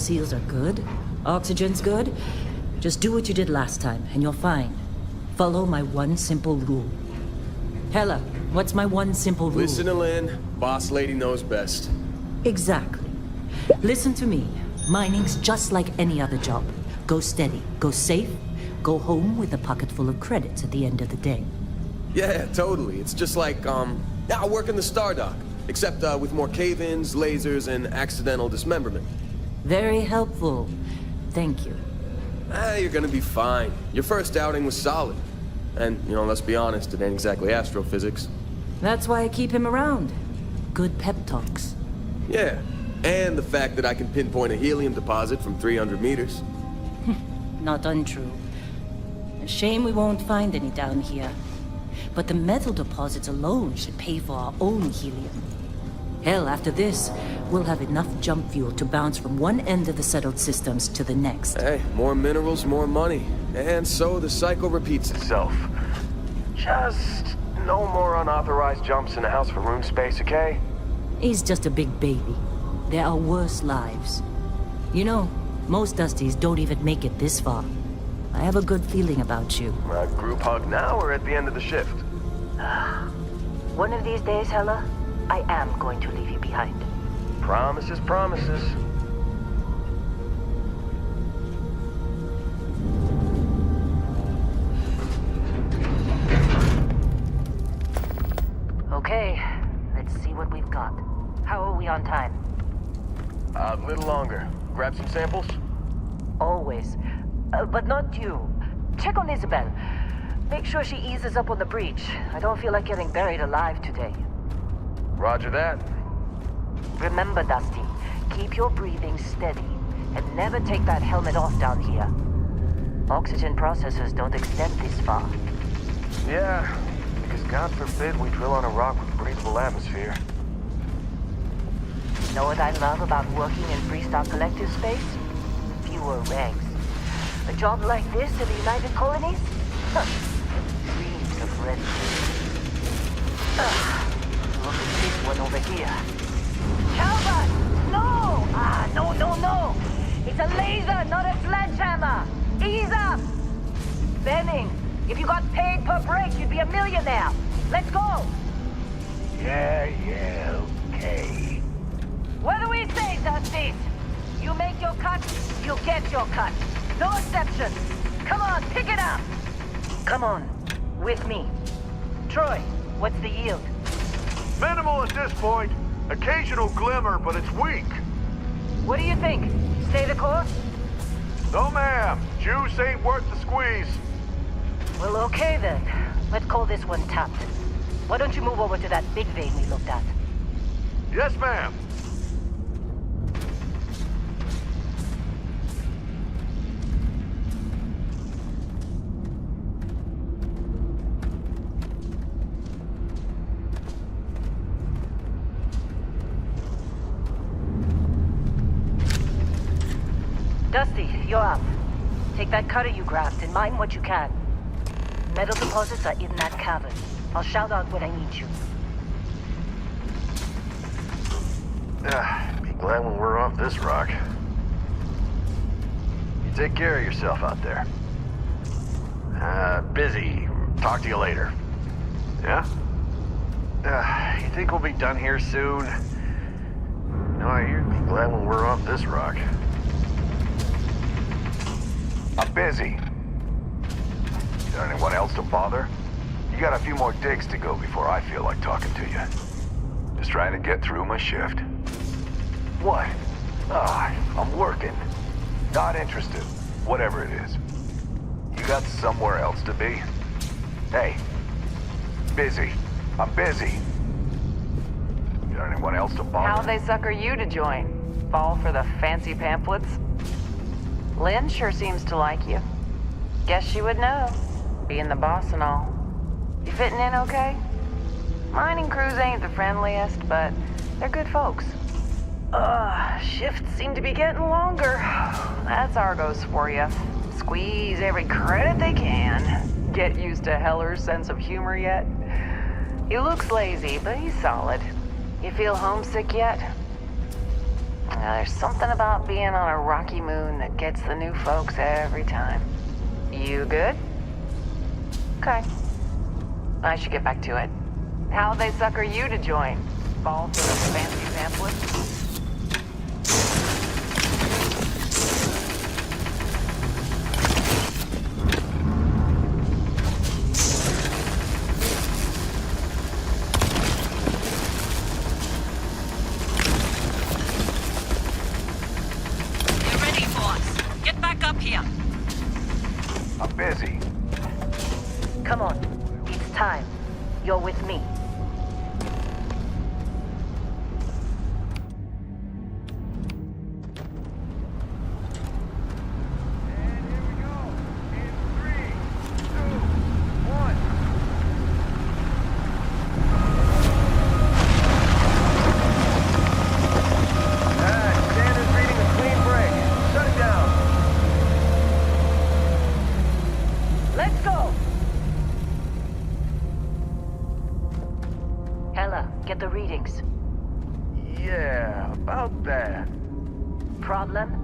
seals are good, oxygen's good, just do what you did last time, and you're fine. Follow my one simple rule. Hella, what's my one simple rule? Listen to Lynn. Boss lady knows best. Exactly. Listen to me. Mining's just like any other job. Go steady, go safe, go home with a pocket full of credits at the end of the day. Yeah, totally. It's just like, I work in the Star Dock. Except, with more cave-ins, lasers, and accidental dismemberment. Very helpful. Thank you. You're gonna be fine. Your first outing was solid. And, let's be honest, it ain't exactly astrophysics. That's why I keep him around. Good pep talks. Yeah, and the fact that I can pinpoint a helium deposit from 300 meters. Not untrue. A shame we won't find any down here. But the metal deposits alone should pay for our own helium. Hell, after this, we'll have enough jump fuel to bounce from one end of the settled systems to the next. Hey, more minerals, more money. And so the cycle repeats itself. Just no more unauthorized jumps in the house for room space, okay? He's just a big baby. There are worse lives. You know, most Dusties don't even make it this far. I have a good feeling about you. A group hug now or at the end of the shift? One of these days, Hella, I am going to leave you behind. Promises, promises. Okay, let's see what we've got. How are we on time? A little longer. Grab some samples? Always. But not you. Check on Isabel. Make sure she eases up on the breach. I don't feel like getting buried alive today. Roger that. Remember, Dusty, keep your breathing steady and never take that helmet off down here. Oxygen processors don't extend this far. Yeah, because God forbid we drill on a rock with breathable atmosphere. Know what I love about working in Freestar Collective space? Fewer regs. A job like this in the United Colonies? Huh. Dreams of ready. Look at this one over here. Calvert! No! No! It's a laser, not a sledgehammer! Ease up! Benning, if you got paid per break, you'd be a millionaire. Let's go! Yeah, okay. What do we say, Dusties? You make your cut, you get your cut. No exceptions. Come on, pick it up. Come on, with me. Troy, what's the yield? Minimal at this point. Occasional glimmer, but it's weak. What do you think? Stay the course? No, ma'am. Juice ain't worth the squeeze. Well, okay then. Let's call this one tapped. Why don't you move over to that big vein we looked at? Yes, ma'am. Dusty, you're up. Take that cutter you grabbed and mine what you can. Metal deposits are in that cavern. I'll shout out when I need you. Be glad when we're off this rock. You take care of yourself out there. Busy. Talk to you later. Yeah? You think we'll be done here soon? No, you'd be glad when we're off this rock. I'm busy. Is there anyone else to bother? You got a few more digs to go before I feel like talking to you. Just trying to get through my shift. What? I'm working. Not interested. Whatever it is. You got somewhere else to be? Hey. Busy. I'm busy. You got anyone else to bother? How'd they sucker you to join? Fall for the fancy pamphlets? Lynn sure seems to like you. Guess she would know, being the boss and all. You fitting in okay? Mining crews ain't the friendliest, but they're good folks. Shifts seem to be getting longer. That's Argos for you. Squeeze every credit they can. Get used to Heller's sense of humor yet? He looks lazy, but he's solid. You feel homesick yet? There's something about being on a rocky moon that gets the new folks every time. You good? Okay. I should get back to it. How'd they sucker you to join? Fall for the fancy pamphlet? They're ready for us. Get back up here. I'm busy. Come on. It's time. You're with me. Standard's reading a clean break. Shut it down. Let's go! Hella, get the readings. Yeah, about that. Problem?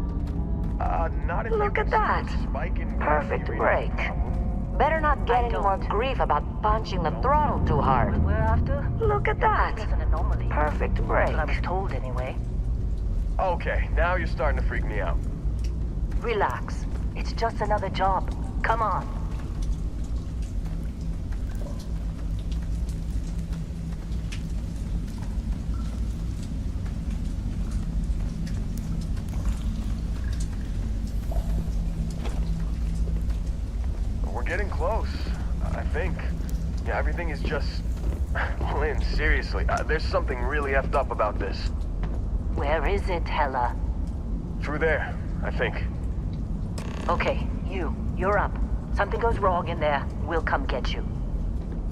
Not if Look you at can that. see the spike in Perfect mercury. break. Better not get any more grief about punching the throttle too hard. What we're after? Look at that. It's an anomaly. Perfect break. That's what I was told anyway. Okay, now you're starting to freak me out. Relax. It's just another job. Come on. We're getting close, I think. Yeah, everything is just... Lynn, seriously, there's something really effed up about this. Where is it, Hella? Through there, I think. Okay, you're up. Something goes wrong in there, we'll come get you.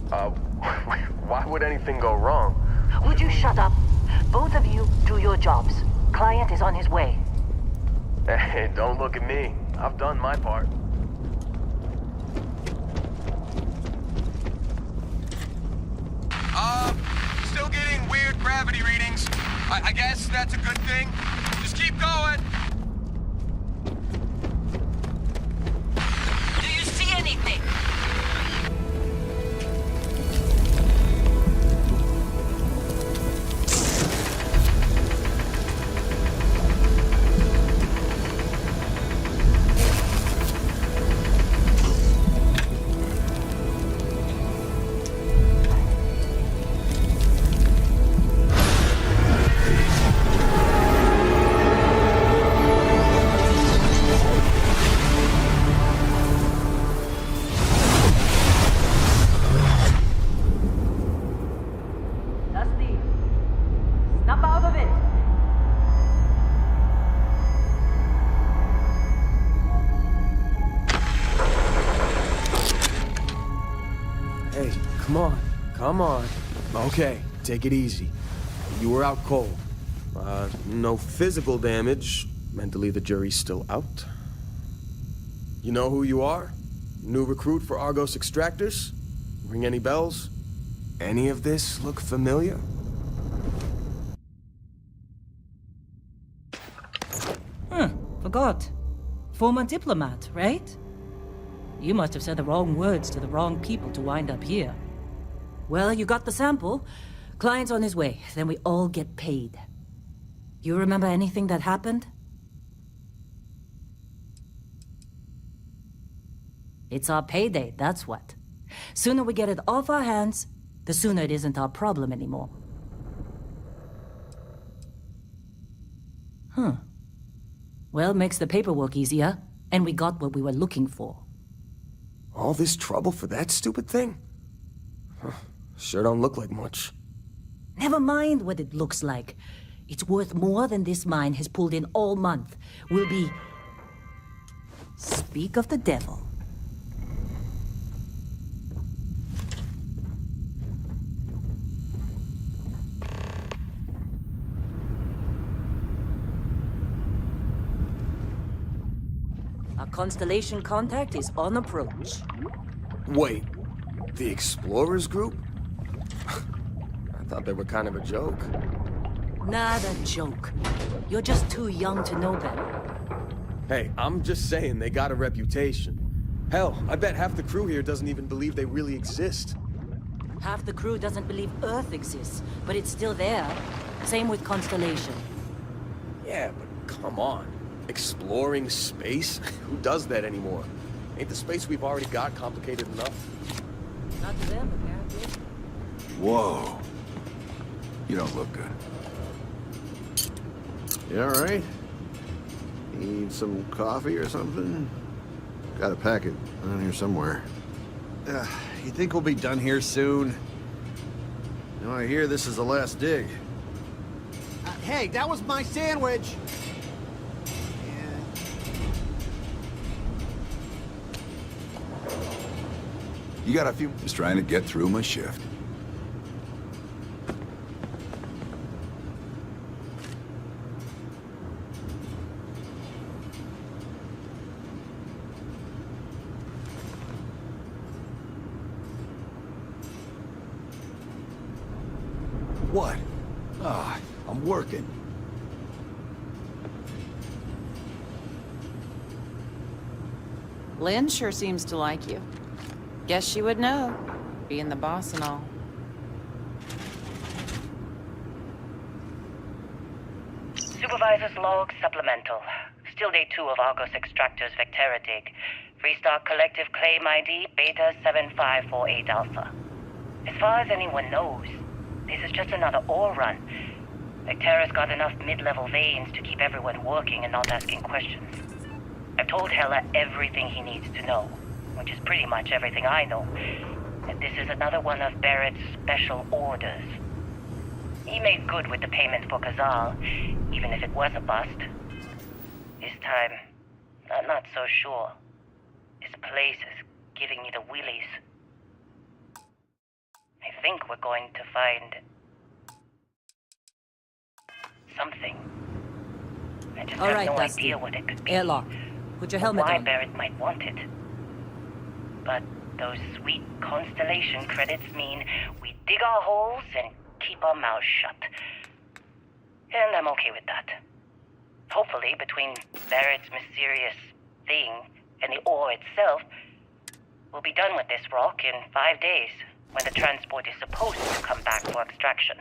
Why would anything go wrong? Would you shut up? Both of you do your jobs. Client is on his way. Hey, don't look at me. I've done my part. Still getting weird gravity readings. I guess that's a good thing. Just keep going. Do you see anything? Dusty, snap out of it. Hey, come on. Come on. Okay, take it easy. You were out cold. No physical damage. Mentally, the jury's still out. You know who you are? New recruit for Argos Extractors? Ring any bells? Any of this look familiar? Forgot. Former diplomat, right? You must have said the wrong words to the wrong people to wind up here. Well, you got the sample. Client's on his way, then we all get paid. You remember anything that happened? It's our payday, that's what. Sooner we get it off our hands, the sooner it isn't our problem anymore. Well, makes the paperwork easier, and we got what we were looking for. All this trouble for that stupid thing? Huh, sure don't look like much. Never mind what it looks like. It's worth more than this mine has pulled in all month. We'll be... Speak of the devil. Our Constellation contact is on approach. Wait, the Explorers group? I thought they were kind of a joke. Not a joke. You're just too young to know better. Hey, I'm just saying they got a reputation. Hell, I bet half the crew here doesn't even believe they really exist. Half the crew doesn't believe Earth exists, but it's still there. Same with Constellation. Yeah, but come on. Exploring space? Who does that anymore? Ain't the space we've already got complicated enough? Not to them, apparently. Whoa. You don't look good. You all right? Need some coffee or something? Got a packet around here somewhere. You think we'll be done here soon? You know, I hear this is the last dig. Hey, that was my sandwich! You got a few... Just trying to get through my shift. What? Ah, I'm working. Lynn sure seems to like you. Guess she would know, being the boss and all. Supervisor's log supplemental. Still day 2 of Argos Extractor's Vectera dig. Freestar Collective Claim ID Beta 7548 Alpha. As far as anyone knows, this is just another ore run. Vectera's got enough mid-level veins to keep everyone working and not asking questions. I've told Heller everything he needs to know, which is pretty much everything I know. And this is another one of Barrett's special orders. He made good with the payment for Kazal, even if it was a bust. This time, I'm not so sure. This place is giving me the willies. I think we're going to find... something. I just All have right, no Dusty. idea what it could be. Airlock. Put your helmet Why on. Barrett might want it. But those sweet Constellation credits mean we dig our holes and keep our mouths shut. And I'm okay with that. Hopefully, between Barrett's mysterious thing and the ore itself, we'll be done with this rock in 5 days, when the transport is supposed to come back for extraction.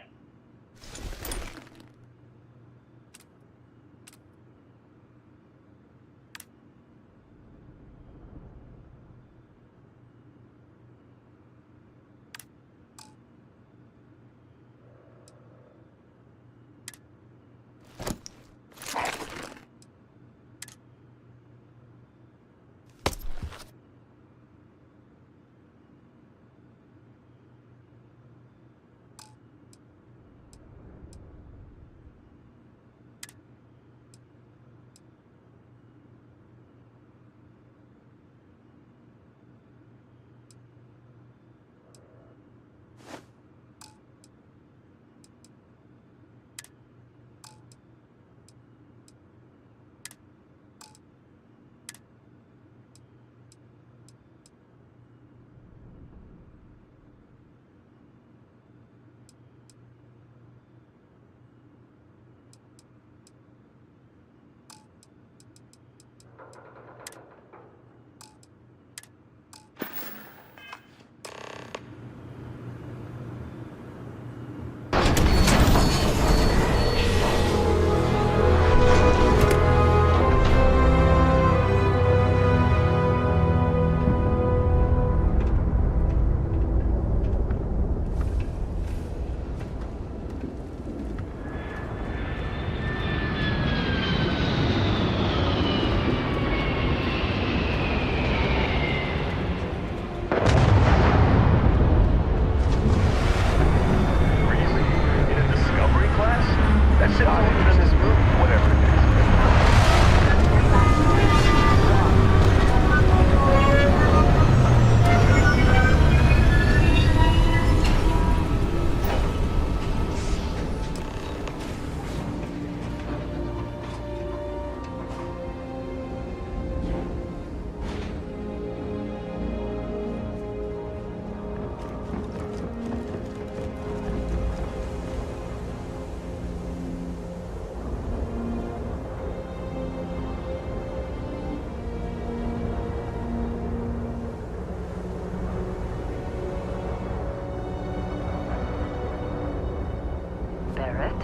Barrett.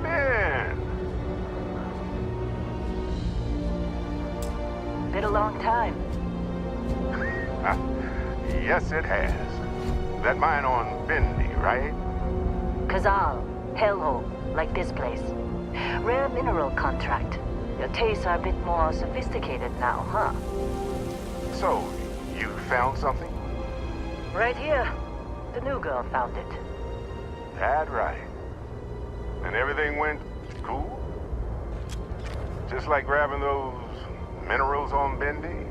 Man, Been a long time. yes it has. That mine on Bendy, right? Kazal, hellhole, like this place. Rare mineral contract. Your tastes are a bit more sophisticated now, huh? So, you found something? Right here. The new girl found it. That right. And everything went cool? Just like grabbing those minerals on Bendy?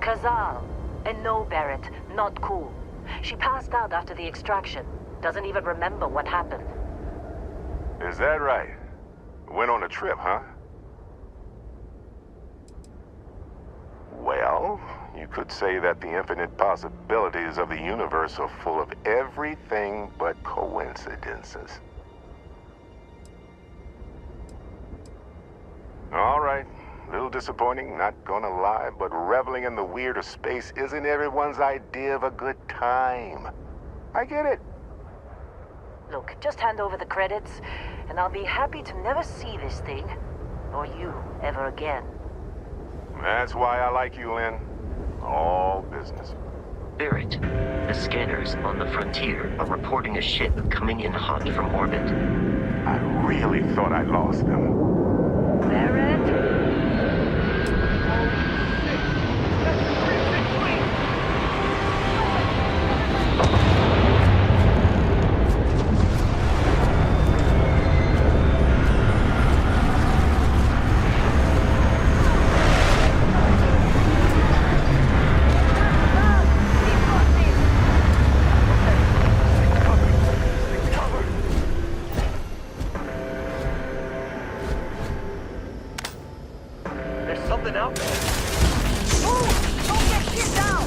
Kazal. And no, Barrett, not cool. She passed out after the extraction. Doesn't even remember what happened. Is that right? Went on a trip, huh? Well, you could say that the infinite possibilities of the universe are full of everything but coincidences. All right. A little disappointing, not gonna lie, but reveling in the weird of space isn't everyone's idea of a good time. I get it. Look, just hand over the credits, and I'll be happy to never see this thing, or you, ever again. That's why I like you, Lynn. All business. Barrett, the scanners on the frontier are reporting a ship coming in hot from orbit. I really thought I lost them. Barrett? There's something out there. Move! Don't get shit down!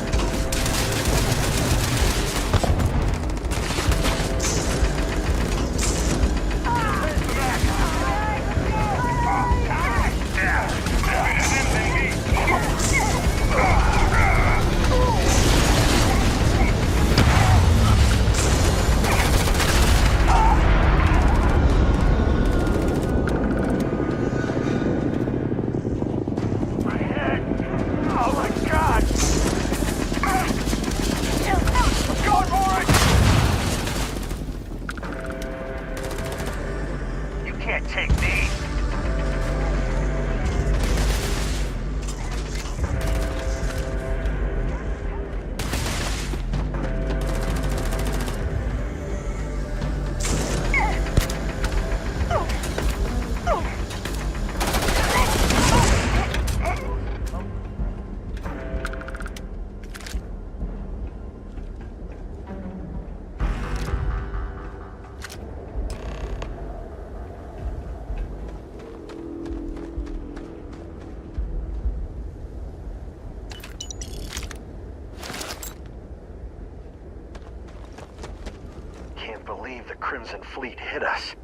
Believe the Crimson Fleet hit us.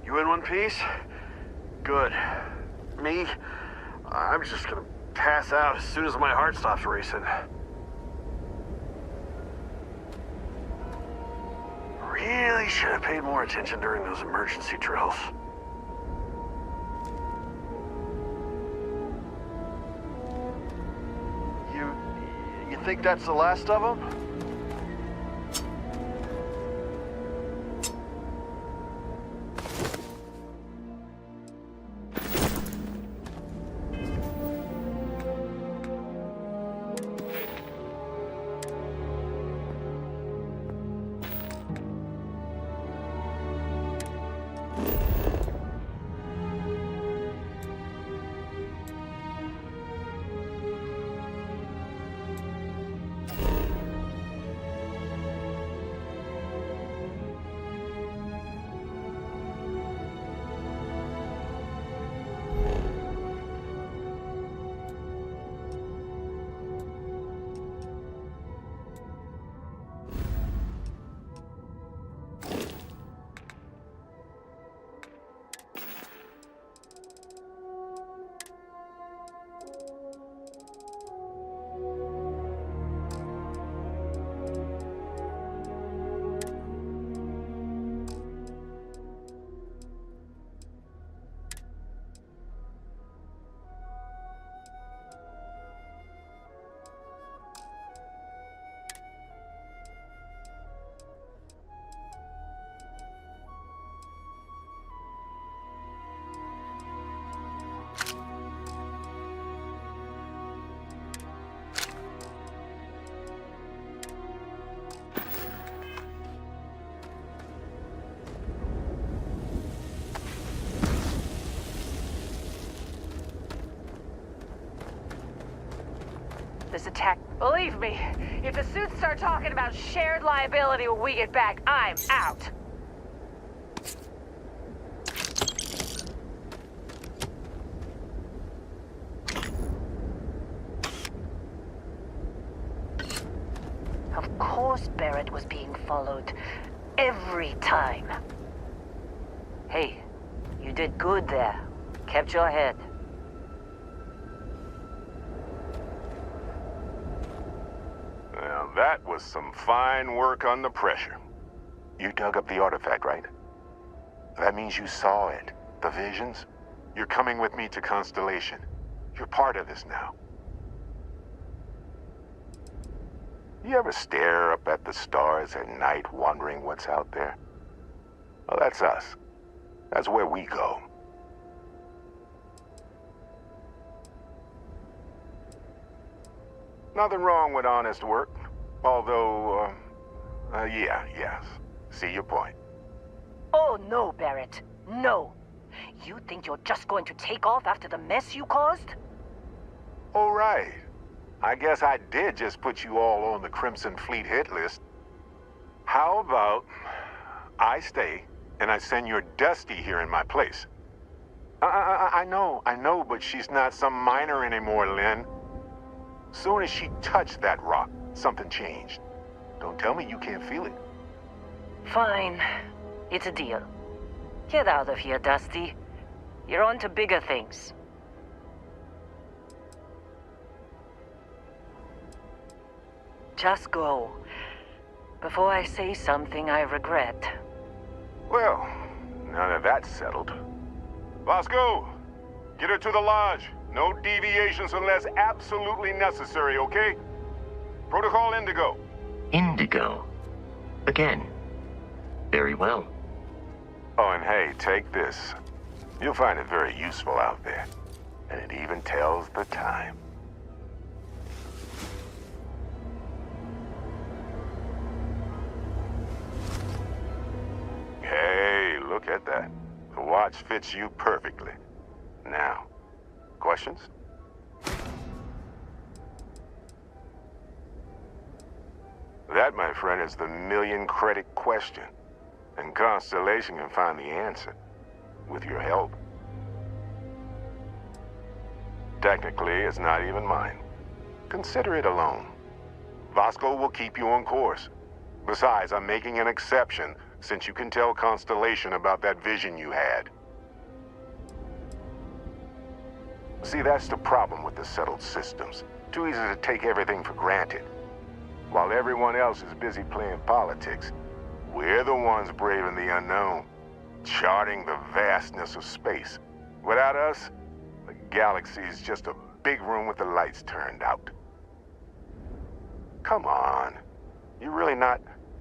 You in one piece? Good. Me? I'm just gonna pass out as soon as my heart stops racing. Really should have paid more attention during those emergency drills. You think that's the last of them? attack. Believe me, if the suits start talking about shared liability when we get back, I'm out. Of course Barrett was being followed. Every time. Hey, you did good there. Kept your head. Well, that was some fine work under pressure. You dug up the artifact, right? That means you saw it. The visions? You're coming with me to Constellation. You're part of this now. You ever stare up at the stars at night wondering what's out there? Well, that's us. That's where we go. Nothing wrong with honest work. Although, yes. See your point. Oh no, Barrett. No. You think you're just going to take off after the mess you caused? Oh, right. I guess I did just put you all on the Crimson Fleet hit list. How about I stay and I send your Dusty here in my place? I know, but she's not some minor anymore, Lynn. Soon as she touched that rock, something changed. Don't tell me you can't feel it. Fine. It's a deal. Get out of here, Dusty. You're on to bigger things. Just go. Before I say something I regret. Well, now that that's settled. Bosco, get her to the lodge. No deviations unless absolutely necessary, okay? Protocol Indigo. Indigo. Again. Very well. Oh, and hey, take this. You'll find it very useful out there. And it even tells the time. Hey, look at that. The watch fits you perfectly. Now, questions? That, my friend, is the million-credit question. And Constellation can find the answer. With your help. Technically, it's not even mine. Consider it alone. Vasco will keep you on course. Besides, I'm making an exception since you can tell Constellation about that vision you had. See, that's the problem with the settled systems. Too easy to take everything for granted. While everyone else is busy playing politics, we're the ones braving the unknown, charting the vastness of space. Without us, the galaxy is just a big room with the lights turned out. Come on. You really not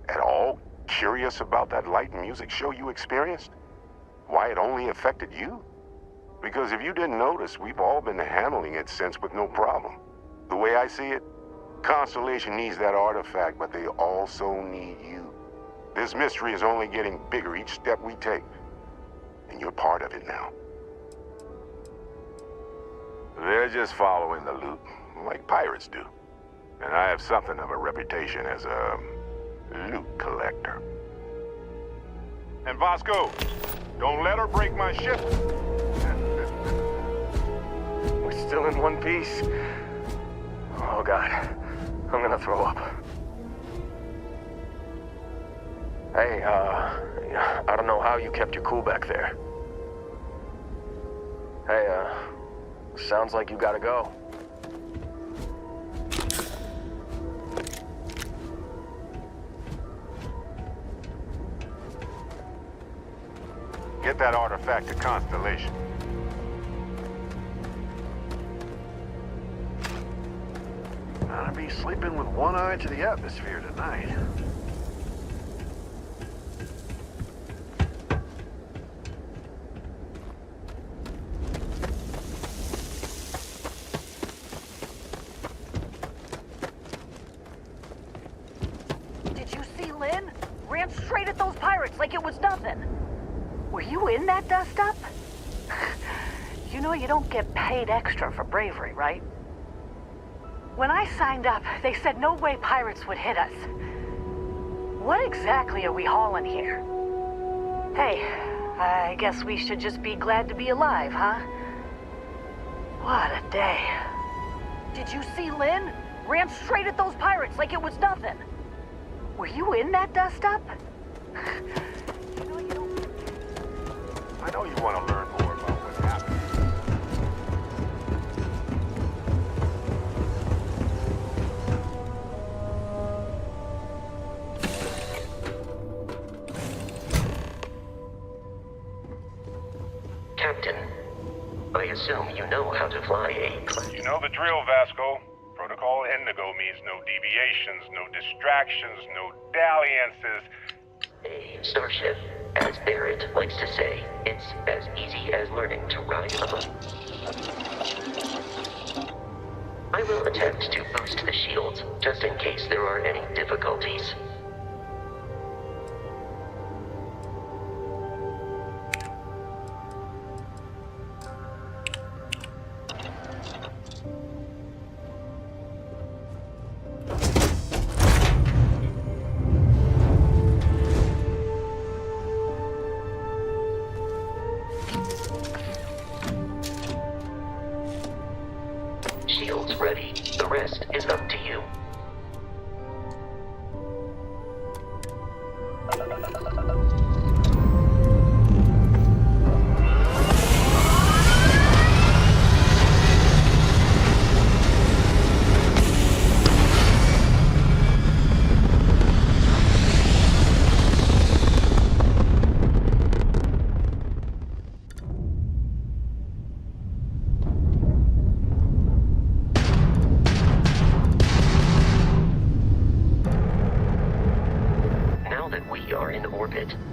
at all curious about that light and music show you experienced? Why it only affected you? Because if you didn't notice, we've all been handling it since with no problem. The way I see it, Constellation needs that artifact, but they also need you. This mystery is only getting bigger each step we take. And you're part of it now. They're just following the loot, like pirates do. And I have something of a reputation as a loot collector. And Vasco, don't let her break my ship. We're still in one piece. Oh, God. I'm gonna throw up. Hey, I don't know how you kept your cool back there. Hey, sounds like you gotta go. Get that artifact to Constellation. I'll be sleeping with one eye to the atmosphere tonight. Did you see Lynn? Ran straight at those pirates like it was nothing. Were you in that dust-up? You know you don't get paid extra for bravery, right? When I signed up, they said no way pirates would hit us. What exactly are we hauling here? Hey, I guess we should just be glad to be alive, huh? What a day. Did you see Lynn? Ran straight at those pirates like it was nothing. Were you in that dust-up? I know you want to learn more about what happened. Captain, I assume you know how to fly a... You know the drill, Vasco. Protocol Indigo means no deviations, no distractions, no dalliances. A starship, as Barrett likes to say, it's as easy as learning to ride a bike. I will attempt to boost the shields, just in case there are any difficulties. Shields ready. The rest is up to you.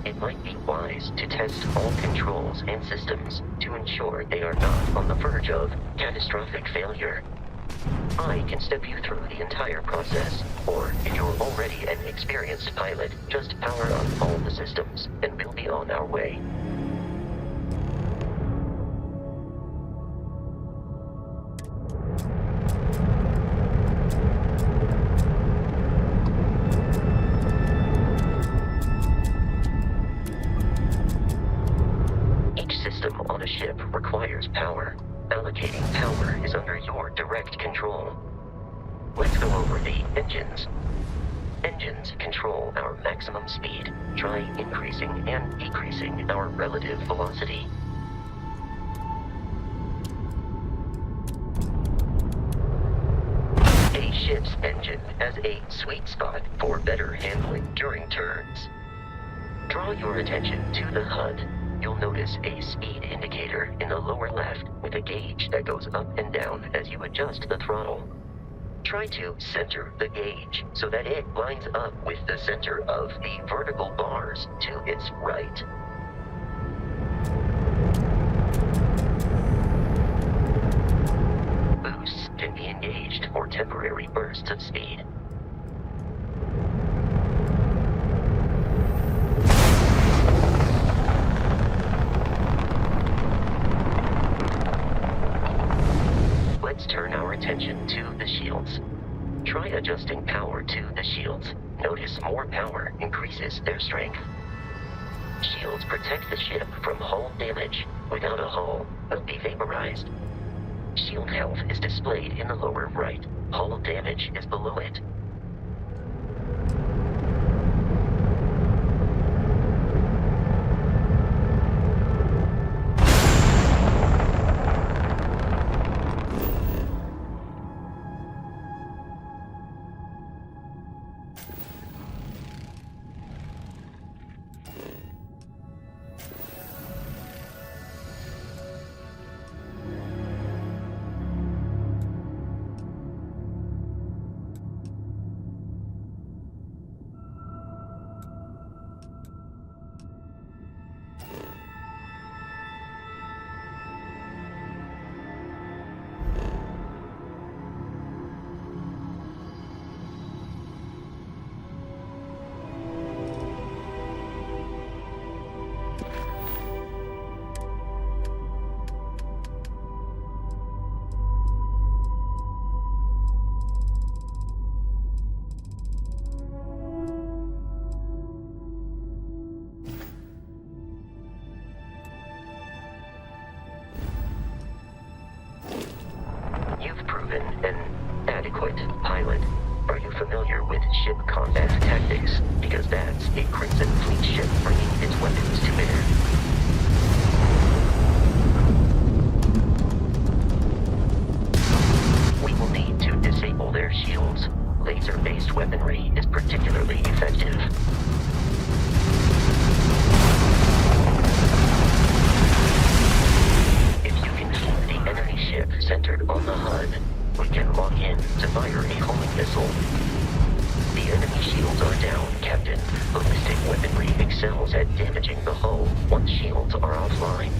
It might be wise to test all controls and systems to ensure they are not on the verge of catastrophic failure. I can step you through the entire process, or if you're already an experienced pilot, just power up all the systems, and we'll be on our way. On a ship requires power. Allocating power is under your direct control. Let's go over the engines. Engines control our maximum speed. Try increasing and decreasing our relative velocity. A ship's engine has a sweet spot for better handling during turns. Draw your attention to the HUD. You'll notice a speed indicator in the lower left with a gauge that goes up and down as you adjust the throttle. Try to center the gauge so that it lines up with the center of the vertical bars to its right. Boosts can be engaged for temporary bursts of speed. Let's turn our attention to the shields. Try adjusting power to the shields. Notice more power increases their strength. Shields protect the ship from hull damage. Without a hull, they'll be vaporized. Shield health is displayed in the lower right. Hull damage is below it. even an adequate pilot. Are you familiar with ship combat tactics? Because that's a Crimson Fleet ship bringing its weapons to bear. We will need to disable their shields. Laser-based weaponry is particularly effective. If you can keep the enemy ship centered on the HUD, we can lock in to fire a homing missile. The enemy shields are down, Captain. Ballistic weaponry excels at damaging the hull once shields are offline.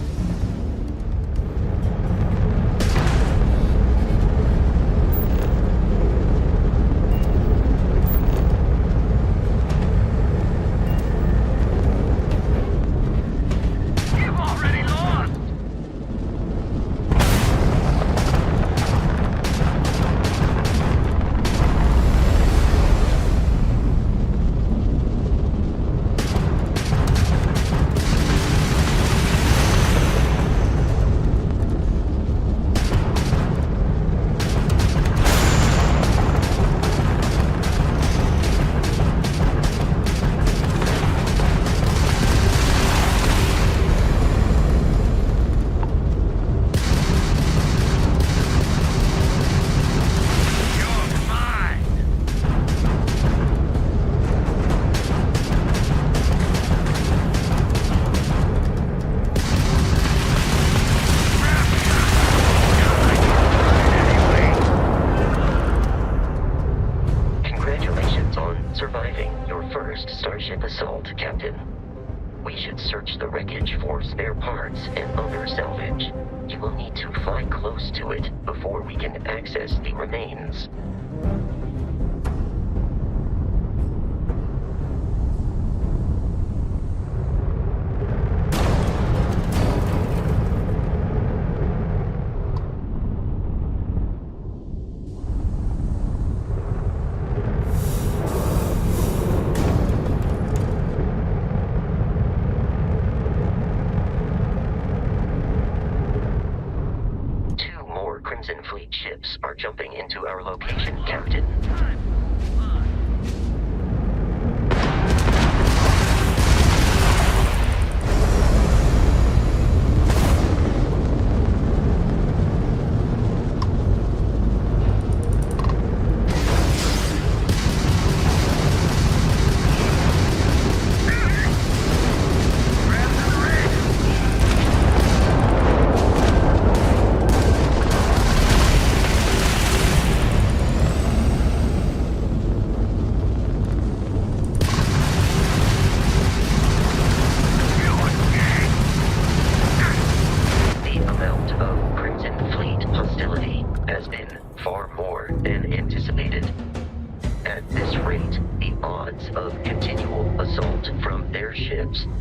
Surviving your first Starship assault, Captain. We should search the wreckage for spare parts and other salvage. You will need to fly close to it before we can access the remains. Crimson Fleet ships are jumping into our location, Captain.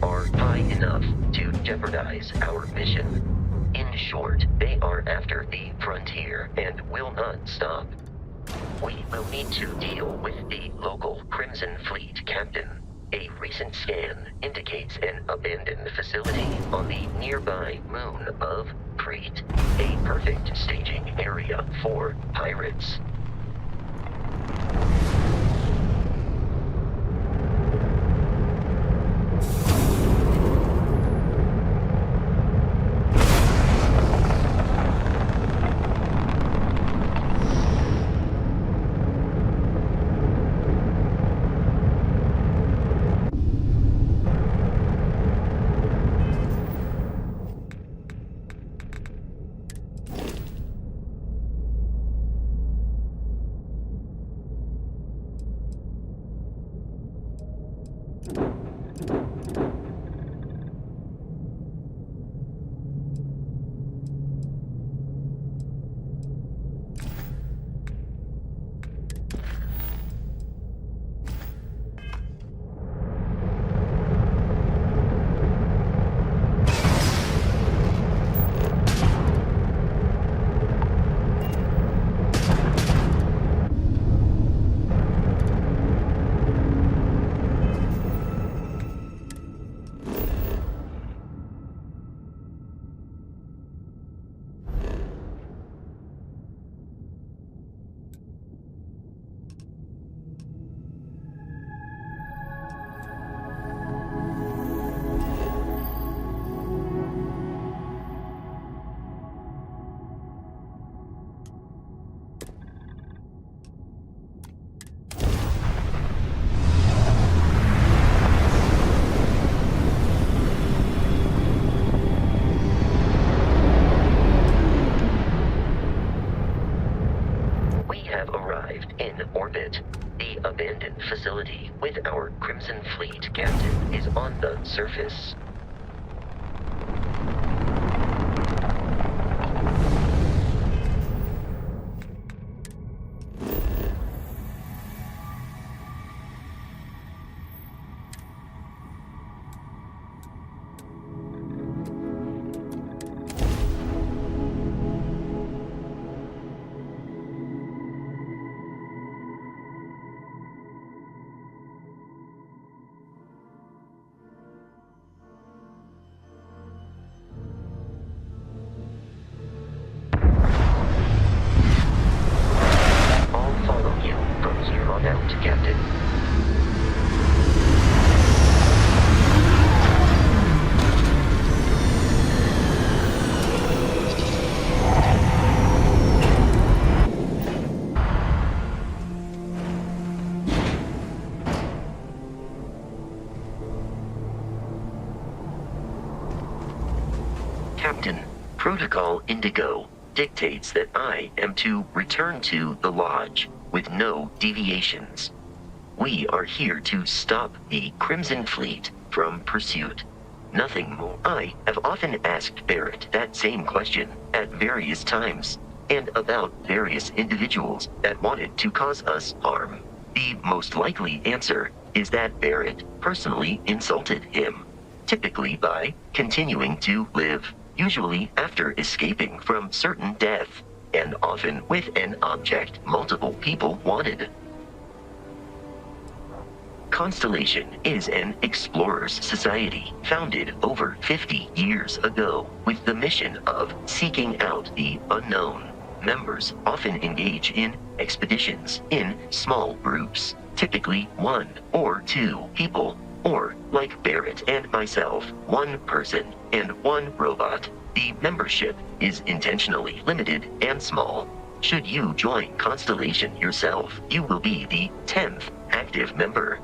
Are high enough to jeopardize our mission. In short, they are after the frontier and will not stop. We will need to deal with the local Crimson Fleet captain. A recent scan indicates an abandoned facility on the nearby moon of Crete, a perfect staging area for pirates. facility with our Crimson Fleet captain is on the surface. Captain. Captain, Protocol Indigo dictates that I am to return to the Lodge with no deviations. We are here to stop the Crimson Fleet from pursuit. Nothing more. I have often asked Barrett that same question at various times, and about various individuals that wanted to cause us harm. The most likely answer is that Barrett personally insulted him, typically by continuing to live, usually after escaping from certain death, and often with an object multiple people wanted. Constellation is an explorers society founded over 50 years ago with the mission of seeking out the unknown. Members often engage in expeditions in small groups, typically 1 or 2 people, or like Barrett and myself, 1 person and 1 robot. The membership is intentionally limited and small. Should you join Constellation yourself, you will be the 10th active member.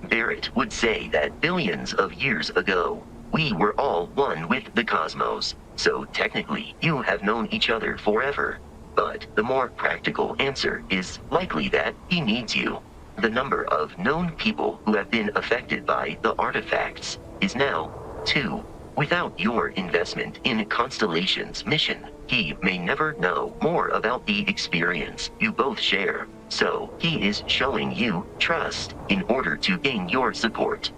Barrett would say that billions of years ago, we were all one with the cosmos, so technically you have known each other forever. But the more practical answer is likely that he needs you. The number of known people who have been affected by the artifacts is now 2. Without your investment in Constellation's mission, he may never know more about the experience you both share. So he is showing you trust in order to gain your support.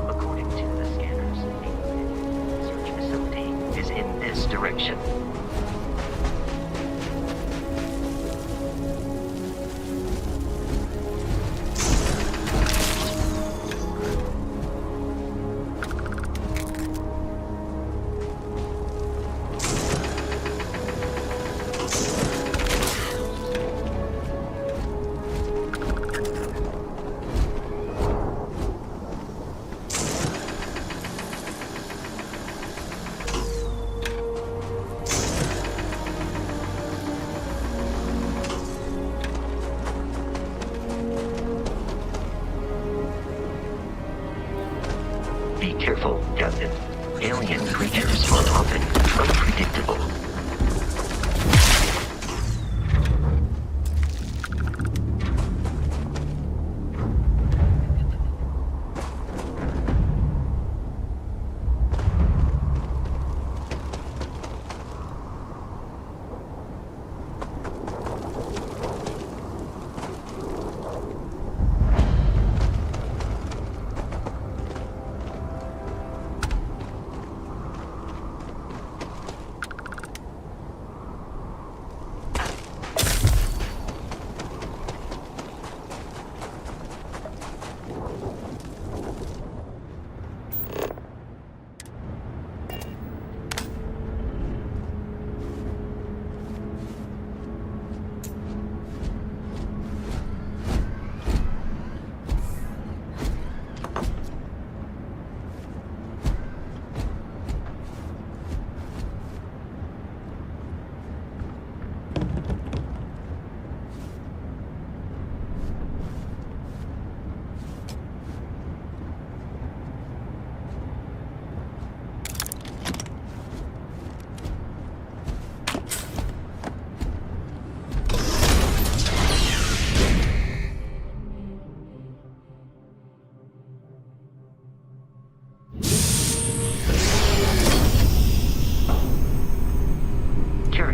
According to the scanners, the search facility is in this direction. Be careful, Captain. Alien creatures are often unpredictable.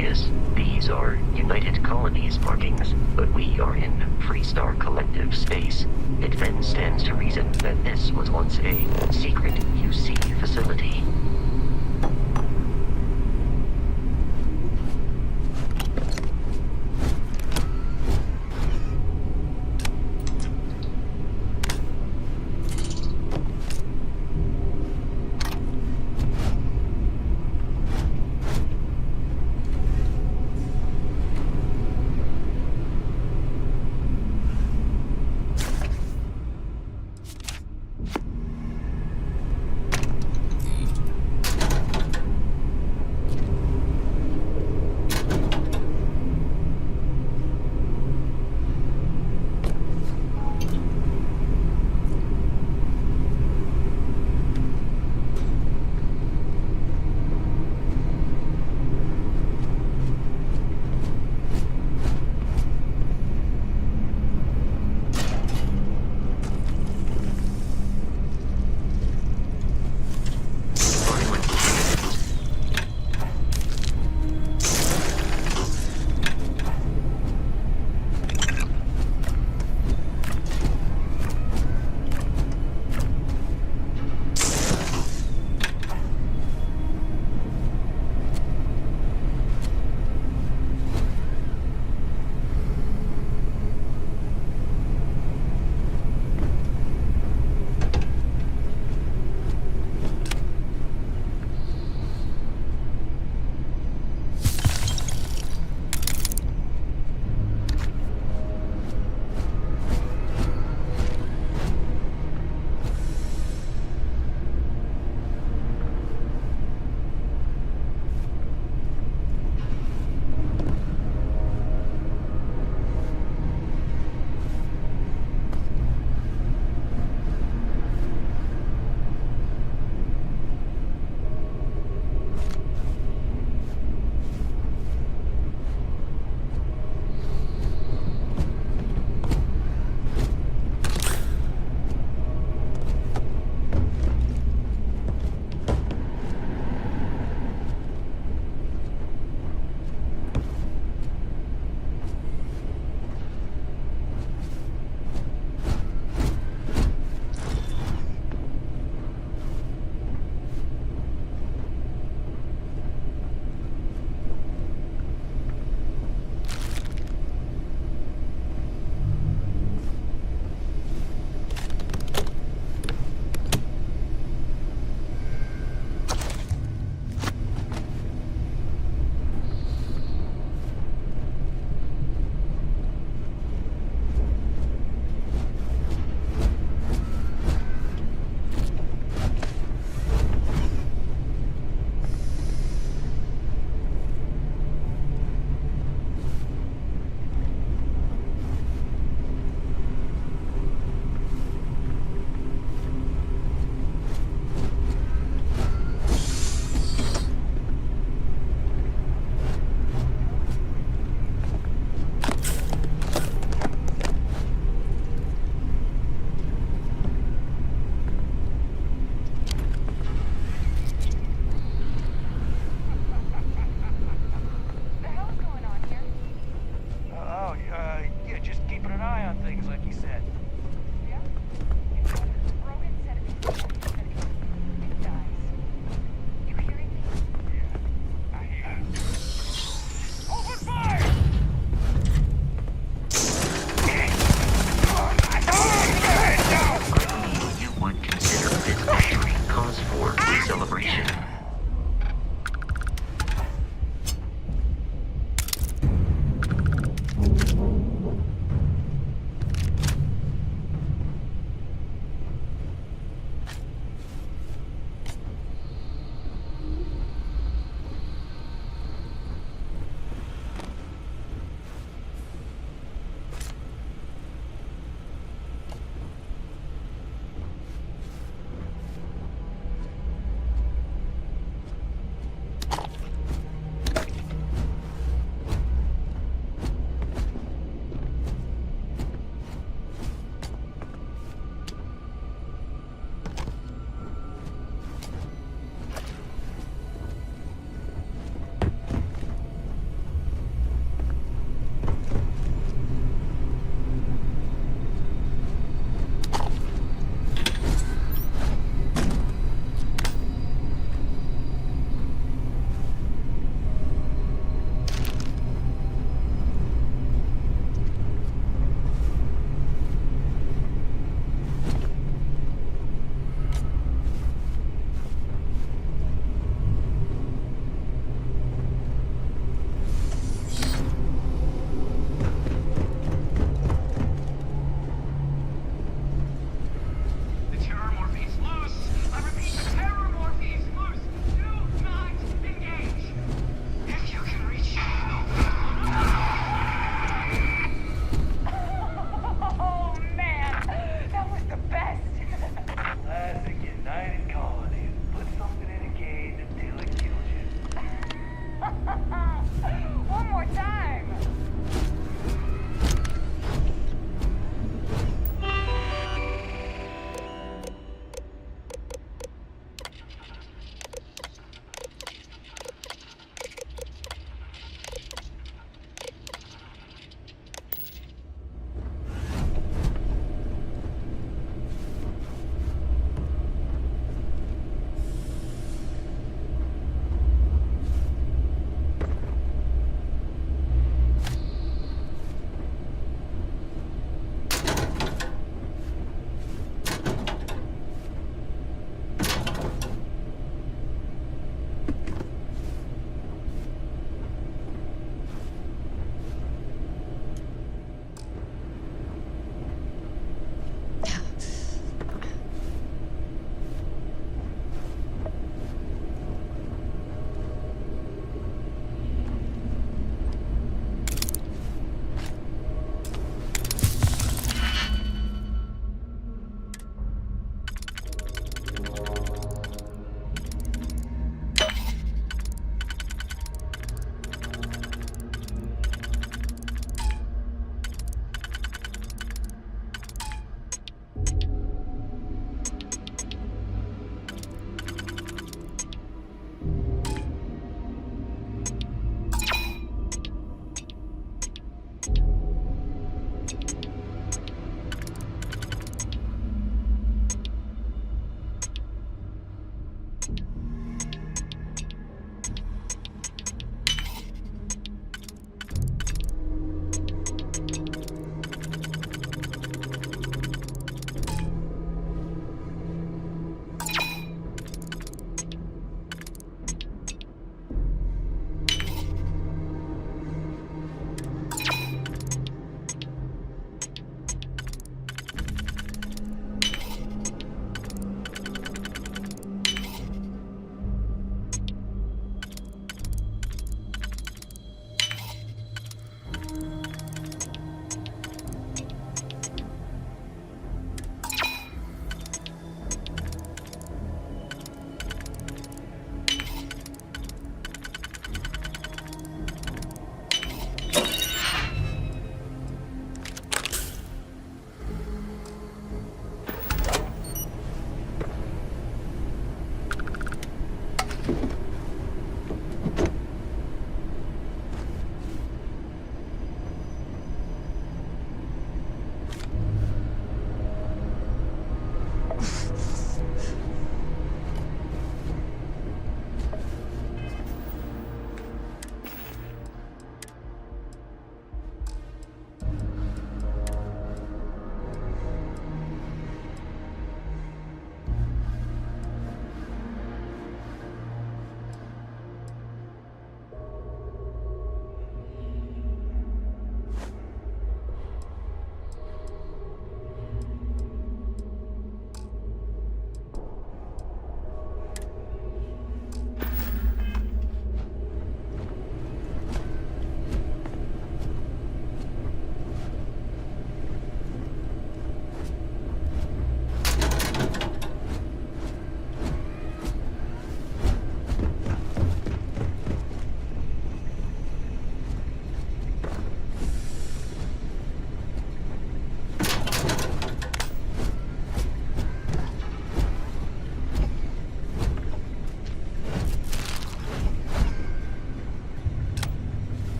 obvious. These are United Colonies markings, but we are in Freestar Collective space. It then stands to reason that this was once a secret UC facility.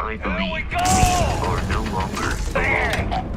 I believe we are no longer alone.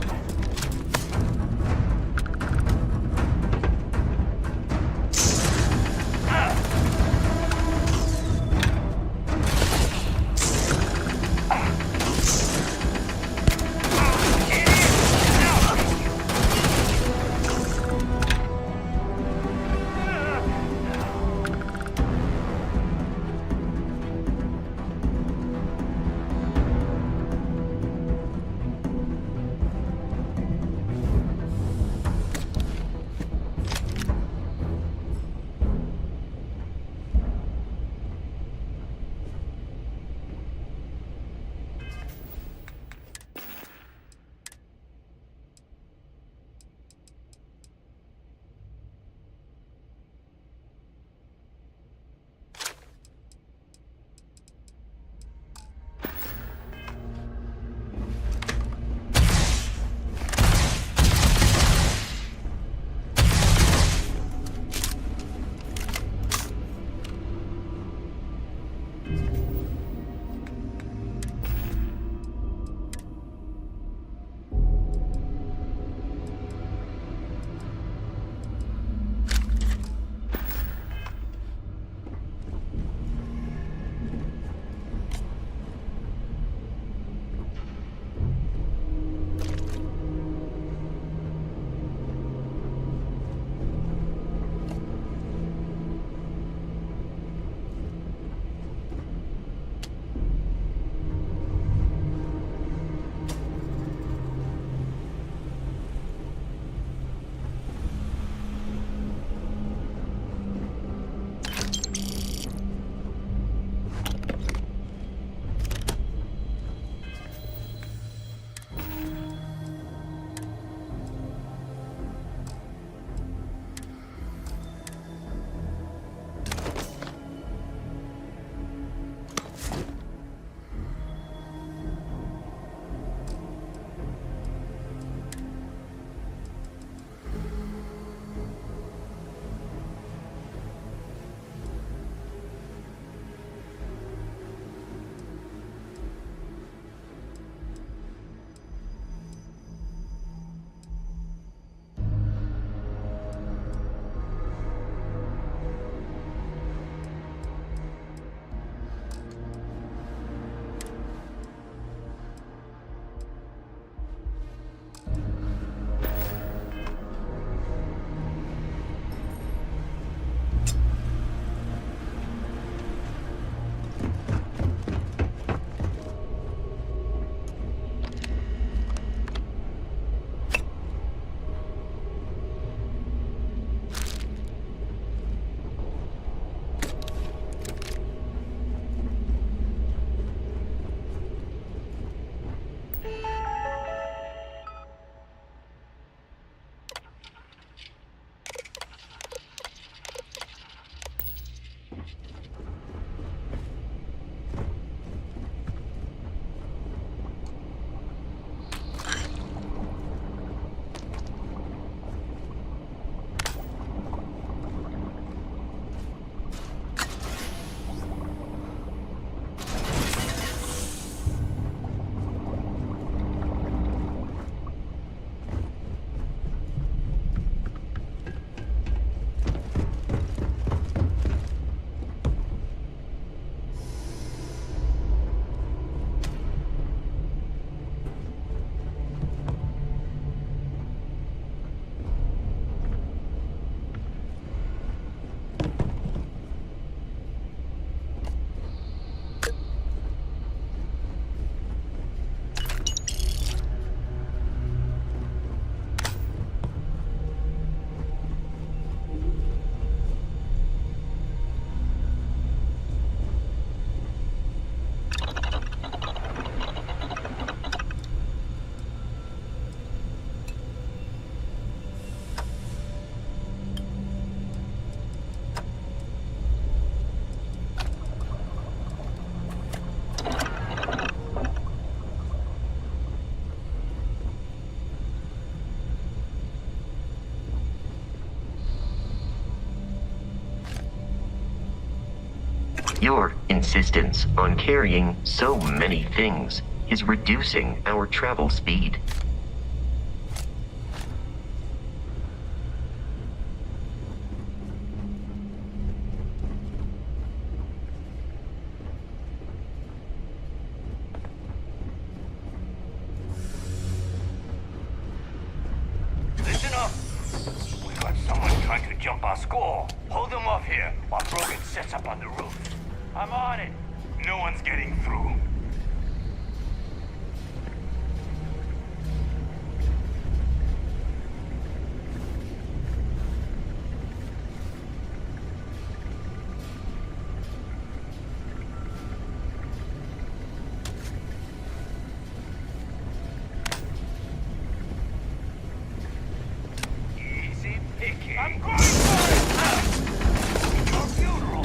Your insistence on carrying so many things is reducing our travel speed. Listen up! We got someone trying to jump our score. Hold them off here while Brogan sets up on the roof. I'm on it. No one's getting through. Easy picking. I'm going for it! Your funeral!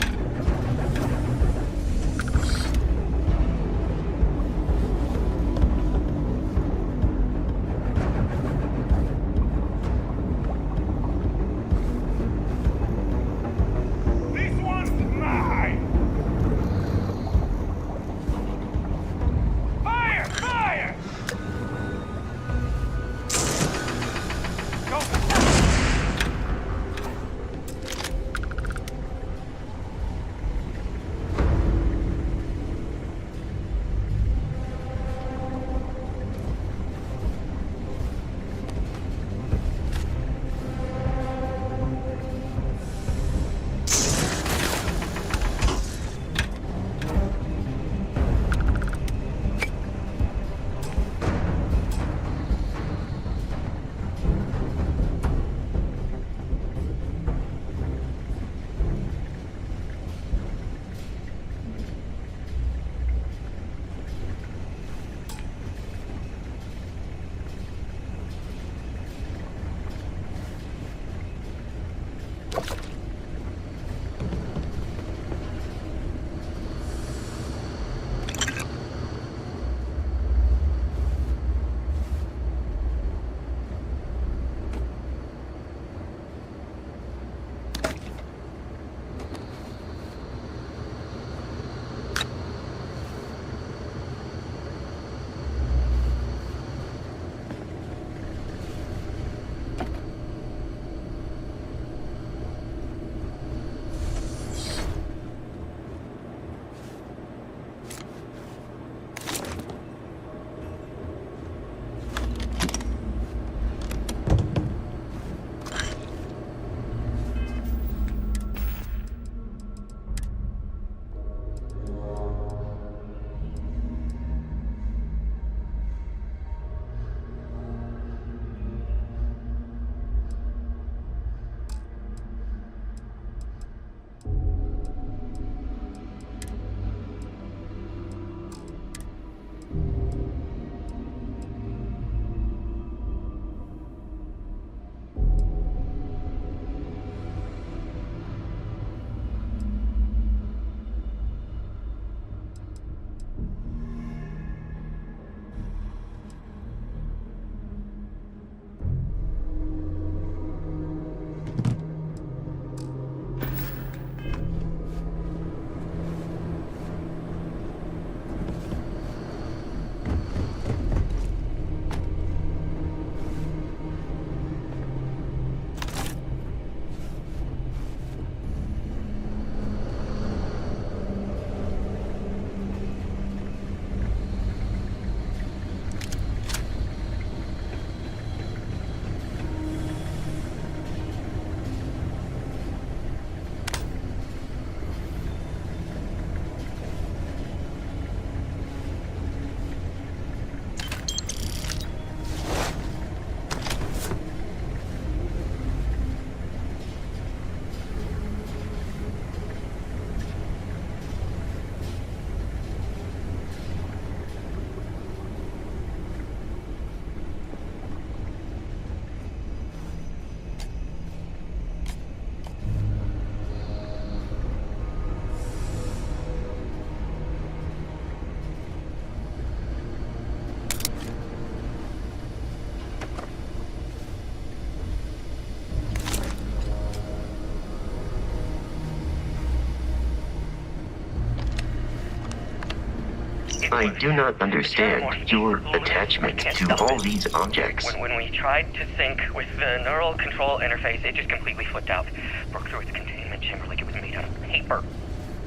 I do not understand your attachment to all these objects. When we tried to sync with the neural control interface, it just completely flipped out. Broke through its containment chamber like it was made out of paper.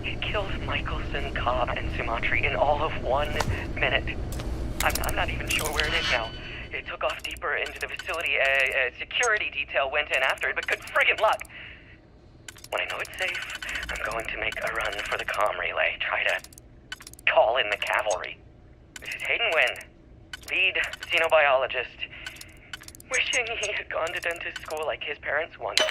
It killed Michelson, Cobb, and Sumatri in all of 1 minute. I'm not even sure where it is now. It took off deeper into the facility. A security detail went in after it, but good friggin' luck. When I know it's safe, I'm going to make a run for the comm relay. Try to call in the cavalry. This is Hayden Wynn, lead xenobiologist. Wishing he had gone to dentist school like his parents wanted.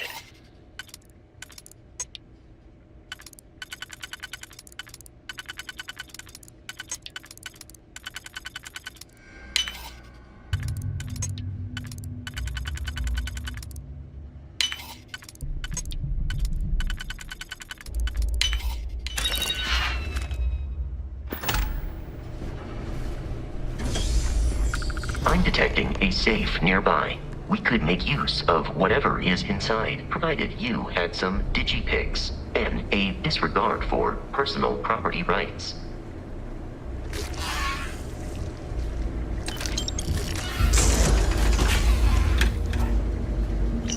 I'm detecting a safe nearby. We could make use of whatever is inside, provided you had some digipics and a disregard for personal property rights.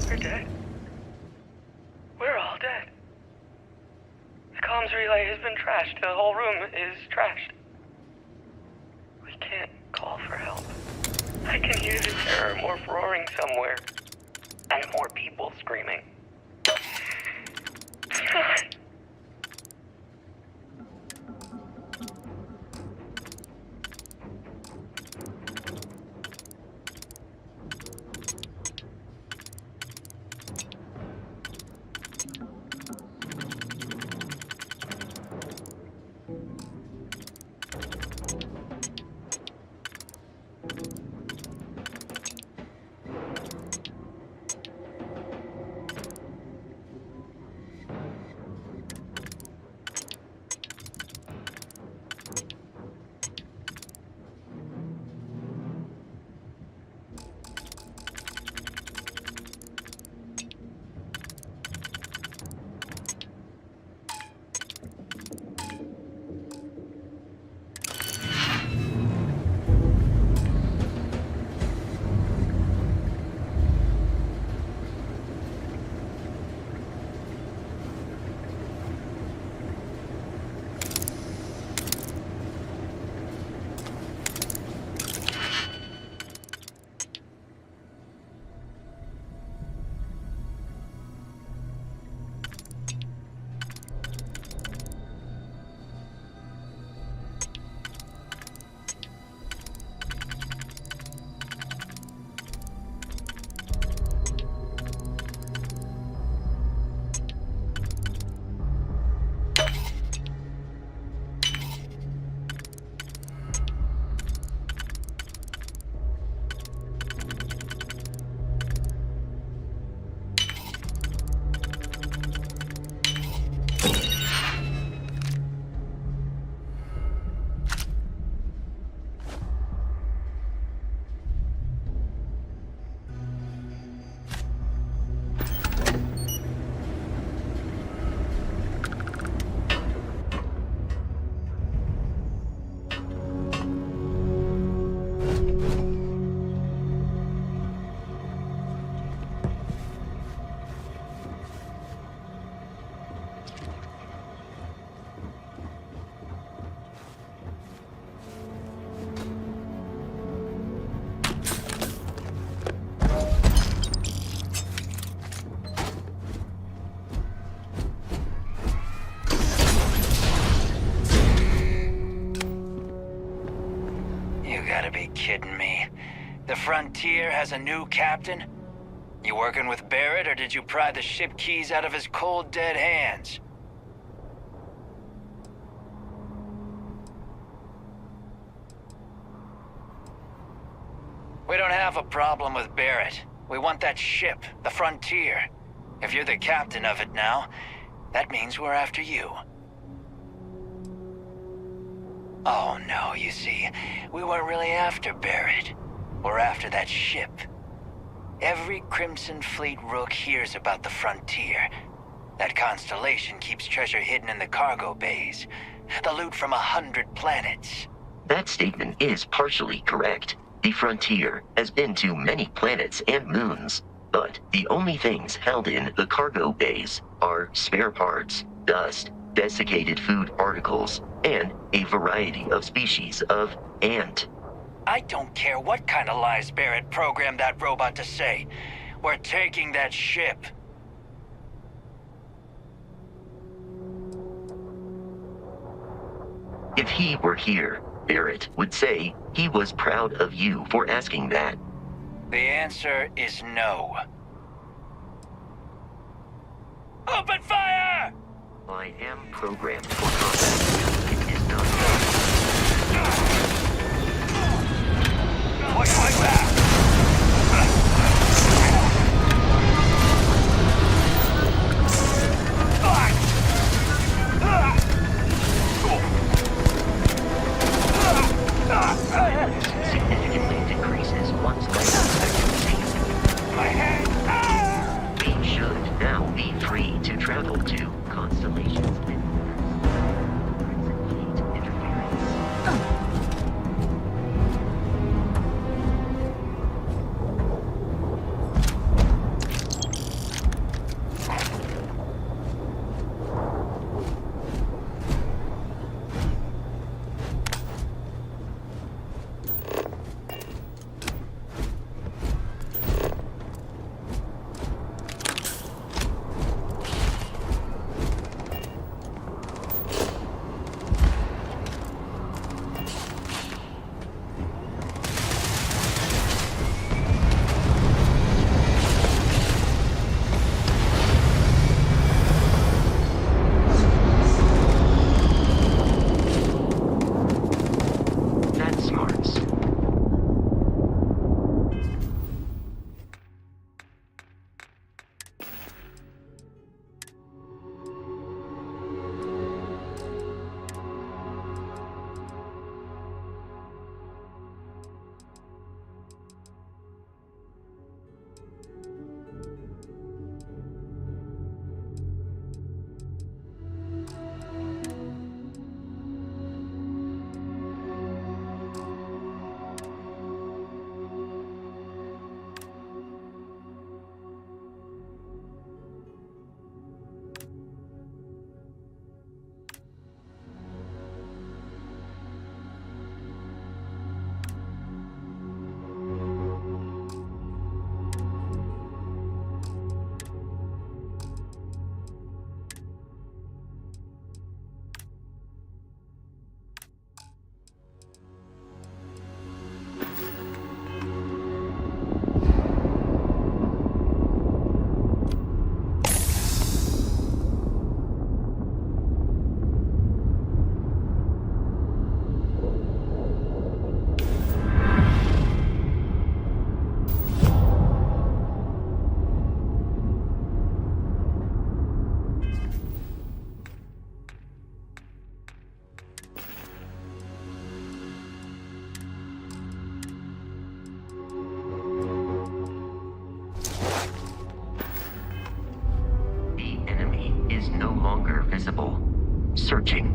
We're dead. We're all dead. The comms relay has been trashed. The whole room is trashed. We can't call for help. I can hear the terror morph roaring somewhere. And more people screaming. Kidding me? The Frontier has a new captain? You working with Barrett, or did you pry the ship keys out of his cold, dead hands? We don't have a problem with Barrett. We want that ship, the Frontier. If you're the captain of it now, that means we're after you. Oh no, you see, we weren't really after Barrett. We're after that ship. Every Crimson Fleet rook hears about the Frontier. That constellation keeps treasure hidden in the cargo bays. The loot from 100 planets. That statement is partially correct. The Frontier has been to many planets and moons, but the only things held in the cargo bays are spare parts, dust, desiccated food particles, and a variety of species of ant. I don't care what kind of lies Barrett programmed that robot to say. We're taking that ship. If he were here, Barrett would say he was proud of you for asking that. The answer is no. Open fire! I am programmed for combat. It is not done. Like that! Significantly decreases once life expectancy. My head! We should now be free to travel to constellations with fleet interference. Visible. Searching.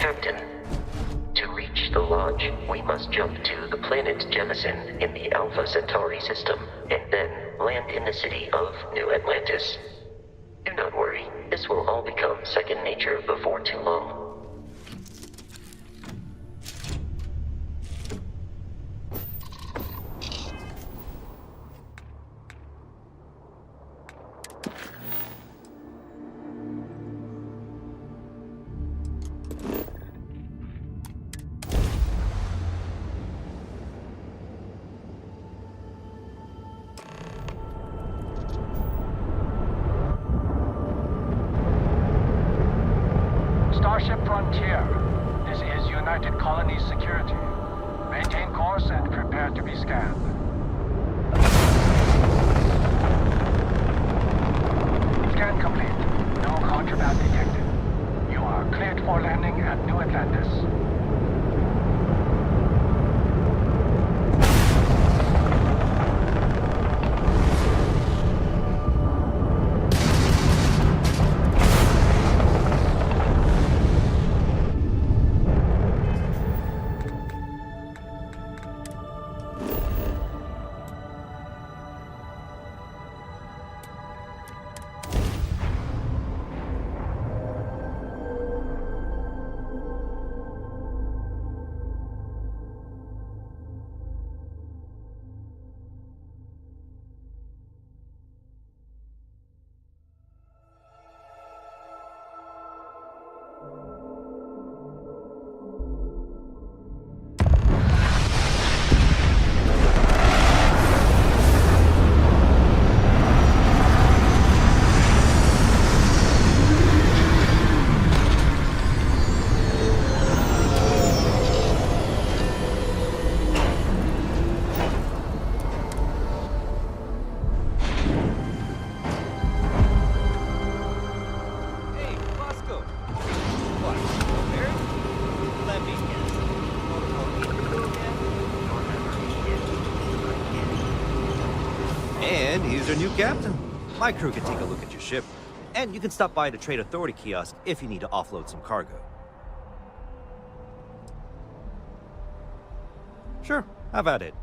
Captain, to reach the lodge, we must jump to the planet Jemison in the Alpha Centauri system, and then land in the city of New Atlantis. Do not worry, this will all become second nature before too long. Starship Frontier. This is United Colonies Security. Maintain course and prepare to be scanned. Scan complete. No contraband detected. You are cleared for landing at New Atlantis. And here's your new captain. My crew can take a look at your ship. And you can stop by the Trade Authority kiosk if you need to offload some cargo. Sure, have at it.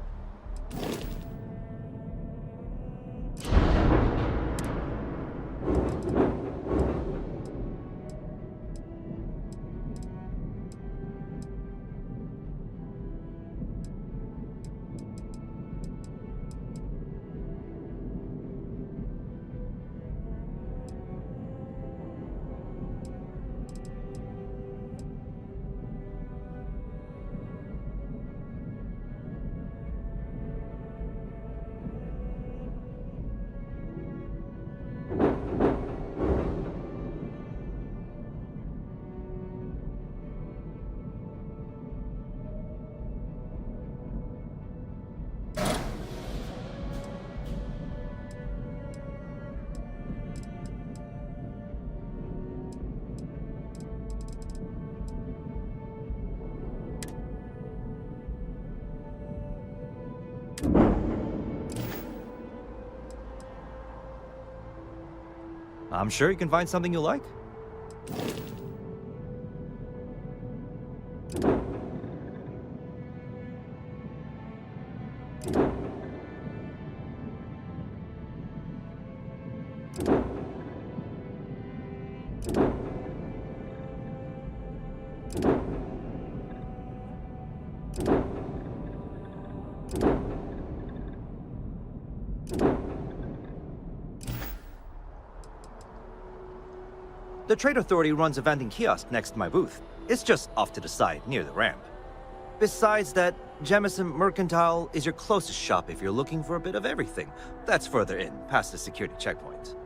I'm sure you can find something you like. The Trade Authority runs a vending kiosk next to my booth. It's just off to the side, near the ramp. Besides that, Jemison Mercantile is your closest shop if you're looking for a bit of everything. That's further in, past the security checkpoint.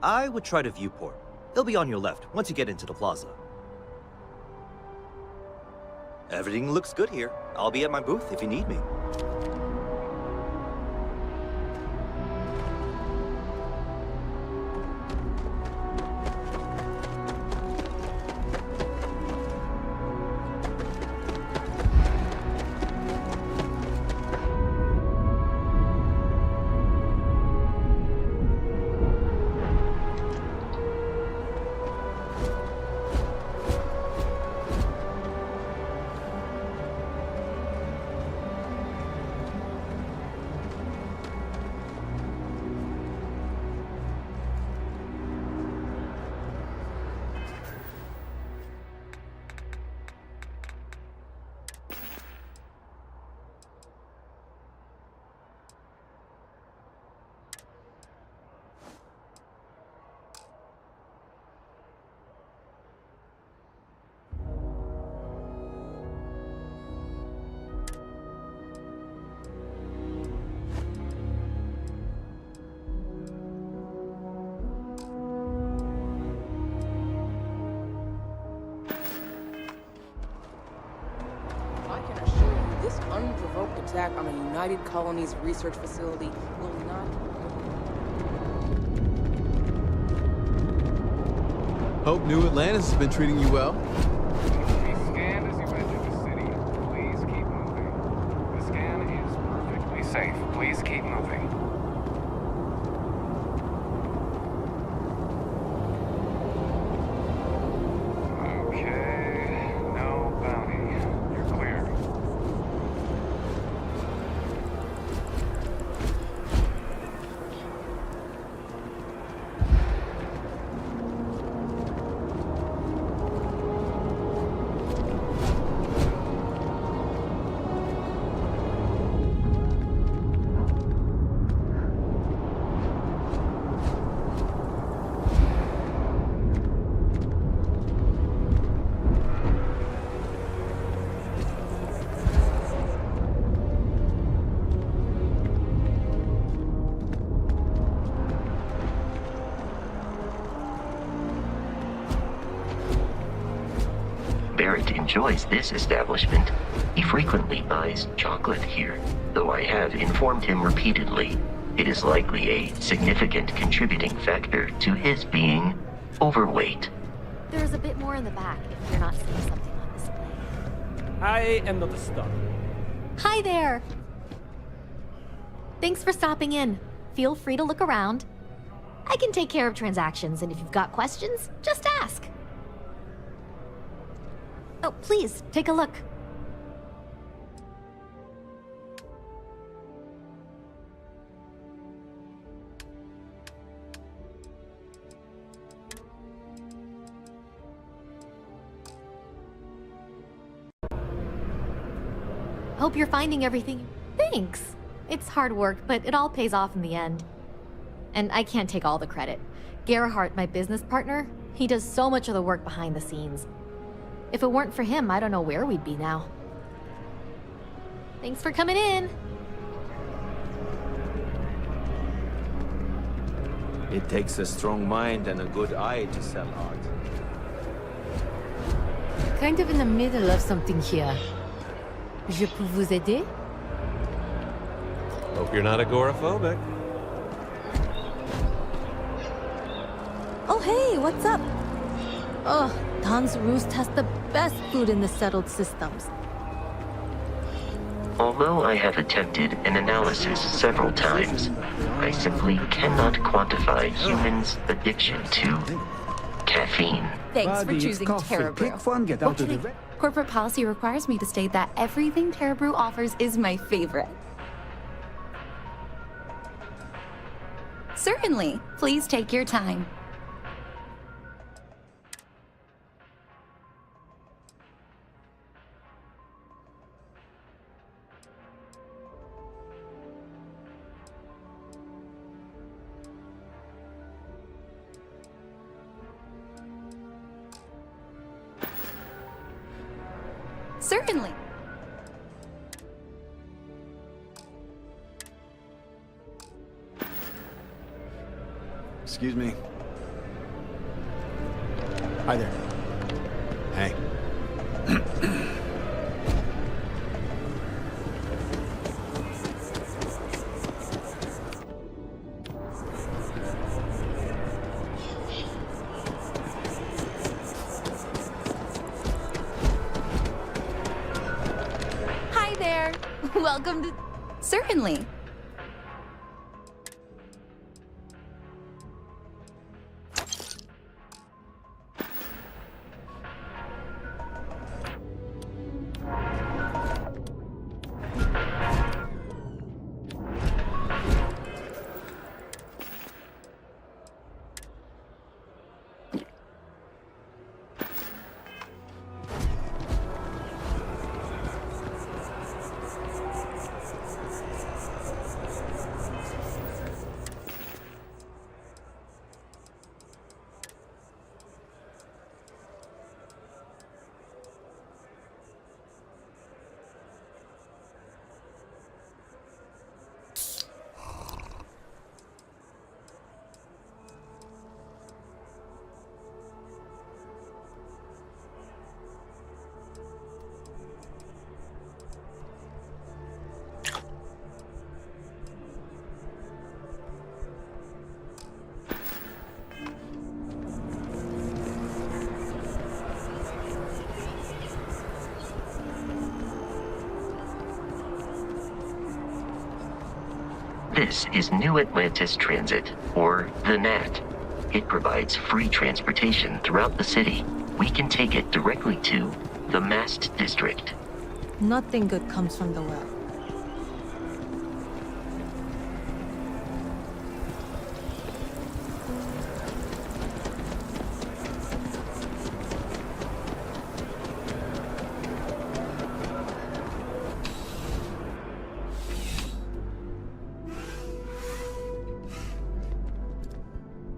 I would try the viewport. It'll be on your left, once you get into the plaza. Everything looks good here. I'll be at my booth if you need me. attack on a United Colonies research facility will not... Hope New Atlantis has been treating you well. Be scanned as you enter the city. Please keep moving. The scan is perfectly safe. Please keep moving. Okay. No bounty. You're clear. Barrett enjoys this establishment. He frequently buys chocolate here, though I have informed him repeatedly it is likely a significant contributing factor to his being overweight. There's a bit more in the back if you're not seeing something on display. I am not a star. Hi there! Thanks for stopping in. Feel free to look around. I can take care of transactions, and if you've got questions, just ask. Oh, please, take a look. Hope you're finding everything. Thanks. It's hard work, but it all pays off in the end. And I can't take all the credit. Gerhardt, my business partner, he does so much of the work behind the scenes. If it weren't for him, I don't know where we'd be now. Thanks for coming in. It takes a strong mind and a good eye to sell art. Kind of in the middle of something here. Je peux vous aider? Hope you're not agoraphobic. Oh, hey, what's up? Oh, Don's Roost has the best food in the settled systems. Although I have attempted an analysis several times, I simply cannot quantify humans' addiction to caffeine. Thanks for choosing Terra Brew. Corporate policy requires me to state that everything Terra Brew offers is my favorite. Certainly. Please take your time. Certainly. Excuse me. Hi there. Hey. Hi there. Welcome to... Certainly. This is New Atlantis Transit, or the NAT. It provides free transportation throughout the city. We can take it directly to the Mast District. Nothing good comes from the well.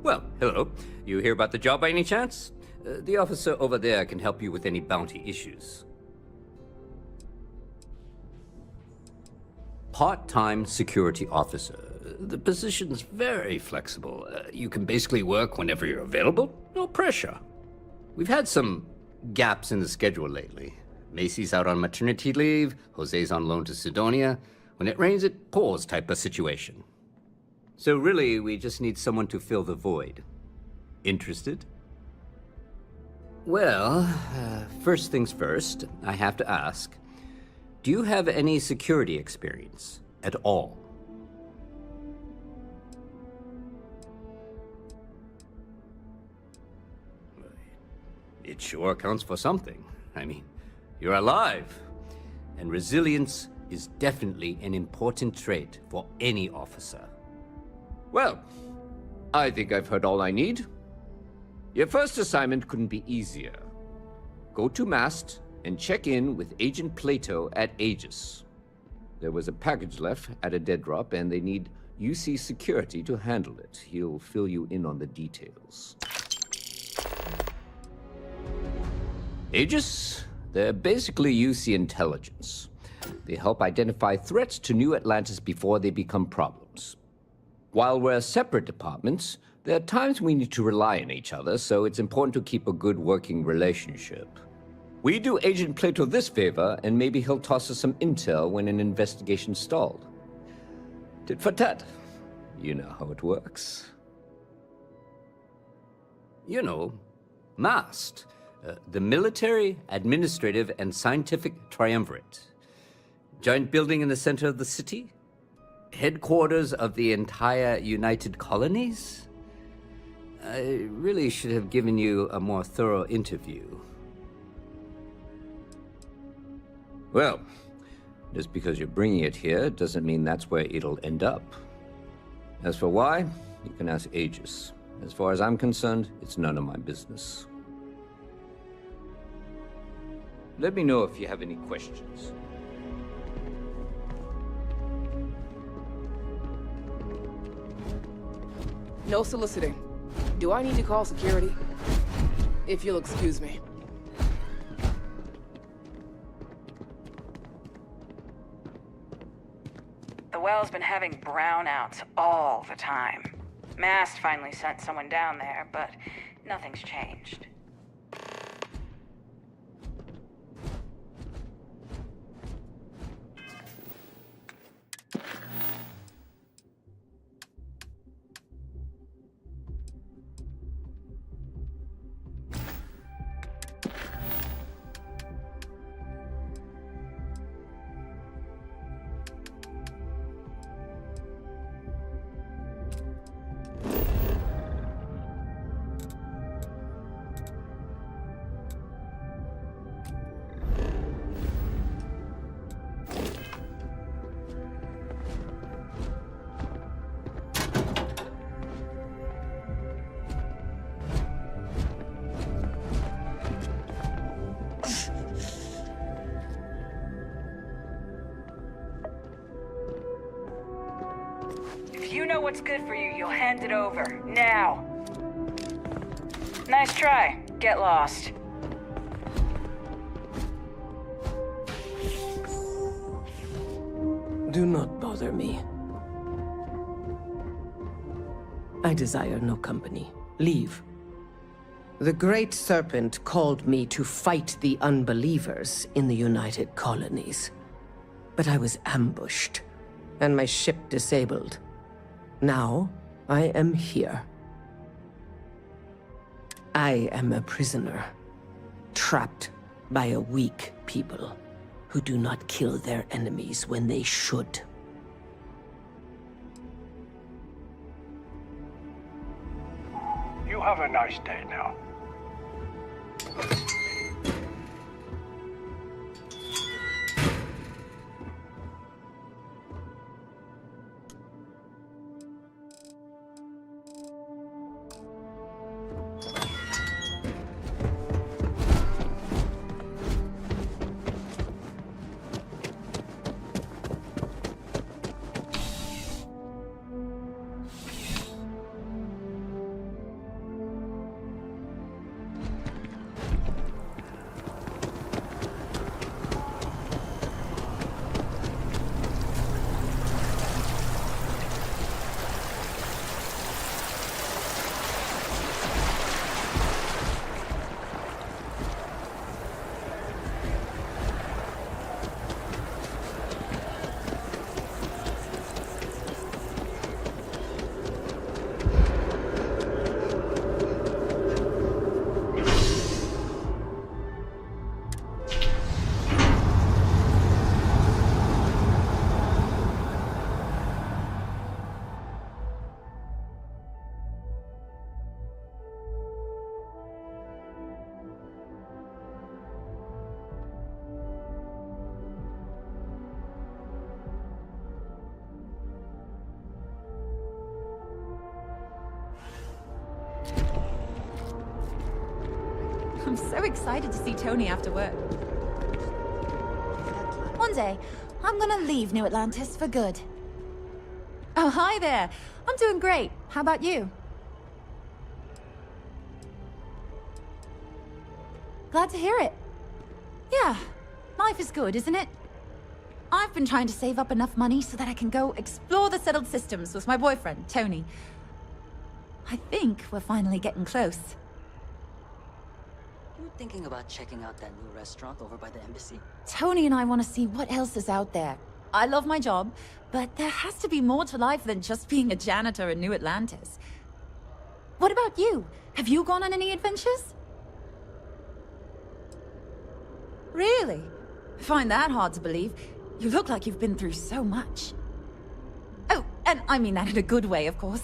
Well, hello. You hear about the job by any chance? The officer over there can help you with any bounty issues. Part-time security officer. The position's very flexible. You can basically work whenever you're available. No pressure. We've had some gaps in the schedule lately. Macy's out on maternity leave, Jose's on loan to Sidonia. When it rains, it pours type of situation. So really, we just need someone to fill the void. Interested? Well, first things first, I have to ask, do you have any security experience at all? It sure counts for something. I mean, you're alive. And resilience is definitely an important trait for any officer. Well, I think I've heard all I need. Your first assignment couldn't be easier. Go to Mast and check in with Agent Plato at Aegis. There was a package left at a dead drop, and they need UC security to handle it. He'll fill you in on the details. Aegis? They're basically UC intelligence. They help identify threats to New Atlantis before they become problems. While we're separate departments, there are times we need to rely on each other, so it's important to keep a good working relationship. We do Agent Plato this favor, and maybe he'll toss us some intel when an investigation's stalled. Tit for tat. You know how it works. You know, MAST, the Military, Administrative, and Scientific Triumvirate. Giant building in the center of the city? Headquarters of the entire United Colonies? I really should have given you a more thorough interview. Well, just because you're bringing it here doesn't mean that's where it'll end up. As for why, you can ask Aegis. As far as I'm concerned, it's none of my business. Let me know if you have any questions. No soliciting. Do I need to call security? If you'll excuse me. The well's been having brownouts all the time. Mast finally sent someone down there, but nothing's changed. You know what's good for you, you'll hand it over. Now. Nice try. Get lost. Do not bother me. I desire no company. Leave. The Great Serpent called me to fight the unbelievers in the United Colonies. But I was ambushed, and my ship disabled. Now, I am here. I am a prisoner, trapped by a weak people who do not kill their enemies when they should. Have a nice day now. I'm so excited to see Tony after work. One day, I'm gonna leave New Atlantis for good. Oh, hi there. I'm doing great. How about you? Glad to hear it. Yeah, life is good, isn't it? I've been trying to save up enough money so that I can go explore the settled systems with my boyfriend, Tony. I think we're finally getting close. You thinking about checking out that new restaurant over by the embassy? Tony and I want to see what else is out there. I love my job, but there has to be more to life than just being a janitor in New Atlantis. What about you? Have you gone on any adventures? Really? I find that hard to believe. You look like you've been through so much. Oh, and I mean that in a good way, of course.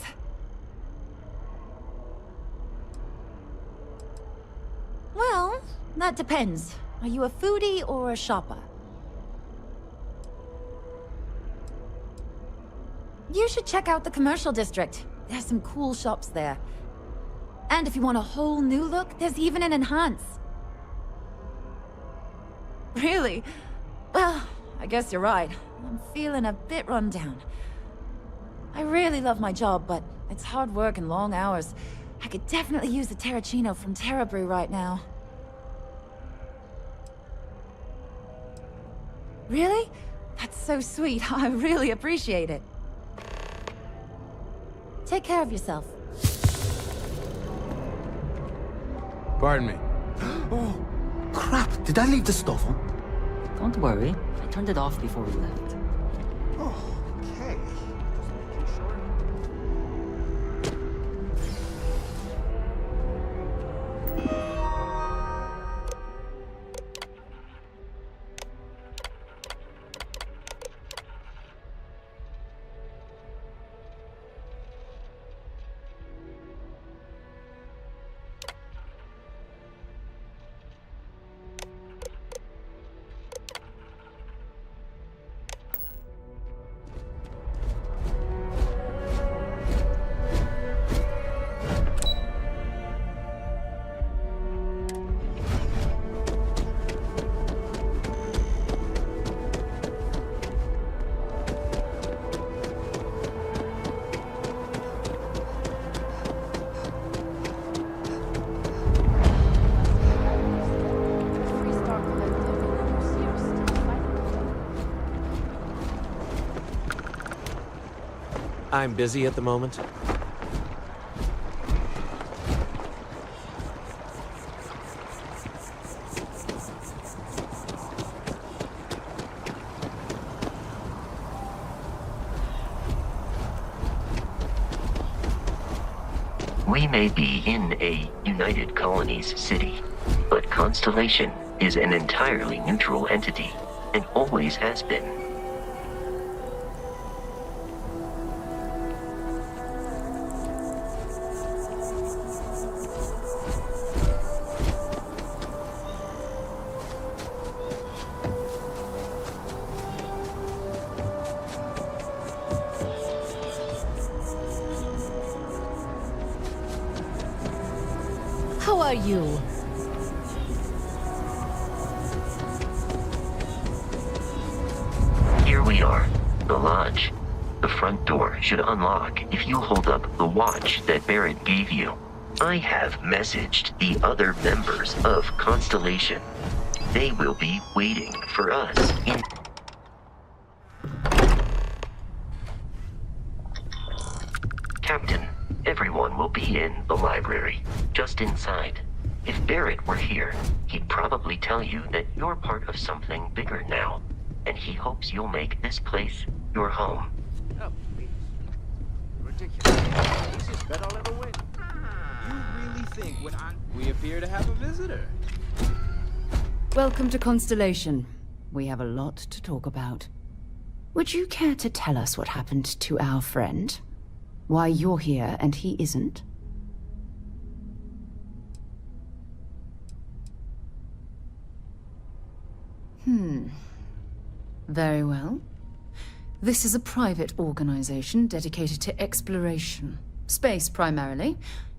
Well, that depends. Are you a foodie or a shopper? You should check out the commercial district. There's some cool shops there. And if you want a whole new look, there's even an enhance. Really? Well, I guess you're right. I'm feeling a bit run down. I really love my job, but it's hard work and long hours. I could definitely use a Terracino from Terrabrew right now. Really? That's so sweet. I really appreciate it. Take care of yourself. Pardon me. Oh, crap. Did I leave the stove on? Don't worry. I turned it off before we left. Okay. I'm busy at the moment. We may be in a United Colonies city, but Constellation is an entirely neutral entity, and always has been. How are you? Here we are, the lodge. The front door should unlock if you hold up the watch that Barrett gave you. I have messaged the other members of Constellation. They will be waiting for us in... Captain, everyone will be in the library, just inside. If Barrett were here, he'd probably tell you that you're part of something bigger now, and he hopes you'll make this place your home. Oh, please. Ridiculous. Easiest bet I'll ever win. You really think when we appear to have a visitor? Welcome to Constellation. We have a lot to talk about. Would you care to tell us what happened to our friend? Why you're here and he isn't? Very well. This is a private organization dedicated to exploration. Space primarily,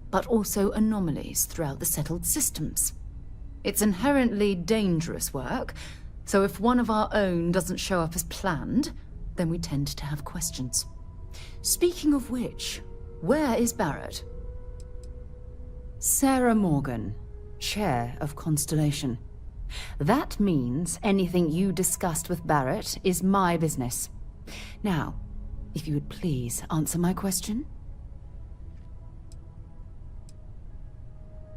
but also anomalies throughout the settled systems. It's inherently dangerous work, so if one of our own doesn't show up as planned, then we tend to have questions. Speaking of which, where is Barrett? Sarah Morgan, Chair of Constellation. That means anything you discussed with Barrett is my business. Now, if you would please answer my question.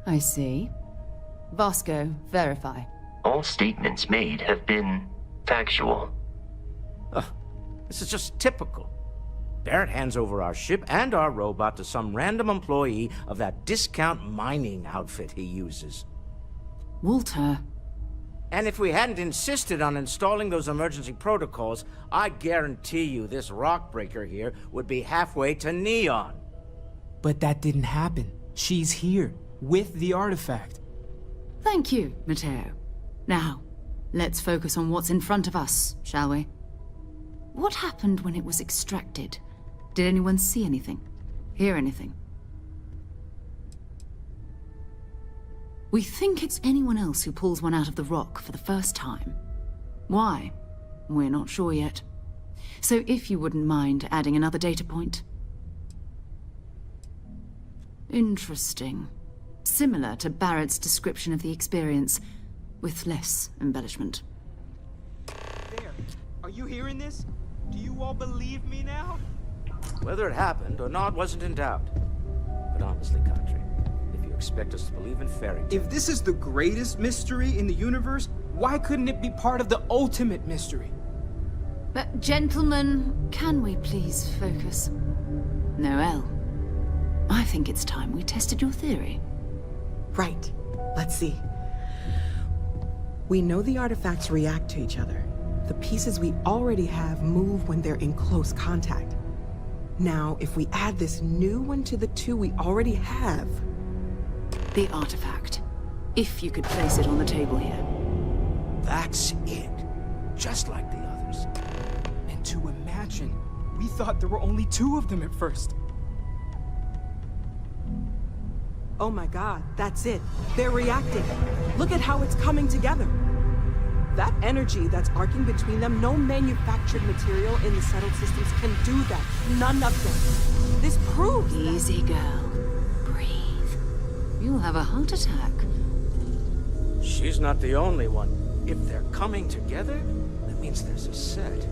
I see. Vasco, verify. All statements made have been factual. This is just typical. Barrett hands over our ship and our robot to some random employee of that discount mining outfit he uses. Walter. And if we hadn't insisted on installing those emergency protocols, I guarantee you this rock breaker here would be halfway to Neon. But that didn't happen. She's here, with the artifact. Thank you, Matteo. Now, let's focus on what's in front of us, shall we? What happened when it was extracted? Did anyone see anything? Hear anything? We think it's anyone else who pulls one out of the rock for the first time. Why? We're not sure yet. So if you wouldn't mind adding another data point. Interesting. Similar to Barrett's description of the experience, with less embellishment. There. Are you hearing this? Do you all believe me now? Whether it happened or not wasn't in doubt. But honestly, Country, if you expect us to believe in fairy tales... If this is the greatest mystery in the universe, why couldn't it be part of the ultimate mystery? But gentlemen, can we please focus? Noel, I think it's time we tested your theory. Right. Let's see. We know the artifacts react to each other. The pieces we already have move when they're in close contact. Now, if we add this new one to the two we already have... The artifact. If you could place it on the table here. That's it. Just like the others. And to imagine, we thought there were only 2 of them at first. Oh my god, that's it. They're reacting. Look at how it's coming together. That energy that's arcing between them, no manufactured material in the settled systems can do that. None of them. This proves Easy, girl. Breathe. You'll have a heart attack. She's not the only one. If they're coming together, that means there's a set.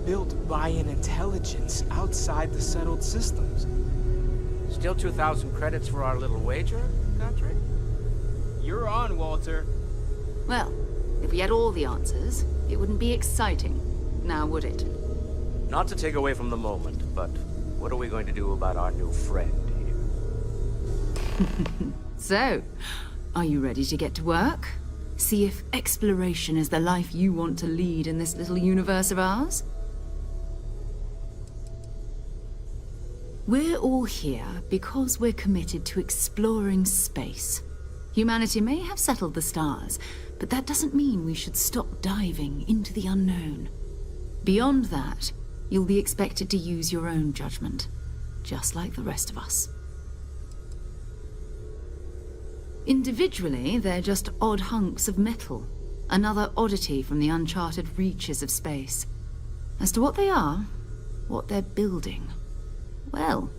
Built by an intelligence outside the settled systems. Still 2,000 credits for our little wager, Country? You're on, Walter. Well, if we had all the answers, it wouldn't be exciting, now would it? Not to take away from the moment, but what are we going to do about our new friend here? So, are you ready to get to work? See if exploration is the life you want to lead in this little universe of ours? We're all here because we're committed to exploring space. Humanity may have settled the stars, but that doesn't mean we should stop diving into the unknown. Beyond that, you'll be expected to use your own judgment, just like the rest of us. Individually, they're just odd hunks of metal. Another oddity from the uncharted reaches of space. As to what they are, what they're building, well,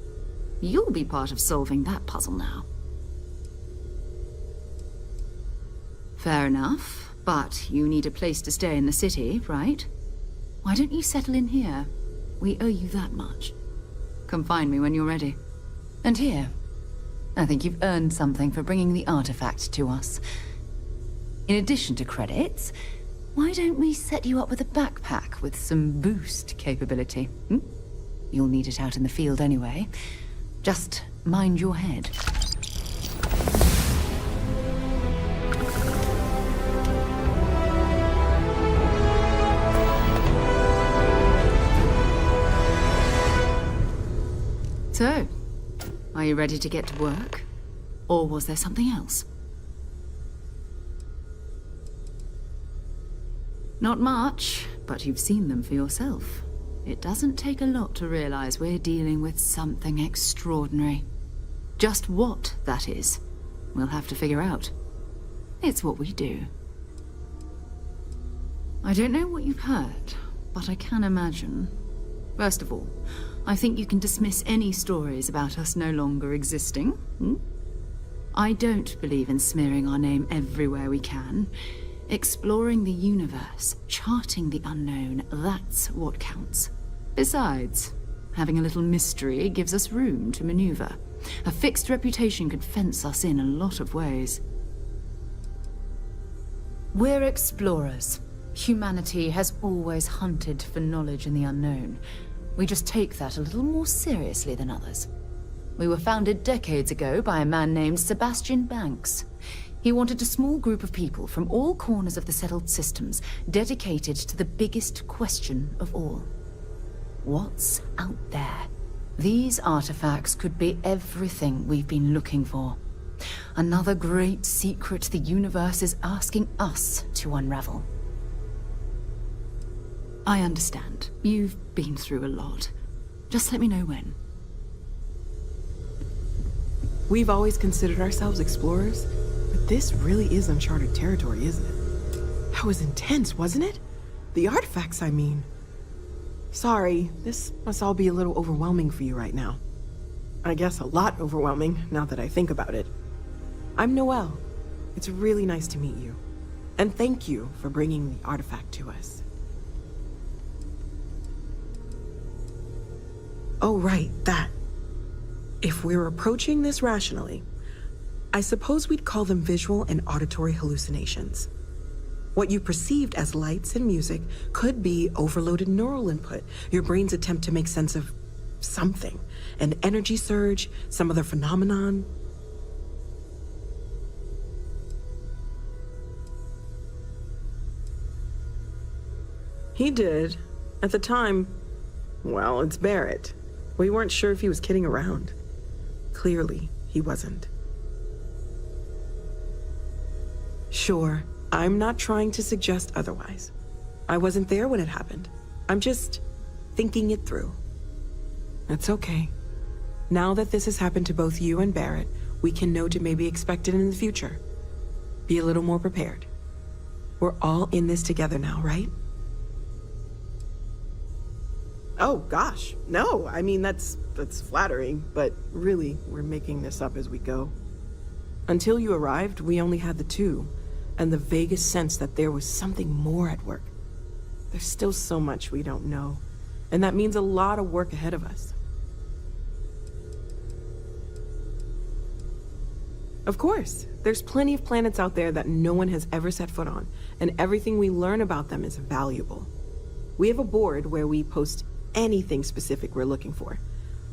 you'll be part of solving that puzzle now. Fair enough, but you need a place to stay in the city, right? Why don't you settle in here? We owe you that much. Come find me when you're ready. And here, I think you've earned something for bringing the artifact to us. In addition to credits, why don't we set you up with a backpack with some boost capability? You'll need it out in the field anyway. Just mind your head. So, are you ready to get to work? Or was there something else? Not much, but you've seen them for yourself. It doesn't take a lot to realize we're dealing with something extraordinary. Just what that is, we'll have to figure out. It's what we do. I don't know what you've heard, but I can imagine. First of all, I think you can dismiss any stories about us no longer existing. I don't believe in smearing our name everywhere we can. Exploring the universe, charting the unknown, that's what counts. Besides, having a little mystery gives us room to maneuver. A fixed reputation could fence us in a lot of ways. We're explorers. Humanity has always hunted for knowledge in the unknown. We just take that a little more seriously than others. We were founded decades ago by a man named Sebastian Banks. He wanted a small group of people from all corners of the settled systems, dedicated to the biggest question of all. What's out there? These artifacts could be everything we've been looking for. Another great secret the universe is asking us to unravel. I understand. You've been through a lot. Just let me know when. We've always considered ourselves explorers, but this really is uncharted territory, isn't it? That was intense, wasn't it? The artifacts, I mean. Sorry, this must all be a little overwhelming for you right now. I guess a lot overwhelming, now that I think about it. I'm Noelle. It's really nice to meet you. And thank you for bringing the artifact to us. Oh, right, that. If we're approaching this rationally, I suppose we'd call them visual and auditory hallucinations. What you perceived as lights and music could be overloaded neural input, your brain's attempt to make sense of something, an energy surge, some other phenomenon. He did. At the time, well, it's Barrett. We weren't sure if he was kidding around. Clearly, he wasn't. Sure, I'm not trying to suggest otherwise. I wasn't there when it happened. I'm just thinking it through. That's okay. Now that this has happened to both you and Barrett, we can know to maybe expect it in the future. Be a little more prepared. We're all in this together now, right? Oh, gosh, no. I mean, that's flattering, but really, we're making this up as we go. Until you arrived, we only had the two, and the vaguest sense that there was something more at work. There's still so much we don't know, and that means a lot of work ahead of us. Of course, there's plenty of planets out there that no one has ever set foot on, and everything we learn about them is valuable. We have a board where we post anything specific we're looking for.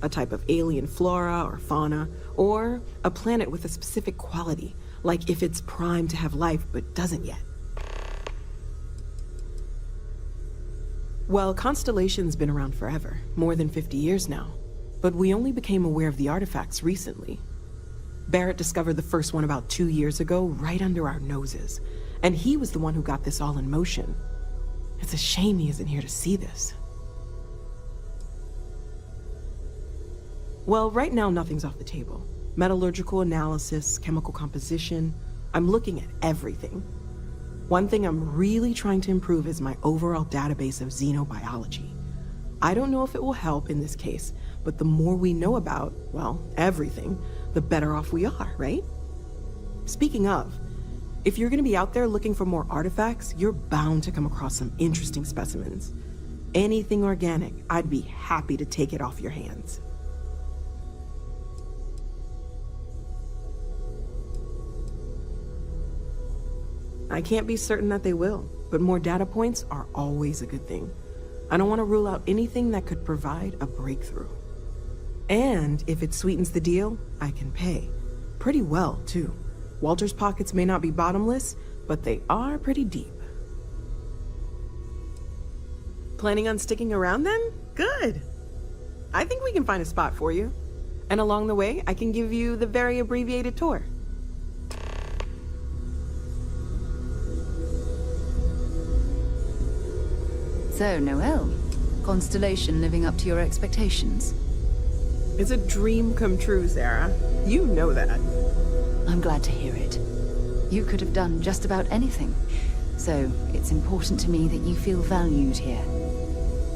A type of alien flora or fauna, or a planet with a specific quality, like if it's primed to have life but doesn't yet. Well, Constellation's been around forever, more than 50 years now, but we only became aware of the artifacts recently. Barrett discovered the first one about 2 years ago, right under our noses, and he was the one who got this all in motion. It's a shame he isn't here to see this. Well, right now nothing's off the table. Metallurgical analysis, chemical composition. I'm looking at everything. One thing I'm really trying to improve is my overall database of xenobiology. I don't know if it will help in this case, but the more we know about, well, everything, the better off we are, right? Speaking of, if you're gonna be out there looking for more artifacts, you're bound to come across some interesting specimens. Anything organic, I'd be happy to take it off your hands. I can't be certain that they will, but more data points are always a good thing. I don't want to rule out anything that could provide a breakthrough. And if it sweetens the deal, I can pay. Pretty well, too. Walter's pockets may not be bottomless, but they are pretty deep. Planning on sticking around then? Good. I think we can find a spot for you. And along the way, I can give you the very abbreviated tour. So, Noelle, Constellation living up to your expectations? It's a dream come true, Sarah. You know that. I'm glad to hear it. You could have done just about anything. So, it's important to me that you feel valued here.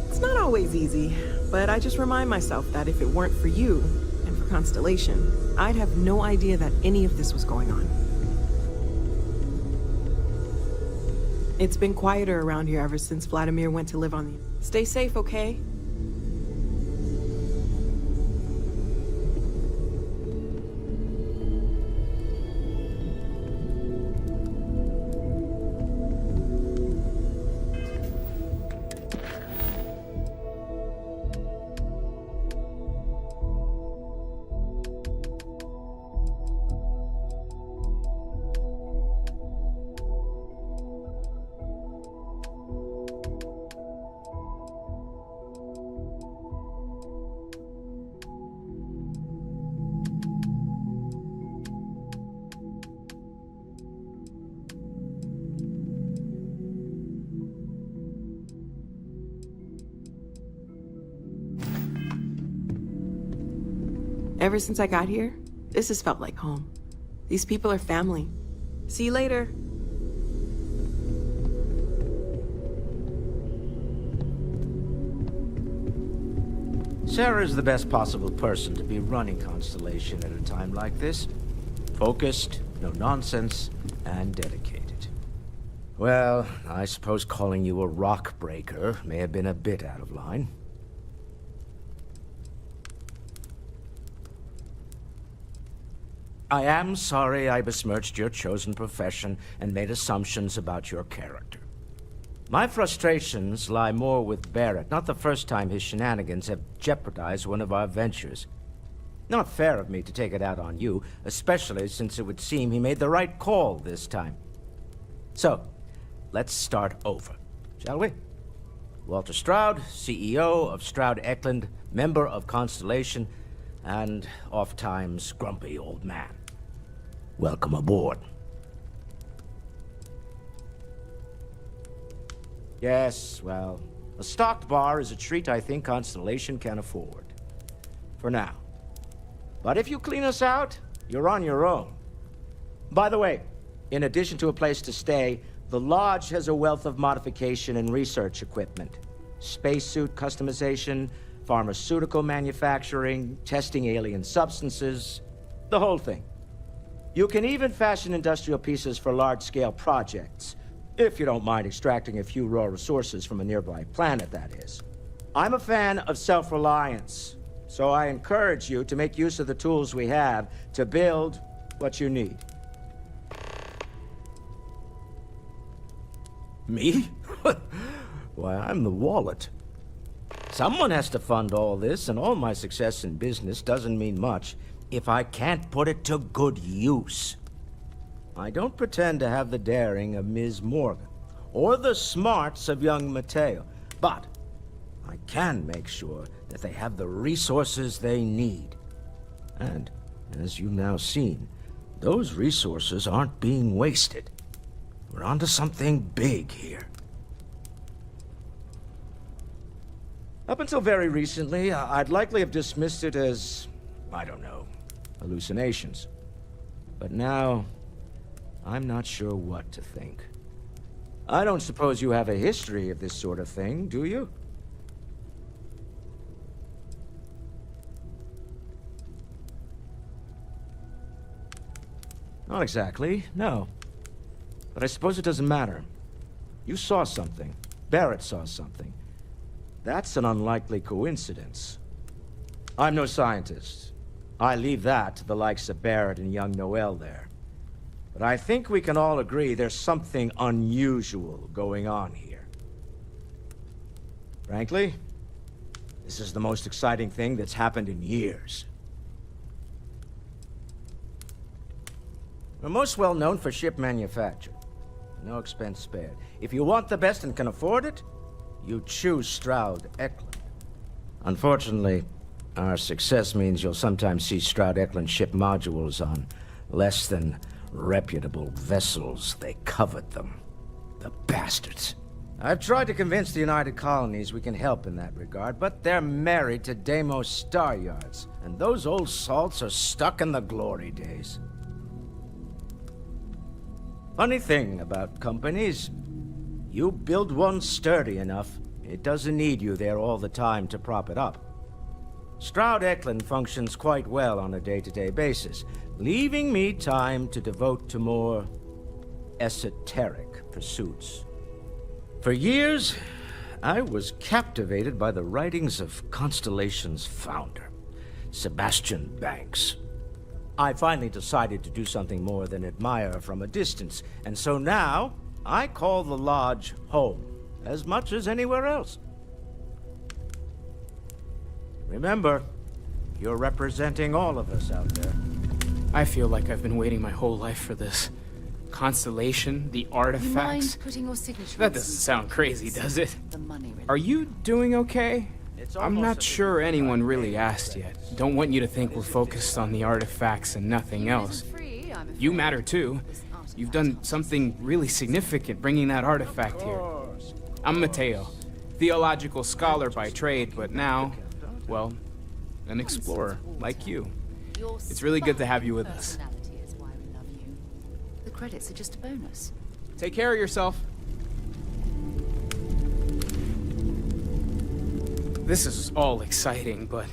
It's not always easy, but I just remind myself that if it weren't for you, and for Constellation, I'd have no idea that any of this was going on. It's been quieter around here ever since Vladimir went to live on the... Stay safe, okay? Ever since I got here, this has felt like home. These people are family. See you later. Sarah's the best possible person to be running Constellation at a time like this. Focused, no nonsense, and dedicated. Well, I suppose calling you a rock breaker may have been a bit out of line. I am sorry I besmirched your chosen profession and made assumptions about your character. My frustrations lie more with Barrett, not the first time his shenanigans have jeopardized one of our ventures. Not fair of me to take it out on you, especially since it would seem he made the right call this time. So, let's start over, shall we? Walter Stroud, CEO of Stroud Eklund, member of Constellation, and oft-times grumpy old man. Welcome aboard. Yes, well, a stocked bar is a treat I think Constellation can afford. For now. But if you clean us out, you're on your own. By the way, in addition to a place to stay, the Lodge has a wealth of modification and research equipment. Spacesuit customization, pharmaceutical manufacturing, testing alien substances, the whole thing. You can even fashion industrial pieces for large-scale projects, if you don't mind extracting a few raw resources from a nearby planet, that is. I'm a fan of self-reliance, so I encourage you to make use of the tools we have to build what you need. Me? Why, I'm the wallet. Someone has to fund all this, and all my success in business doesn't mean much if I can't put it to good use. I don't pretend to have the daring of Ms. Morgan, or the smarts of young Mateo, but I can make sure that they have the resources they need. And, as you've now seen, those resources aren't being wasted. We're onto something big here. Up until very recently, I'd likely have dismissed it as, I don't know, a hallucinations. But now, I'm not sure what to think. I don't suppose you have a history of this sort of thing, do you? Not exactly, no. But I suppose it doesn't matter. You saw something. Barrett saw something. That's an unlikely coincidence. I'm no scientist. I leave that to the likes of Barrett and young Noel there. But I think we can all agree there's something unusual going on here. Frankly, this is the most exciting thing that's happened in years. We're most well known for ship manufacture. No expense spared. If you want the best and can afford it, you choose Stroud-Eklund. Unfortunately, our success means you'll sometimes see Stroud-Eklund ship modules on less than reputable vessels. They covet them. The bastards. I've tried to convince the United Colonies we can help in that regard, but they're married to Deimos Star Yards, and those old salts are stuck in the glory days. Funny thing about companies, you build one sturdy enough, it doesn't need you there all the time to prop it up. Stroud-Eklund functions quite well on a day-to-day basis, leaving me time to devote to more esoteric pursuits. For years, I was captivated by the writings of Constellation's founder, Sebastian Banks. I finally decided to do something more than admire from a distance, and so now I call the Lodge home, as much as anywhere else. Remember, you're representing all of us out there. I feel like I've been waiting my whole life for this. Constellation, the artifacts. You mind putting your signature? That doesn't sound crazy, does it? The money. Are you doing okay? I'm not sure anyone really asked yet. Don't want you to think we're focused on the artifacts and nothing else. You matter too. You've done something really significant bringing that artifact here. I'm Mateo, theological scholar by trade, but now, well, an explorer like you. It's really good to have you with us. The credits are just a bonus. Take care of yourself. This is all exciting, but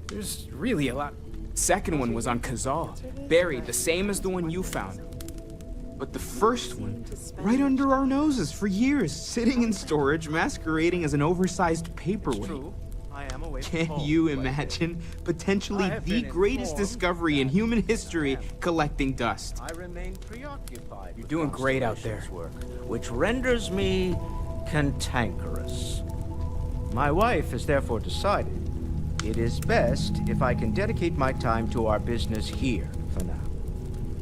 there's really a lot. Second one was on Kazal, buried the same as the one you found. But the first one, right under our noses for years, sitting in storage, masquerading as an oversized paperweight. Can you imagine potentially the greatest discovery in human history collecting dust? I remain preoccupied. You're doing great out there. Work, which renders me cantankerous. My wife has therefore decided it is best if I can dedicate my time to our business here for now.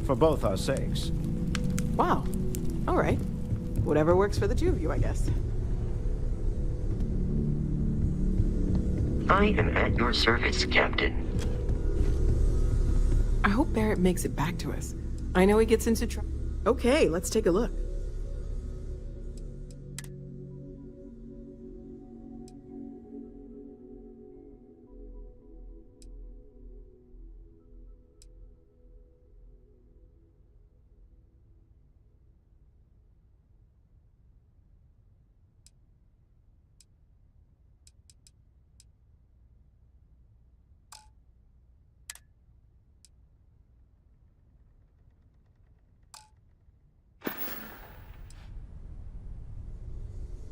For both our sakes. Wow. All right. Whatever works for the two of you, I guess. I am at your service, Captain. I hope Barrett makes it back to us. I know he gets into trouble. Okay, let's take a look.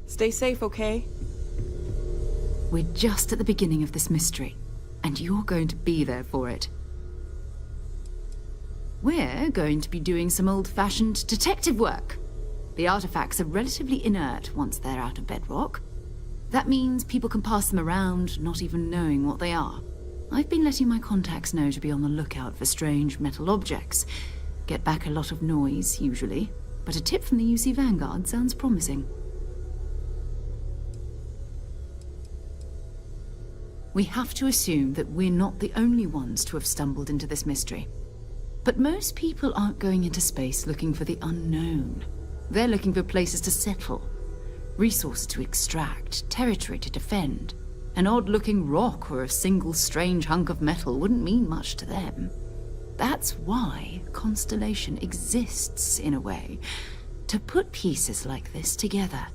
Stay safe, okay? We're just at the beginning of this mystery, and you're going to be there for it. We're going to be doing some old-fashioned detective work. The artifacts are relatively inert once they're out of bedrock. That means people can pass them around, not even knowing what they are. I've been letting my contacts know to be on the lookout for strange metal objects. Get back a lot of noise, usually, but a tip from the UC Vanguard sounds promising. We have to assume that we're not the only ones to have stumbled into this mystery. But most people aren't going into space looking for the unknown. They're looking for places to settle, resources to extract, territory to defend. An odd-looking rock or a single strange hunk of metal wouldn't mean much to them. That's why Constellation exists, in a way, to put pieces like this together.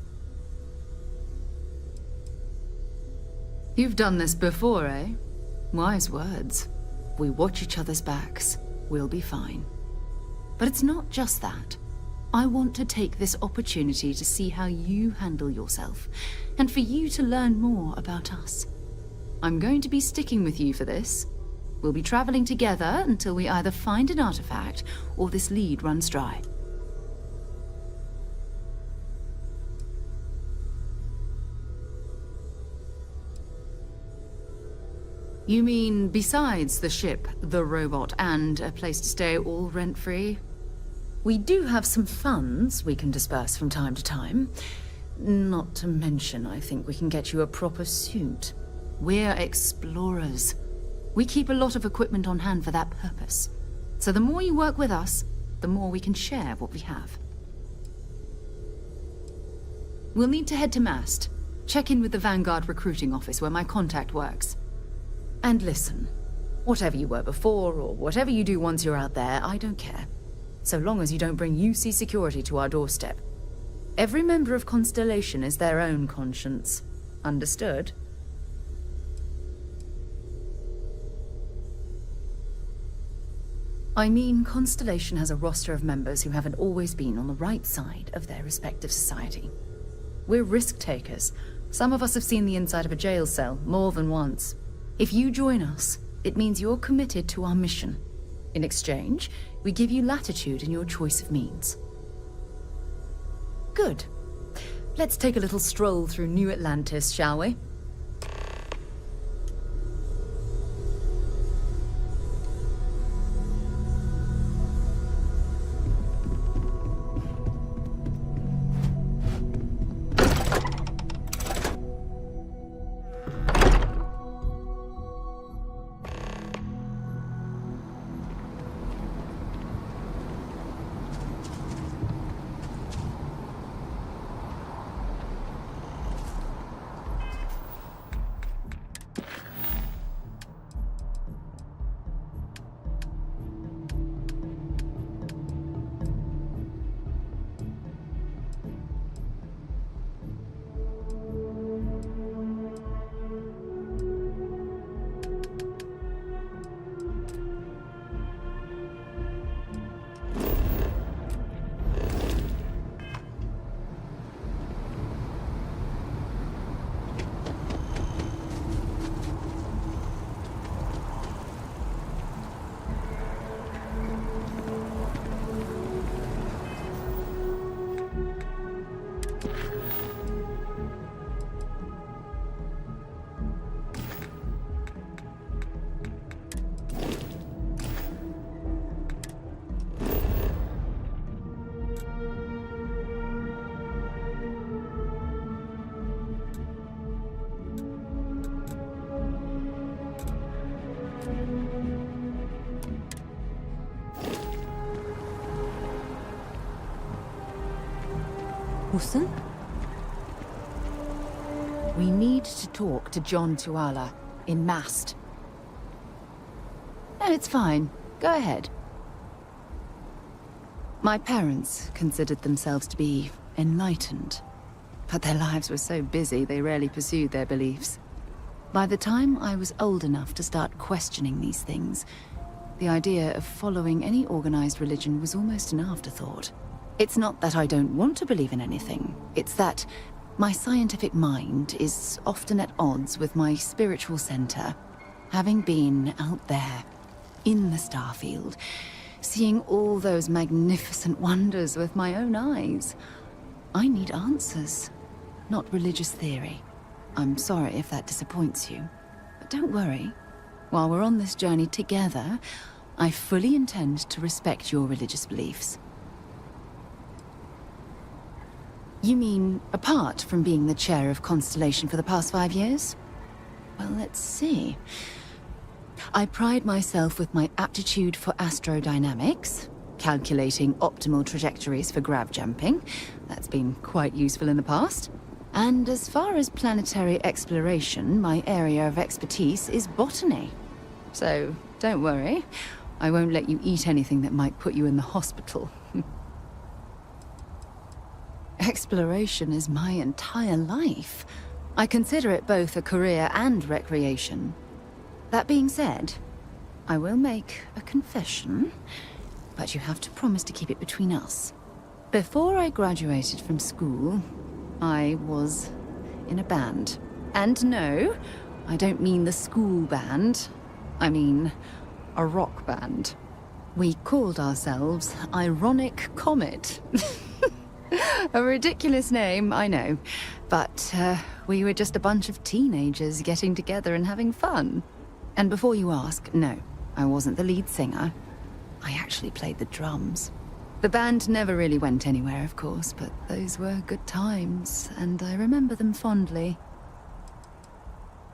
You've done this before, eh? Wise words. We watch each other's backs, we'll be fine. But it's not just that. I want to take this opportunity to see how you handle yourself, and for you to learn more about us. I'm going to be sticking with you for this. We'll be traveling together until we either find an artifact or this lead runs dry. You mean besides the ship, the robot, and a place to stay all rent-free? We do have some funds we can disperse from time to time. Not to mention, I think we can get you a proper suit. We're explorers. We keep a lot of equipment on hand for that purpose. So the more you work with us, the more we can share what we have. We'll need to head to Mast. Check in with the Vanguard recruiting office where my contact works. And listen, whatever you were before, or whatever you do once you're out there, I don't care. So long as you don't bring UC security to our doorstep. Every member of Constellation is their own conscience. Understood? I mean, Constellation has a roster of members who haven't always been on the right side of their respective society. We're risk takers. Some of us have seen the inside of a jail cell more than once. If you join us, it means you're committed to our mission. In exchange, we give you latitude in your choice of means. Good. Let's take a little stroll through New Atlantis, shall we? 무슨? We need to talk to John Tuala in Mast. No, it's fine. Go ahead. My parents considered themselves to be enlightened, but their lives were so busy they rarely pursued their beliefs. By the time I was old enough to start questioning these things, the idea of following any organized religion was almost an afterthought. It's not that I don't want to believe in anything, it's that my scientific mind is often at odds with my spiritual center. Having been out there, in the Starfield, seeing all those magnificent wonders with my own eyes, I need answers, not religious theory. I'm sorry if that disappoints you, but don't worry. While we're on this journey together, I fully intend to respect your religious beliefs. You mean, apart from being the chair of Constellation for the past 5 years? Well, let's see. I pride myself with my aptitude for astrodynamics, calculating optimal trajectories for grav jumping. That's been quite useful in the past. And as far as planetary exploration, my area of expertise is botany. So, don't worry. I won't let you eat anything that might put you in the hospital. Exploration is my entire life. I consider it both a career and recreation. That being said, I will make a confession, but you have to promise to keep it between us. Before I graduated from school, I was in a band. And no, I don't mean the school band. I mean a rock band. We called ourselves Ironic Comet. A ridiculous name, I know. But we were just a bunch of teenagers getting together and having fun. And before you ask, no, I wasn't the lead singer. I actually played the drums. The band never really went anywhere, of course, but those were good times, and I remember them fondly.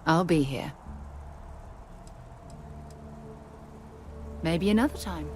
I'll be here. Maybe another time.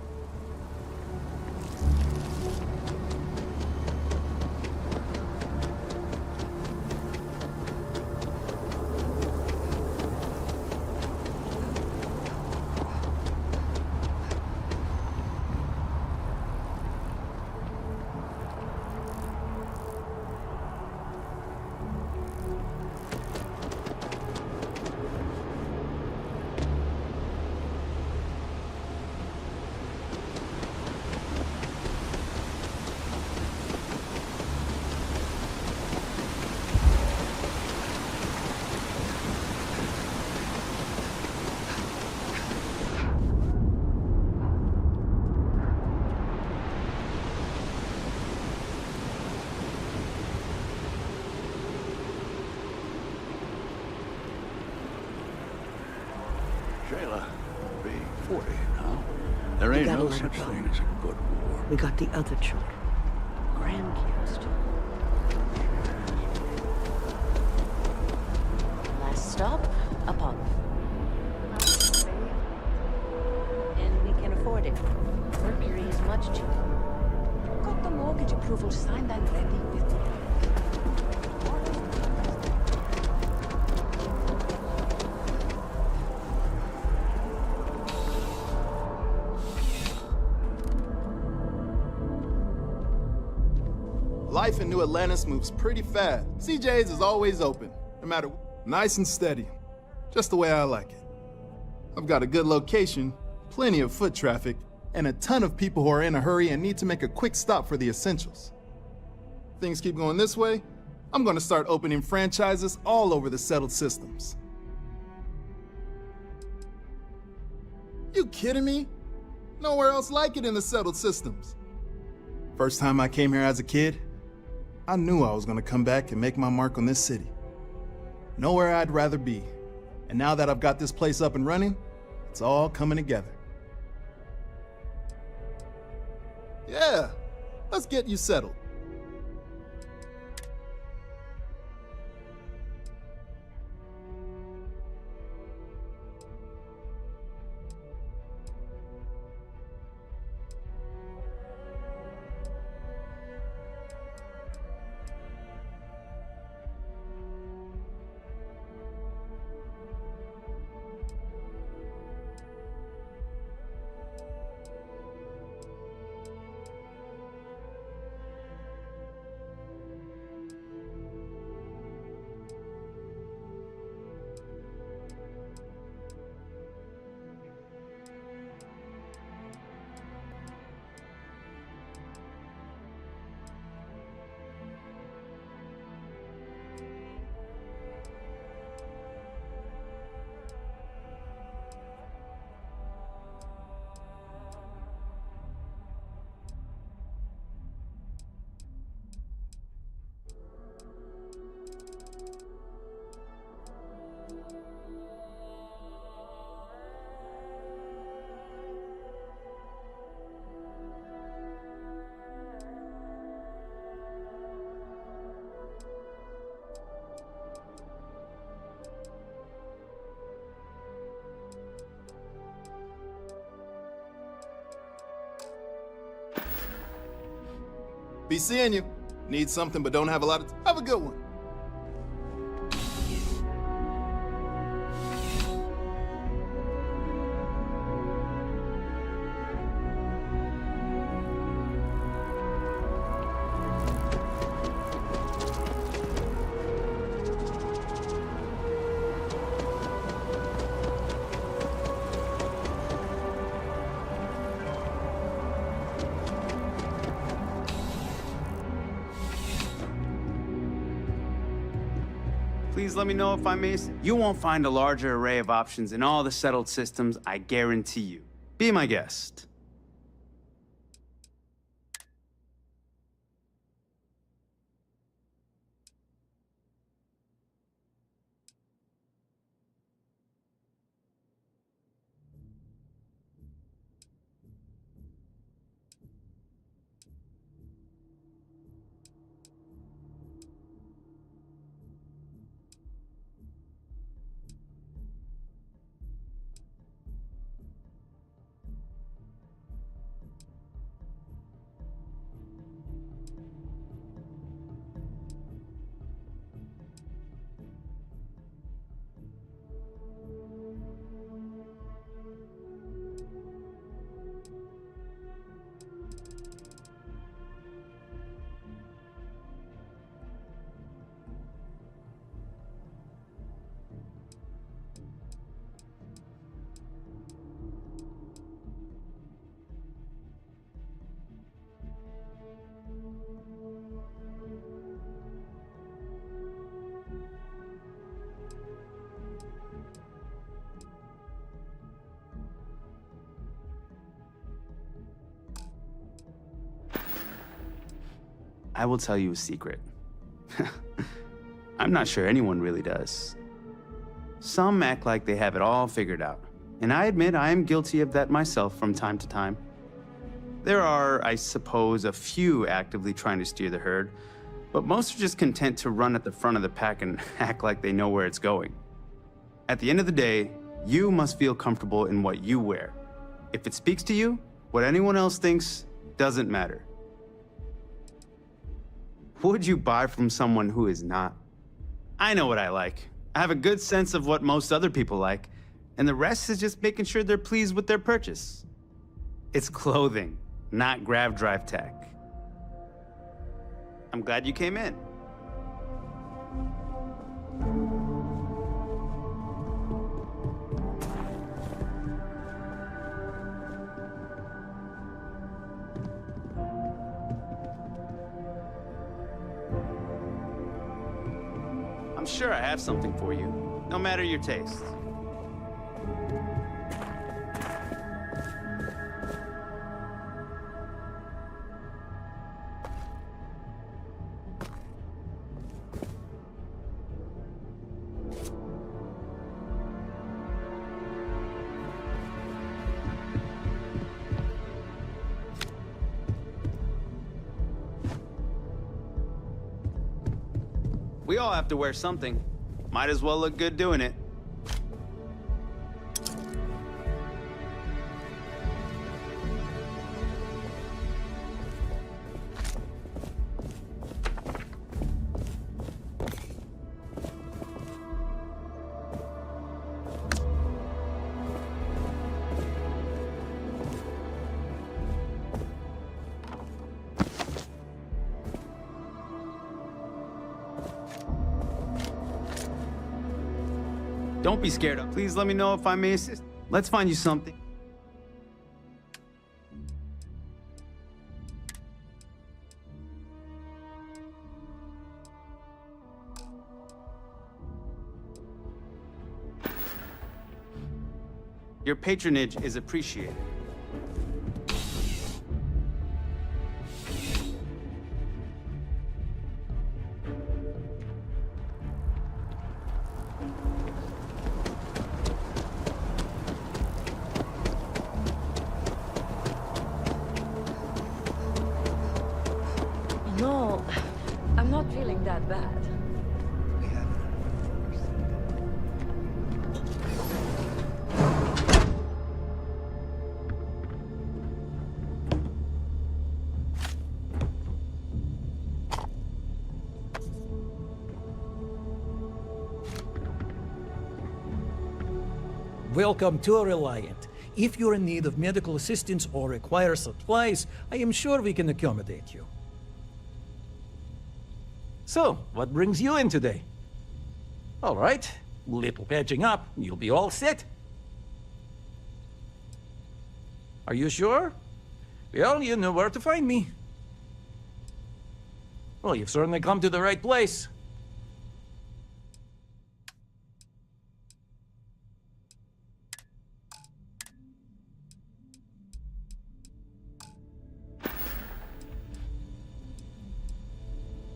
Shayla, be 40 now. There ain't no such thing as a good war. We got the other children. Grandkids, too. Last stop, Apollo. And we can afford it. Mercury is much cheaper. Got the mortgage approval signed and ready with me. Life in New Atlantis moves pretty fast. CJ's is always open, no matter nice and steady, just the way I like it. I've got a good location, plenty of foot traffic, and a ton of people who are in a hurry and need to make a quick stop for the essentials. Things keep going this way, I'm gonna start opening franchises all over the settled systems. You kidding me? Nowhere else like it in the settled systems. First time I came here as a kid, I knew I was gonna come back and make my mark on this city. Nowhere I'd rather be. And now that I've got this place up and running, it's all coming together. Yeah, let's get you settled. Be seeing you. Need something but don't have a lot of have a good one. Please let me know if I miss. You won't find a larger array of options in all the settled systems, I guarantee you. Be my guest. I will tell you a secret. I'm not sure anyone really does. Some act like they have it all figured out, and I admit I am guilty of that myself from time to time. There are, I suppose, a few actively trying to steer the herd, but most are just content to run at the front of the pack and act like they know where it's going. At the end of the day, you must feel comfortable in what you wear. If it speaks to you, what anyone else thinks doesn't matter. Would you buy from someone who is not? I know what I like. I have a good sense of what most other people like, and the rest is just making sure they're pleased with their purchase. It's clothing, not grav drive tech. I'm glad you came in. I'm sure I have something for you, no matter your taste. We all have to wear something. Might as well look good doing it. Don't be scared. Please let me know if I may assist. Let's find you something. Your patronage is appreciated. No, I'm not feeling that bad. Welcome to Reliant. If you're in need of medical assistance or require supplies, I am sure we can accommodate you. So, what brings you in today? All right, little patching up, you'll be all set. Are you sure? Well, you know where to find me. Well, you've certainly come to the right place.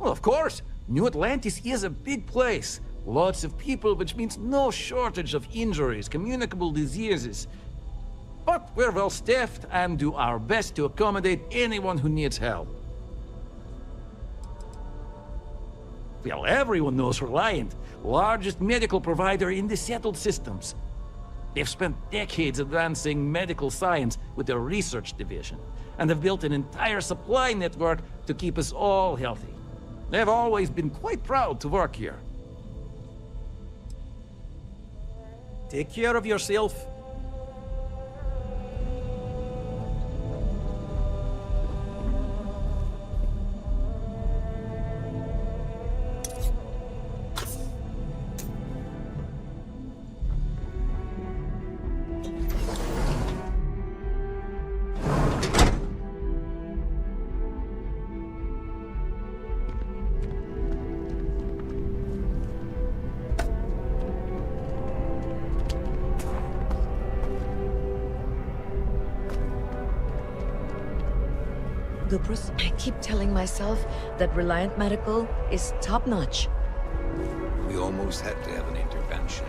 Well, of course. New Atlantis is a big place. Lots of people, which means no shortage of injuries, communicable diseases. But we're well staffed and do our best to accommodate anyone who needs help. Well, everyone knows Reliant, largest medical provider in the settled systems. They've spent decades advancing medical science with their research division, and have built an entire supply network to keep us all healthy. They've always been quite proud to work here. Take care of yourself. I keep telling myself that Reliant Medical is top-notch. We almost had to have an intervention.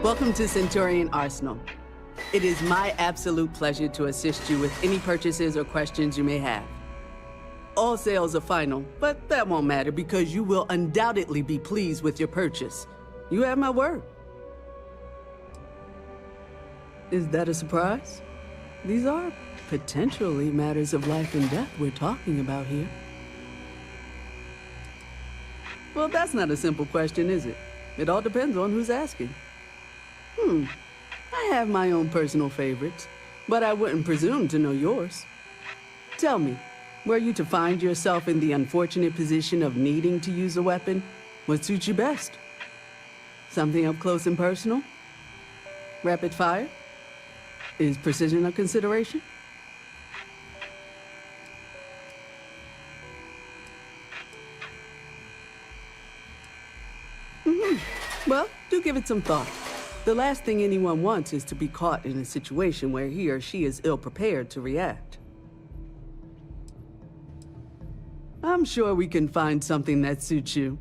Welcome to Centurion Arsenal. It is my absolute pleasure to assist you with any purchases or questions you may have. All sales are final, but that won't matter because you will undoubtedly be pleased with your purchase. You have my word. Is that a surprise? These are potentially matters of life and death we're talking about here. Well, that's not a simple question, is it? It all depends on who's asking. I have my own personal favorites, but I wouldn't presume to know yours. Tell me, were you to find yourself in the unfortunate position of needing to use a weapon, what suits you best? Something up close and personal? Rapid fire? Is precision a consideration? Well, do give it some thought. The last thing anyone wants is to be caught in a situation where he or she is ill-prepared to react. I'm sure we can find something that suits you.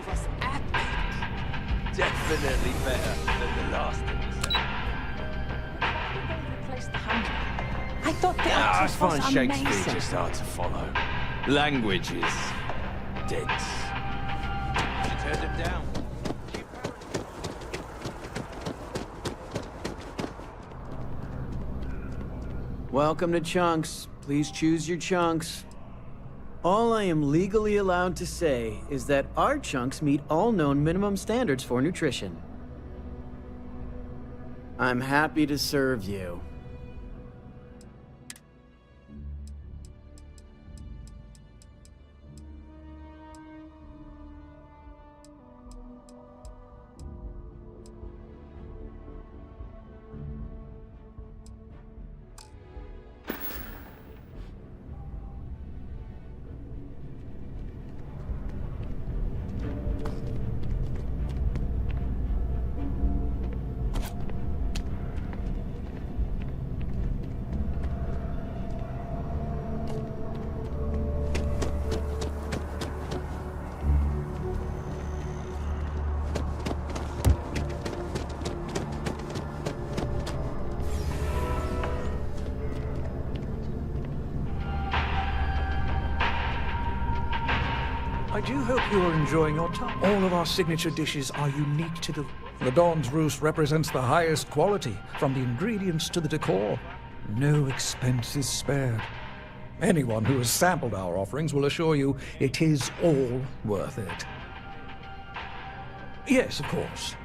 give us apples. Definitely better than the last thing you said. Replace the hundred. I thought the I actress was find Shakespeare amazing. just hard to follow. Language is dense. She turned him down. Welcome to Chunks. Please choose your chunks. All I am legally allowed to say is that our chunks meet all known minimum standards for nutrition. I'm happy to serve you. I do hope you are enjoying your time. All of our signature dishes are unique to the Dawn's Roost represents the highest quality, from the ingredients to the decor. No expense is spared. Anyone who has sampled our offerings will assure you it is all worth it. Yes, of course.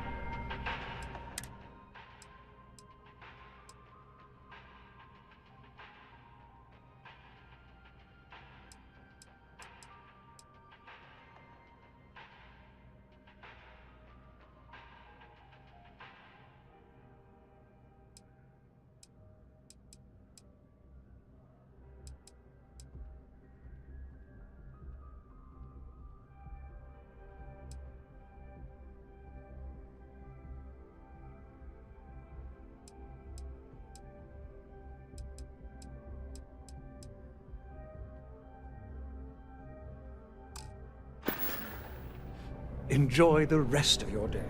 Enjoy the rest of your day.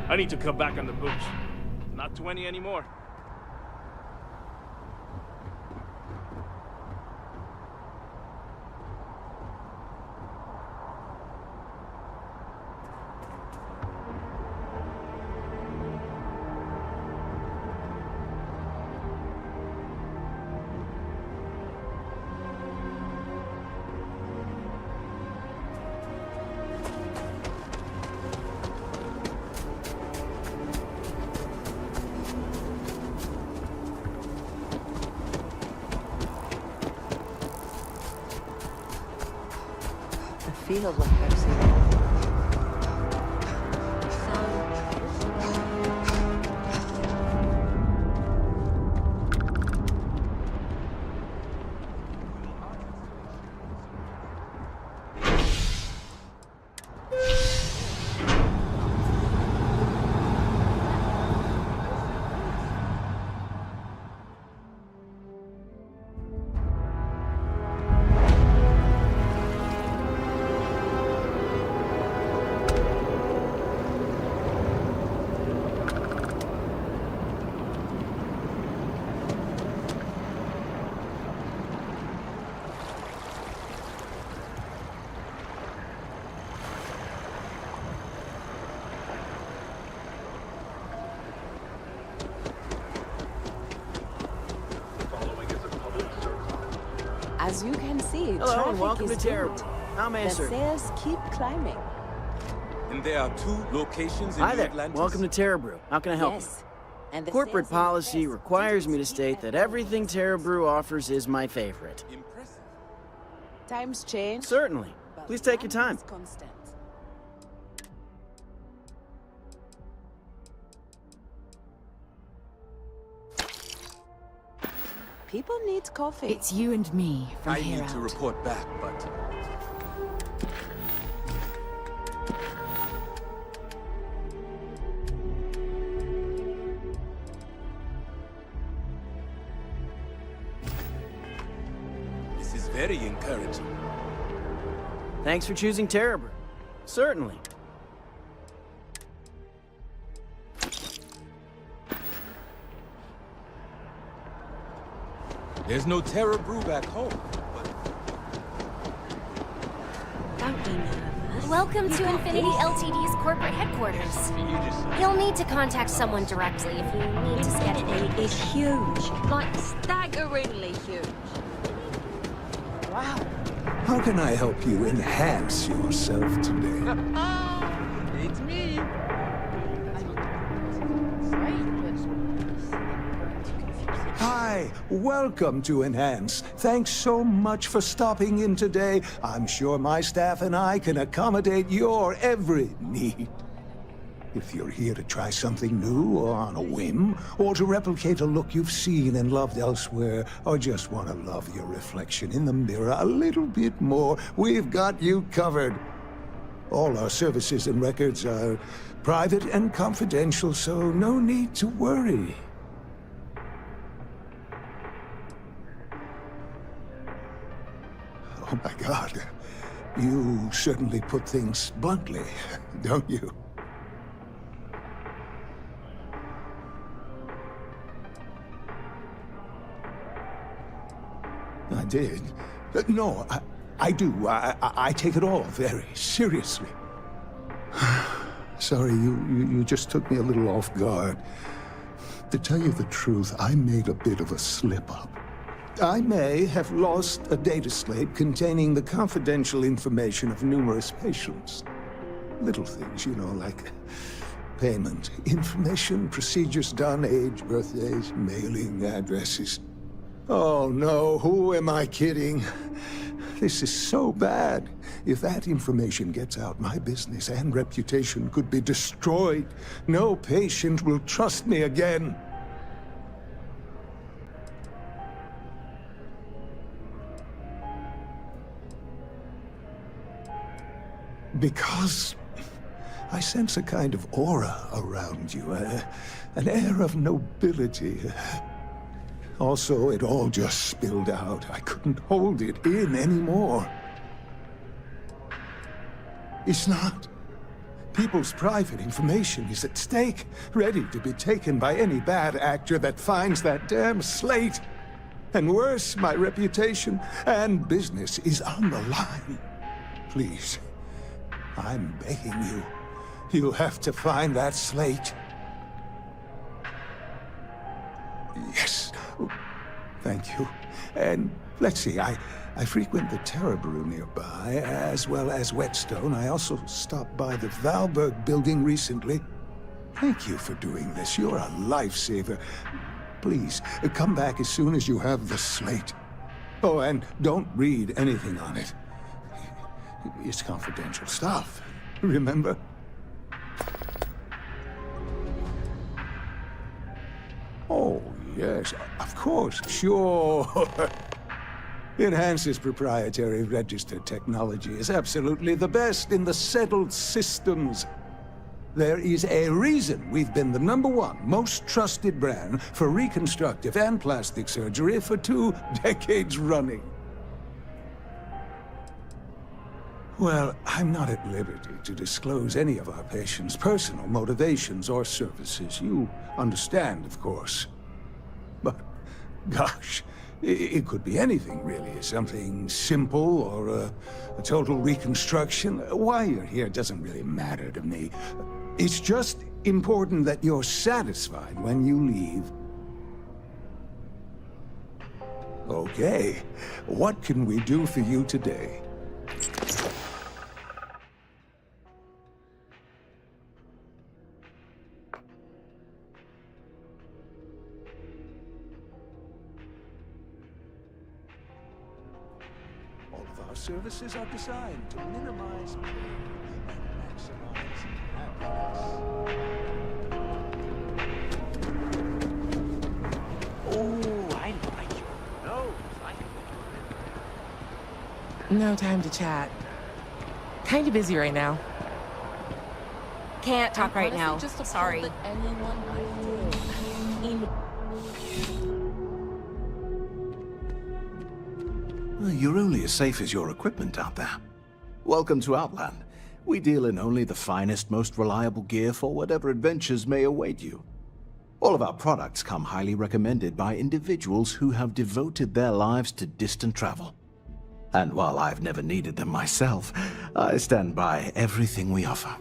I need to cut back on the booze. Not 20 anymore. Feel like I've seen it. As you can see, Hello, traffic and welcome is to Terra. good. How may I The serve you? sales keep climbing. And there are 2 locations in Hi New there. Atlantis? Welcome to Terra Brew. How can I help Yes. And you? the Corporate sales are policy best. requires me to state that everything Terra Brew offers is my favorite. Times change. Certainly. Please take your time. People need coffee. It's you and me from I here need to out. report back, but this is very encouraging. Thanks for choosing Terrabrew. Certainly. There's no Terra Brew back home. Don't be nervous. Welcome to Infinity Ltd's corporate headquarters. You'll need to contact someone directly if you need to schedule. Infinity is huge, like staggeringly huge. Wow. How can I help you enhance yourself today? It's me. Hi, welcome to Enhance. Thanks so much for stopping in today. I'm sure my staff and I can accommodate your every need. If you're here to try something new or on a whim, or to replicate a look you've seen and loved elsewhere, or just want to love your reflection in the mirror a little bit more, we've got you covered. All our services and records are private and confidential, so no need to worry. Oh my God. You certainly put things bluntly, don't you? I did. No, I do. I take it all very seriously. Sorry, you just took me a little off guard. To tell you the truth, I made a bit of a slip-up. I may have lost a data slate containing the confidential information of numerous patients. Little things, you know, like payment, information, procedures done, age, birthdays, mailing addresses. Oh no, who am I kidding? This is so bad. If that information gets out, my business and reputation could be destroyed. No patient will trust me again. Because I sense a kind of aura around you, an air of nobility. Also, it all just spilled out. I couldn't hold it in anymore. It's not. People's private information is at stake, ready to be taken by any bad actor that finds that damn slate. And worse, my reputation and business is on the line. Please, I'm begging you. You'll have to find that slate. Yes. Thank you. And let's see, I frequent the Terrabrew nearby, as well as Whetstone. I also stopped by the Valberg building recently. Thank you for doing this. You're a lifesaver. Please, come back as soon as you have the slate. Oh, and don't read anything on it. It's confidential stuff, remember? Oh, yes, of course, sure. Enhance's proprietary registered technology is absolutely the best in the settled systems. There is a reason we've been the #1 most trusted brand for reconstructive and plastic surgery for 2 decades running. Well, I'm not at liberty to disclose any of our patients' personal motivations or services. You understand, of course. But, gosh, it could be anything, really. Something simple or a total reconstruction. Why you're here doesn't really matter to me. It's just important that you're satisfied when you leave. Okay, what can we do for you today? All of our Our services are designed to minimize pain and maximize happiness. Oh, I like your nose. No time to chat. Kinda busy right now. Can't talk right now. Just Sorry. You're only as safe as your equipment out there. Welcome to Outland. We deal in only the finest, most reliable gear for whatever adventures may await you. All of our products come highly recommended by individuals who have devoted their lives to distant travel. And while I've never needed them myself, I stand by everything we offer.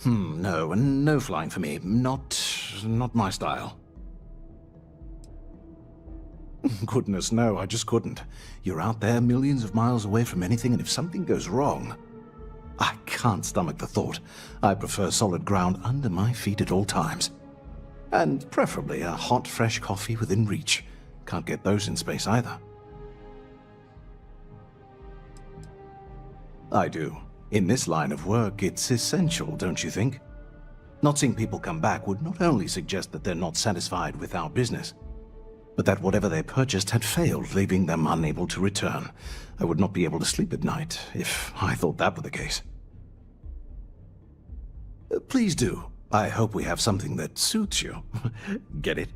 No flying for me. Not my style. Goodness, no, I just couldn't. You're out there millions of miles away from anything, and if something goes wrong, I can't stomach the thought. I prefer solid ground under my feet at all times. And preferably a hot, fresh coffee within reach. Can't get those in space either. I do. In this line of work, it's essential, don't you think? Not seeing people come back would not only suggest that they're not satisfied with our business, but that whatever they purchased had failed, leaving them unable to return. I would not be able to sleep at night if I thought that were the case. Please do. I hope we have something that suits you. Get it?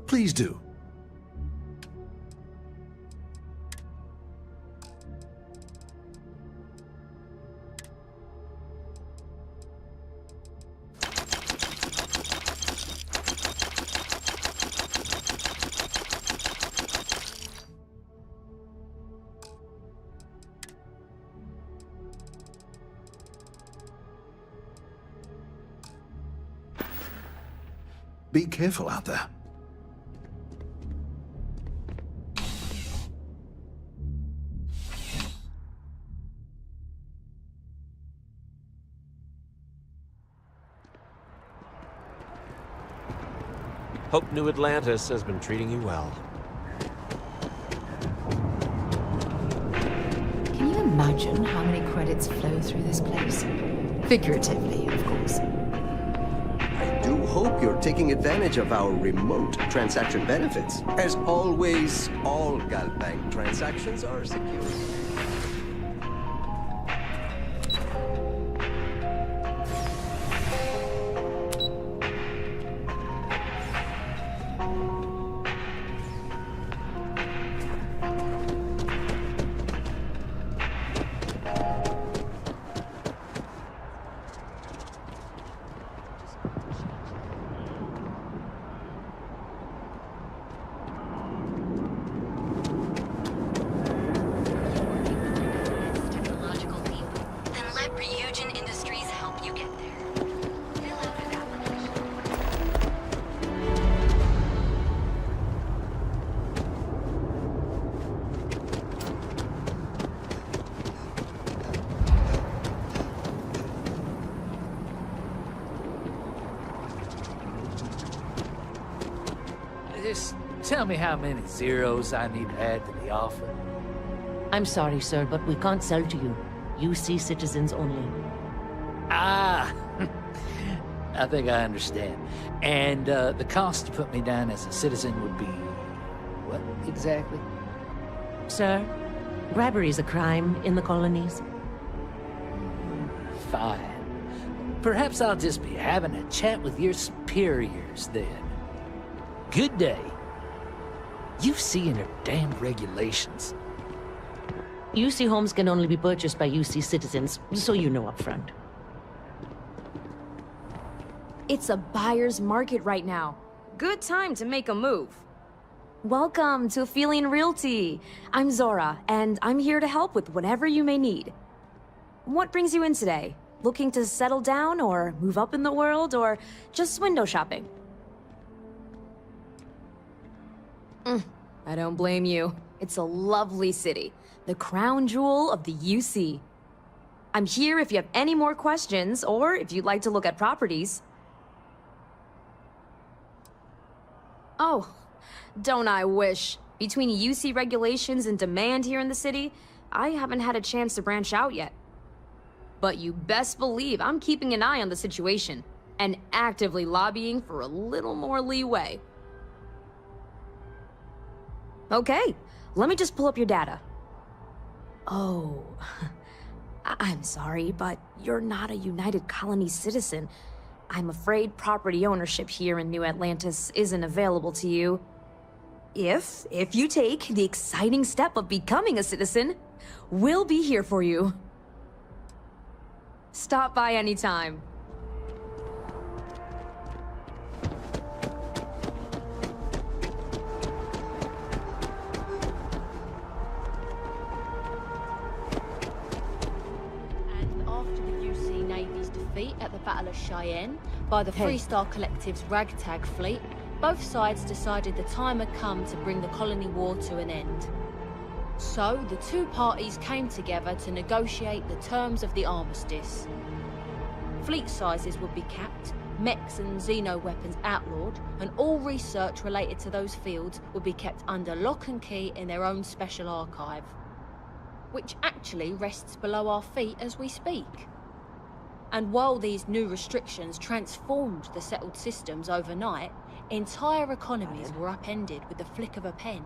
Please do. Be careful out there. Hope New Atlantis has been treating you well. Can you imagine how many credits flow through this place? Figuratively, of course. I do hope you're taking advantage of our remote transaction benefits. As always, all Galbank transactions are secure. Just tell me how many zeros I need to add to the offer. I'm sorry, sir, but we can't sell to you. UC citizens only. Ah, I think I understand. And the cost to put me down as a citizen would be what exactly? Sir, bribery is a crime in the colonies. Fine. Perhaps I'll just be having a chat with your superiors then. Good day. UC and her damned regulations. UC homes can only be purchased by UC citizens, so you know up front. It's a buyer's market right now. Good time to make a move. Welcome to Aphelion Realty. I'm Zora, and I'm here to help with whatever you may need. What brings you in today? Looking to settle down, or move up in the world, or just window shopping? I don't blame you. It's a lovely city. The crown jewel of the UC. I'm here if you have any more questions, or if you'd like to look at properties. Oh, don't I wish. Between UC regulations and demand here in the city, I haven't had a chance to branch out yet. But you best believe I'm keeping an eye on the situation, and actively lobbying for a little more leeway. Okay, let me just pull up your data. Oh, I'm sorry, but you're not a United Colony citizen. I'm afraid property ownership here in New Atlantis isn't available to you. If you take the exciting step of becoming a citizen, we'll be here for you. Stop by anytime. At the Battle of Cheyenne by the Freestar Collective's ragtag fleet, both sides decided the time had come to bring the colony war to an end. So the two parties came together to negotiate the terms of the armistice. Fleet sizes would be capped, mechs and xeno weapons outlawed, and all research related to those fields would be kept under lock and key in their own special archive, which actually rests below our feet as we speak. And while these new restrictions transformed the settled systems overnight, entire economies were upended with the flick of a pen.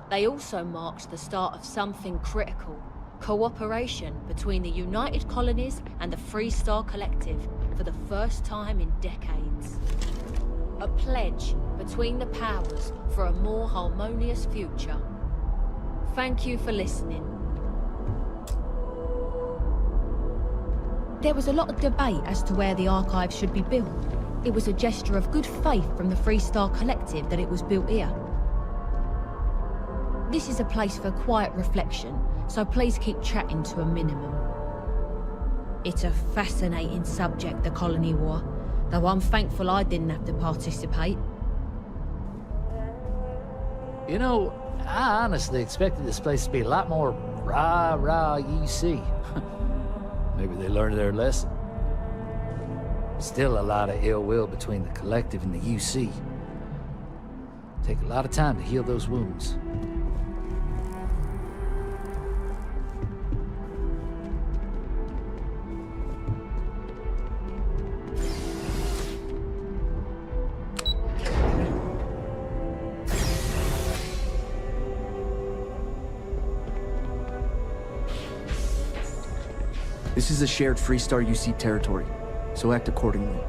They also marked the start of something critical: cooperation between the United Colonies and the Freestar Collective for the first time in decades. A pledge between the powers for a more harmonious future. Thank you for listening. There was a lot of debate as to where the archive should be built. It was a gesture of good faith from the Freestar Collective that it was built here. This is a place for quiet reflection, so please keep chatting to a minimum. It's a fascinating subject, the colony war, though I'm thankful I didn't have to participate. You know, I honestly expected this place to be a lot more rah-rah UC. Maybe they learned their lesson. Still a lot of ill will between the Collective and the UC. Take a lot of time to heal those wounds. This is a shared Freestar UC territory, so act accordingly.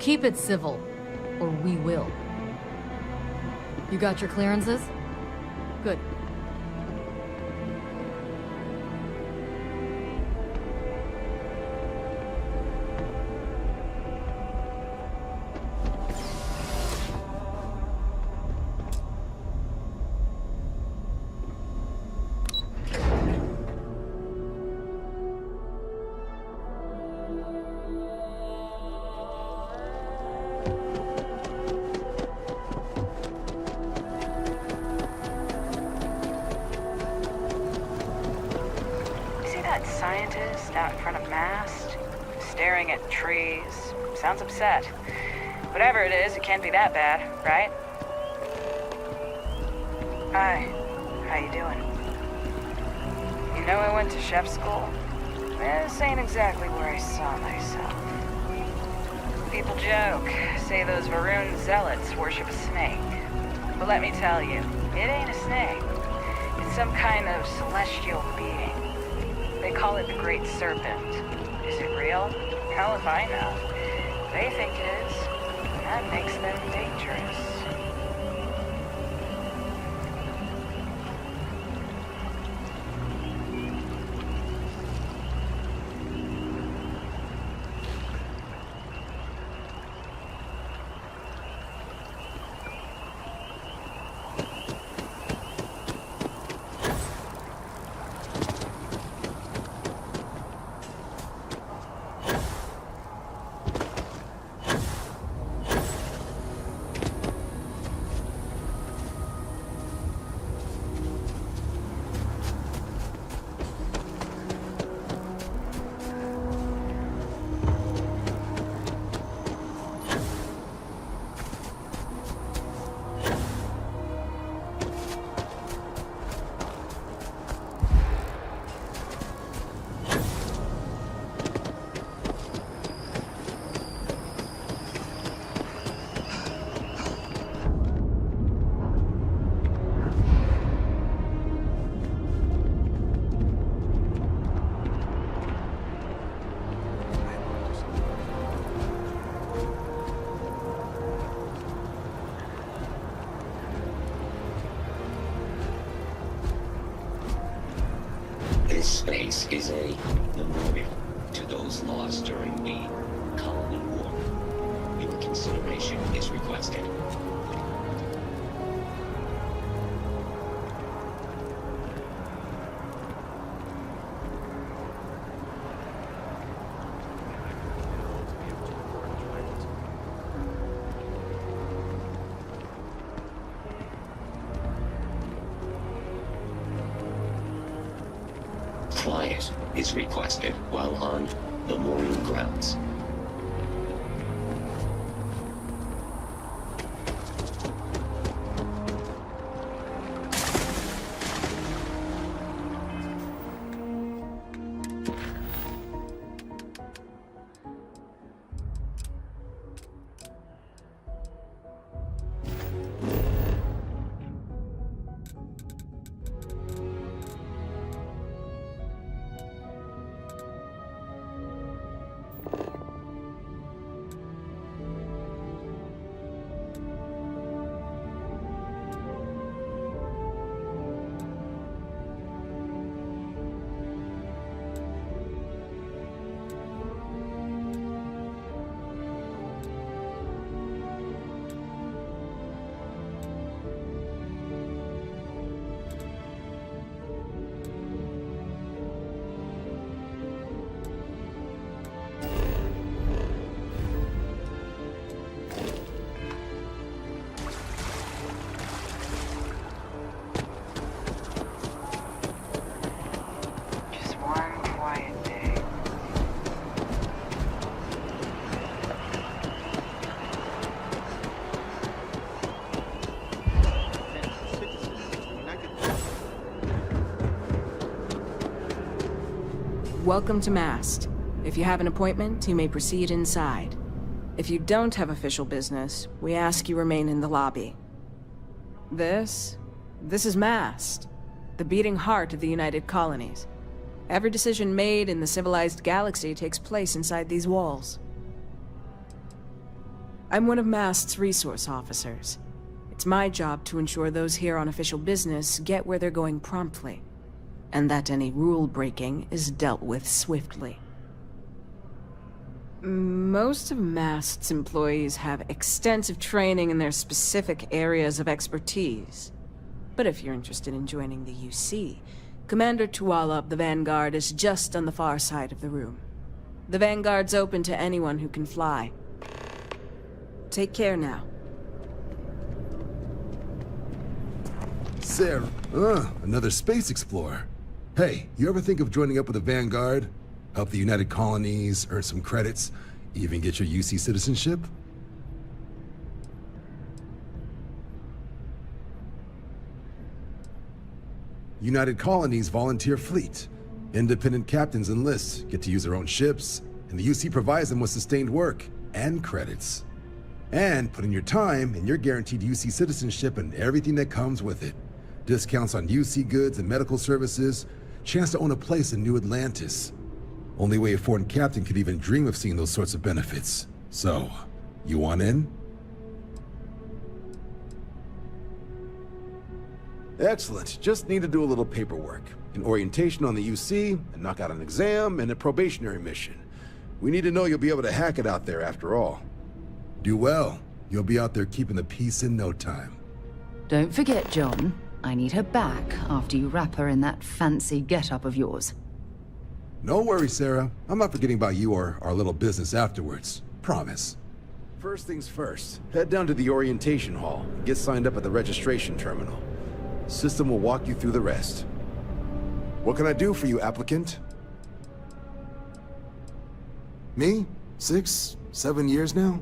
Keep it civil, or we will. You got your clearances? Good. mad scientist out in front of mast, staring at trees. Sounds upset. Whatever it is, it can't be that bad, right? Hi. How you doing? You know I went to chef school? This ain't exactly where I saw myself. People joke, say those Varun zealots worship a snake. But let me tell you, it ain't a snake. It's some kind of celestial being. They call it the Great Serpent. Is it real? Hell if I know. They think it is. And that makes them dangerous. This space is a memorial to those lost during the Colony War. Your consideration is requested. Quiet is requested while on memorial grounds. Welcome to Mast. If you have an appointment, you may proceed inside. If you don't have official business, we ask you remain in the lobby. This is Mast, the beating heart of the United Colonies. Every decision made in the civilized galaxy takes place inside these walls. I'm one of Mast's resource officers. It's my job to ensure those here on official business get where they're going promptly, and that any rule breaking is dealt with swiftly. Most of Mast's employees have extensive training in their specific areas of expertise. But if you're interested in joining the UC, Commander Tuala of the Vanguard is just on the far side of the room. The Vanguard's open to anyone who can fly. Take care now. Sarah, another space explorer. Hey, you ever think of joining up with the Vanguard? Help the United Colonies, earn some credits, even get your UC citizenship? United Colonies volunteer fleet. Independent captains enlist, get to use their own ships, and the UC provides them with sustained work and credits. And put in your time, and you're guaranteed UC citizenship and everything that comes with it. Discounts on UC goods and medical services, chance to own a place in New Atlantis. Only way a foreign captain could even dream of seeing those sorts of benefits. So, you want in? Excellent. Just need to do a little paperwork. An orientation on the UC, and knock out an exam, and a probationary mission. We need to know you'll be able to hack it out there after all. Do well. You'll be out there keeping the peace in no time. Don't forget, John. I need her back after you wrap her in that fancy get-up of yours. No worries, Sarah. I'm not forgetting about you or our little business afterwards. Promise. First things first, head down to the orientation hall and get signed up at the registration terminal. System will walk you through the rest. What can I do for you, applicant? Me? 6, 7 years now?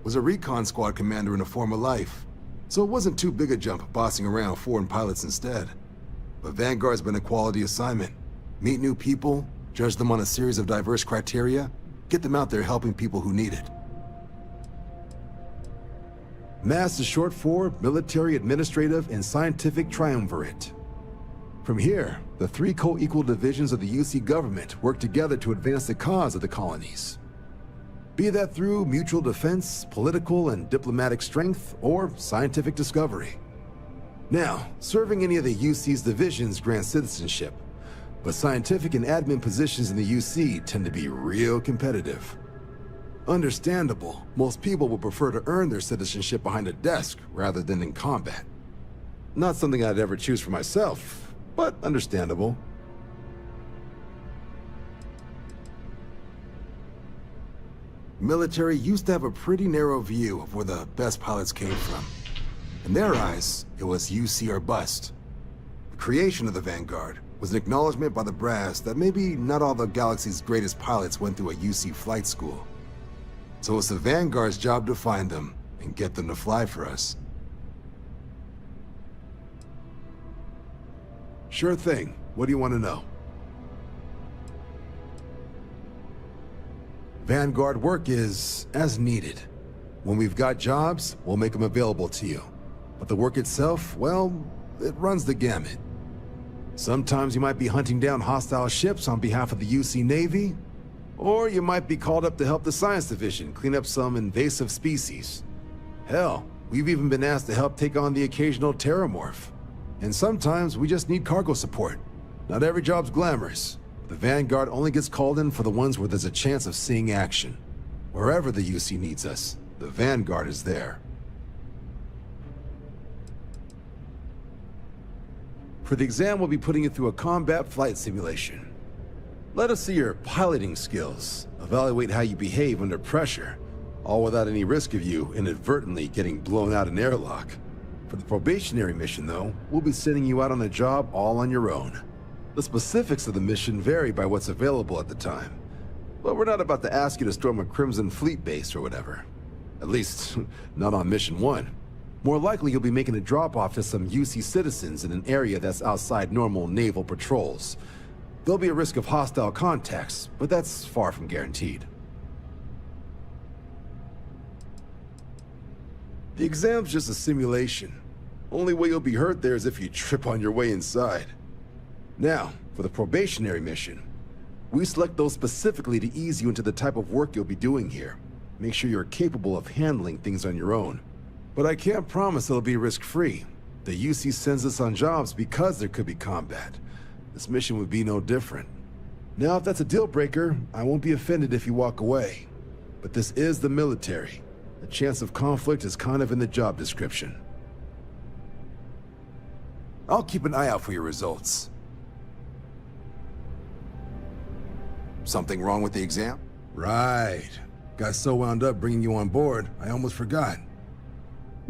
Was a recon squad commander in a former life, so it wasn't too big a jump bossing around foreign pilots instead. But Vanguard's been a quality assignment. Meet new people, judge them on a series of diverse criteria, get them out there helping people who need it. MASS is short for Military, Administrative, and Scientific Triumvirate. From here, the 3 co-equal divisions of the UC government work together to advance the cause of the colonies. Be that through mutual defense, political and diplomatic strength, or scientific discovery. Now, serving any of the UC's divisions grants citizenship, but scientific and admin positions in the UC tend to be real competitive. Understandable, most people would prefer to earn their citizenship behind a desk rather than in combat. Not something I'd ever choose for myself, but understandable. Military used to have a pretty narrow view of where the best pilots came from. In their eyes, it was UC or bust. The creation of the Vanguard was an acknowledgement by the brass that maybe not all the galaxy's greatest pilots went through a UC flight school. So it's the Vanguard's job to find them and get them to fly for us. Sure thing. What do you want to know? Vanguard work is as needed. When we've got jobs, we'll make them available to you. But the work itself, well, it runs the gamut. Sometimes you might be hunting down hostile ships on behalf of the UC Navy, or you might be called up to help the Science Division clean up some invasive species. Hell, we've even been asked to help take on the occasional terramorph. And sometimes we just need cargo support. Not every job's glamorous. The Vanguard only gets called in for the ones where there's a chance of seeing action. Wherever the UC needs us, the Vanguard is there. For the exam, we'll be putting you through a combat flight simulation. Let us see your piloting skills, evaluate how you behave under pressure, all without any risk of you inadvertently getting blown out an airlock. For the probationary mission, though, we'll be sending you out on the job all on your own. The specifics of the mission vary by what's available at the time, but we're not about to ask you to storm a Crimson Fleet base or whatever. At least, not on Mission 1. More likely, you'll be making a drop-off to some UC citizens in an area that's outside normal naval patrols. There'll be a risk of hostile contacts, but that's far from guaranteed. The exam's just a simulation. Only way you'll be hurt there is if you trip on your way inside. Now, for the probationary mission, we select those specifically to ease you into the type of work you'll be doing here. Make sure you're capable of handling things on your own. But I can't promise it'll be risk-free. The UC sends us on jobs because there could be combat. This mission would be no different. Now, if that's a deal-breaker, I won't be offended if you walk away. But this is the military. The chance of conflict is kind of in the job description. I'll keep an eye out for your results. Something wrong with the exam? Right. Got so wound up bringing you on board, I almost forgot.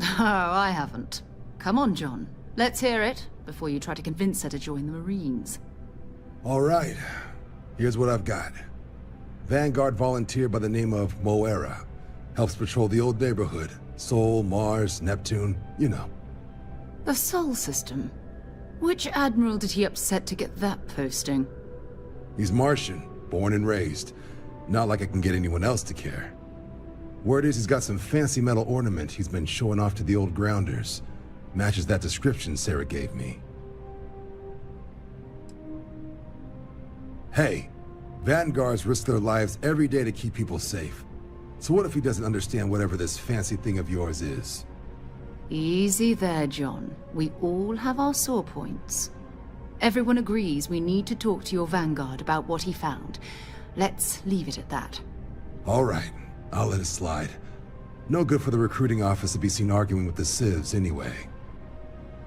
Oh, I haven't. Come on, John. Let's hear it, before you try to convince her to join the Marines. All right, here's what I've got. Vanguard volunteer by the name of Moera. Helps patrol the old neighborhood. Sol, Mars, Neptune, you know. The Sol system. Which admiral did he upset to get that posting? He's Martian, born and raised. Not like I can get anyone else to care. Word is he's got some fancy metal ornament he's been showing off to the old grounders. Matches that description Sarah gave me. Hey, Vanguards risk their lives every day to keep people safe. So what if he doesn't understand whatever this fancy thing of yours is? Easy there, John. We all have our sore points. Everyone agrees we need to talk to your Vanguard about what he found. Let's leave it at that. All right, I'll let it slide. No good for the recruiting office to be seen arguing with the civs anyway.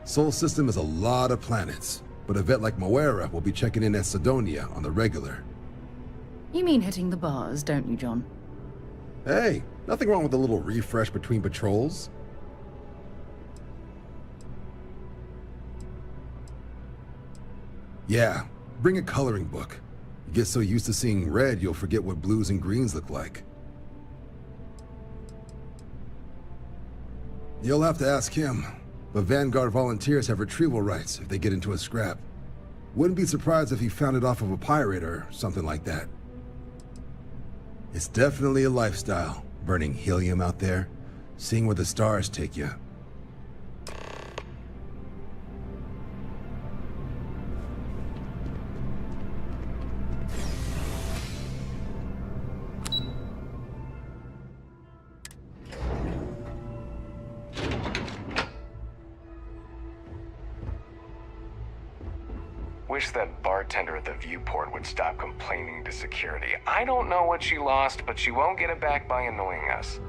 Sol system is a lot of planets, but a vet like Moera will be checking in at Sidonia on the regular. You mean hitting the bars, don't you, John? Hey, nothing wrong with a little refresh between patrols. Yeah, bring a coloring book. You get so used to seeing red, you'll forget what blues and greens look like. You'll have to ask him, but Vanguard volunteers have retrieval rights if they get into a scrap. Wouldn't be surprised if he found it off of a pirate or something like that. It's definitely a lifestyle, burning helium out there, seeing where the stars take you. Wish that bartender at the viewport would stop complaining to security. I don't know what she lost, but she won't get it back by annoying us.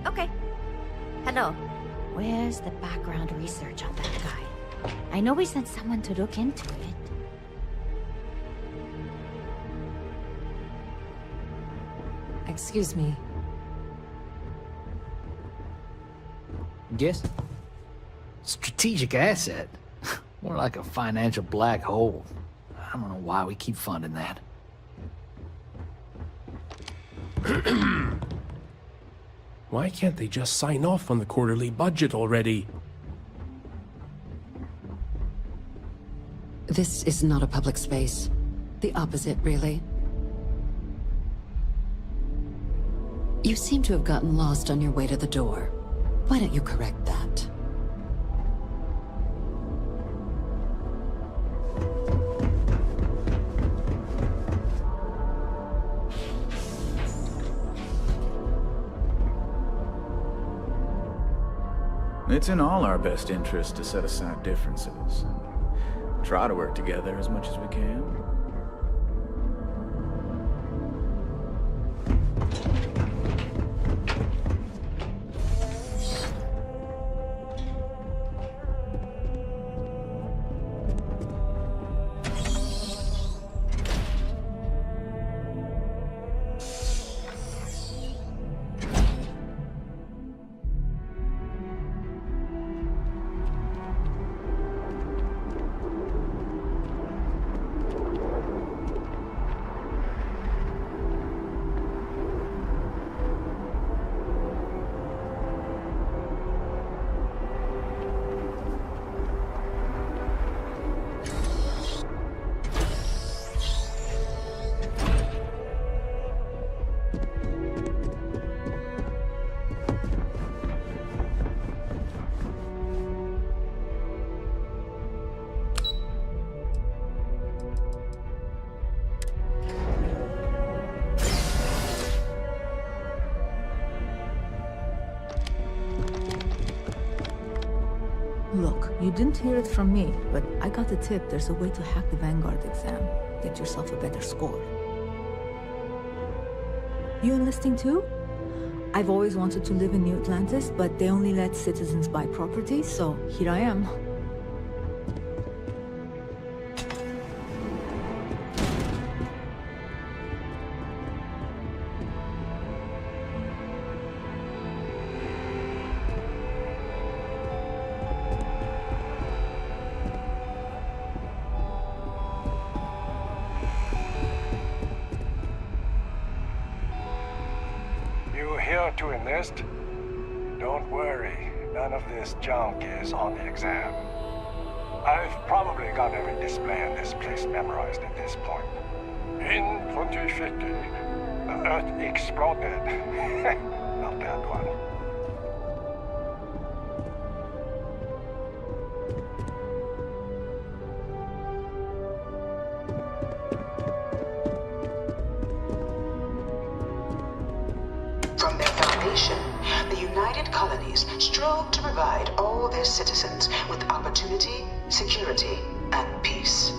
Okay. Hello. Where's the background research on that guy? I know we sent someone to look into it. Excuse me. Yes? Strategic asset? More like a financial black hole. I don't know why we keep funding that. Why can't they just sign off on the quarterly budget already? This is not a public space. The opposite, really. You seem to have gotten lost on your way to the door. Why don't you correct that? It's in all our best interest to set aside differences and try to work together as much as we can. You didn't hear it from me, but I got a tip there's a way to hack the Vanguard exam. Get yourself a better score. You enlisting too? I've always wanted to live in New Atlantis, but they only let citizens buy property, so here I am. Here to enlist? Don't worry, none of this junk is on the exam. I've probably got every display in this place memorized at this point. In 2050, the Earth exploded. Not that one. From their foundation, the United Colonies strove to provide all their citizens with opportunity, security, and peace.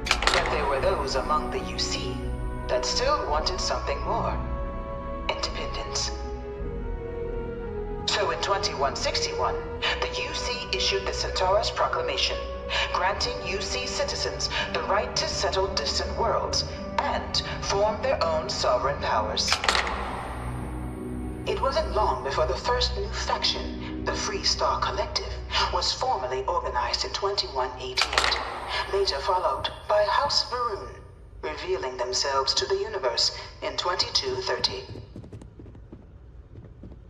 But there were those among the UC that still wanted something more: independence. So in 2161, the UC issued the Centaurus Proclamation, granting UC citizens the right to settle distant worlds and form their own sovereign powers. It wasn't long before the first new faction, the Free Star Collective, was formally organized in 2188, later followed by House Varun, revealing themselves to the universe in 2230.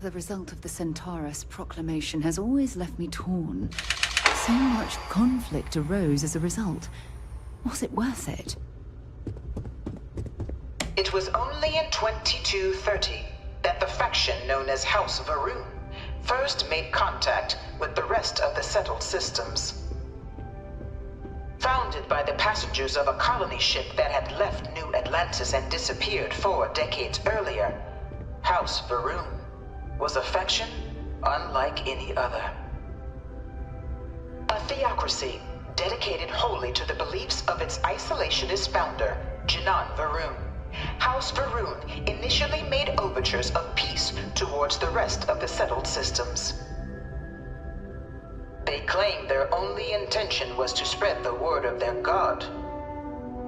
The result of the Centaurus Proclamation has always left me torn. So much conflict arose as a result. Was it worth it? It was only in 2230 that the faction known as House Varun first made contact with the rest of the settled systems. Founded by the passengers of a colony ship that had left New Atlantis and disappeared 4 decades earlier, House Varun was a faction unlike any other. A theocracy dedicated wholly to the beliefs of its isolationist founder, Janan Varun. House Varun initially made overtures of peace towards the rest of the settled systems. They claimed their only intention was to spread the word of their god,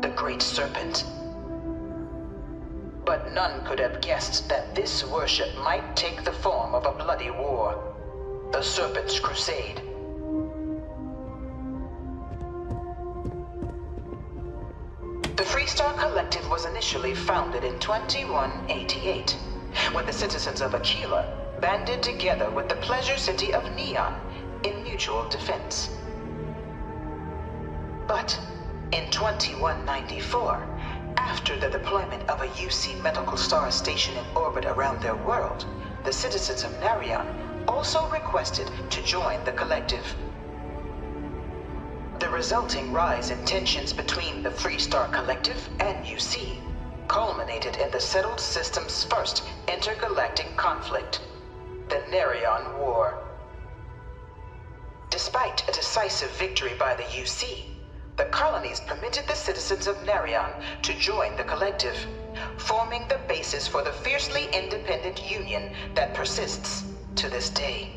the Great Serpent. But none could have guessed that this worship might take the form of a bloody war, the Serpent's Crusade. The Free Star Collective was initially founded in 2188, when the citizens of Aquila banded together with the pleasure city of Neon in mutual defense. But in 2194, after the deployment of a UC medical star station in orbit around their world, the citizens of Narion also requested to join the collective. The resulting rise in tensions between the Free Star Collective and UC culminated in the settled system's first intergalactic conflict, the Narion War. Despite a decisive victory by the UC, the colonies permitted the citizens of Narion to join the collective, forming the basis for the fiercely independent union that persists to this day.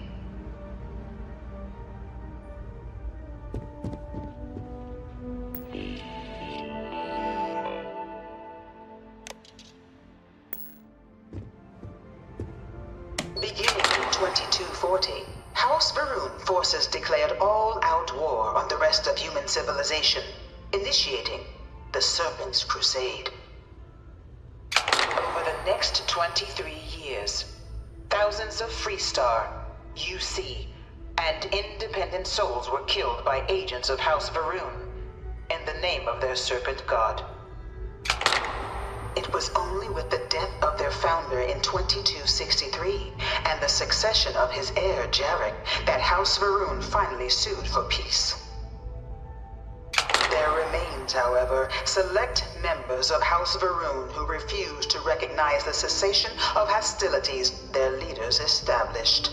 Beginning in 2240, House Varun forces declared all-out war on the rest of human civilization, initiating the Serpent's Crusade. Over the next 23 years, thousands of Free Star, UC, and independent souls were killed by agents of House Varun in the name of their serpent god. It was only with the death of their founder in 2263 and the succession of his heir, Jarek, that House Varun finally sued for peace. There remained, however, select members of House Varun who refused to recognize the cessation of hostilities their leaders established.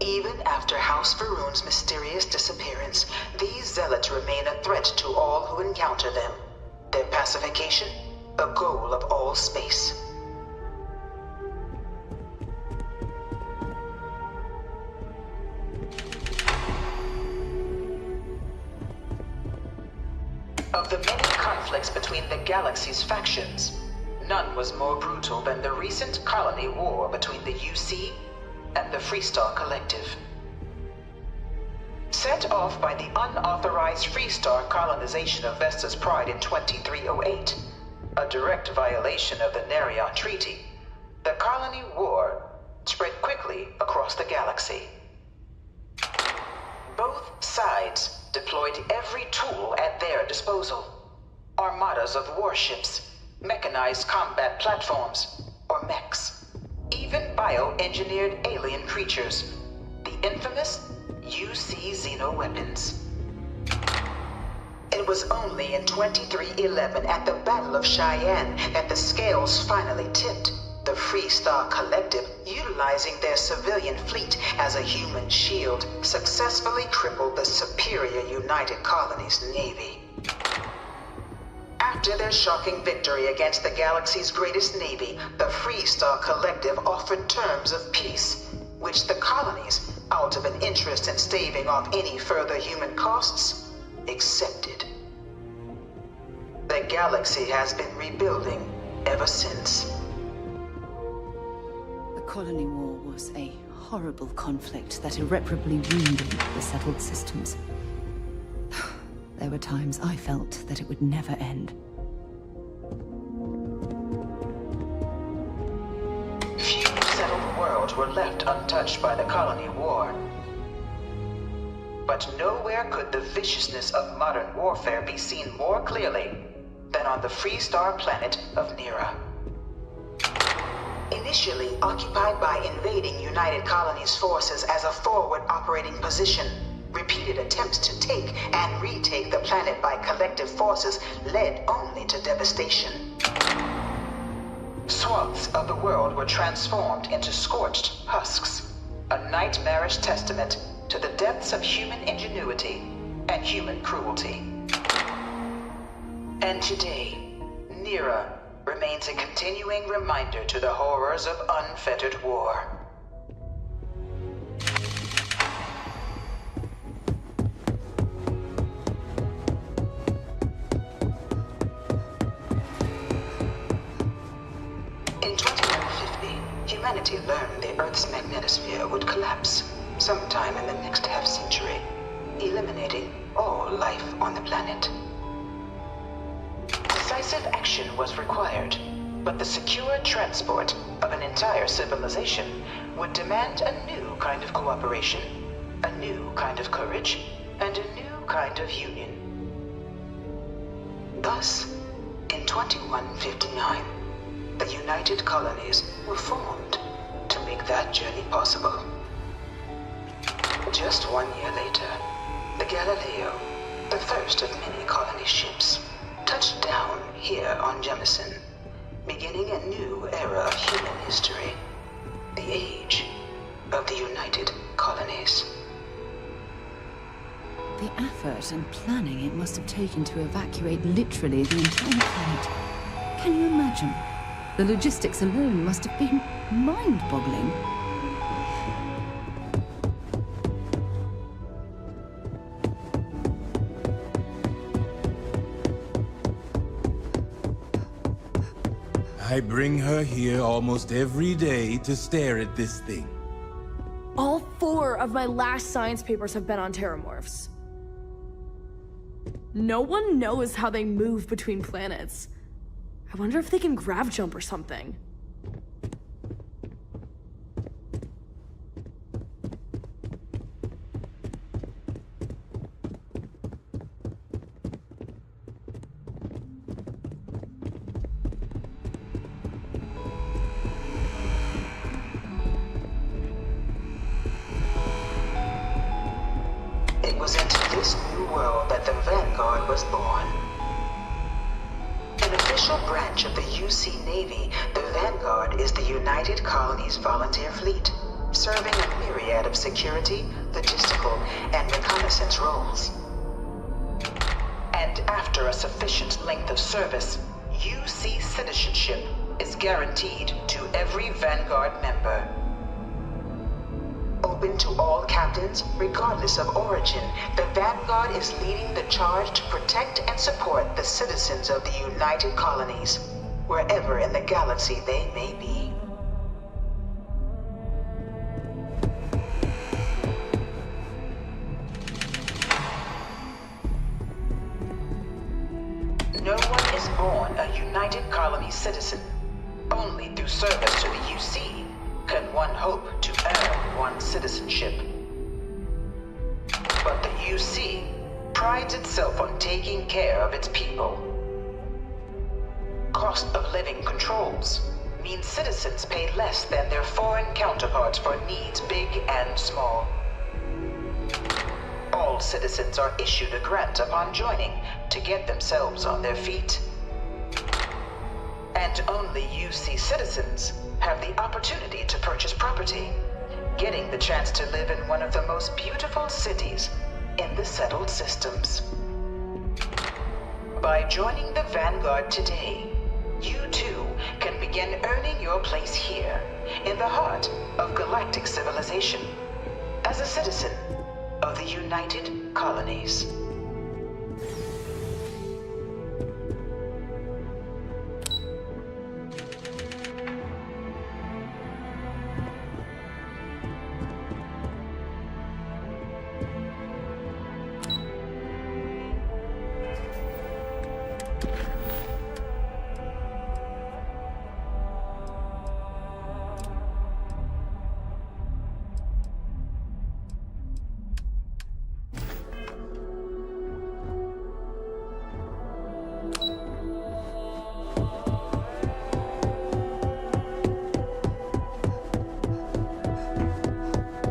Even after House Faroon's mysterious disappearance, these zealots remain a threat to all who encounter them. Their pacification, a goal of all space. Of the many conflicts between the galaxy's factions, none was more brutal than the recent colony war between the UC and the Freestar Collective. Set off by the unauthorized Freestar colonization of Vesta's Pride in 2308, a direct violation of the Nerion Treaty, the colony war spread quickly across the galaxy. Both sides deployed every tool at their disposal. Armadas of warships, mechanized combat platforms, or mechs, even bioengineered alien creatures, the infamous UC xenoweapons. It was only in 2311 at the Battle of Cheyenne that the scales finally tipped. The Freestar Collective, utilizing their civilian fleet as a human shield, successfully crippled the superior United Colonies Navy. After their shocking victory against the galaxy's greatest navy, the Freestar Collective offered terms of peace, which the colonies, out of an interest in staving off any further human costs, accepted. The galaxy has been rebuilding ever since. The colony war was a horrible conflict that irreparably wounded the settled systems. There were times I felt that it would never end. Few settled worlds were left untouched by the colony war. But nowhere could the viciousness of modern warfare be seen more clearly than on the Freestar planet of Nera. Initially occupied by invading United Colonies forces as a forward operating position, repeated attempts to take and retake the planet by collective forces led only to devastation. Swaths of the world were transformed into scorched husks, a nightmarish testament to the depths of human ingenuity and human cruelty. And today, Nera remains a continuing reminder to the horrors of unfettered war. In 2150, humanity learned the Earth's magnetosphere would collapse sometime in the next half-century, eliminating all life on the planet. Decisive action was required, but the secure transport of an entire civilization would demand a new kind of cooperation, a new kind of courage, and a new kind of union. Thus, in 2159, the United Colonies were formed to make that journey possible. Just 1 year later, the Galileo, the first of many colony ships, touched down here on Jemison, beginning a new era of human history, the age of the United Colonies. The effort and planning it must have taken to evacuate literally the entire planet. Can you imagine? The logistics alone must have been mind-boggling. I bring her here almost every day to stare at this thing. All 4 of my last science papers have been on terramorphs. No one knows how they move between planets. I wonder if they can grav jump or something. It was into this new world that the Vanguard was born. An official branch of the UC Navy, the Vanguard is the United Colonies Volunteer Fleet, serving a myriad of security, logistical, and reconnaissance roles. And after a sufficient length of service, UC citizenship is guaranteed to every Vanguard member. Open to all captains, regardless of origin, the Vanguard is leading the charge to protect and support the citizens of the United Colonies, wherever in the galaxy they may be. No one is born a United Colony citizen. Only through service to the UC can one hope to earn one's citizenship. But the UC prides itself on taking care of its people. Cost of living controls means citizens pay less than their foreign counterparts for needs big and small. All citizens are issued a grant upon joining to get themselves on their feet. And only UC citizens have the opportunity to purchase property, getting the chance to live in one of the most beautiful cities in the settled systems. By joining the Vanguard today, you too can begin earning your place here, in the heart of galactic civilization, as a citizen of the United Colonies.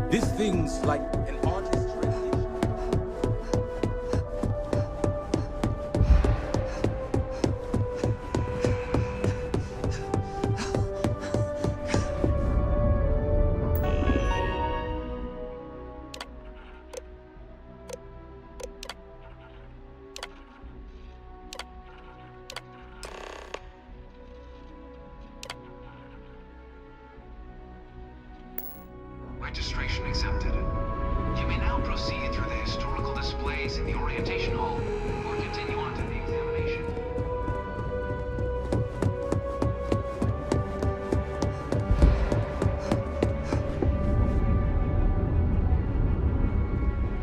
This thing's like an artist's rendition. Registration accepted. You may now proceed through the historical displays in the orientation hall, or continue on to the examination.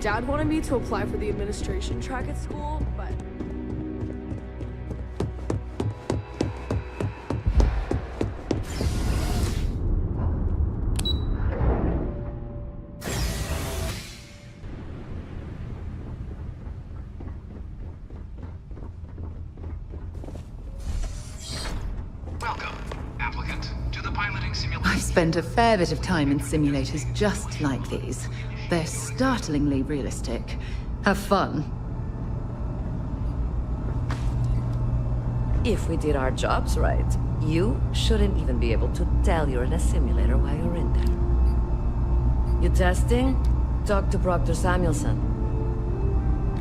Dad wanted me to apply for the administration track at school, but I've spent a fair bit of time in simulators just like these. They're startlingly realistic. Have fun. If we did our jobs right, you shouldn't even be able to tell you're in a simulator while you're in there. You testing? Talk to Proctor Samuelson.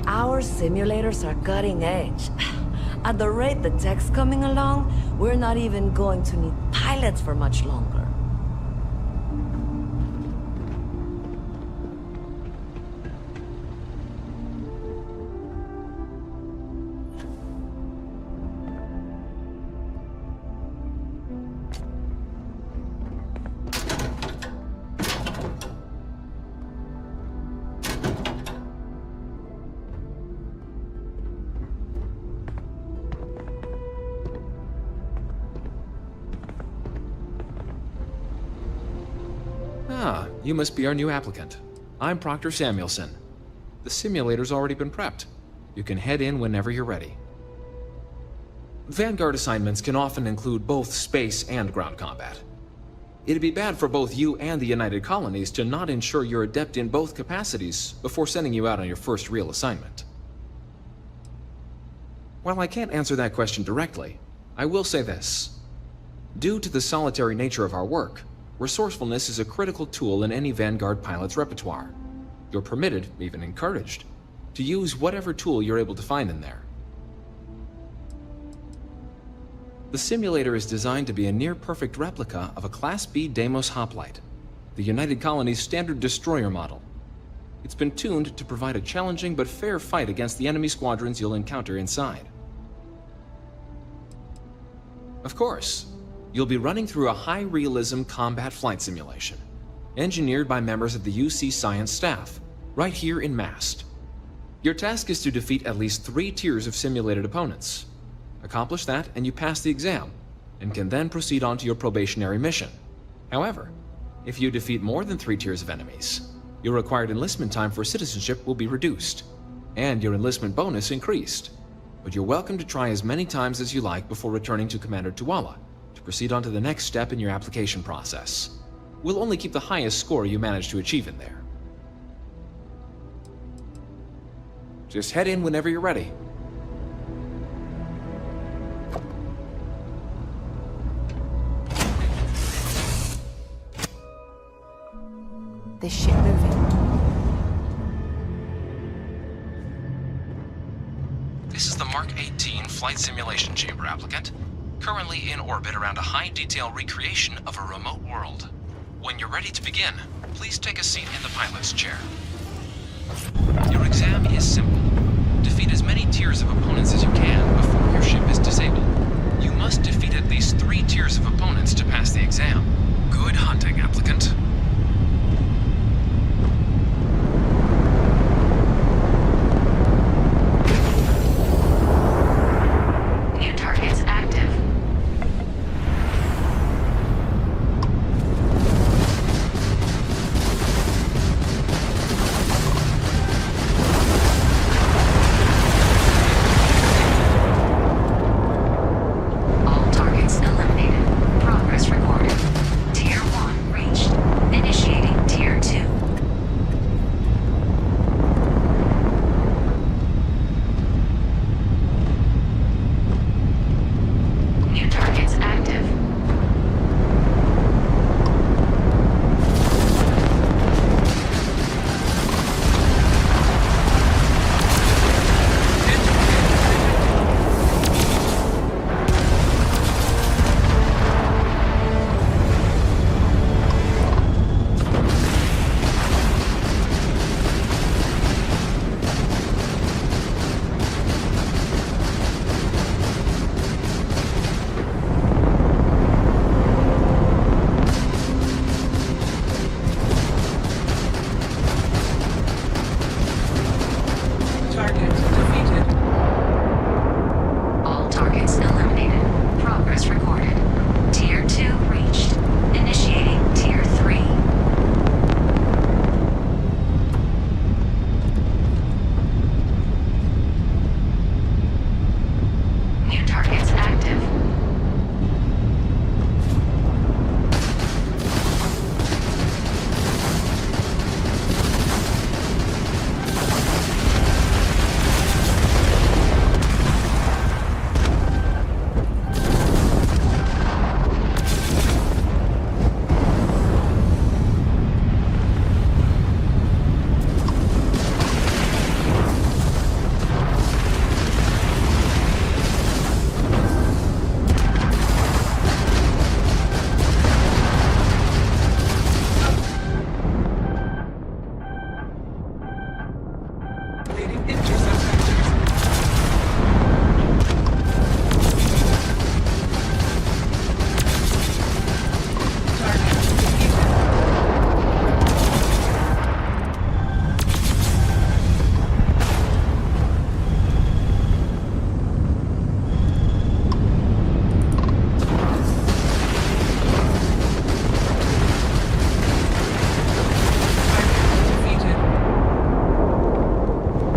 Our simulators are cutting edge. At the rate the tech's coming along, we're not even going to need pilots for much longer. Ah, you must be our new applicant. I'm Proctor Samuelson. The simulator's already been prepped. You can head in whenever you're ready. Vanguard assignments can often include both space and ground combat. It'd be bad for both you and the United Colonies to not ensure you're adept in both capacities before sending you out on your first real assignment. While I can't answer that question directly, I will say this. Due to the solitary nature of our work, Resourcefulness is a critical tool in any Vanguard pilot's repertoire. You're permitted, even encouraged, to use whatever tool you're able to find in there. The simulator is designed to be a near-perfect replica of a Class B Deimos hoplite, the United Colony's standard destroyer model. It's been tuned to provide a challenging but fair fight against the enemy squadrons you'll encounter inside. Of course, you'll be running through a high-realism combat flight simulation, engineered by members of the UC science staff, right here in Mast. Your task is to defeat at least 3 tiers of simulated opponents. Accomplish that, and you pass the exam, and can then proceed on to your probationary mission. However, if you defeat more than 3 tiers of enemies, your required enlistment time for citizenship will be reduced, and your enlistment bonus increased. But you're welcome to try as many times as you like before returning to Commander Tuala to proceed on to the next step in your application process. We'll only keep the highest score you manage to achieve in there. Just head in whenever you're ready. This ship moving. This is the Mark 18 Flight Simulation Chamber applicant, currently in orbit around a high-detail recreation of a remote world. When you're ready to begin, please take a seat in the pilot's chair. Your exam is simple. Defeat as many tiers of opponents as you can before your ship is disabled. You must defeat at least 3 tiers of opponents to pass the exam. Good hunting, applicant.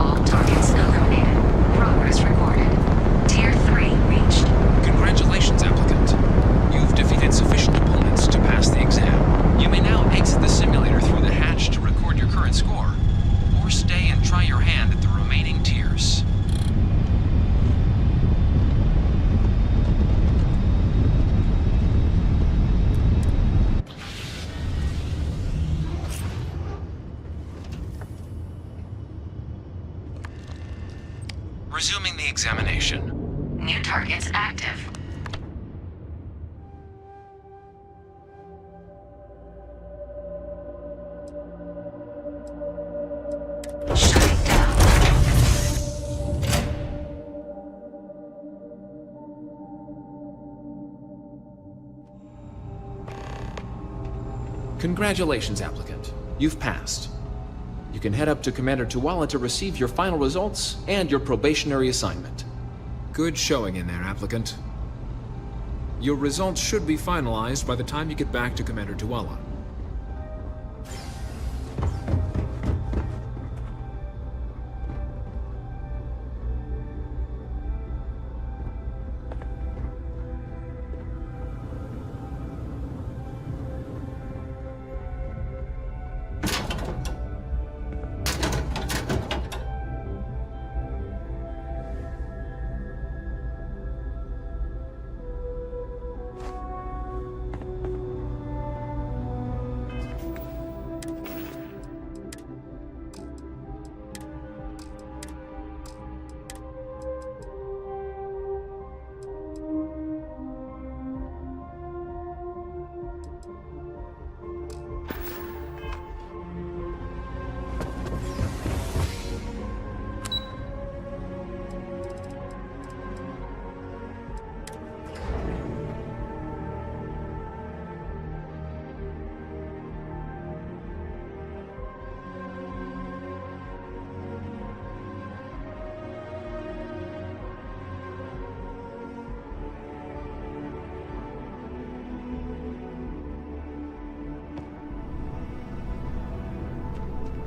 All targets Resuming the examination. New targets active. Shutting down. Congratulations, applicant. You've passed. You can head up to Commander Tuala to receive your final results and your probationary assignment. Good showing in there, applicant. Your results should be finalized by the time you get back to Commander Tuala.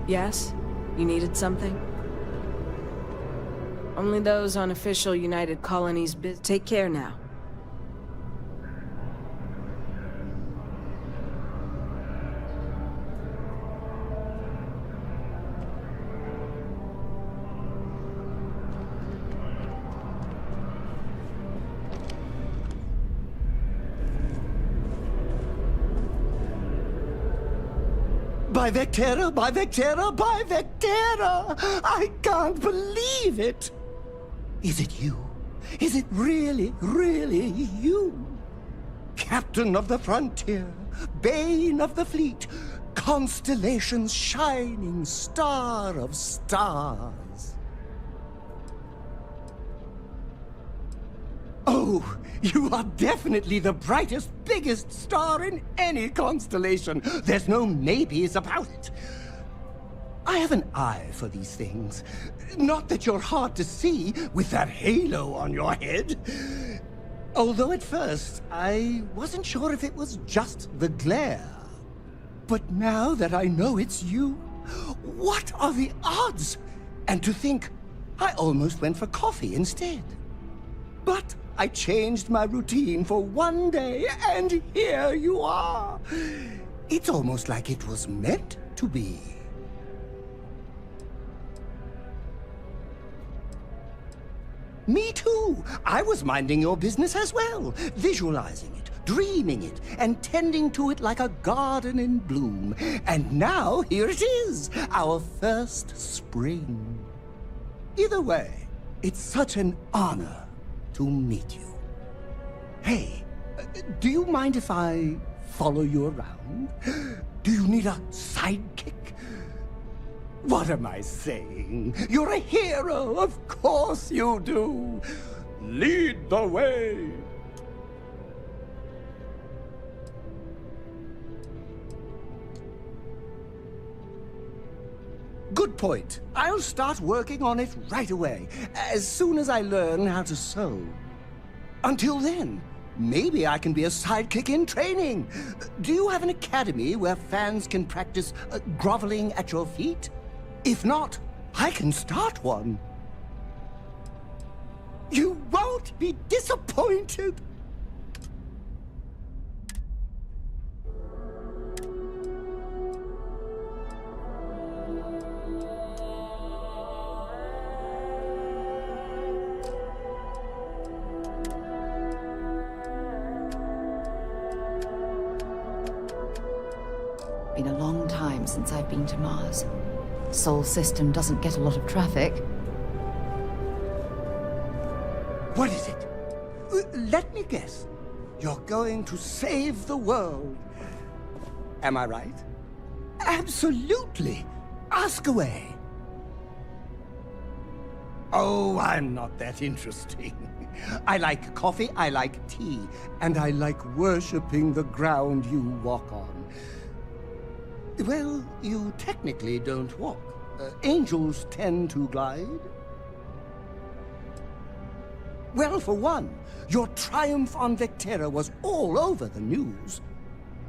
Yes? You needed something? Only those on official United Colonies take care now. By Vectera, by Vectera, by Vectera! I can't believe it! Is it you? Is it really, really you? Captain of the frontier, bane of the fleet, Constellation's shining star of stars. Oh, you are definitely the brightest, biggest star in any constellation. There's no maybes about it. I have an eye for these things. Not that you're hard to see with that halo on your head. Although at first, I wasn't sure if it was just the glare. But now that I know it's you, what are the odds? And to think, I almost went for coffee instead. But I changed my routine for one day, and here you are. It's almost like it was meant to be. Me too. I was minding your business as well, visualizing it, dreaming it, and tending to it like a garden in bloom. And now here it is, our first spring. Either way, it's such an honor to meet you. Hey, do you mind if I follow you around? Do you need a sidekick? What am I saying? You're a hero, of course you do. Lead the way. Good point. I'll start working on it right away, as soon as I learn how to sew. Until then, maybe I can be a sidekick in training. Do you have an academy where fans can practice groveling at your feet? If not, I can start one. You won't be disappointed. Been a long time since I've been to Mars. Sol system doesn't get a lot of traffic. What is it? Let me guess. You're going to save the world. Am I right? Absolutely. Ask away. Oh, I'm not that interesting. I like coffee, I like tea, and I like worshipping the ground you walk on. Well, you technically don't walk. Angels tend to glide. Well, for one, your triumph on Vectera was all over the news.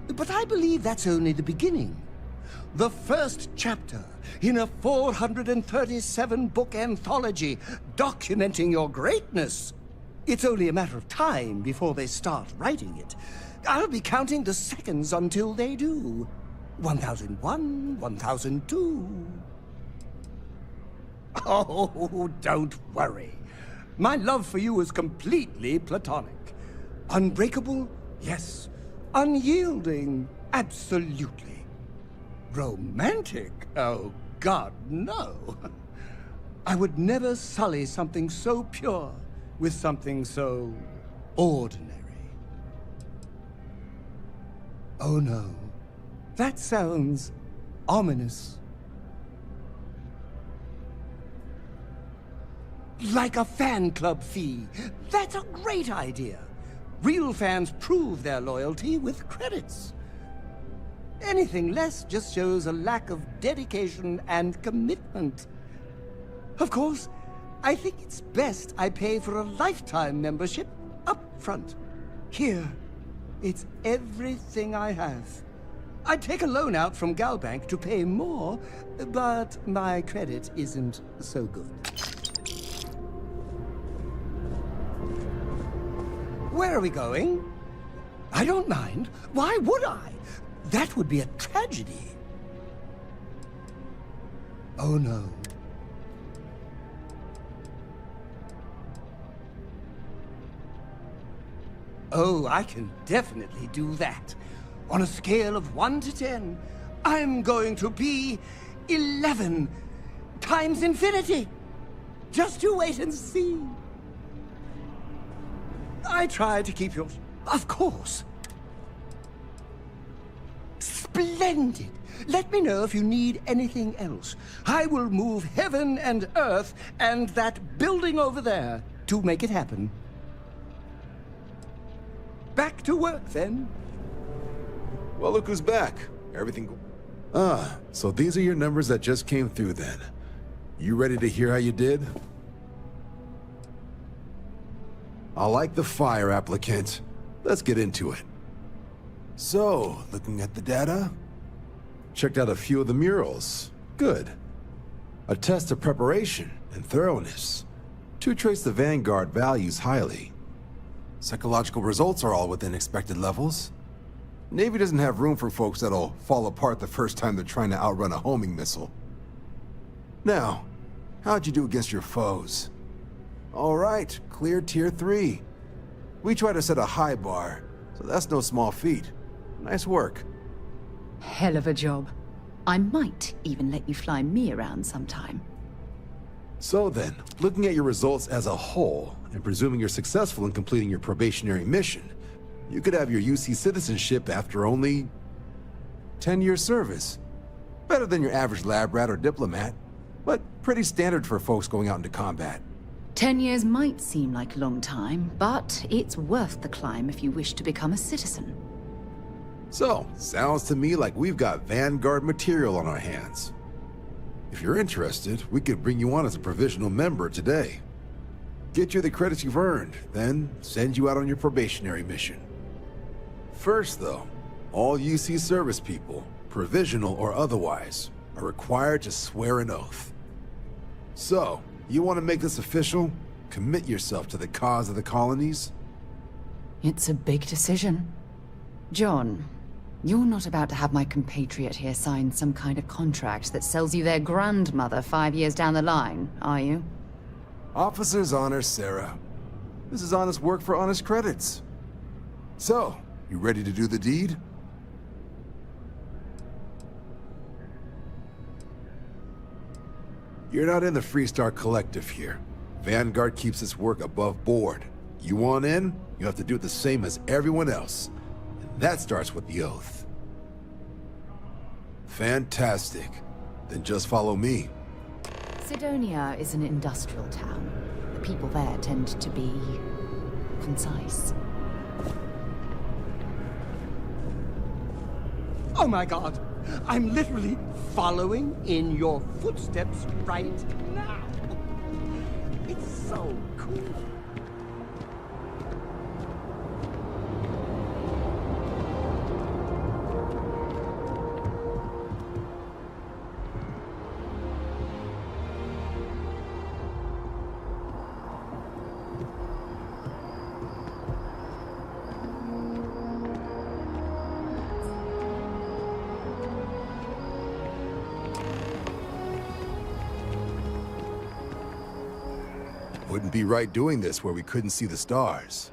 But I believe that's only the beginning. The first chapter in a 437-book anthology documenting your greatness. It's only a matter of time before they start writing it. I'll be counting the seconds until they do. 1001, 1002. Oh, don't worry. My love for you is completely platonic. Unbreakable? Yes. Unyielding? Absolutely. Romantic? Oh, God, no. I would never sully something so pure with something so ordinary. Oh, no. That sounds ominous. Like a fan club fee. That's a great idea. Real fans prove their loyalty with credits. Anything less just shows a lack of dedication and commitment. Of course, I think it's best I pay for a lifetime membership up front. Here, it's everything I have. I'd take a loan out from Galbank to pay more, but my credit isn't so good. Where are we going? I don't mind. Why would I? That would be a tragedy. Oh no. Oh, I can definitely do that. On a scale of 1 to 10, I'm going to be 11 times infinity. Just you wait and see. I tried to keep your... Of course. Splendid. Let me know if you need anything else. I will move heaven and earth and that building over there to make it happen. Back to work, then. Well, look who's back. Everything... Ah, so these are your numbers that just came through then. You ready to hear how you did? I like the fire, applicant. Let's get into it. So, looking at the data, checked out a few of the murals. Good. A test of preparation and thoroughness. To trace the Vanguard values highly. Psychological results are all within expected levels. Navy doesn't have room for folks that'll fall apart the first time they're trying to outrun a homing missile. Now, how'd you do against your foes? All right, clear tier 3. We try to set a high bar, so that's no small feat. Nice work. Hell of a job. I might even let you fly me around sometime. So then, looking at your results as a whole, and presuming you're successful in completing your probationary mission, you could have your UC citizenship after only 10 years service. Better than your average lab rat or diplomat, but pretty standard for folks going out into combat. 10 years might seem like a long time, but it's worth the climb if you wish to become a citizen. So, sounds to me like we've got Vanguard material on our hands. If you're interested, we could bring you on as a provisional member today. Get you the credits you've earned, then send you out on your probationary mission. First, though, all UC service people, provisional or otherwise, are required to swear an oath. So, you want to make this official? Commit yourself to the cause of the colonies? It's a big decision. John, you're not about to have my compatriot here sign some kind of contract that sells you their grandmother 5 years down the line, are you? Officer's honor, Sarah. This is honest work for honest credits. So, you ready to do the deed? You're not in the Freestar Collective here. Vanguard keeps its work above board. You want in, you have to do it the same as everyone else. And that starts with the oath. Fantastic. Then just follow me. Sidonia is an industrial town. The people there tend to be concise. Oh my god! I'm literally following in your footsteps right now! It's so cool. Wouldn't be right doing this where we couldn't see the stars.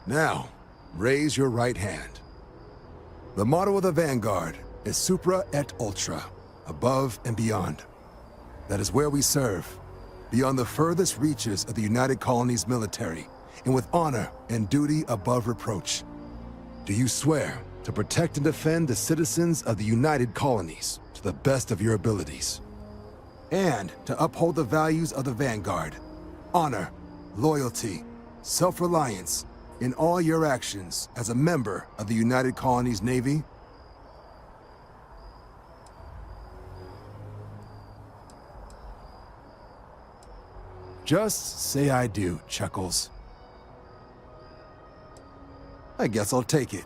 Now, raise your right hand. The motto of the Vanguard is Supra et Ultra, above and beyond. That is where we serve, beyond the furthest reaches of the United Colonies military, and with honor and duty above reproach. Do you swear to protect and defend the citizens of the United Colonies to the best of your abilities? And to uphold the values of the Vanguard, honor, loyalty, self-reliance in all your actions as a member of the United Colonies Navy? Just say I do, Chuckles. I guess I'll take it.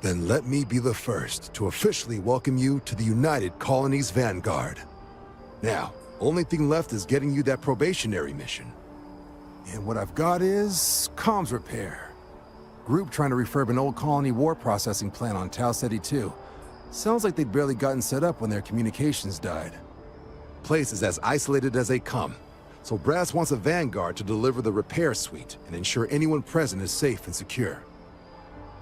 Then let me be the first to officially welcome you to the United Colonies Vanguard. Now, only thing left is getting you that probationary mission. And what I've got is comms repair. Group trying to refurb an old colony war processing plant on Tau Ceti 2. Sounds like they'd barely gotten set up when their communications died. Place is as isolated as they come, so Brass wants a Vanguard to deliver the repair suite and ensure anyone present is safe and secure.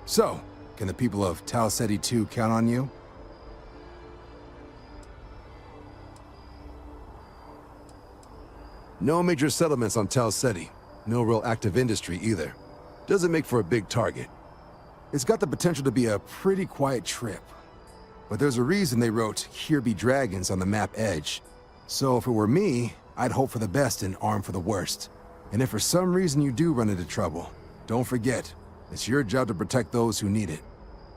So, can the people of Tau Ceti 2 count on you? No major settlements on Tau Ceti. No real active industry either. Doesn't make for a big target. It's got the potential to be a pretty quiet trip. But there's a reason they wrote, "Here be dragons" on the map edge. So if it were me, I'd hope for the best and arm for the worst. And if for some reason you do run into trouble, don't forget, it's your job to protect those who need it.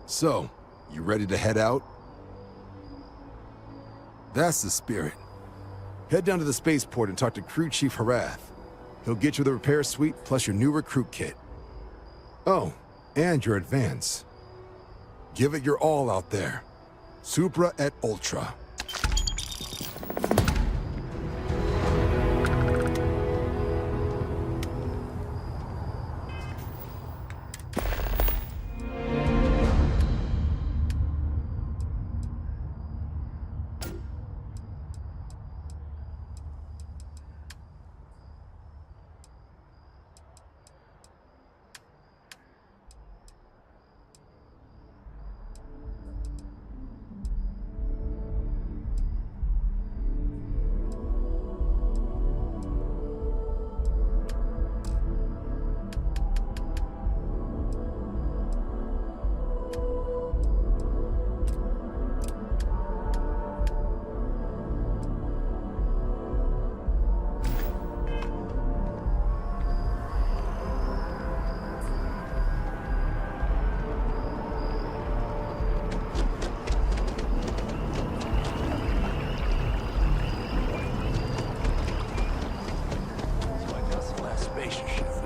So, you ready to head out? That's the spirit. Head down to the spaceport and talk to Crew Chief Harath. He'll get you the repair suite plus your new recruit kit. Oh, and your advance. Give it your all out there. Supra et Ultra.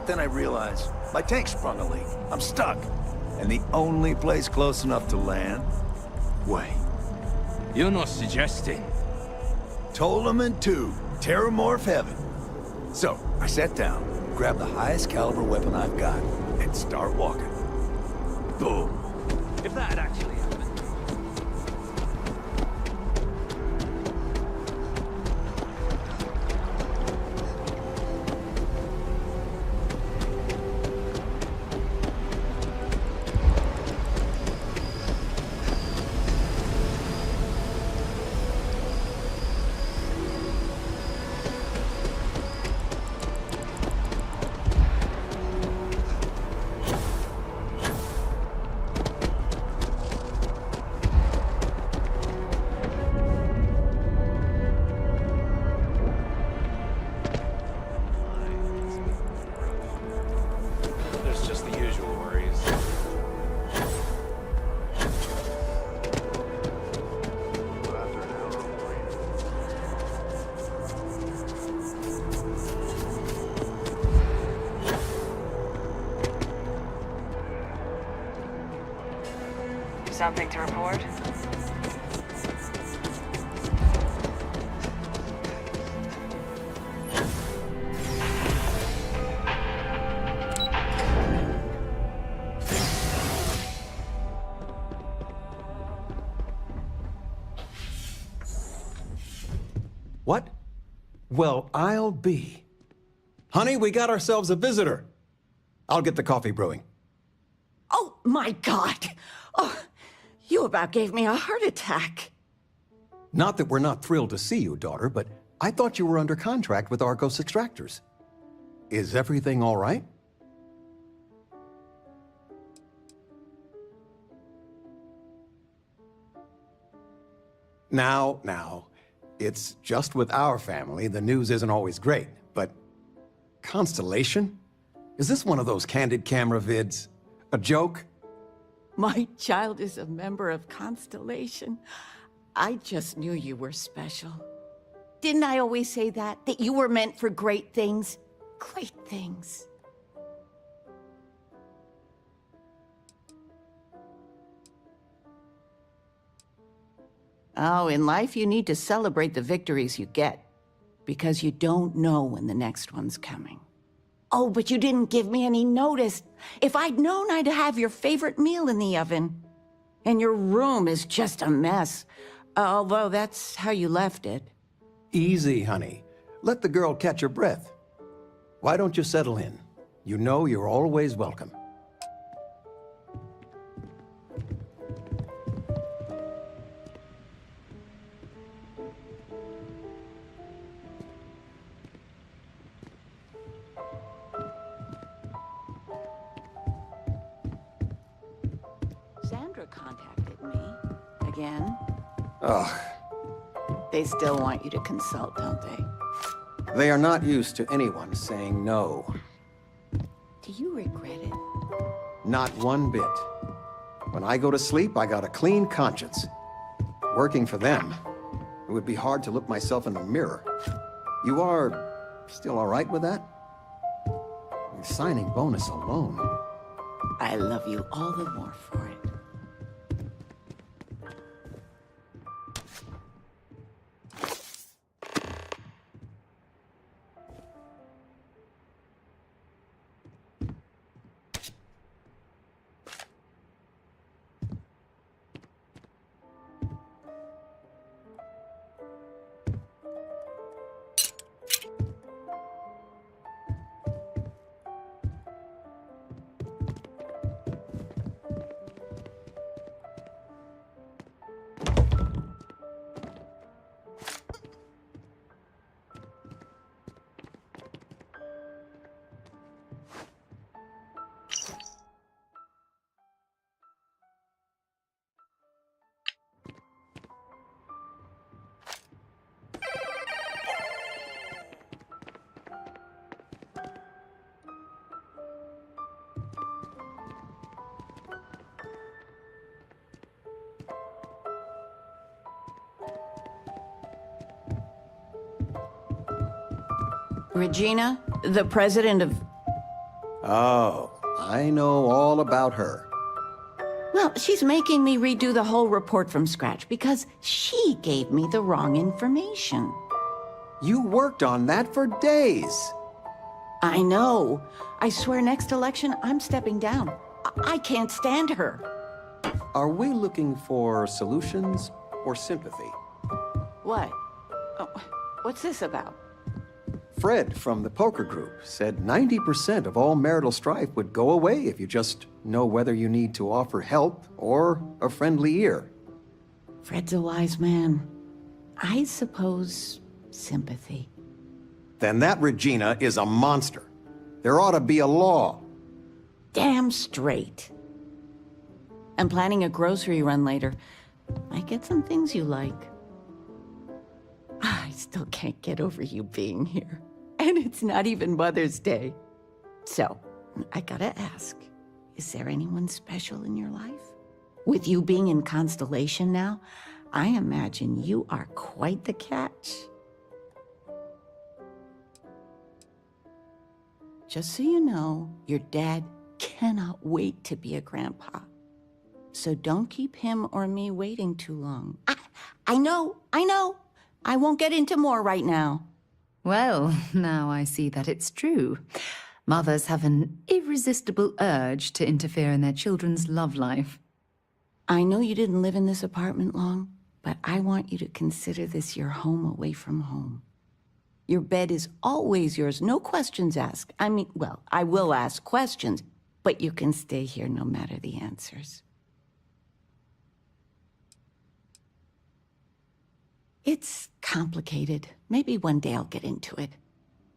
Then I realized my tank sprung a leak. I'm stuck. And the only place close enough to land? Wait. You're not suggesting? Tolaman 2, Terramorph Heaven. So, I sat down, grabbed the highest caliber weapon I've got, and start walking. Boom. If that had actually happened. something to report? What? Well, I'll be. Honey, we got ourselves a visitor. I'll get the coffee brewing. Oh, my God. Oh, you about gave me a heart attack. Not that we're not thrilled to see you, daughter, but I thought you were under contract with Argos Extractors. Is everything all right? Now, it's just with our family, the news isn't always great, but Constellation? Is this one of those candid camera vids? A joke? My child is a member of Constellation. I just knew you were special. Didn't I always say that? That you were meant for great things? Great things. Oh, in life you need to celebrate the victories you get, because you don't know when the next one's coming. Oh, but you didn't give me any notice. If I'd known, I'd have your favorite meal in the oven. And your room is just a mess. Although that's how you left it. Easy, honey. Let the girl catch her breath. Why don't you settle in? You know you're always welcome. Sandra contacted me. Again. Ugh. They still want you to consult, don't they? They are not used to anyone saying no. Do you regret it? Not one bit. When I go to sleep, I got a clean conscience. Working for them, it would be hard to look myself in the mirror. You are still all right with that? Your signing bonus alone. I love you all the more for it. Regina, the president of... Oh, I know all about her. Well, she's making me redo the whole report from scratch because she gave me the wrong information. You worked on that for days. I know. I swear next election, I'm stepping down. I can't stand her. Are we looking for solutions or sympathy? What? Oh, what's this about? Fred from the poker group said 90% of all marital strife would go away if you just know whether you need to offer help or a friendly ear. Fred's a wise man. I suppose sympathy. Then that Regina is a monster. There ought to be a law. Damn straight. I'm planning a grocery run later. Might get some things you like. I still can't get over you being here. And it's not even Mother's Day. So, I gotta ask, is there anyone special in your life? With you being in Constellation now, I imagine you are quite the catch. Just so you know, your dad cannot wait to be a grandpa. so don't keep him or me waiting too long. I know. I won't get into more right now. Well, now I see that it's true. Mothers have an irresistible urge to interfere in their children's love life. I know you didn't live in this apartment long, but I want you to consider this your home away from home. Your bed is always yours, no questions asked. I mean, well, I will ask questions, but you can stay here no matter the answers. It's complicated. Maybe one day I'll get into it.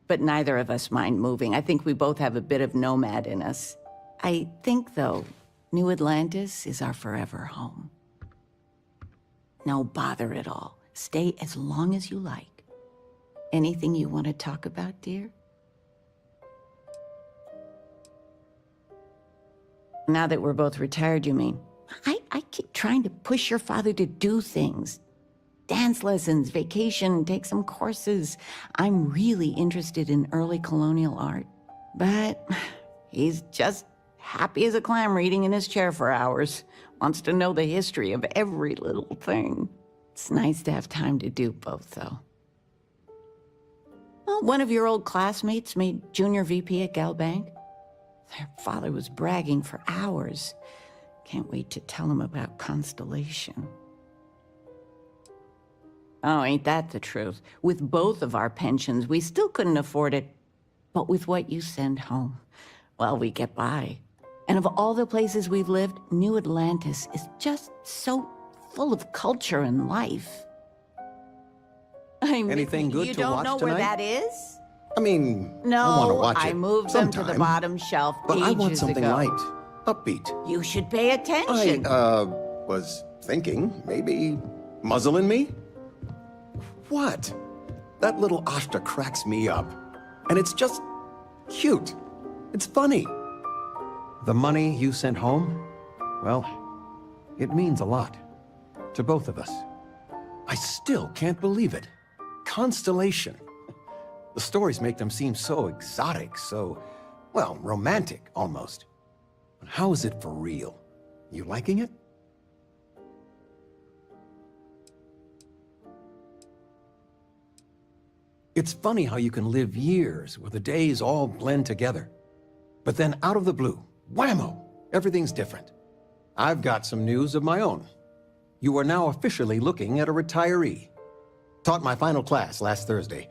But neither of us mind moving. I think we both have a bit of nomad in us. I think, though, New Atlantis is our forever home. No bother at all. Stay as long as you like. Anything you want to talk about, dear? Now that we're both retired, you mean? I keep trying to push your father to do things. Dance lessons, vacation, take some courses. I'm really interested in early colonial art. But he's just happy as a clam reading in his chair for hours. Wants to know the history of every little thing. It's nice to have time to do both, though. Well, one of your old classmates made junior VP at Galbank. Their father was bragging for hours. Can't wait to tell him about Constellation. Oh, ain't that the truth? With both of our pensions, we still couldn't afford it. But with what you send home, well, we get by. And of all the places we've lived, New Atlantis is just so full of culture and life. I mean, Anything good to watch tonight? You don't know where that is? I mean, No, I want to watch it I moved them to the sometime, bottom shelf but I want ages something ago. light, upbeat. You should pay attention. I was thinking, maybe Muzzling Me? What? That little Ashta cracks me up. And it's just cute. It's funny. The money you sent home, well, it means a lot. To both of us. I still can't believe it. Constellation. The stories make them seem so exotic, so, well, romantic, almost. But how is it for real? You liking it? It's funny how you can live years where the days all blend together. But then out of the blue, whammo, everything's different. I've got some news of my own. You are now officially looking at a retiree. Taught my final class last Thursday.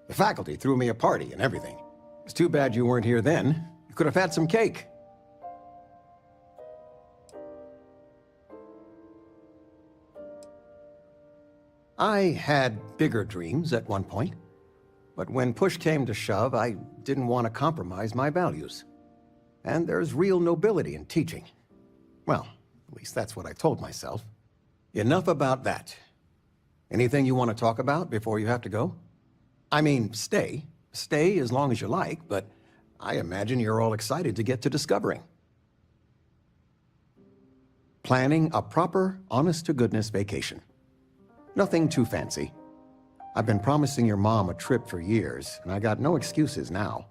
The faculty threw me a party and everything. It's too bad you weren't here then. You could have had some cake. I had bigger dreams at one point. But when push came to shove, I didn't want to compromise my values. And there's real nobility in teaching. Well, at least that's what I told myself. Enough about that. Anything you want to talk about before you have to go? I mean, stay. Stay as long as you like, but I imagine you're all excited to get to discovering. Planning a proper, honest-to-goodness vacation. Nothing too fancy. I've been promising your mom a trip for years, and I got no excuses now.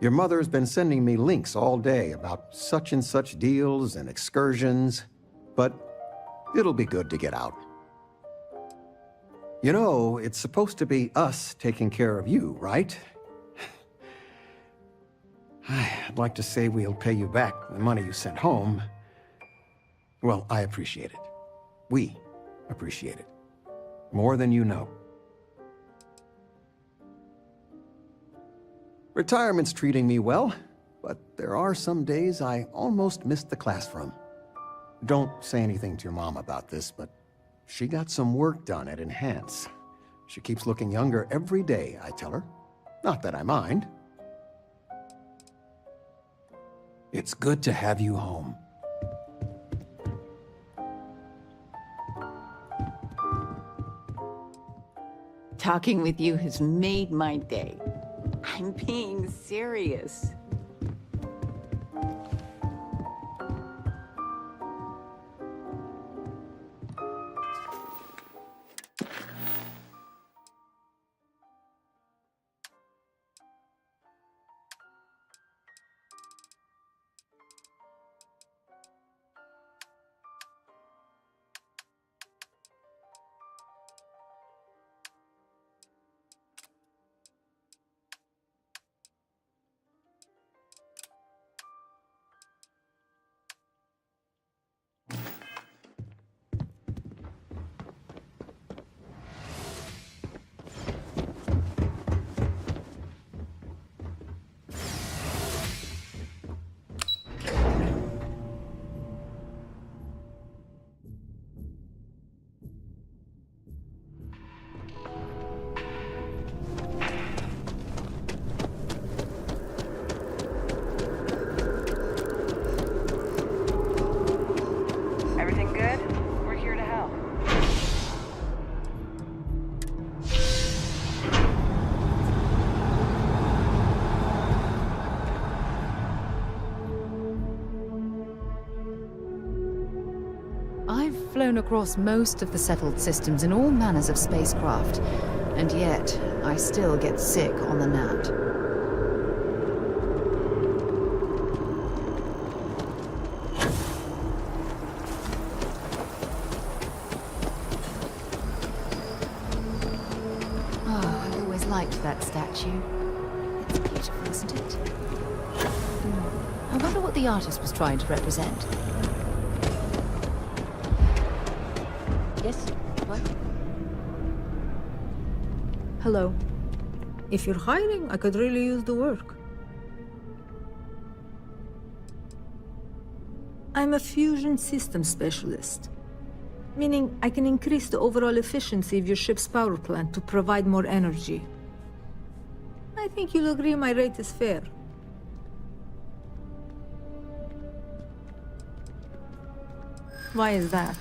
Your mother's been sending me links all day about such and such deals and excursions, but it'll be good to get out. You know, it's supposed to be us taking care of you, right? I'd like to say we'll pay you back the money you sent home. Well, I appreciate it. We appreciate it. More than you know. Retirement's treating me well, but there are some days I almost missed the class from. Don't say anything to your mom about this, but she got some work done at Enhance. She keeps looking younger every day, I tell her. Not that I mind. It's good to have you home. Talking with you has made my day. I'm being serious. I've flown across most of the settled systems in all manners of spacecraft, and yet I still get sick on the gnat. Oh, I always liked that statue. It's beautiful, isn't it? I wonder what the artist was trying to represent. Yes? What? Hello. If you're hiring, I could really use the work. I'm a fusion system specialist, meaning I can increase the overall efficiency of your ship's power plant to provide more energy. I think you'll agree my rate is fair. Why is that?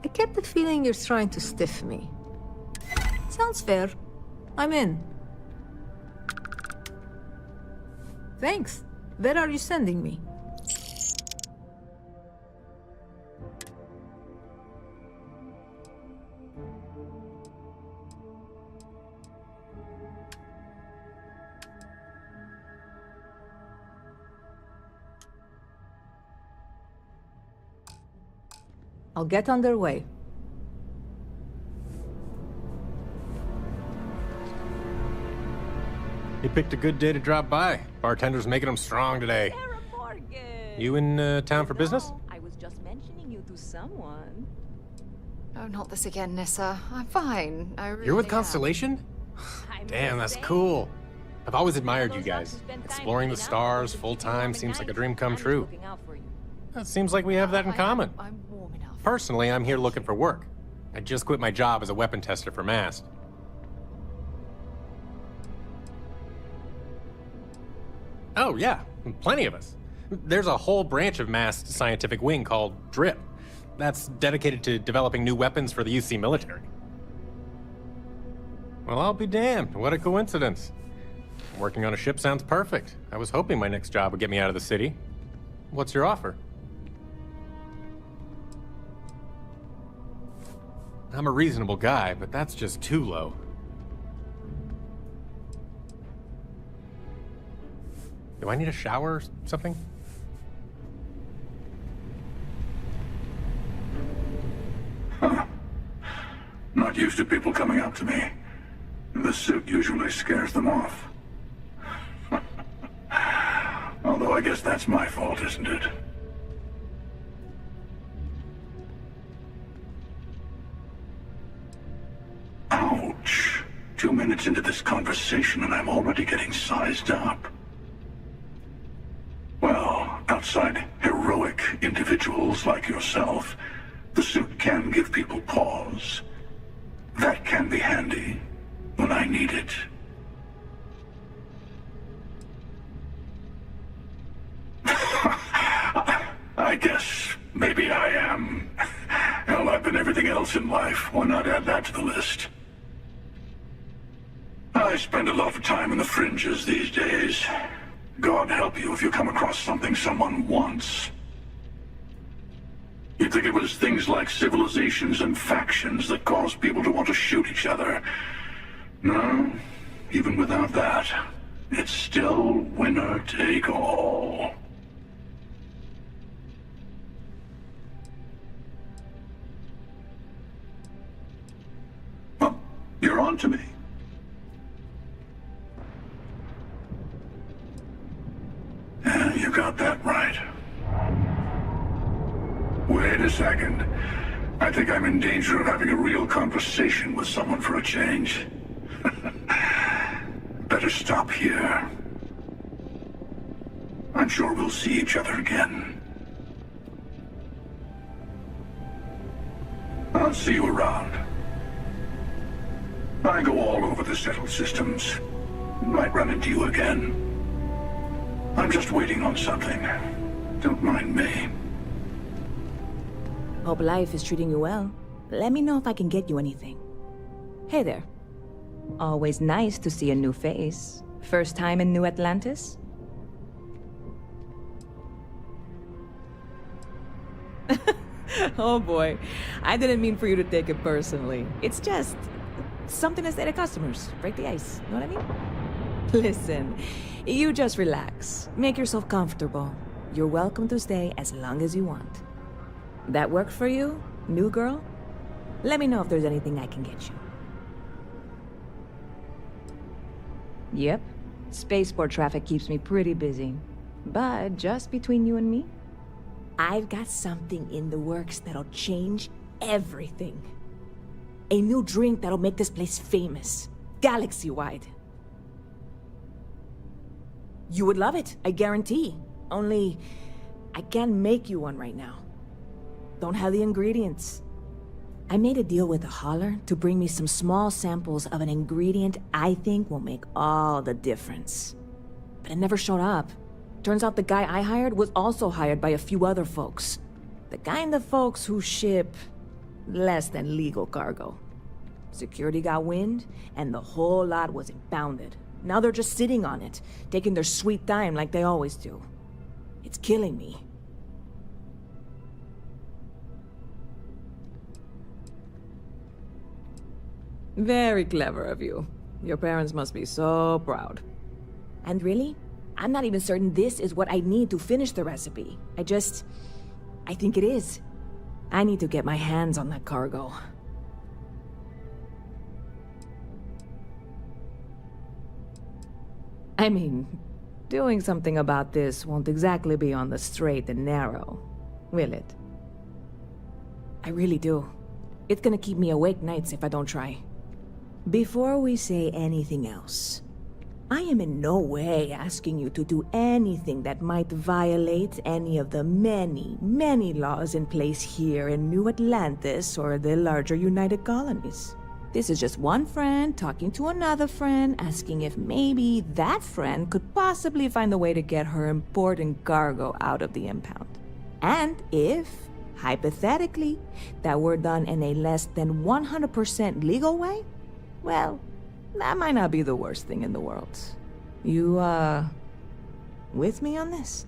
I get the feeling you're trying to stiff me. Sounds fair. I'm in. Thanks. Where are you sending me? I'll get underway. You picked a good day to drop by. Bartender's making them strong today. You in town for business? I was just mentioning you to someone. Oh, not this again, Nissa. I'm fine. You're with Constellation? Damn, that's cool. I've always admired you guys. Exploring the stars full-time seems like a dream come true. It seems like we have that in common. Personally, I'm here looking for work. I just quit my job as a weapon tester for MAST. Oh, yeah, plenty of us. There's a whole branch of MAST scientific wing called DRIP. That's dedicated to developing new weapons for the UC military. Well, I'll be damned. What a coincidence. Working on a ship sounds perfect. I was hoping my next job would get me out of the city. What's your offer? I'm a reasonable guy, but that's just too low. Do I need a shower or something? Not used to people coming up to me. The suit usually scares them off. Although I guess that's my fault, isn't it? Ouch. 2 minutes into this conversation and I'm already getting sized up. Well, outside heroic individuals like yourself, the suit can give people pause. That can be handy when I need it. I guess maybe I am. Hell, I've been everything else in life. Why not add that to the list? I spend a lot of time in the fringes these days. God help you if you come across something someone wants. You'd think it was things like civilizations and factions that cause people to want to shoot each other. No, even without that, it's still winner take all. Well, you're on to me. Yeah, you got that right. Wait a second. I think I'm in danger of having a real conversation with someone for a change. Better stop here. I'm sure we'll see each other again. I'll see you around. I go all over the settled systems. Might run into you again. I'm just waiting on something. Don't mind me. Hope life is treating you well. Let me know if I can get you anything. Hey there. Always nice to see a new face. First time in New Atlantis? Oh boy, I didn't mean for you to take it personally. It's just something to say to customers. Break the ice, know what I mean? Listen, you just relax. Make yourself comfortable. You're welcome to stay as long as you want. That work for you, new girl? Let me know if there's anything I can get you. Yep. Spaceport traffic keeps me pretty busy. But just between you and me, I've got something in the works that'll change everything. A new drink that'll make this place famous, galaxy-wide. You would love it, I guarantee. Only, I can't make you one right now. Don't have the ingredients. I made a deal with a hauler to bring me some small samples of an ingredient I think will make all the difference. But it never showed up. Turns out the guy I hired was also hired by a few other folks. The kind of folks who ship less than legal cargo. Security got wind, and the whole lot was impounded. Now they're just sitting on it, taking their sweet time like they always do. It's killing me. Very clever of you. Your parents must be so proud. And really, I'm not even certain this is what I need to finish the recipe. I think it is. I need to get my hands on that cargo. I mean, doing something about this won't exactly be on the straight and narrow, will it? I really do. It's gonna keep me awake nights if I don't try. Before we say anything else, I am in no way asking you to do anything that might violate any of the many, many laws in place here in New Atlantis or the larger United Colonies. This is just one friend talking to another friend, asking if maybe that friend could possibly find a way to get her important cargo out of the impound. And if, hypothetically, that were done in a less than 100% legal way, well, that might not be the worst thing in the world. You, with me on this?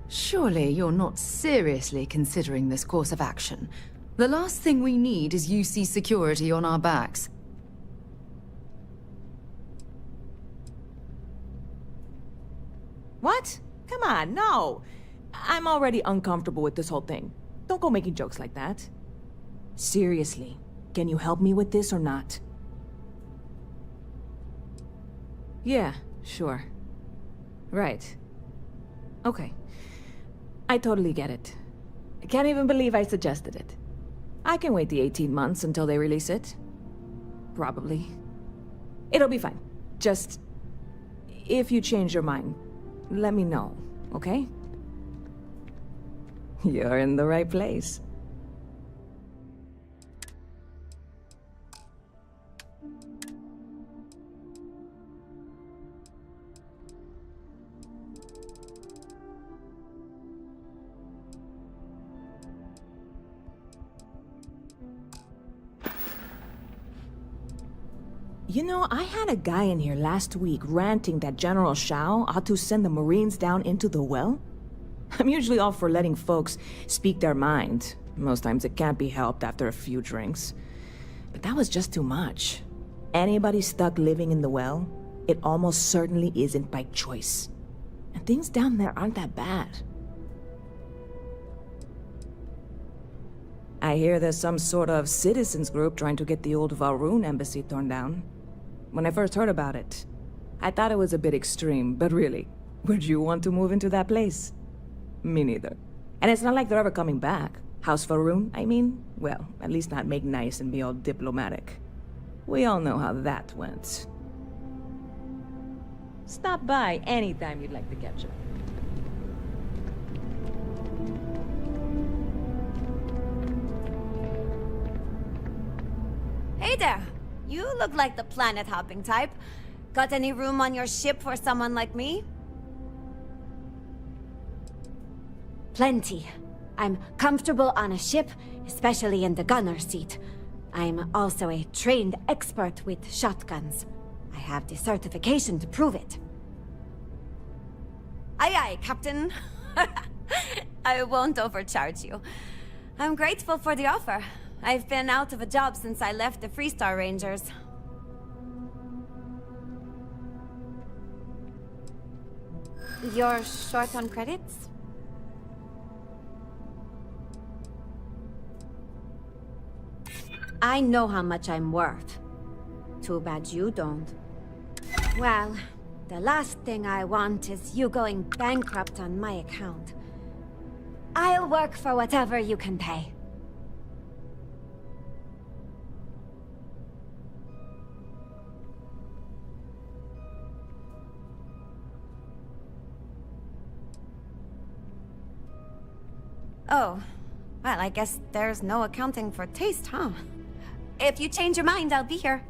Surely you're not seriously considering this course of action. The last thing we need is UC security on our backs. What? Come on, no! I'm already uncomfortable with this whole thing. Don't go making jokes like that. Seriously, can you help me with this or not? Yeah, sure. Right. Okay. I totally get it. I can't even believe I suggested it. I can wait the 18 months until they release it. Probably. It'll be fine. Just, if you change your mind, let me know, okay? You're in the right place. You know, I had a guy in here last week ranting that General Shao ought to send the Marines down into the well. I'm usually all for letting folks speak their mind. Most times it can't be helped after a few drinks. But that was just too much. Anybody stuck living in the well, it almost certainly isn't by choice. And things down there aren't that bad. I hear there's some sort of citizens group trying to get the old Valroon embassy torn down. When I first heard about it, I thought it was a bit extreme, but really, would you want to move into that place? Me neither. And it's not like they're ever coming back. House Valroon, I mean? Well, at least not make nice and be all diplomatic. We all know how that went. Stop by anytime you'd like to catch up. Hey there! You look like the planet-hopping type. Got any room on your ship for someone like me? Plenty. I'm comfortable on a ship, especially in the gunner seat. I'm also a trained expert with shotguns. I have the certification to prove it. Aye aye, Captain. I won't overcharge you. I'm grateful for the offer. I've been out of a job since I left the Freestar Rangers. You're short on credits? I know how much I'm worth. Too bad you don't. Well, the last thing I want is you going bankrupt on my account. I'll work for whatever you can pay. Oh, well, I guess there's no accounting for taste, huh? If you change your mind, I'll be here.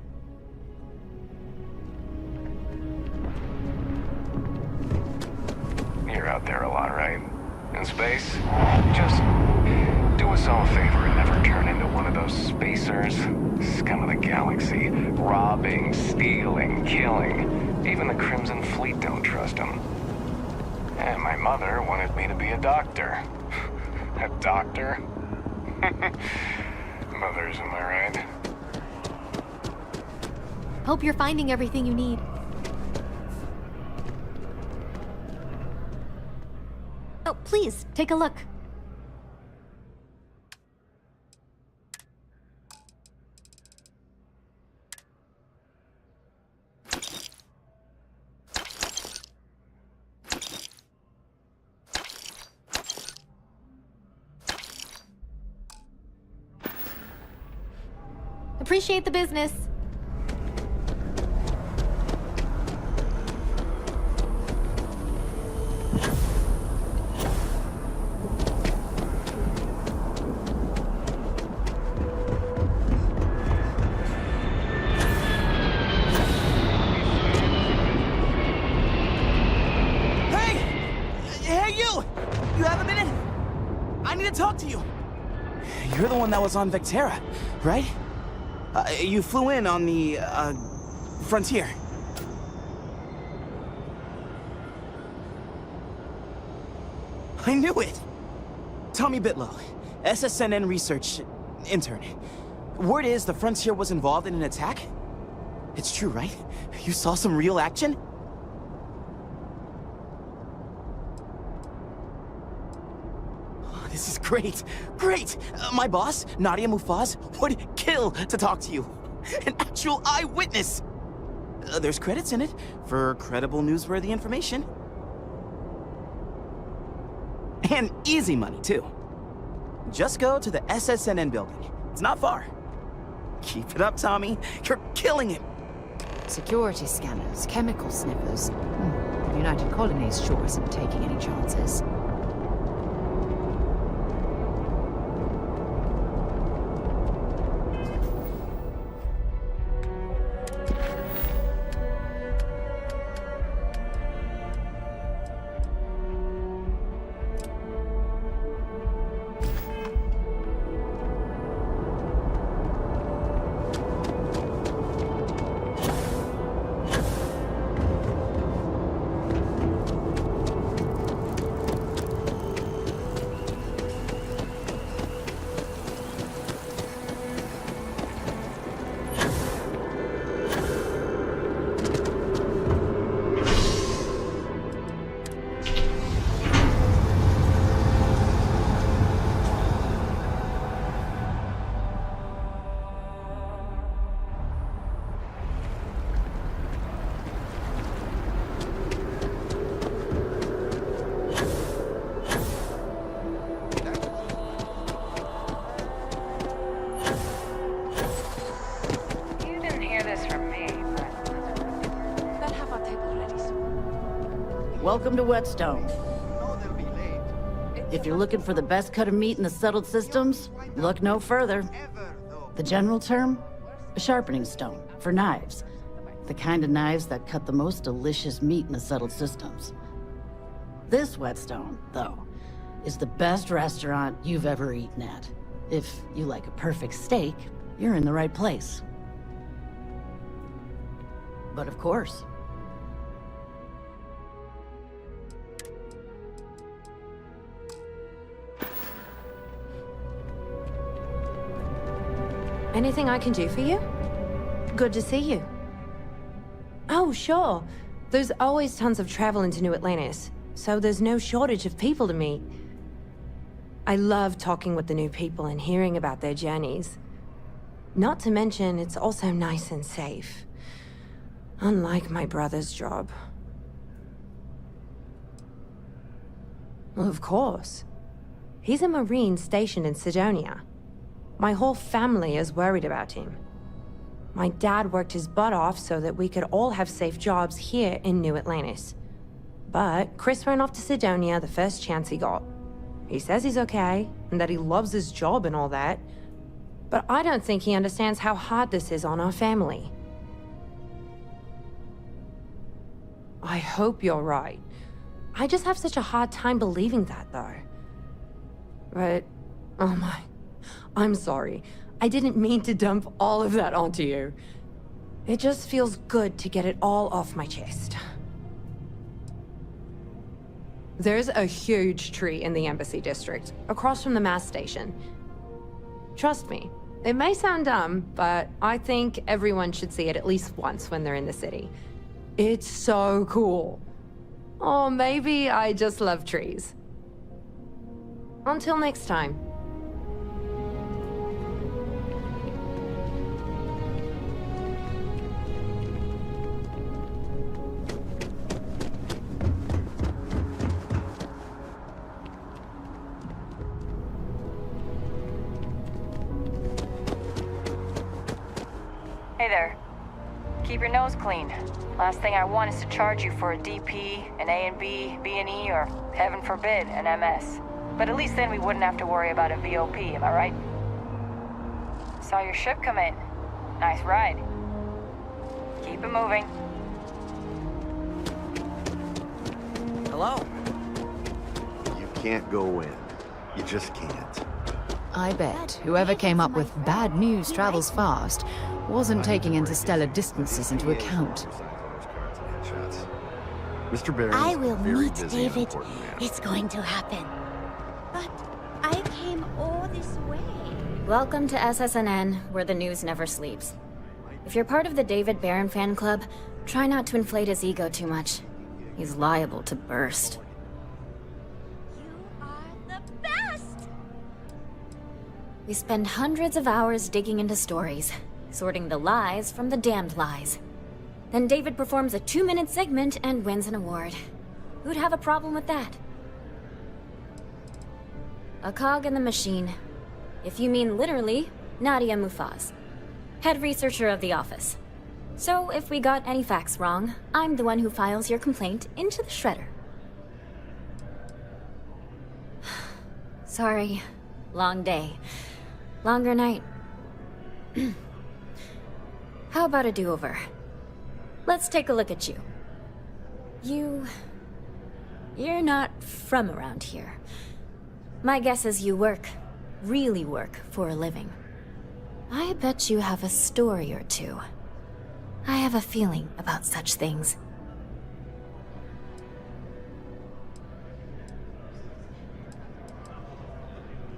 You're out there a lot, right? In space? Just do us all a favor and never turn into one of those spacers. Scum of the galaxy. Robbing, stealing, killing. Even the Crimson Fleet don't trust them. And my mother wanted me to be a doctor. A doctor? Mothers, am I right? Hope you're finding everything you need. Oh, please, take a look. Appreciate the business. You're the one that was on Vectera, right? You flew in on the, Frontier. I knew it! Tommy Bitlow, SSNN research intern. Word is the Frontier was involved in an attack? It's true, right? You saw some real action? This is great! Great! My boss, Nadia Mufaz, would kill to talk to you. An actual eyewitness! There's credits in it for credible, newsworthy information. And easy money, too. Just go to the SSNN building. It's not far. Keep it up, Tommy. You're killing it! Security scanners, chemical sniffers. The United Colonies sure isn't taking any chances. Welcome to Whetstone. If you're looking for the best cut of meat in the settled systems, look no further. The general term? A sharpening stone for knives. The kind of knives that cut the most delicious meat in the settled systems. This Whetstone, though, is the best restaurant you've ever eaten at. If you like a perfect steak, you're in the right place. But of course, Anything I can do for you? Good to see you. Oh, sure. There's always tons of travel into New Atlantis, so there's no shortage of people to meet. I love talking with the new people and hearing about their journeys. Not to mention, it's also nice and safe. Unlike my brother's job. Well, of course. He's a Marine stationed in Sidonia. My whole family is worried about him. My dad worked his butt off so that we could all have safe jobs here in New Atlantis. But Chris ran off to Sidonia the first chance he got. He says he's okay, and that he loves his job and all that. But I don't think he understands how hard this is on our family. I hope you're right. I just have such a hard time believing that, though. But, oh my... I'm sorry. I didn't mean to dump all of that onto you. It just feels good to get it all off my chest. There's a huge tree in the Embassy District, across from the mass station. Trust me, it may sound dumb, but I think everyone should see it at least once when they're in the city. It's so cool. Or maybe I just love trees. Until next time. Hey there. Keep your nose clean. Last thing I want is to charge you for a DP, an A&B, B&E, or, heaven forbid, an MS. But at least then we wouldn't have to worry about a VOP, am I right? Saw your ship come in. Nice ride. Keep it moving. Hello? You can't go in. You just can't. I bet whoever came up with bad news travels fast wasn't taking interstellar distances into account. Mr. Barron I is will very meet busy and David. important man. It's going to happen. But I came all this way. Welcome to SSNN, where the news never sleeps. If you're part of the David Barron fan club, try not to inflate his ego too much. He's liable to burst. We spend hundreds of hours digging into stories, sorting the lies from the damned lies. Then David performs a 2-minute segment and wins an award. Who'd have a problem with that? A cog in the machine. If you mean literally, Nadia Mufaz, head researcher of the office. So if we got any facts wrong, I'm the one who files your complaint into the shredder. Sorry. Long day. Longer night. How about a do-over? Let's take a look at you. You're not from around here. My guess is you really work for a living. I bet you have a story or two. I have a feeling about such things.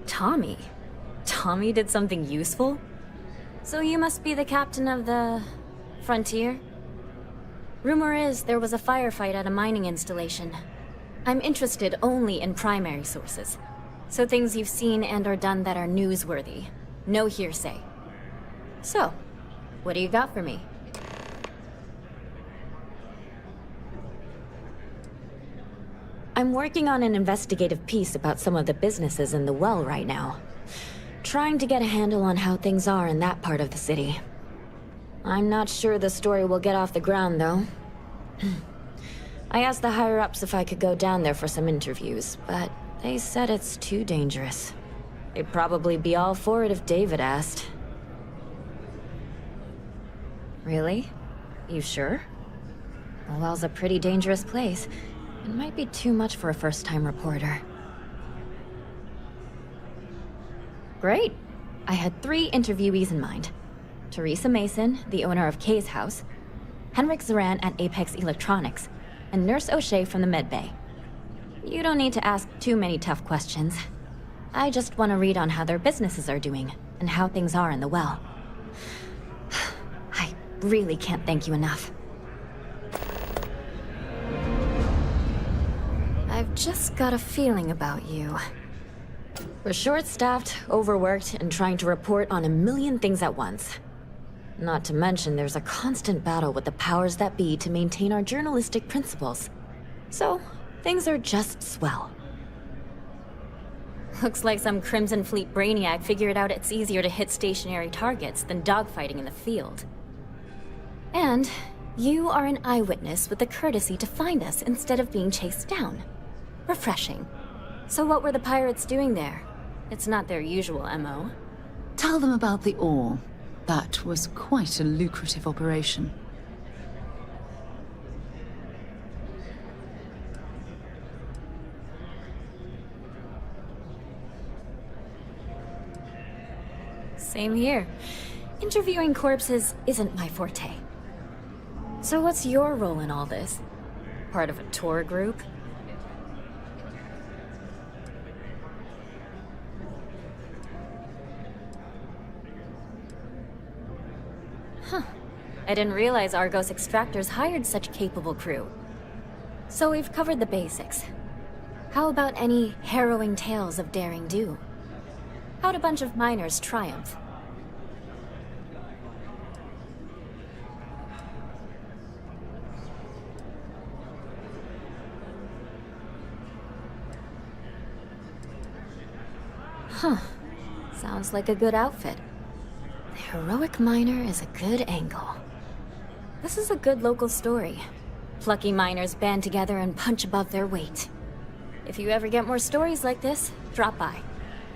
Tommy? Tommy did something useful? So you must be the captain of the... Frontier? Rumor is there was a firefight at a mining installation. I'm interested only in primary sources. So things you've seen and or done that are newsworthy. No hearsay. So, what do you got for me? I'm working on an investigative piece about some of the businesses in the well right now. Trying to get a handle on how things are in that part of the city. I'm not sure the story will get off the ground, though. I asked the higher-ups if I could go down there for some interviews, but they said it's too dangerous. They'd probably be all for it if David asked. Really? You sure? The well's a pretty dangerous place. It might be too much for a first-time reporter. Great. I had 3 interviewees in mind. Teresa Mason, the owner of Kay's house, Henrik Zoran at Apex Electronics, and Nurse O'Shea from the medbay. You don't need to ask too many tough questions. I just want to read on how their businesses are doing, and how things are in the well. I really can't thank you enough. I've just got a feeling about you. We're short-staffed, overworked, and trying to report on a million things at once. Not to mention there's a constant battle with the powers that be to maintain our journalistic principles. So, things are just swell. Looks like some Crimson Fleet brainiac figured out it's easier to hit stationary targets than dogfighting in the field. And you are an eyewitness with the courtesy to find us instead of being chased down. Refreshing. So what were the pirates doing there? It's not their usual MO. Tell them about the ore. That was quite a lucrative operation. Same here. Interviewing corpses isn't my forte. So what's your role in all this? Part of a tour group? Huh. I didn't realize Argos extractors hired such capable crew. So we've covered the basics. How about any harrowing tales of daring do? How'd a bunch of miners triumph? Huh. Sounds like a good outfit. The heroic miner is a good angle. This is a good local story. Plucky miners band together and punch above their weight. If you ever get more stories like this, drop by.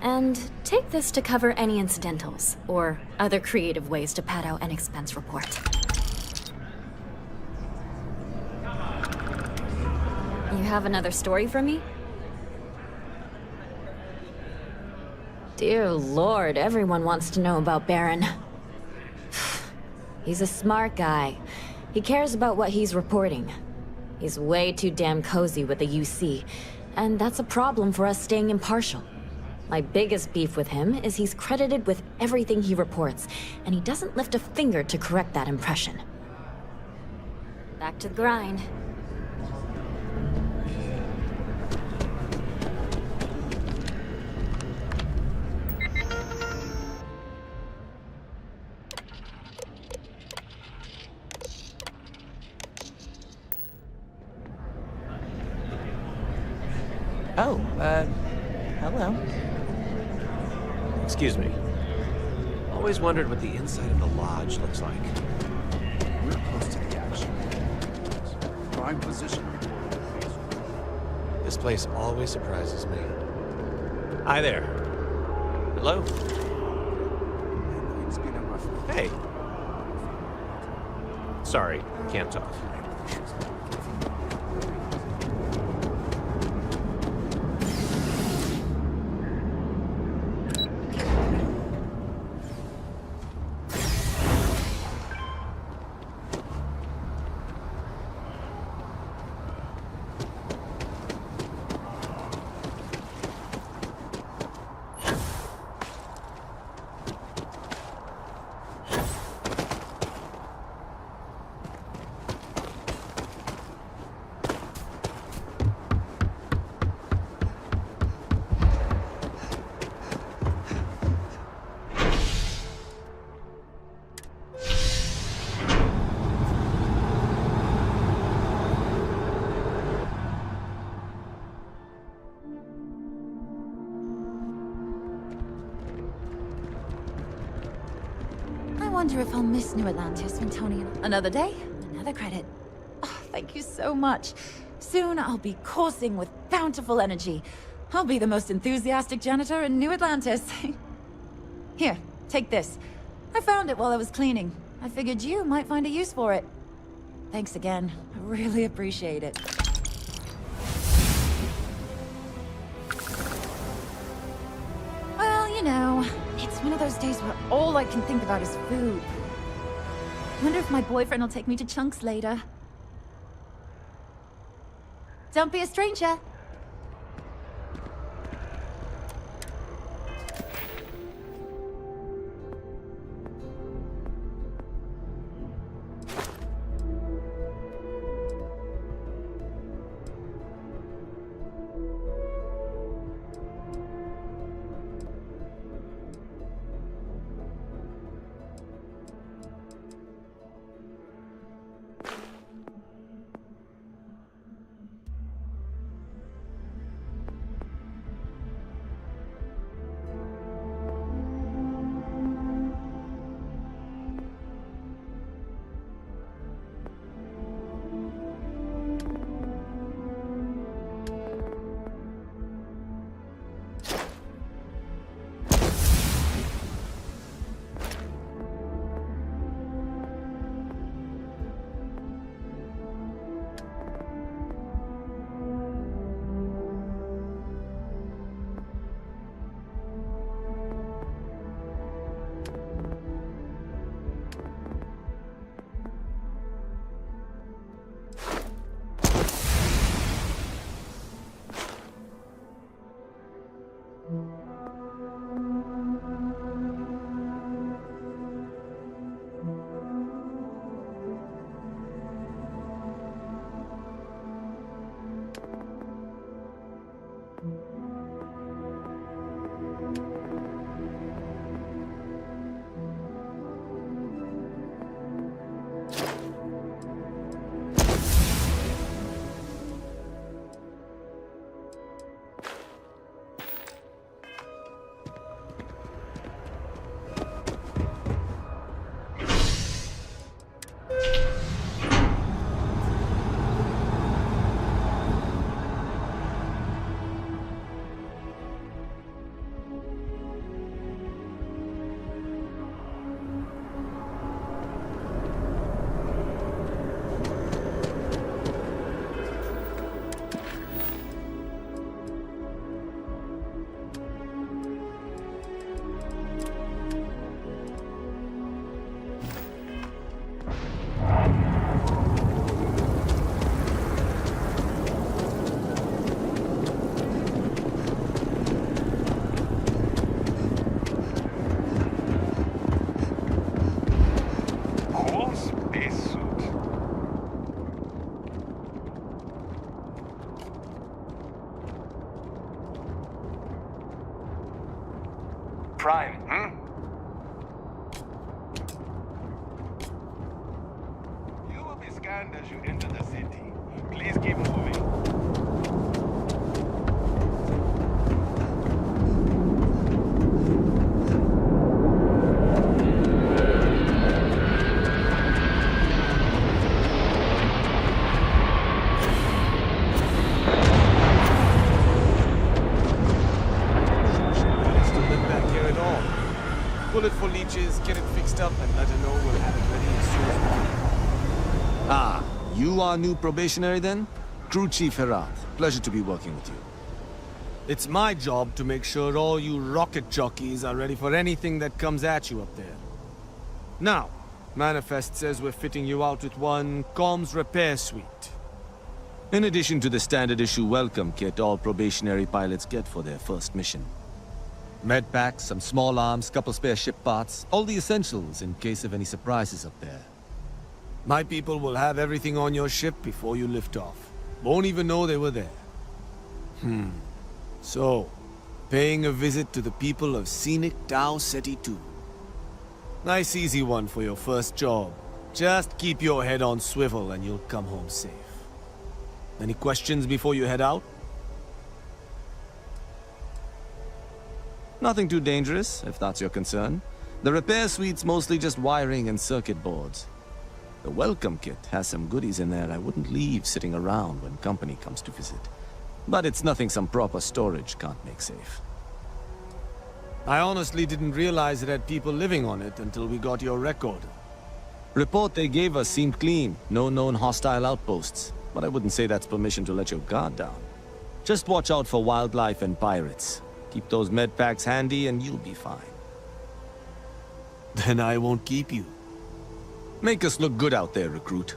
And take this to cover any incidentals, or other creative ways to pad out an expense report. You have another story for me? Dear Lord, everyone wants to know about Baron. He's a smart guy. He cares about what he's reporting. He's way too damn cozy with the UC, and that's a problem for us staying impartial. My biggest beef with him is he's credited with everything he reports, and he doesn't lift a finger to correct that impression. Back to the grind. Oh, hello. Excuse me. Always wondered what the inside of the lodge looks like. We're close to the action. Prime position reported. This place always surprises me. Hi there. Hello? Hey. Sorry, can't talk. I wonder if I'll miss New Atlantis when Tony... Another day, another credit. Oh, thank you so much. Soon I'll be coursing with bountiful energy. I'll be the most enthusiastic janitor in New Atlantis. Here, take this. I found it while I was cleaning. I figured you might find a use for it. Thanks again. I really appreciate it. Well, you know, of those days where all I can think about is food. Wonder if my boyfriend will take me to Chunks later. Don't be a stranger. Prime, You will be scanned as you enter the city. Please keep moving. Bullet for leeches, get it fixed up, and let her know we'll have it ready as soon as we can. Ah, you are new probationary then? Crew Chief Herat. Pleasure to be working with you. It's my job to make sure all you rocket jockeys are ready for anything that comes at you up there. Now, Manifest says we're fitting you out with one comms repair suite. In addition to the standard issue welcome kit all probationary pilots get for their first mission. Med packs, some small arms, couple spare ship parts, all the essentials in case of any surprises up there. My people will have everything on your ship before you lift off. Won't even know they were there. So, paying a visit to the people of scenic Tau Ceti 2. Nice easy one for your first job. Just keep your head on swivel and you'll come home safe. Any questions before you head out? Nothing too dangerous, if that's your concern. The repair suite's mostly just wiring and circuit boards. The welcome kit has some goodies in there I wouldn't leave sitting around when company comes to visit. But it's nothing some proper storage can't make safe. I honestly didn't realize it had people living on it until we got your record. Report they gave us seemed clean. No known hostile outposts. But I wouldn't say that's permission to let your guard down. Just watch out for wildlife and pirates. Keep those med packs handy and you'll be fine. Then I won't keep you. Make us look good out there, recruit.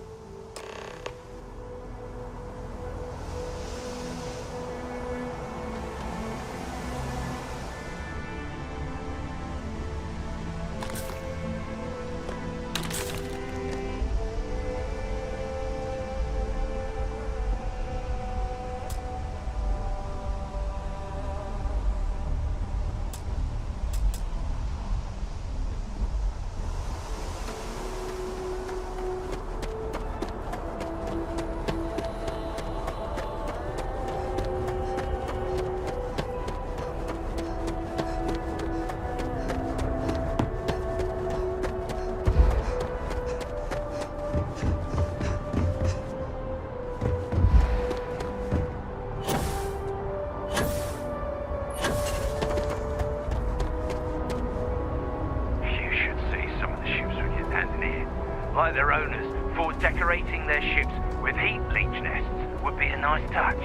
Like their owners, for decorating their ships with heat leech nests would be a nice touch.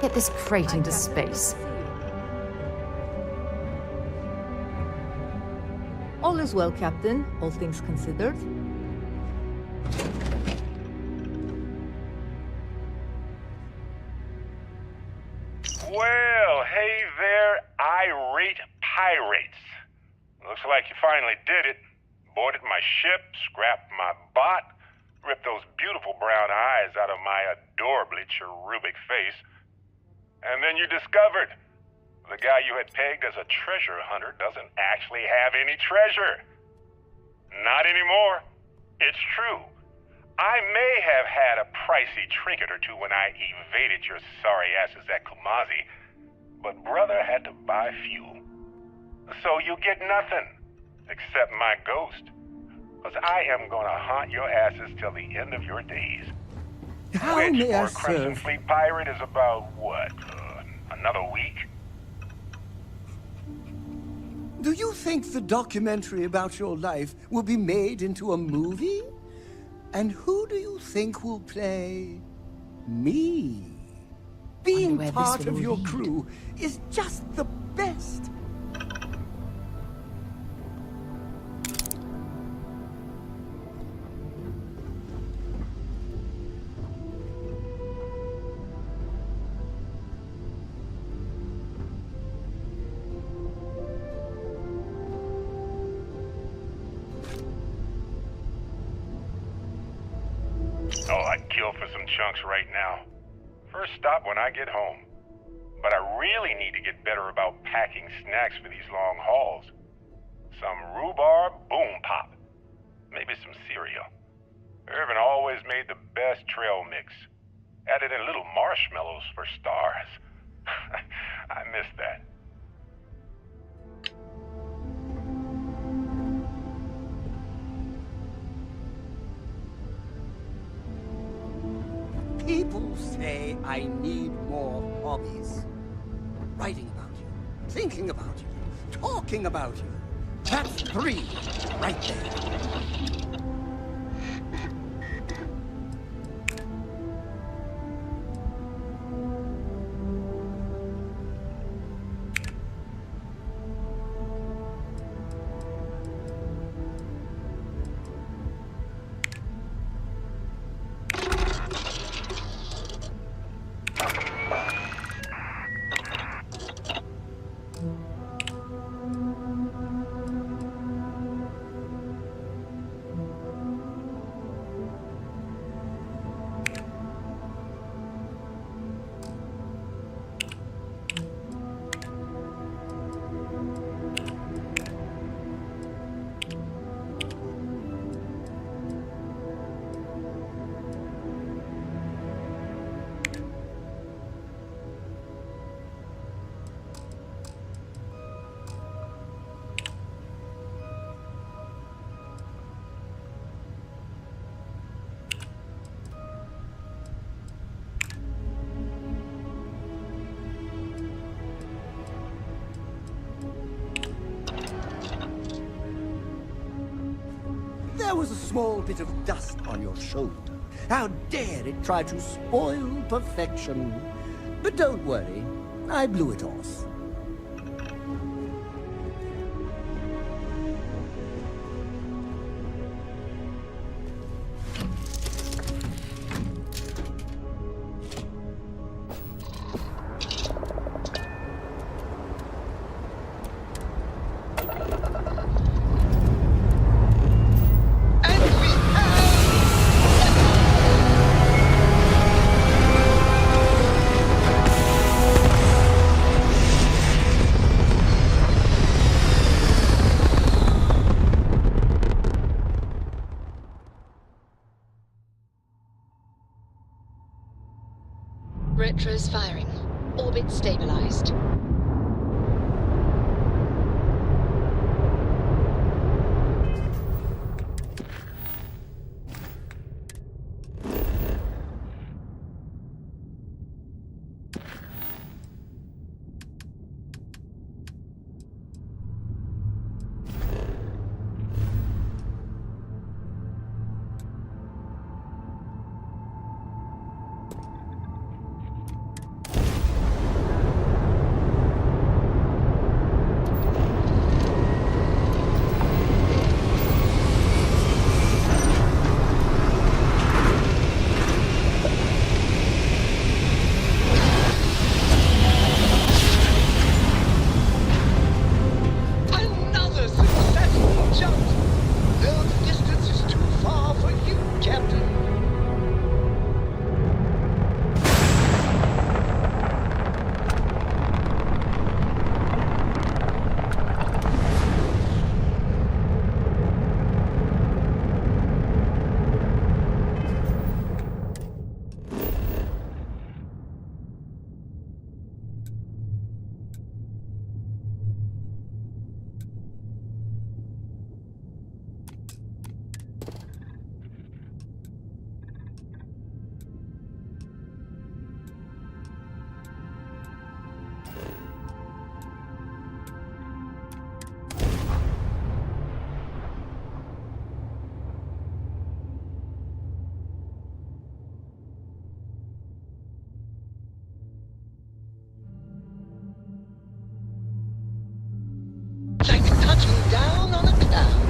Get this crate into space. All is well, Captain, all things considered. Well, hey there, irate pirates. Looks like you finally did it. Boarded my ship, scrapped my bot, ripped those beautiful brown eyes out of my adorably cherubic face. And then you discovered the guy you had pegged as a treasure hunter doesn't actually have any treasure. Not anymore. It's true. I may have had a pricey trinket or two when I evaded your sorry asses at Kumazi, but brother had to buy fuel. So you get nothing, except my ghost. Because I am gonna haunt your asses till the end of your days. How Which, may I for a Crimson serve? Fleet pirate, is about, what, another week? Do you think the documentary about your life will be made into a movie? And who do you think will play me? Being where this part will of your lead. crew is just the best. Oh, I'd kill for some chunks right now. First stop when I get home. But I really need to get better about packing snacks for these long hauls. Some rhubarb boom pop. Maybe some cereal. Irvin always made the best trail mix. Added in little marshmallows for stars. I miss that. People say I need more hobbies. Writing about you, thinking about you, talking about you. That's 3 right there. small bit of dust on your shoulder. How dare it try to spoil perfection? But don't worry, I blew it off. Retros firing. Orbit stabilized. Like touching down on a cloud.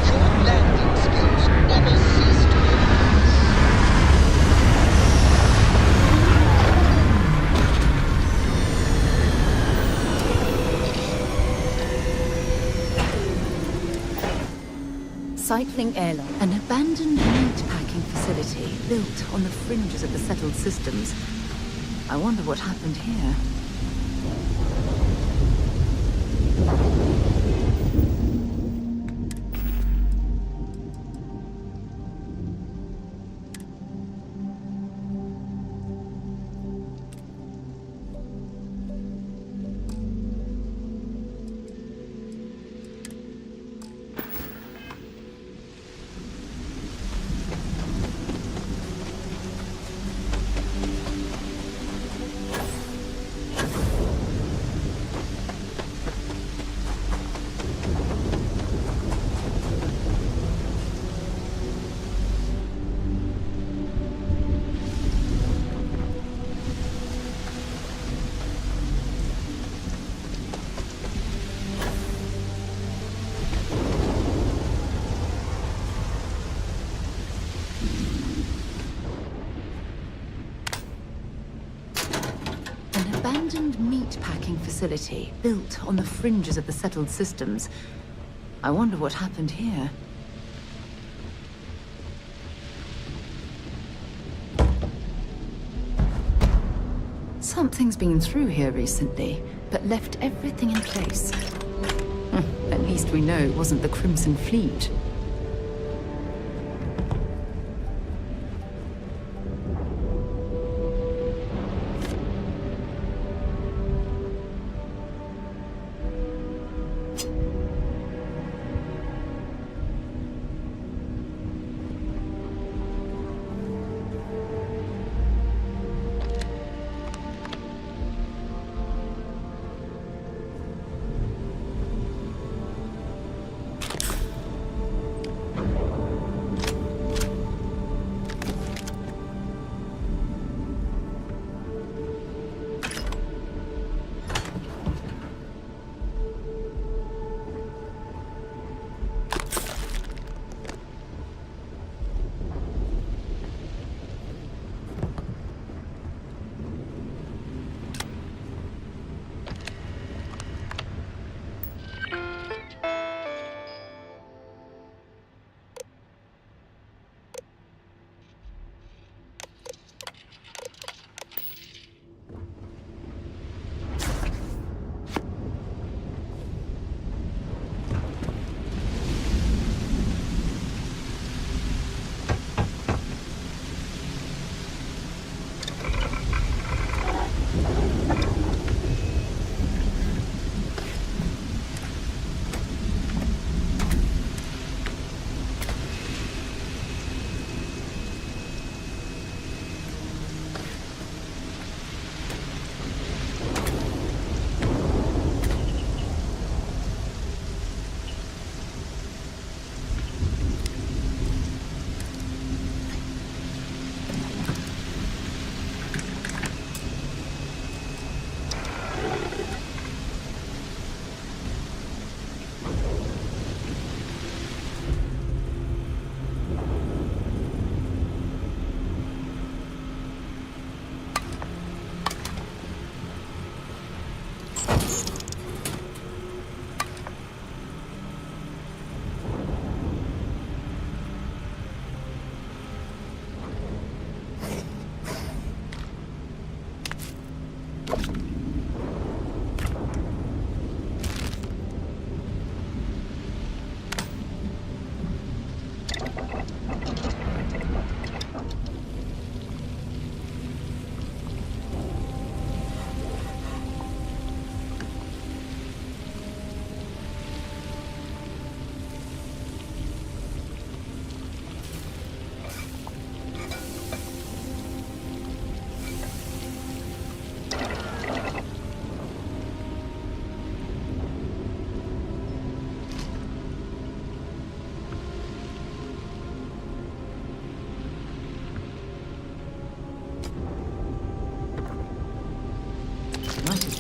Your landing skills never cease to Cycling airlock, an abandoned meat-packing facility built on the fringes of the settled systems. I wonder what happened here. Abandoned meat-packing facility built on the fringes of the settled systems. I wonder what happened here. Something's been through here recently, but left everything in place. At least we know it wasn't the Crimson Fleet.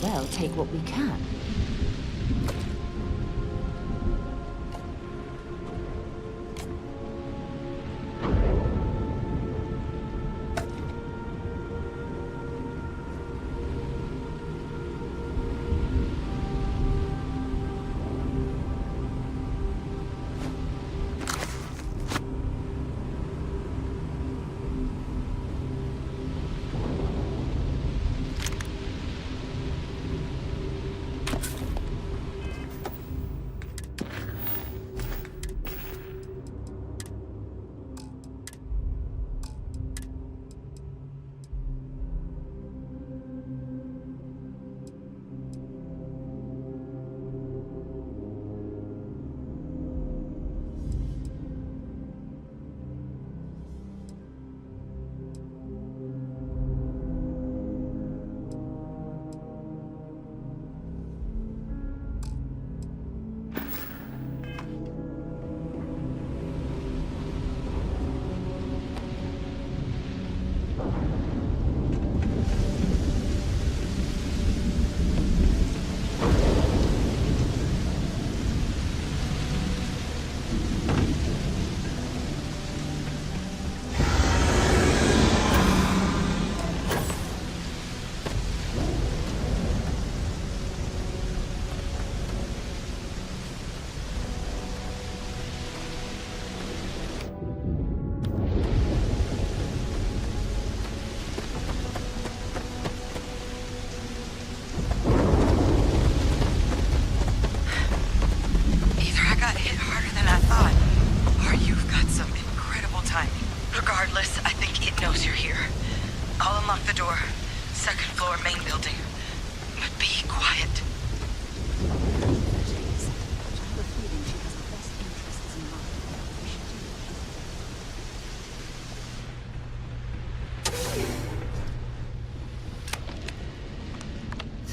well take what we can.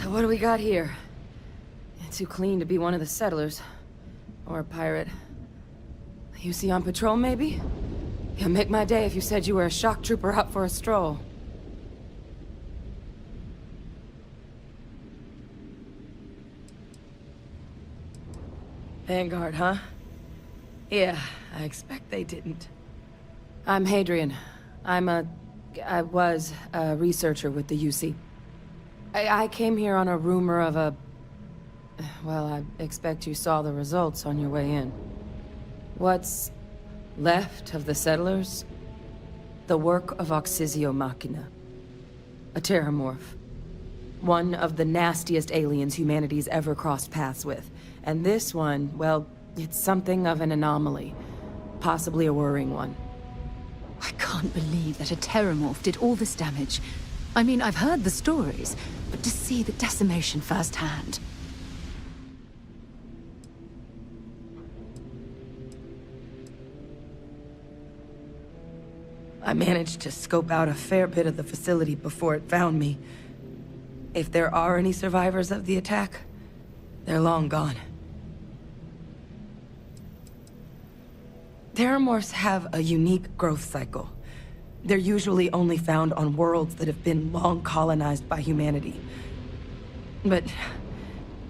What do we got here? Too clean to be one of the settlers. Or a pirate. You see on patrol, maybe? You'd make my day if you said you were a shock trooper out for a stroll. Vanguard, huh? Yeah, I expect they didn't. I'm Hadrian. I was a researcher with the UC. I came here on a rumor of a... Well, I expect you saw the results on your way in. What's left of the settlers? The work of Oxysio Machina. A terramorph. One of the nastiest aliens humanity's ever crossed paths with. And this one, well, it's something of an anomaly. Possibly a worrying one. I can't believe that a terramorph did all this damage. I mean, I've heard the stories, but to see the decimation firsthand... I managed to scope out a fair bit of the facility before it found me. If there are any survivors of the attack, they're long gone. Terramorphs have a unique growth cycle. They're usually only found on worlds that have been long colonized by humanity. But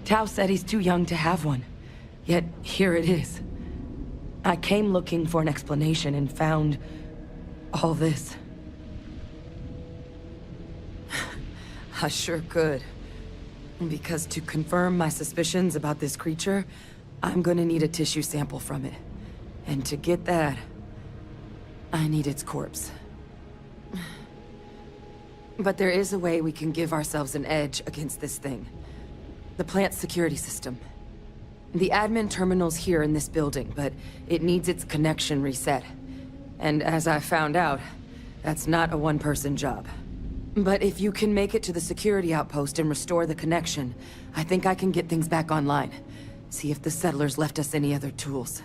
Tao said he's too young to have one. Yet here it is. I came looking for an explanation and found all this. I sure could. Because to confirm my suspicions about this creature, I'm gonna need a tissue sample from it. And to get that, I need its corpse. But there is a way we can give ourselves an edge against this thing. The plant's security system. The admin terminal's here in this building, but it needs its connection reset. And as I found out, that's not a one-person job. But if you can make it to the security outpost and restore the connection, I think I can get things back online. See if the settlers left us any other tools.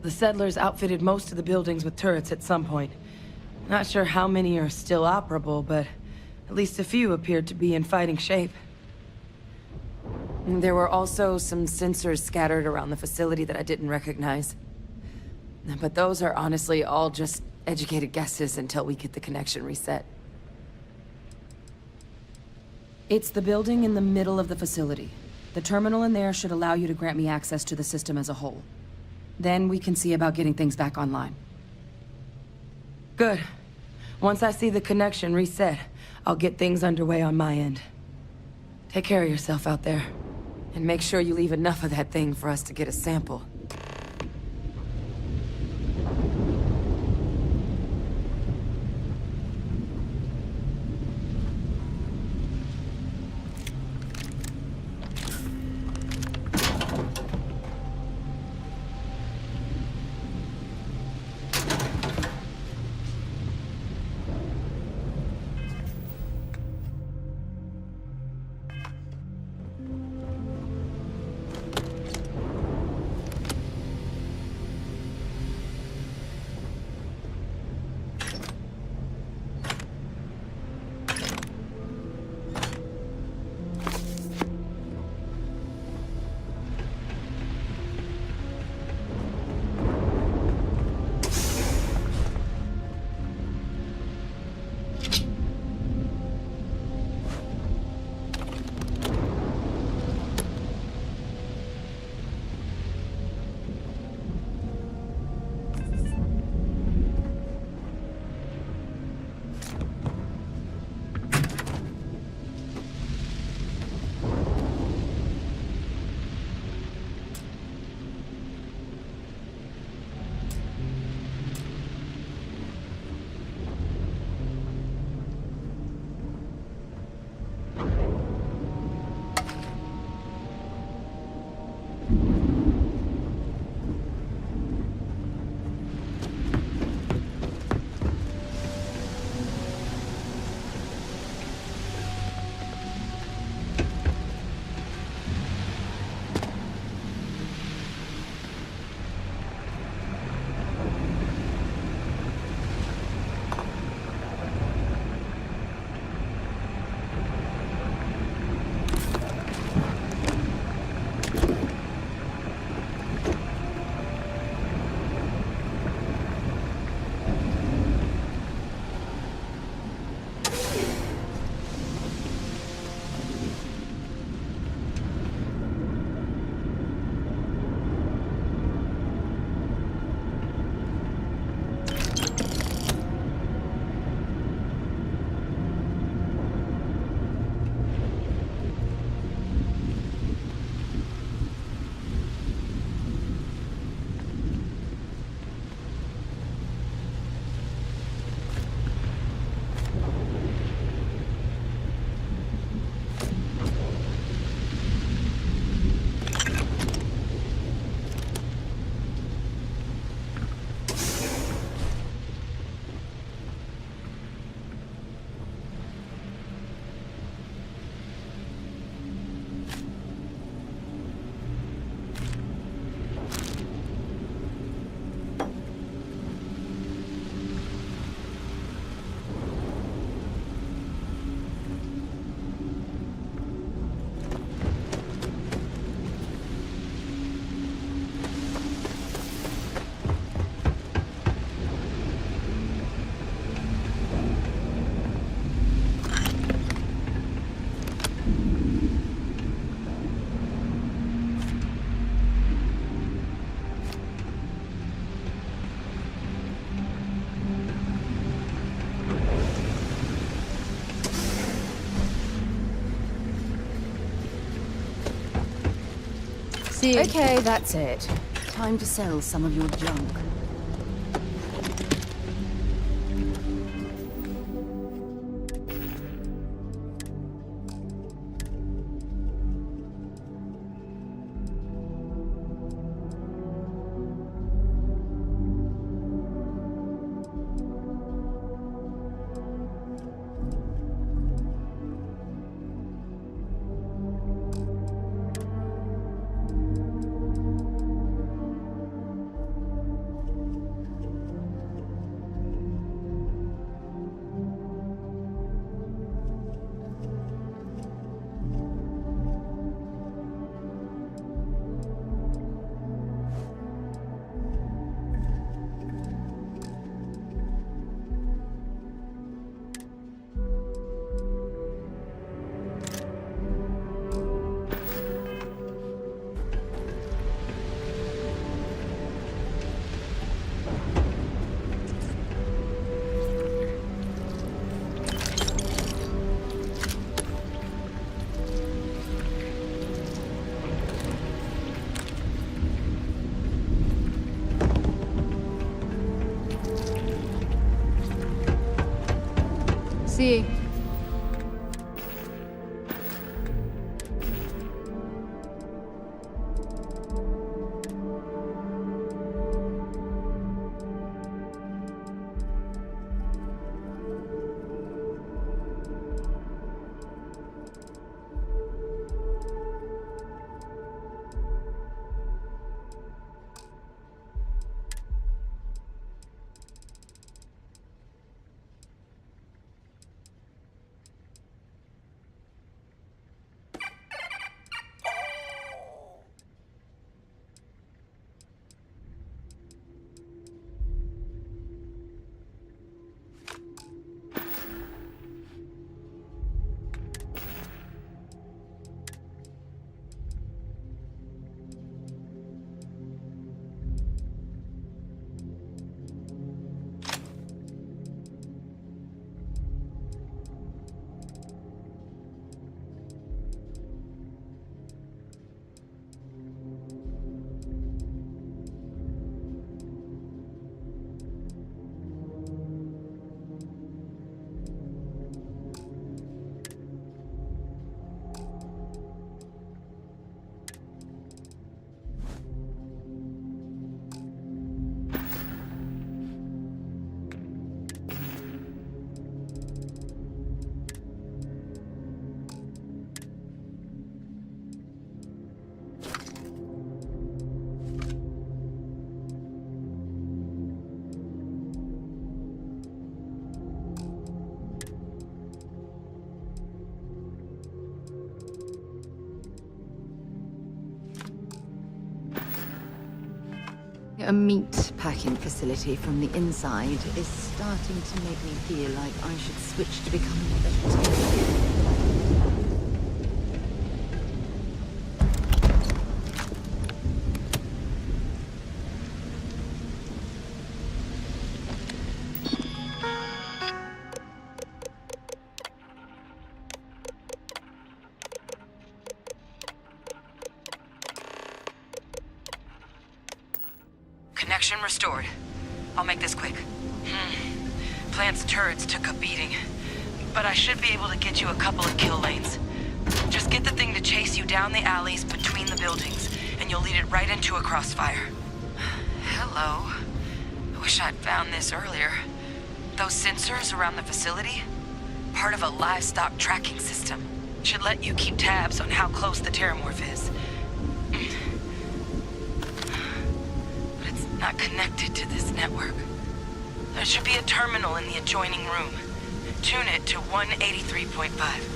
The settlers outfitted most of the buildings with turrets at some point. Not sure how many are still operable, but at least a few appeared to be in fighting shape. There were also some sensors scattered around the facility that I didn't recognize. But those are honestly all just educated guesses until we get the connection reset. It's the building in the middle of the facility. The terminal in there should allow you to grant me access to the system as a whole. Then we can see about getting things back online. Good. Once I see the connection reset, I'll get things underway on my end. Take care of yourself out there. And make sure you leave enough of that thing for us to get a sample. See, okay, that's it. Time to sell some of your junk. See. A meat packing facility from the inside is starting to make me feel like I should switch to becoming a vegetarian. Connection restored. I'll make this quick. Plant's turrets took a beating, but I should be able to get you a couple of kill lanes. Just get the thing to chase you down the alleys between the buildings, and you'll lead it right into a crossfire. Hello. I wish I'd found this earlier. Those sensors around the facility? Part of a livestock tracking system. Should let you keep tabs on how close the terramorph is. Not connected to this network. There should be a terminal in the adjoining room. Tune it to 183.5.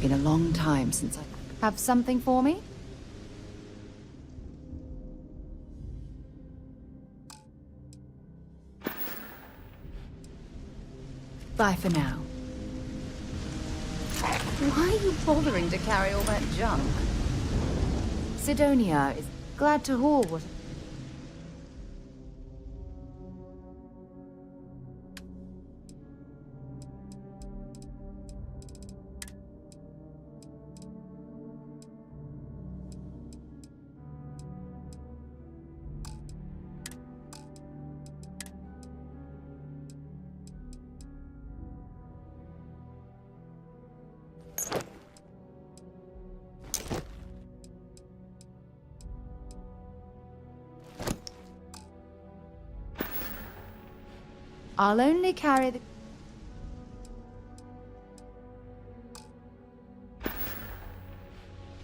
Been a long time since I have something for me. Bye for now. Why are you bothering to carry all that junk? Sidonia is glad to haul what... I'll only carry the...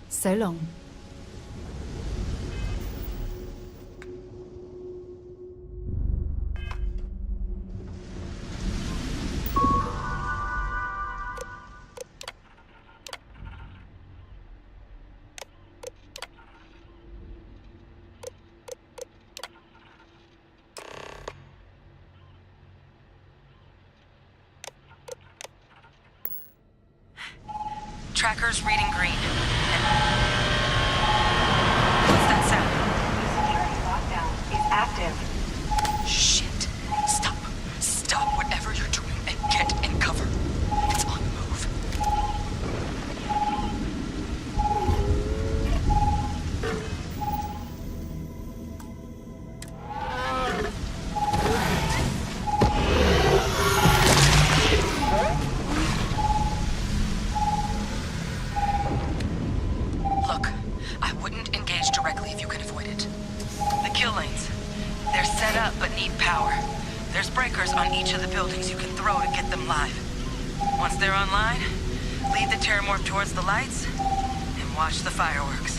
So long. Tracker's reading green. What's that sound? The security lockdown is active. Shit. Stop. Stop whatever you're doing and get in cover. It's on the move. Look, I wouldn't engage directly if you can avoid it. The kill lanes. They're set up but need power. There's breakers on each of the buildings you can throw to get them live. Once they're online, lead the terramorph towards the lights and watch the fireworks.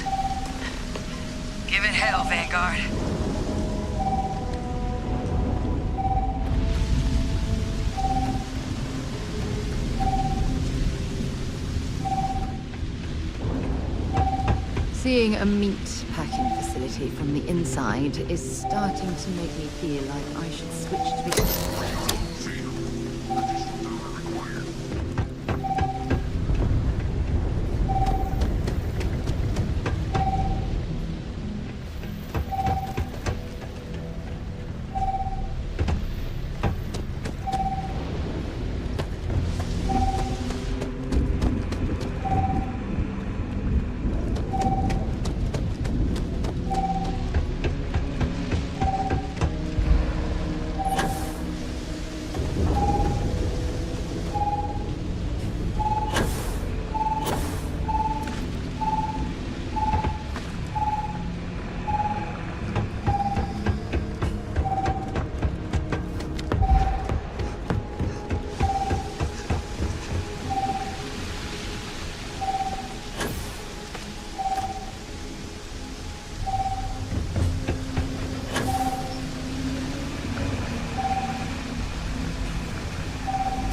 Give it hell, Vanguard. Seeing a meat packing facility from the inside is starting to make me feel like I should switch to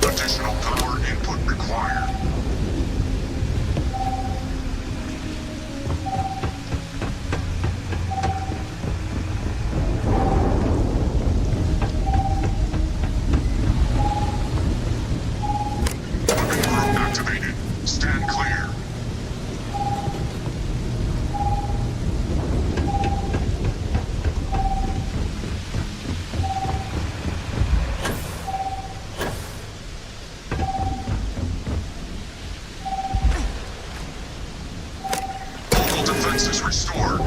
Additional power input required. Weapon group activated. Stand clear. Defenses restored.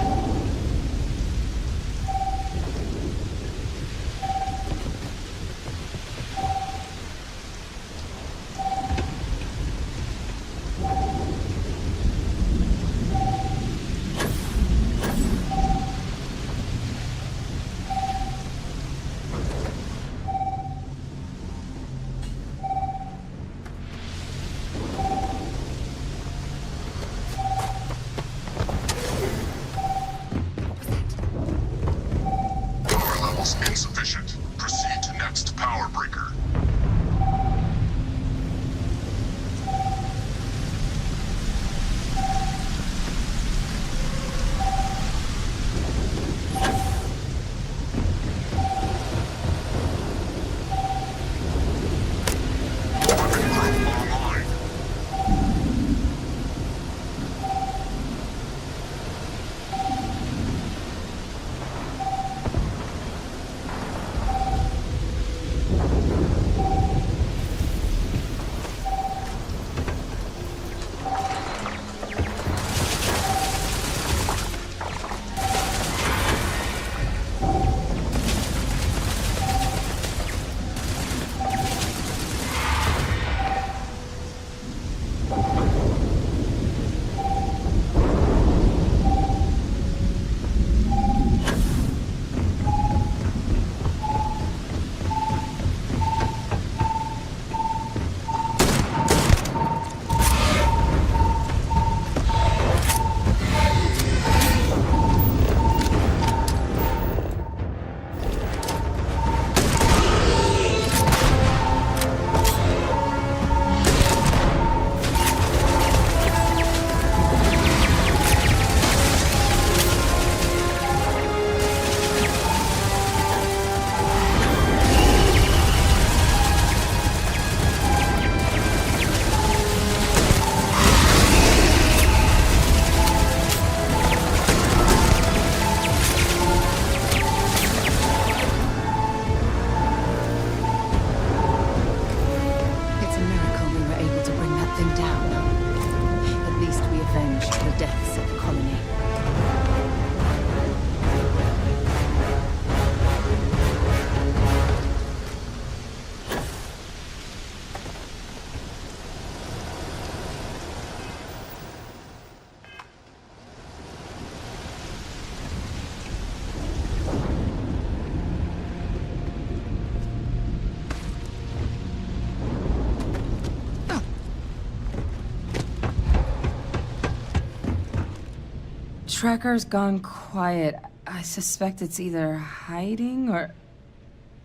tracker's gone quiet. I suspect it's either hiding or...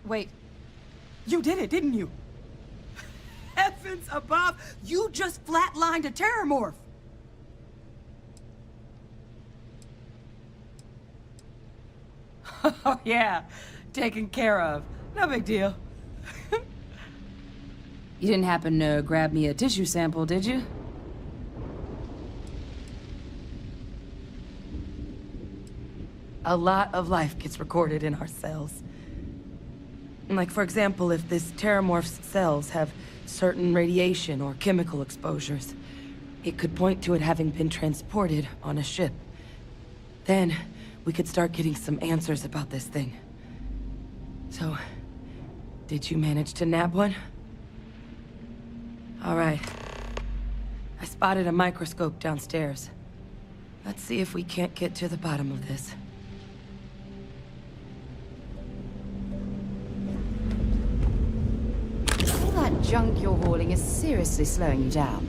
Wait. You did it, didn't you? Heavens above! You just flatlined a terramorph! Oh yeah, taken care of. No big deal. You didn't happen to grab me a tissue sample, did you? A lot of life gets recorded in our cells. Like, for example, if this terramorph's cells have certain radiation or chemical exposures, it could point to it having been transported on a ship. Then, we could start getting some answers about this thing. So, did you manage to nab one? All right. I spotted a microscope downstairs. Let's see if we can't get to the bottom of this. All that junk you're hauling is seriously slowing you down.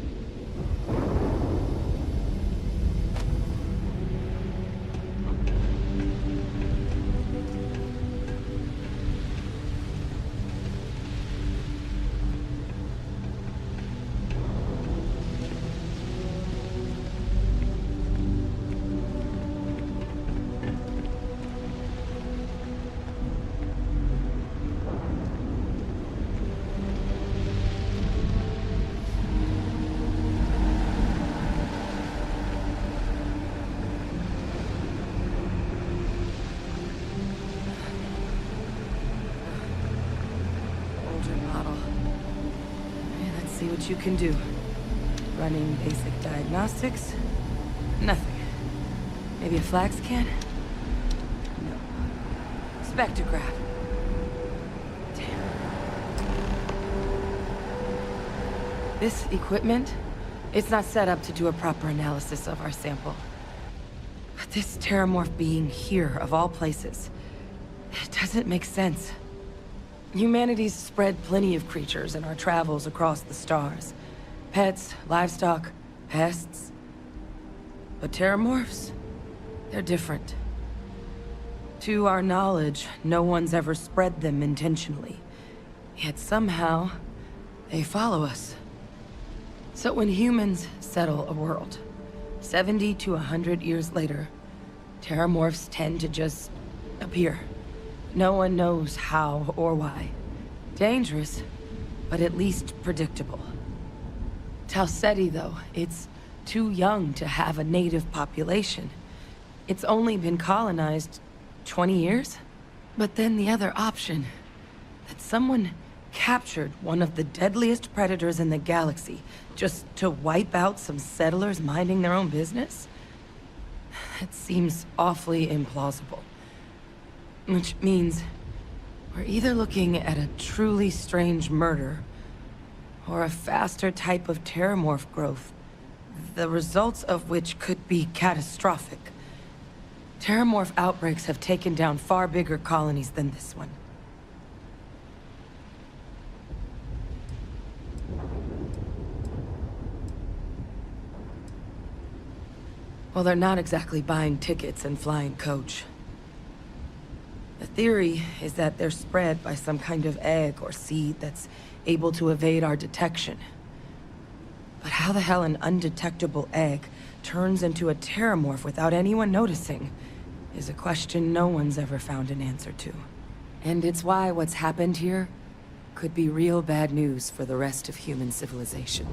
See what you can do. Running basic diagnostics? Nothing. Maybe a flax can? No. Spectrograph. Damn. This equipment, it's not set up to do a proper analysis of our sample. But this terramorph being here, of all places, it doesn't make sense. Humanity's spread plenty of creatures in our travels across the stars. Pets, livestock, pests. But terramorphs? They're different. To our knowledge, no one's ever spread them intentionally. Yet somehow, they follow us. So when humans settle a world, 70 to 100 years later, terramorphs tend to just appear. No one knows how or why. Dangerous, but at least predictable. Tau Ceti, though, it's too young to have a native population. It's only been colonized 20 years? But then the other option, that someone captured one of the deadliest predators in the galaxy just to wipe out some settlers minding their own business? That seems awfully implausible. Which means we're either looking at a truly strange murder or a faster type of terramorph growth, the results of which could be catastrophic. Terramorph outbreaks have taken down far bigger colonies than this one. Well, they're not exactly buying tickets and flying coach. The theory is that they're spread by some kind of egg or seed that's able to evade our detection. But how the hell an undetectable egg turns into a terramorph without anyone noticing is a question no one's ever found an answer to. And it's why what's happened here could be real bad news for the rest of human civilization.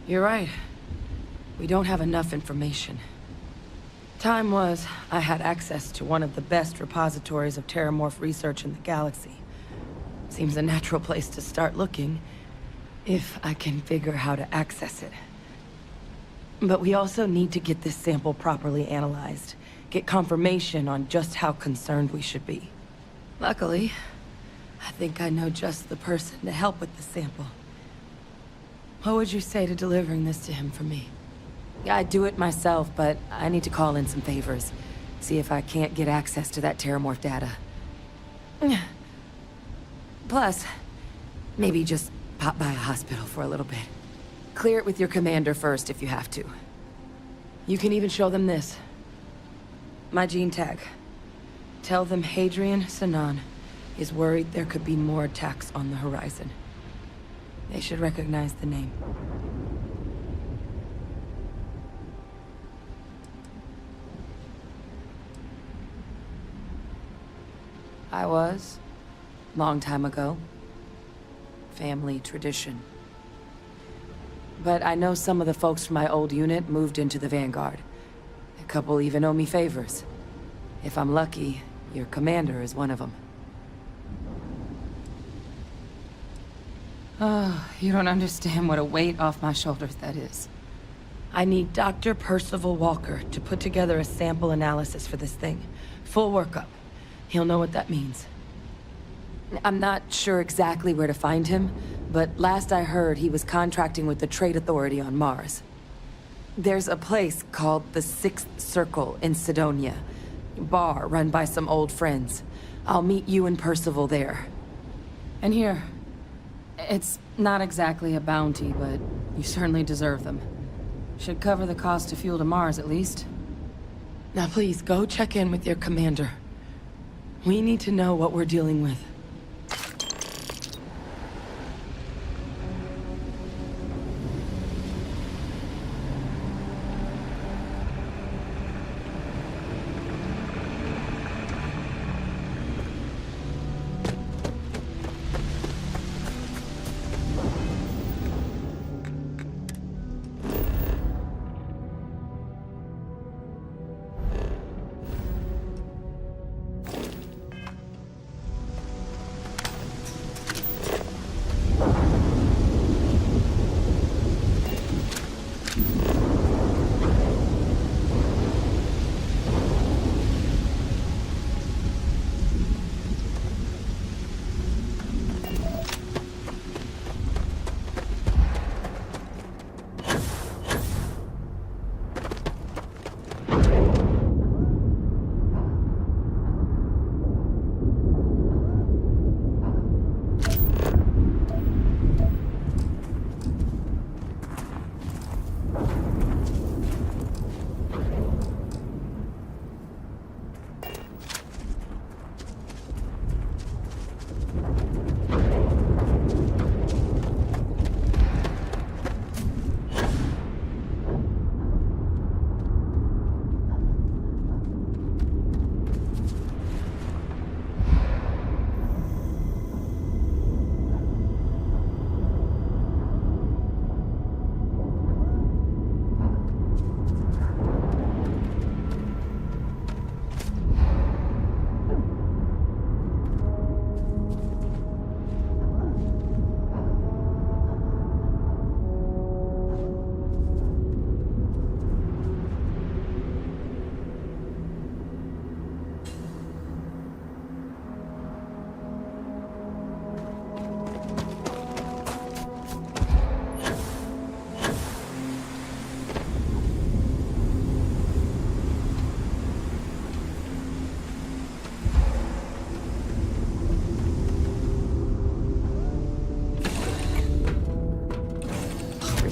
You're right. We don't have enough information. Time was, I had access to one of the best repositories of terramorph research in the galaxy. Seems a natural place to start looking, if I can figure how to access it. But we also need to get this sample properly analyzed, get confirmation on just how concerned we should be. Luckily, I think I know just the person to help with the sample. What would you say to delivering this to him for me? I'd do it myself, but I need to call in some favors. See if I can't get access to that terramorph data. Plus, maybe just pop by a hospital for a little bit. Clear it with your commander first if you have to. You can even show them this. My gene tag. Tell them Hadrian Sanan is worried there could be more attacks on the horizon. They should recognize the name. I was. Long time ago. Family tradition. But I know some of the folks from my old unit moved into the Vanguard. A couple even owe me favors. If I'm lucky, your commander is one of them. Oh, you don't understand what a weight off my shoulders that is. I need Dr. Percival Walker to put together a sample analysis for this thing. Full workup. He'll know what that means. I'm not sure exactly where to find him, but last I heard he was contracting with the Trade Authority on Mars. There's a place called the Sixth Circle in Sidonia. Bar run by some old friends. I'll meet you and Percival there. And here, it's not exactly a bounty, but you certainly deserve them. Should cover the cost of fuel to Mars, at least. Now please, go check in with your commander. We need to know what we're dealing with.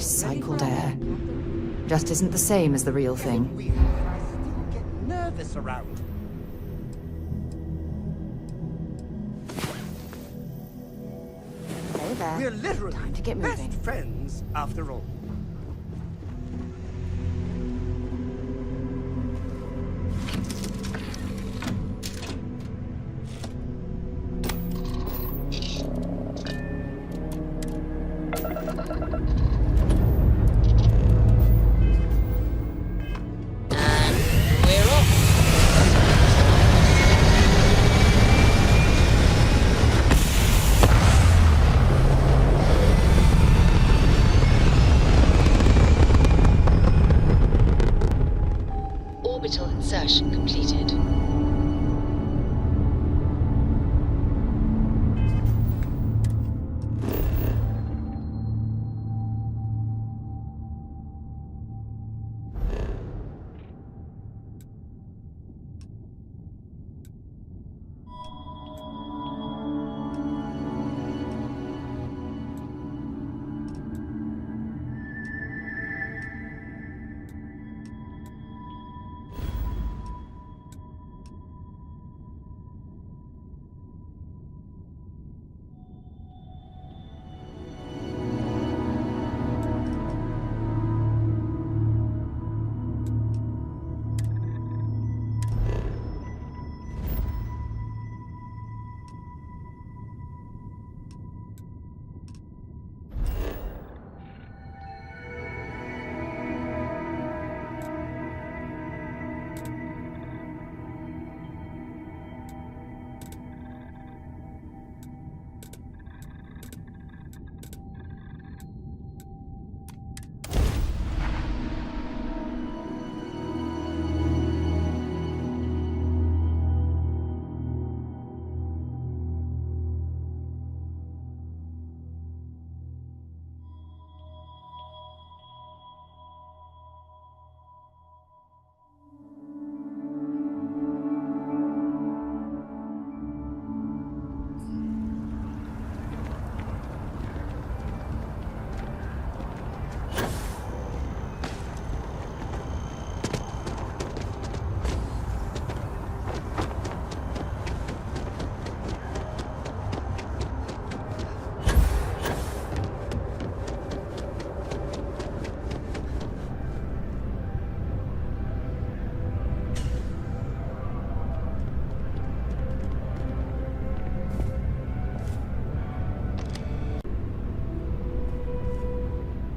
Recycled air. Just isn't the same as the real thing. I still get nervous around. Hey there. We're literally Time to get moving. best friends after all.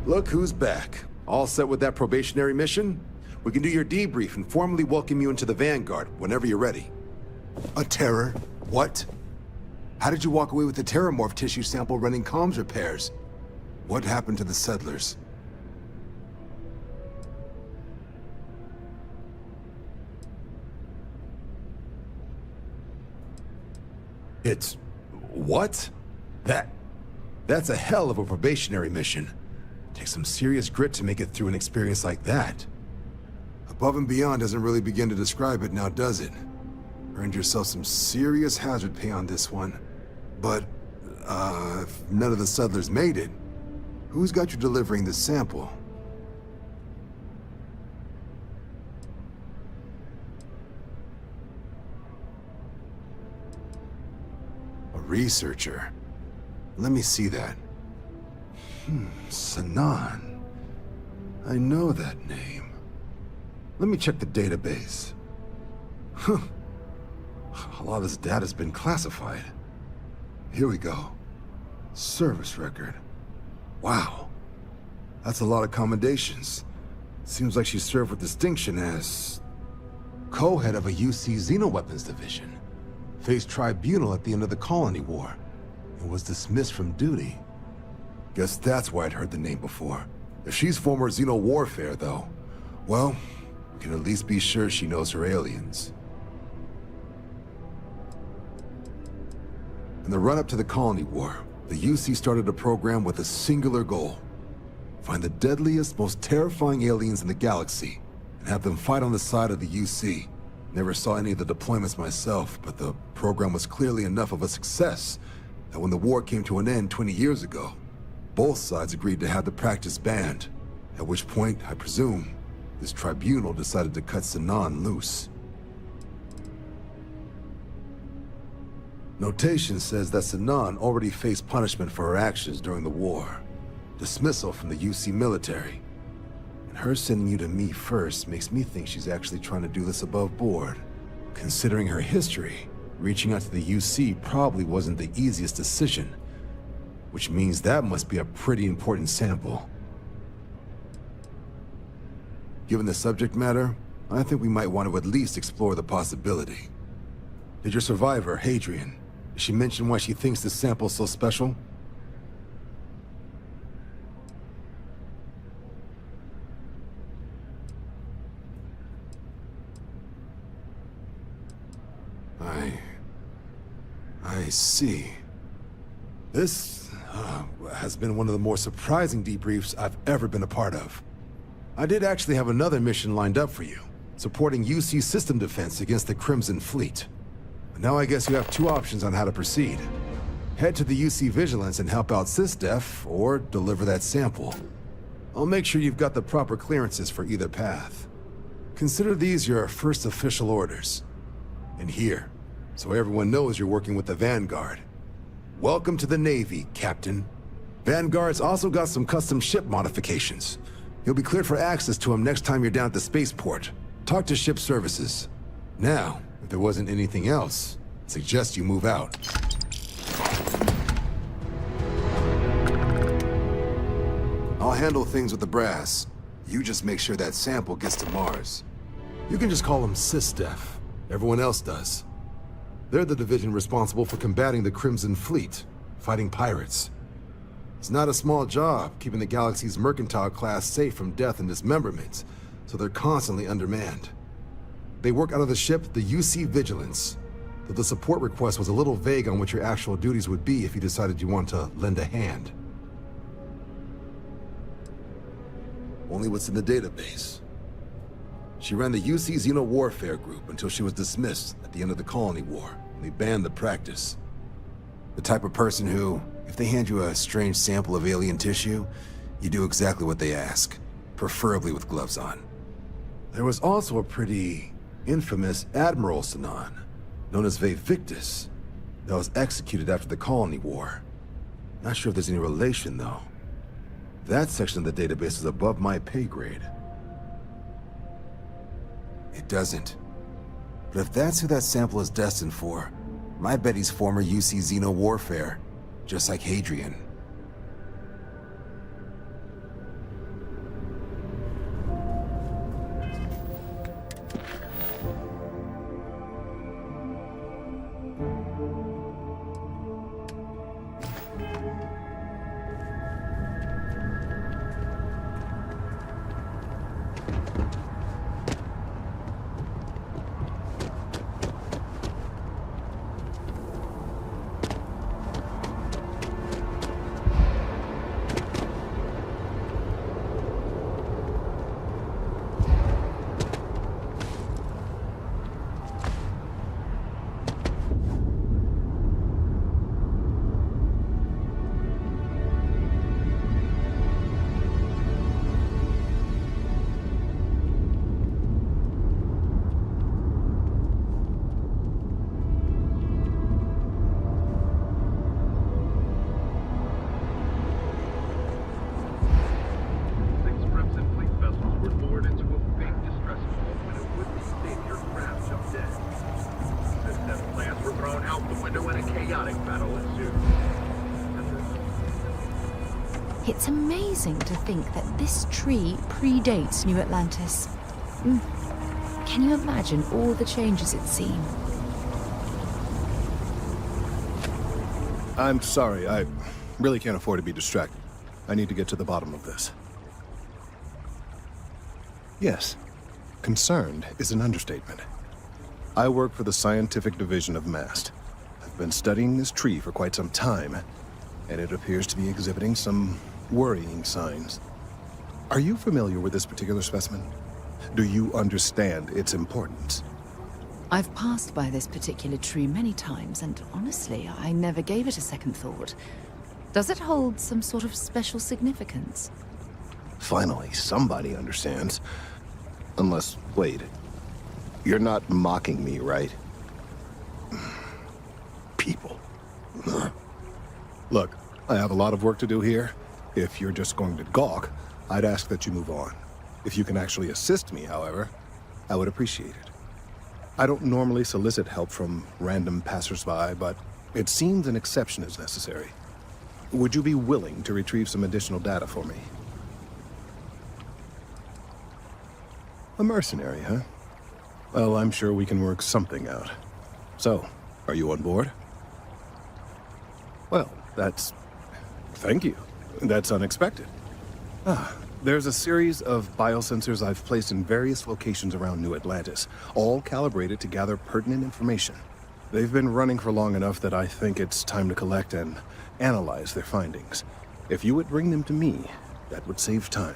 Look who's back. All set with that probationary mission? We can do your debrief and formally welcome you into the Vanguard whenever you're ready. A terror? What? How did you walk away with the terramorph tissue sample running comms repairs? What happened to the settlers? It's... what? That's a hell of a probationary mission. Takes some serious grit to make it through an experience like that. Above and beyond doesn't really begin to describe it now, does it? Earned yourself some serious hazard pay on this one. But, if none of the settlers made it, who's got you delivering the sample? A researcher. Let me see that. Sanan. I know that name. Let me check the database. Huh. A lot of this data's been classified. Here we go. Service record. Wow. That's a lot of commendations. Seems like she served with distinction as co-head of a UC Xenoweapons division. Faced tribunal at the end of the Colony War and was dismissed from duty. Guess that's why I'd heard the name before. If she's former Xeno warfare, though, well, we can at least be sure she knows her aliens. In the run-up to the Colony War, the UC started a program with a singular goal. Find the deadliest, most terrifying aliens in the galaxy, and have them fight on the side of the UC. Never saw any of the deployments myself, but the program was clearly enough of a success that when the war came to an end 20 years ago, both sides agreed to have the practice banned, at which point, I presume, this tribunal decided to cut Sanan loose. Notation says that Sanan already faced punishment for her actions during the war. Dismissal from the UC military. And her sending you to me first makes me think she's actually trying to do this above board. Considering her history, reaching out to the UC probably wasn't the easiest decision. Which means that must be a pretty important sample. Given the subject matter, I think we might want to at least explore the possibility. Did your survivor, Hadrian, did she mention why she thinks this sample's so special? I see. This has been one of the more surprising debriefs I've ever been a part of. I did actually have another mission lined up for you, supporting UC system defense against the Crimson Fleet. But now I guess you have two options on how to proceed. Head to the UC Vigilance and help out SysDef, or deliver that sample. I'll make sure you've got the proper clearances for either path. Consider these your first official orders. And here, so everyone knows you're working with the Vanguard. Welcome to the Navy, Captain. Vanguard's also got some custom ship modifications. You'll be cleared for access to them next time you're down at the spaceport. Talk to ship services. Now, if there wasn't anything else, I'd suggest you move out. I'll handle things with the brass. You just make sure that sample gets to Mars. You can just call them SysDef. Everyone else does. They're the division responsible for combating the Crimson Fleet, fighting pirates. It's not a small job, keeping the galaxy's mercantile class safe from death and dismemberment, so they're constantly undermanned. They work out of the ship, the UC Vigilance, though the support request was a little vague on what your actual duties would be if you decided you want to lend a hand. Only what's in the database. She ran the UC Xeno Warfare Group until she was dismissed at the end of the Colony War. They banned the practice. The type of person who, if they hand you a strange sample of alien tissue, you do exactly what they ask, preferably with gloves on. There was also a pretty infamous Admiral Sanan, known as Victus, that was executed after the Colony War. Not sure if there's any relation, though. That section of the database is above my pay grade. It doesn't. But if that's who that sample is destined for, my bet he's former UC Xeno Warfare, just like Hadrian. It's amazing to think that this tree predates New Atlantis. Can you imagine all the changes it's seen? I'm sorry, I really can't afford to be distracted. I need to get to the bottom of this. Yes, concerned is an understatement. I work for the scientific division of MAST. I've been studying this tree for quite some time, and it appears to be exhibiting some worrying signs. Are you familiar with this particular specimen? Do you understand its importance? I've passed by this particular tree many times, and honestly, I never gave it a second thought. Does it hold some sort of special significance? Finally, somebody understands. Unless, wait, you're not mocking me, right? People. Look, I have a lot of work to do here. If you're just going to gawk, I'd ask that you move on. If you can actually assist me, however, I would appreciate it. I don't normally solicit help from random passersby, but it seems an exception is necessary. Would you be willing to retrieve some additional data for me? A mercenary, huh? Well, I'm sure we can work something out. So, are you on board? Well, thank you. That's unexpected. There's a series of biosensors I've placed in various locations around New Atlantis, all calibrated to gather pertinent information. They've been running for long enough that I think it's time to collect and analyze their findings. If you would bring them to me, that would save time.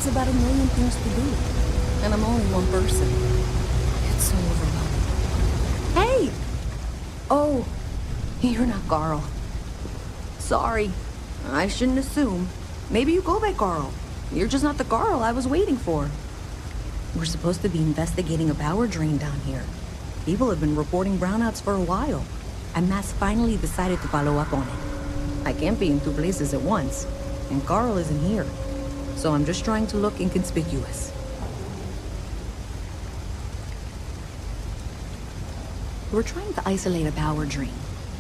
About 1 million things to do, and I'm only one person. It's so overwhelming. Hey! Oh, you're not Carl. Sorry, I shouldn't assume. Maybe you go by Carl. You're just not the Carl I was waiting for. We're supposed to be investigating a power drain down here. People have been reporting brownouts for a while, and Mass finally decided to follow up on it. I can't be in 2 places at once, and Carl isn't here. So I'm just trying to look inconspicuous. We're trying to isolate a power drain,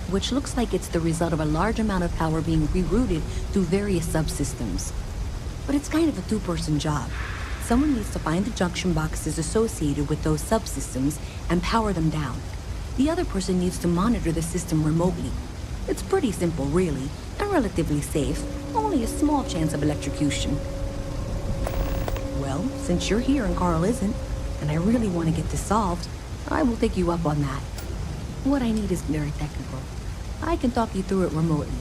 which looks like it's the result of a large amount of power being rerouted through various subsystems. But it's kind of a 2-person job. Someone needs to find the junction boxes associated with those subsystems and power them down. The other person needs to monitor the system remotely. It's pretty simple, really, and relatively safe. Only a small chance of electrocution. Well, since you're here and Carl isn't, and I really want to get this solved, I will take you up on that. What I need is very technical. I can talk you through it remotely.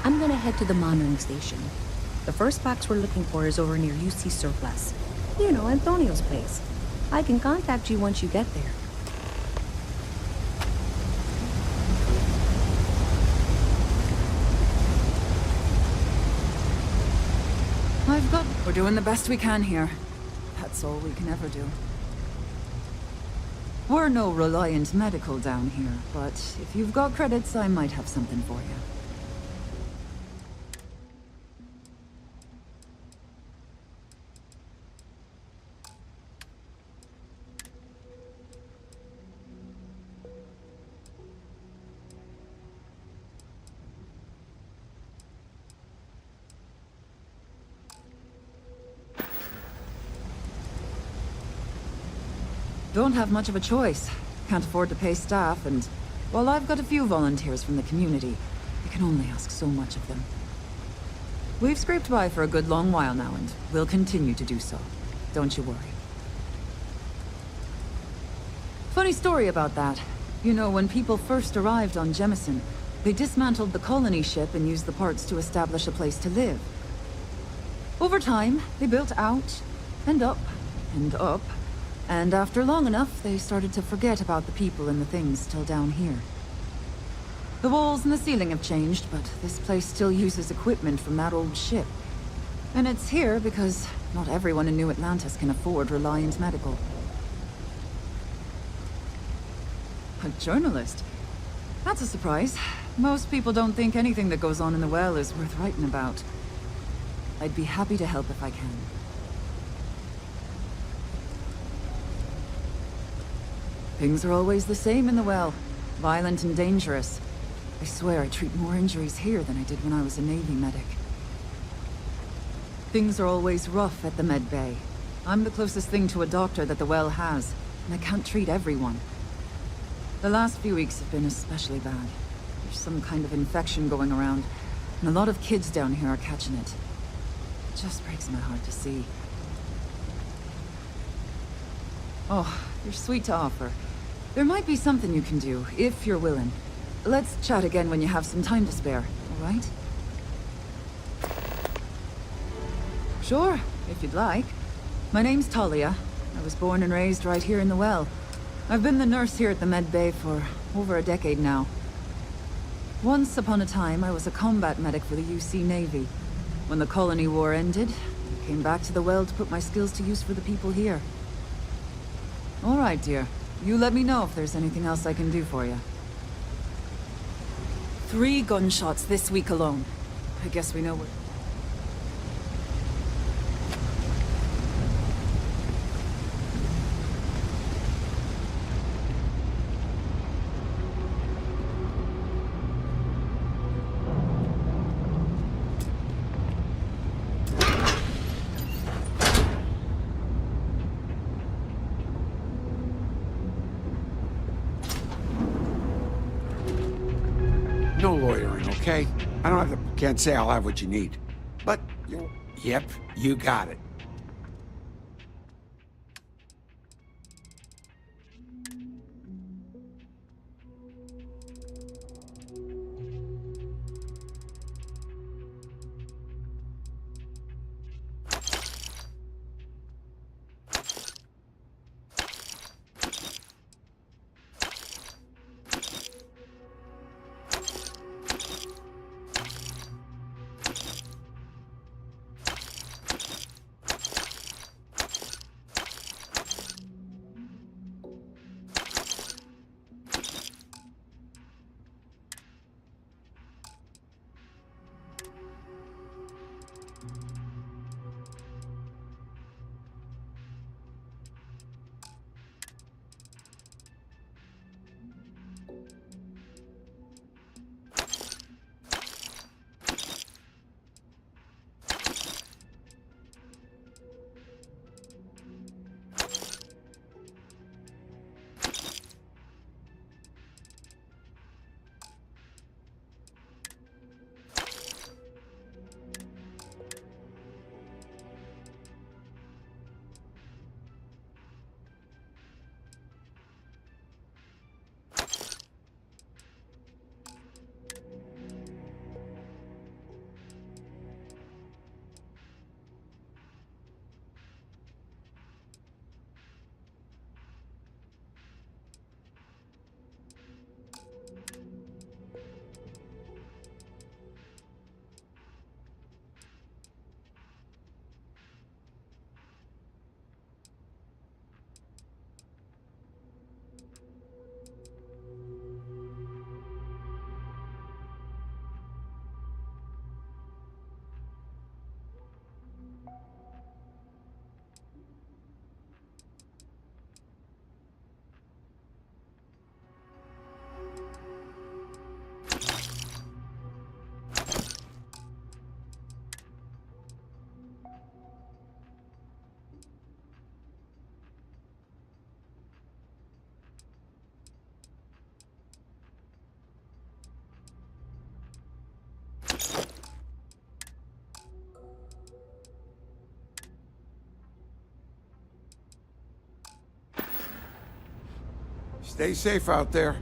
I'm gonna head to the monitoring station. The first box we're looking for is over near UC Surplus. You know, Antonio's place. I can contact you once you get there. We're doing the best we can here. That's all we can ever do. We're no Reliant Medical down here, but if you've got credits, I might have something for you. Don't have much of a choice. Can't afford to pay staff, and while I've got a few volunteers from the community, I can only ask so much of them. We've scraped by for a good long while now, and we'll continue to do so. Don't you worry. Funny story about that. You know, when people first arrived on Jemison, They dismantled the colony ship and used the parts to establish a place to live. Over time, they built out, and up, and up, and after long enough, they started to forget about the people and the things still down here. The walls and the ceiling have changed, but this place still uses equipment from that old ship. And it's here because not everyone in New Atlantis can afford Reliant Medical. A journalist? That's a surprise. Most people don't think anything that goes on in the well is worth writing about. I'd be happy to help if I can. Things are always the same in the well. Violent and dangerous. I swear I treat more injuries here than I did when I was a Navy medic. Things are always rough at the med bay. I'm the closest thing to a doctor that the well has, and I can't treat everyone. The last few weeks have been especially bad. There's some kind of infection going around, and a lot of kids down here are catching it. It just breaks my heart to see. Oh, you're sweet to offer. There might be something you can do, if you're willing. Let's chat again when you have some time to spare, all right? Sure, if you'd like. My name's Talia. I was born and raised right here in the well. I've been the nurse here at the med bay for over a decade now. Once upon a time, I was a combat medic for the UC Navy. When the colony war ended, I came back to the well to put my skills to use for the people here. All right, dear. You let me know if there's anything else I can do for you. 3 gunshots this week alone. I guess we know what... No lawyering, okay? Can't say I'll have what you need. But, yep, you got it. Stay safe out there.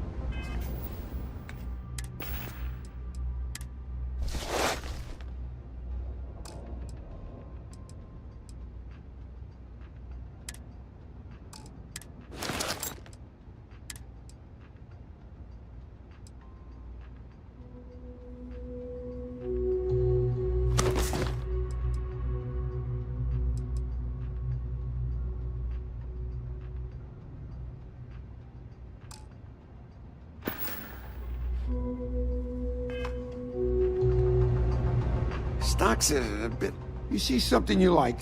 Stock's a bit... You see something you like?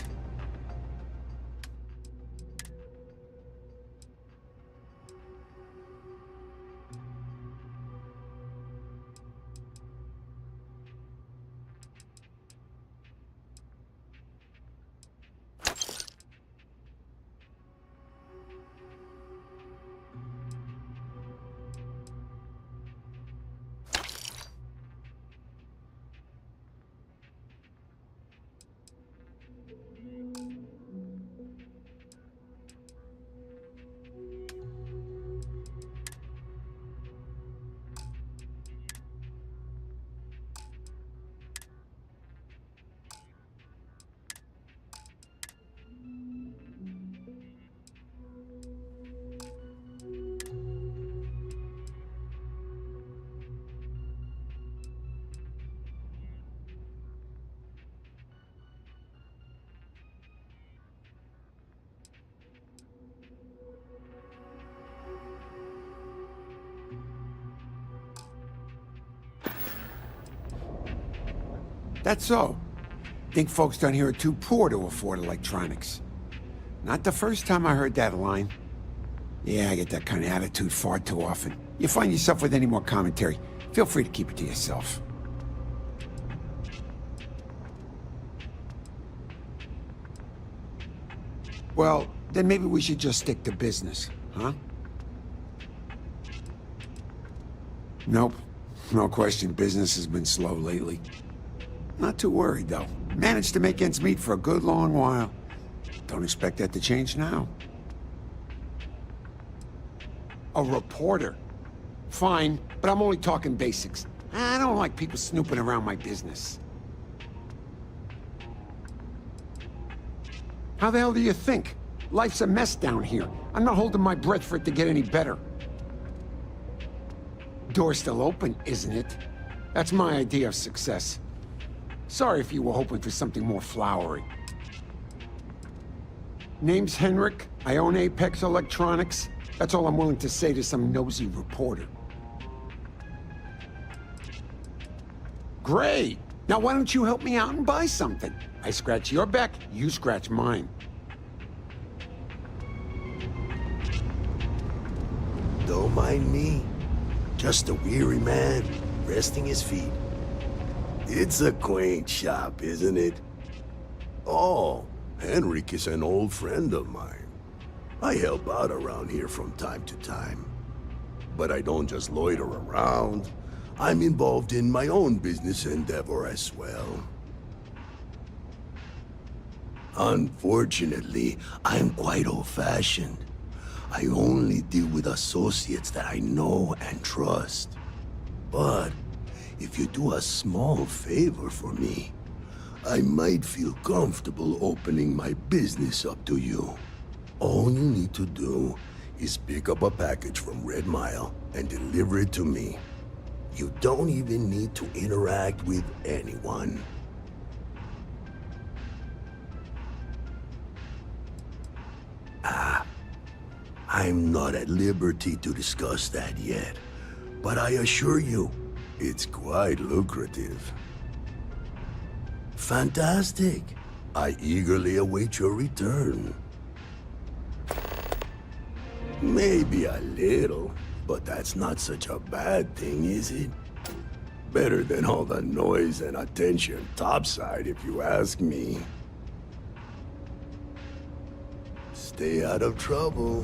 That's so. Think folks down here are too poor to afford electronics. Not the first time I heard that line. Yeah, I get that kind of attitude far too often. You find yourself with any more commentary, feel free to keep it to yourself. Well, then maybe we should just stick to business, huh? Nope. No question, business has been slow lately. Not too worried, though. Managed to make ends meet for a good long while. Don't expect that to change now. A reporter. Fine, but I'm only talking basics. I don't like people snooping around my business. How the hell do you think? Life's a mess down here. I'm not holding my breath for it to get any better. Door's still open, isn't it? That's my idea of success. Sorry if you were hoping for something more flowery. Name's Henrik. I own Apex Electronics. That's all I'm willing to say to some nosy reporter. Great! Now why don't you help me out and buy something? I scratch your back, you scratch mine. Don't mind me. Just a weary man, resting his feet. It's a quaint shop, isn't it? Oh, Henrik is an old friend of mine. I help out around here from time to time. But I don't just loiter around. I'm involved in my own business endeavor as well. Unfortunately, I'm quite old-fashioned. I only deal with associates that I know and trust. But if you do a small favor for me, I might feel comfortable opening my business up to you. All you need to do is pick up a package from Red Mile and deliver it to me. You don't even need to interact with anyone. I'm not at liberty to discuss that yet, but I assure you, it's quite lucrative. Fantastic. I eagerly await your return. Maybe a little, but that's not such a bad thing, is it? Better than all the noise and attention topside, if you ask me. Stay out of trouble.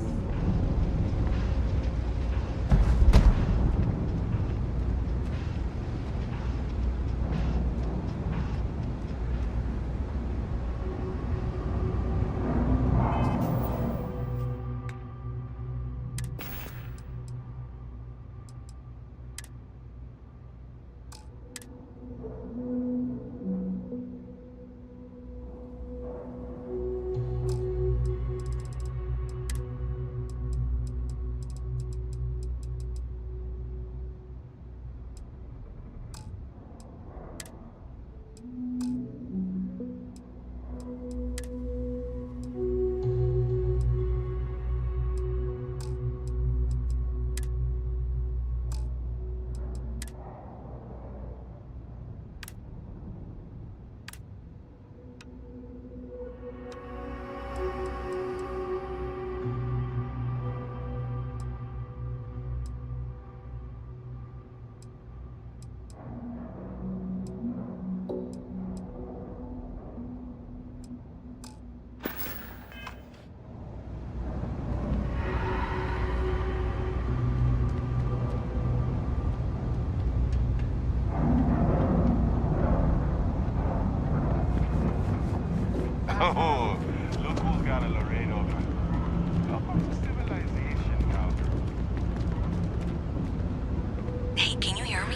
Oh, look who's got a Laredo gun. Welcome to civilization, cowgirl. Hey, can you hear me?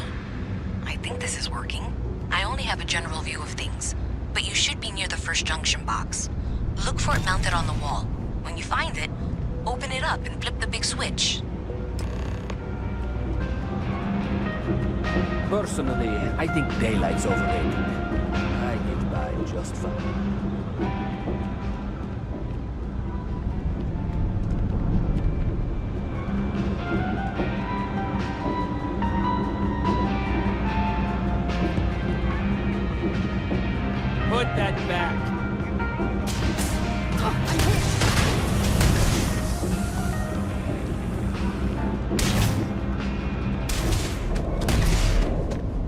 I think this is working. I only have a general view of things, but you should be near the first junction box. Look for it mounted on the wall. When you find it, open it up and flip the big switch. Personally, I think daylight's overrated. I get by just fine. Put that back.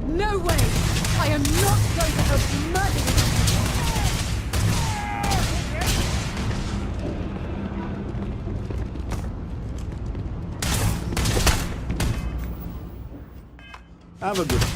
No way! I am not going to help you murder you! Have a good one.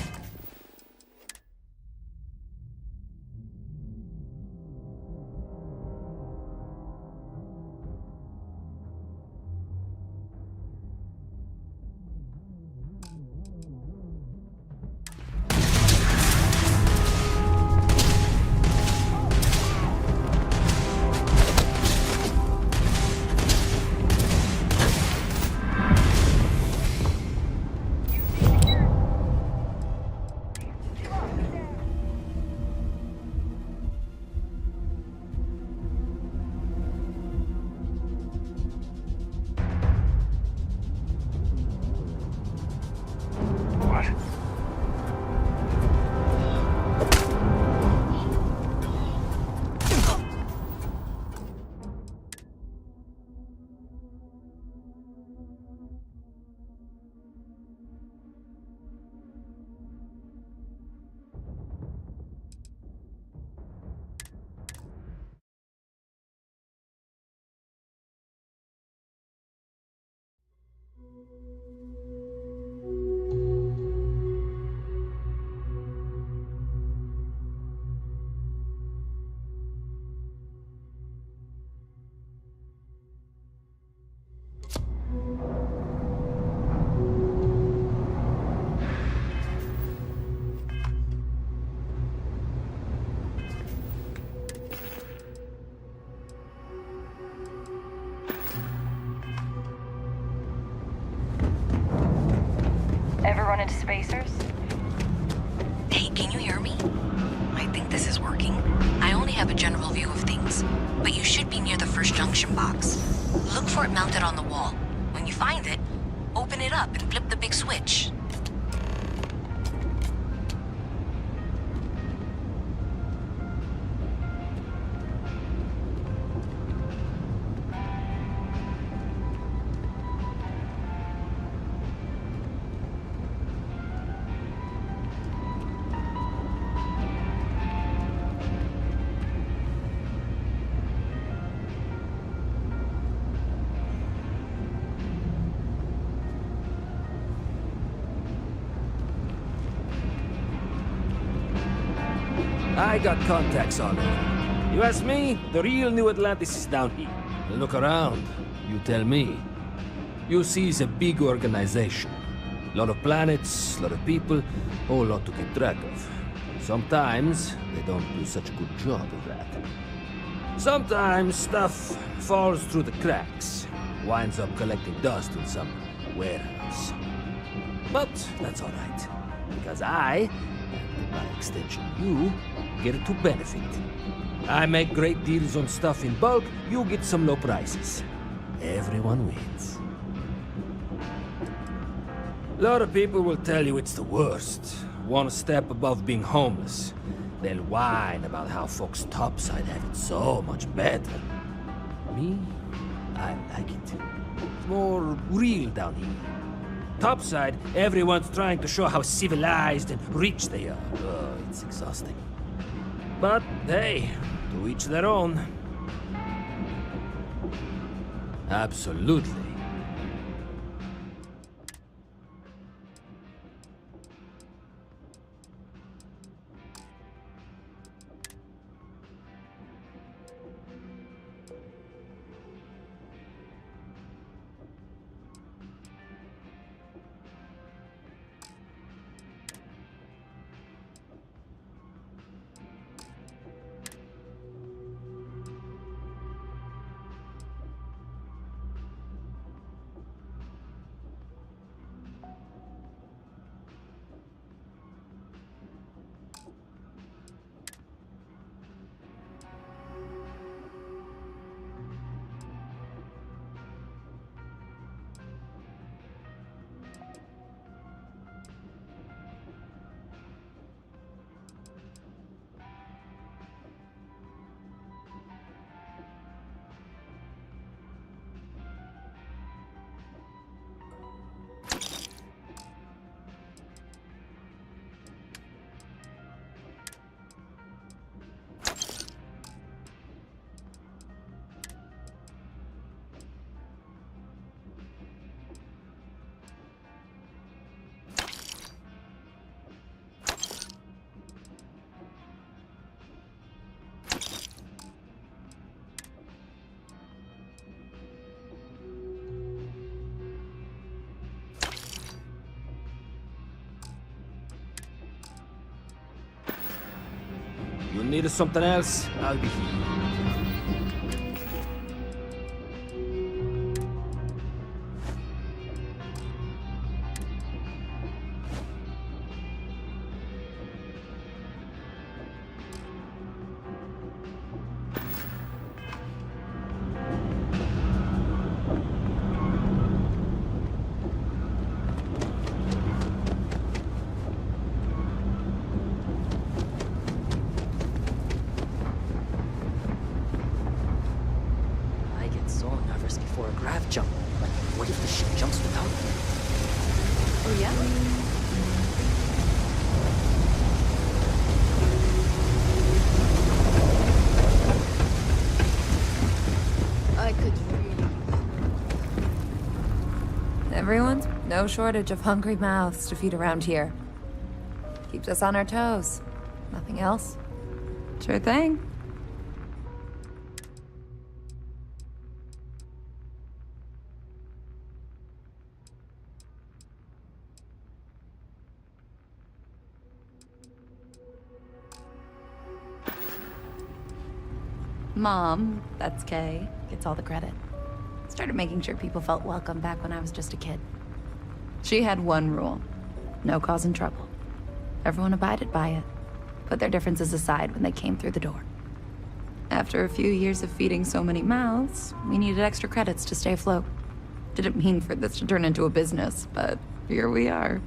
Ever run into spacers? Hey, can you hear me? I think this is working. I only have a general view of things, but you should be near the first junction box. Look for it mounted on the wall. When you find it, open it up and flip the big switch. I got contacts all over. You ask me, the real New Atlantis is down here. Look around. You tell me. You see it's a big organization. A lot of planets, a lot of people, whole lot to keep track of. Sometimes they don't do such a good job of that. Sometimes stuff falls through the cracks, winds up collecting dust in some warehouse. But that's all right, because I, and by extension you, get to benefit. I make great deals on stuff in bulk, you get some low prices. Everyone wins. A lot of people will tell you it's the worst. One step above being homeless. They'll whine about how folks topside have it so much better. Me, I like it. It's more real down here. Topside, everyone's trying to show how civilized and rich they are. Oh, it's exhausting. But hey, to each their own. Absolutely. You need something else, I'll be here. Before a grav jump. But what if the ship jumps without me? Oh, yeah? I could really... Everyone's no shortage of hungry mouths to feed around here. Keeps us on our toes. Nothing else? Sure thing. Mom, that's Kay, gets all the credit. Started making sure people felt welcome back when I was just a kid. She had one rule: no causing trouble. Everyone abided by it, put their differences aside when they came through the door. After a few years of feeding so many mouths, we needed extra credits to stay afloat. Didn't mean for this to turn into a business, but here we are.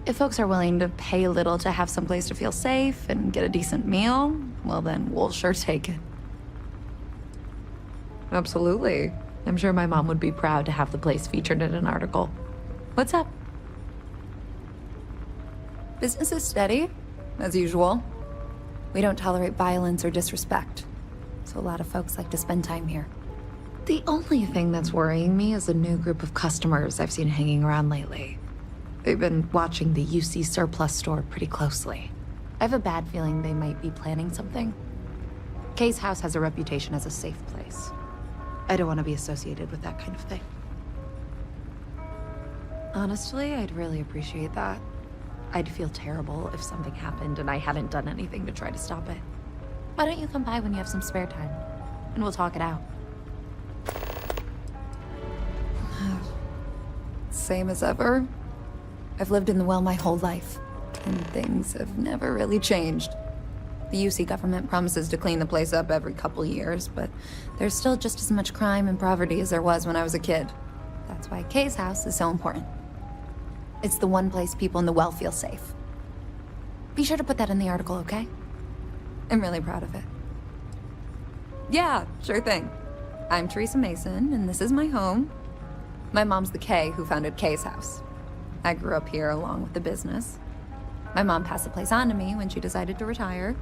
If folks are willing to pay a little to have someplace to feel safe and get a decent meal, well then, we'll sure take it. Absolutely. I'm sure my mom would be proud to have the place featured in an article. What's up? Business is steady, as usual. We don't tolerate violence or disrespect, so a lot of folks like to spend time here. The only thing that's worrying me is a new group of customers I've seen hanging around lately. They've been watching the UC surplus store pretty closely. I have a bad feeling they might be planning something. Kay's house has a reputation as a safe place. I don't want to be associated with that kind of thing. Honestly, I'd really appreciate that. I'd feel terrible if something happened and I hadn't done anything to try to stop it. Why don't you come by when you have some spare time? And we'll talk it out. Same as ever. I've lived in the well my whole life, and things have never really changed. The UC government promises to clean the place up every couple years, but there's still just as much crime and poverty as there was when I was a kid. That's why Kay's house is so important. It's the one place people in the well feel safe. Be sure to put that in the article, okay? I'm really proud of it. Yeah, sure thing. I'm Teresa Mason, and this is my home. My mom's the Kay who founded Kay's house. I grew up here along with the business. My mom passed the place on to me when she decided to retire.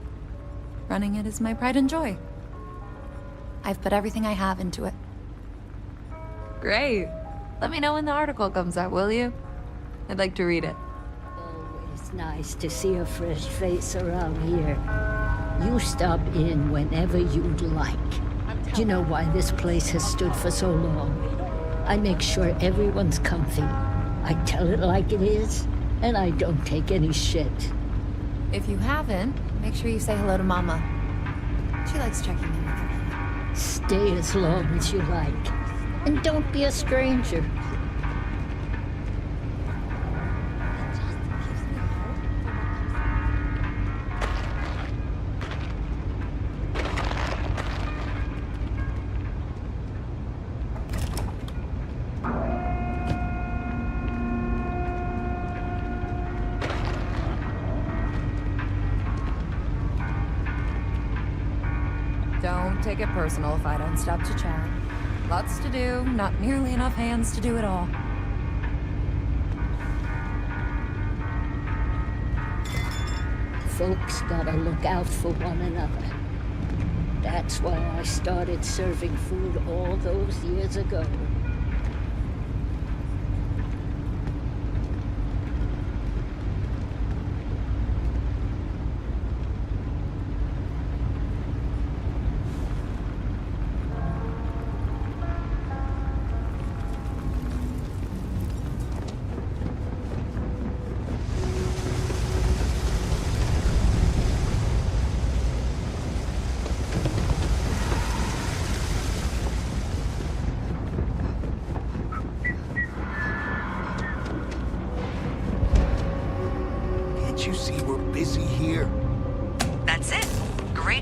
Running it is my pride and joy. I've put everything I have into it. Great. Let me know when the article comes out, will you? I'd like to read it. Always nice to see a fresh face around here. You stop in whenever you'd like. You know why this place has stood for so long? I make sure everyone's comfy. I tell it like it is, and I don't take any shit. If you haven't, make sure you say hello to Mama. She likes checking in with everyone. Stay as long as you like. And don't be a stranger. Don't take it personal if I don't stop to chat. Lots to do, not nearly enough hands to do it all. Folks gotta look out for one another. That's why I started serving food all those years ago.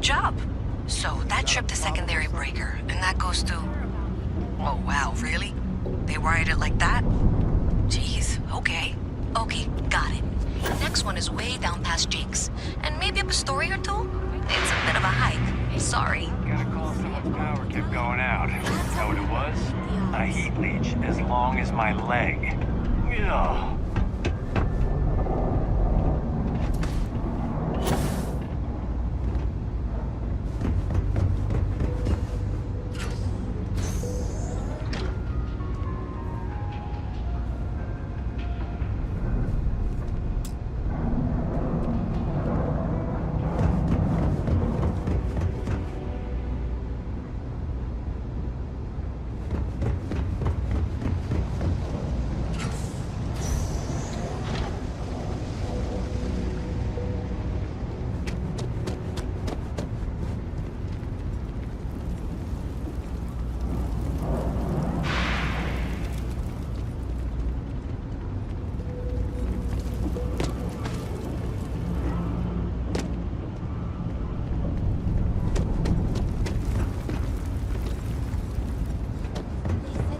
Great job. So, that trip to secondary breaker, and that goes to... Oh, wow, really? They wired it like that? Jeez, okay. Okay, got it. The next one is way down past Jake's, and maybe up a story or two? It's a bit of a hike. Sorry. Gotta call someone's power kept going out. Know what it was? A heat leech as long as my leg. Ugh.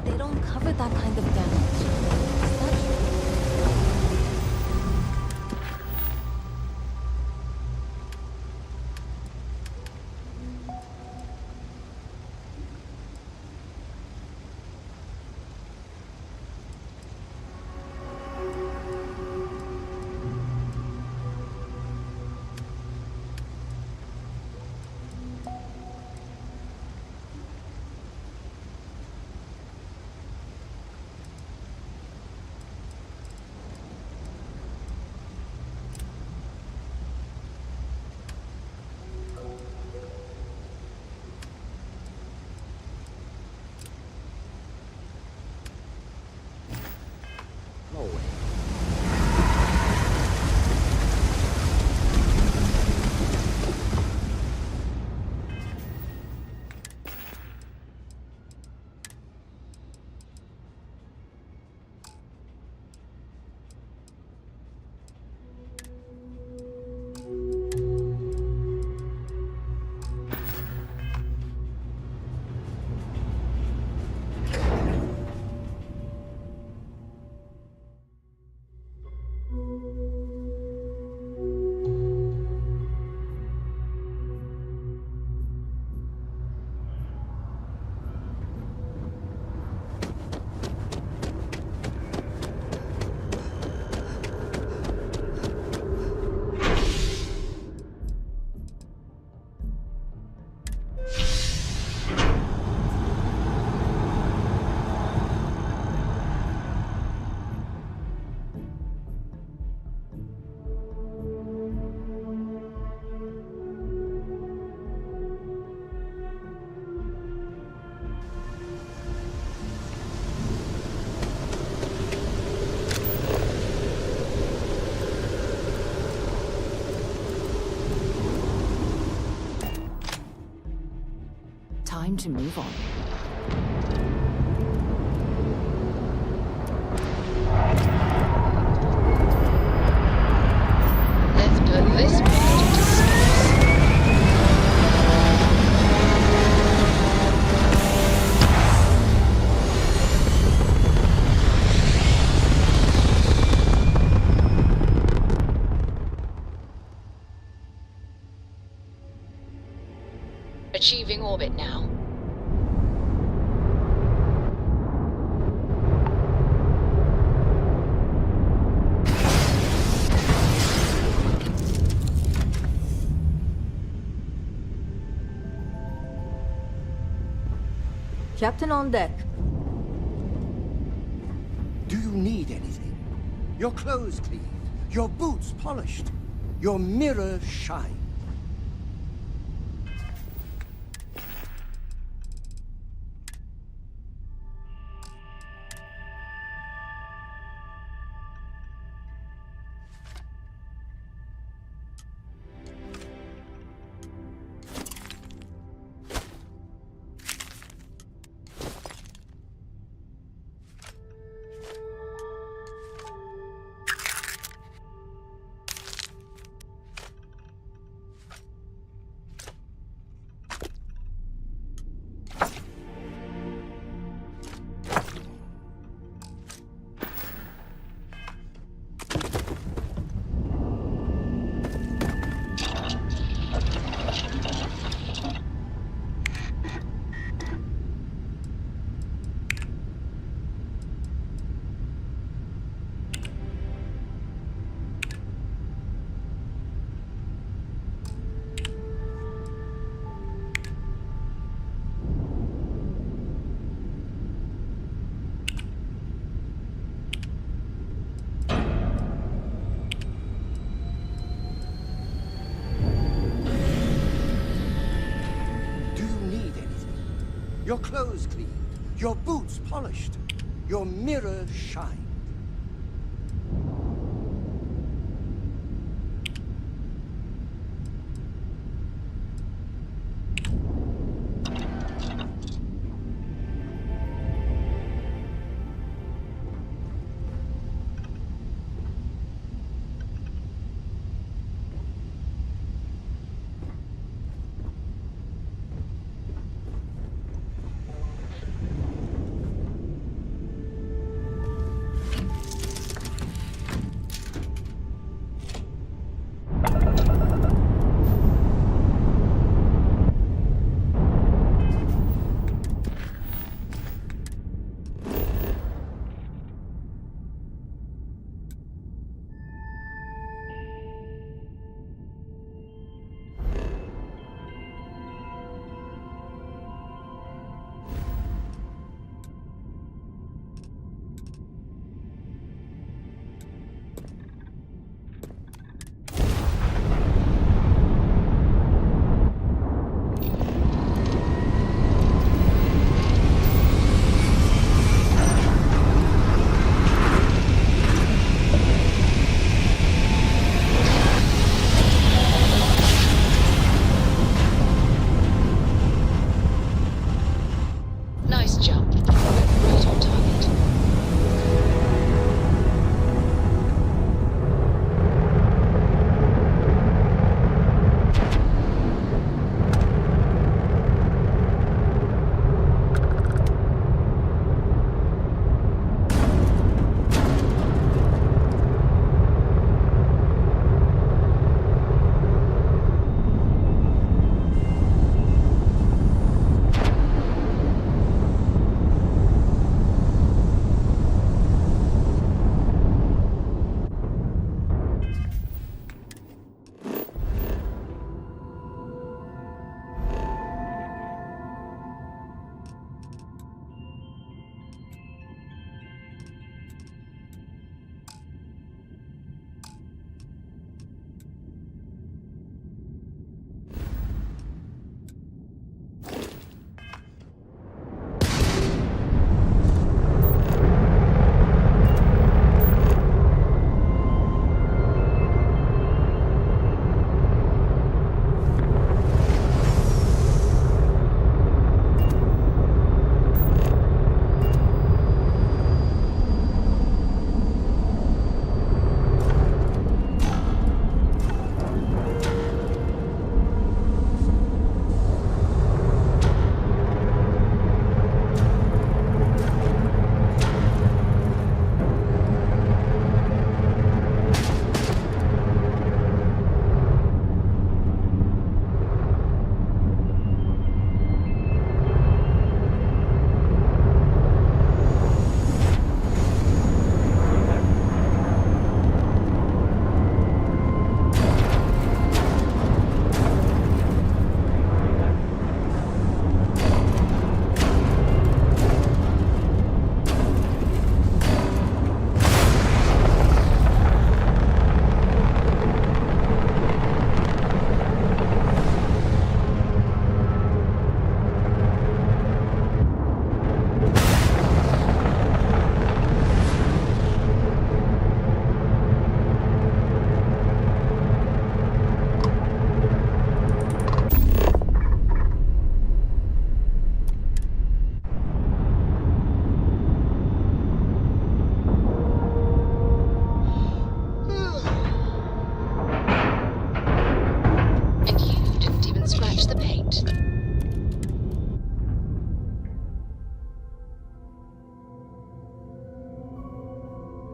They don't cover that kind of damage. Is that true? No way. Time to move on. Let's put this project to sleep. Achieving orbit now. Captain on deck. Do you need anything? Your clothes cleaned, your boots polished, your mirror shine. your clothes clean, your boots polished, your mirror shined. Nice jump. Right on target.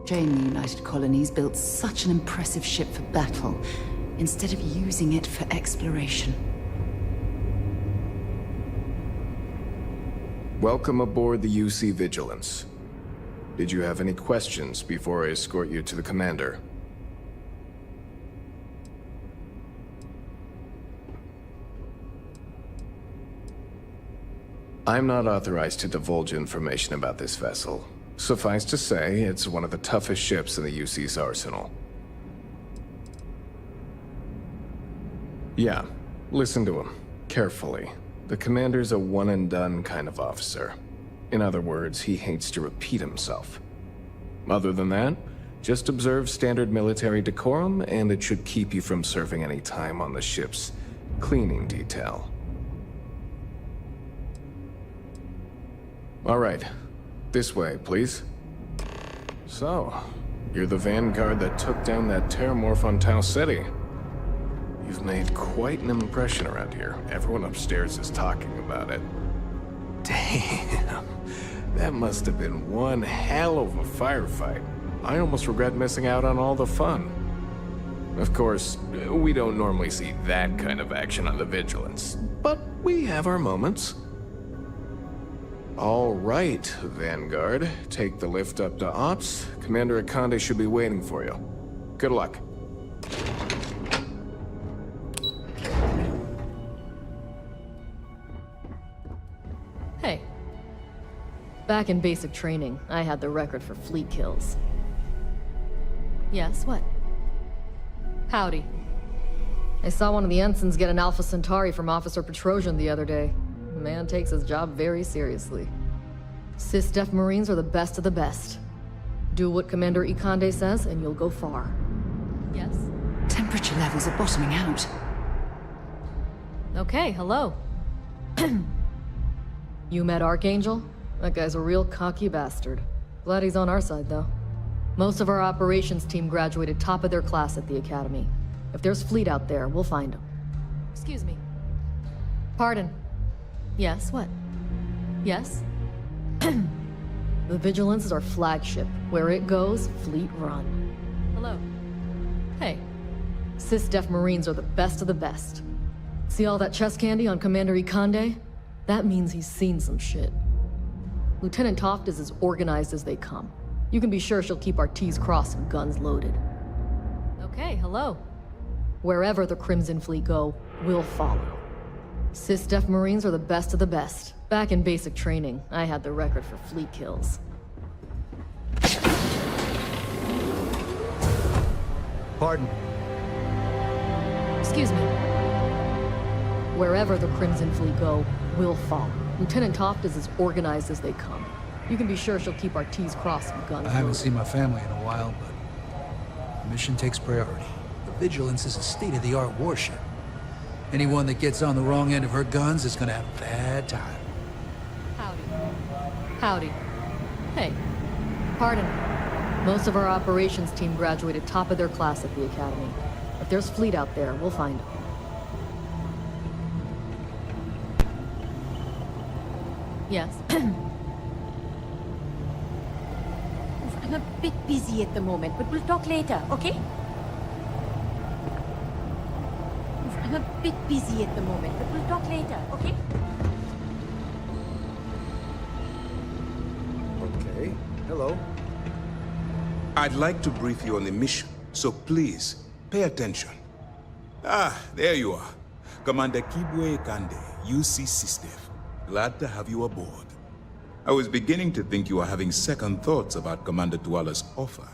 Jane, the United Colonies built such an impressive ship for battle, instead of using it for exploration. Welcome aboard the UC Vigilance. Did you have any questions before I escort you to the commander? I'm not authorized to divulge information about this vessel. Suffice to say, it's one of the toughest ships in the UC's arsenal. Yeah, listen to him, carefully. The commander's a one-and-done kind of officer. In other words, he hates to repeat himself. Other than that, just observe standard military decorum, and it should keep you from serving any time on the ship's cleaning detail. All right. This way, please. So, you're the vanguard that took down that terramorph on Tau City. You've made quite an impression around here. Everyone upstairs is talking about it. Damn. That must have been one hell of a firefight. I almost regret missing out on all the fun. Of course, we don't normally see that kind of action on the Vigilance, but we have our moments. All right, Vanguard. Take the lift up to Ops. Commander Akande should be waiting for you. Good luck. Hey. Back in basic training, I had the record for fleet kills. Yes, what? Howdy. I saw one of the ensigns get an Alpha Centauri from Officer Petrosian the other day. The man takes his job very seriously. SysDef Marines are the best of the best. Do what Commander Ikande says, and you'll go far. Yes? Temperature levels are bottoming out. Okay, hello. You met Archangel? That guy's a real cocky bastard. Glad he's on our side, though. Most of our operations team graduated top of their class at the Academy. If there's fleet out there, we'll find them. Excuse me. Pardon. Yes, what? Yes? The Vigilance is our flagship. Where it goes, fleet run. Hello. Hey. SysDef Marines are the best of the best. See all that chest candy on Commander Ikande? That means he's seen some shit. Lieutenant Toft is as organized as they come. You can be sure she'll keep our T's crossed and guns loaded. Okay, hello. Wherever the Crimson Fleet go, we'll follow. SysDef Marines are the best of the best. Back in basic training, I had the record for fleet kills. Pardon? Excuse me. Wherever the Crimson Fleet go, we'll follow. Lieutenant Toft is as organized as they come. You can be sure she'll keep our T's crossed and guns I haven't loaded. seen my family in a while, but the mission takes priority. The Vigilance is a state-of-the-art warship. Anyone that gets on the wrong end of her guns is gonna have a bad time. Howdy. Howdy. Hey. Pardon. Most of our operations team graduated top of their class at the Academy. If there's fleet out there, we'll find them. Yes? I'm a bit busy at the moment, but we'll talk later, okay? I'm a bit busy at the moment, but we'll talk later, okay? Okay, hello. I'd like to brief you on the mission, so please, pay attention. Ah, there you are. Commander Kibwe Kande, UC SysDef. Glad to have you aboard. I was beginning to think you were having second thoughts about Commander Tuala's offer.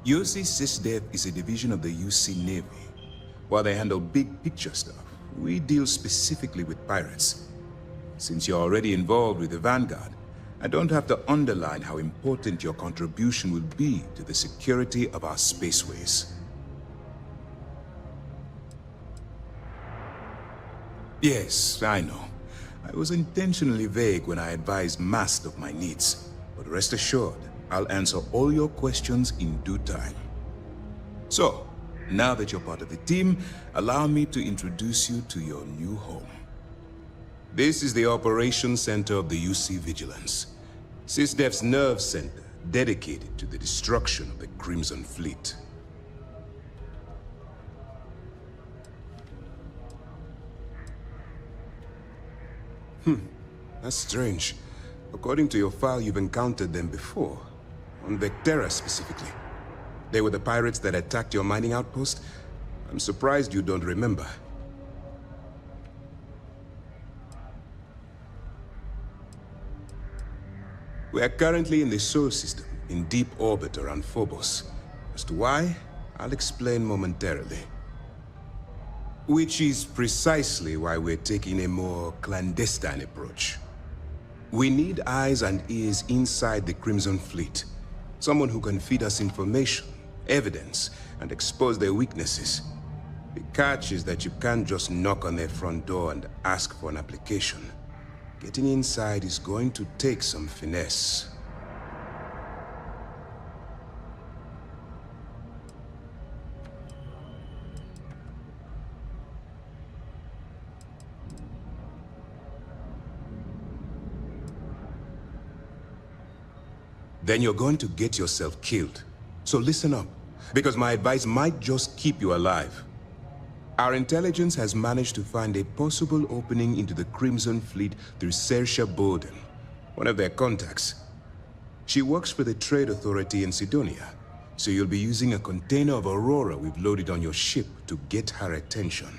UC SysDef is a division of the UC Navy. While they handle big picture stuff, we deal specifically with pirates. Since you're already involved with the Vanguard, I don't have to underline how important your contribution will be to the security of our spaceways. Yes, I know. I was intentionally vague when I advised Mast of my needs, but rest assured, I'll answer all your questions in due time. So, now that you're part of the team, allow me to introduce you to your new home. This is the Operations Center of the UC Vigilance, SysDef's nerve center dedicated to the destruction of the Crimson Fleet. That's strange. According to your file, you've encountered them before. On Vectera specifically. They were the pirates that attacked your mining outpost? I'm surprised you don't remember. We are currently in the Sol system, in deep orbit around Phobos. As to why, I'll explain momentarily. Which is precisely why we're taking a more clandestine approach. We need eyes and ears inside the Crimson Fleet. Someone who can feed us information, evidence, and expose their weaknesses. The catch is that you can't just knock on their front door and ask for an application. Getting inside is going to take some finesse. Then you're going to get yourself killed. So listen up, because my advice might just keep you alive. Our intelligence has managed to find a possible opening into the Crimson Fleet through Saoirse Bowden, one of their contacts. She works for the Trade Authority in Sidonia, so you'll be using a container of Aurora we've loaded on your ship to get her attention.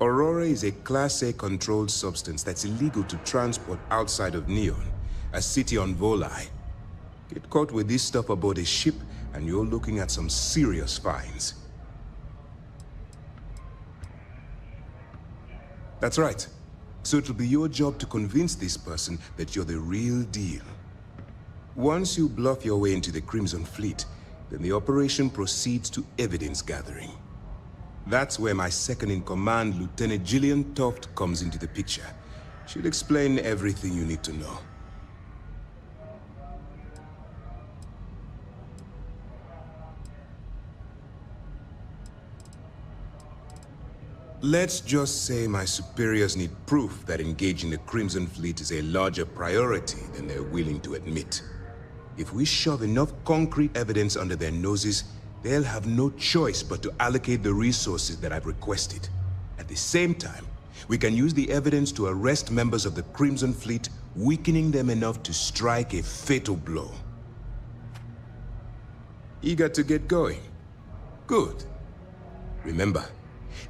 Aurora is a Class A controlled substance that's illegal to transport outside of Neon, a city on Volai. Get caught with this stuff aboard a ship, and you're looking at some serious fines. That's right. So it'll be your job to convince this person that you're the real deal. Once you bluff your way into the Crimson Fleet, then the operation proceeds to evidence gathering. That's where my second-in-command, Lieutenant Gillian Toft, comes into the picture. She'll explain everything you need to know. Let's just say my superiors need proof that engaging the Crimson Fleet is a larger priority than they're willing to admit. If we shove enough concrete evidence under their noses, they'll have no choice but to allocate the resources that I've requested. At the same time, we can use the evidence to arrest members of the Crimson Fleet, weakening them enough to strike a fatal blow. Eager to get going? Good. Remember,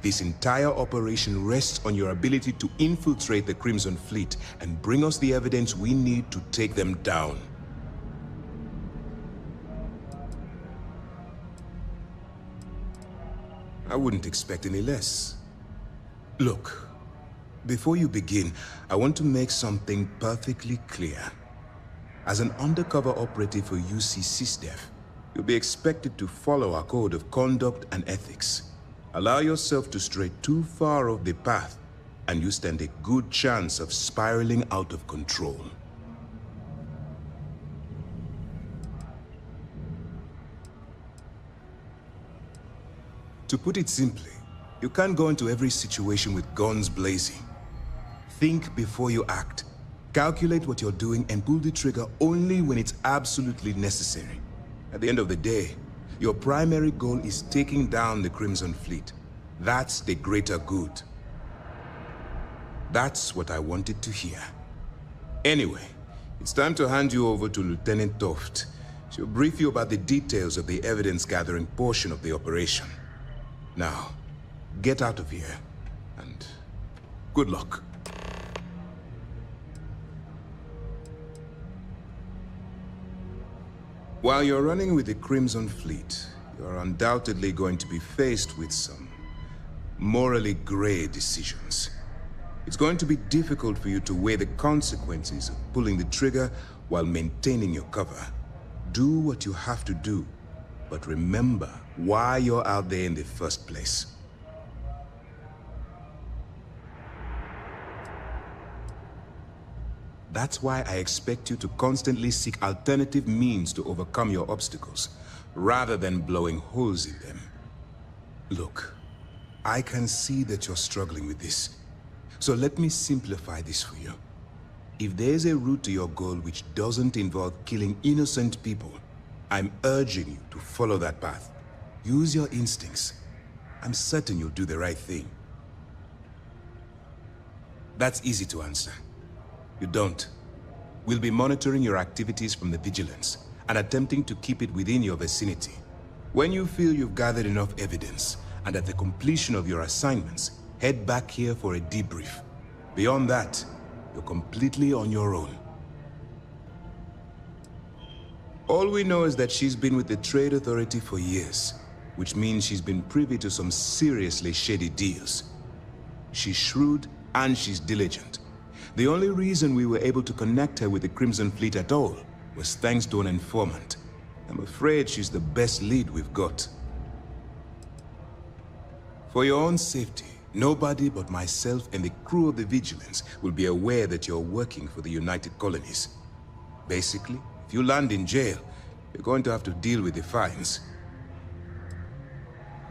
this entire operation rests on your ability to infiltrate the Crimson Fleet and bring us the evidence we need to take them down. I wouldn't expect any less. Look, before you begin, I want to make something perfectly clear. As an undercover operative for UC SysDef, you'll be expected to follow our code of conduct and ethics. Allow yourself to stray too far off the path, and you stand a good chance of spiraling out of control. To put it simply, you can't go into every situation with guns blazing. Think before you act. Calculate what you're doing and pull the trigger only when it's absolutely necessary. At the end of the day, your primary goal is taking down the Crimson Fleet. That's the greater good. That's what I wanted to hear. Anyway, it's time to hand you over to Lieutenant Toft. She'll brief you about the details of the evidence-gathering portion of the operation. Now, get out of here, and good luck. While you're running with the Crimson Fleet, you're undoubtedly going to be faced with some morally gray decisions. It's going to be difficult for you to weigh the consequences of pulling the trigger while maintaining your cover. Do what you have to do, but remember why you're out there in the first place. That's why I expect you to constantly seek alternative means to overcome your obstacles, rather than blowing holes in them. Look, I can see that you're struggling with this. So let me simplify this for you. If there's a route to your goal which doesn't involve killing innocent people, I'm urging you to follow that path. Use your instincts. I'm certain you'll do the right thing. That's easy to answer. You don't. We'll be monitoring your activities from the Vigilance and attempting to keep it within your vicinity. When you feel you've gathered enough evidence, and at the completion of your assignments, head back here for a debrief. Beyond that, you're completely on your own. All we know is that she's been with the Trade Authority for years, which means she's been privy to some seriously shady deals. She's shrewd and she's diligent. The only reason we were able to connect her with the Crimson Fleet at all was thanks to an informant. I'm afraid she's the best lead we've got. For your own safety, nobody but myself and the crew of the Vigilance will be aware that you're working for the United Colonies. Basically, if you land in jail, you're going to have to deal with the fines.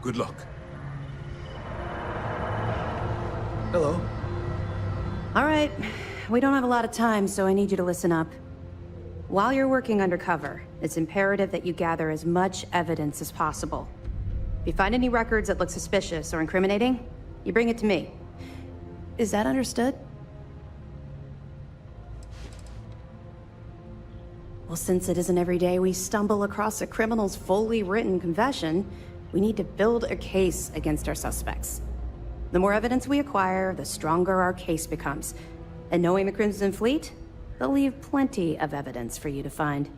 Good luck. Hello. All right, we don't have a lot of time, so I need you to listen up. While you're working undercover, it's imperative that you gather as much evidence as possible. If you find any records that look suspicious or incriminating, you bring it to me. Is that understood? Well, since it isn't every day we stumble across a criminal's fully written confession, we need to build a case against our suspects. The more evidence we acquire, the stronger our case becomes. And knowing the Crimson Fleet, they'll leave plenty of evidence for you to find.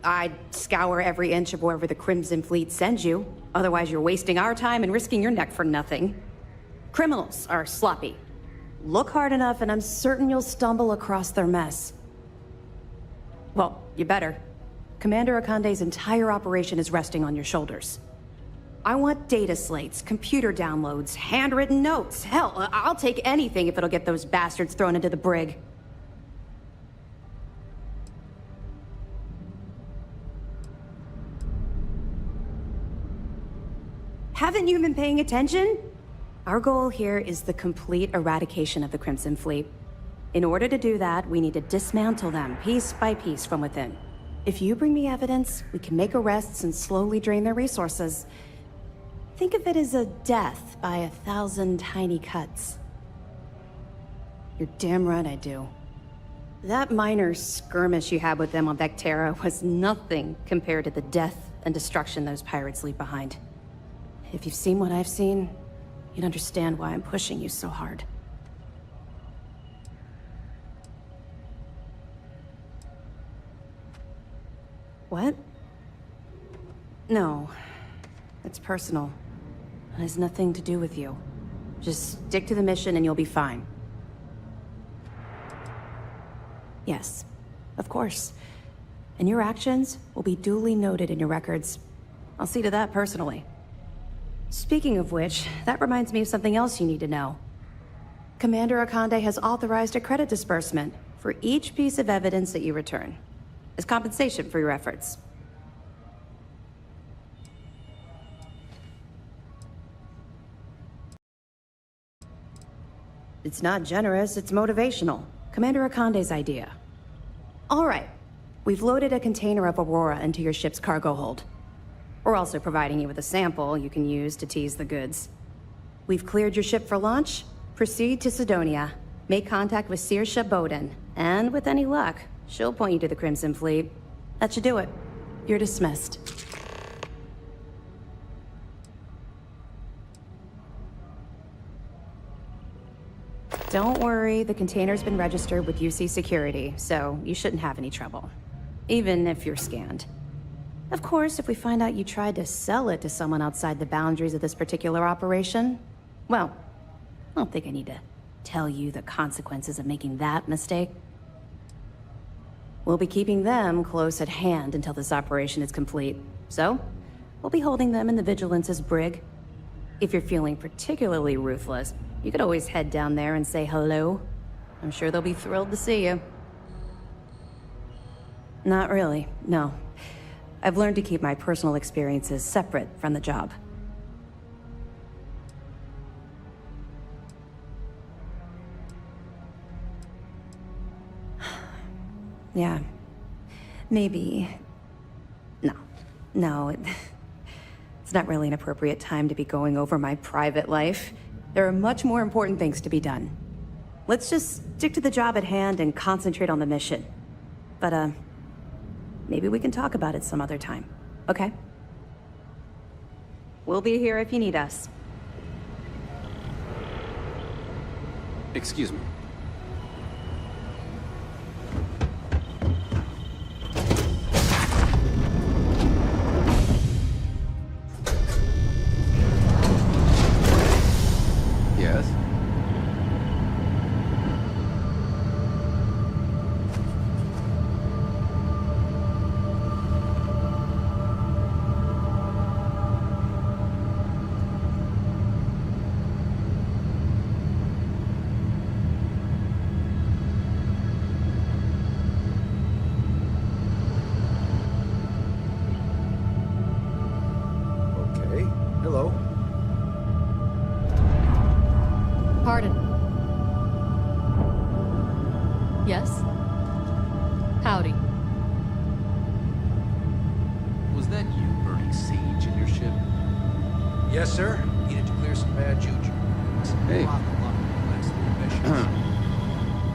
I'd scour every inch of wherever the Crimson Fleet sends you. Otherwise, you're wasting our time and risking your neck for nothing. Criminals are sloppy. Look hard enough and I'm certain you'll stumble across their mess. Well, you better. Commander Akande's entire operation is resting on your shoulders. I want data slates, computer downloads, handwritten notes. Hell, I'll take anything if it'll get those bastards thrown into the brig. Haven't you been paying attention? Our goal here is the complete eradication of the Crimson Fleet. In order to do that, we need to dismantle them piece by piece from within. If you bring me evidence, we can make arrests and slowly drain their resources. Think of it as a death by 1,000 tiny cuts. You're damn right I do. That minor skirmish you had with them on Vectera was nothing compared to the death and destruction those pirates leave behind. If you've seen what I've seen, you'd understand why I'm pushing you so hard. What? No. It's personal. It has nothing to do with you. Just stick to the mission and you'll be fine. Yes, of course. And your actions will be duly noted in your records. I'll see to that personally. Speaking of which, that reminds me of something else you need to know. Commander Akande has authorized a credit disbursement for each piece of evidence that you return, as compensation for your efforts. It's not generous, it's motivational. Commander Akande's idea. All right, we've loaded a container of Aurora into your ship's cargo hold. We're also providing you with a sample you can use to tease the goods. We've cleared your ship for launch. Proceed to Sidonia. Make contact with Saoirse Bowden. And with any luck, she'll point you to the Crimson Fleet. That should do it. You're dismissed. Don't worry, the container's been registered with UC Security, so you shouldn't have any trouble. Even if you're scanned. Of course, if we find out you tried to sell it to someone outside the boundaries of this particular operation, well, I don't think I need to tell you the consequences of making that mistake. We'll be keeping them close at hand until this operation is complete. So, we'll be holding them in the Vigilance's brig. If you're feeling particularly ruthless, you could always head down there and say hello. I'm sure they'll be thrilled to see you. Not really, no. I've learned to keep my personal experiences separate from the job. Yeah. Maybe. No, it's not really an appropriate time to be going over my private life. There are much more important things to be done. Let's just stick to the job at hand and concentrate on the mission. But, maybe we can talk about it some other time, okay? We'll be here if you need us. Excuse me. Yes? Howdy. Was that you burning sage in your ship? Yes, sir. Needed to clear some bad juju. Hey. Block a lot of flexible missions.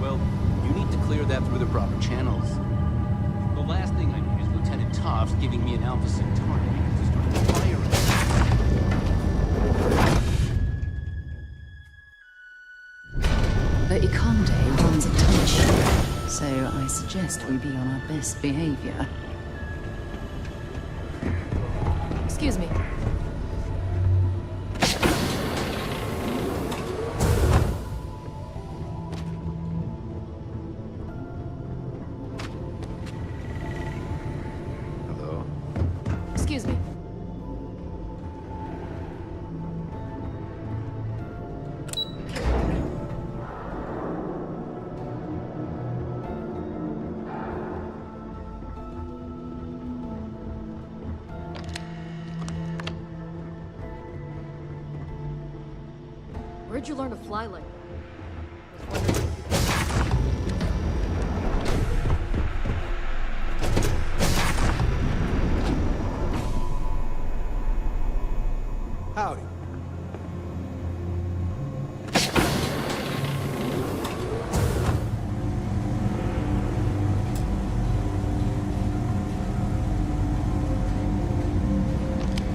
Well, you need to clear that through the proper channels. The last thing I need is Lieutenant Toffs giving me an Alpha Centauri because he started firing. The Ikonde runs a tight ship, so I suggest we be on our best behavior. Excuse me. Hello? Excuse me. Where'd you learn to fly like that? Howdy.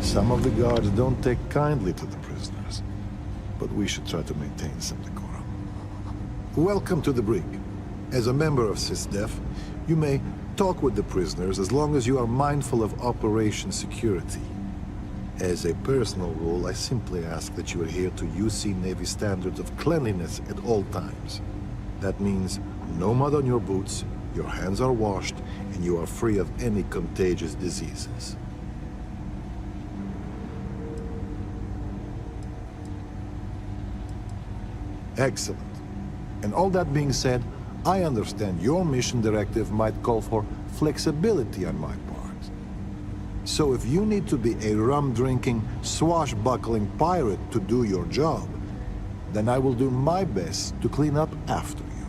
Some of the guards don't take kindly to the prisoners, but we should try to maintain some decorum. Welcome to the brig. As a member of SysDef, you may talk with the prisoners as long as you are mindful of operation security. As a personal rule, I simply ask that you adhere to UC Navy standards of cleanliness at all times. That means no mud on your boots, your hands are washed, and you are free of any contagious diseases. Excellent. And all that being said, I understand your mission directive might call for flexibility on my part. So if you need to be a rum-drinking, swashbuckling pirate to do your job, then I will do my best to clean up after you.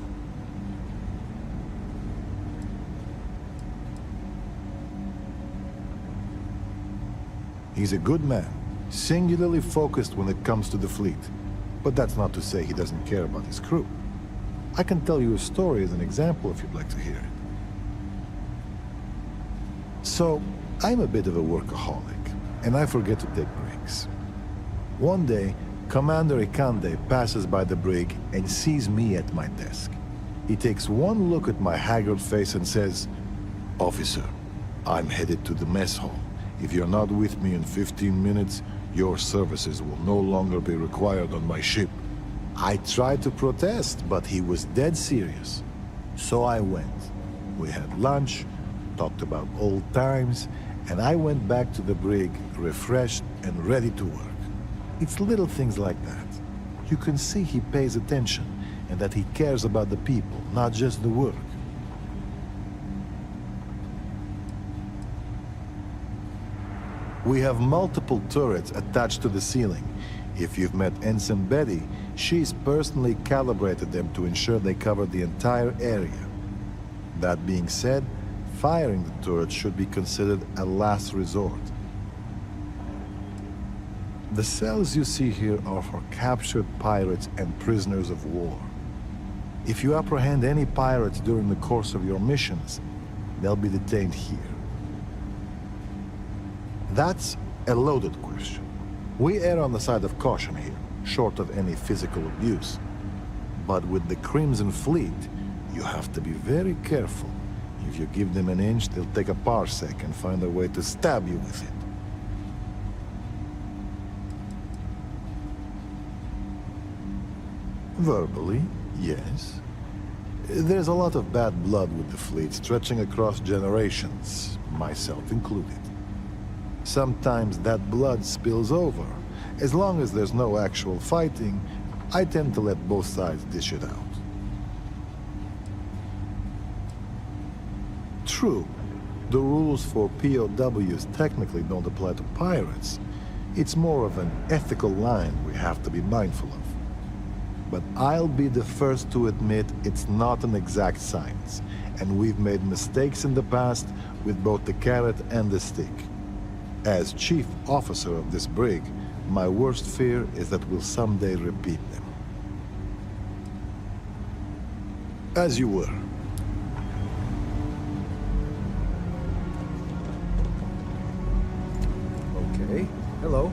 He's a good man, singularly focused when it comes to the fleet. But that's not to say he doesn't care about his crew. I can tell you a story as an example if you'd like to hear it. So, I'm a bit of a workaholic, and I forget to take breaks. One day, Commander Ikande passes by the brig and sees me at my desk. He takes one look at my haggard face and says, "Officer, I'm headed to the mess hall. If you're not with me in 15 minutes, your services will no longer be required on my ship." I tried to protest, but he was dead serious. So I went. We had lunch, talked about old times, and I went back to the brig, refreshed and ready to work. It's little things like that. You can see he pays attention, and that he cares about the people, not just the work. We have multiple turrets attached to the ceiling. If you've met Ensign Betty, she's personally calibrated them to ensure they cover the entire area. That being said, firing the turrets should be considered a last resort. The cells you see here are for captured pirates and prisoners of war. If you apprehend any pirates during the course of your missions, they'll be detained here. That's a loaded question. We err on the side of caution here, short of any physical abuse. But with the Crimson Fleet, you have to be very careful. If you give them an inch, they'll take a parsec and find a way to stab you with it. Verbally, yes. There's a lot of bad blood with the fleet, stretching across generations, myself included. Sometimes that blood spills over. As long as there's no actual fighting, I tend to let both sides dish it out. True, the rules for POWs technically don't apply to pirates. It's more of an ethical line we have to be mindful of. but I'll be the first to admit it's not an exact science, and we've made mistakes in the past with both the carrot and the stick. As chief officer of this brig, my worst fear is that we'll someday repeat them. As you were. Okay, hello.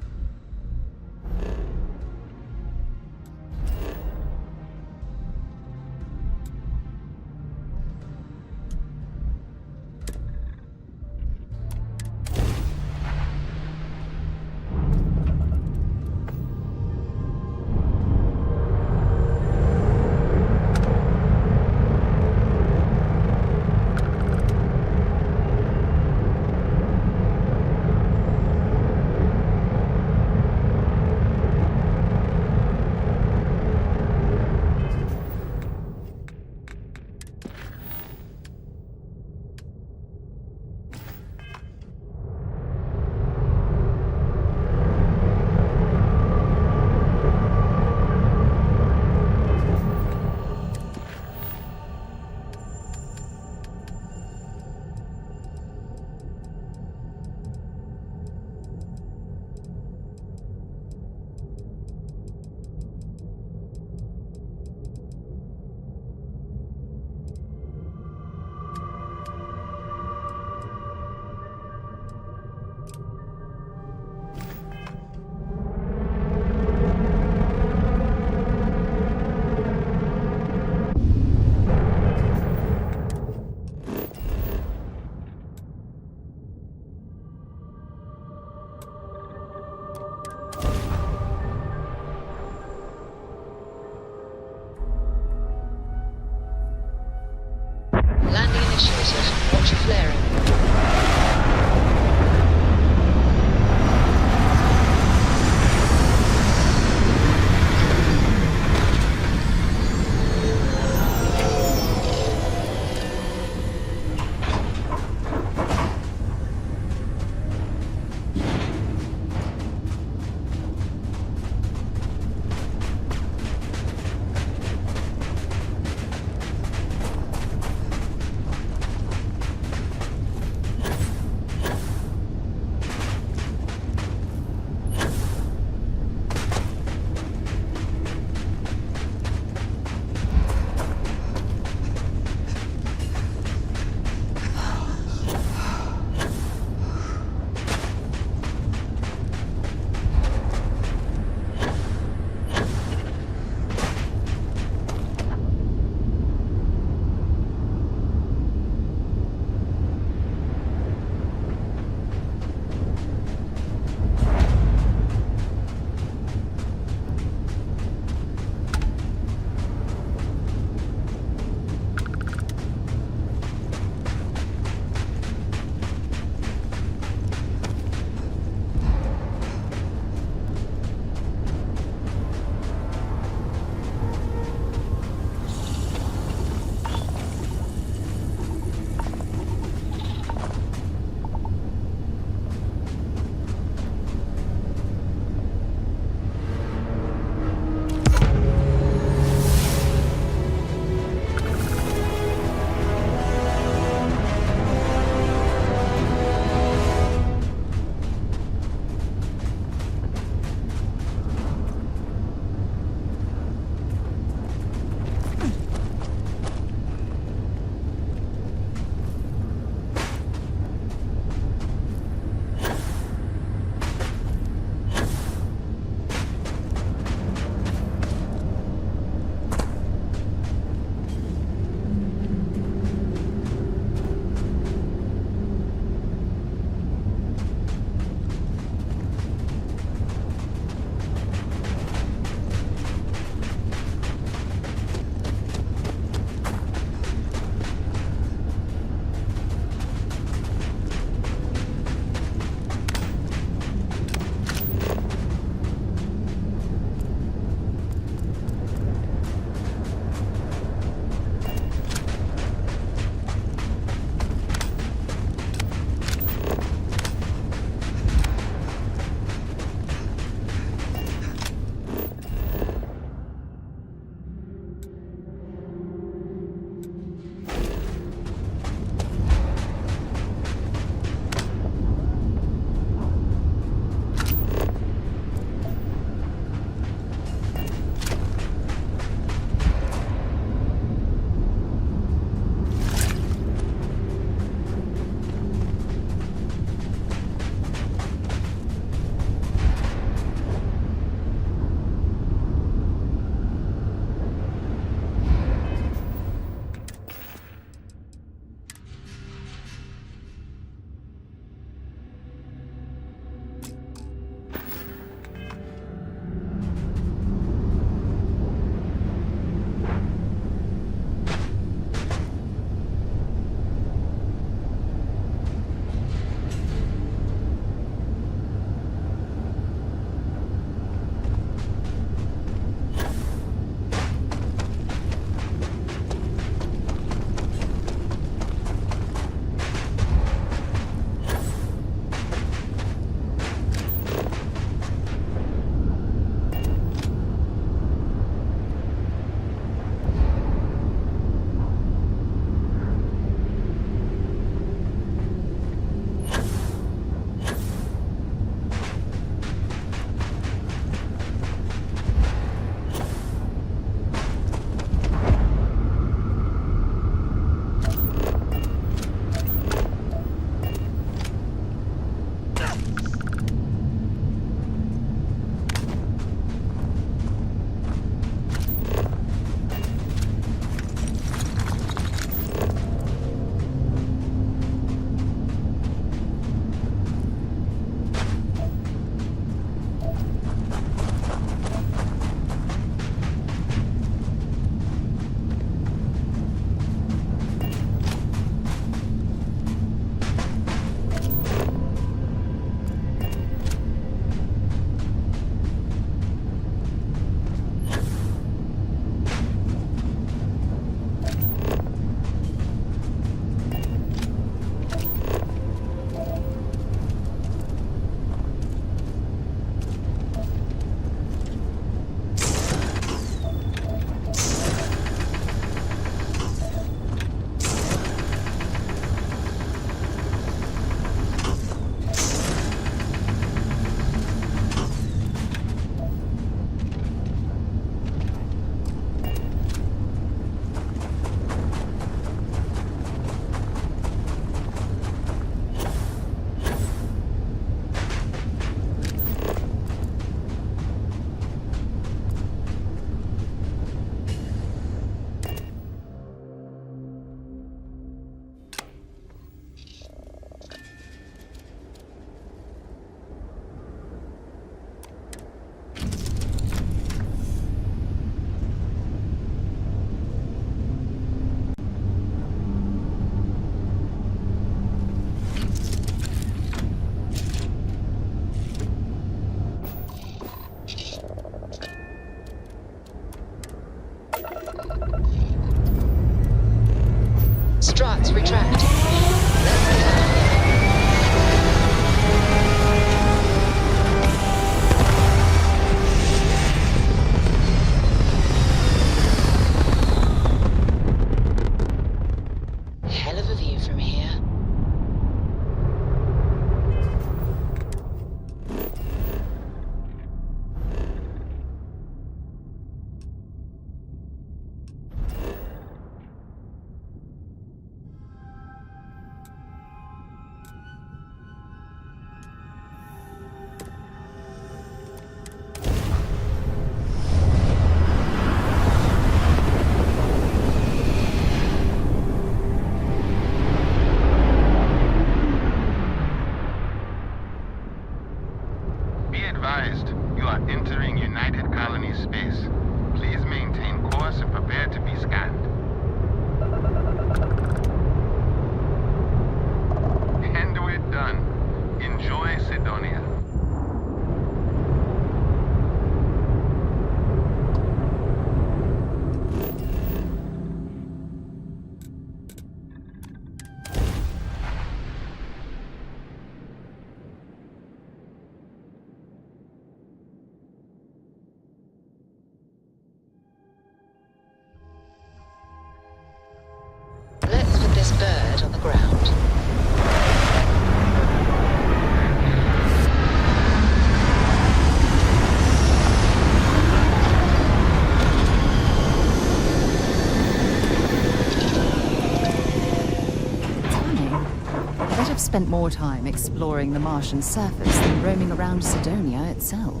have spent more time exploring the Martian surface than roaming around Sidonia itself.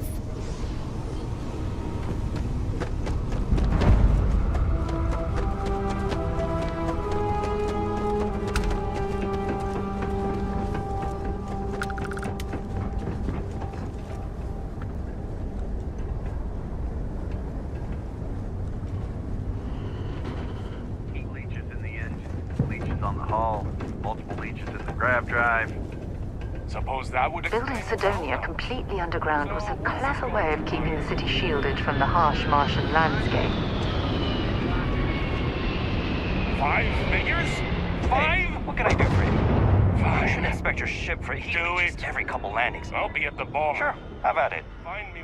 Building Sidonia completely underground was a clever way of keeping the city shielded from the harsh Martian landscape. 5 figures? 5? Hey, what can I do for you? Fine. I should inspect your ship for heat leaks every couple landings. I'll be at the bomber. Sure, how about it? Find me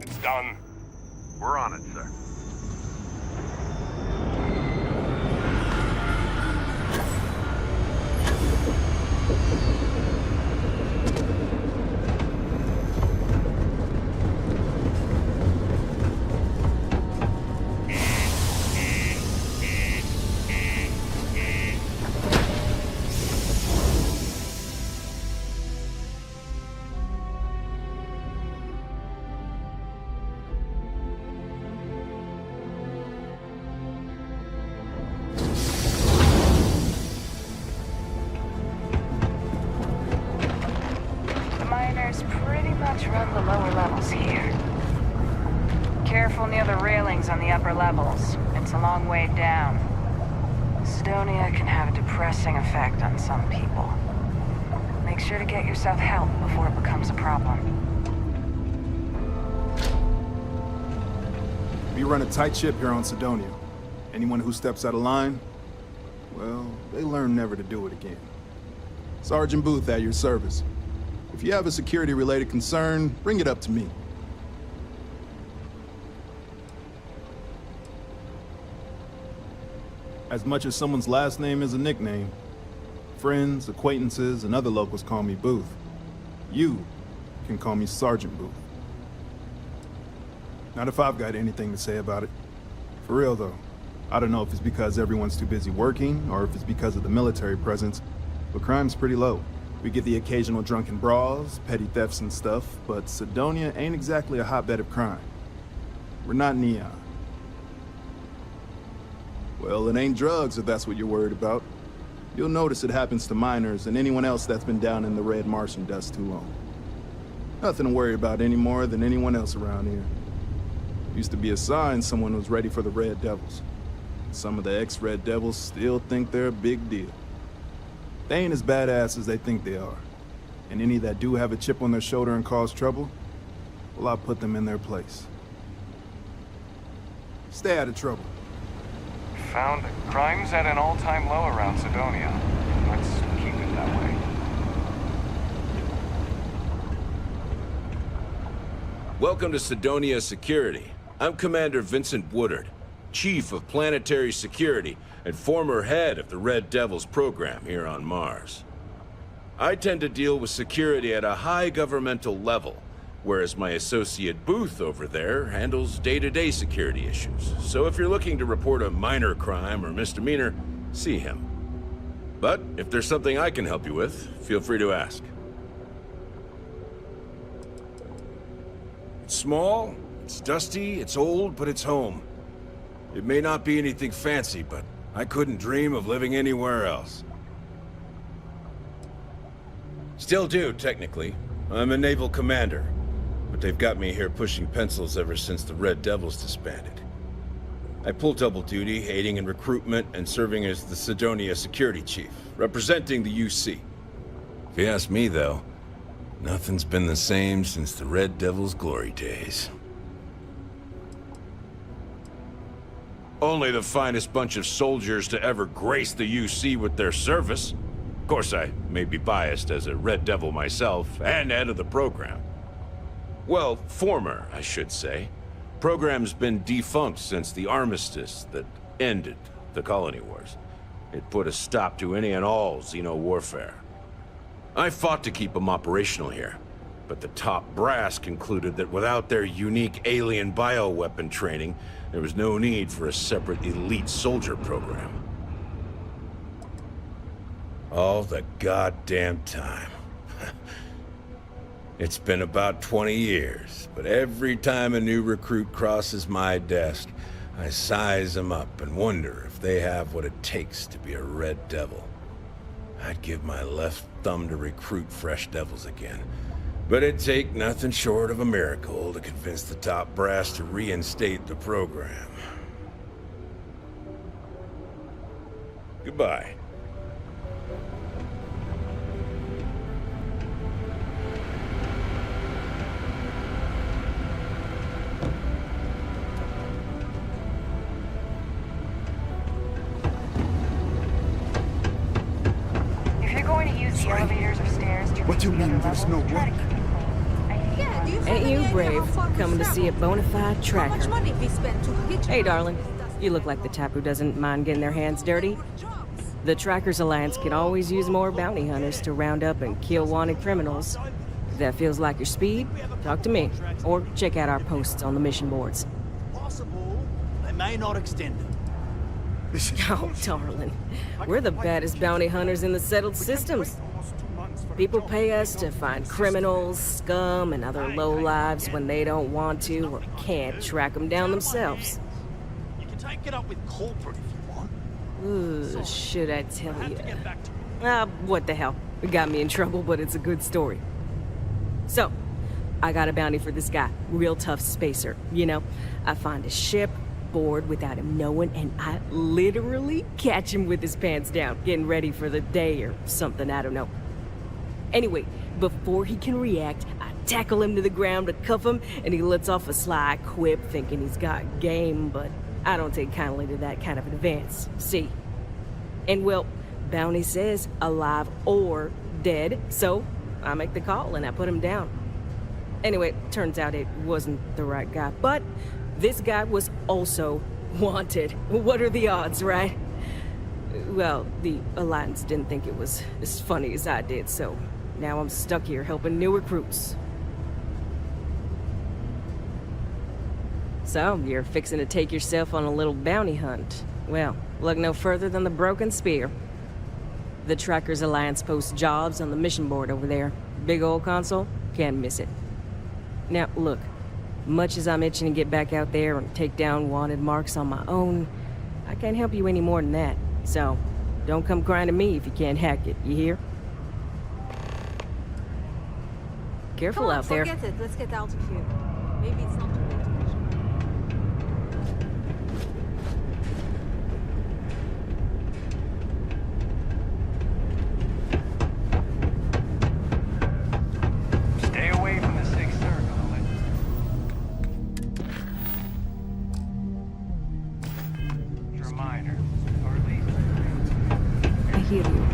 It's done. We're on it, sir. Run the lower levels here. Careful near the railings on the upper levels. It's a long way down. Sidonia can have a depressing effect on some people. Make sure to get yourself help before it becomes a problem. We run a tight ship here on Sidonia. Anyone who steps out of line, well, they learn never to do it again. Sergeant Booth at your service. If you have a security-related concern, bring it up to me. As much as someone's last name is a nickname, friends, acquaintances, and other locals call me Booth. You can call me Sergeant Booth. Not if I've got anything to say about it. For real, though. I don't know if it's because everyone's too busy working, or if it's because of the military presence, but crime's pretty low. We get the occasional drunken brawls, petty thefts and stuff, but Sidonia ain't exactly a hotbed of crime. We're not Neon. Well, it ain't drugs if that's what you're worried about. You'll notice it happens to miners and anyone else that's been down in the red Martian dust too long. Nothing to worry about any more than anyone else around here. Used to be a sign someone was ready for the Red Devils. Some of the ex-Red Devils still think they're a big deal. They ain't as badass as they think they are. And any that do have a chip on their shoulder and cause trouble, well, I'll put them in their place. Stay out of trouble. Found that crime's at an all-time low around Sidonia. Let's keep it that way. Welcome to Sidonia Security. I'm Commander Vincent Woodard, Chief of Planetary Security and former head of the Red Devils program here on Mars. I tend to deal with security at a high governmental level, whereas my associate Booth over there handles day-to-day security issues. So if you're looking to report a minor crime or misdemeanor, see him. But if there's something I can help you with, feel free to ask. It's small, it's dusty, it's old, but it's home. It may not be anything fancy, but I couldn't dream of living anywhere else. Still do, technically. I'm a naval commander, but they've got me here pushing pencils ever since the Red Devils disbanded. I pull double duty, aiding in recruitment and serving as the Sidonia security chief, representing the UC. If you ask me, though, nothing's been the same since the Red Devils' glory days. Only the finest bunch of soldiers to ever grace the UC with their service. Of course, I may be biased as a Red Devil myself, and head of the program. Well, former, I should say. Program's been defunct since the armistice that ended the colony wars. It put a stop to any and all Xeno warfare. I fought to keep them operational here. But the top brass concluded that without their unique alien bioweapon training, there was no need for a separate elite soldier program. All the goddamn time. It's been about 20 years, but every time a new recruit crosses my desk, I size them up and wonder if they have what it takes to be a Red Devil. I'd give my left thumb to recruit fresh devils again, but it'd take nothing short of a miracle to convince the top brass to reinstate the program. Goodbye. The elevators or stairs to What do you mean there's no work? Ain't you brave, coming to see a bona fide tracker? Hey, darling. You look like the type who doesn't mind getting their hands dirty. The Trackers Alliance can always use more bounty hunters to round up and kill wanted criminals. If that feels like your speed, talk to me. Or check out our posts on the mission boards. Possible. They may not extend it. Oh, darling. We're the baddest bounty hunters in the settled systems. People pay us to find criminals, scum, and other lowlives when they don't want to or can't track them down themselves. You can take it up with corporate if you want. Ooh, should I tell you? What the hell? It got me in trouble, but it's a good story. So, I got a bounty for this guy. Real tough spacer, you know? I find a ship, board without him knowing, and I literally catch him with his pants down, getting ready for the day or something, I don't know. Anyway, before he can react, I tackle him to the ground to cuff him, and he lets off a sly quip thinking he's got game, but I don't take kindly to that kind of advance, see? And well, bounty says alive or dead, so I make the call and I put him down. Anyway, turns out it wasn't the right guy, but this guy was also wanted. What are the odds, right? Well, the Alliance didn't think it was as funny as I did, so now I'm stuck here helping new recruits. So, you're fixing to take yourself on a little bounty hunt. Well, look no further than the Broken Spear. The Trackers Alliance posts jobs on the mission board over there. Big old console, can't miss it. Now, look, much as I'm itching to get back out there and take down wanted marks on my own, I can't help you any more than that. So, don't come crying to me if you can't hack it, you hear? Careful out there. Forget it. Let's get out of here. Maybe it's not too late to mission. Stay away from the Sixth Circle. Reminder, or at least. I hear you.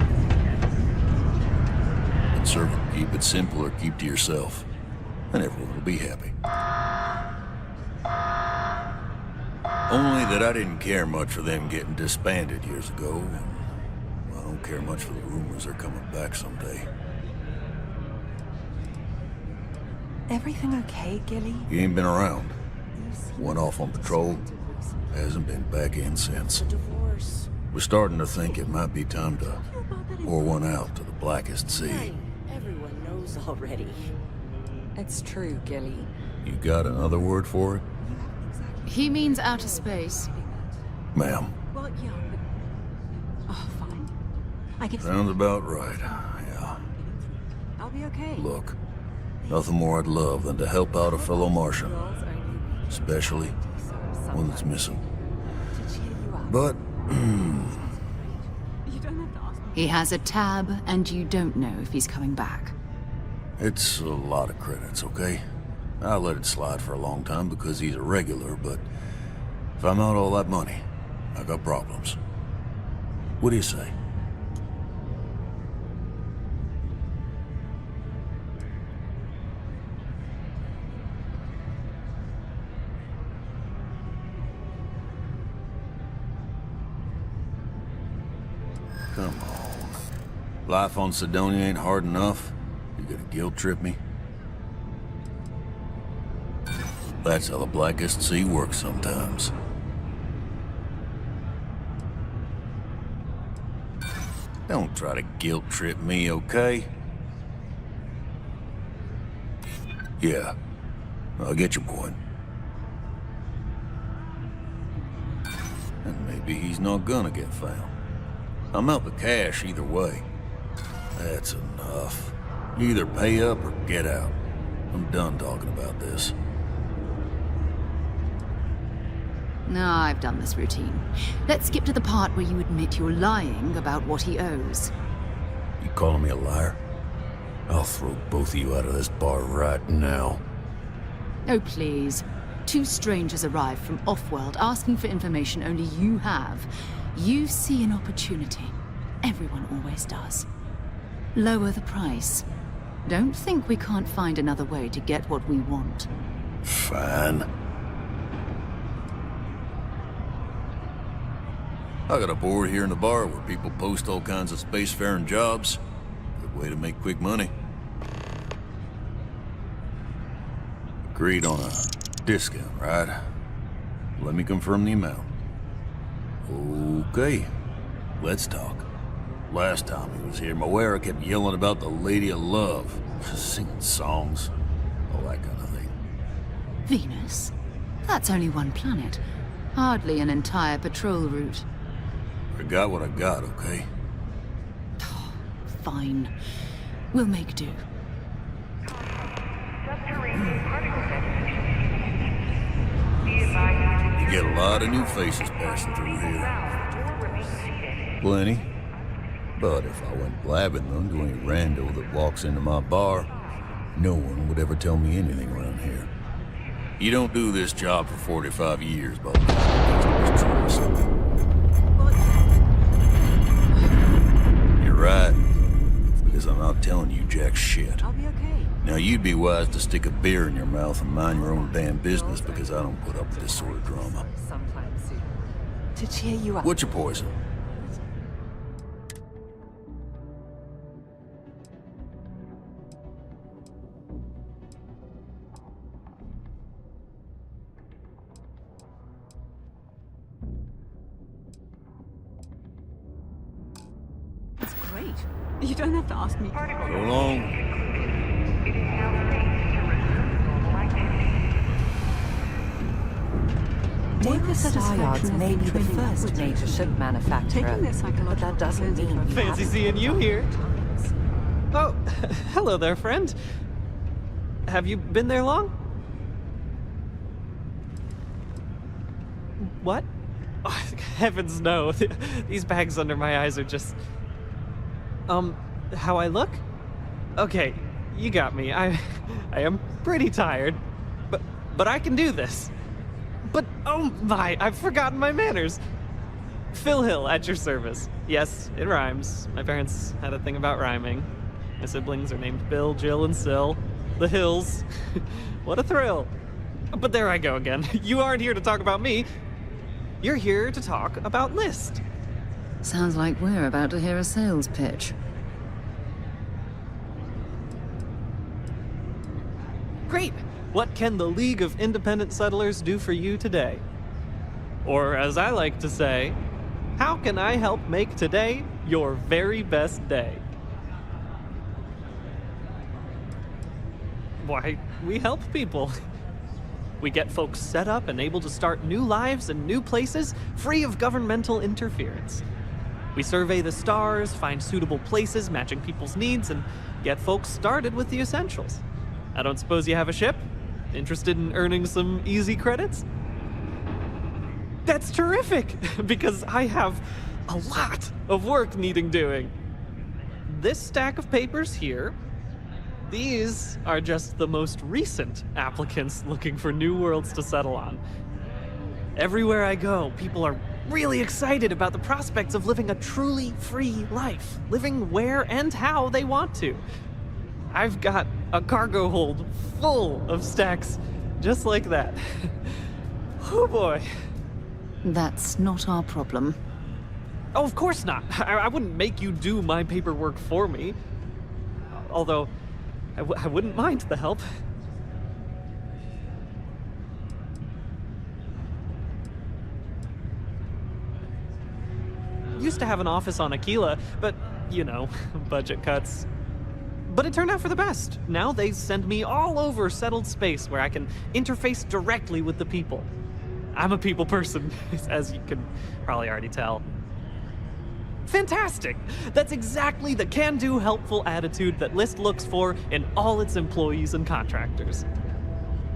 Sir, keep it simple or keep to yourself, and everyone will be happy. Only that I didn't care much for them getting disbanded years ago, and I don't care much for the rumors they're coming back someday. Everything okay, Gilly? He ain't been around. Went off on patrol. Hasn't been back in since. We're starting to think it might be time to pour one out to the blackest sea. Everyone knows already. It's true, Gilly. You got another word for it? He means outer space. Ma'am. Well, yeah, but... Oh, fine. I can... Sounds about right, yeah. I'll be okay. Look, nothing more I'd love than to help out a fellow Martian. Especially one that's missing. But... He has a tab, and you don't know if he's coming back. It's a lot of credits, okay? I let it slide for a long time because he's a regular, but if I'm out all that money, I got problems. What do you say? Come on. Life on Sidonia ain't hard enough. You gonna guilt trip me? That's how the Blackest Sea works sometimes. Don't try to guilt trip me, okay? Yeah, I get your point. And maybe he's not gonna get found. I'm out the cash either way. That's enough. You either pay up or get out. I'm done talking about this. Now I've done this routine. Let's skip to the part where you admit you're lying about what he owes. You calling me a liar? I'll throw both of you out of this bar right now. Oh, please. Two strangers arrive from off-world asking for information only you have. You see an opportunity. Everyone always does. Lower the price. Don't think we can't find another way to get what we want. Fine. I got a board here in the bar where people post all kinds of spacefaring jobs. Good way to make quick money. Agreed on a discount, right? Let me confirm the amount. Okay, let's talk. Last time he was here, Moira kept yelling about the Lady of Love, singing songs, all that kind of thing. Venus? That's only one planet. Hardly an entire patrol route. I got what I got, okay? Fine. We'll make do. You get a lot of new faces passing through here. Plenty. But if I went blabbing them to any rando that walks into my bar, no one would ever tell me anything around here. You don't do this job for 45 years, but you're right. Because I'm not telling you jack shit. I'll be okay. Now you'd be wise to stick a beer in your mouth and mind your own damn business, because I don't put up with this sort of drama. Sometime soon. To cheer you up. What's your poison? It's great. You don't have to ask me. So long. Naval Star Yards may be the first major ship manufacturer, but that doesn't mean... Fancy seeing you here. Oh, hello there, friend. Have you been there long? What? Oh, heavens no. These bags under my eyes are just... how I look? Okay, you got me. I am pretty tired, but I can do this. But, oh my, I've forgotten my manners. Phil Hill, at your service. Yes, it rhymes. My parents had a thing about rhyming. My siblings are named Bill, Jill, and Sil. The Hills. What a thrill. But there I go again. You aren't here to talk about me. You're here to talk about List. Sounds like we're about to hear a sales pitch. Great! What can the League of Independent Settlers do for you today? Or, as I like to say, how can I help make today your very best day? Why, we help people. We get folks set up and able to start new lives in new places, free of governmental interference. We survey the stars, find suitable places matching people's needs, and get folks started with the essentials. I don't suppose you have a ship? Interested in earning some easy credits? That's terrific, because I have a lot of work needing doing. This stack of papers here, these are just the most recent applicants looking for new worlds to settle on. Everywhere I go, people are really excited about the prospects of living a truly free life, living where and how they want to. I've got a cargo hold full of stacks just like that. Oh boy. That's not our problem. Oh, of course not. I wouldn't make you do my paperwork for me. Although, I wouldn't mind the help. used to have an office on Aquila, but, you know, budget cuts. But it turned out for the best. Now they send me all over settled space where I can interface directly with the people. I'm a people person, as you can probably already tell. Fantastic! That's exactly the can-do, helpful attitude that List looks for in all its employees and contractors.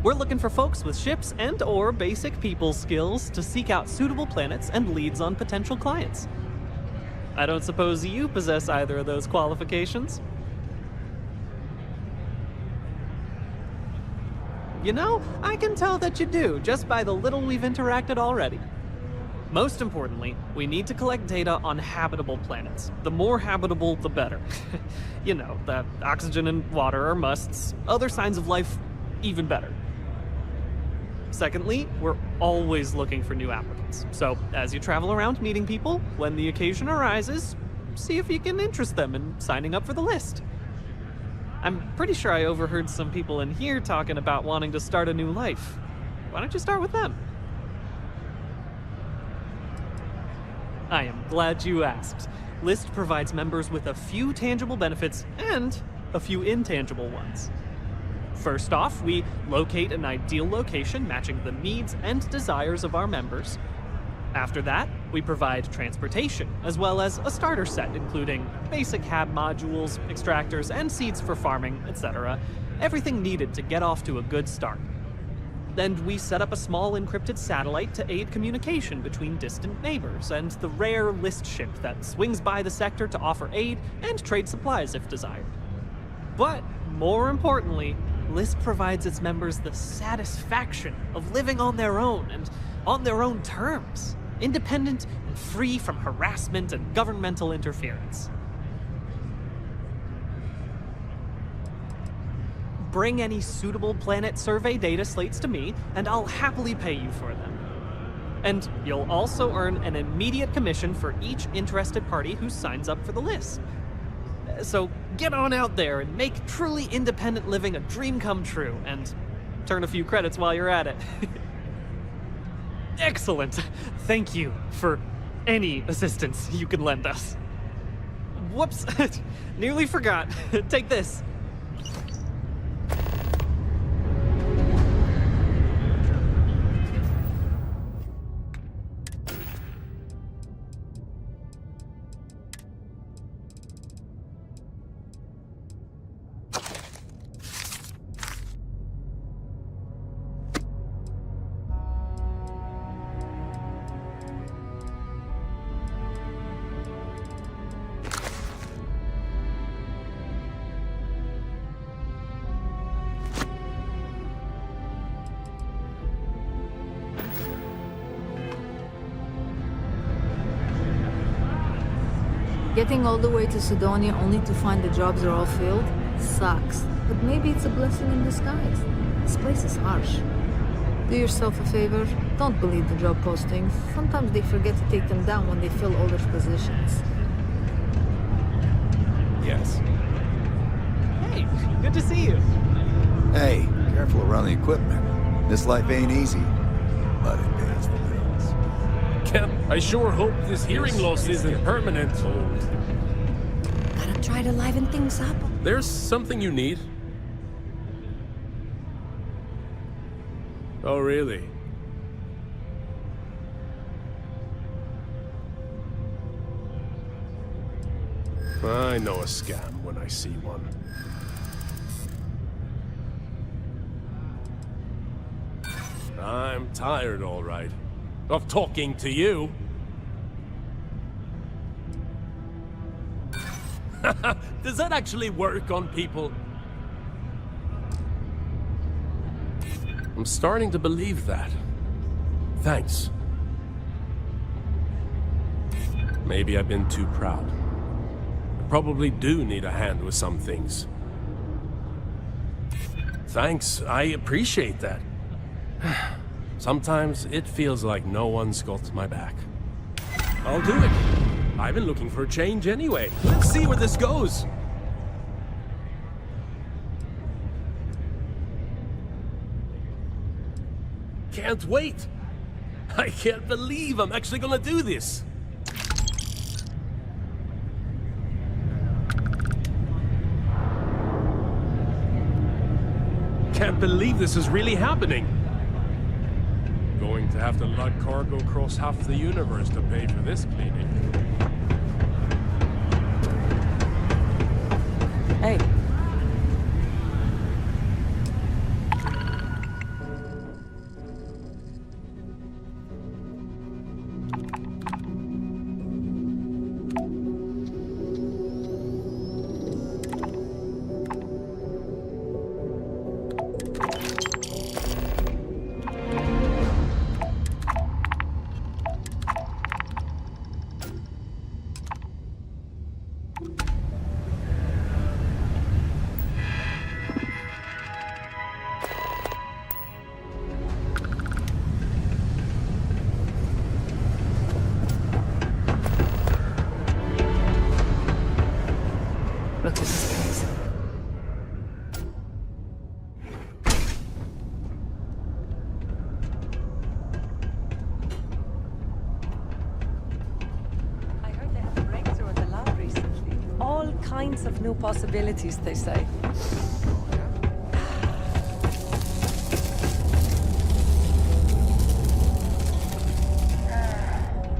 We're looking for folks with ships and/or basic people skills to seek out suitable planets and leads on potential clients. I don't suppose you possess either of those qualifications? You know, I can tell that you do, just by the little we've interacted already. Most importantly, we need to collect data on habitable planets. The more habitable, the better. You know, the oxygen and water are musts. Other signs of life, even better. Secondly, we're always looking for new applicants. So, as you travel around meeting people, when the occasion arises, see if you can interest them in signing up for the list. I'm pretty sure I overheard some people in here talking about wanting to start a new life. Why don't you start with them? I am glad you asked. List provides members with a few tangible benefits and a few intangible ones. First off, we locate an ideal location matching the needs and desires of our members. After that, we provide transportation, as well as a starter set including basic hab modules, extractors, and seeds for farming, etc. Everything needed to get off to a good start. Then we set up a small encrypted satellite to aid communication between distant neighbors and the rare List ship that swings by the sector to offer aid and trade supplies if desired. But more importantly, List provides its members the satisfaction of living on their own and on their own terms, independent and free from harassment and governmental interference. Bring any suitable planet survey data slates to me, and I'll happily pay you for them. And you'll also earn an immediate commission for each interested party who signs up for the list. So get on out there and make truly independent living a dream come true, and turn a few credits while you're at it. Excellent. Thank you for any assistance you can lend us. Whoops, nearly forgot. Take this. Getting all the way to Sidonia only to find the jobs are all filled sucks. But maybe it's a blessing in disguise. This place is harsh. Do yourself a favor, don't believe the job postings. Sometimes they forget to take them down when they fill older positions. Yes. Hey, good to see you. Hey, careful around the equipment. This life ain't easy, but it pays the bills. Cap, I sure hope this hearing loss isn't permanent. Gotta try to liven things up. There's something you need. Oh, really? I know a scam when I see one. I'm tired, all right, of talking to you. Does that actually work on people? I'm starting to believe that. Thanks. Maybe I've been too proud. I probably do need a hand with some things. Thanks, I appreciate that. Sometimes it feels like no one's got my back. I'll do it. I've been looking for a change anyway. Let's see where this goes. Can't wait. I can't believe I'm actually gonna do this. Can't believe this is really happening. Going to have to lug cargo across half the universe to pay for this cleaning. Hey. Look, this is nice. I heard they had a breakthrough at the lab recently. All kinds of new possibilities, they say.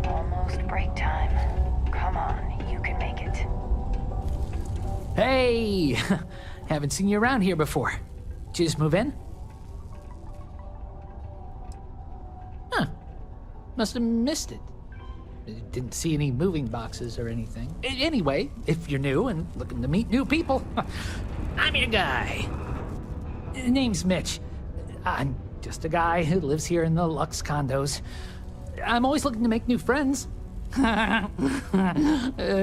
Almost break time. Come on, you can make it. Hey! Haven't seen you around here before. Did you just move in? Huh. Must have missed it. Didn't see any moving boxes or anything. Anyway, if you're new and looking to meet new people, I'm your guy. Name's Mitch. I'm just a guy who lives here in the Lux condos. I'm always looking to make new friends.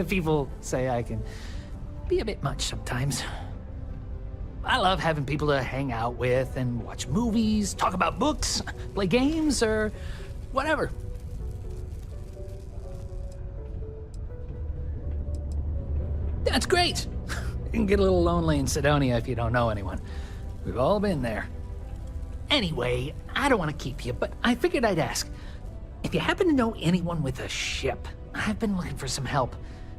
People say I can be a bit much sometimes. I love having people to hang out with and watch movies, talk about books, play games, or whatever. That's great. It can get a little lonely in Sidonia if you don't know anyone. We've all been there. Anyway, I don't want to keep you, but I figured I'd ask. If you happen to know anyone with a ship, I've been looking for some help.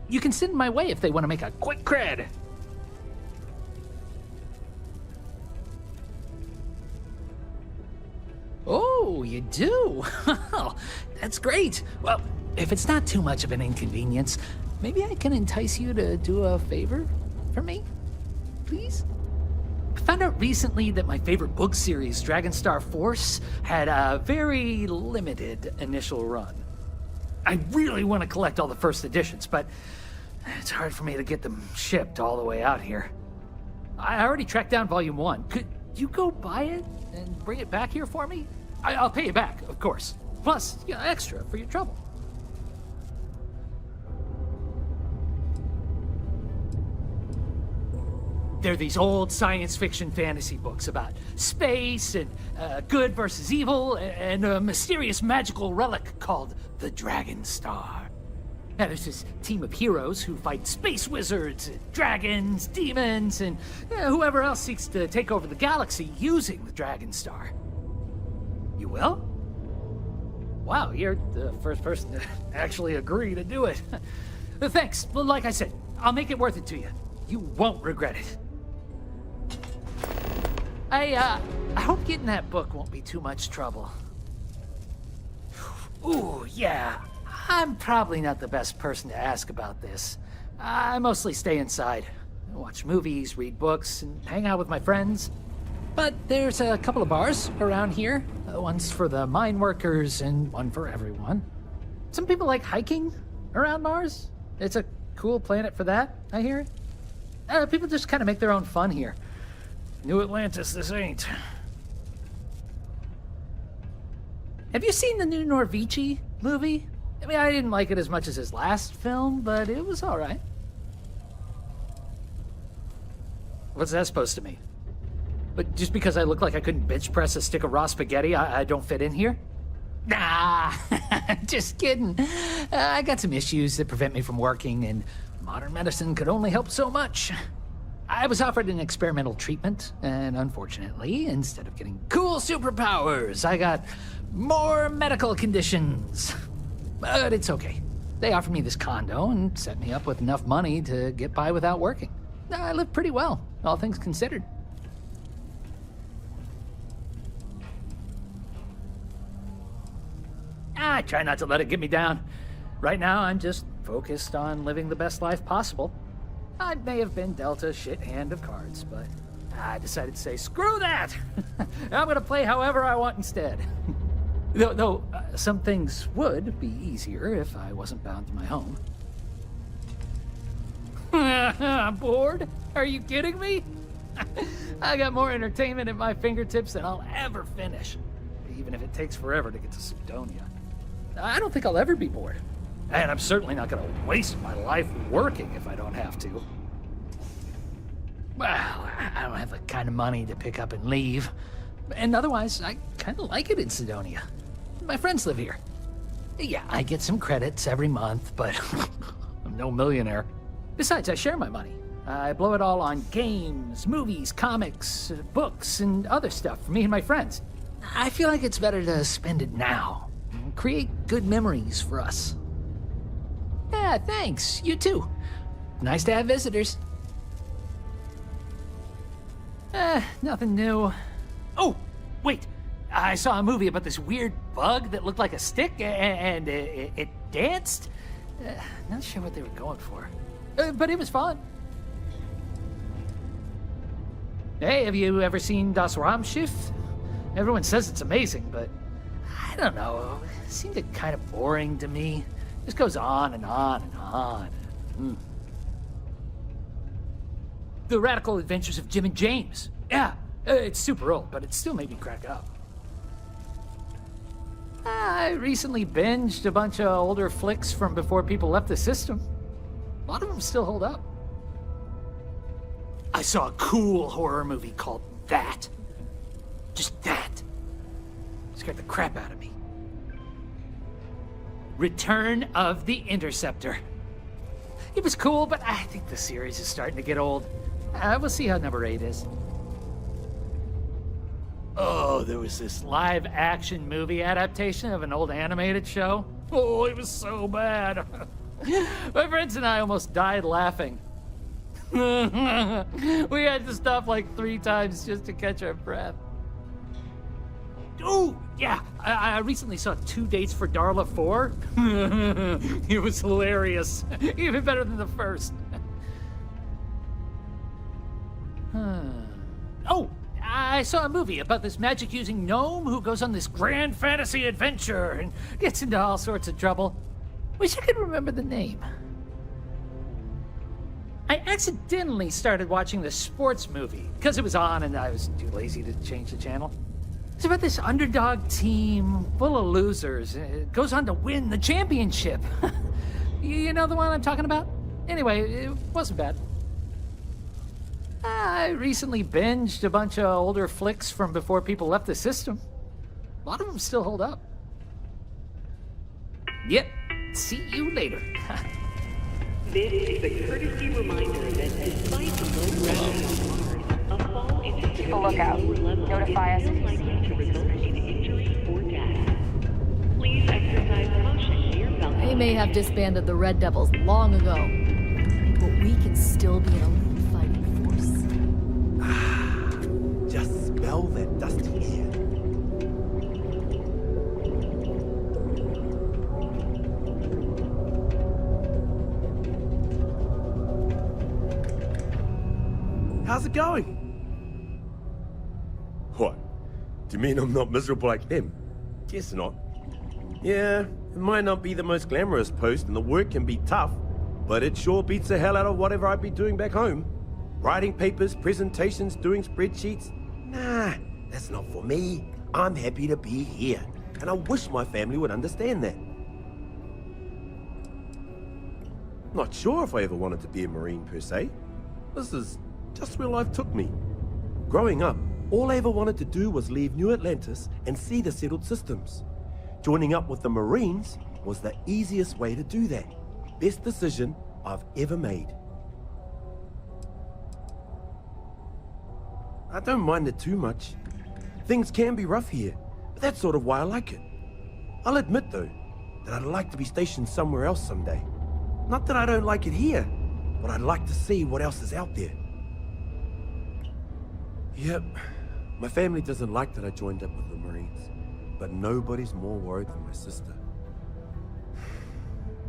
You can send my way if they want to make a quick cred. Oh, you do? Well, that's great. Well, if it's not too much of an inconvenience, maybe I can entice you to do a favor for me? Please? I found out recently that my favorite book series, Dragonstar Force, had a very limited initial run. I really want to collect all the first editions, but it's hard for me to get them shipped all the way out here. I already tracked down Volume 1. Could you go buy it and bring it back here for me? I'll pay you back, of course. Plus, extra for your trouble. They're these old science fiction fantasy books about space and good versus evil and a mysterious magical relic called the Dragonstar. Now, there's this team of heroes who fight space wizards, and dragons, demons, and whoever else seeks to take over the galaxy using the Dragonstar. You will? Wow, you're the first person to actually agree to do it. Thanks. Well, like I said, I'll make it worth it to you. You won't regret it. I hope getting that book won't be too much trouble. Ooh, yeah. I'm probably not the best person to ask about this. I mostly stay inside. Watch movies, read books, and hang out with my friends. But there's a couple of bars around here. One's for the mine workers and one for everyone. Some people like hiking around Mars. It's a cool planet for that, I hear. People just kind of make their own fun here. New Atlantis, this ain't. Have you seen the new Norvici movie? I mean, I didn't like it as much as his last film, but it was all right. What's that supposed to mean? But just because I look like I couldn't bench press a stick of raw spaghetti, I don't fit in here? Nah, just kidding. I got some issues that prevent me from working, and modern medicine could only help so much. I was offered an experimental treatment, and unfortunately, instead of getting cool superpowers, I got more medical conditions. But it's okay. They offered me this condo and set me up with enough money to get by without working. I live pretty well, all things considered. I try not to let it get me down. Right now, I'm just focused on living the best life possible. I may have been dealt a shit hand of cards, but I decided to say, screw that! I'm gonna play however I want instead. Though some things would be easier if I wasn't bound to my home. I'm bored? Are you kidding me? I got more entertainment at my fingertips than I'll ever finish, even if it takes forever to get to Sidonia. I don't think I'll ever be bored. And I'm certainly not gonna waste my life working if I don't have to. Well, I don't have the kind of money to pick up and leave. And otherwise, I kind of like it in Sidonia. My friends live here. Yeah, I get some credits every month, but I'm no millionaire. Besides, I share my money. I blow it all on games, movies, comics, books, and other stuff for me and my friends. I feel like it's better to spend it now. Create good memories for us. Yeah, thanks. You too. Nice to have visitors. Nothing new. Oh, wait. I saw a movie about this weird bug that looked like a stick and it danced. Not sure what they were going for. But it was fun. Hey, have you ever seen Das Raumschiff? Everyone says it's amazing, but I don't know. It seemed kind of boring to me. It just goes on and on and on. The Radical Adventures of Jim and James. Yeah, it's super old, but it still made me crack up. I recently binged a bunch of older flicks from before people left the system. A lot of them still hold up. I saw a cool horror movie called That. Just That. Scared the crap out of me. Return of the Interceptor. It was cool, but I think the series is starting to get old. We'll see how number 8 is. Oh, there was this live-action movie adaptation of an old animated show. Oh, it was so bad. My friends and I almost died laughing. We had to stop like 3 times just to catch our breath. Oh, yeah. I recently saw 2 Dates for Darla 4. It was hilarious. Even better than the first. Oh, I saw a movie about this magic-using gnome who goes on this grand fantasy adventure and gets into all sorts of trouble. Wish I could remember the name. I accidentally started watching the sports movie because it was on and I was too lazy to change the channel. It's about this underdog team full of losers. It goes on to win the championship. You know the one I'm talking about? Anyway, it wasn't bad. I recently binged a bunch of older flicks from before people left the system. A lot of them still hold up. Yep. See you later. This is a courtesy reminder that despite the low gravity on Mars, a fall into Keep a lookout. Notify us if you see to result in injury or death. Please exercise caution near balcony. They may have disbanded the Red Devils long ago, but we can still be an elite fighting force. Just smell that dusty air. How's it going? What? Do you mean I'm not miserable like them? Guess not. Yeah, it might not be the most glamorous post and the work can be tough, but it sure beats the hell out of whatever I'd be doing back home. Writing papers, presentations, doing spreadsheets. Nah, that's not for me. I'm happy to be here, and I wish my family would understand that. Not sure if I ever wanted to be a Marine per se. This is just where life took me. Growing up, all I ever wanted to do was leave New Atlantis and see the settled systems. Joining up with the Marines was the easiest way to do that. Best decision I've ever made. I don't mind it too much. Things can be rough here, but that's sort of why I like it. I'll admit, though, that I'd like to be stationed somewhere else someday. Not that I don't like it here, but I'd like to see what else is out there. Yep, my family doesn't like that I joined up with the Marines, but nobody's more worried than my sister.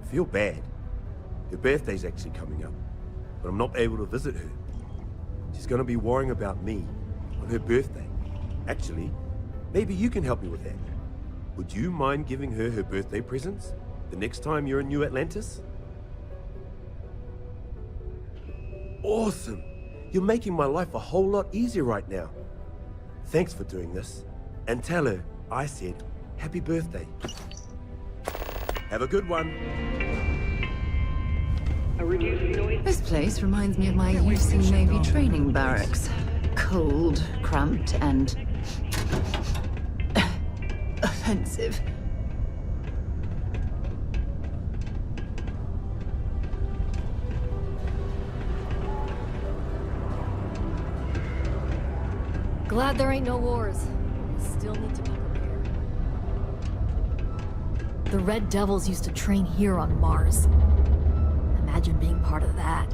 I feel bad. Her birthday's actually coming up, but I'm not able to visit her. She's gonna be worrying about me on her birthday. Actually, maybe you can help me with that. Would you mind giving her her birthday presents the next time you're in New Atlantis? Awesome! You're making my life a whole lot easier right now. Thanks for doing this. And tell her I said happy birthday. Have a good one. This place reminds me of my UC Navy training barracks. Cold, cramped, and offensive. Glad there ain't no wars. Still need to be prepared. The Red Devils used to train here on Mars. Imagine being part of that.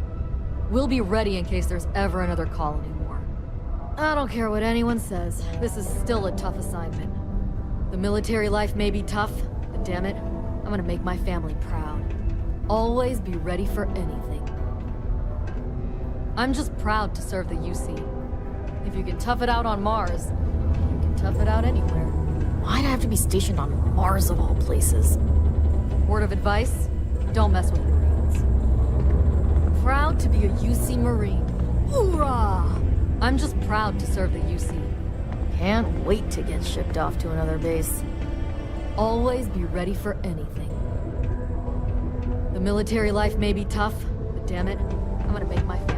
We'll be ready in case there's ever another colony war. I don't care what anyone says, this is still a tough assignment. The military life may be tough, but damn it, I'm gonna make my family proud. Always be ready for anything. I'm just proud to serve the UC. If you can tough it out on Mars, you can tough it out anywhere. Why'd I have to be stationed on Mars of all places? Word of advice, don't mess with Marines. Proud to be a UC Marine. Hoorah! I'm just proud to serve the UC. Can't wait to get shipped off to another base. Always be ready for anything. The military life may be tough, but damn it, I'm gonna make my family.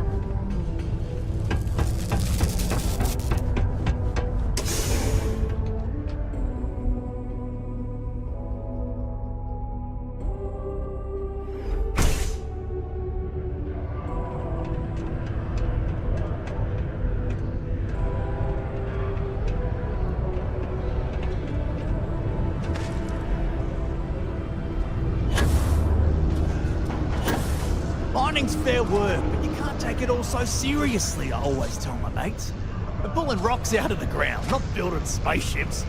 Mining's fair work, but you can't take it all so seriously, I always tell my mates. We're pulling rocks out of the ground, not building spaceships.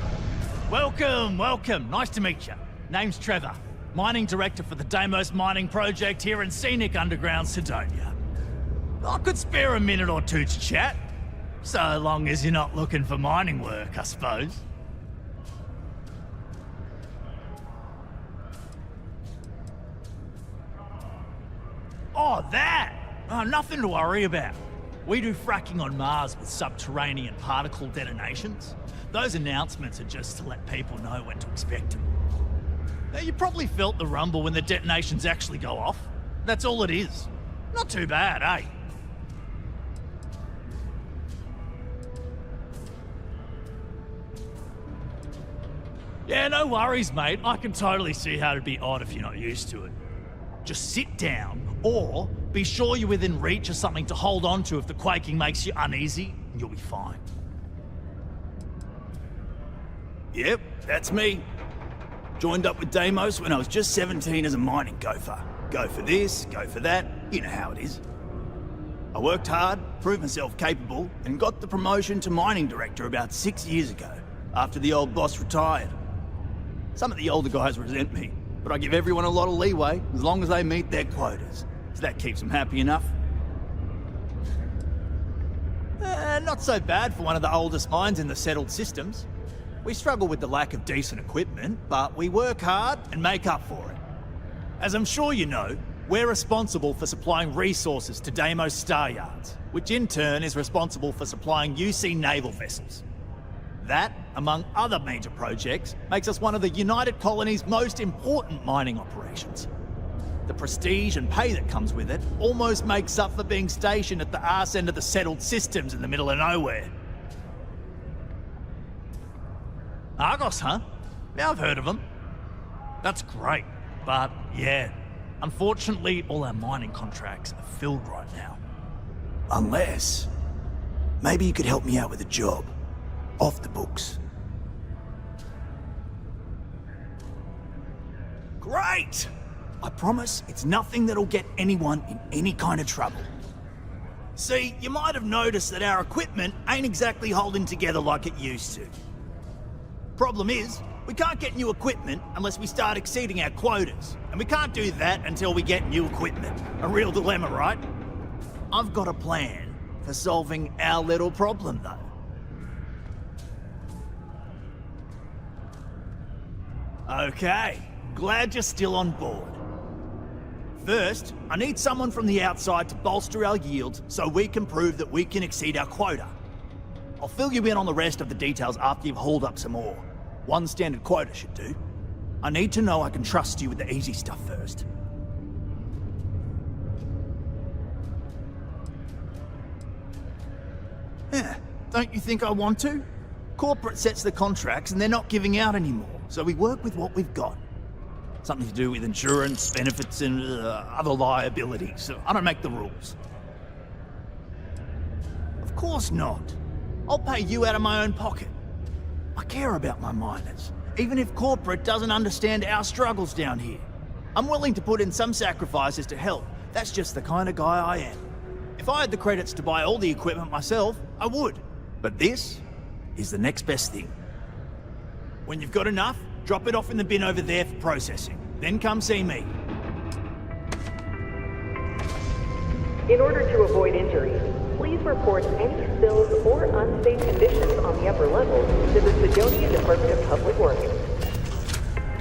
Welcome, welcome. Nice to meet you. Name's Trevor, mining director for the Deimos mining project here in scenic underground Sidonia. I could spare a minute or two to chat, so long as you're not looking for mining work, I suppose. Oh, that! Oh, nothing to worry about. We do fracking on Mars with subterranean particle detonations. Those announcements are just to let people know when to expect them. Now, you probably felt the rumble when the detonations actually go off. That's all it is. Not too bad, eh? Yeah, no worries, mate. I can totally see how it'd be odd if you're not used to it. Just sit down, or be sure you're within reach of something to hold on to if the quaking makes you uneasy, and you'll be fine. Yep, that's me. Joined up with Deimos when I was just 17 as a mining gopher. Go for this, go for that, you know how it is. I worked hard, proved myself capable, and got the promotion to mining director about 6 years ago, after the old boss retired. Some of the older guys resent me, but I give everyone a lot of leeway as long as they meet their quotas. So that keeps them happy enough. Not so bad for one of the oldest mines in the settled systems. We struggle with the lack of decent equipment, but we work hard and make up for it. As I'm sure you know, we're responsible for supplying resources to Deimos Star Yards, which in turn is responsible for supplying UC naval vessels. That, among other major projects, makes us one of the United Colony's most important mining operations. The prestige and pay that comes with it almost makes up for being stationed at the arse end of the settled systems in the middle of nowhere. Argos, huh? Yeah, I've heard of them. That's great, but yeah, unfortunately all our mining contracts are filled right now. Unless, maybe you could help me out with a job. Off the books. Great! I promise it's nothing that'll get anyone in any kind of trouble. See, you might have noticed that our equipment ain't exactly holding together like it used to. Problem is, We can't get new equipment unless we start exceeding our quotas. And we can't do that until we get new equipment. A real dilemma, right? I've got a plan for solving our little problem, though. Okay, glad you're still on board. First, I need someone from the outside to bolster our yields so we can prove that we can exceed our quota. I'll fill you in on the rest of the details after you've hauled up some ore. One standard quota should do. I need to know I can trust you with the easy stuff first. Yeah, don't you think I want to? Corporate sets the contracts and they're not giving out anymore, so we work with what we've got. Something to do with insurance, benefits, and other liabilities. So I don't make the rules. Of course not. I'll pay you out of my own pocket. I care about my miners, even if corporate doesn't understand our struggles down here. I'm willing to put in some sacrifices to help. That's just the kind of guy I am. If I had the credits to buy all the equipment myself, I would. But this is the next best thing. When you've got enough, drop it off in the bin over there for processing. Then come see me. In order to avoid injuries, please report any spills or unsafe conditions on the upper levels to the Sidonia Department of Public Works.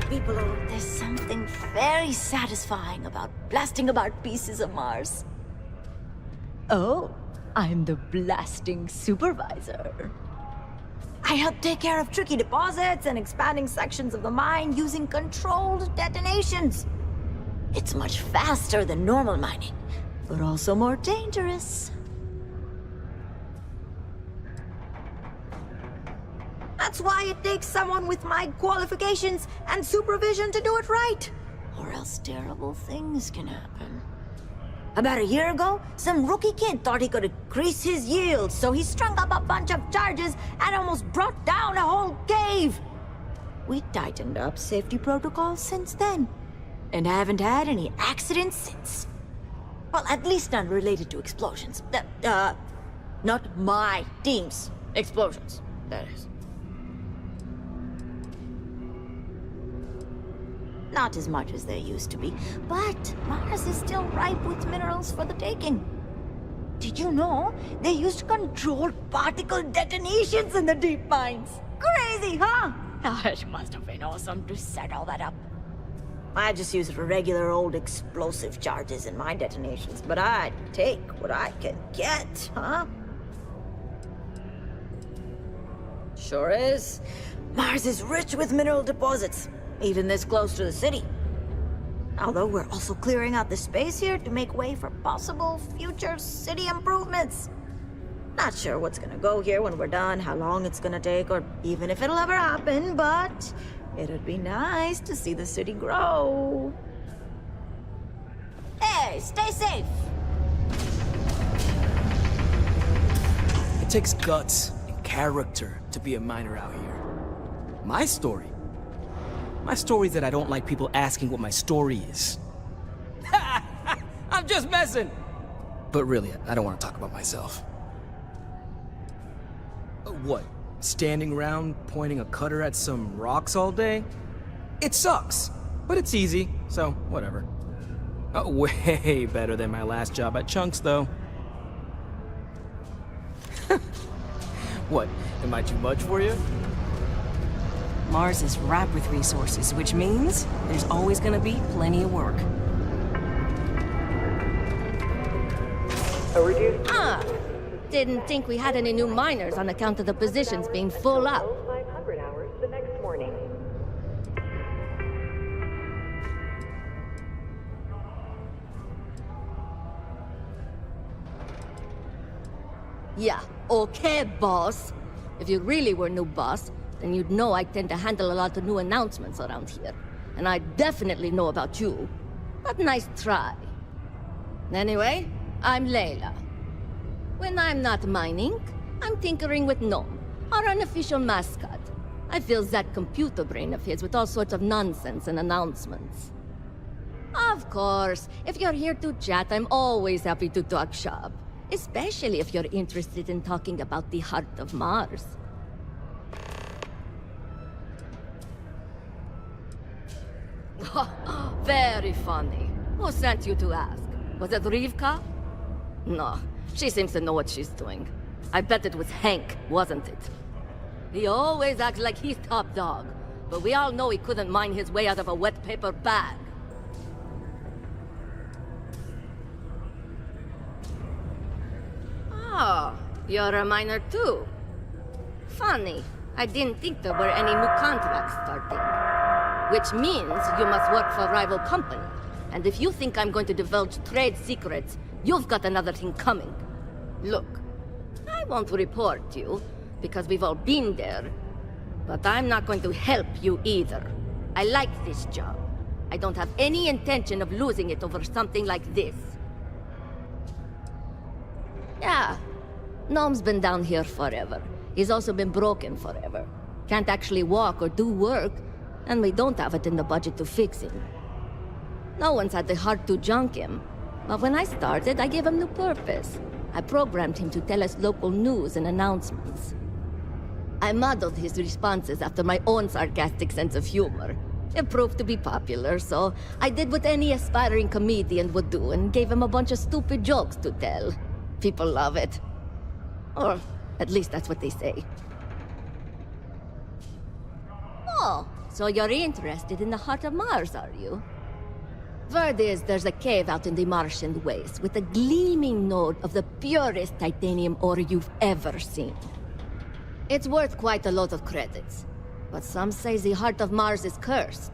People, there's something very satisfying about blasting about pieces of Mars. Oh, I'm the blasting supervisor. I help take care of tricky deposits and expanding sections of the mine using controlled detonations. It's much faster than normal mining, but also more dangerous. That's why it takes someone with my qualifications and supervision to do it right, or else terrible things can happen. About a year ago, some rookie kid thought he could increase his yield, so he strung up a bunch of charges and almost brought down a whole cave. We tightened up safety protocols since then, and haven't had any accidents since. Well, at least none related to explosions. Not my team's explosions, that is. Not as much as there used to be, but Mars is still ripe with minerals for the taking. Did you know they used controlled particle detonations in the deep mines? Crazy, huh? It must have been awesome to set all that up. I just use regular old explosive charges in my detonations, but I take what I can get, huh? Sure is. Mars is rich with mineral deposits. Even this close to the city. Although we're also clearing out the space here to make way for possible future city improvements. Not sure what's gonna go here when we're done, how long it's gonna take, or even if it'll ever happen, but it'd be nice to see the city grow. Hey, stay safe! It takes guts and character to be a miner out here. My story is that I don't like people asking what my story is. I'm just messing! But really, I don't want to talk about myself. What? Standing around pointing a cutter at some rocks all day? It sucks, but it's easy, so whatever. Way better than my last job at Chunks, though. What? Am I too much for you? Mars is ripe with resources, which means there's always gonna be plenty of work. Didn't think we had any new miners on account of the positions being full up. 500 hours the next morning. Yeah, okay, boss. If you really were new boss, then you'd know I tend to handle a lot of new announcements around here. And I definitely know about you. But nice try. Anyway, I'm Layla. When I'm not mining, I'm tinkering with Gnome, our unofficial mascot. I fill that computer brain of his with all sorts of nonsense and announcements. Of course, if you're here to chat, I'm always happy to talk shop. Especially if you're interested in talking about the heart of Mars. Very funny. Who sent you to ask? Was it Rivka? No, she seems to know what she's doing. I bet it was Hank, wasn't it? He always acts like he's top dog, but we all know he couldn't mine his way out of a wet paper bag. Oh, you're a miner too. Funny, I didn't think there were any new contracts starting. Which means you must work for a rival company. And if you think I'm going to divulge trade secrets, you've got another thing coming. Look, I won't report you, because we've all been there. But I'm not going to help you either. I like this job. I don't have any intention of losing it over something like this. Yeah, Noam's been down here forever. He's also been broken forever. Can't actually walk or do work, and we don't have it in the budget to fix him. No one's had the heart to junk him. But when I started, I gave him new purpose. I programmed him to tell us local news and announcements. I modeled his responses after my own sarcastic sense of humor. It proved to be popular, so I did what any aspiring comedian would do and gave him a bunch of stupid jokes to tell. People love it. Or at least that's what they say. Oh, so you're interested in the heart of Mars, are you? Word is there's a cave out in the Martian wastes with a gleaming node of the purest titanium ore you've ever seen. It's worth quite a lot of credits, but some say the heart of Mars is cursed.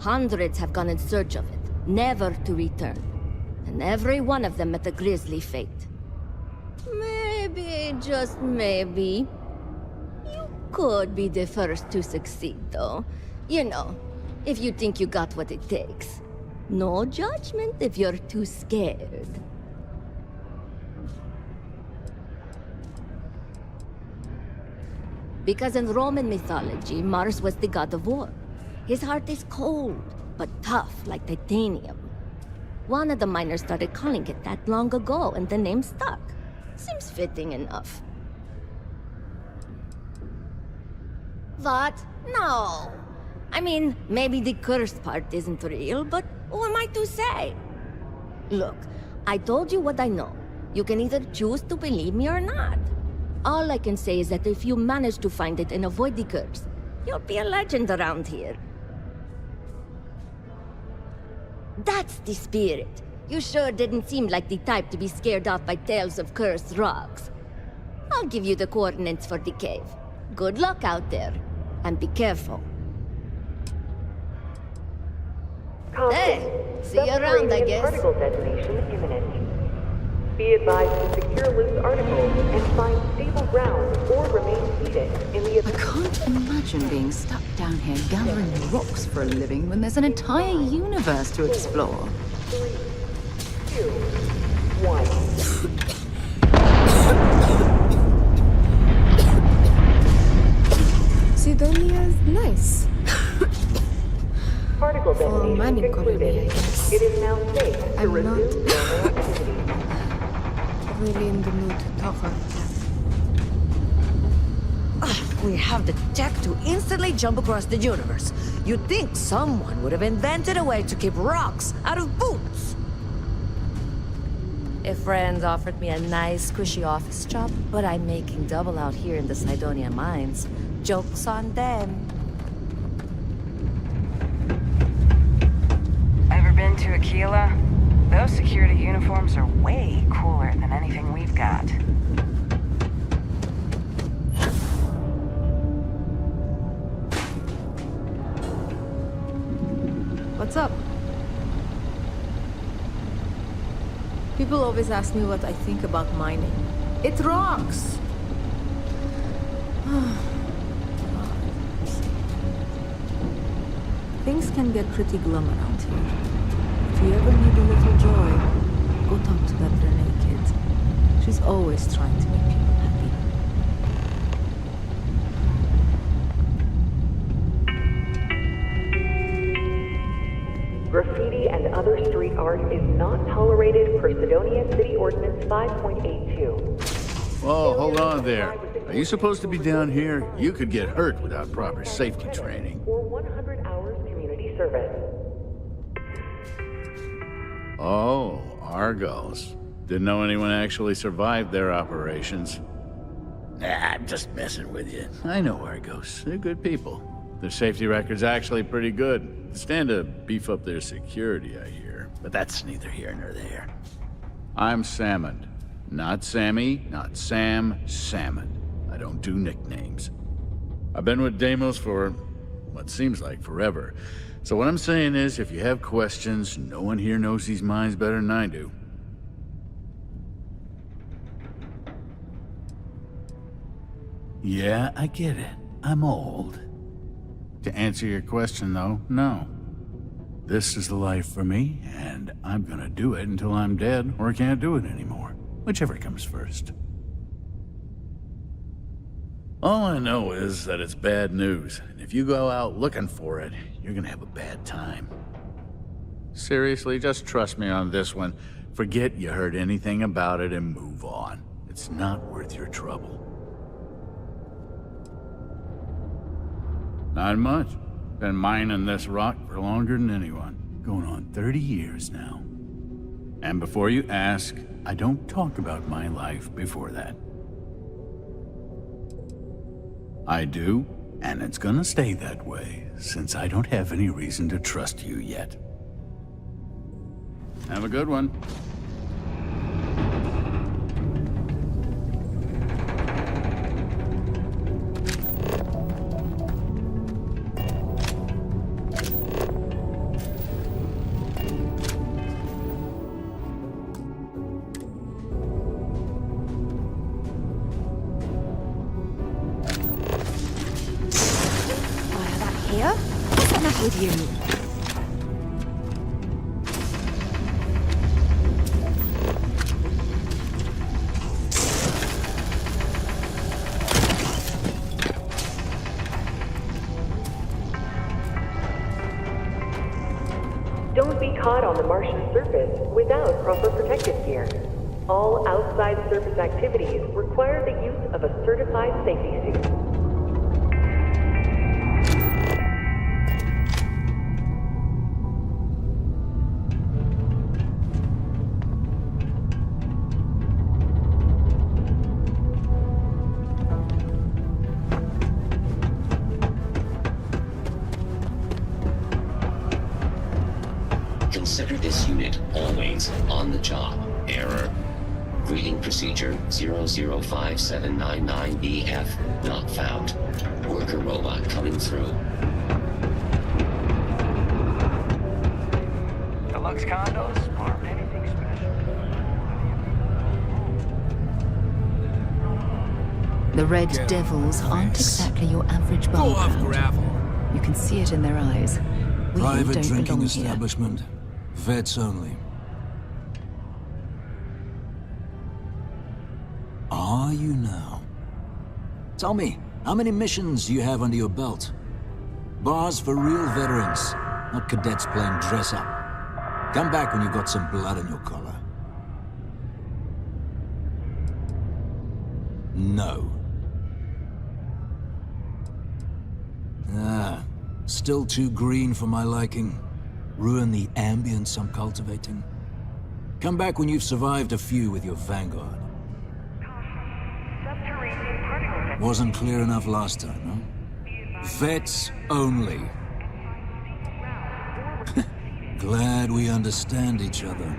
Hundreds have gone in search of it, never to return. And every one of them met a grisly fate. Maybe, just maybe, you could be the first to succeed, though. You know, if you think you got what it takes. No judgment if you're too scared. Because in Roman mythology, Mars was the god of war. His heart is cold, but tough like titanium. One of the miners started calling it that long ago, and the name stuck. Seems fitting enough. What? No. I mean, maybe the cursed part isn't real, but who am I to say? Look, I told you what I know. You can either choose to believe me or not. All I can say is that if you manage to find it and avoid the curse, you'll be a legend around here. That's the spirit. You sure didn't seem like the type to be scared off by tales of cursed rocks. I'll give you the coordinates for the cave. Good luck out there, and be careful. Hey, see you around, I guess. Particle detonation imminent. Be advised to secure loose articles and find stable ground or remain seated in the... I can't imagine being stuck down here gathering rocks for a living when there's an entire universe to explore. 3, 2, 1. Sidonia's nice. Particle For a mining detonation colony, I concluded. guess. It is now safe to I'm resume not normal activity. really in the mood to talk on that. We have the tech to instantly jump across the universe. You'd think someone would have invented a way to keep rocks out of boots. A friend offered me a nice, squishy office job, but I'm making double out here in the Sidonia mines. Joke's on them. Ever been to Aquila? Those security uniforms are way cooler than anything we've got. What's up? People always ask me what I think about mining. It rocks! Things can get pretty glum around here. If you ever need a little joy, go talk to that Renee kid. She's always trying to make people happy. Graffiti and other street art is not tolerated per Sidonia City Ordinance 5.82. Whoa, hold on there. Are you supposed to be down here? You could get hurt without proper safety training. Or 100 hours community service. Oh, Argos. Didn't know anyone actually survived their operations. Nah, I'm just messing with you. I know Argos. They're good people. Their safety record's actually pretty good. They stand to beef up their security, I hear. But that's neither here nor there. I'm Salmon. Not Sammy, not Sam, Salmon. I don't do nicknames. I've been with Deimos for what seems like forever. So what I'm saying is, if you have questions, no one here knows these mines better than I do. Yeah, I get it. I'm old. To answer your question, though, no. This is the life for me, and I'm gonna do it until I'm dead or can't do it anymore. Whichever comes first. All I know is that it's bad news, and if you go out looking for it, you're gonna have a bad time. Seriously, just trust me on this one. Forget you heard anything about it and move on. It's not worth your trouble. Not much. Been mining this rock for longer than anyone. Going on 30 years now. And before you ask, I don't talk about my life before that. I do, and it's gonna stay that way, since I don't have any reason to trust you yet. Have a good one. Here? What's the matter with you? Don't be caught on the Martian surface without proper protective gear. All outside surface activities require the use of a certified safety suit. Consider this unit always on the job. Error. Greeting procedure 005799BF not found. Worker robot coming through. Deluxe condos aren't anything special. The Red Devils aren't exactly your average bar crowd. Gravel. You can see it in their eyes. We Private don't drinking belong here. establishment. Vets only. Are you now? Tell me, how many missions you have under your belt? Bars for real veterans, not cadets playing dress up. Come back when you've got some blood on your collar. No. Ah, still too green for my liking. Ruin the ambience I'm cultivating. Come back when you've survived a few with your vanguard. Wasn't clear enough last time, huh? Vets only. Glad we understand each other.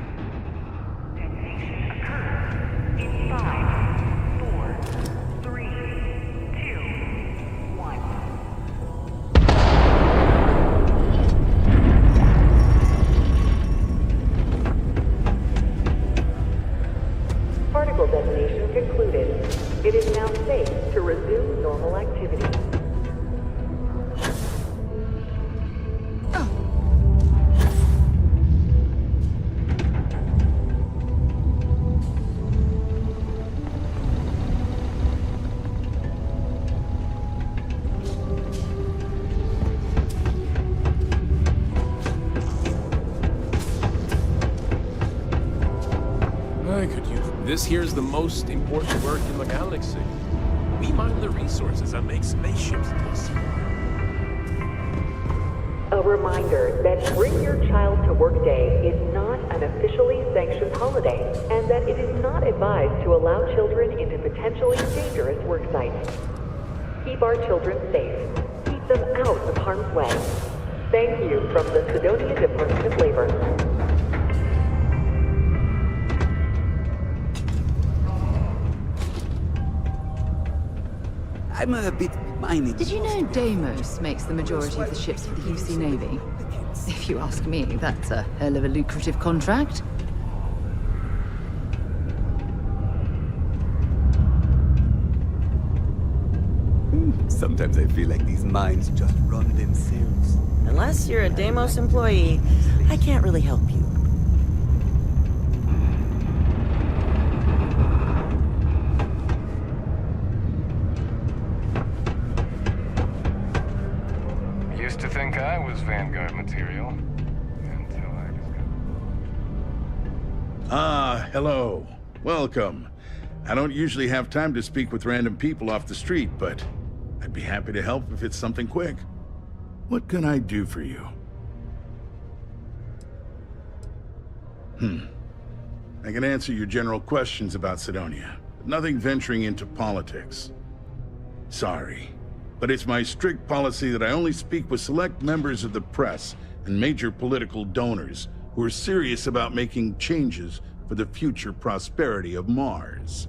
Particle detonation concluded. It is now safe to resume normal activity. I could use it. This here's the most important work in the galaxy. We mine the resources that make spaceships possible. A reminder that Bring Your Child to Work Day is not not an officially sanctioned holiday, and that it is not advised to allow children into potentially dangerous work sites. Keep our children safe. Keep them out of harm's way. Thank you from the Sidonia Department of Labor. I'm a bit minded. Did you know Deimos makes the majority of the ships for the UC Navy? If you ask me, that's a hell of a lucrative contract. Sometimes I feel like these mines just run themselves. Unless you're a Deimos employee, I can't really help you. Used to think I was Vanguard material. Until I discovered... Ah, hello. Welcome. I don't usually have time to speak with random people off the street, but I'd be happy to help if it's something quick. What can I do for you? I can answer your general questions about Sidonia, but nothing venturing into politics. Sorry, but it's my strict policy that I only speak with select members of the press and major political donors who are serious about making changes for the future prosperity of Mars.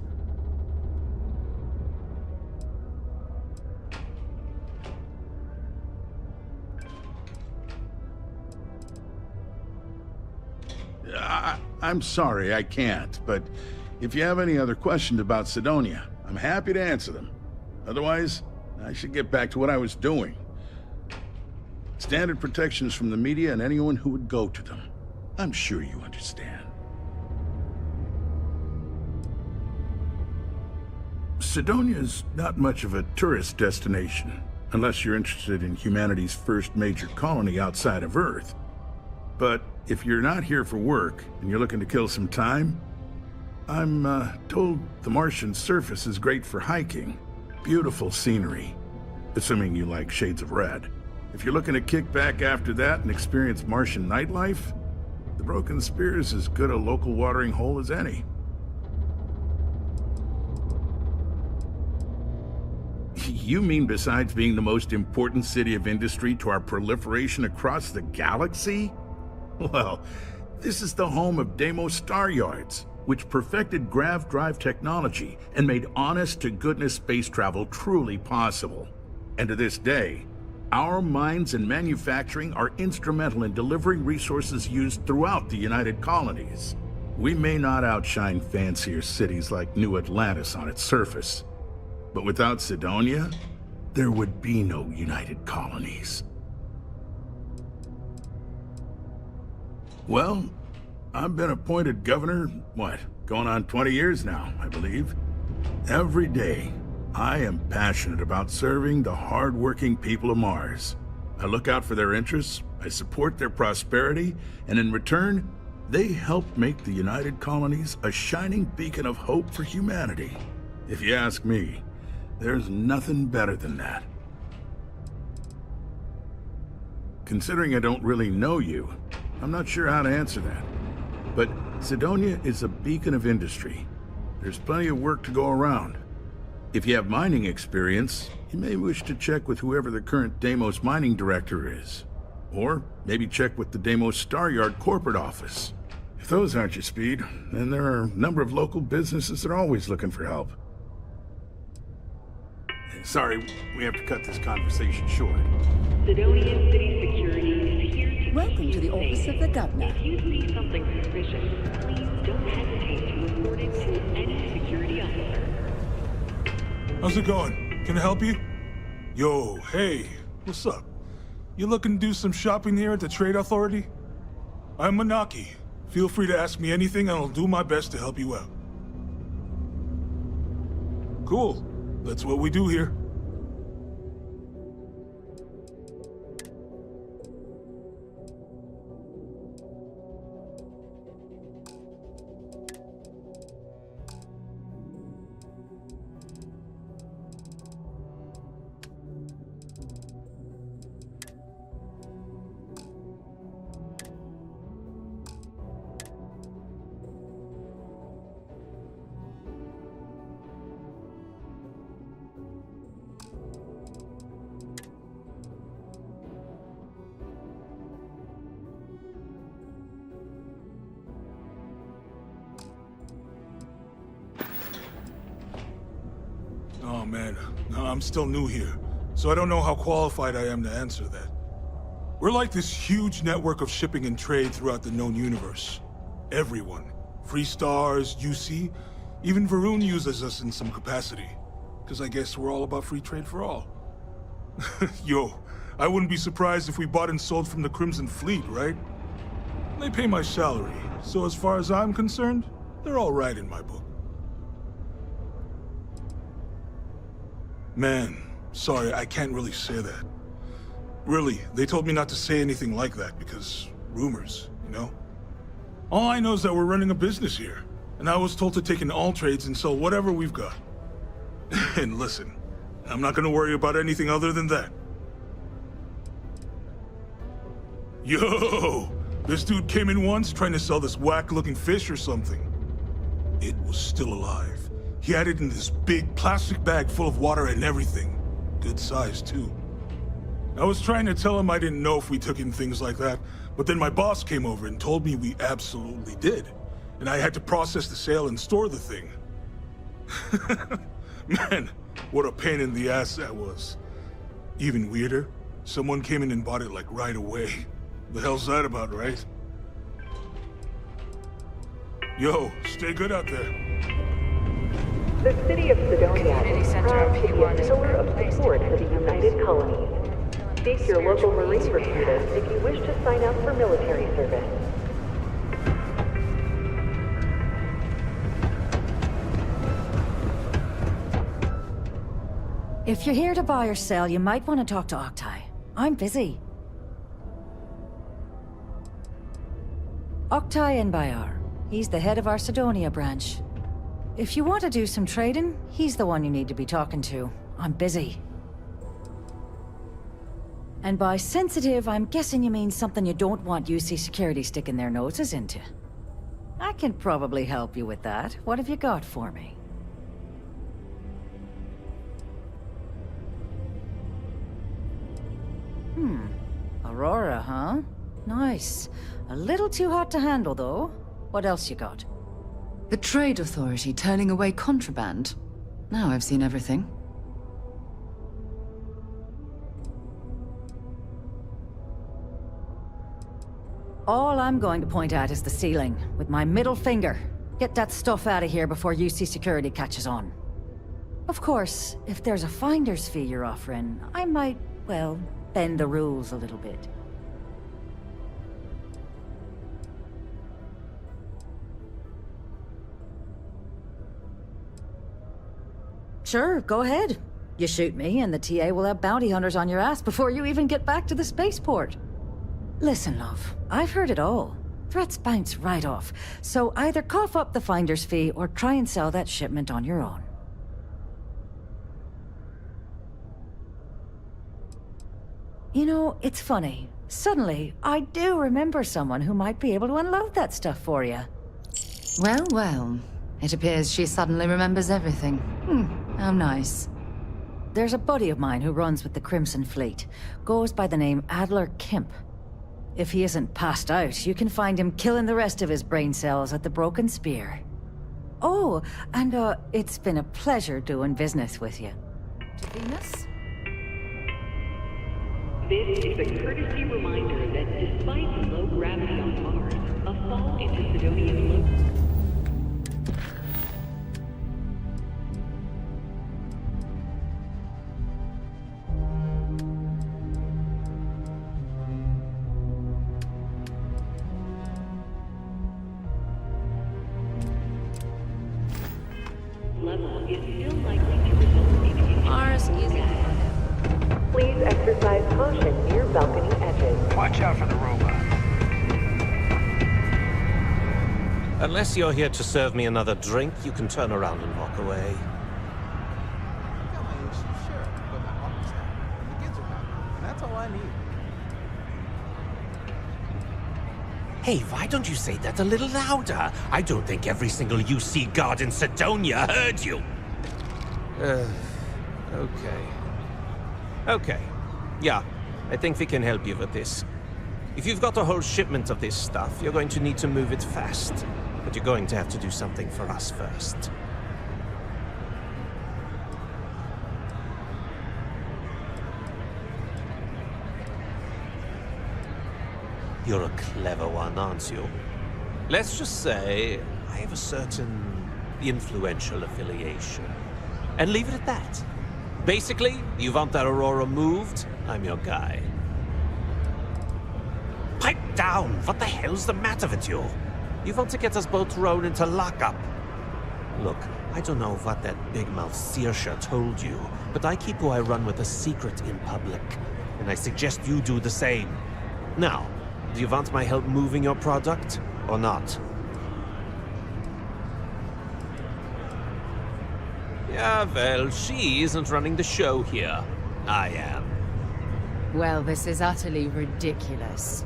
I'm sorry, I can't, but if you have any other questions about Sidonia, I'm happy to answer them. Otherwise, I should get back to what I was doing. Standard protections from the media and anyone who would go to them. I'm sure you understand. Sidonia's not much of a tourist destination, unless you're interested in humanity's first major colony outside of Earth. But if you're not here for work, and you're looking to kill some time, I'm told the Martian surface is great for hiking. Beautiful scenery, assuming you like shades of red. If you're looking to kick back after that and experience Martian nightlife, the Broken Spear is as good a local watering hole as any. You mean besides being the most important city of industry to our proliferation across the galaxy? Well, this is the home of Deimos Star Yards, which perfected grav drive technology and made honest-to-goodness space travel truly possible. And to this day, our mines and manufacturing are instrumental in delivering resources used throughout the United Colonies. We may not outshine fancier cities like New Atlantis on its surface, but without Sidonia, there would be no United Colonies. Well, I've been appointed governor, going on 20 years now, I believe. Every day, I am passionate about serving the hard-working people of Mars. I look out for their interests, I support their prosperity, and in return, they help make the United Colonies a shining beacon of hope for humanity. If you ask me, there's nothing better than that. Considering I don't really know you, I'm not sure how to answer that. But Sidonia is a beacon of industry. There's plenty of work to go around. If you have mining experience, you may wish to check with whoever the current Deimos mining director is. Or maybe check with the Deimos Star Yard corporate office. If those aren't your speed, then there are a number of local businesses that are always looking for help. Sorry, we have to cut this conversation short. Sidonian City Security is here to... Welcome to the office of the governor. If you see something suspicious, please don't hesitate to report it to any security officer. How's it going? Can I help you? Yo, hey, what's up? You looking to do some shopping here at the Trade Authority? I'm Manaki. Feel free to ask me anything and I'll do my best to help you out. Cool. That's what we do here. Oh man, I'm still new here, so I don't know how qualified I am to answer that. We're like this huge network of shipping and trade throughout the known universe. Everyone. Free Stars, UC, even Varun uses us in some capacity. Because I guess we're all about free trade for all. Yo, I wouldn't be surprised if we bought and sold from the Crimson Fleet, right? They pay my salary, so as far as I'm concerned, they're all right in my book. Man, sorry, I can't really say that. Really, they told me not to say anything like that because rumors, you know? All I know is that we're running a business here, and I was told to take in all trades and sell whatever we've got. And listen, I'm not gonna worry about anything other than that. Yo! This dude came in once trying to sell this whack-looking fish or something. It was still alive. He had it in this big plastic bag full of water and everything. Good size, too. I was trying to tell him I didn't know if we took in things like that, but then my boss came over and told me we absolutely did. And I had to process the sale and store the thing. Man, what a pain in the ass that was. Even weirder, someone came in and bought it like right away. The hell's that about, right? Yo, stay good out there. The city of Sidonia is proud to be a pillar of support for the United Colonies. Seek your local Marine recruiter if you wish to sign up for military service. If you're here to buy or sell, you might want to talk to Octai. I'm busy. Octai Enbayar. He's the head of our Sidonia branch. If you want to do some trading, he's the one you need to be talking to. I'm busy. And by sensitive, I'm guessing you mean something you don't want UC Security sticking their noses into. I can probably help you with that. What have you got for me? Aurora, huh? Nice. A little too hot to handle, though. What else you got? The Trade Authority turning away contraband. Now I've seen everything. All I'm going to point at is the ceiling, with my middle finger. Get that stuff out of here before UC Security catches on. Of course, if there's a finder's fee you're offering, I might, well, bend the rules a little bit. Sure, go ahead. You shoot me, and the TA will have bounty hunters on your ass before you even get back to the spaceport. Listen, love, I've heard it all. Threats bounce right off, so either cough up the finder's fee or try and sell that shipment on your own. You know, it's funny. Suddenly, I do remember someone who might be able to unload that stuff for you. Well, well. It appears she suddenly remembers everything. How nice. There's a buddy of mine who runs with the Crimson Fleet. Goes by the name Adler Kemp. If he isn't passed out, you can find him killing the rest of his brain cells at the Broken Spear. Oh, and it's been a pleasure doing business with you. To Venus? This is a courtesy reminder that despite low gravity on Mars, a fall into Sidonia's low... level is still likely to result in Mars easy. Please exercise caution near balcony edges. Watch out for the robot. Unless you're here to serve me another drink, you can turn around and walk away. That's all I need. Hey, why don't you say that a little louder? I don't think every single UC guard in Sidonia heard you. Okay. Okay. Yeah, I think we can help you with this. If you've got a whole shipment of this stuff, you're going to need to move it fast. But you're going to have to do something for us first. You're a clever one, aren't you? Let's just say I have a certain influential affiliation. And leave it at that. Basically, you want that Aurora moved, I'm your guy. Pipe down! What the hell's the matter with you? You want to get us both thrown into lockup? Look, I don't know what that big-mouth Saoirse told you, but I keep who I run with a secret in public. And I suggest you do the same. Now, do you want my help moving your product, or not? Yeah, well, she isn't running the show here. I am. Well, this is utterly ridiculous.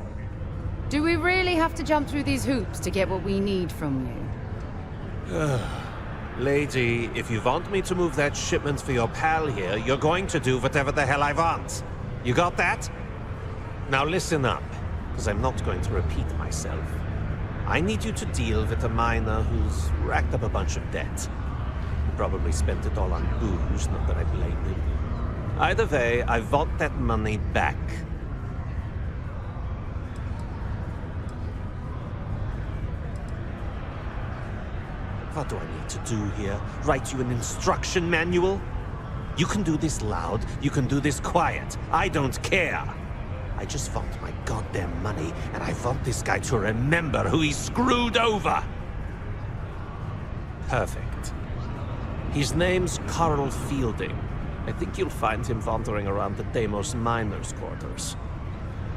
Do we really have to jump through these hoops to get what we need from you? Lady, if you want me to move that shipment for your pal here, you're going to do whatever the hell I want. You got that? Now listen up, because I'm not going to repeat myself. I need you to deal with a miner who's racked up a bunch of debt. Probably spent it all on booze, not that I blame him. Either way, I want that money back. What do I need to do here? Write you an instruction manual? You can do this loud, you can do this quiet. I don't care. I just want my goddamn money, and I want this guy to remember who he screwed over. Perfect. His name's Carl Fielding. I think you'll find him wandering around the Deimos miners' quarters.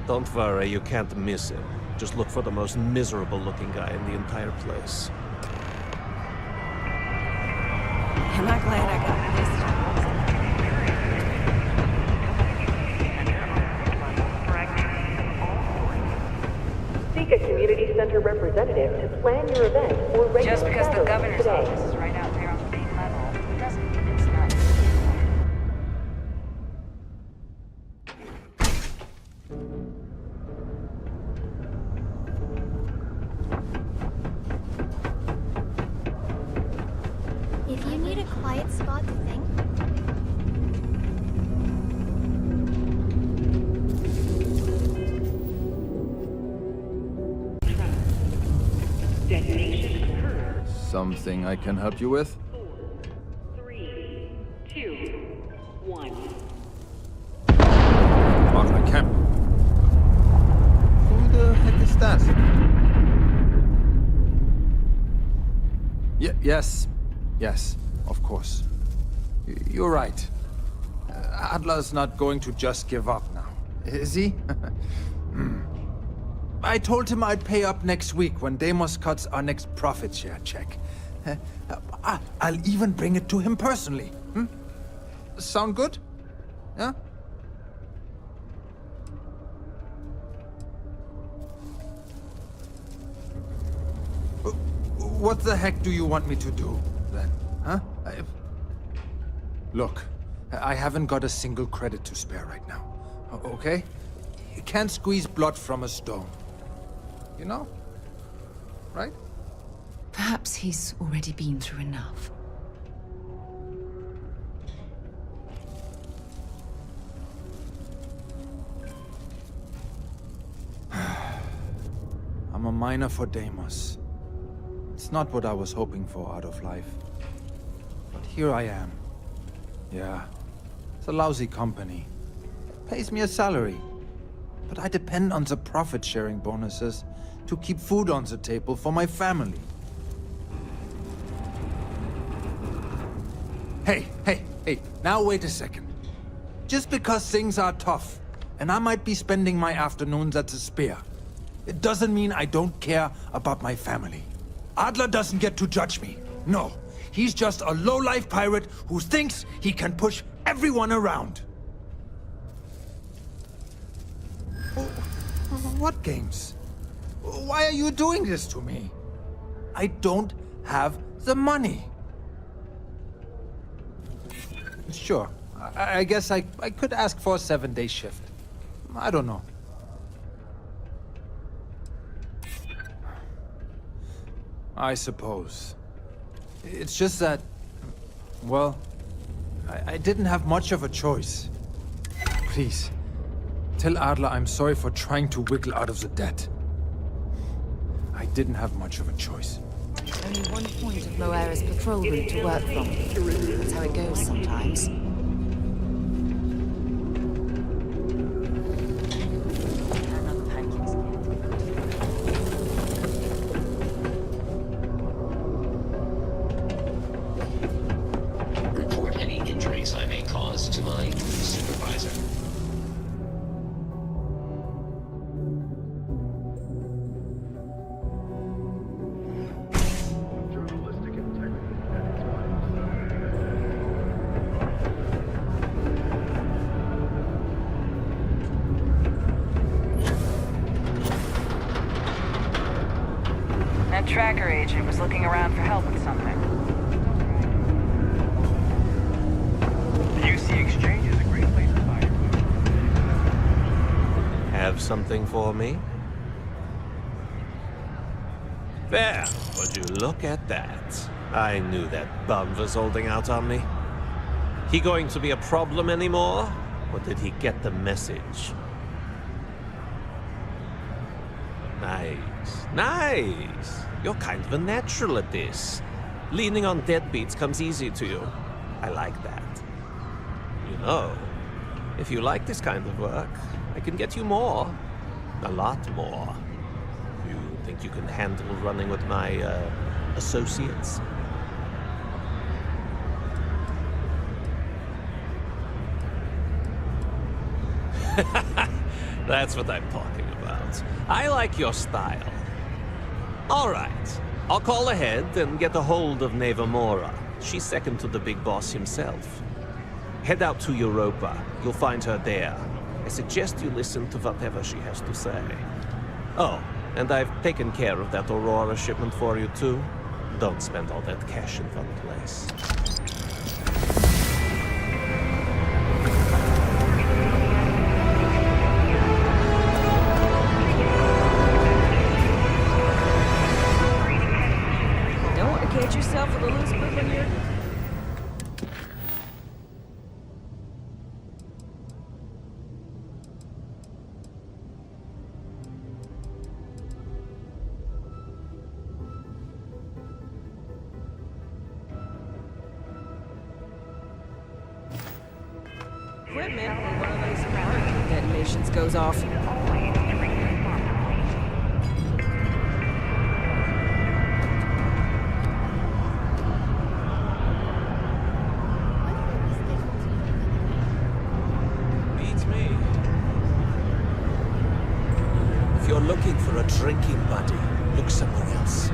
Don't worry, you can't miss him. Just look for the most miserable-looking guy in the entire place. Am I glad I got this? Seek a community center representative to plan your event or regular Just because the gatherings governor's today. office is right out there on the main level doesn't mean it's not. If you need a quiet spot to think, Detonation occurred. Something I can help you with? 3, 2, 1. Mark Camp. Who the heck is that? Yes, of course. You're right. Adler's not going to just give up now, is he? I told him I'd pay up next week when Deimos cuts our next profit share check. I'll even bring it to him personally. Sound good? Yeah? What the heck do you want me to do, then? Huh? Look, I haven't got a single credit to spare right now. Okay? You can't squeeze blood from a stone. You know? Right? Perhaps he's already been through enough. I'm a miner for Deimos. It's not what I was hoping for out of life. But here I am. Yeah, it's a lousy company. Pays me a salary. But I depend on the profit-sharing bonuses to keep food on the table for my family. Hey, now wait a second. Just because things are tough, and I might be spending my afternoons at the Spear, it doesn't mean I don't care about my family. Adler doesn't get to judge me. No, he's just a low-life pirate who thinks he can push everyone around. What games? Why are you doing this to me? I don't have the money. Sure, I guess I could ask for a 7-day shift. I don't know. I suppose. It's just that, well, I didn't have much of a choice. Please, Tell Adler I'm sorry for trying to wiggle out of the debt. I didn't have much of a choice. Only one point of Moira's patrol route to work from. That's how it goes sometimes. Report any injuries I may cause to my supervisor. That tracker agent was looking around for help with something. The UC Exchange is a great place to buy your food. Have something for me? There, would you look at that? I knew that bum was holding out on me. He going to be a problem anymore? Or did he get the message? Nice, nice. You're kind of a natural at this. Leaning on deadbeats comes easy to you. I like that. You know, if you like this kind of work, I can get you more. A lot more. You think you can handle running with my, associates? That's what I'm talking about. I like your style. All right. I'll call ahead and get a hold of Neva Mora. She's second to the big boss himself. Head out to Europa. You'll find her there. I suggest you listen to whatever she has to say. Oh, and I've taken care of that Aurora shipment for you too. Don't spend all that cash in one place. Don't want to catch yourself with a loose grip on your... equipment when one of those apartment detonations goes off. Beats me. If you're looking for a drinking buddy, look somewhere else.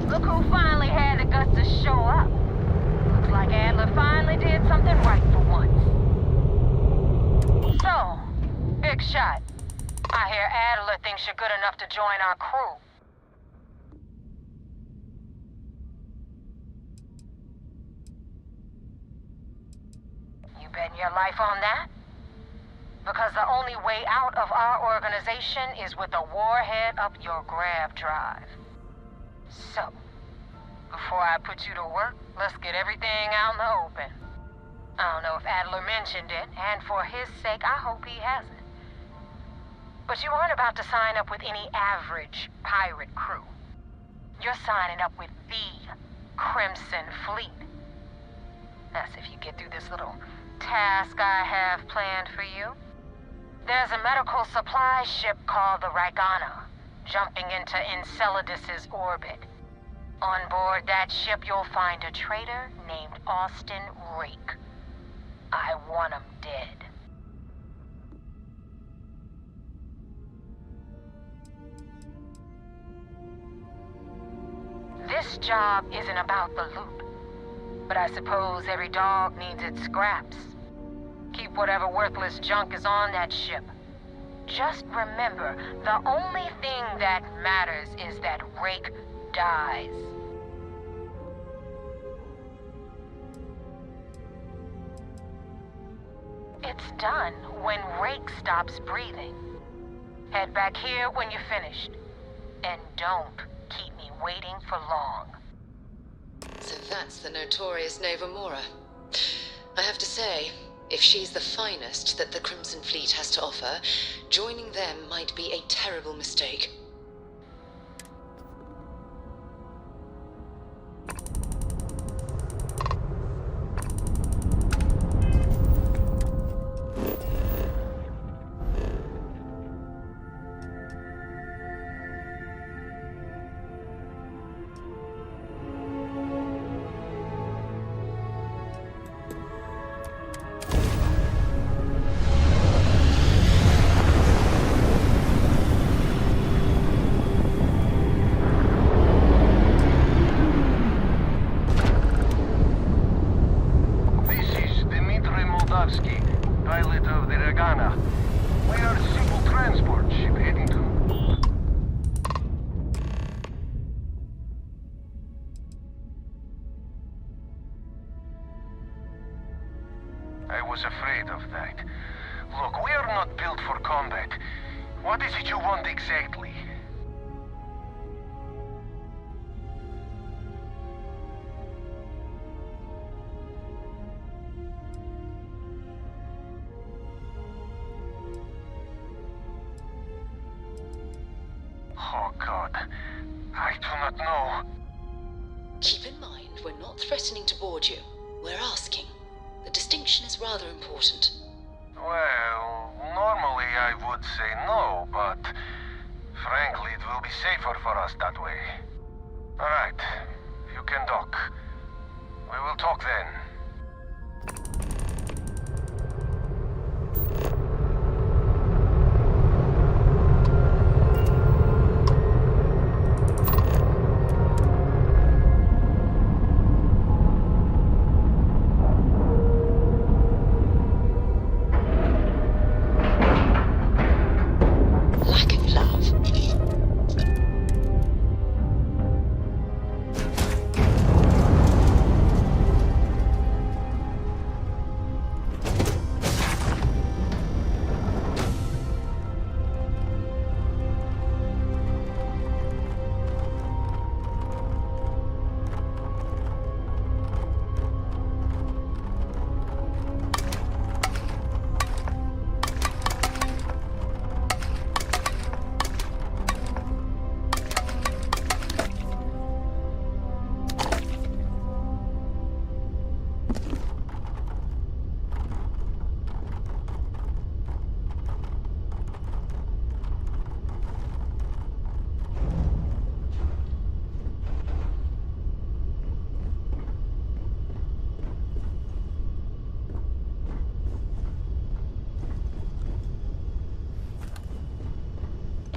Look who finally had the guts to show up. Looks like Adler finally did something right for once. So, big shot. I hear Adler thinks you're good enough to join our crew. You betting your life on that? Because the only way out of our organization is with a warhead up your grab drive. So, before I put you to work, let's get everything out in the open. I don't know if Adler mentioned it, and for his sake, I hope he hasn't. But you aren't about to sign up with any average pirate crew. You're signing up with the Crimson Fleet. That's if you get through this little task I have planned for you. There's a medical supply ship called the Ragana, jumping into Enceladus's orbit. On board that ship, you'll find a traitor named Austin Rake. I want him dead. This job isn't about the loot, but I suppose every dog needs its scraps. Keep whatever worthless junk is on that ship. Just remember, the only thing that matters is that Rake dies. It's done when Rake stops breathing. Head back here when you're finished. And don't keep me waiting for long. So that's the notorious Nova Mora. I have to say, if she's the finest that the Crimson Fleet has to offer, joining them might be a terrible mistake. Pilot of the Regana. We are a simple transport ship heading to... I was afraid of that. Look, we are not built for combat. What is it you want exactly? Oh, God. I do not know. Keep in mind, we're not threatening to board you. We're asking. The distinction is rather important. Well, normally I would say no, but frankly, it will be safer for us that way. All right, you can dock. We will talk then.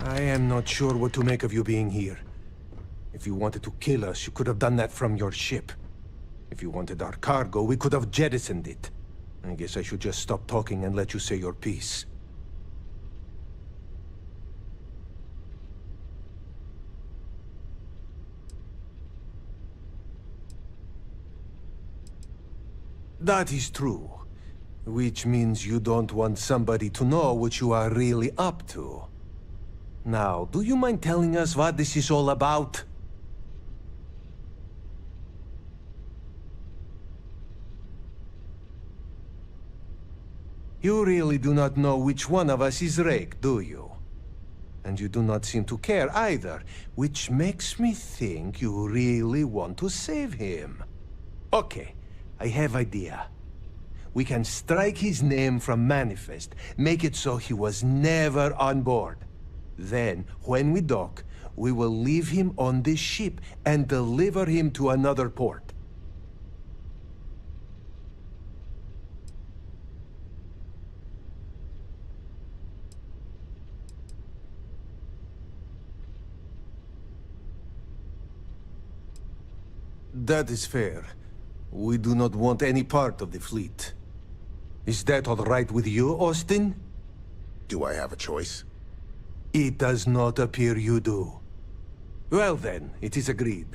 I am not sure what to make of you being here. If you wanted to kill us, you could have done that from your ship. If you wanted our cargo, we could have jettisoned it. I guess I should just stop talking and let you say your piece. That is true. Which means you don't want somebody to know what you are really up to. Now, do you mind telling us what this is all about? You really do not know which one of us is Rake, do you? And you do not seem to care either, which makes me think you really want to save him. Okay, I have idea. We can strike his name from Manifest, make it so he was never on board. Then, when we dock, we will leave him on this ship and deliver him to another port. That is fair. We do not want any part of the fleet. Is that all right with you, Austin? Do I have a choice? It does not appear you do. Well then, it is agreed.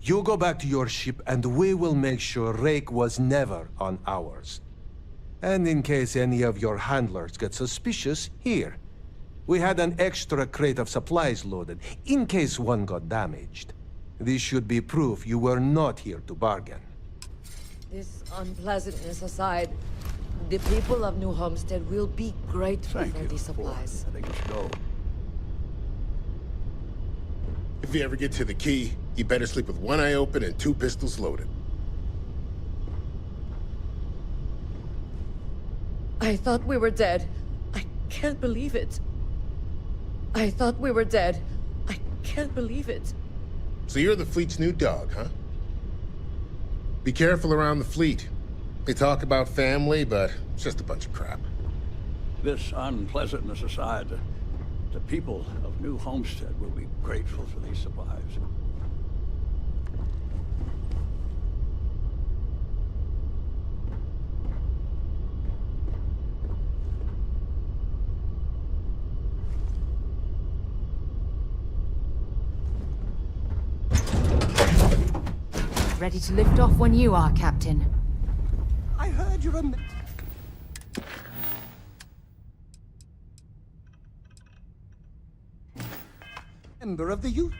You go back to your ship and we will make sure Rake was never on ours. And in case any of your handlers get suspicious, here. We had an extra crate of supplies loaded, in case one got damaged. This should be proof you were not here to bargain. This unpleasantness aside, the people of New Homestead will be grateful for these supplies. I think we should go. If you ever get to the key, you better sleep with one eye open and 2 pistols loaded. I thought we were dead. I can't believe it. I thought we were dead. I can't believe it. So you're the fleet's new dog, huh? Be careful around the fleet. They talk about family, but it's just a bunch of crap. This unpleasantness aside, the people of New Homestead will be grateful for these supplies. Ready to lift off when you are, Captain. I heard you're a... member of the youth.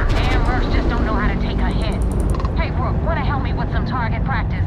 Damn mercs just don't know how to take a hit. Hey, Rook, wanna help me with some target practice?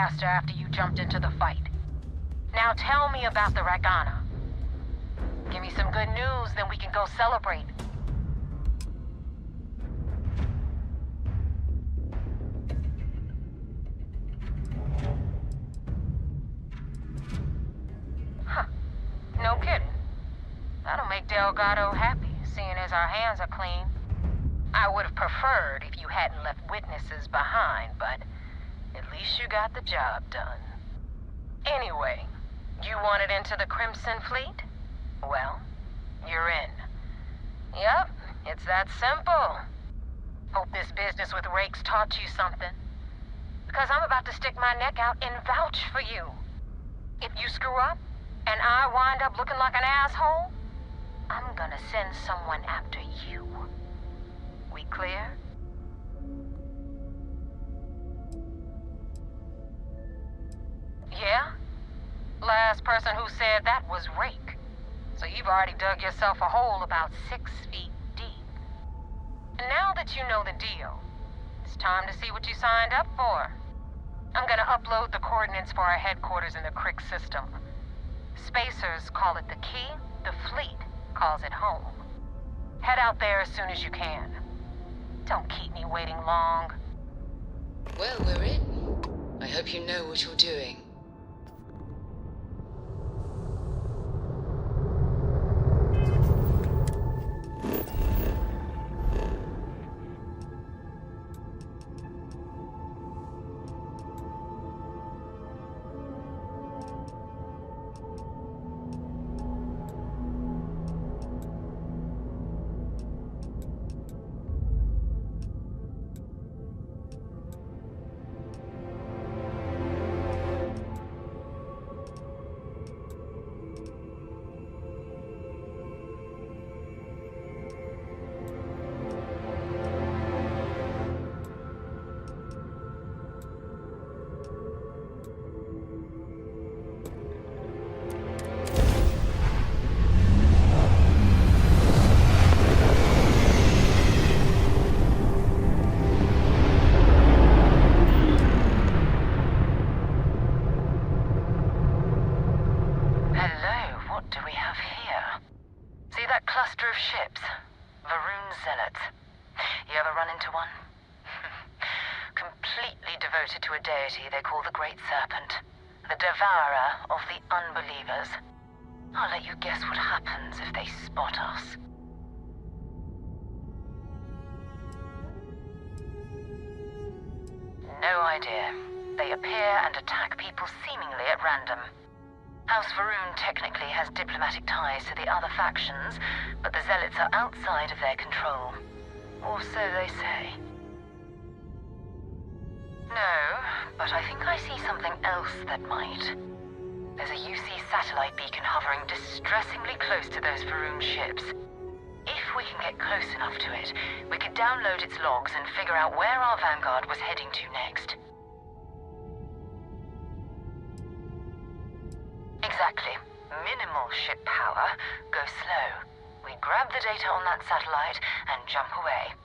faster after you jumped into the fight. Now tell me about the Ragana. Give me some good news, then we can go celebrate. Huh. No kidding. That'll make Delgado happy, seeing as our hands are clean. I would have preferred if you hadn't left witnesses behind, but at least you got the job done. Anyway, you wanted into the Crimson Fleet? Well, you're in. Yep, it's that simple. Hope this business with Rakes taught you something. Because I'm about to stick my neck out and vouch for you. If you screw up, and I wind up looking like an asshole, I'm gonna send someone after you. We clear? Yeah? Last person who said that was Rake. So you've already dug yourself a hole about 6 feet deep. And now that you know the deal, it's time to see what you signed up for. I'm gonna upload the coordinates for our headquarters in the Crick system. Spacers call it the key, the fleet calls it home. Head out there as soon as you can. Don't keep me waiting long. Well, we're in. I hope you know what you're doing. To a deity they call the Great Serpent, the devourer of the unbelievers. I'll let you guess what happens if they spot us. No idea. They appear and attack people seemingly at random. House Varun technically has diplomatic ties to the other factions, but the Zealots are outside of their control. Or so they say. No, but I think I see something else that might. There's a UC satellite beacon hovering distressingly close to those Varun ships. If we can get close enough to it, we could download its logs and figure out where our Vanguard was heading to next. Exactly. Minimal ship power, go slow. We grab the data on that satellite and jump away.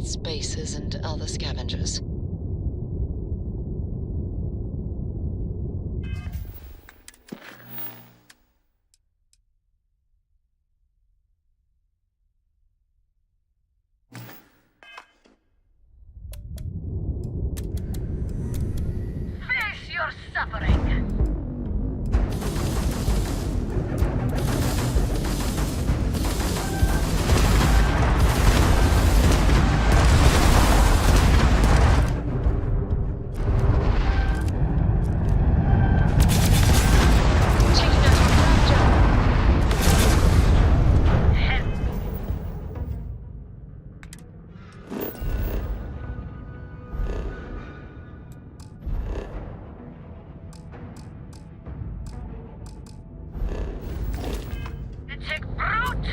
spacers and other scavengers. Face your suffering! Detect brute!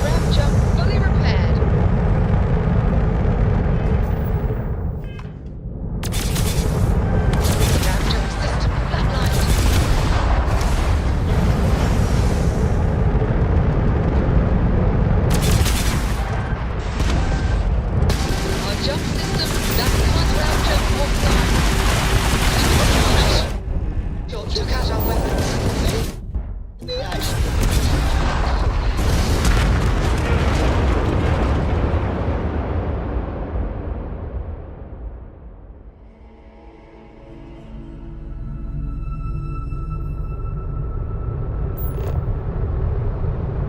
Grab jump fully repaired. Grab jump system flatlined. Our jump system that can't grab jump offline. You took out our weapons.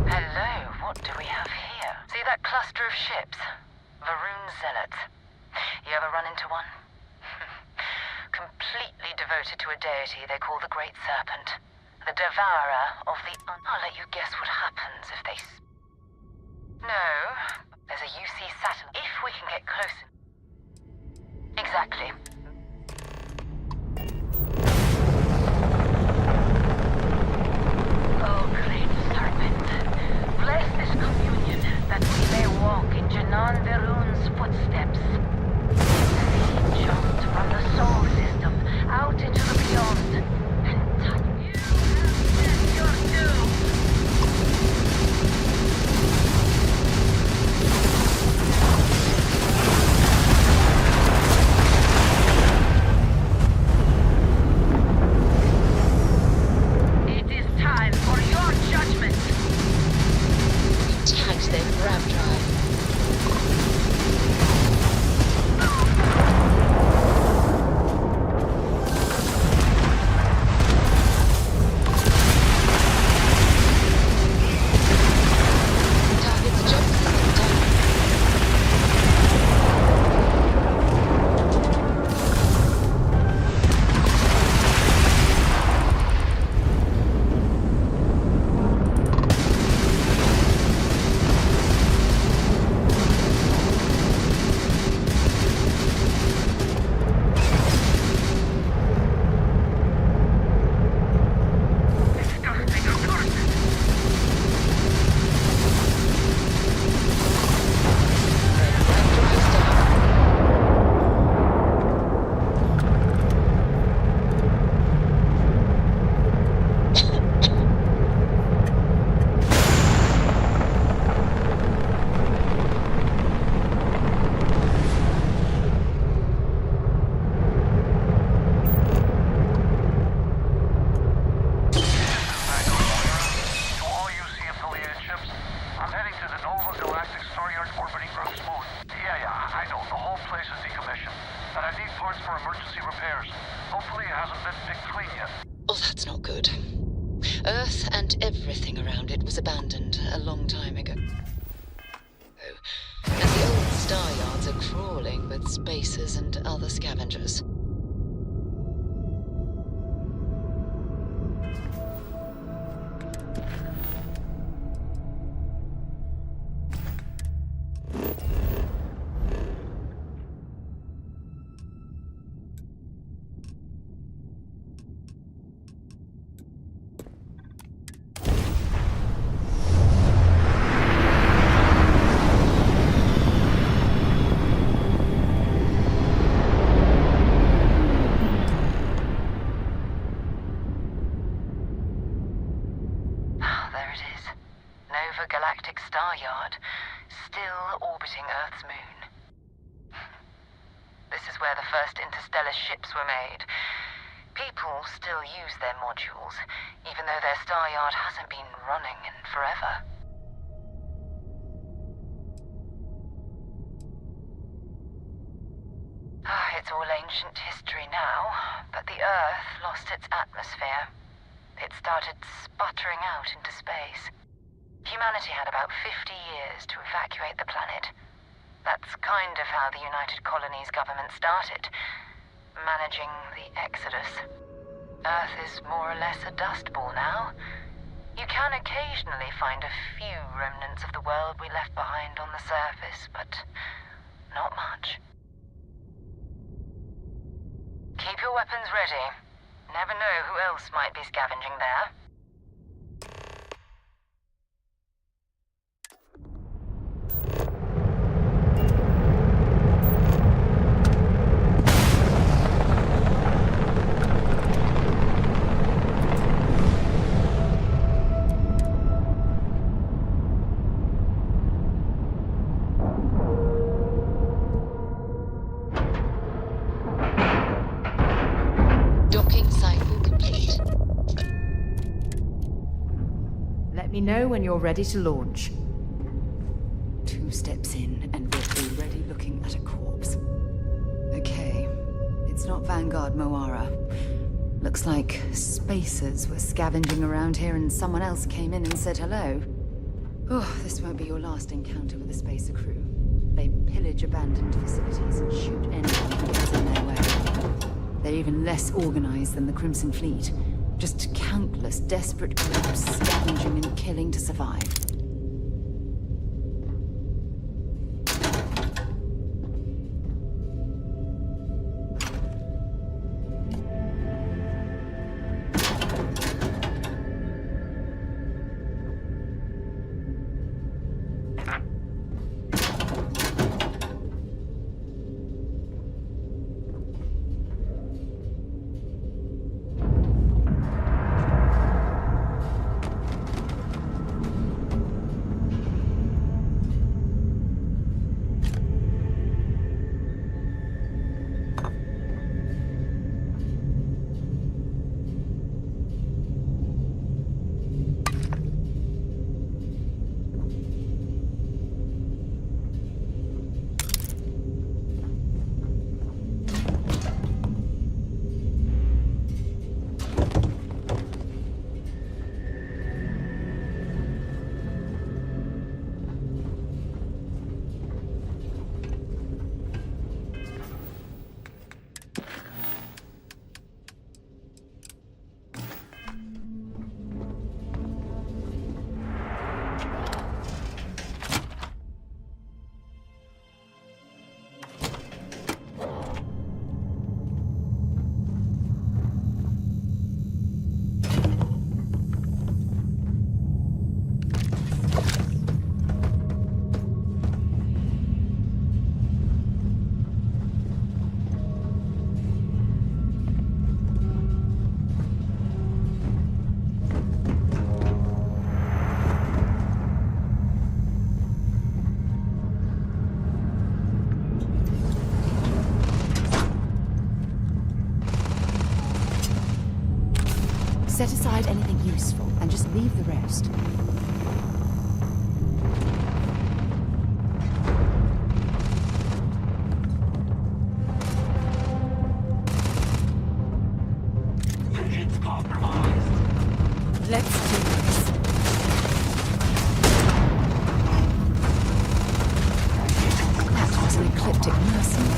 Hello, what do we have here? See that cluster of ships? Varun Zealots. You ever run into one? Completely devoted to a deity they call the Great Serpent. The devourer of the I'll let you guess what happens if they... No, there's a UC satellite. If we can get close... Exactly. Oh, Great Serpent, bless this communion that we may walk in Janan Varun's footsteps. He jumped from the soul system out into the beyond and touched you. Yes, your doom. It is time for your judgment. Tagged their grab drive. Target's jump system down. Disgusting accursed. To all UC-affiliated ships, I'm heading to the Nova Galactic Star Yard orbiting Earth's moon. Yeah, I know. The whole place is decommissioned. And I need parts for emergency repairs. Hopefully it hasn't been picked clean yet. Oh, that's not good. Earth and everything around it was abandoned a long time ago. And the old star yards are crawling with spacers and other scavengers. of a galactic star yard, still orbiting Earth's moon. This is where the first interstellar ships were made. People still use their modules, even though their star yard hasn't been running in forever. It's all ancient history now, but the Earth lost its atmosphere. It started sputtering out into space. Humanity had about 50 years to evacuate the planet. That's kind of how the United Colonies government started, managing the exodus. Earth is more or less a dust ball now. You can occasionally find a few remnants of the world we left behind on the surface, but not much. Keep your weapons ready. Never know who else might be scavenging there. Let me know when you're ready to launch. 2 steps in, and we're already looking at a corpse. Okay, it's not Vanguard Moara. Looks like spacers were scavenging around here and someone else came in and said hello. Oh, this won't be your last encounter with a spacer crew. They pillage abandoned facilities and shoot anyone who gets in their way. They're even less organized than the Crimson Fleet. Just countless desperate groups scavenging and killing to survive. Set aside anything useful and just leave the rest. It's compromised. Let's do this. That was an ecliptic mercenary.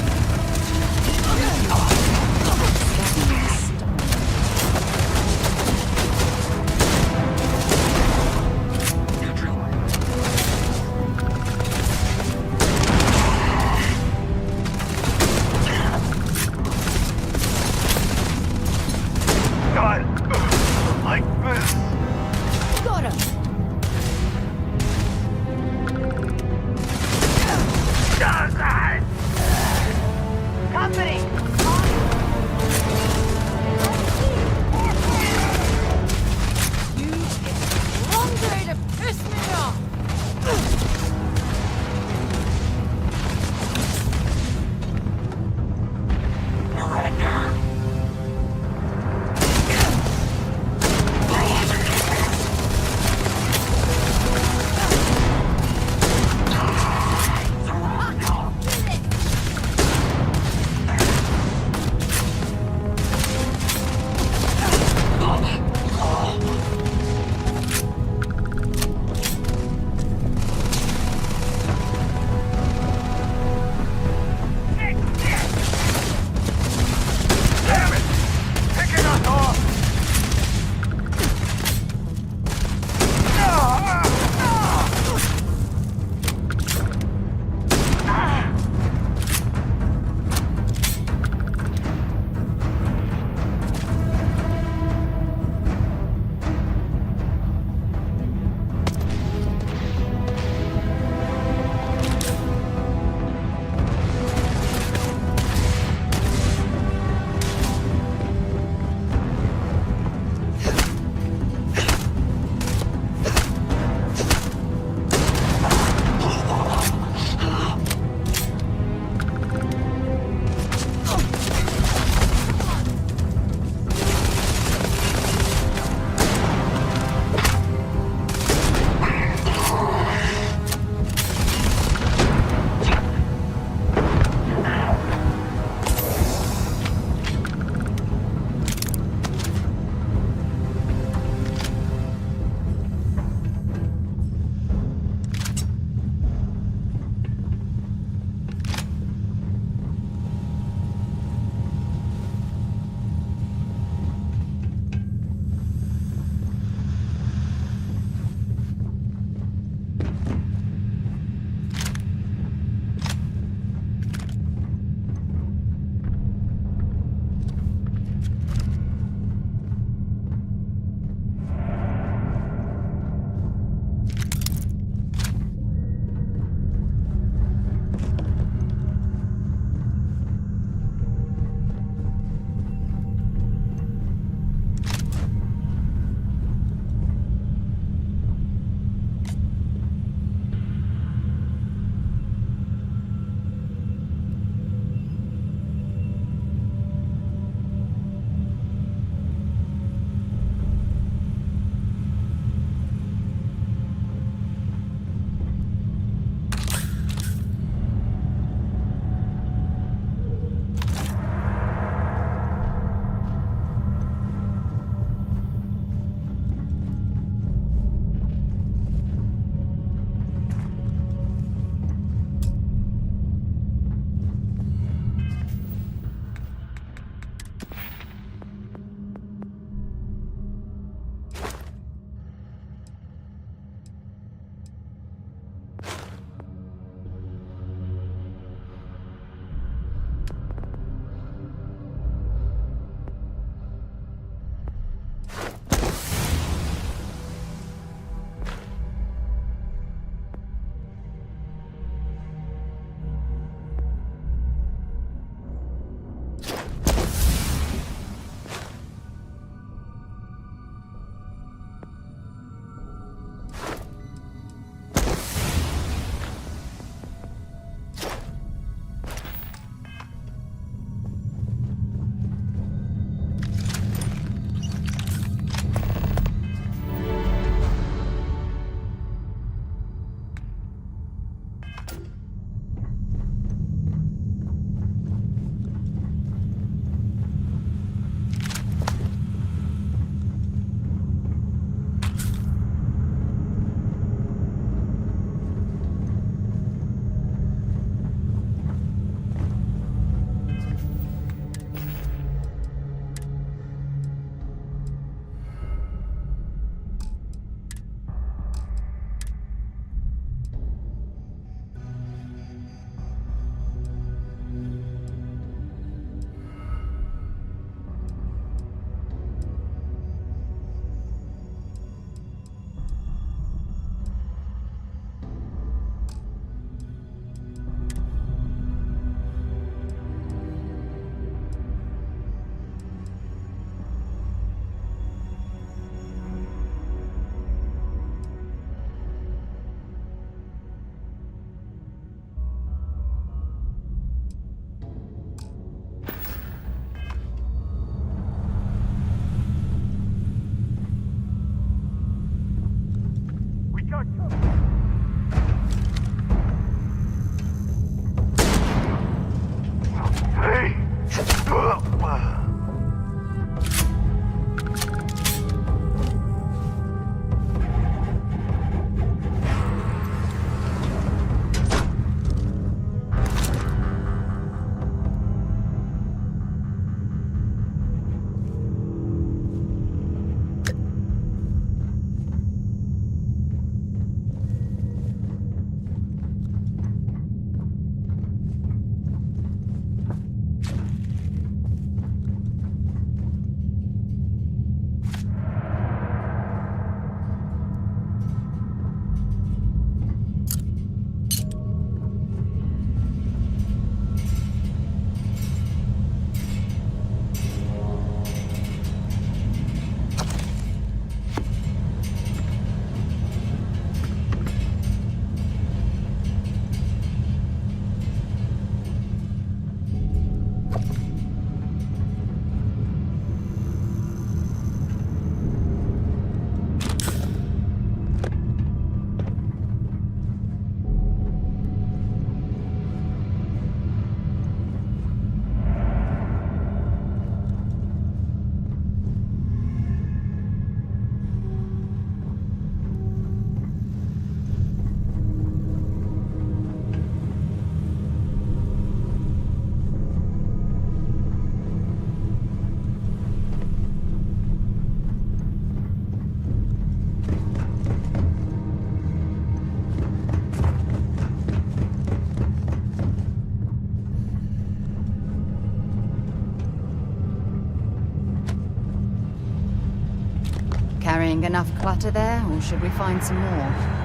think enough clutter there, or should we find some more?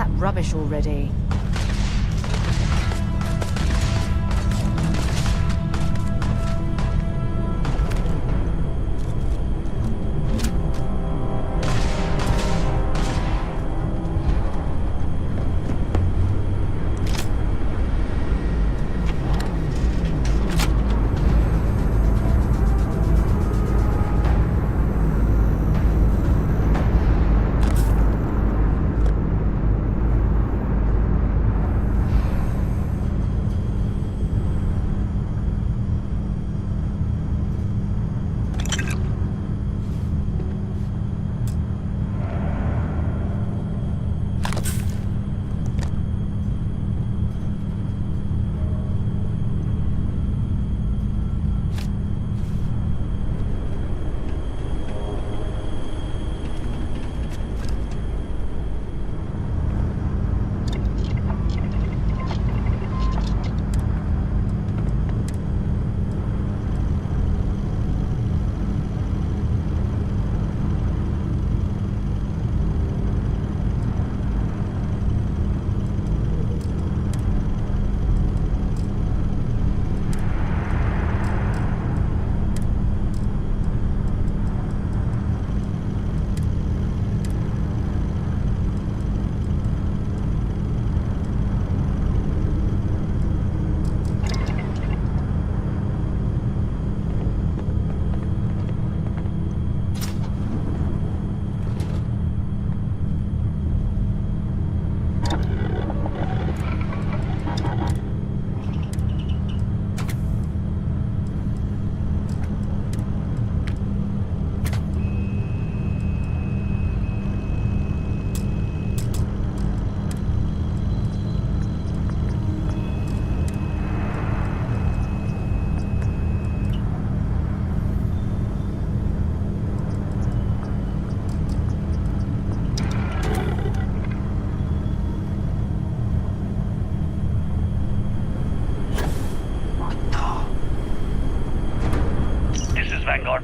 that rubbish already.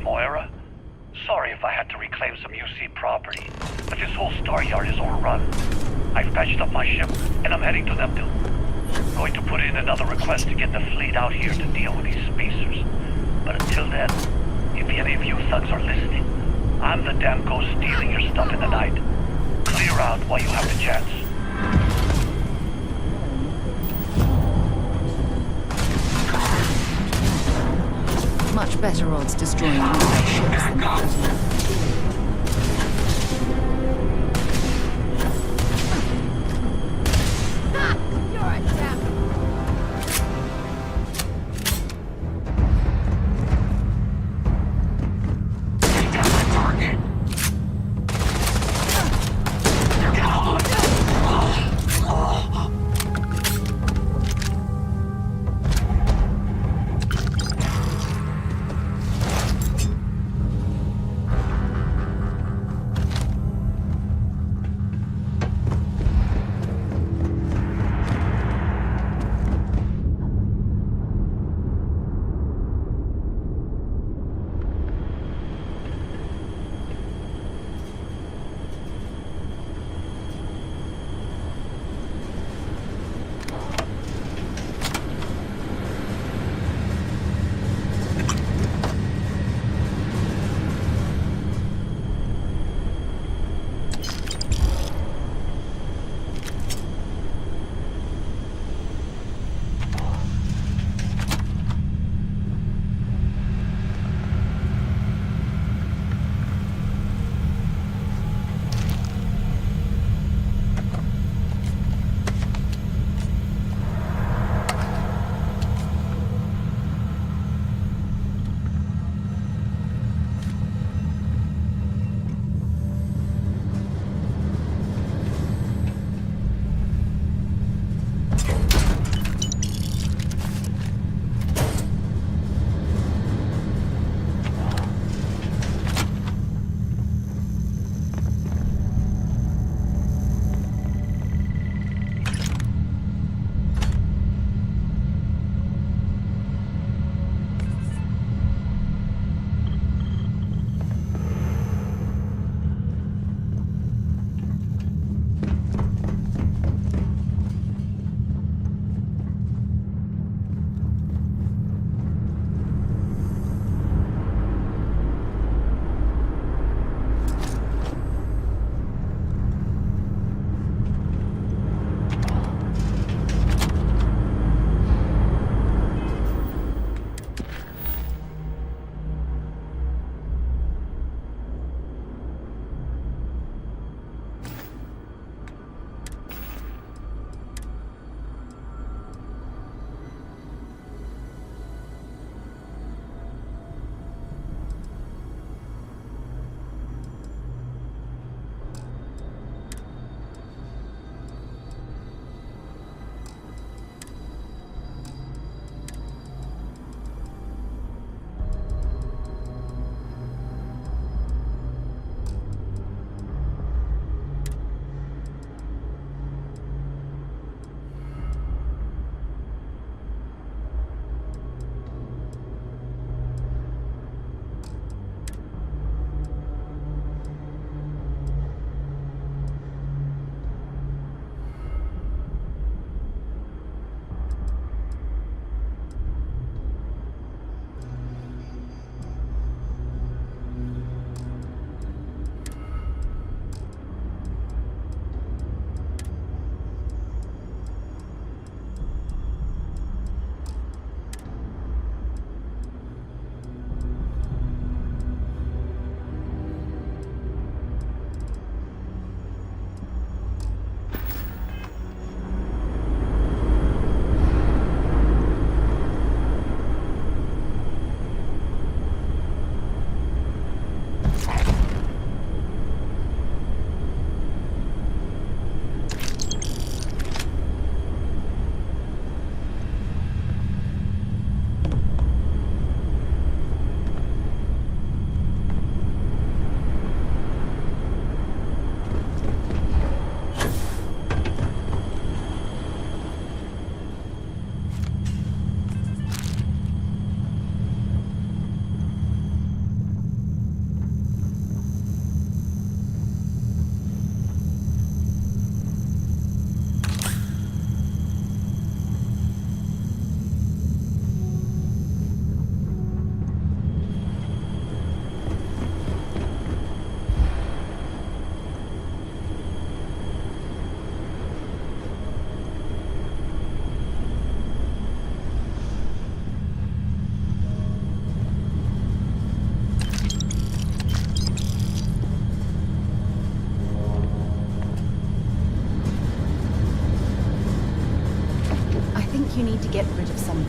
Moira. Sorry if I had to reclaim some UC property, but this whole star yard is overrun. I've patched up my ship, and I'm heading to them too. Going to put in another request to get the fleet out here to deal with these spacers. But until then, if any of you thugs are listening, I'm the damn ghost stealing your stuff in the night. Clear out while you have the chance. Much better odds destroying these ships than that.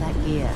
that gear.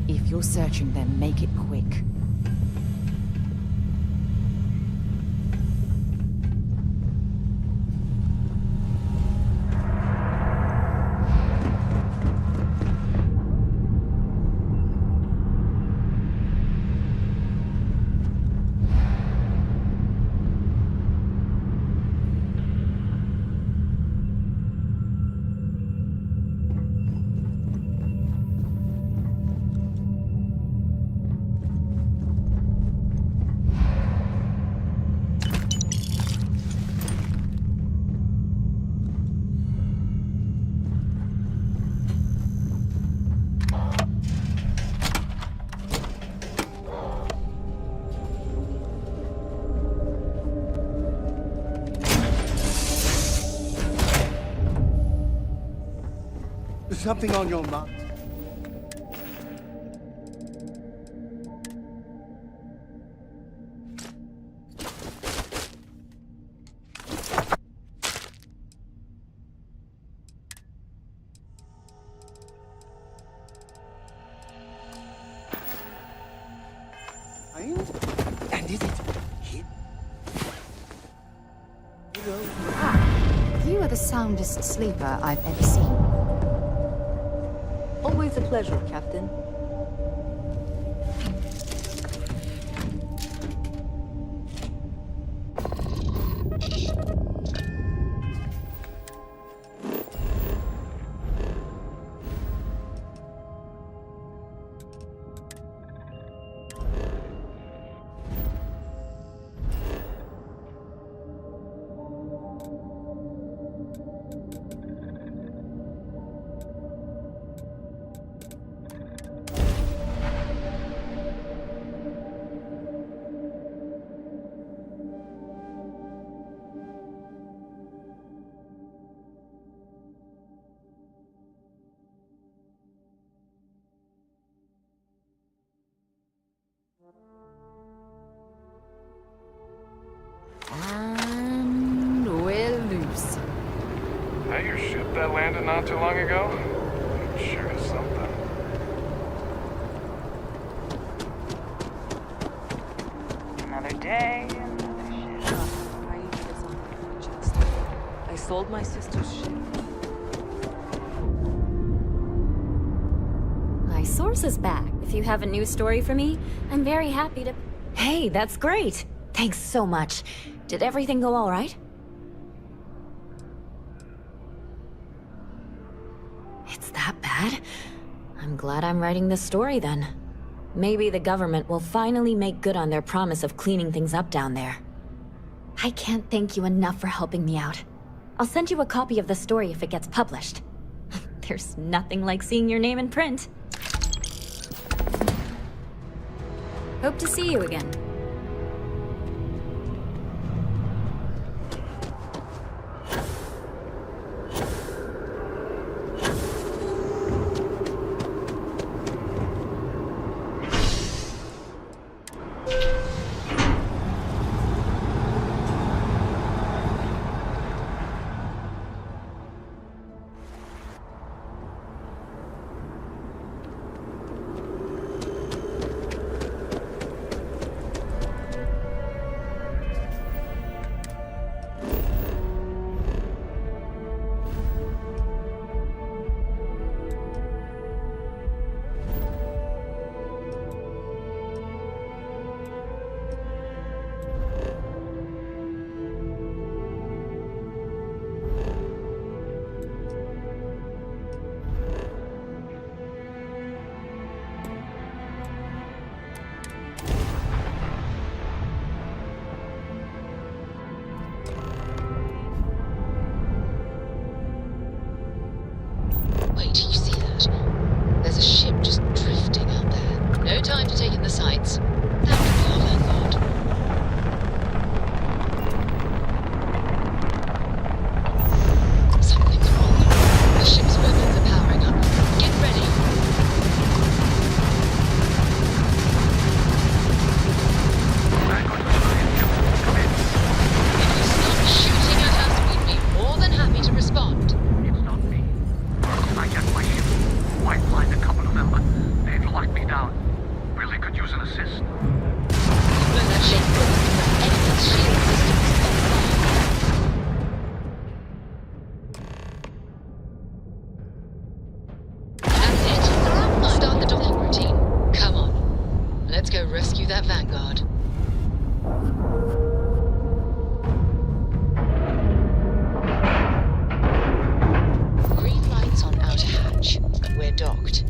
If you're searching them, make it quick. Something on your mind? And is it him? You are the soundest sleeper I've ever seen. Always a pleasure, Captain. That your ship that landed not too long ago? Sure is something. Another day, another ship. I sold my sister's ship. My source is back. If you have a news story for me, I'm very happy to... Hey, that's great. Thanks so much. Did everything go all right? It's that bad? I'm glad I'm writing this story then. Maybe the government will finally make good on their promise of cleaning things up down there. I can't thank you enough for helping me out. I'll send you a copy of the story if it gets published. There's nothing like seeing your name in print. Hope to see you again. Wait, do you see that? There's a ship just drifting out there. No time to take in the sights. That could be our vanguard. Something's wrong. The ship's weapons are powering up. Get ready. If you stop shooting at us, we'd be more than happy to respond. I get my ship. Might find a couple of them, but they've locked me down. Really could use an assist. Blow that ship with enemy's shield systems That's it. Start the docking routine. Come on. Let's go rescue that vanguard. Green lights on outer hatch. We're docked.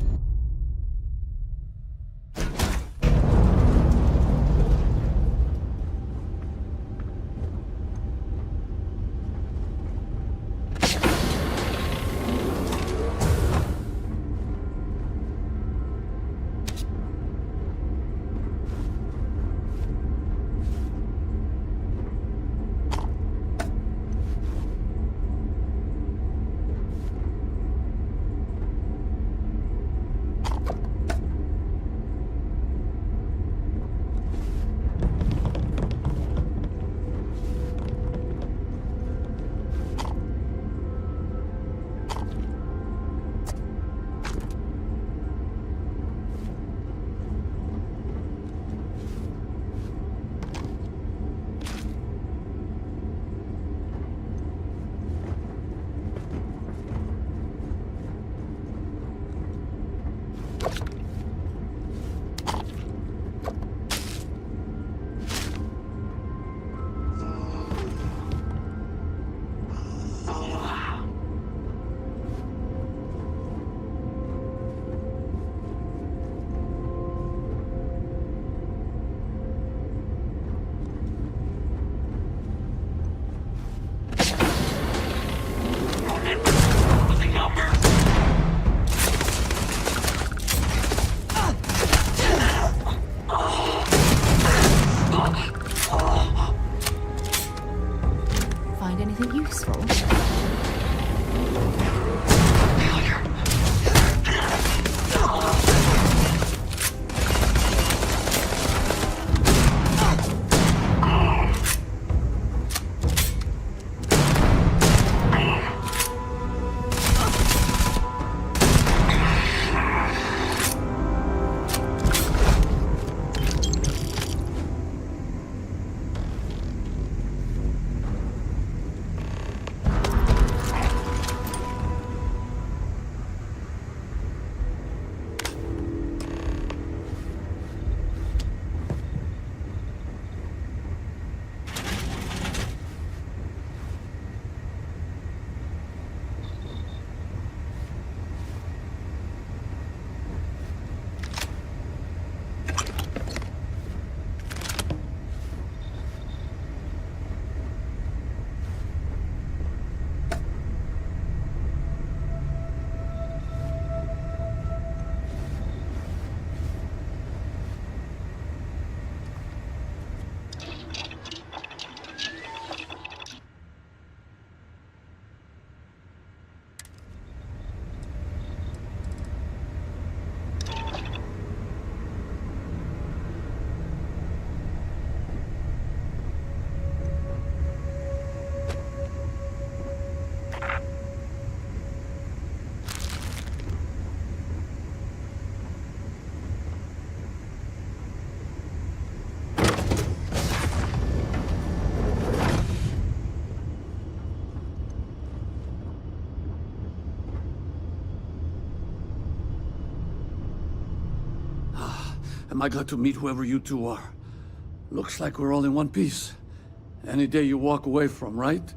Find anything useful? Am I glad to meet whoever you two are? Looks like we're all in one piece. Any day you walk away from, right?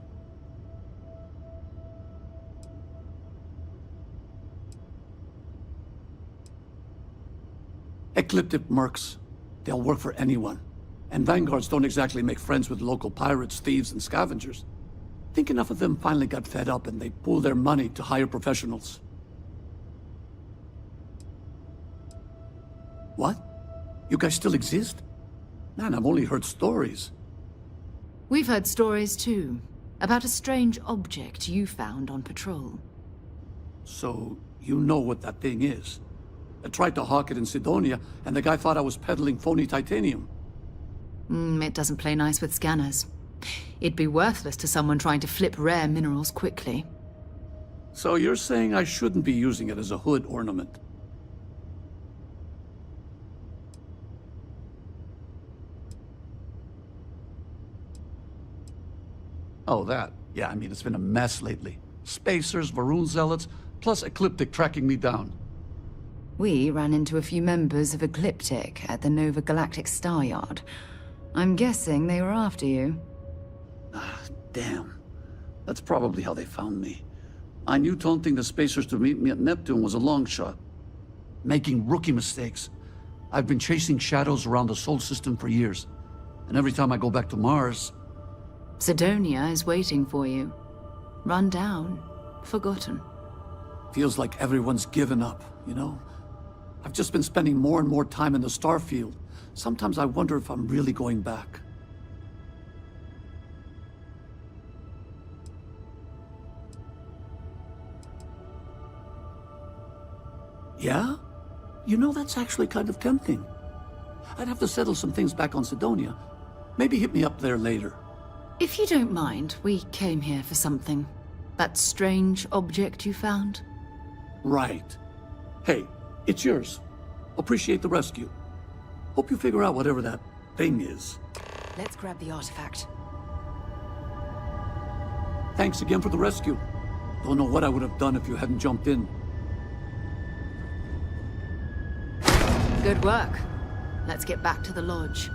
Ecliptic mercs. They'll work for anyone. And vanguards don't exactly make friends with local pirates, thieves, and scavengers. Think enough of them finally got fed up and they pool their money to hire professionals. What? You guys still exist? Man, I've only heard stories. We've heard stories too, about a strange object you found on patrol. So, you know what that thing is? I tried to hawk it in Sidonia, and the guy thought I was peddling phony titanium. It doesn't play nice with scanners. It'd be worthless to someone trying to flip rare minerals quickly. So you're saying I shouldn't be using it as a hood ornament? Oh, that. Yeah, I mean, it's been a mess lately. Spacers, Varun zealots, plus Ecliptic tracking me down. We ran into a few members of Ecliptic at the Nova Galactic Star Yard. I'm guessing they were after you. Ah, damn. That's probably how they found me. I knew taunting the Spacers to meet me at Neptune was a long shot. Making rookie mistakes. I've been chasing shadows around the Sol system for years. And every time I go back to Mars... Sidonia is waiting for you. Run down. Forgotten. Feels like everyone's given up, you know? I've just been spending more and more time in the Starfield. Sometimes I wonder if I'm really going back. Yeah? You know, that's actually kind of tempting. I'd have to settle some things back on Sidonia. Maybe hit me up there later. If you don't mind, we came here for something. That strange object you found? Right. Hey, it's yours. Appreciate the rescue. Hope you figure out whatever that thing is. Let's grab the artifact. Thanks again for the rescue. Don't know what I would have done if you hadn't jumped in. Good work. Let's get back to the lodge.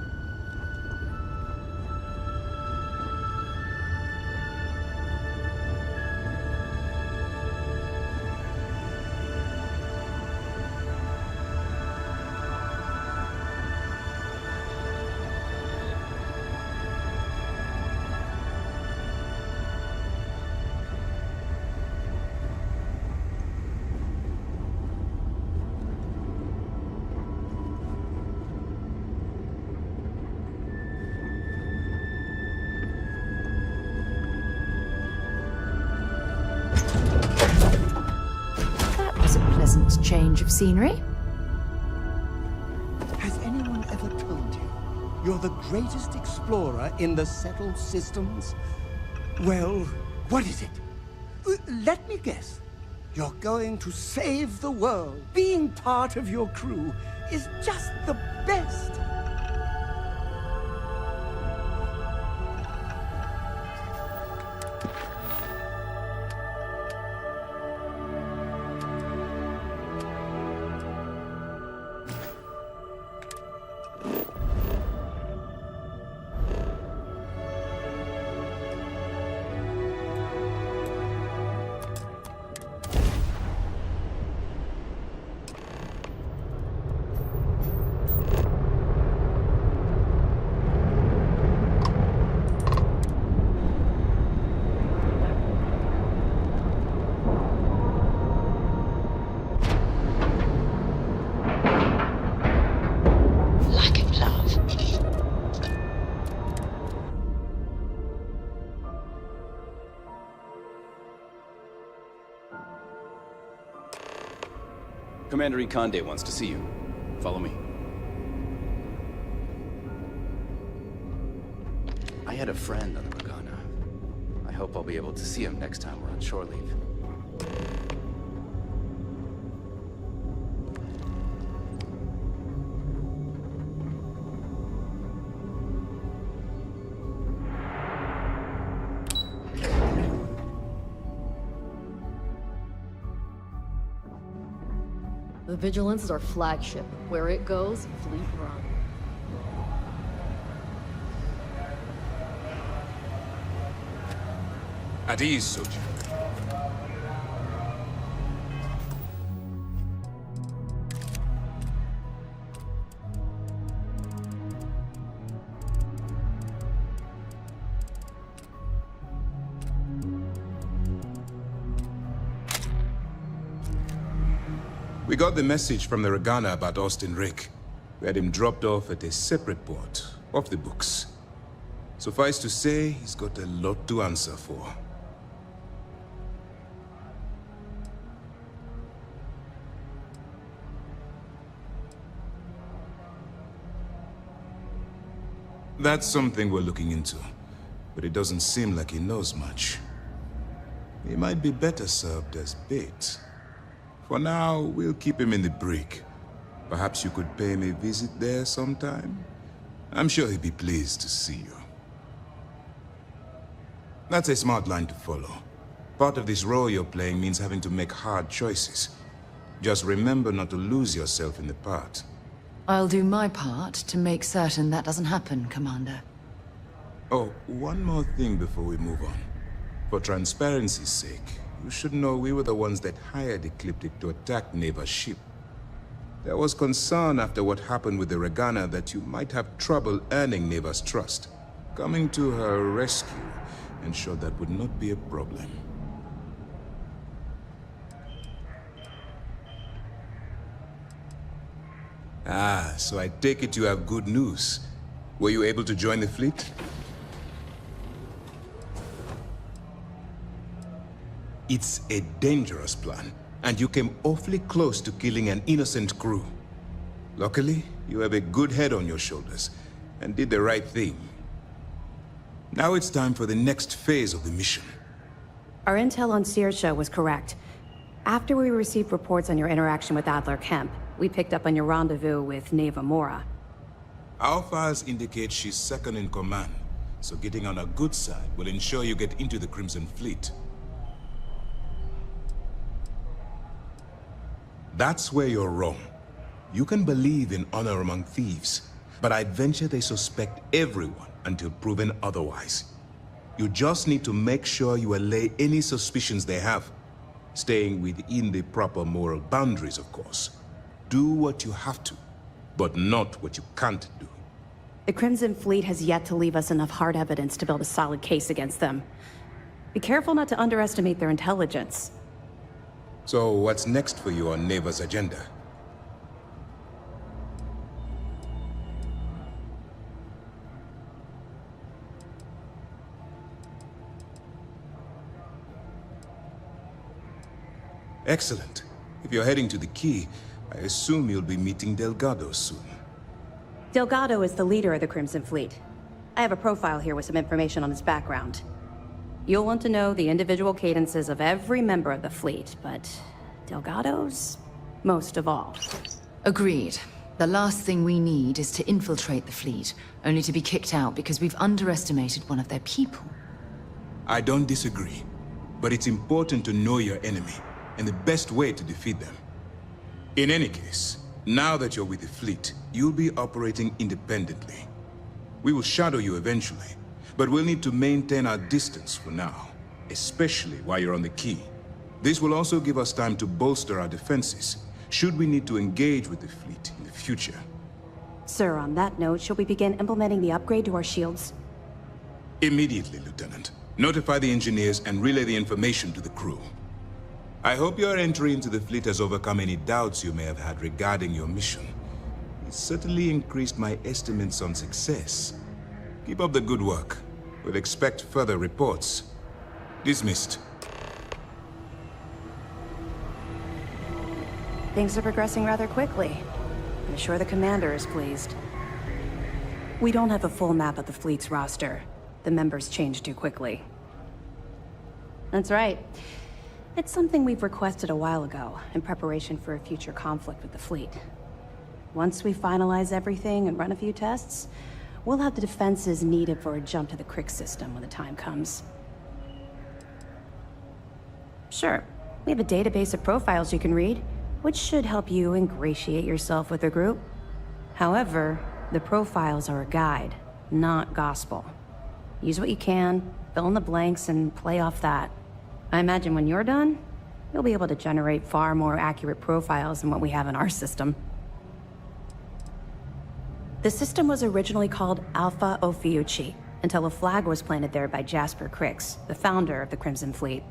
Change of scenery. Has anyone ever told you you're the greatest explorer in the settled systems? Well, what is it? Let me guess. You're going to save the world. Being part of your crew is just the best. Commander Ikande wants to see you. Follow me. I had a friend on the Morgana. I hope I'll be able to see him next time we're on shore leave. The Vigilance is our flagship. Where it goes, Fleet Run. At ease, soldier. We got the message from the Regana about Austin Rick. We had him dropped off at a separate port, off the books. Suffice to say, he's got a lot to answer for. That's something we're looking into, but it doesn't seem like he knows much. He might be better served as bait. For now, we'll keep him in the brig. Perhaps you could pay him a visit there sometime? I'm sure he'd be pleased to see you. That's a smart line to follow. Part of this role you're playing means having to make hard choices. Just remember not to lose yourself in the part. I'll do my part to make certain that doesn't happen, Commander. Oh, one more thing before we move on. For transparency's sake, you should know we were the ones that hired Ecliptic to attack Neva's ship. There was concern after what happened with the Regana that you might have trouble earning Neva's trust. Coming to her rescue ensured that would not be a problem. Ah, so I take it you have good news. Were you able to join the fleet? It's a dangerous plan, and you came awfully close to killing an innocent crew. Luckily, you have a good head on your shoulders, and did the right thing. Now it's time for the next phase of the mission. Our intel on Saoirse was correct. After we received reports on your interaction with Adler Kemp, we picked up on your rendezvous with Neva Mora. Our files indicate she's second in command, so getting on her good side will ensure you get into the Crimson Fleet. That's where you're wrong. You can believe in honor among thieves, but I'd venture they suspect everyone until proven otherwise. You just need to make sure you allay any suspicions they have, staying within the proper moral boundaries, of course. Do what you have to, but not what you can't do. The Crimson Fleet has yet to leave us enough hard evidence to build a solid case against them. Be careful not to underestimate their intelligence. So what's next for you on Neva's agenda? Excellent. If you're heading to the Key, I assume you'll be meeting Delgado soon. Delgado is the leader of the Crimson Fleet. I have a profile here with some information on his background. You'll want to know the individual cadences of every member of the fleet, but Delgado's most of all. Agreed. The last thing we need is to infiltrate the fleet, only to be kicked out because we've underestimated one of their people. I don't disagree, but it's important to know your enemy, and the best way to defeat them. In any case, now that you're with the fleet, you'll be operating independently. We will shadow you eventually, but we'll need to maintain our distance for now, especially while you're on the Key. This will also give us time to bolster our defenses, should we need to engage with the fleet in the future. Sir, on that note, shall we begin implementing the upgrade to our shields? Immediately, Lieutenant. Notify the engineers and relay the information to the crew. I hope your entry into the fleet has overcome any doubts you may have had regarding your mission. It's certainly increased my estimates on success. Keep up the good work. We'll expect further reports. Dismissed. Things are progressing rather quickly. I'm sure the commander is pleased. We don't have a full map of the fleet's roster. The members change too quickly. That's right. It's something we've requested a while ago, in preparation for a future conflict with the fleet. Once we finalize everything and run a few tests, we'll have the defenses needed for a jump to the Crick system when the time comes. Sure, we have a database of profiles you can read. which should help you ingratiate yourself with the group. However, the profiles are a guide, not gospel. Use what you can, fill in the blanks, and play off that. I imagine when you're done, you'll be able to generate far more accurate profiles than what we have in our system. The system was originally called Alpha Ophiuchi, until a flag was planted there by Jasper Crix, the founder of the Crimson Fleet.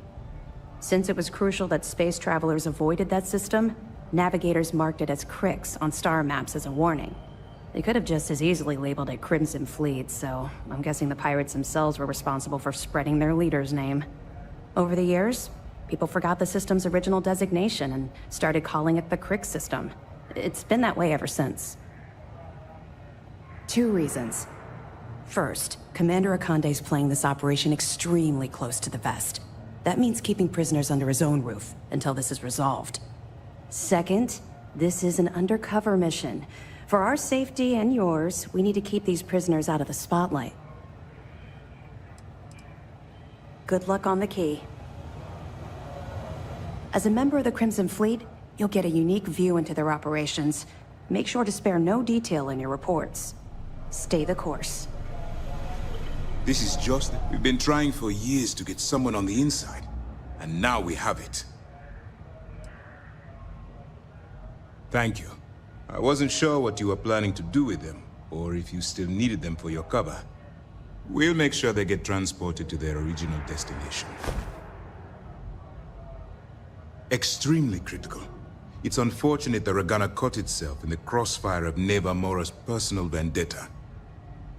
Since it was crucial that space travelers avoided that system, navigators marked it as Crix on star maps as a warning. They could have just as easily labeled it Crimson Fleet, so I'm guessing the pirates themselves were responsible for spreading their leader's name. Over the years, people forgot the system's original designation and started calling it the Crix system. It's been that way ever since. 2 reasons. First, Commander Akande's playing this operation extremely close to the vest. That means keeping prisoners under his own roof until this is resolved. Second, this is an undercover mission. For our safety and yours, we need to keep these prisoners out of the spotlight. Good luck on the key. As a member of the Crimson Fleet, you'll get a unique view into their operations. Make sure to spare no detail in your reports. Stay the course. This is just... We've been trying for years to get someone on the inside, and now we have it. Thank you. I wasn't sure what you were planning to do with them, or if you still needed them for your cover. We'll make sure they get transported to their original destination. Extremely critical. It's unfortunate the Regana caught itself in the crossfire of Neva Mora's personal vendetta.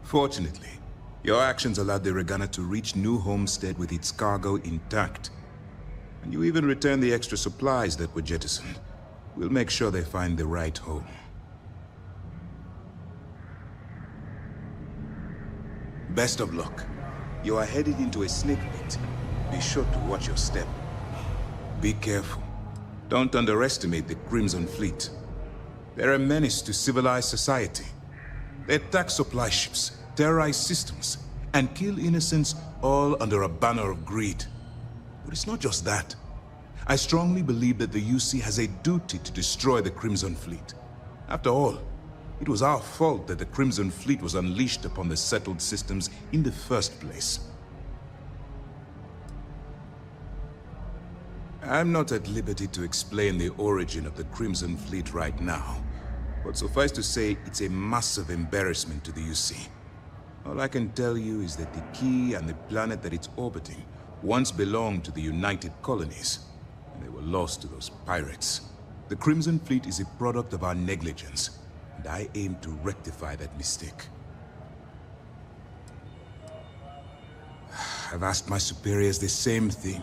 Fortunately, your actions allowed the Regana to reach New Homestead with its cargo intact. And you even returned the extra supplies that were jettisoned. We'll make sure they find the right home. Best of luck. You are headed into a snake pit. Be sure to watch your step. Be careful. Don't underestimate the Crimson Fleet. They're a menace to civilized society. They attack supply ships, terrorize systems, and kill innocents, all under a banner of greed. But it's not just that. I strongly believe that the UC has a duty to destroy the Crimson Fleet. After all, it was our fault that the Crimson Fleet was unleashed upon the settled systems in the first place. I'm not at liberty to explain the origin of the Crimson Fleet right now, but suffice to say, it's a massive embarrassment to the UC. All I can tell you is that the key and the planet that it's orbiting once belonged to the United Colonies, and they were lost to those pirates. The Crimson Fleet is a product of our negligence, and I aim to rectify that mistake. I've asked my superiors the same thing,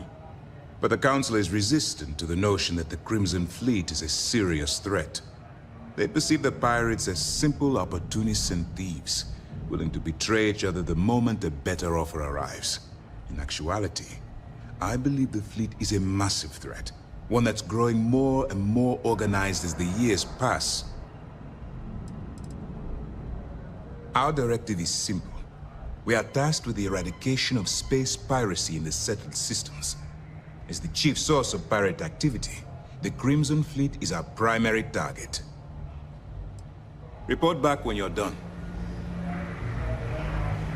but the Council is resistant to the notion that the Crimson Fleet is a serious threat. They perceive the pirates as simple opportunists and thieves, willing to betray each other the moment a better offer arrives. In actuality, I believe the fleet is a massive threat, one that's growing more and more organized as the years pass. Our directive is simple. We are tasked with the eradication of space piracy in the settled systems. As the chief source of pirate activity, the Crimson Fleet is our primary target. Report back when you're done.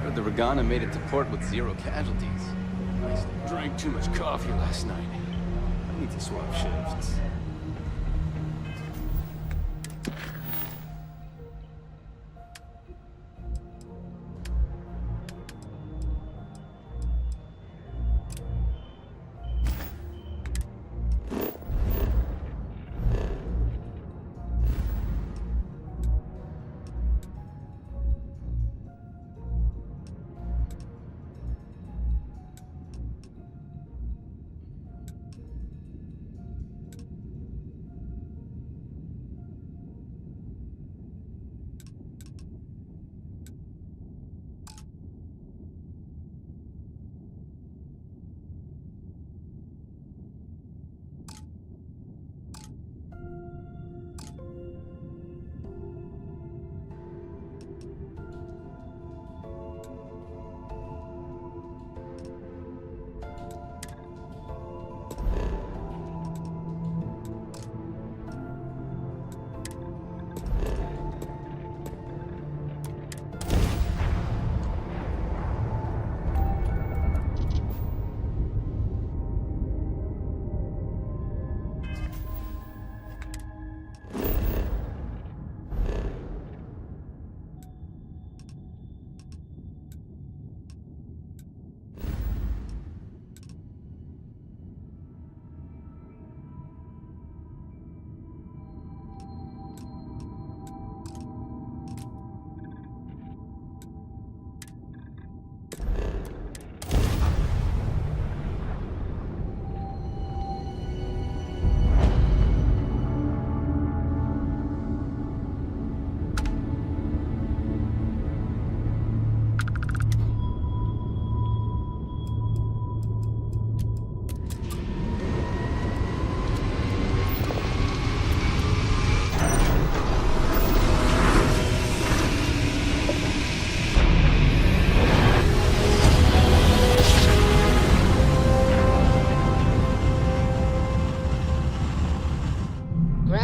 Heard the Regana made it to port with 0 casualties. I drank too much coffee last night. I need to swap shifts.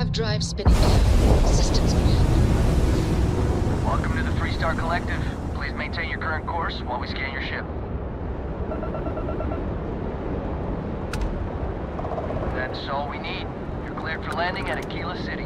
Grav drive spinning down. Systems green. Welcome to the Freestar Collective. Please maintain your current course while we scan your ship. That's all we need. You're cleared for landing at Aquila City.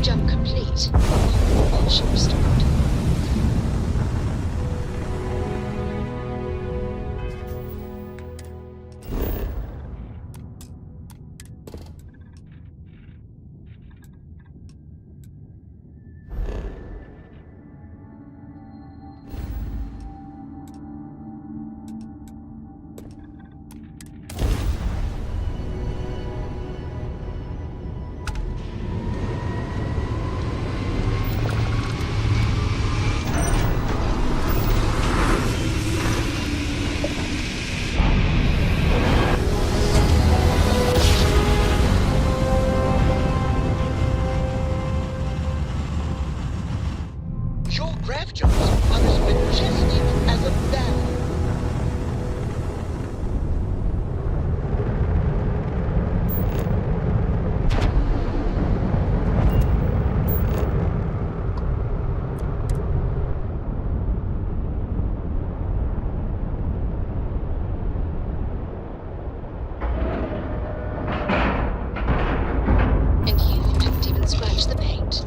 Jump complete. Propulsion restored. Your grav jumps are as majestic as a bell. And you haven't even scratched the paint.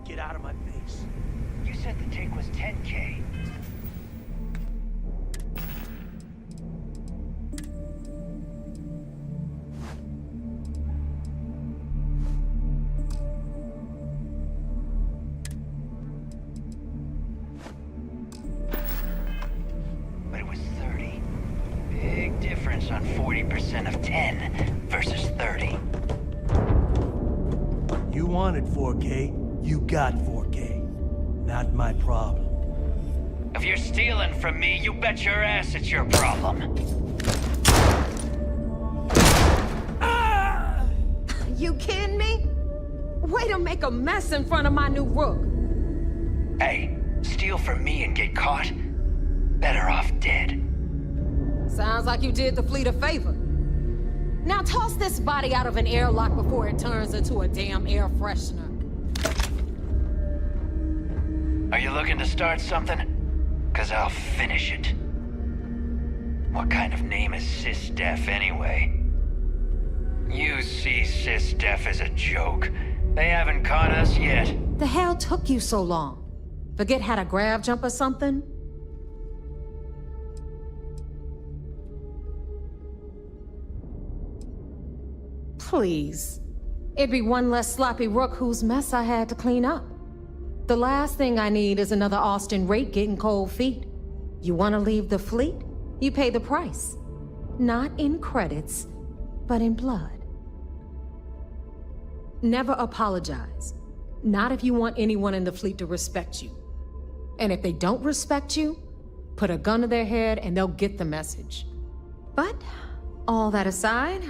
Get out of my face. You said the take was 10K. But it was 30. Big difference on 40% of 10 versus 30. You wanted 4K. You got 4K. Not my problem. If you're stealing from me, you bet your ass it's your problem. You kidding me? Way to make a mess in front of my new rook. Hey, steal from me and get caught? Better off dead. Sounds like you did the fleet a favor. Now toss this body out of an airlock before it turns into a damn air freshener. Are you looking to start something? 'Cause I'll finish it. What kind of name is SysDef anyway? You see SysDef as a joke. They haven't caught us yet. The hell took you so long? Forget how to grav jump or something? Please. It'd be one less sloppy rook whose mess I had to clean up. The last thing I need is another Austin rate getting cold feet. You want to leave the fleet? You pay the price. Not in credits, but in blood. Never apologize. Not if you want anyone in the fleet to respect you. And if they don't respect you, put a gun to their head and they'll get the message. But, all that aside,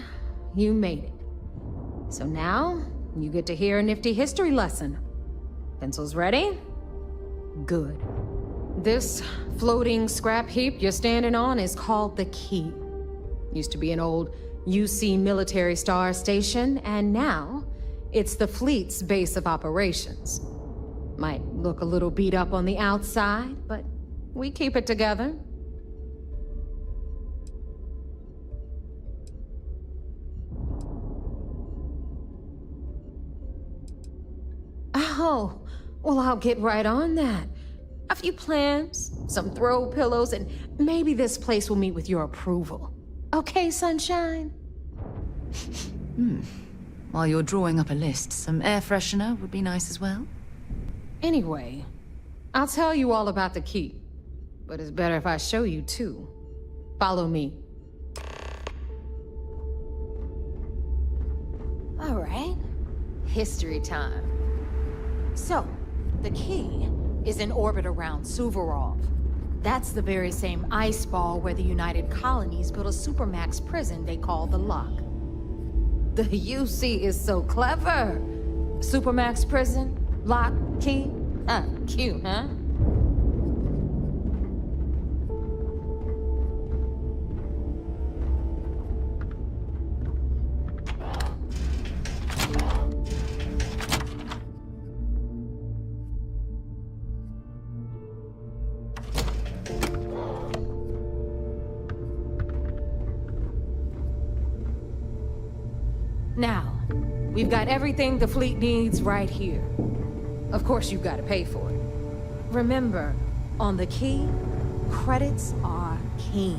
you made it. So now, you get to hear a nifty history lesson. Pencils ready? Good. This floating scrap heap you're standing on is called the Key. Used to be an old UC military star station, and now it's the fleet's base of operations. Might look a little beat up on the outside, but we keep it together. Oh, well, I'll get right on that. A few plans, some throw pillows, and maybe this place will meet with your approval. Okay, sunshine? While you're drawing up a list, some air freshener would be nice as well. Anyway, I'll tell you all about the key. But it's better if I show you too. Follow me. All right. History time. So, the key is in orbit around Suvorov. That's the very same ice ball where the United Colonies built a supermax prison they call the Lock. The UC is so clever. Supermax prison, lock, key. Cute, huh? Now, we've got everything the fleet needs right here. Of course, you've got to pay for it. Remember, on the key, credits are king.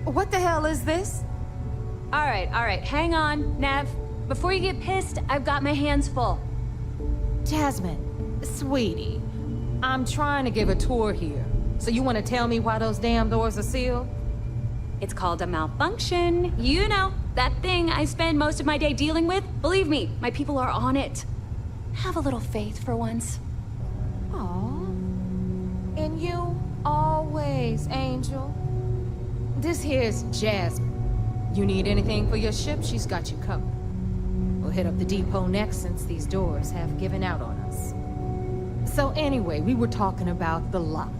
What the hell is this? All right, hang on, Nev. Before you get pissed, I've got my hands full. Jasmine, sweetie, I'm trying to give a tour here. So you want to tell me why those damn doors are sealed? It's called a malfunction. You know, that thing I spend most of my day dealing with. Believe me, my people are on it. Have a little faith for once. Aw. And you always, Angel. This here's Jasmine. You need anything for your ship, she's got you covered. We'll hit up the depot next since these doors have given out on us. So anyway, we were talking about the Lock.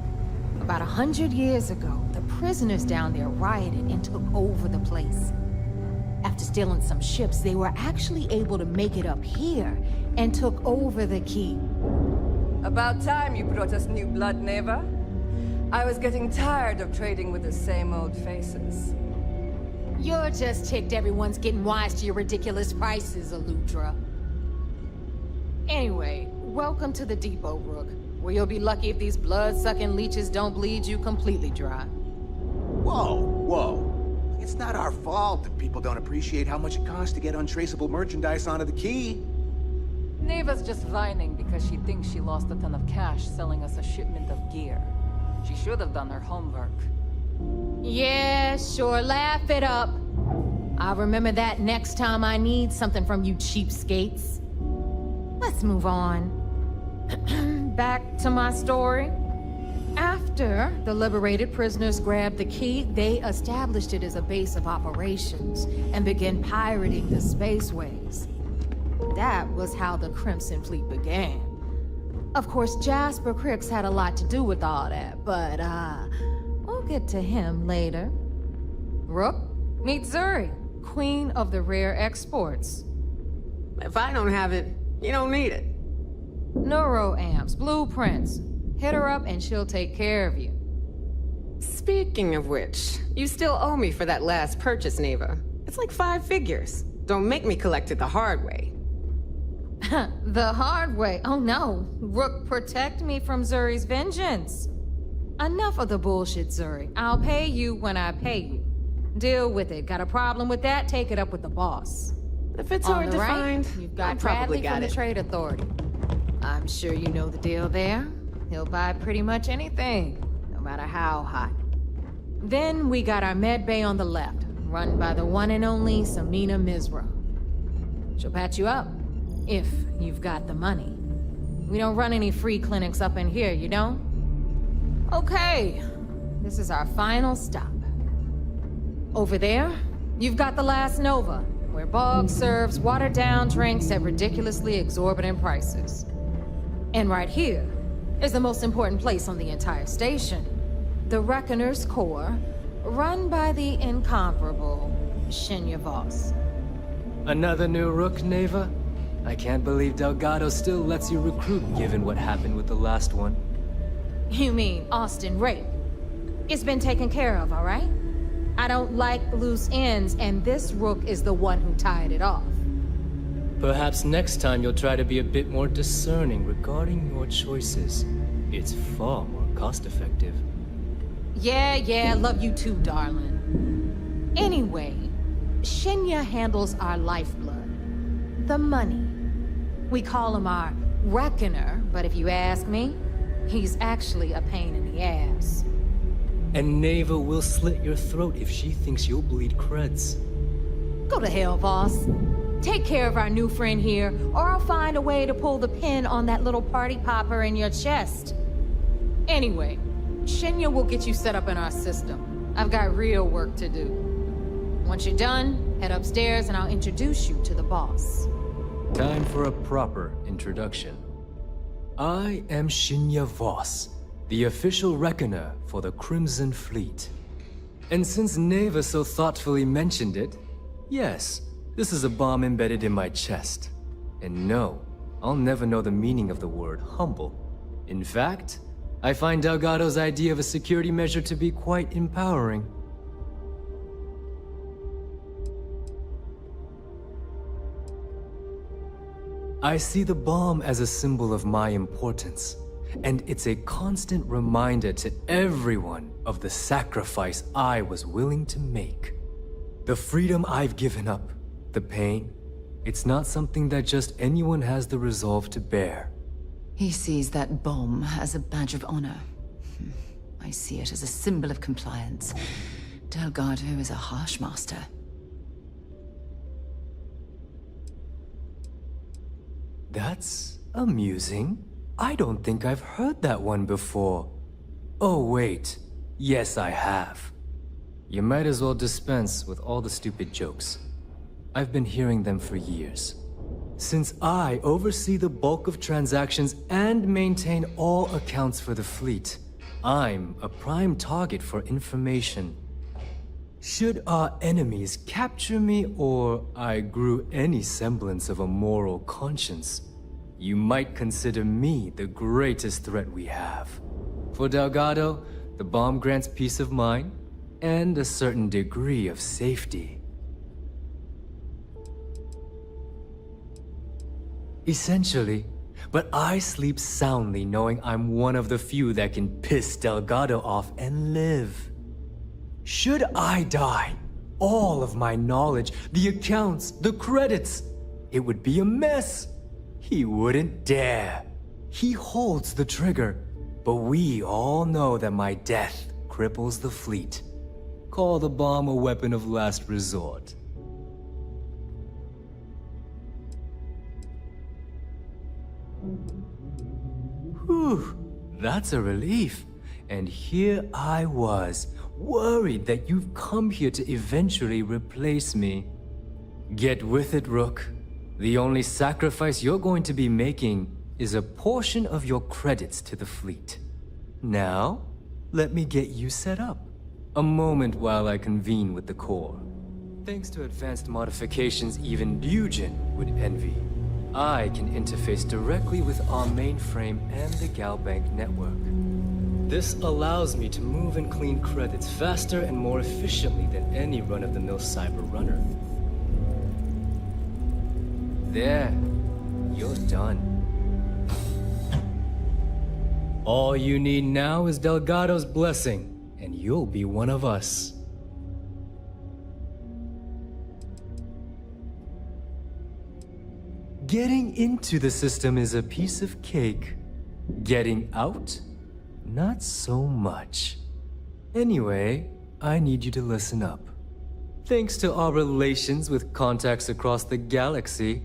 About 100 years ago, the prisoners down there rioted and took over the place. After stealing some ships, they were actually able to make it up here and took over the key. About time you brought us new blood, Neva. I was getting tired of trading with the same old faces. You're just ticked everyone's getting wise to your ridiculous prices, Aludra. Anyway, welcome to the depot, Rook, where you'll be lucky if these blood-sucking leeches don't bleed you completely dry. Whoa. It's not our fault that people don't appreciate how much it costs to get untraceable merchandise onto the key. Neva's just whining because she thinks she lost a ton of cash selling us a shipment of gear. She should have done her homework. Yeah, sure, laugh it up. I'll remember that next time I need something from you cheapskates. Let's move on. Back to my story. After the liberated prisoners grabbed the key, they established it as a base of operations and began pirating the spaceways. That was how the Crimson Fleet began. Of course, Jasper Cricks had a lot to do with all that, but we'll get to him later. Rook, meet Zuri, Queen of the Rare Exports. If I don't have it, you don't need it. Neuroamps, blueprints. Hit her up and she'll take care of you. Speaking of which, you still owe me for that last purchase, Neva. It's like 5 figures. Don't make me collect it the hard way. The hard way? Oh no. Rook, protect me from Zuri's vengeance. Enough of the bullshit, Zuri. I'll pay you when I pay you. Deal with it. Got a problem with that? Take it up with the boss. If it's On hard the to right, find, you've got I probably Bradley got from the it. Trade Authority. I'm sure you know the deal there. He'll buy pretty much anything, no matter how hot. Then we got our med bay on the left, run by the one and only Samina Mizra. She'll patch you up, if you've got the money. We don't run any free clinics up in here, you don't? Okay, this is our final stop. Over there, you've got the Last Nova, where Bog serves watered-down drinks at ridiculously exorbitant prices. And right here is the most important place on the entire station, the Reckoner's Core, run by the incomparable Shinya Voss. Another new Rook, Neva? I can't believe Delgado still lets you recruit given what happened with the last one. You mean Austin Rape? It's been taken care of, all right? I don't like loose ends, and this Rook is the one who tied it off. Perhaps next time you'll try to be a bit more discerning regarding your choices. It's far more cost-effective. Yeah, love you too, darling. Anyway, Shinya handles our lifeblood. The money. We call him our reckoner, but if you ask me, he's actually a pain in the ass. And Neva will slit your throat if she thinks you'll bleed creds. Go to hell, boss. Take care of our new friend here, or I'll find a way to pull the pin on that little party popper in your chest. Anyway, Shinya will get you set up in our system. I've got real work to do. Once you're done, head upstairs and I'll introduce you to the boss. Time for a proper introduction. I am Shinya Voss, the official reckoner for the Crimson Fleet. And since Neva so thoughtfully mentioned it, yes, this is a bomb embedded in my chest. And no, I'll never know the meaning of the word humble. In fact, I find Delgado's idea of a security measure to be quite empowering. I see the bomb as a symbol of my importance, and it's a constant reminder to everyone of the sacrifice I was willing to make. The freedom I've given up, the pain, it's not something that just anyone has the resolve to bear. He sees that bomb as a badge of honor. I see it as a symbol of compliance. Delgado is a harsh master. That's amusing. I don't think I've heard that one before. Oh wait, yes I have. You might as well dispense with all the stupid jokes. I've been hearing them for years. Since I oversee the bulk of transactions and maintain all accounts for the fleet, I'm a prime target for information. Should our enemies capture me or I grew any semblance of a moral conscience, you might consider me the greatest threat we have. For Delgado, the bomb grants peace of mind and a certain degree of safety. Essentially, but I sleep soundly knowing I'm one of the few that can piss Delgado off and live. Should I die, all of my knowledge, the accounts, the credits, it would be a mess. He wouldn't dare. He holds the trigger, but we all know that my death cripples the fleet. Call the bomb a weapon of last resort. Whew, that's a relief. And here I was, worried that you've come here to eventually replace me. Get with it, Rook. The only sacrifice you're going to be making is a portion of your credits to the fleet. Now, let me get you set up. A moment while I convene with the Corps. Thanks to advanced modifications even Bugin would envy, I can interface directly with our mainframe and the Galbank network. This allows me to move and clean credits faster and more efficiently than any run-of-the-mill cyber runner. There, you're done. All you need now is Delgado's blessing, and you'll be one of us. Getting into the system is a piece of cake. Getting out? Not so much. Anyway, I need you to listen up. Thanks to our relations with contacts across the galaxy,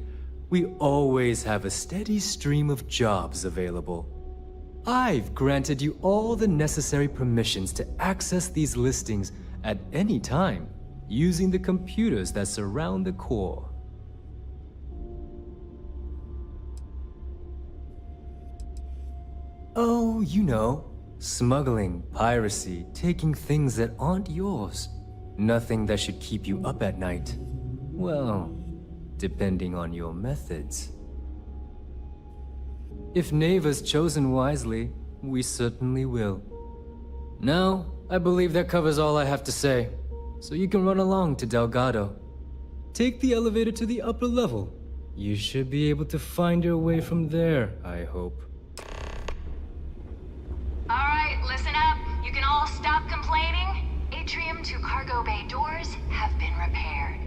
we always have a steady stream of jobs available. I've granted you all the necessary permissions to access these listings at any time, using the computers that surround the core. Oh, you know, smuggling, piracy, taking things that aren't yours. Nothing that should keep you up at night. Well, depending on your methods. If Neva's chosen wisely, we certainly will. Now, I believe that covers all I have to say, so you can run along to Delgado. Take the elevator to the upper level. You should be able to find your way from there, I hope. listen up. You can all stop complaining. Atrium to cargo bay doors have been repaired.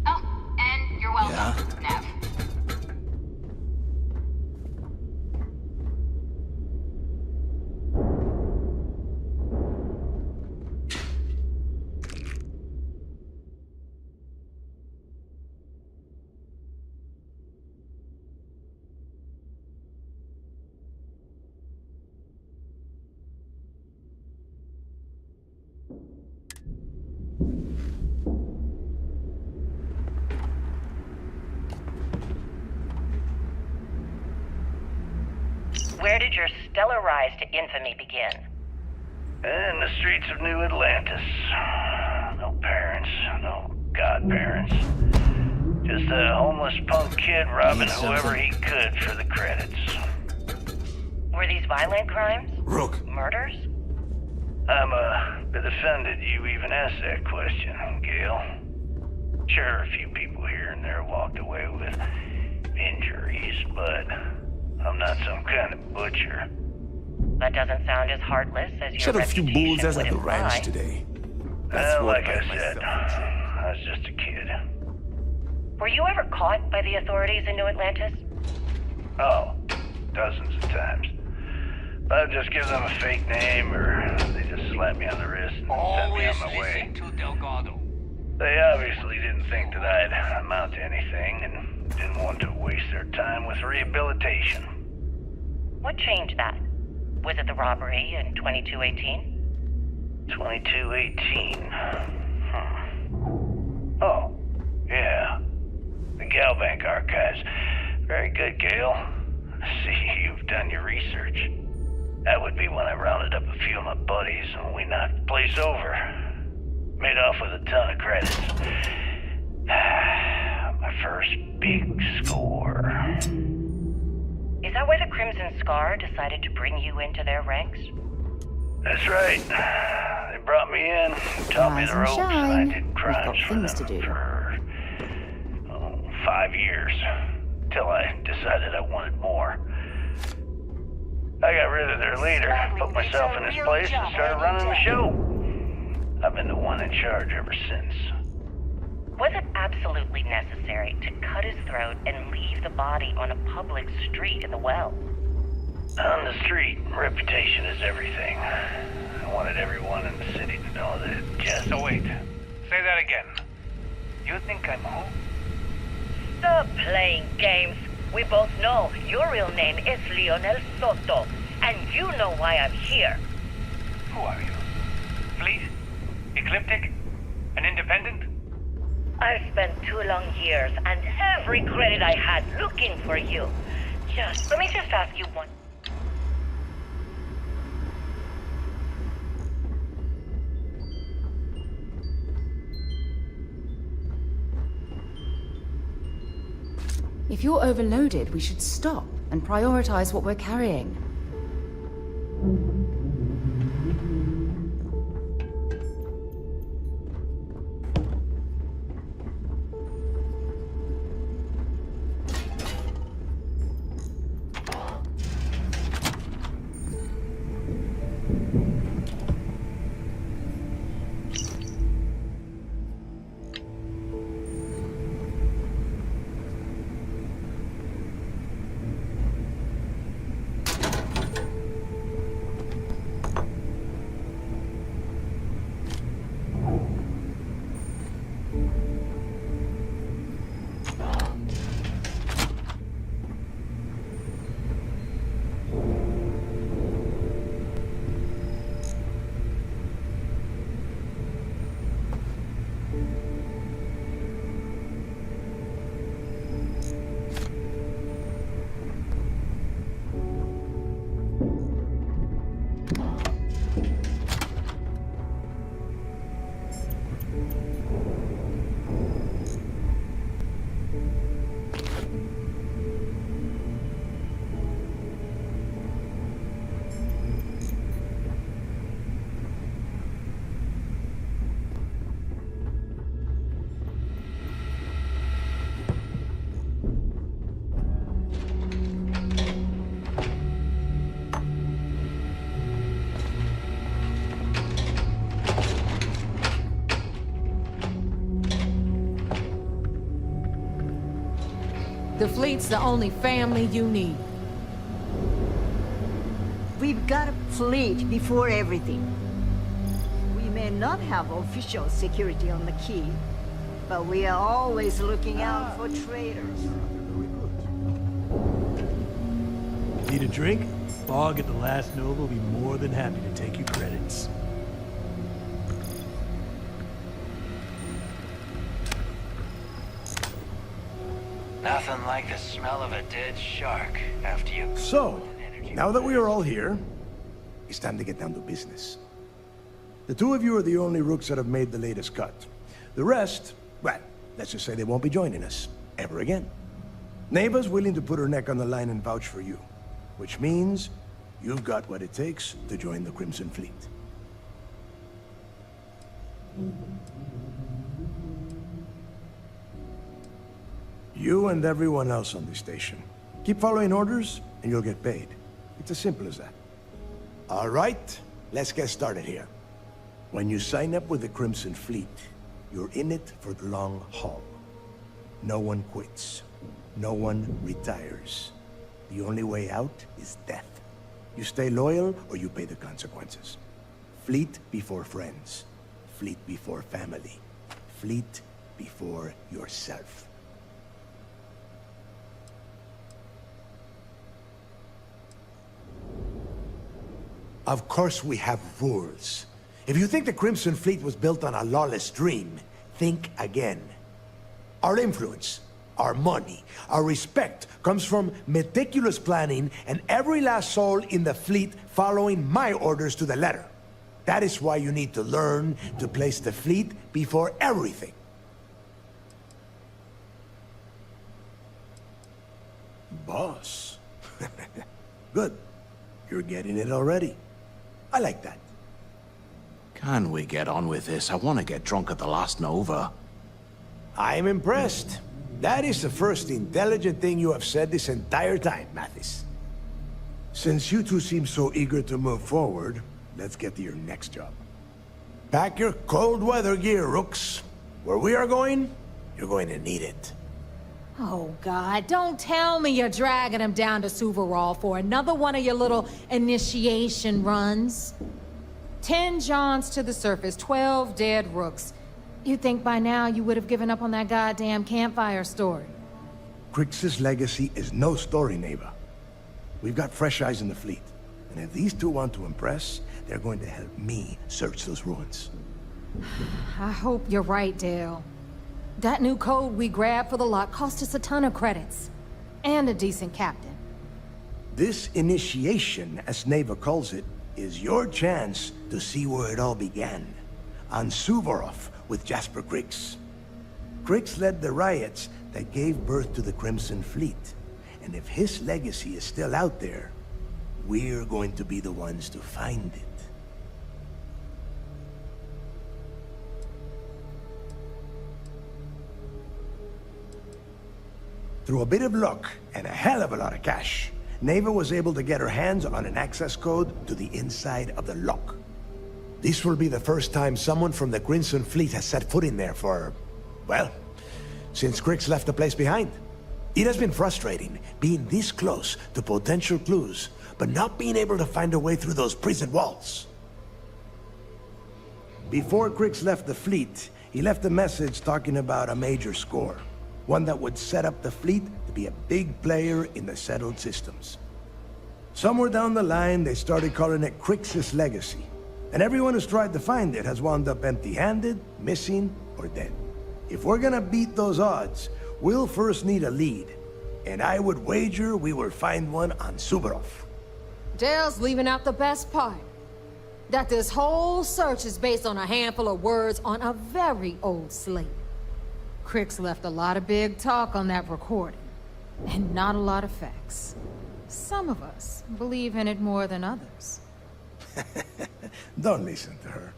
Oh, and you're welcome, Nev. Where did your stellar rise to infamy begin? In the streets of New Atlantis. No parents, no godparents. Just a homeless punk kid robbing whoever he could for the credits. Were these violent crimes? Rook. Murders? I'm a bit offended you even asked that question, Gale. Sure, a few people here and there walked away with injuries, but I'm not some kind of butcher. That doesn't sound as heartless as your Shot a few reputation bulls would at the imply. ranch today. Well, what like I got said, myself in trouble. I was just a kid. Were you ever caught by the authorities in New Atlantis? Oh, dozens of times. But I'd just give them a fake name, or they just slap me on the wrist and send me on my way. To Delgado. They obviously didn't think that I'd amount to anything, and didn't want to waste their time with rehabilitation. What changed that? Was it the robbery in 2218? 2218. Oh, yeah. The Galbank archives. Very good, Gale. See, you've done your research. That would be when I rounded up a few of my buddies and we knocked the place over. Made off with a ton of credits. My first big score. Is that why the Crimson Scar decided to bring you into their ranks? That's right. They brought me in, taught me Rise the and ropes, and I shine. did We've crimes got for things them to do. for 5 years. Till I decided I wanted more. I got rid of their leader, put myself in his place, and started running the show. I've been the one in charge ever since. Was it absolutely necessary to cut his throat and leave the body on a public street in the well? On the street, reputation is everything. I wanted everyone in the city to know that it just... So wait, say that again. You think I'm who? Stop playing games. We both know your real name is Lionel Soto, and you know why I'm here. Who are you? Fleet? Ecliptic? An independent? I've spent 2 long years and every credit I had looking for you. Let me just ask you one. If you're overloaded, we should stop and prioritize what we're carrying. The fleet's the only family you need. We've got a fleet before everything. We may not have official security on the key, but we are always looking out for traitors. Need a drink? Bog at the Last Nova will be more than happy to take your credits. Nothing like the smell of a dead shark after you... So, now that we are all here, it's time to get down to business. The two of you are the only rooks that have made the latest cut. The rest, well, let's just say they won't be joining us, ever again. Neva's willing to put her neck on the line and vouch for you, which means you've got what it takes to join the Crimson Fleet. You and everyone else on this station. Keep following orders, and you'll get paid. It's as simple as that. All right, let's get started here. When you sign up with the Crimson Fleet, you're in it for the long haul. No one quits. No one retires. The only way out is death. You stay loyal, or you pay the consequences. Fleet before friends. Fleet before family. Fleet before yourself. Of course we have rules. If you think the Crimson Fleet was built on a lawless dream, think again. Our influence, our money, our respect comes from meticulous planning and every last soul in the fleet following my orders to the letter. That is why you need to learn to place the fleet before everything. Boss. Good. You're getting it already. I like that. Can we get on with this? I want to get drunk at the Last Nova. I'm impressed. That is the first intelligent thing you have said this entire time, Mathis. Since you two seem so eager to move forward, let's get to your next job. Pack your cold weather gear, Rooks. Where we are going, you're going to need it. Oh, God, don't tell me you're dragging him down to Suvarol for another one of your little initiation runs. 10 Johns to the surface, 12 dead Rooks. You'd think by now you would have given up on that goddamn campfire story. Crix's legacy is no story, Neva. We've got fresh eyes in the fleet. And if these two want to impress, they're going to help me search those ruins. I hope you're right, Dale. That new code we grabbed for the lot cost us a ton of credits. And a decent captain. This initiation, as Neva calls it, is your chance to see where it all began. On Suvorov with Jasper Crix. Crix led the riots that gave birth to the Crimson Fleet. And if his legacy is still out there, we're going to be the ones to find it. Through a bit of luck and a hell of a lot of cash, Neva was able to get her hands on an access code to the inside of the lock. This will be the first time someone from the Crimson Fleet has set foot in there for, well, since Crix left the place behind. It has been frustrating being this close to potential clues, but not being able to find a way through those prison walls. Before Crix left the fleet, he left a message talking about a major score. One that would set up the fleet to be a big player in the settled systems. Somewhere down the line, they started calling it Crix's legacy. And everyone who's tried to find it has wound up empty-handed, missing, or dead. If we're gonna beat those odds, we'll first need a lead. And I would wager we will find one on Suvorov. Dale's leaving out the best part. That this whole search is based on a handful of words on a very old slate. Crix left a lot of big talk on that recording, and not a lot of facts. Some of us believe in it more than others. Don't listen to her.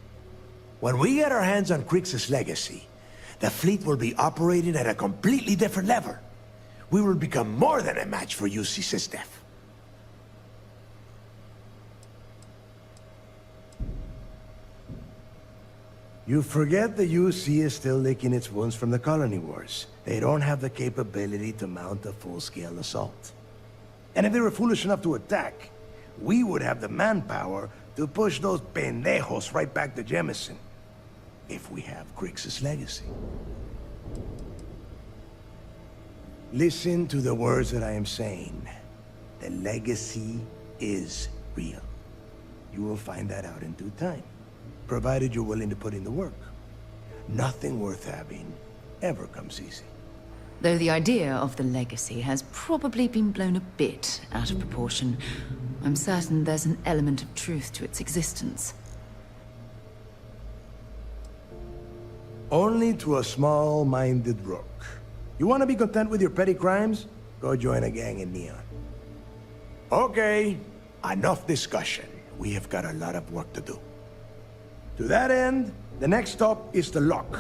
When we get our hands on Crix's legacy, the fleet will be operating at a completely different level. We will become more than a match for UC SysDef. You forget the UC is still licking its wounds from the colony wars. They don't have the capability to mount a full-scale assault. And if they were foolish enough to attack, we would have the manpower to push those pendejos right back to Jemison. If we have Grix's legacy. Listen to the words that I am saying. The legacy is real. You will find that out in due time, provided you're willing to put in the work. Nothing worth having ever comes easy. Though the idea of the legacy has probably been blown a bit out of proportion, I'm certain there's an element of truth to its existence. Only to a small-minded rook. You want to be content with your petty crimes? Go join a gang in Neon. Okay, enough discussion. We have got a lot of work to do. To that end, the next stop is the lock.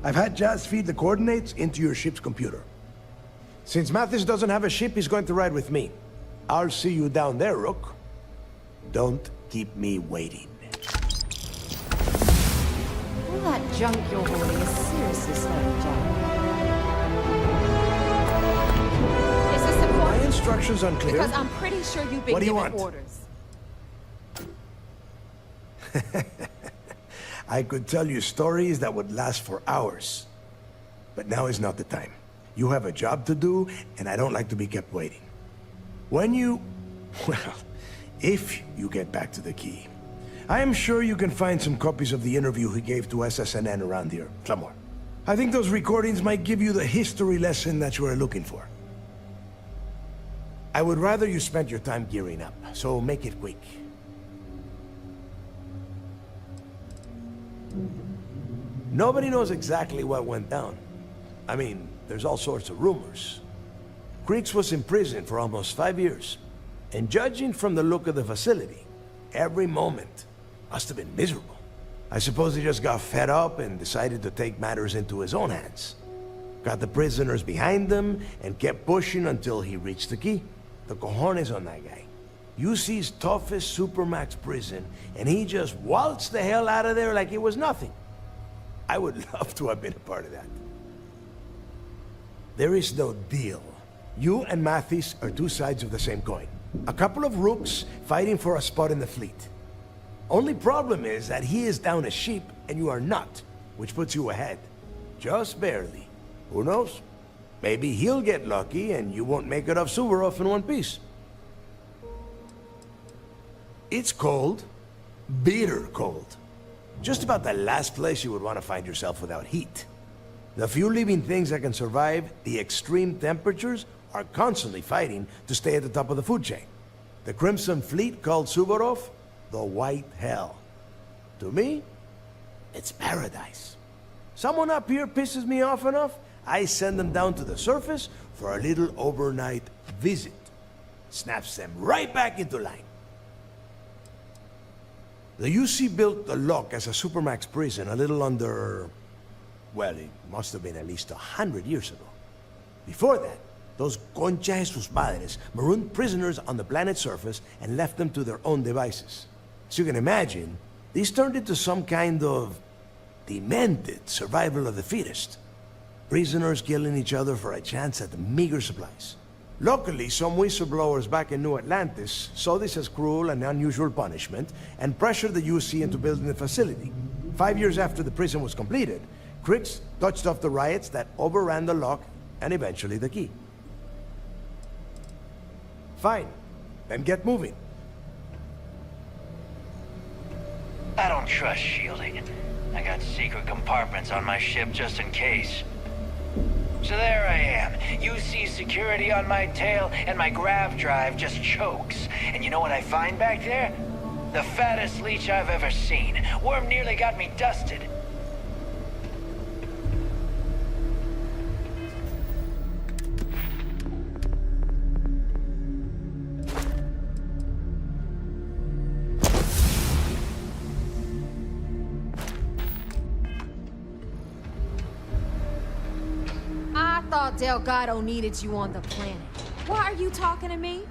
I've had Jazz feed the coordinates into your ship's computer. Since Mathis doesn't have a ship, he's going to ride with me. I'll see you down there, Rook. Don't keep me waiting. All that junk you're holding is seriously slowing down. Is this important? My instructions unclear? Because I'm pretty sure you've been given orders. I could tell you stories that would last for hours. But now is not the time. You have a job to do, and I don't like to be kept waiting. When you... well, if you get back to the key, I am sure you can find some copies of the interview he gave to SSNN around here, somewhere. I think those recordings might give you the history lesson that you are looking for. I would rather you spent your time gearing up, so make it quick. Nobody knows exactly what went down. I mean, there's all sorts of rumors. Grix was in prison for almost 5 years. And judging from the look of the facility, every moment must have been miserable. I suppose he just got fed up and decided to take matters into his own hands. Got the prisoners behind him and kept pushing until he reached the key. The cojones on that guy. UC's toughest supermax prison, and he just waltzed the hell out of there like it was nothing. I would love to have been a part of that. There is no deal. You and Mathis are two sides of the same coin. A couple of rooks fighting for a spot in the fleet. Only problem is that he is down a sheep and you are not, which puts you ahead. Just barely. Who knows? Maybe he'll get lucky and you won't make it off Suvorov in one piece. It's cold. Bitter cold. Just about the last place you would want to find yourself without heat. The few living things that can survive the extreme temperatures are constantly fighting to stay at the top of the food chain. The Crimson Fleet called Suvorov the White Hell. To me, it's paradise. Someone up here pisses me off enough, I send them down to the surface for a little overnight visit. Snaps them right back into line. The UC built the Lock as a supermax prison a little under... well, it must have been at least 100 years ago. Before that, those concha de sus madres marooned prisoners on the planet's surface and left them to their own devices. As you can imagine, these turned into some kind of demented survival of the fittest. Prisoners killing each other for a chance at the meager supplies. Luckily, some whistleblowers back in New Atlantis saw this as cruel and unusual punishment and pressured the UC into building the facility. 5 years after the prison was completed, Grix touched off the riots that overran the Lock and eventually the key. Fine. Then get moving. I don't trust shielding. I got secret compartments on my ship just in case. So there I am. You see security on my tail, and my grav drive just chokes. And you know what I find back there? The fattest leech I've ever seen. Worm nearly got me dusted. I thought Delgado needed you on the planet. Why are you talking to me?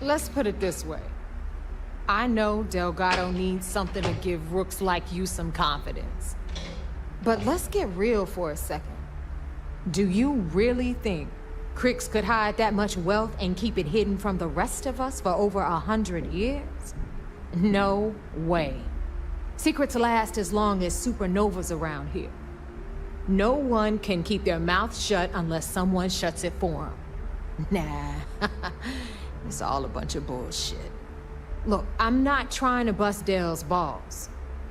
Let's put it this way. I know Delgado needs something to give rooks like you some confidence. But let's get real for a second. Do you really think Cricks could hide that much wealth and keep it hidden from the rest of us for over 100 years? No way. Secrets last as long as supernovas around here. No one can keep their mouth shut unless someone shuts it for them. Nah, it's all a bunch of bullshit. Look, I'm not trying to bust Dale's balls.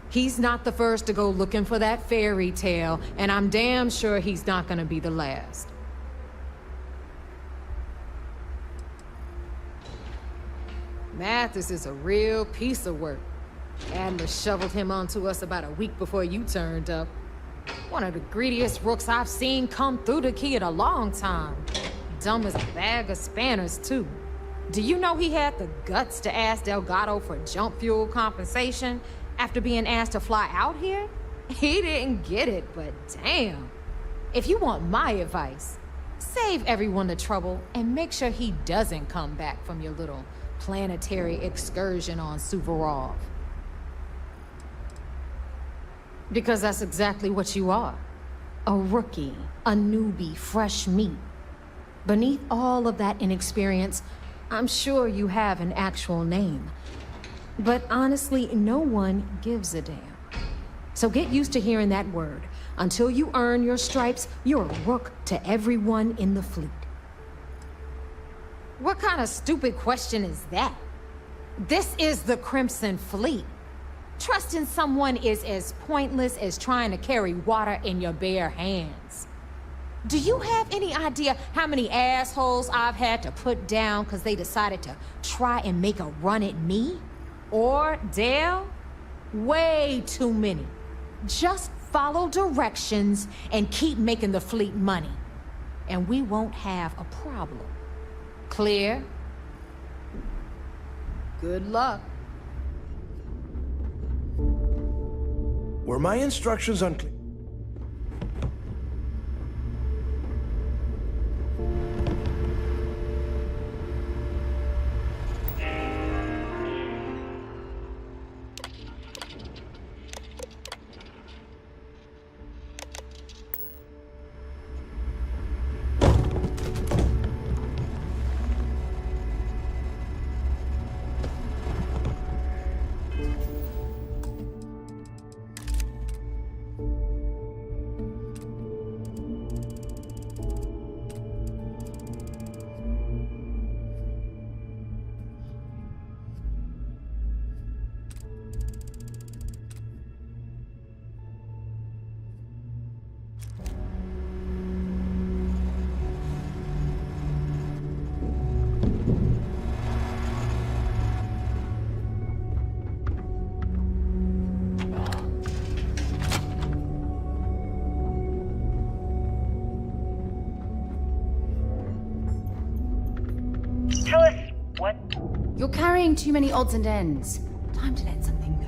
He's not the first to go looking for that fairy tale, and I'm damn sure he's not gonna be the last. Mathis is a real piece of work. Adler shoveled him onto us about a week before you turned up. One of the greediest rooks I've seen come through the key in a long time. Dumb as a bag of spanners, too. Do you know he had the guts to ask Delgado for jump fuel compensation after being asked to fly out here? He didn't get it, but damn. If you want my advice, save everyone the trouble and make sure he doesn't come back from your little planetary excursion on Suvorov. Because that's exactly what you are. A rookie, a newbie, fresh meat. Beneath all of that inexperience, I'm sure you have an actual name. But honestly, no one gives a damn. So get used to hearing that word. Until you earn your stripes, you're a rook to everyone in the fleet. What kind of stupid question is that? This is the Crimson Fleet. Trusting someone is as pointless as trying to carry water in your bare hands. Do you have any idea how many assholes I've had to put down because they decided to try and make a run at me? Or Dale? Way too many. Just follow directions and keep making the fleet money. And we won't have a problem. Clear? Good luck. Were my instructions unclear? Tell us what? You're carrying too many odds and ends. Time to let something go.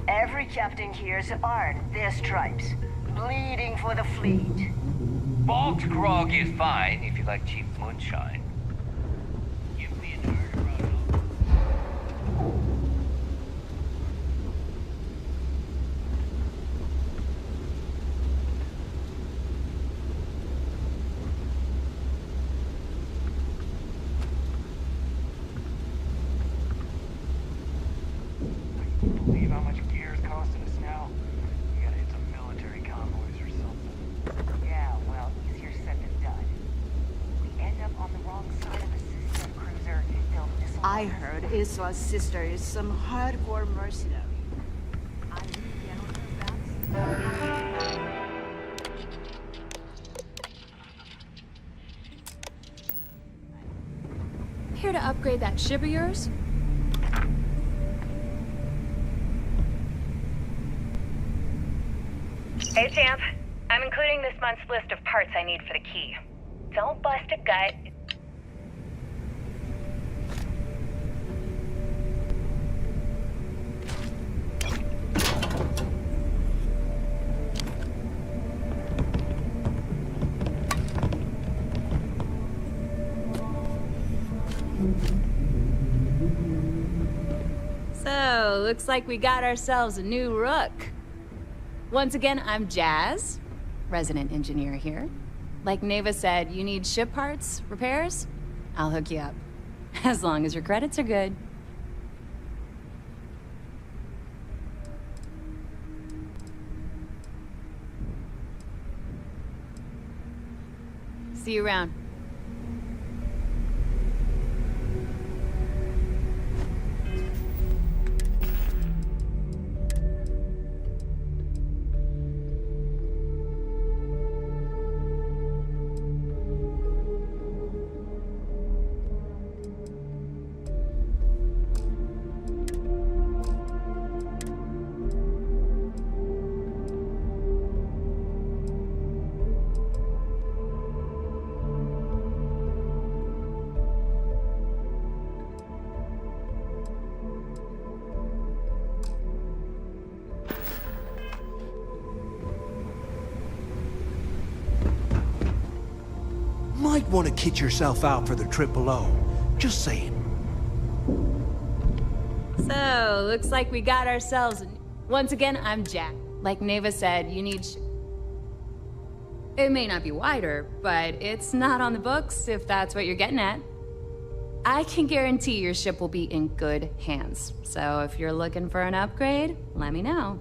Every captain here's earned their stripes, bleeding for the fleet. Bogged grog is fine if you like cheap moonshine. Give me an believe how much gear's costing us now? We gotta hit some military convoys or something. Yeah, well, easier said than done. We end up on the wrong side of a sister cruiser. They'll missile. I heard Isla's sister is some hardcore mercenary. Here to upgrade that ship of yours? Hey, Champ. I'm including this month's list of parts I need for the key. Don't bust a gut. So, looks like we got ourselves a new rook. Once again, I'm Jazz, resident engineer here. Like Neva said, you need ship parts, repairs? I'll hook you up. As long as your credits are good. See you around. Might want to kit yourself out for the Triple O. Just saying. So, looks like we got ourselves Once again, I'm Jack. Like Neva said, you need It may not be wider, but it's not on the books, if that's what you're getting at. I can guarantee your ship will be in good hands. So if you're looking for an upgrade, let me know.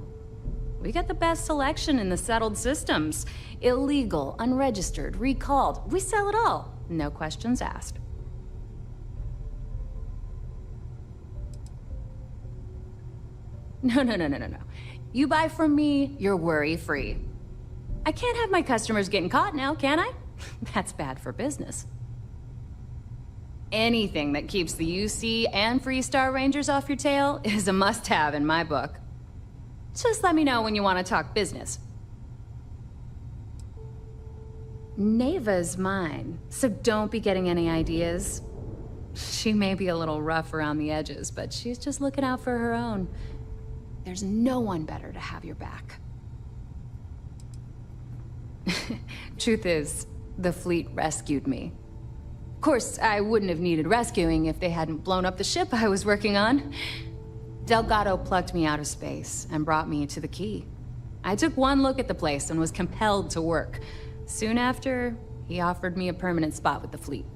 We got the best selection in the settled systems. Illegal, unregistered, recalled. We sell it all. No questions asked. No. You buy from me, you're worry-free. I can't have my customers getting caught now, can I? That's bad for business. Anything that keeps the UC and Freestar Rangers off your tail is a must-have in my book. Just let me know when you want to talk business. Neva's mine, so don't be getting any ideas. She may be a little rough around the edges, but she's just looking out for her own. There's no one better to have your back. Truth is, the fleet rescued me. Of course, I wouldn't have needed rescuing if they hadn't blown up the ship I was working on. Delgado plucked me out of space and brought me to the key. I took one look at the place and was compelled to work. Soon after, he offered me a permanent spot with the fleet.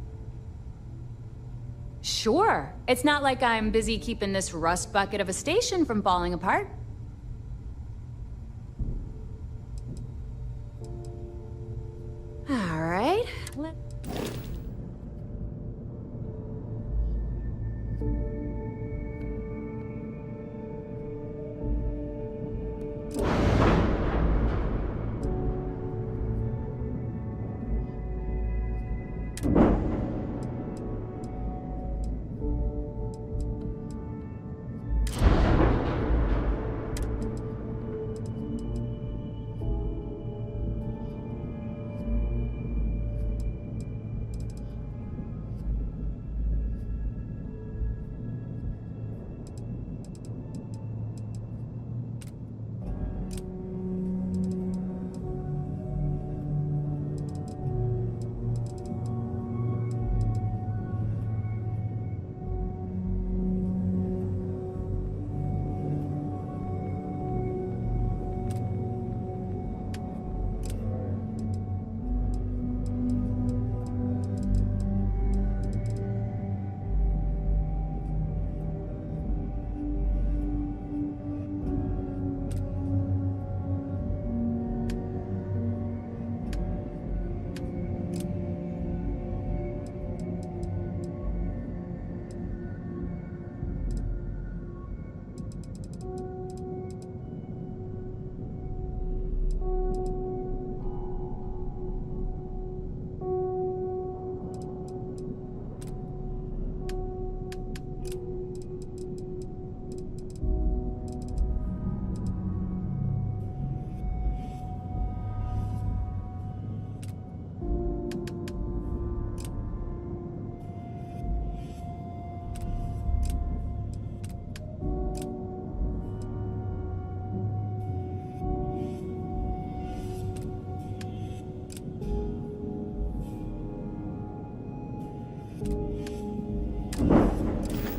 Sure, it's not like I'm busy keeping this rust bucket of a station from falling apart. All right,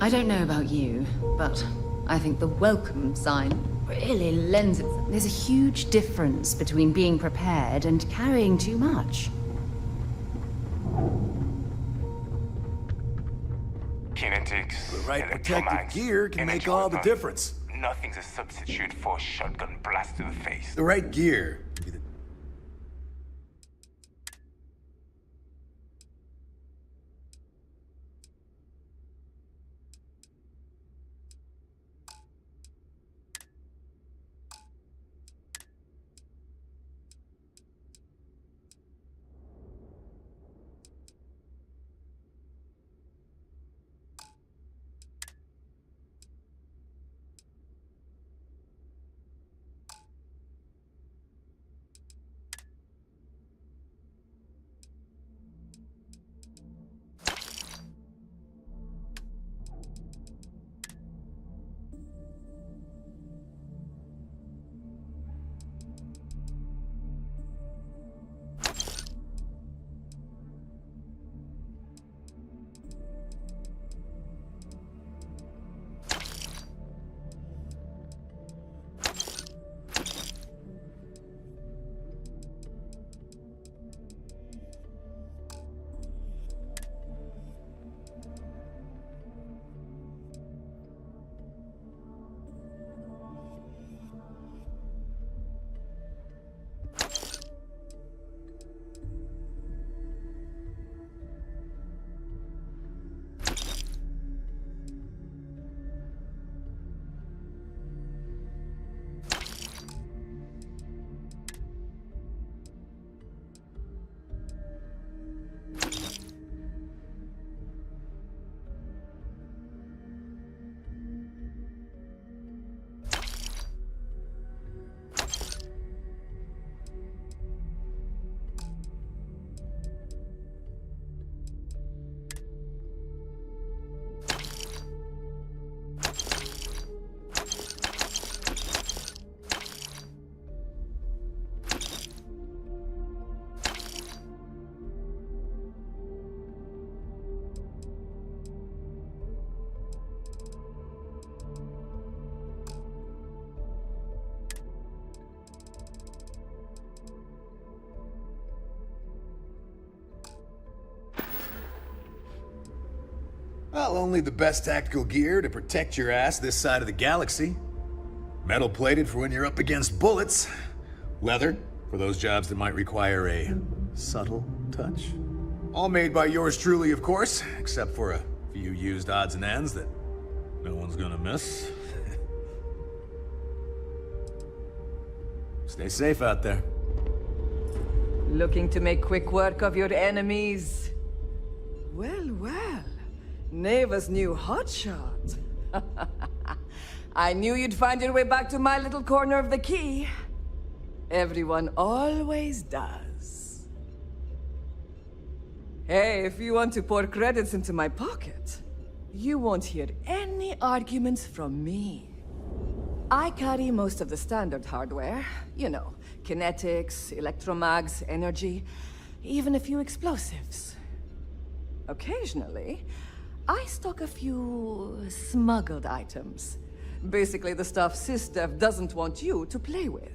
I don't know about you, but I think the welcome sign really lends it. There's a huge difference between being prepared and carrying too much. Kinetics, The right protective electromags, gear can make all the energy difference. Nothing's a substitute for a shotgun blast to the face. The right gear. Well, only the best tactical gear to protect your ass this side of the galaxy. Metal plated for when you're up against bullets. Leather for those jobs that might require a subtle touch. All made by yours truly, of course, except for a few used odds and ends that no one's gonna miss. Stay safe out there. Looking to make quick work of your enemies? Well, well. Neva's new hotshot. I knew you'd find your way back to my little corner of the key. Everyone always does. Hey, if you want to pour credits into my pocket, you won't hear any arguments from me. I carry most of the standard hardware. You know, kinetics, electromags, energy, even a few explosives. Occasionally, I stock a few smuggled items. Basically the stuff SysDef doesn't want you to play with.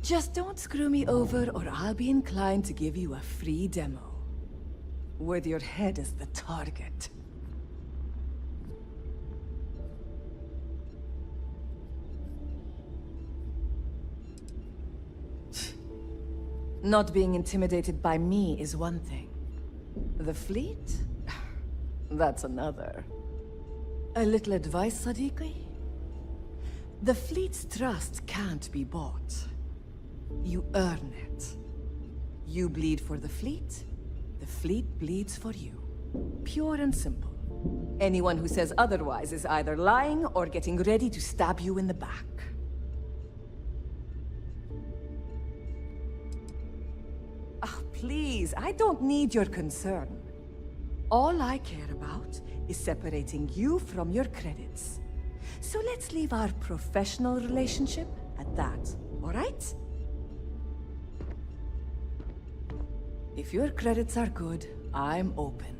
Just don't screw me over or I'll be inclined to give you a free demo. With your head as the target. Not being intimidated by me is one thing. The fleet? That's another. A little advice, Sadiqi? The fleet's trust can't be bought. You earn it. You bleed for the fleet bleeds for you. Pure and simple. Anyone who says otherwise is either lying or getting ready to stab you in the back. Ah, please, I don't need your concern. All I care about is separating you from your credits. So let's leave our professional relationship at that, all right? If your credits are good, I'm open.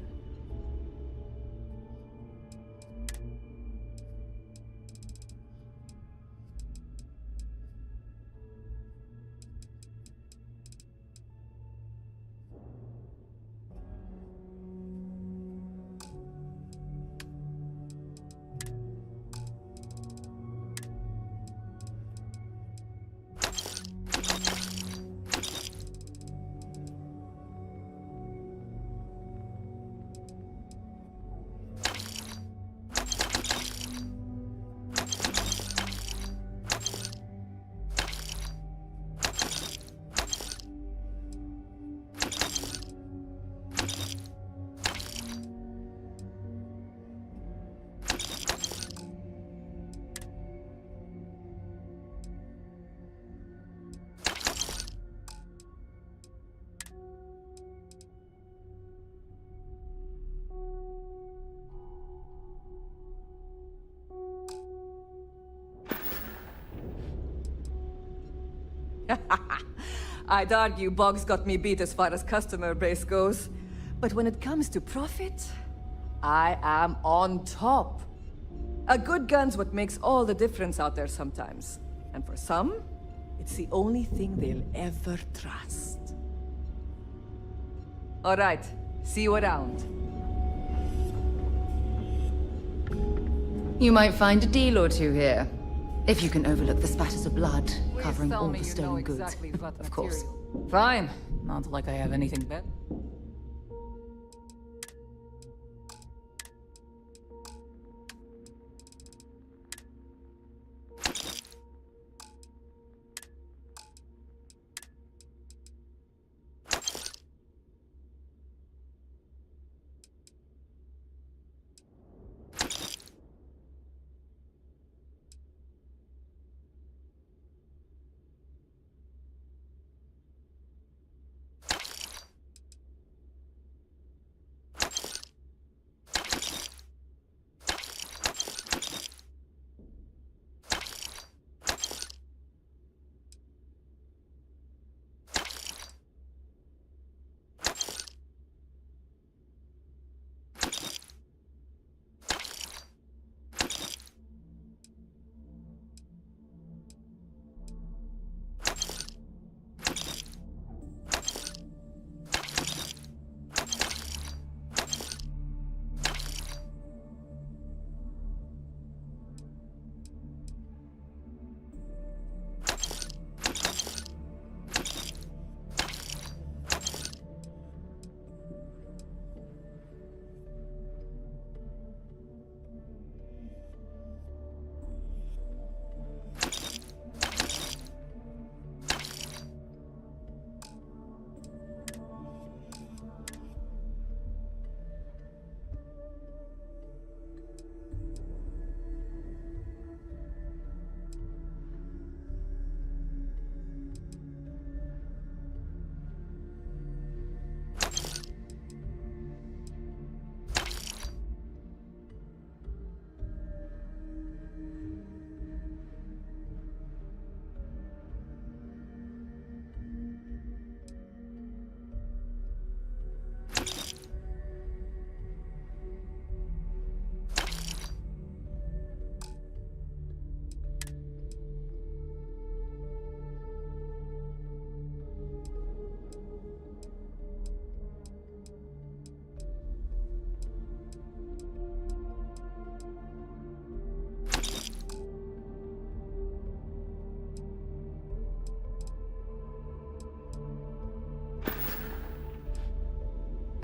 I'd argue Bog's got me beat as far as customer base goes. But when it comes to profit, I am on top. A good gun's what makes all the difference out there sometimes. And for some, it's the only thing they'll ever trust. All right, see you around. You might find a deal or two here. If you can overlook the spatters of blood covering tell all me the you stolen know goods. exactly what Of course. Fine. Not like I have anything better.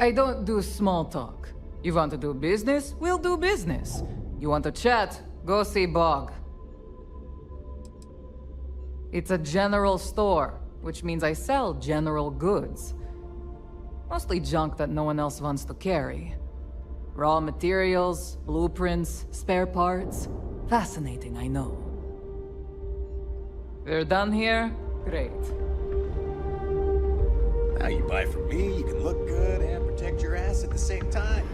I don't do small talk. You want to do business? We'll do business. You want to chat? Go see Bog. It's a general store, which means I sell general goods. Mostly junk that no one else wants to carry. Raw materials, blueprints, spare parts. Fascinating, I know. We're done here? Great. Now you buy from me, you can look good and protect your ass at the same time.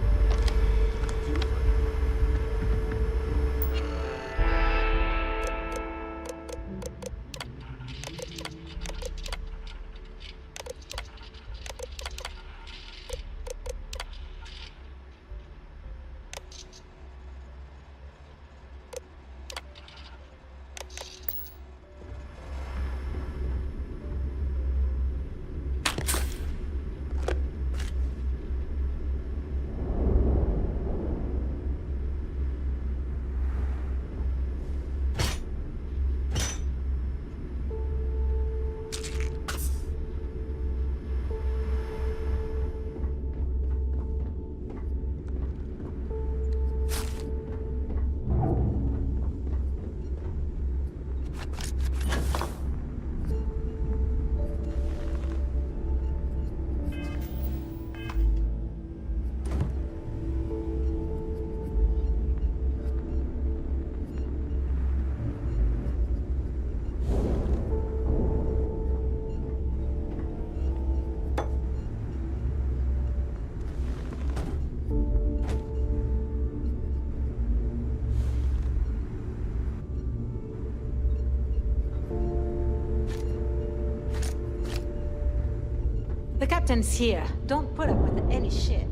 Captain's here. Don't put up with any shit.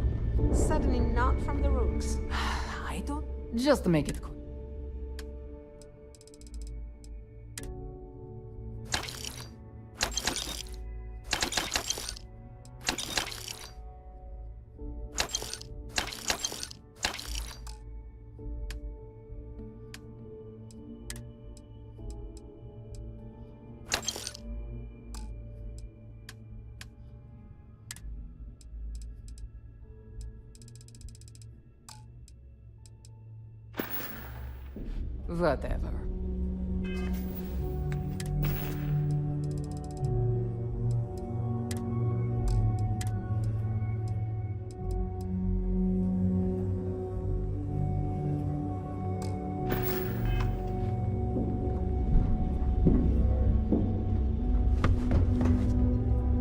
Suddenly not from the rooks. I don't... Just to make it cool. Whatever.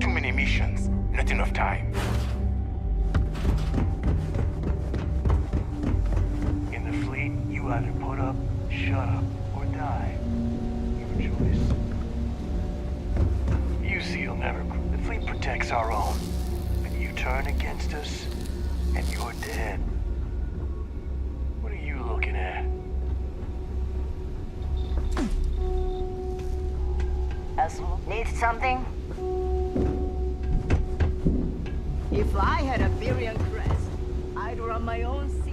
Too many missions, not enough time. In the fleet, you either put up, shut up, or die. Your choice. UC'll never... The fleet protects our own. But you turn against us, and you're dead. What are you looking at? Need something? If I had a Virion crest, I'd run my own city.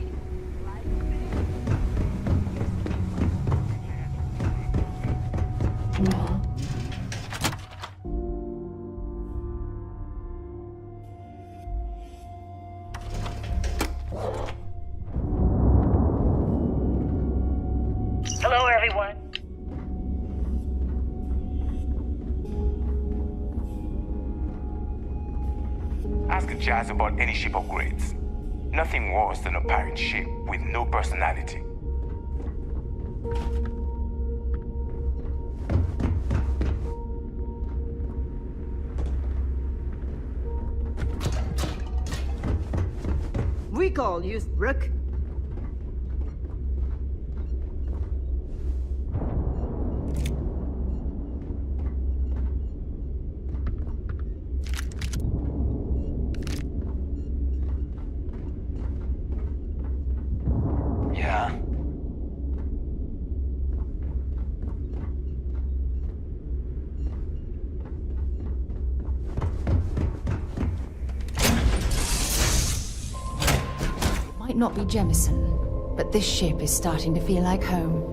Hello, everyone. Ask Jazz about any ship upgrades. Nothing worse than a pirate ship with no personality. We call you Rook. Yeah? Might not be Jemison, but this ship is starting to feel like home.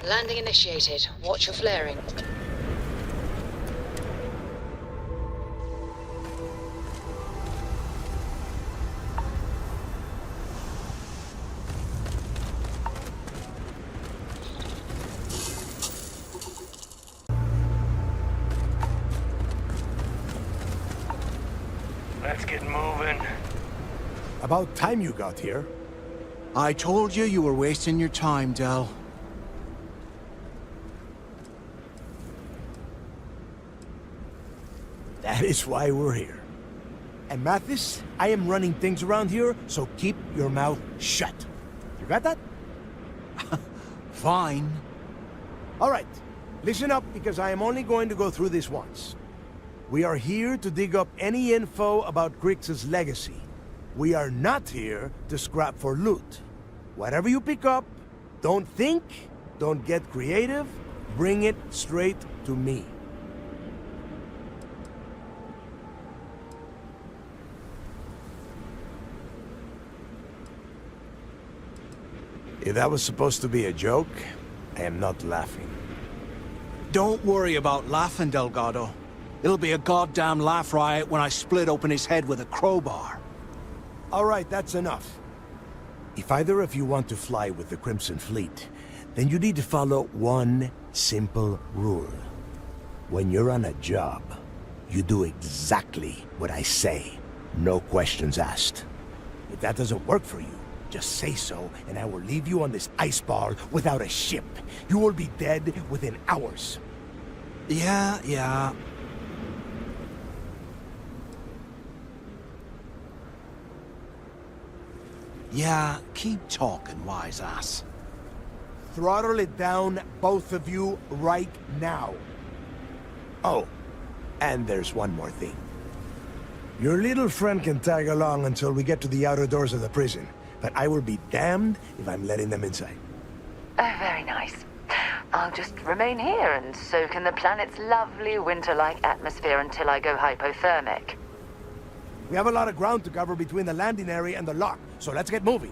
Landing initiated. Watch your flaring. Let's get moving. About time you got here. I told you were wasting your time, Del. That is why we're here. And Mathis, I am running things around here, so keep your mouth shut. You got that? Fine. All right, listen up because I am only going to go through this once. We are here to dig up any info about Grix's legacy. We are not here to scrap for loot. Whatever you pick up, don't think, don't get creative, bring it straight to me. If that was supposed to be a joke, I am not laughing. Don't worry about laughing, Delgado. It'll be a goddamn laugh riot when I split open his head with a crowbar. All right, that's enough. If either of you want to fly with the Crimson Fleet, then you need to follow one simple rule. When you're on a job, you do exactly what I say. No questions asked. If that doesn't work for you, just say so, and I will leave you on this ice ball without a ship. You will be dead within hours. Yeah. Yeah, keep talking, wise ass. Throttle it down, both of you, right now. Oh, and there's one more thing. Your little friend can tag along until we get to the outer doors of the prison, but I will be damned if I'm letting them inside. Oh, very nice. I'll just remain here and soak in the planet's lovely winter-like atmosphere until I go hypothermic. We have a lot of ground to cover between the landing area and the lock, so let's get moving.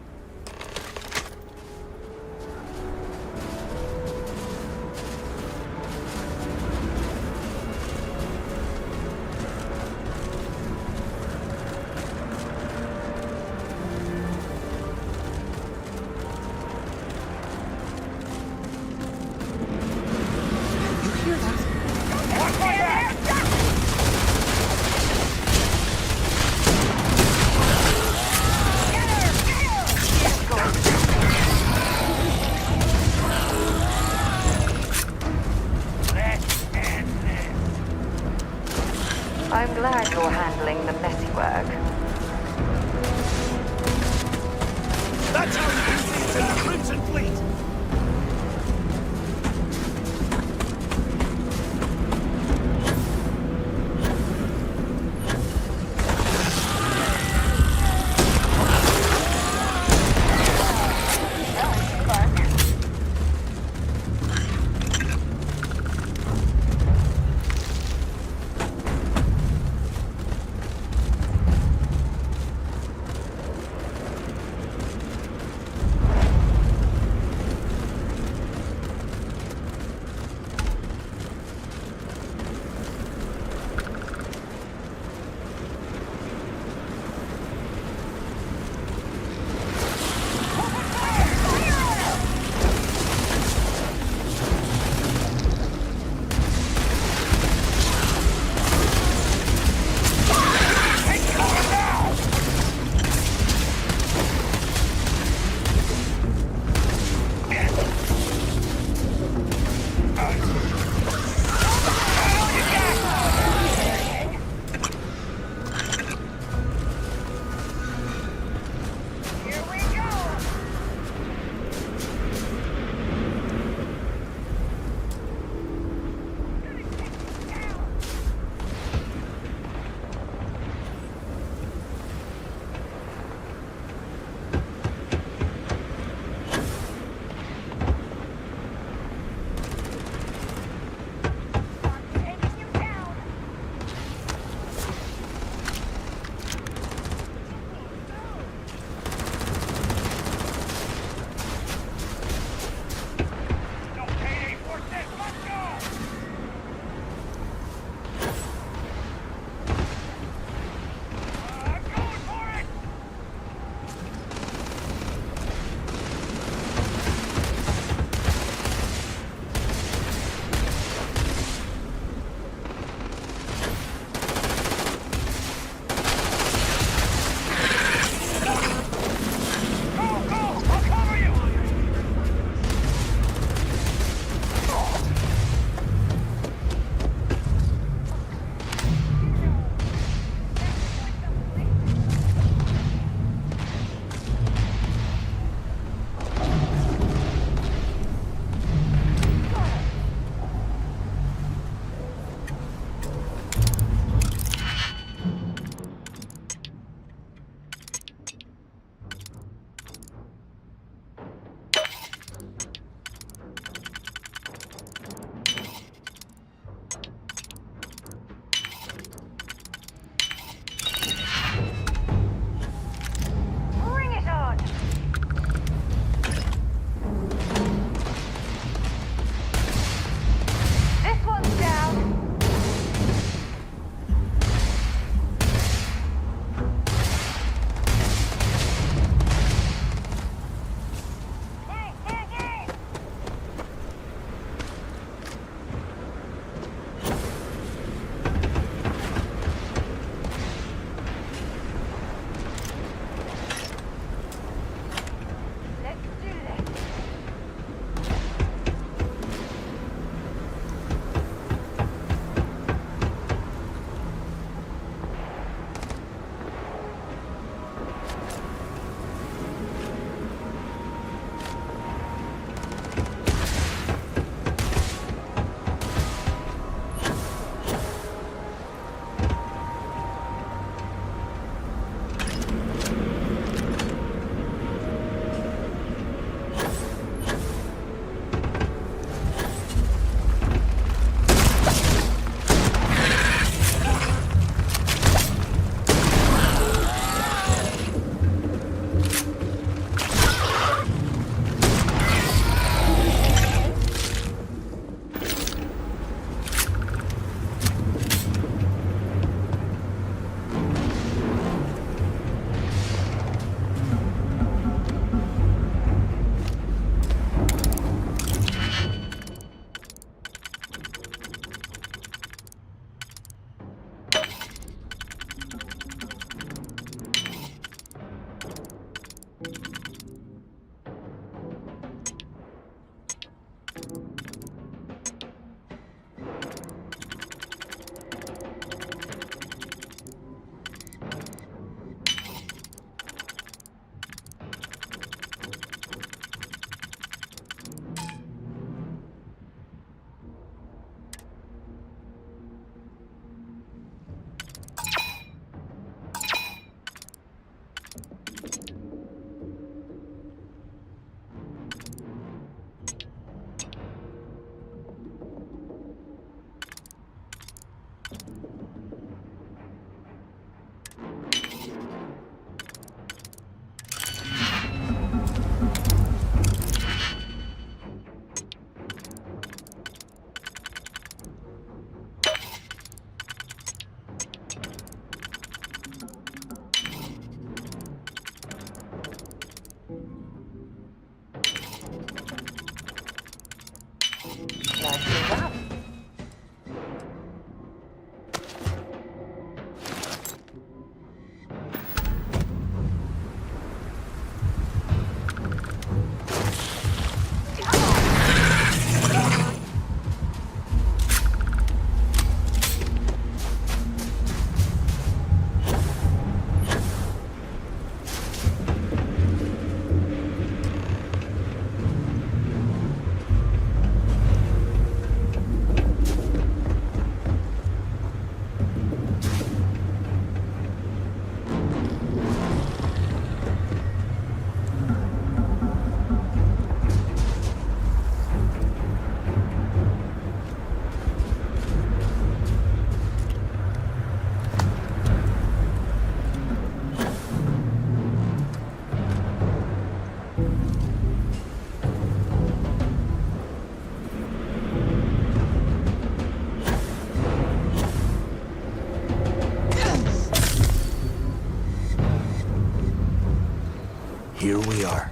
we are.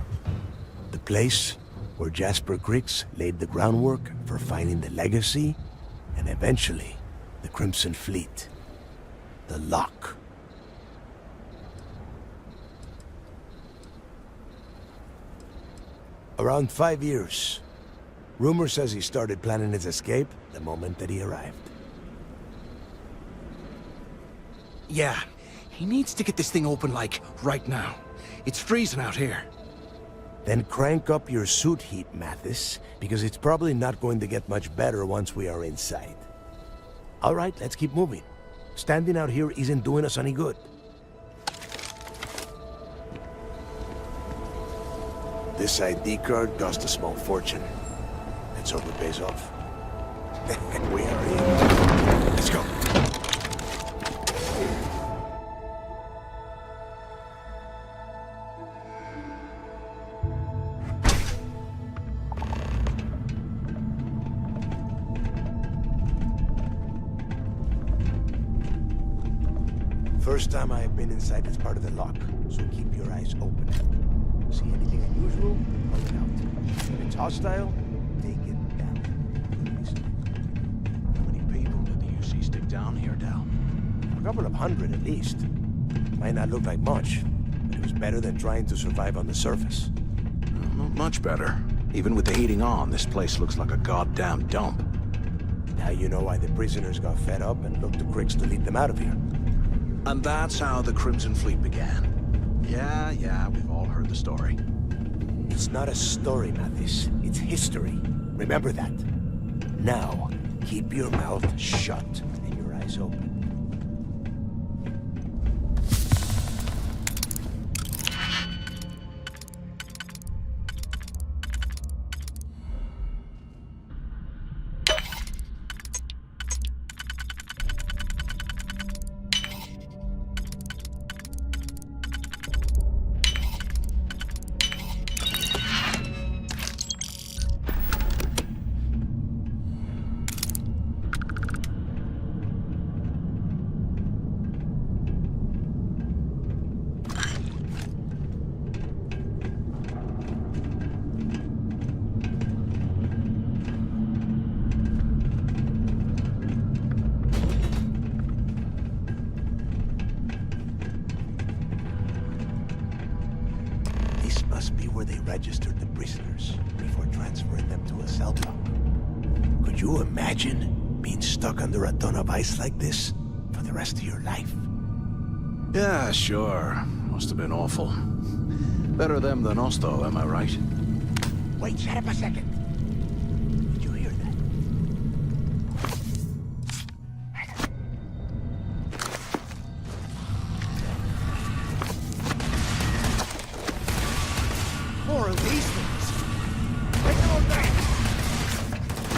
The place where Jasper Griggs laid the groundwork for finding the legacy and eventually the Crimson Fleet. The Lock. Around 5 years. Rumor says he started planning his escape the moment that he arrived. Yeah, he needs to get this thing open, like, right now. It's freezing out here. Then crank up your suit heat, Mathis, because it's probably not going to get much better once we are inside. All right, let's keep moving. Standing out here isn't doing us any good. This ID card cost a small fortune. Let's hope it pays off. We are in. Let's go. First time I have been inside this part of the lock, so keep your eyes open. See anything unusual? Call it out. If it's hostile, take it down. How many people did the UC stick down here, Dal? A couple of hundred at least. Might not look like much, but it was better than trying to survive on the surface. Not much better. Even with the heating on, this place looks like a goddamn dump. Now you know why the prisoners got fed up and looked to Griggs to lead them out of here. And that's how the Crimson Fleet began. Yeah, we've all heard the story. It's not a story, Mathis. It's history. Remember that. Now, keep your mouth shut and your eyes open. Registered the prisoners before transferring them to a cell block. Could you imagine being stuck under a ton of ice like this for the rest of your life? Yeah, sure. Must have been awful. Better them than us, though, am I right? Wait, shut up a second. Did you hear that? More of these things. Take them all back. Like this.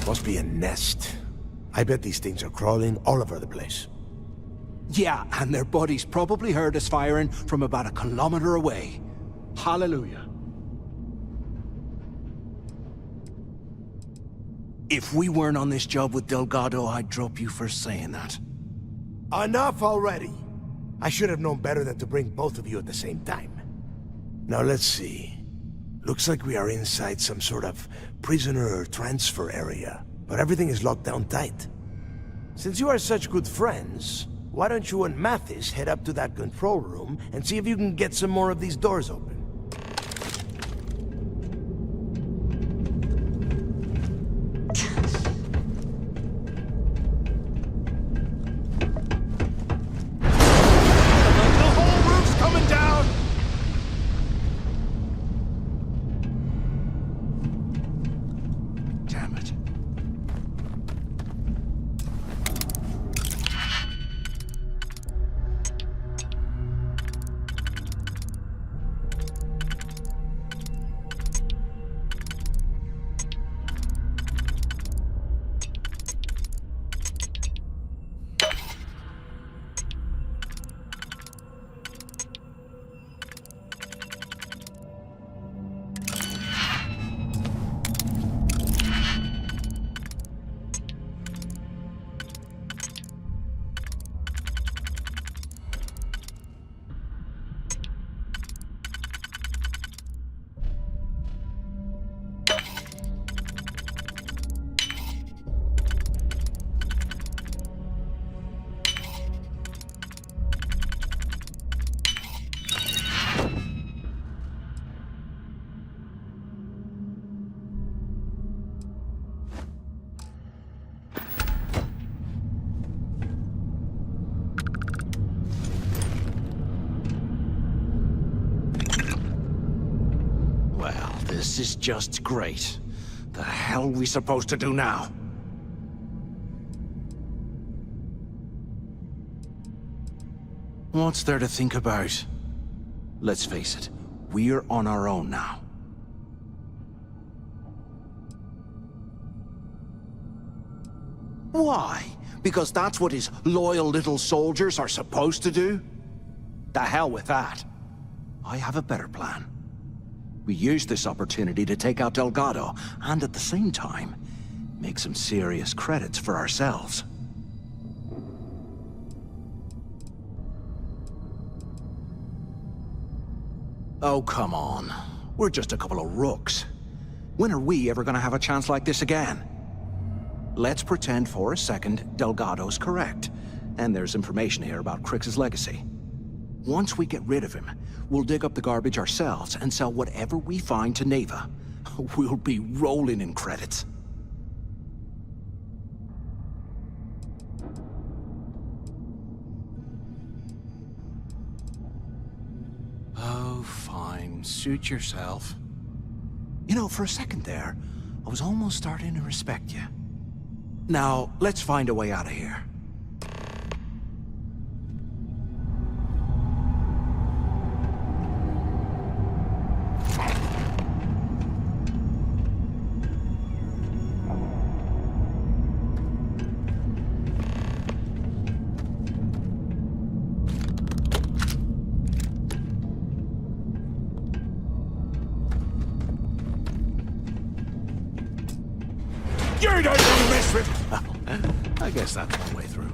Must be a nest. I bet these things are crawling all over the place. Yeah, and their buddies probably heard us firing from about 1 kilometer away. Hallelujah. If we weren't on this job with Delgado, I'd drop you for saying that. Enough already! I should have known better than to bring both of you at the same time. Now let's see. Looks like we are inside some sort of prisoner transfer area, but everything is locked down tight. Since you are such good friends, why don't you and Mathis head up to that control room and see if you can get some more of these doors open? This is just great. The hell are we supposed to do now? What's there to think about? Let's face it, we're on our own now. Why? Because that's what his loyal little soldiers are supposed to do? The hell with that. I have a better plan. We use this opportunity to take out Delgado, and at the same time, make some serious credits for ourselves. Oh, come on. We're just a couple of rooks. When are we ever gonna have a chance like this again? Let's pretend for a second Delgado's correct, and there's information here about Crix's legacy. Once we get rid of him, we'll dig up the garbage ourselves and sell whatever we find to Neva. We'll be rolling in credits. Oh, fine. Suit yourself. You know, for a second there, I was almost starting to respect you. Now, let's find a way out of here. You're not gonna mess with... Well, I guess that's one way through.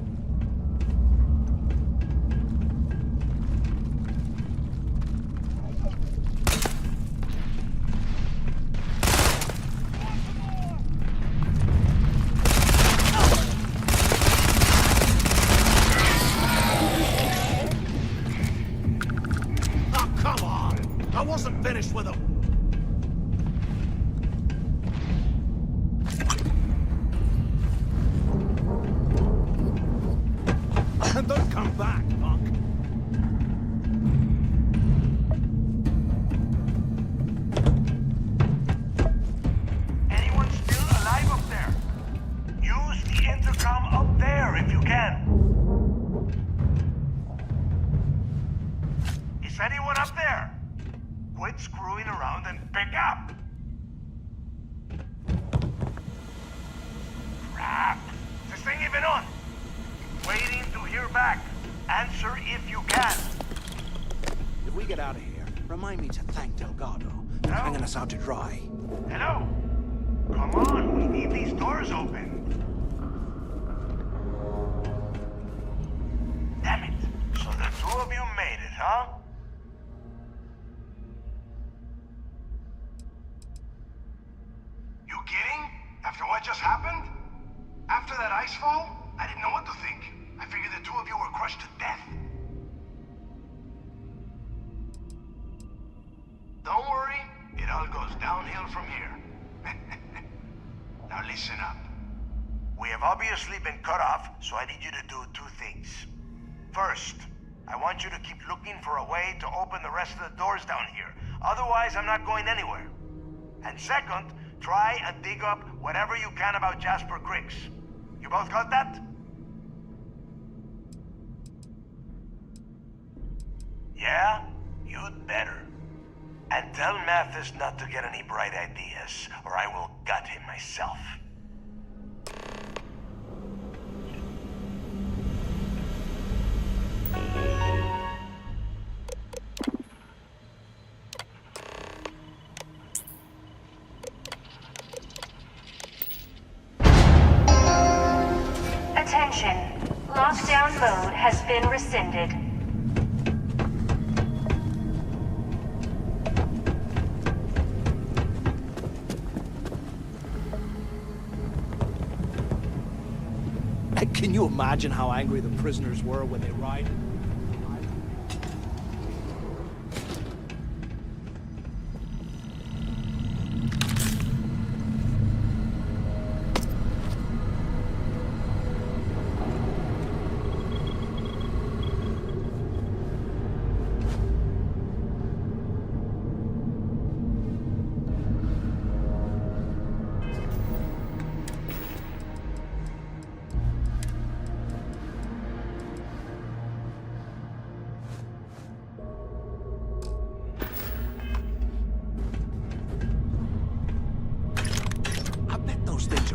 Oh, come on! I wasn't finished with him. And don't come back, punk. Anyone still alive up there? Use the intercom up there if you can. Is anyone up there? Quit screwing around and pick up. Crap! Is this thing even on? Waiting to hear back. Answer if you can. If we get out of here, remind me to thank Delgado for hanging us out to dry. Hello? Come on, we need these doors open. Damn it. So the two of you made it, huh? You kidding? After what just happened? After that ice fall? I didn't know what to think. I figured the two of you were crushed to death. Don't worry, it all goes downhill from here. Now listen up. We have obviously been cut off, so I need you to do two things. First, I want you to keep looking for a way to open the rest of the doors down here. Otherwise, I'm not going anywhere. And second, try and dig up whatever you can about Jasper Griggs. You both got that? Yeah? You'd better. And tell Mathis not to get any bright ideas, or I will gut him myself. Attention. Lockdown mode has been rescinded. Can you imagine how angry the prisoners were when they arrived?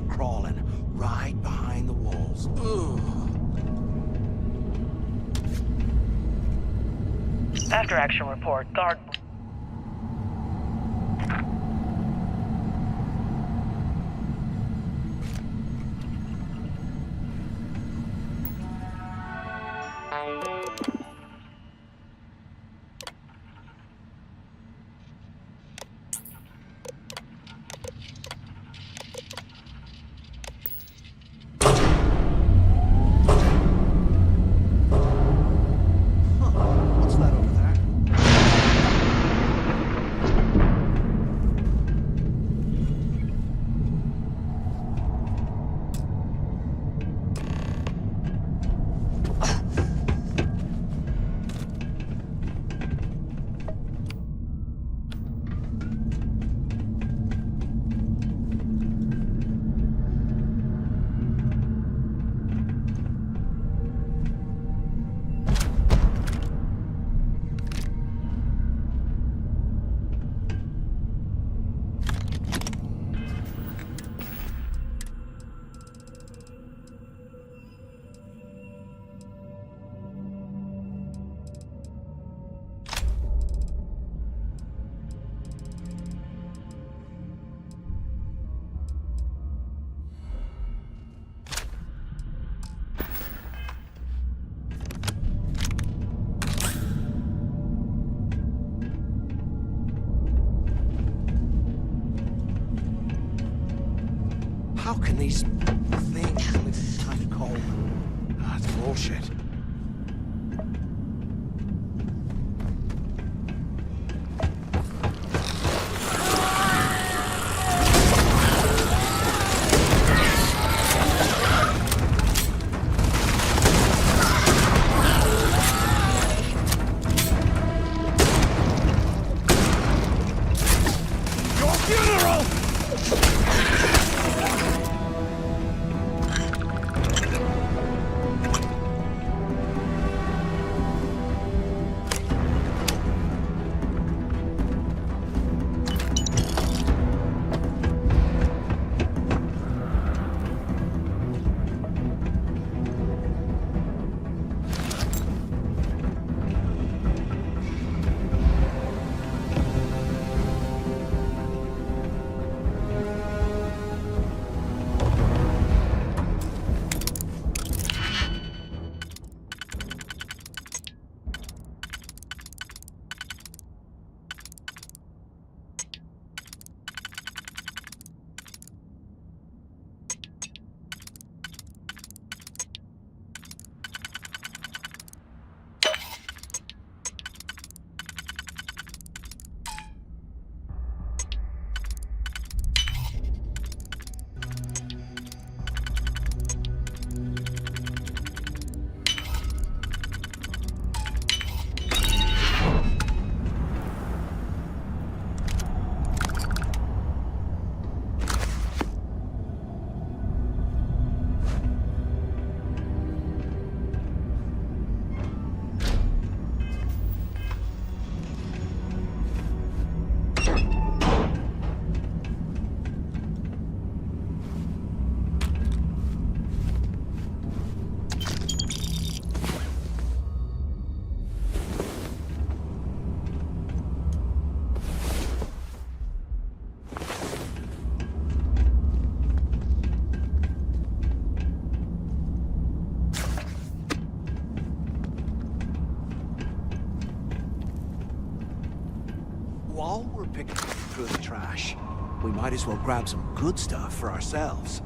Crawling right behind the walls. Ugh. After action report, guard. What's that How can these things live this kind of cold? That's bullshit. While we're picking through the trash, we might as well grab some good stuff for ourselves.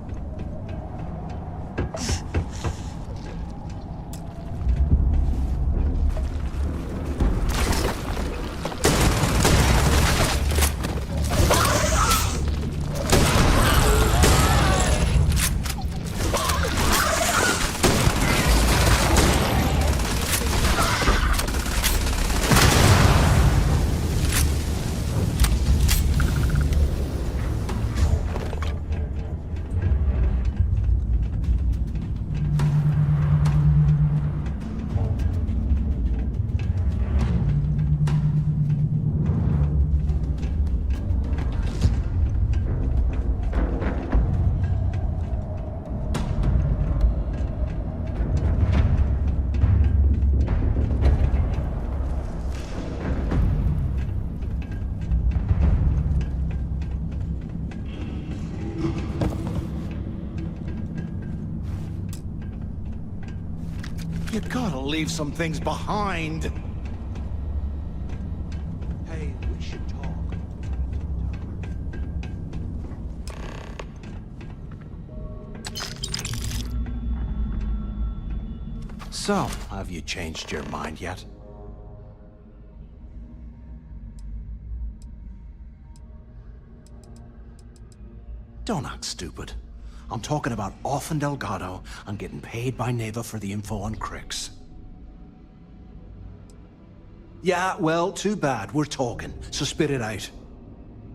You gotta leave some things behind. Hey, we should talk. So, have you changed your mind yet? Don't act stupid. I'm talking about off in Delgado and getting paid by Neva for the info on Crix. Yeah, well, too bad. We're talking, so spit it out.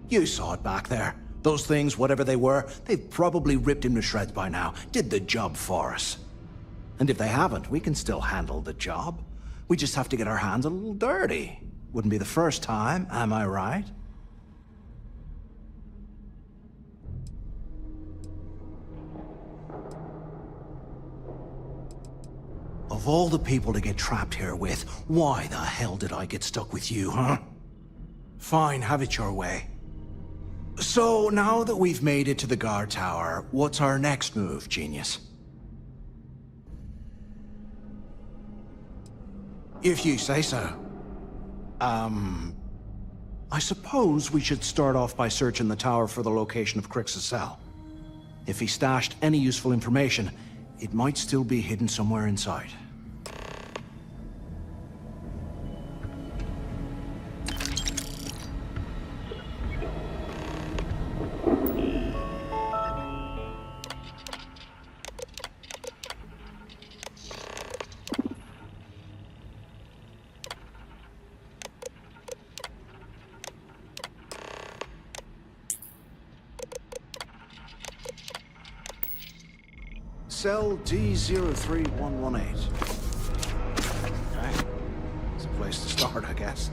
You saw it back there. Those things, whatever they were, they've probably ripped him to shreds by now. Did the job for us. And if they haven't, we can still handle the job. We just have to get our hands a little dirty. Wouldn't be the first time, am I right? Of all the people to get trapped here with, why the hell did I get stuck with you, huh? Fine, have it your way. So, now that we've made it to the guard tower, what's our next move, genius? If you say so. I suppose we should start off by searching the tower for the location of Crix's cell. If he stashed any useful information, it might still be hidden somewhere inside. Cell D03118. Okay. It's a place to start, I guess.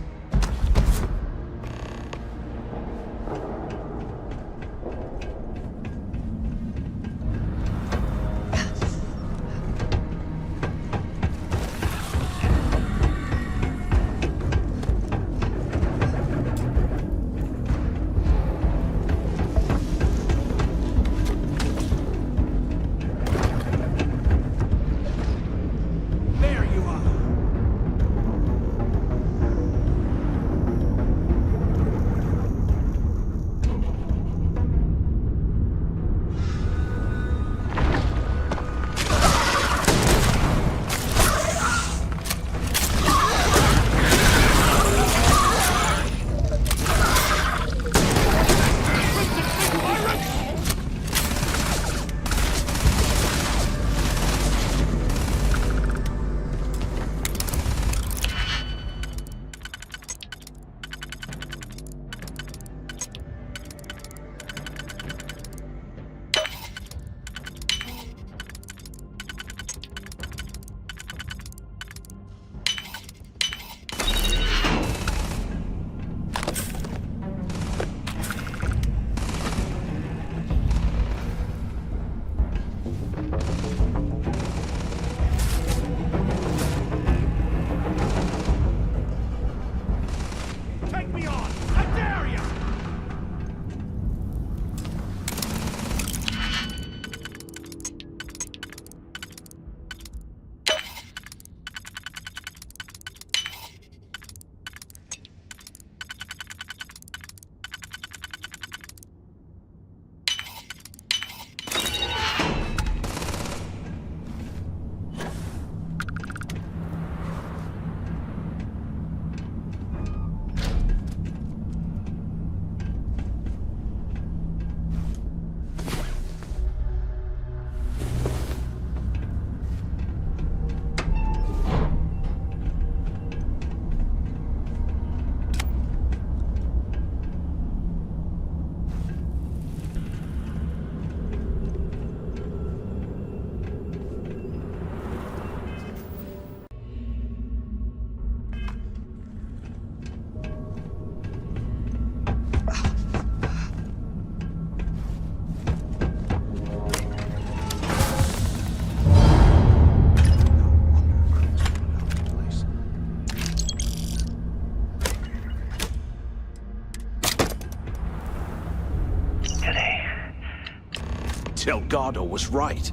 Delgado was right.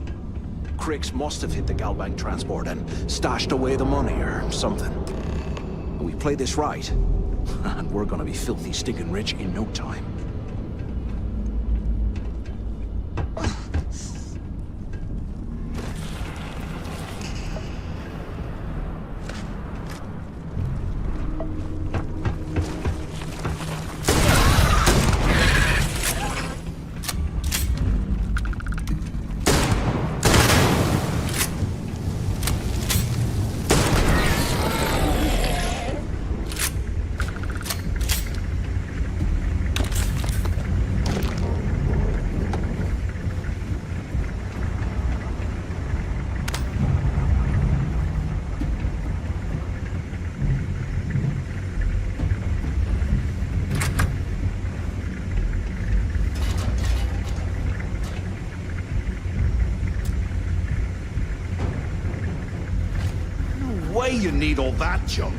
Cricks must have hit the Galbank transport and stashed away the money or something. We play this right, and we're gonna be filthy stinking rich in no time. Way you need all that junk.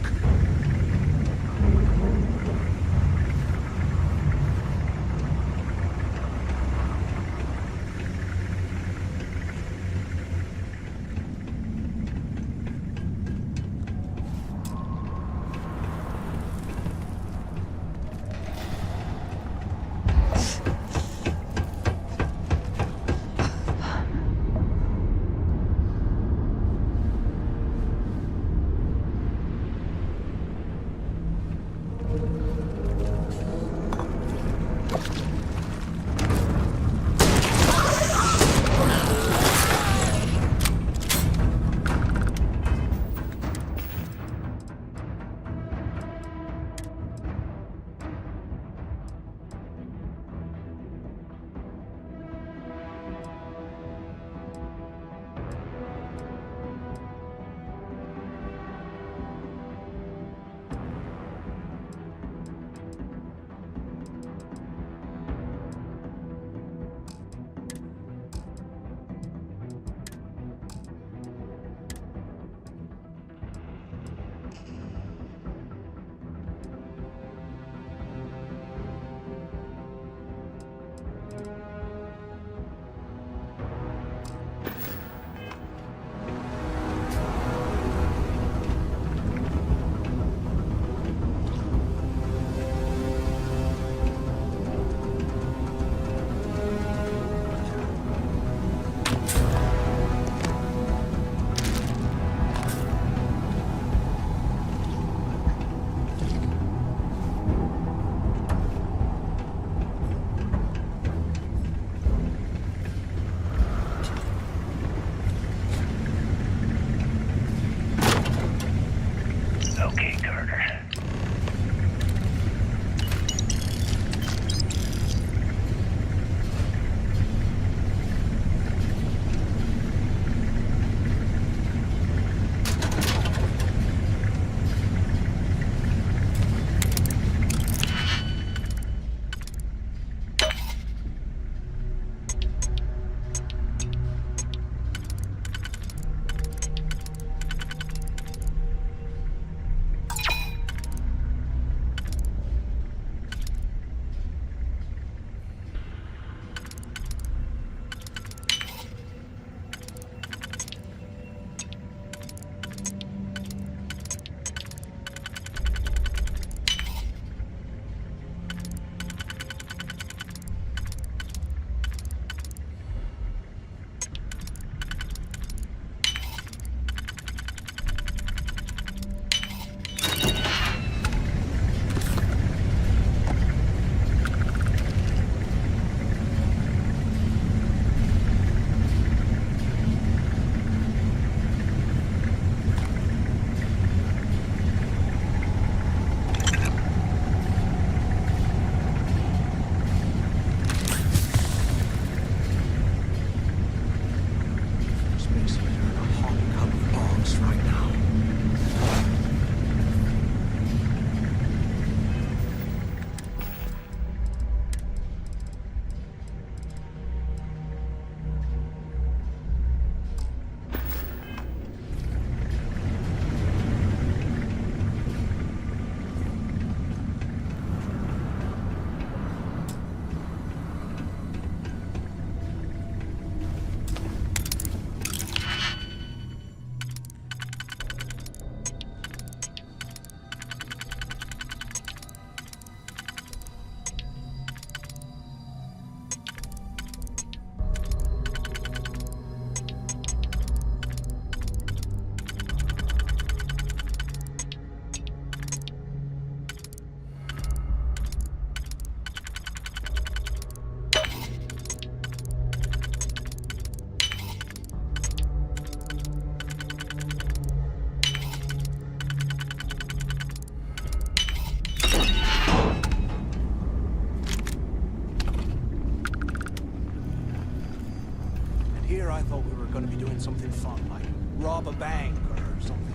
I thought we were gonna be doing something fun, like rob a bank or something.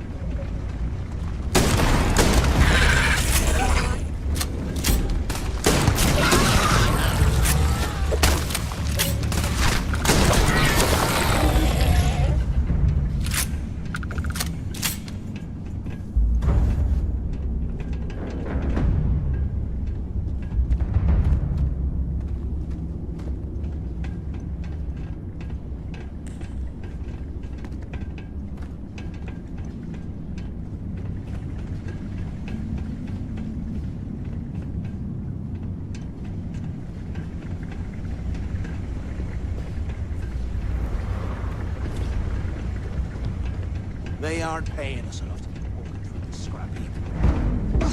They aren't paying us enough to keep walking through this scrap heap. I've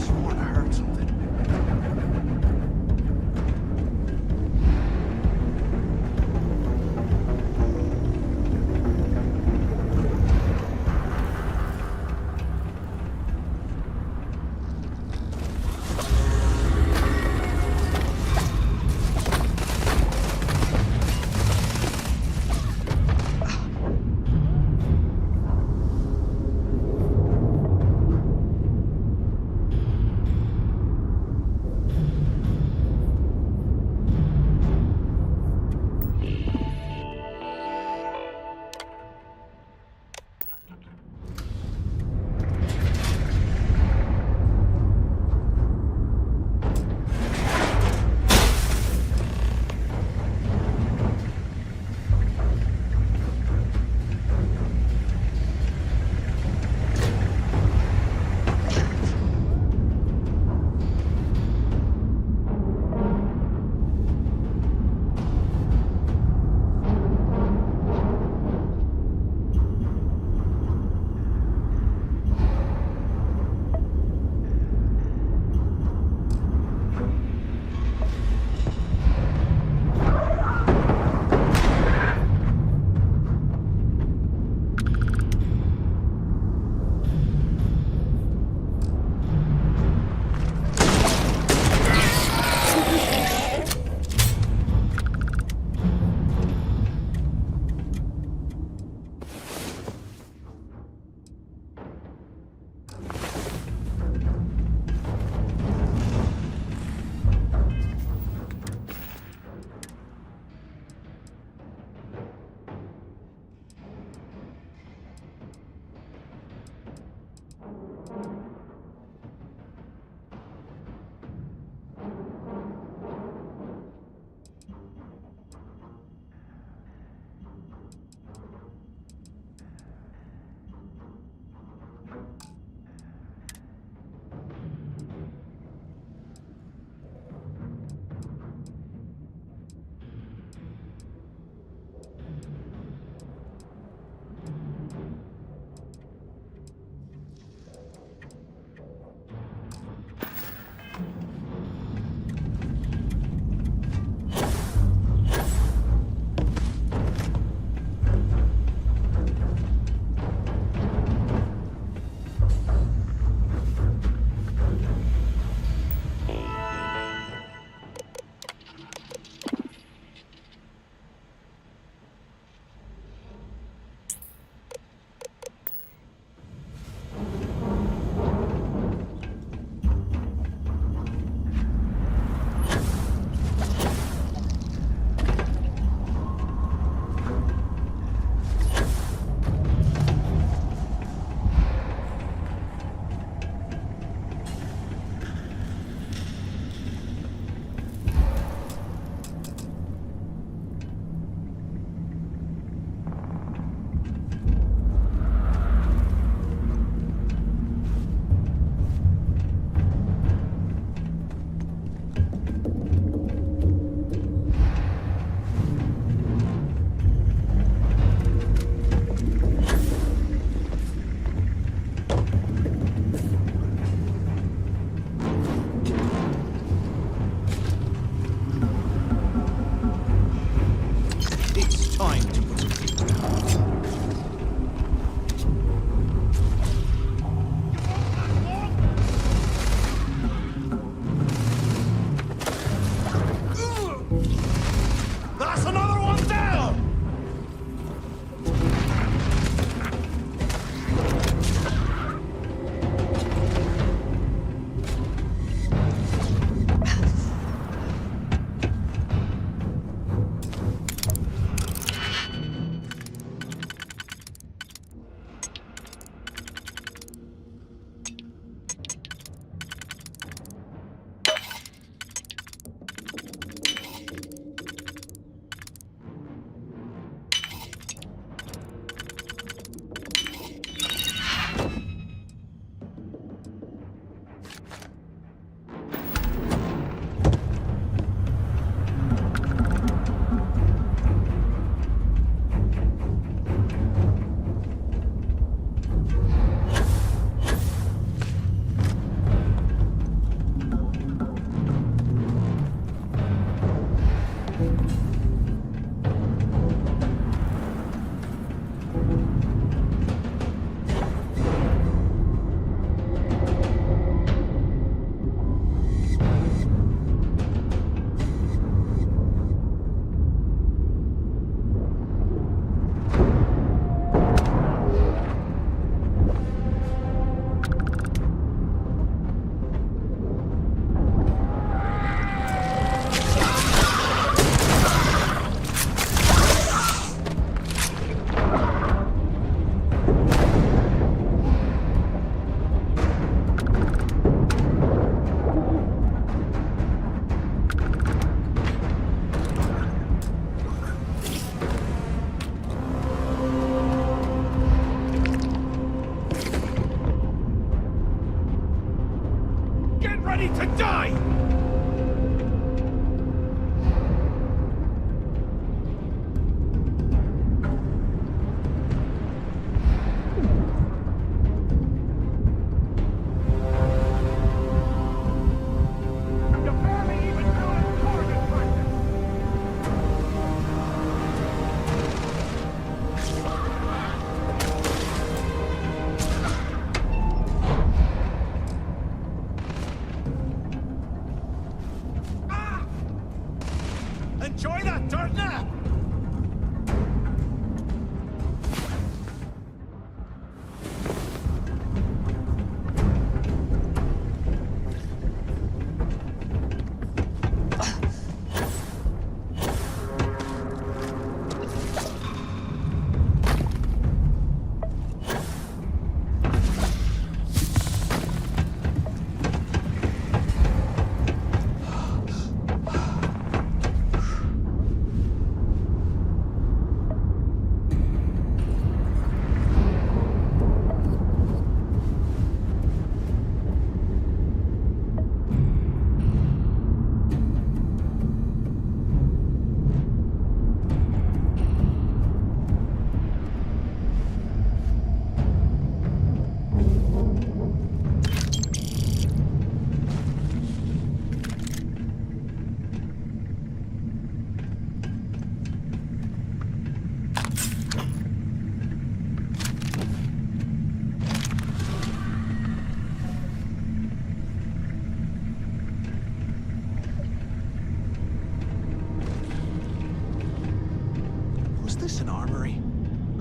sworn I heard something.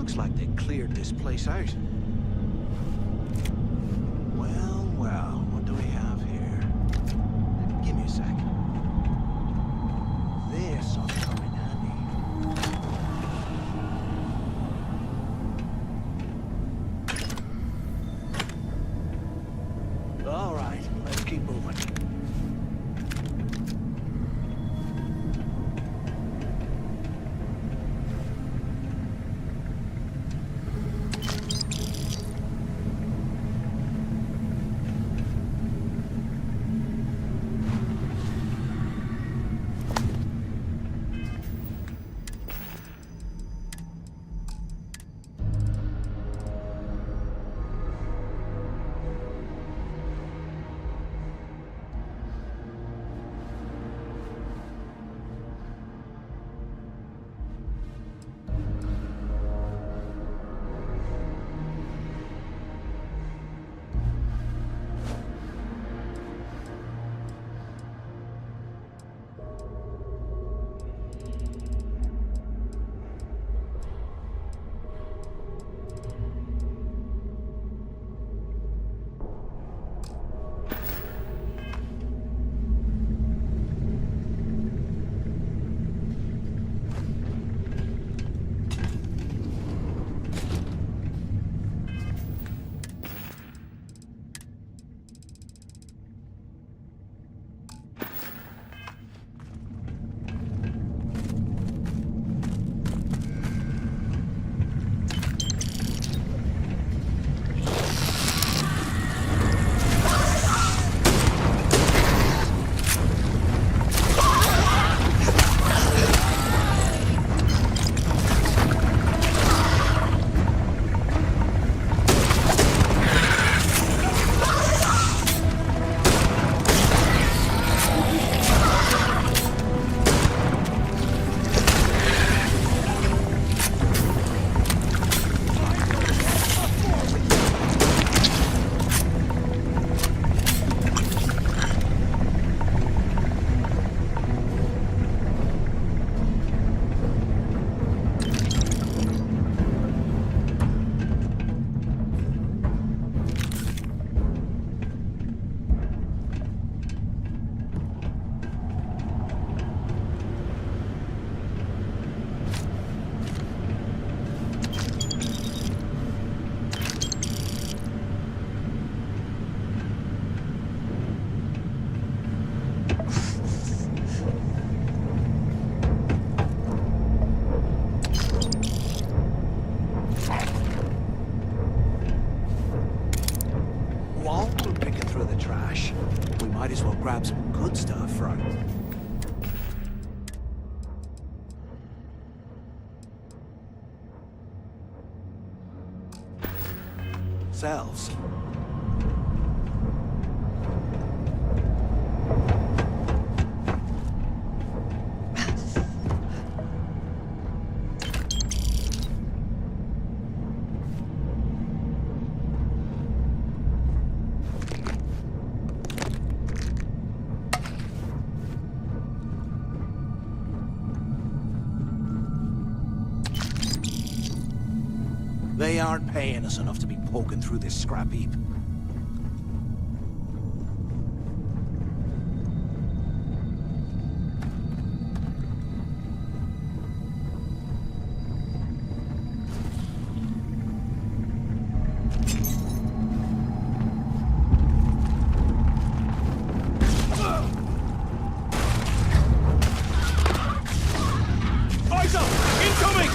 Looks like they cleared this place out. Well, well, what do we have here? Give me a sec. This ought to come in handy. All right, let's keep moving. Might as well grab some good stuff from cells. They aren't paying us enough to be poking through this scrap heap. Eyes up! Incoming!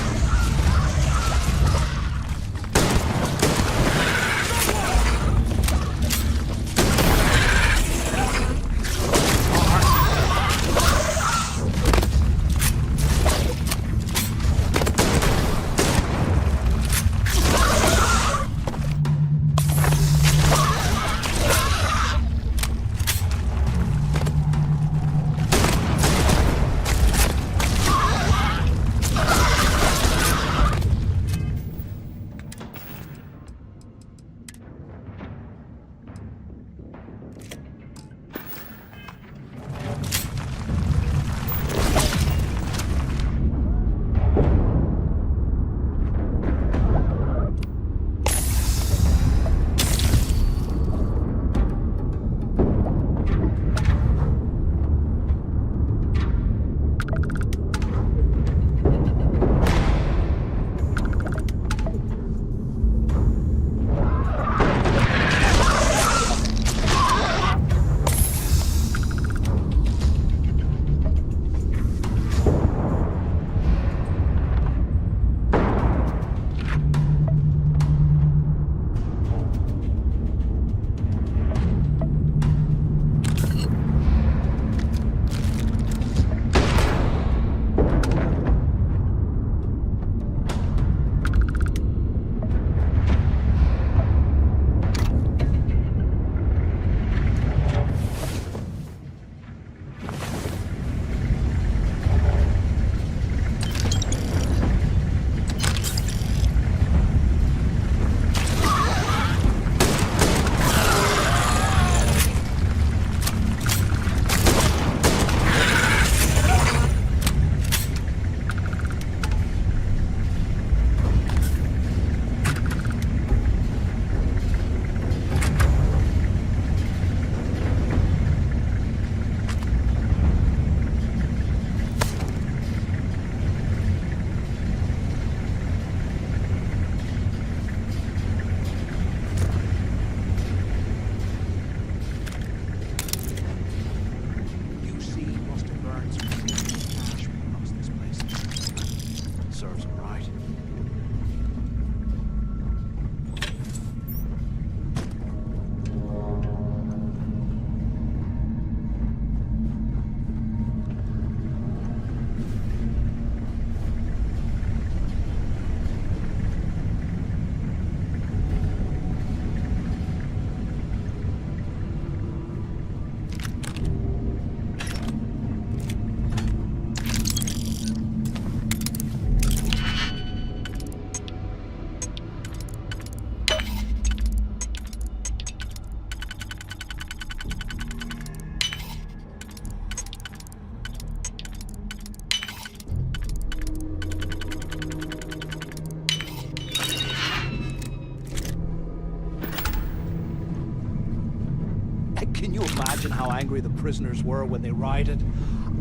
you imagine how angry the prisoners were when they rioted?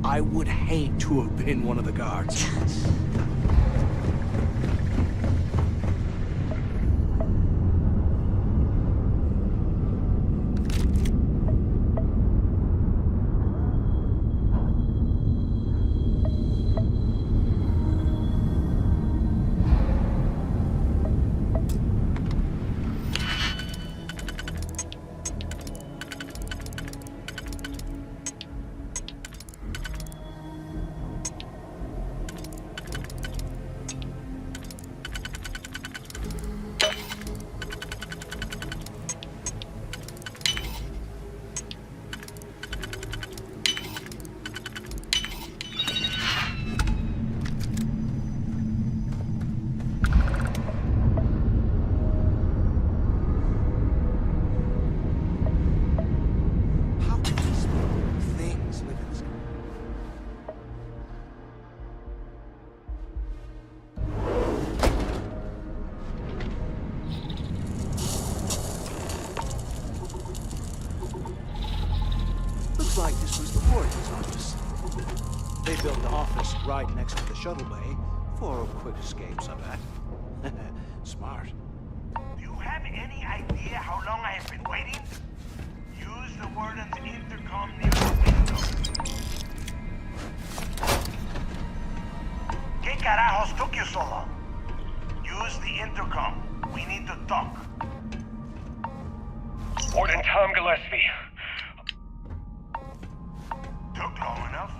I would hate to have been one of the guards. Looks like this was the Warden's office. They built the office right next to the shuttle bay for quick escapes, I bet. Smart. Do you have any idea how long I have been waiting? Use the Warden's intercom near the window. ¿Qué carajos took you so long? Use the intercom. We need to talk. Warden Tom Gillespie. Took long enough.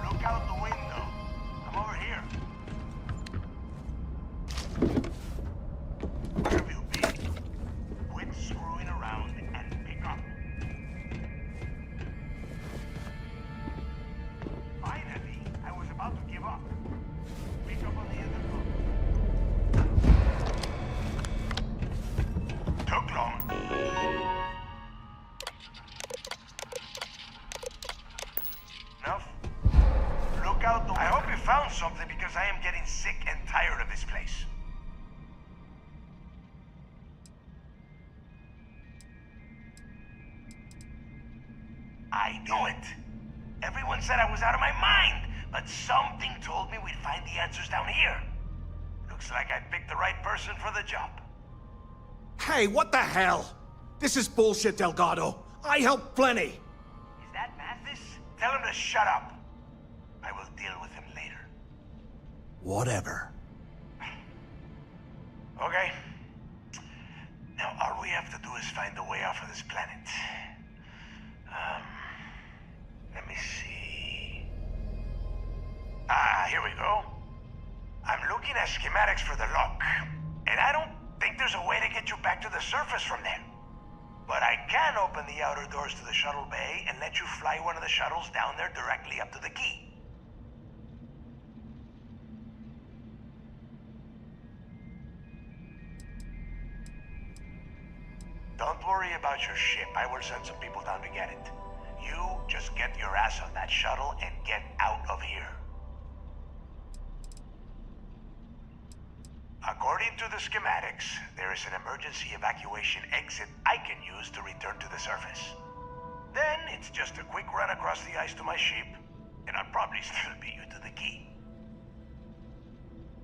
Look out the window. I'm over here. Where have you been? Quit screwing around and pick up. Finally, I was about to give up. Pick up on the intercom. Took long. Enough? Look out the... I hope you found something because I am getting sick and tired of this place. I knew it. Everyone said I was out of my mind, but something told me we'd find the answers down here. Looks like I picked the right person for the job. Hey, what the hell? This is bullshit, Delgado. I helped plenty. Is that Mathis? Tell him to shut up. I will deal with him later. Whatever. Okay. Now, all we have to do is find a way off of this planet. Let me see. Ah, here we go. I'm looking at schematics for the lock, and I don't think there's a way to get you back to the surface from there. But I can open the outer doors to the shuttle bay and let you fly one of the shuttles down there directly up to the key. Don't worry about your ship. I will send some people down to get it. You just get your ass on that shuttle and get out of here. According to the schematics, there is an emergency evacuation exit I can use to return to the surface. Then it's just a quick run across the ice to my ship, and I'll probably still beat you to the key.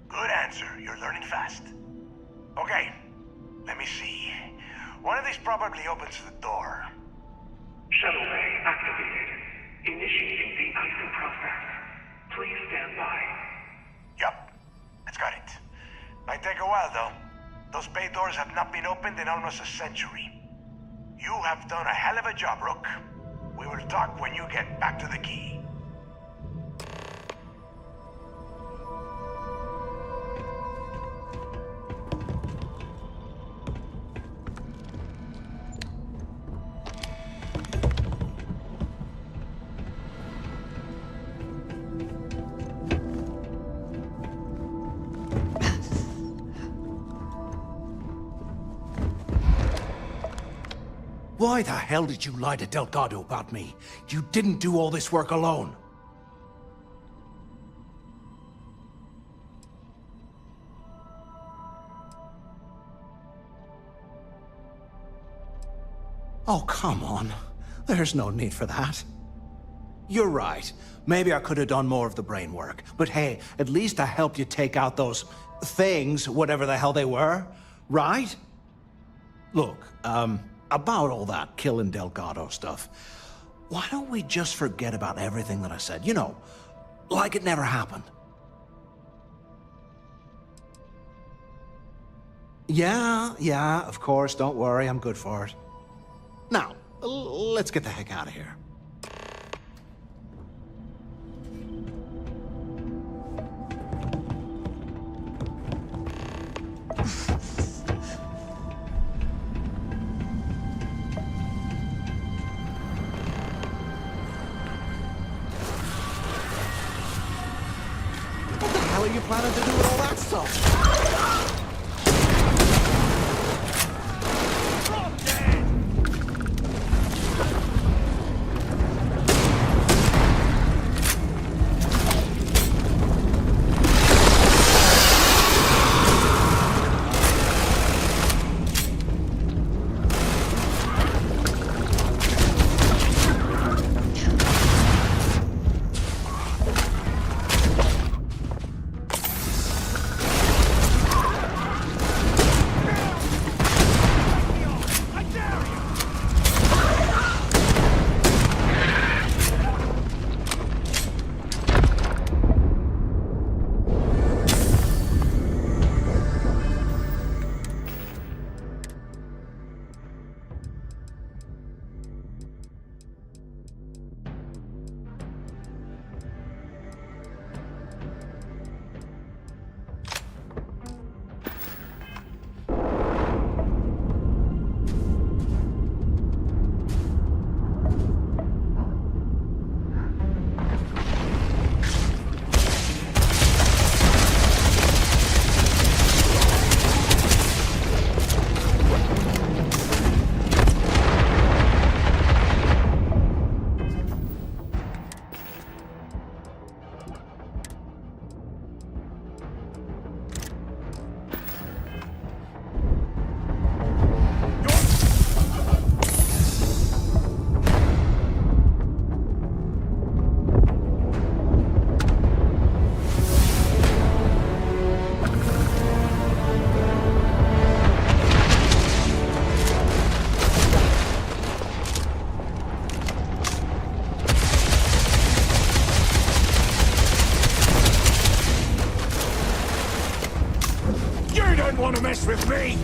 Good answer. You're learning fast. Okay, let me see. One of these probably opens the door. Shuttle bay activated. Initiating the icing process. Please stand by. Yup, it's got it. Might take a while, though. Those bay doors have not been opened in almost a century. You have done a hell of a job, Rook. We will talk when you get back to the key. Why the hell did you lie to Delgado about me? You didn't do all this work alone. Oh, come on. There's no need for that. You're right. Maybe I could have done more of the brain work. But hey, at least I helped you take out those things, whatever the hell they were, right? Look, about all that killing Delgado stuff, why don't we just forget about everything that I said? You know, like it never happened. Yeah, of course, don't worry, I'm good for it. Now, let's get the heck out of here. What the hell are you planning to do with all that stuff? Want to mess with me?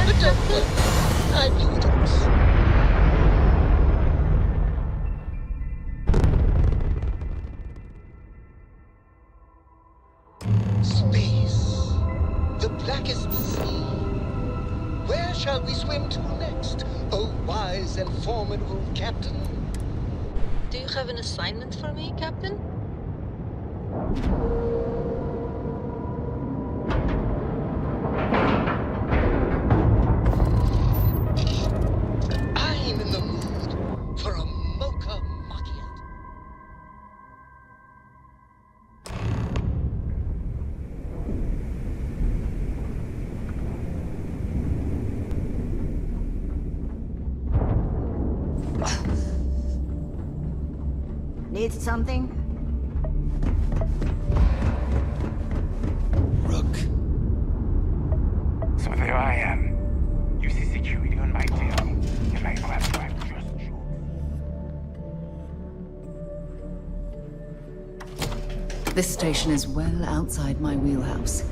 The temple. I knew this. Space. The blackest sea. Where shall we swim to next, oh wise and formidable captain? Do you have an assignment for me, Captain? I'm in the mood for a mocha macchiato. Need something? Rook. So there I am. You see security on my tail, and I grab back just you. This station is well outside my wheelhouse.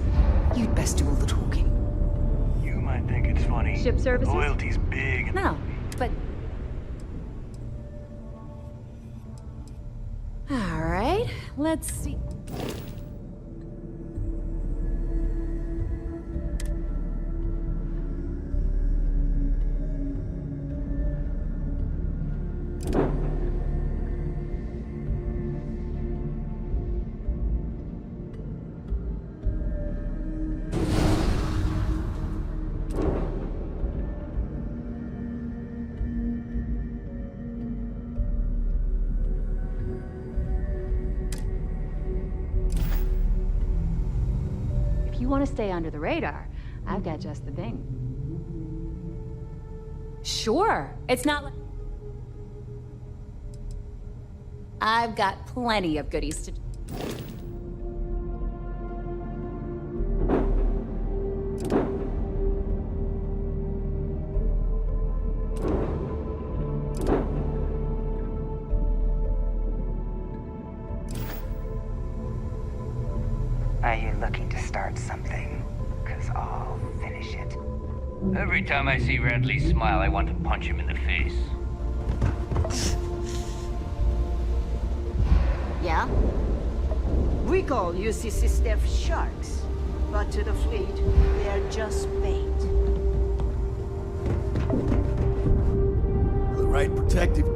You'd best do all the talking. You might think it's funny. Ship services? Loyalty's big. No, but... Alright, let's see. If you want to stay under the radar, I've got just the thing. Sure, it's not like... I've got plenty of goodies to do. Are you looking to start something? 'Cause I'll finish it. Every time I see Radley smile, I want to punch him in the face. Yeah? We call UCC staff sharks, but to the fleet, they are just bait. The right protective.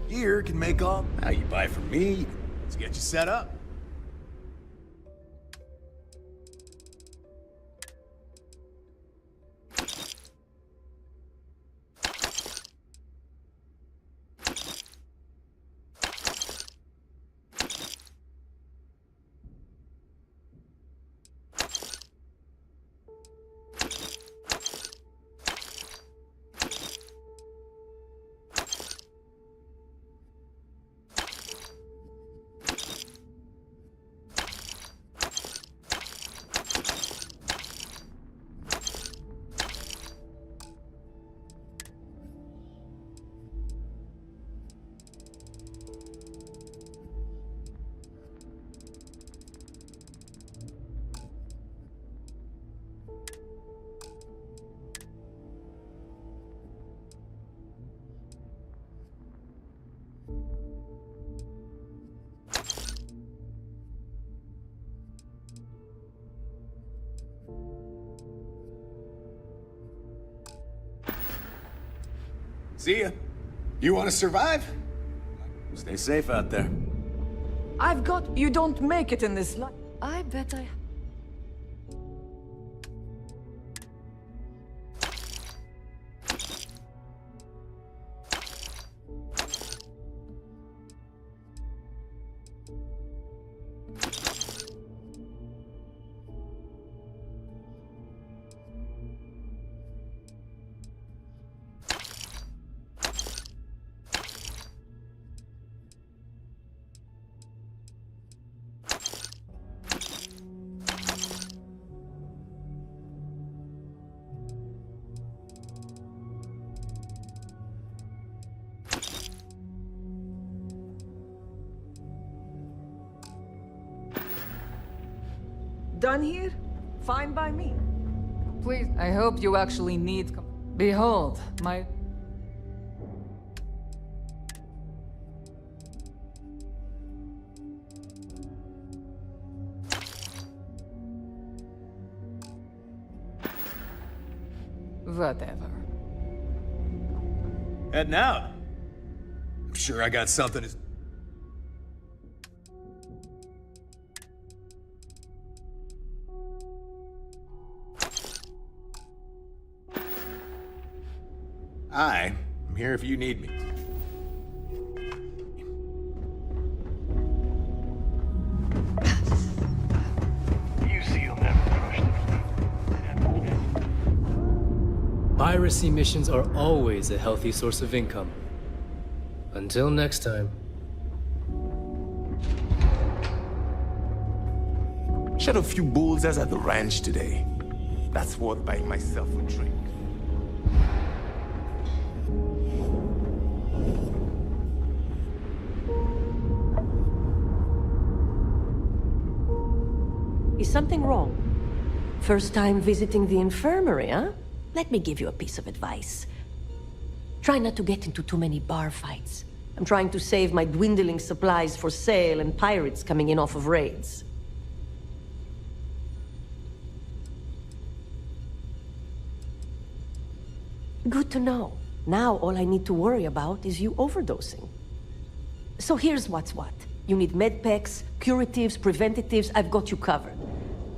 Gear can make all. Now you buy from me. Let's get you set up. See ya. You want to survive? Stay safe out there. I've got... You don't make it in this life. I bet I... Done here? Fine by me. Please, I hope you actually need... Behold, my... Whatever. Heading out. I'm sure I got something as... I'm here if you need me. You'll never crush the Piracy missions are always a healthy source of income. Until next time. Shot a few bullseyes at the ranch today. That's worth buying myself a drink. Is something wrong? First time visiting the infirmary, huh? Let me give you a piece of advice. Try not to get into too many bar fights. I'm trying to save my dwindling supplies for sale and pirates coming in off of raids. Good to know. Now all I need to worry about is you overdosing. So here's what's what. You need medpacks, curatives, preventatives, I've got you covered.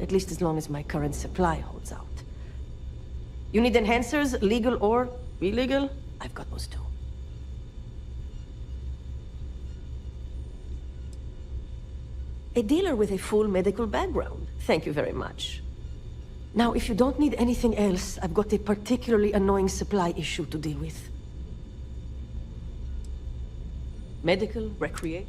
At least as long as my current supply holds out. You need enhancers, legal or illegal? I've got those too. A dealer with a full medical background. Thank you very much. Now, if you don't need anything else, I've got a particularly annoying supply issue to deal with. Medical, recreate.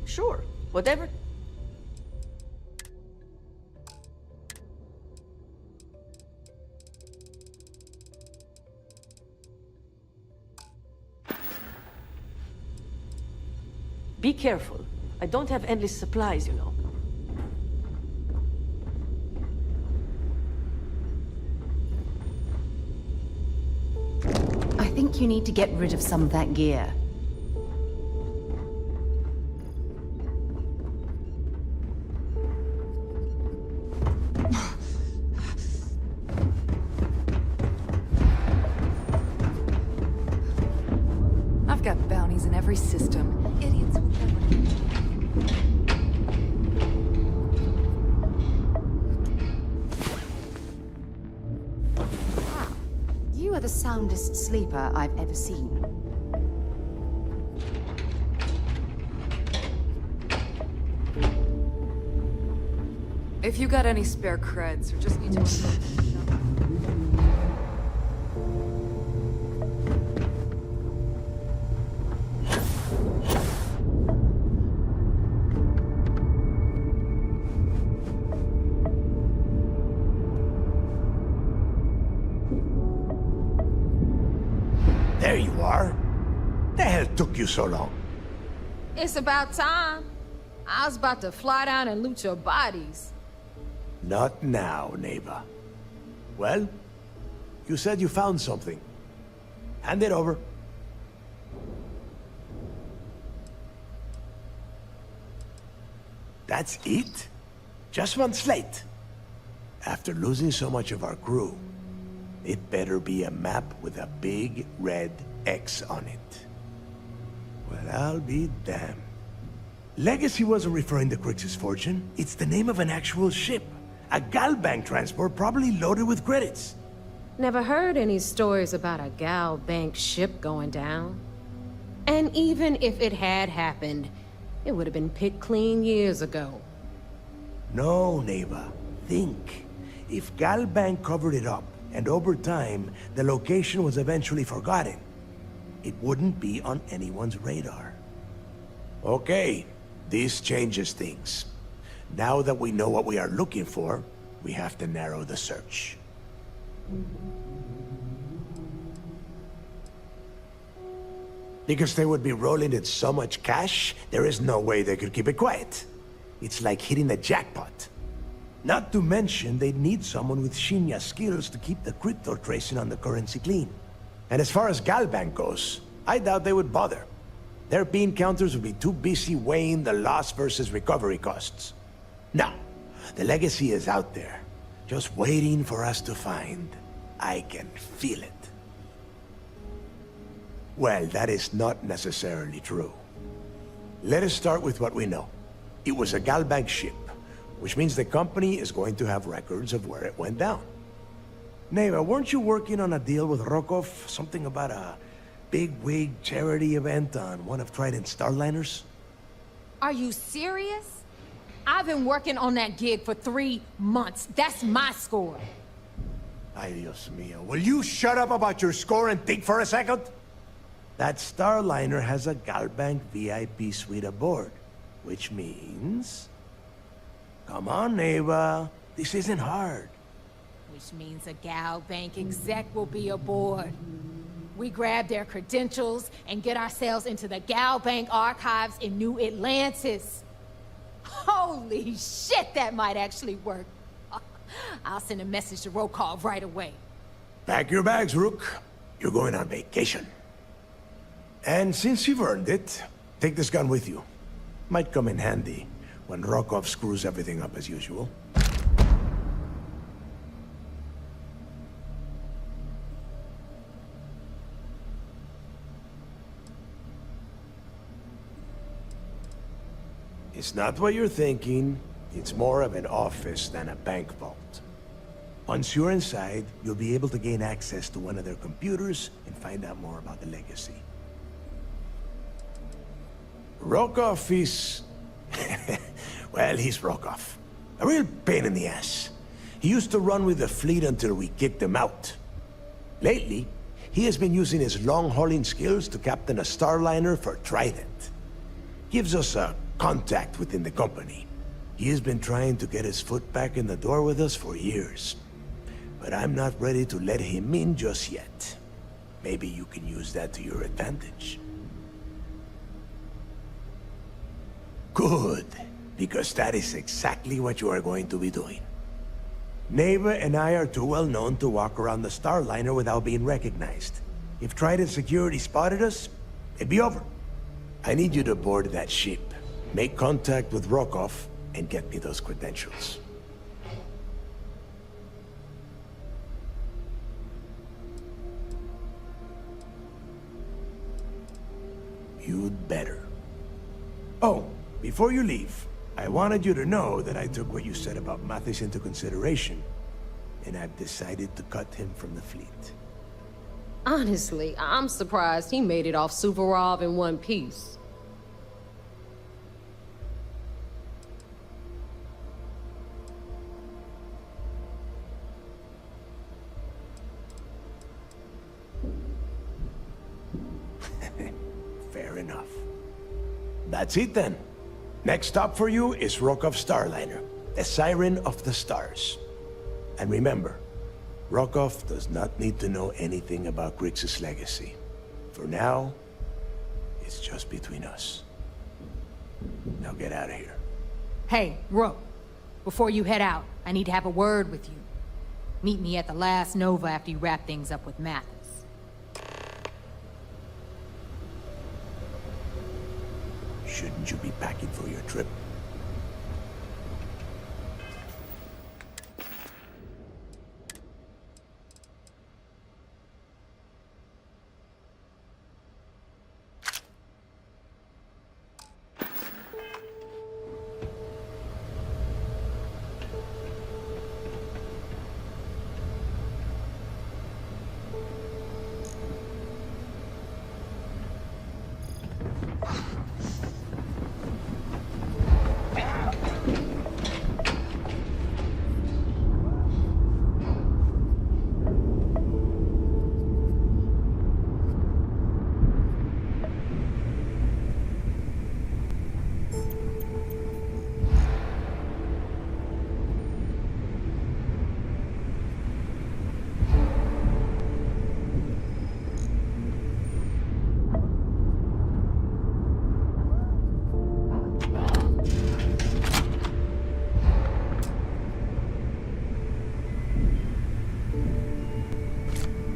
Sure, whatever. Be careful. I don't have endless supplies, you know. I think you need to get rid of some of that gear. every system. Idiots will Wow. You are the soundest sleeper I've ever seen. If you got any spare creds, or just need to... There you are. The hell took you so long? It's about time. I was about to fly down and loot your bodies. Not now, neighbor. Well, you said you found something. Hand it over. That's it? Just one slate? After losing so much of our crew, it better be a map with a big red X on it. Well, I'll be damned. Legacy wasn't referring to Crix's fortune. It's the name of an actual ship. A Galbank transport probably loaded with credits. Never heard any stories about a Gal Bank ship going down. And even if it had happened, it would have been picked clean years ago. No, neighbor. Think. If Galbank covered it up, and over time, the location was eventually forgotten, it wouldn't be on anyone's radar. Okay, this changes things. Now that we know what we are looking for, we have to narrow the search. Because they would be rolling in so much cash, there is no way they could keep it quiet. It's like hitting the jackpot. Not to mention, they'd need someone with Shinya skills to keep the crypto tracing on the currency clean. And as far as Galbank goes, I doubt they would bother. Their bean counters would be too busy weighing the loss versus recovery costs. No, the legacy is out there, just waiting for us to find. I can feel it. Well, that is not necessarily true. Let us start with what we know. It was a Galbank ship, which means the company is going to have records of where it went down. Neva, weren't you working on a deal with Rokov? Something about a big-wig charity event on one of Trident's Starliners? Are you serious? I've been working on that gig for 3 months. That's my score. Ay, Dios mío. Will you shut up about your score and think for a second? That Starliner has a Galbank VIP suite aboard, which means... Come on, Neva. This isn't hard. Which means a Gal Bank exec will be aboard. We grab their credentials and get ourselves into the Gal Bank archives in New Atlantis. Holy shit, that might actually work. I'll send a message to Rokov right away. Pack your bags, Rook. You're going on vacation. And since you've earned it, take this gun with you. Might come in handy when Rokov screws everything up as usual. It's not what you're thinking. It's more of an office than a bank vault. Once you're inside, you'll be able to gain access to one of their computers and find out more about the legacy. Rokov is... well, he's Rokov. A real pain in the ass. He used to run with the fleet until we kicked him out. Lately, he has been using his long-hauling skills to captain a Starliner for Trident. Gives us a contact within the company. He has been trying to get his foot back in the door with us for years. But I'm not ready to let him in just yet. Maybe you can use that to your advantage. Good, because that is exactly what you are going to be doing. Neva and I are too well known to walk around the Starliner without being recognized. If Trident security spotted us, it'd be over. I need you to board that ship, make contact with Rokov, and get me those credentials. You'd better. Oh, before you leave, I wanted you to know that I took what you said about Mathis into consideration, and I've decided to cut him from the fleet. Honestly, I'm surprised he made it off Suvorov in one piece. Fair enough. That's it then. Next stop for you is Rokov's Starliner, the Siren of the Stars. And remember, Rokov does not need to know anything about Grixis' legacy. For now, it's just between us. Now get out of here. Hey, Rook. Before you head out, I need to have a word with you. Meet me at the last Nova after you wrap things up with Mathis. Shouldn't you be packing for your trip?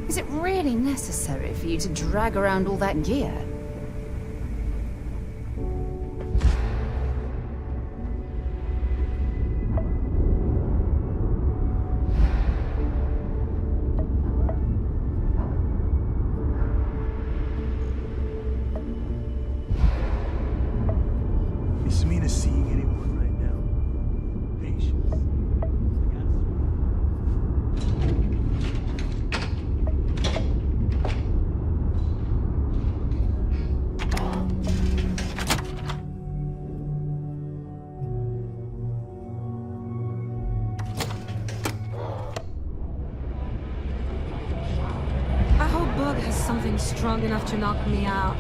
Is it really necessary for you to drag around all that gear? Is Mina seeing anyone right now? Patience. I hope Bug has something strong enough to knock me out.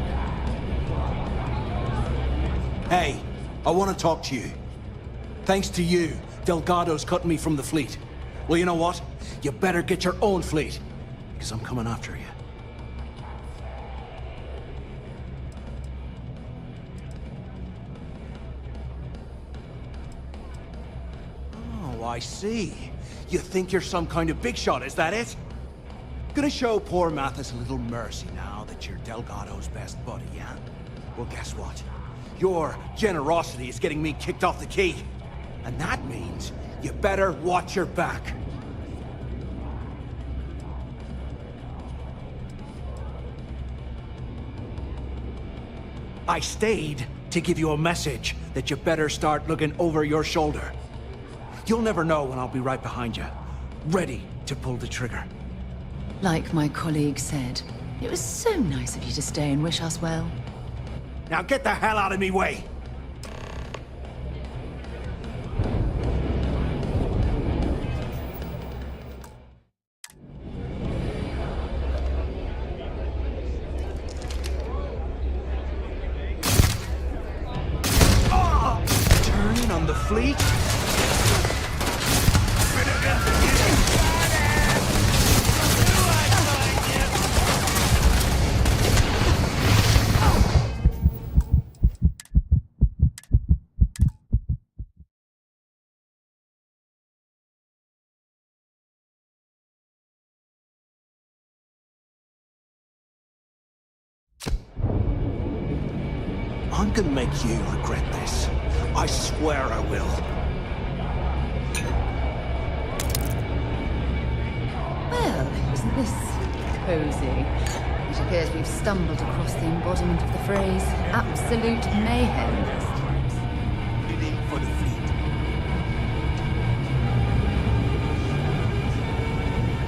Hey, I want to talk to you. Thanks to you, Delgado's cutting me from the fleet. Well, you know what? You better get your own fleet, because I'm coming after you. Oh, I see. You think you're some kind of big shot, is that it? Gonna show poor Mathis a little mercy now that you're Delgado's best buddy, yeah? Well, guess what? Your generosity is getting me kicked off the key. And that means you better watch your back. I stayed to give you a message that you better start looking over your shoulder. You'll never know when I'll be right behind you, ready to pull the trigger. Like my colleague said, it was so nice of you to stay and wish us well. Now get the hell out of me way! Turning on the fleet? I'm gonna make you regret this. I swear I will. Well, isn't this cozy? It appears we've stumbled across the embodiment of the phrase absolute mayhem. For the fleet.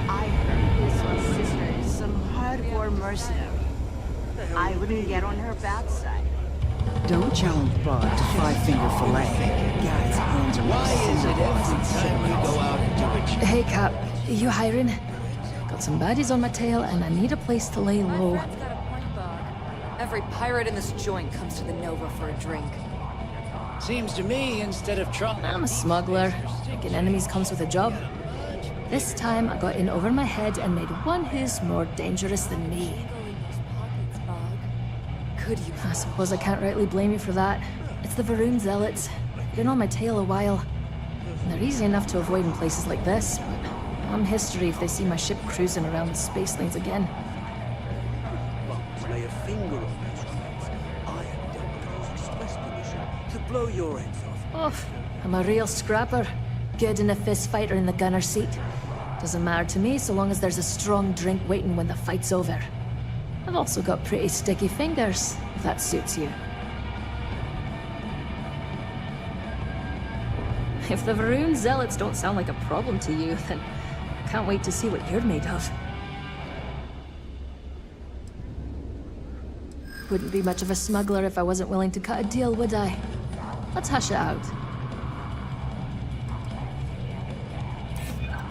I heard this one sister is some hardcore mercenary. I wouldn't get on her bad side. Don't challenge Bud to five-finger fillet. Guy's hands are Why is it every time we go out and do it? Hey, Cap. You hiring? Got some baddies on my tail, and I need a place to lay low. Every pirate in this joint comes to the Nova for a drink. Seems to me, instead of trying... I'm a smuggler. Making enemies comes with a job. This time, I got in over my head and made one who's more dangerous than me. I suppose I can't rightly blame you for that. It's the Varun Zealots. Been on my tail a while. And they're easy enough to avoid in places like this, but I'm history if they see my ship cruising around the space lanes again. Lay a finger on those remains. I am Delgado's express permission to blow your heads off. Oh, I'm a real scrapper. Good in a fist fight or in the gunner seat. Doesn't matter to me so long as there's a strong drink waiting when the fight's over. I've also got pretty sticky fingers, if that suits you. If the Varun Zealots don't sound like a problem to you, then I can't wait to see what you're made of. Wouldn't be much of a smuggler if I wasn't willing to cut a deal, would I? Let's hash it out.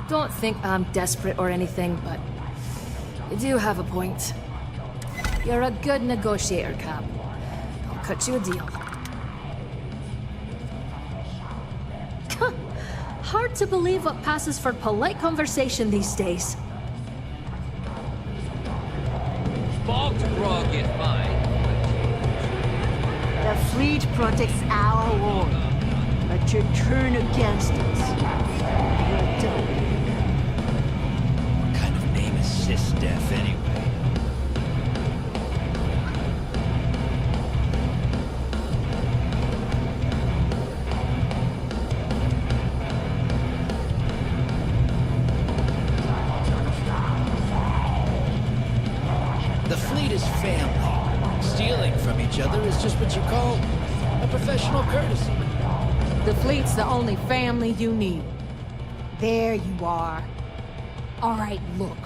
Don't think I'm desperate or anything, but you do have a point. You're a good negotiator, Cap. I'll cut you a deal. Hard to believe what passes for polite conversation these days. Bogged grog is fine. The fleet protects our world, but you turn against us. You're done. What kind of name is Sis Def anyway? The fleet is family. Stealing from each other is just what you call a professional courtesy. The fleet's the only family you need. There you are. All right, look.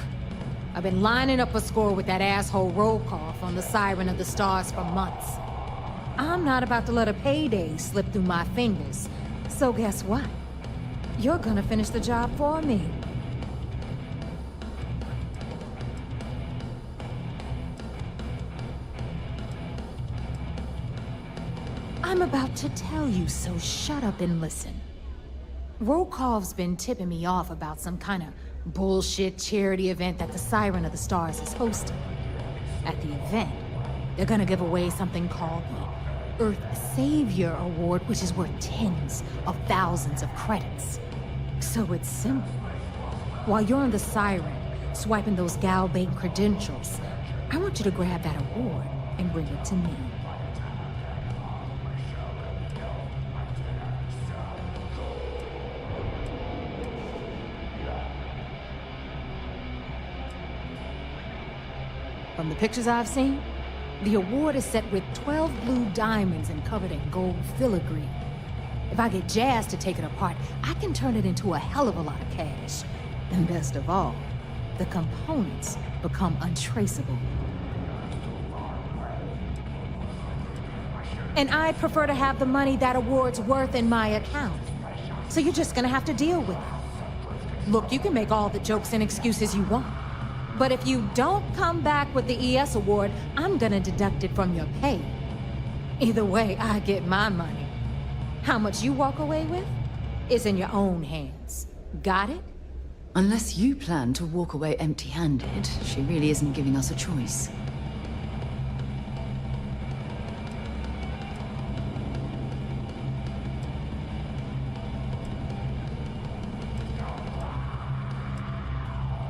I've been lining up a score with that asshole Rokoff on the Siren of the Stars for months. I'm not about to let a payday slip through my fingers. So guess what? You're gonna finish the job for me. I'm about to tell you, so shut up and listen. Rokov's been tipping me off about some kind of bullshit charity event that the Siren of the Stars is hosting. At the event, they're gonna give away something called the Earth Savior Award, which is worth tens of thousands of credits. So it's simple. While you're on the Siren, swiping those gal bait credentials, I want you to grab that award and bring it to me. From the pictures I've seen, the award is set with 12 blue diamonds and covered in gold filigree. If I get Jazz to take it apart, I can turn it into a hell of a lot of cash. And best of all, the components become untraceable. And I'd prefer to have the money that award's worth in my account. So you're just gonna have to deal with it. Look, you can make all the jokes and excuses you want. But if you don't come back with the ES award, I'm gonna deduct it from your pay. Either way, I get my money. How much you walk away with is in your own hands. Got it? Unless you plan to walk away empty-handed, she really isn't giving us a choice.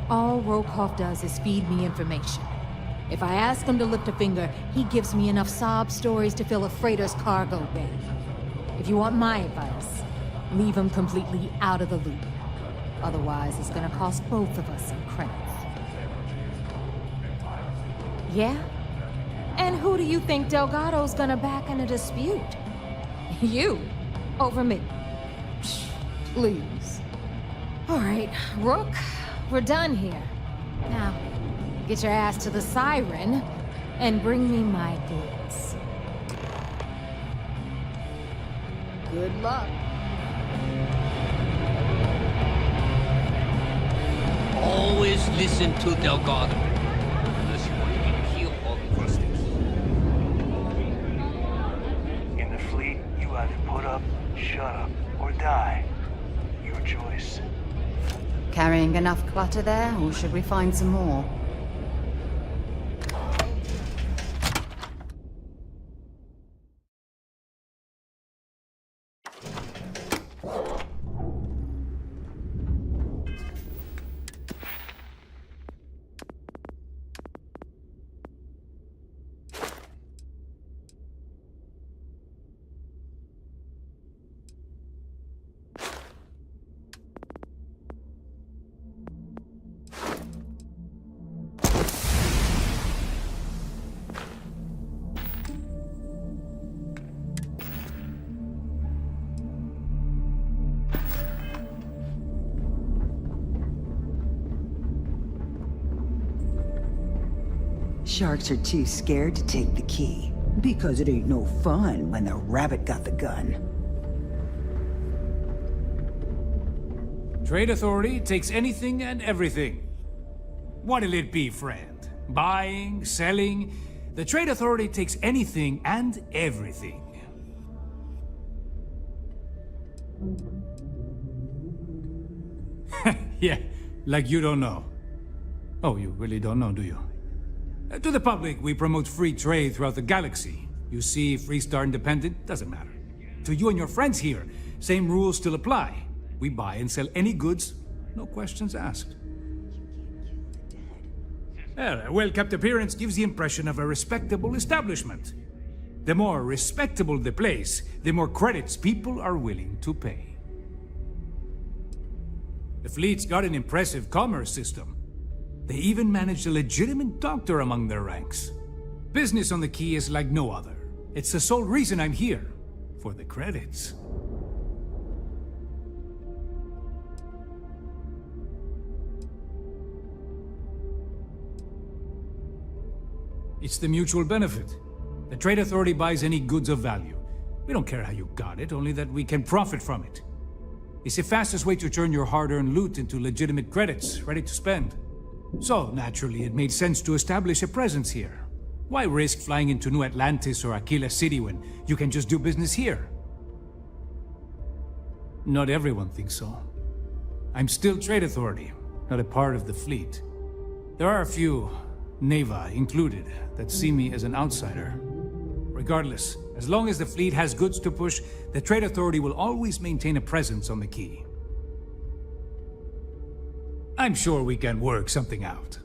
All Rokoff does is feed me information. If I ask him to lift a finger, he gives me enough sob stories to fill a freighter's cargo bay. If you want my advice, leave him completely out of the loop. Otherwise, it's gonna cost both of us some credits. Yeah? And who do you think Delgado's gonna back in a dispute? You. Over me. Psh, please. All right, Rook, we're done here. Now, get your ass to the Siren and bring me my goods. Good luck. Always listen to Delgado. Unless you want to kill all the Crusters. In the fleet, you either put up, shut up, or die. Your choice. Carrying enough clutter there, or should we find some more? Sharks are too scared to take the key. Because it ain't no fun when the rabbit got the gun. Trade Authority takes anything and everything. What'll it be, friend? Buying, selling? The Trade Authority takes anything and everything. Yeah, like you don't know. Oh, you really don't know, do you? To the public, we promote free trade throughout the galaxy. You see, Freestar Independent doesn't matter. To you and your friends here, same rules still apply. We buy and sell any goods, no questions asked. A well-kept appearance gives the impression of a respectable establishment. The more respectable the place, the more credits people are willing to pay. The fleet's got an impressive commerce system. They even managed a legitimate doctor among their ranks. Business on the Key is like no other. It's the sole reason I'm here, for the credits. It's the mutual benefit. The Trade Authority buys any goods of value. We don't care how you got it, only that we can profit from it. It's the fastest way to turn your hard-earned loot into legitimate credits, ready to spend. So, naturally, it made sense to establish a presence here. Why risk flying into New Atlantis or Aquila City when you can just do business here? Not everyone thinks so. I'm still Trade Authority, not a part of the fleet. There are a few, Neva included, that see me as an outsider. Regardless, as long as the fleet has goods to push, the Trade Authority will always maintain a presence on the Key. I'm sure we can work something out.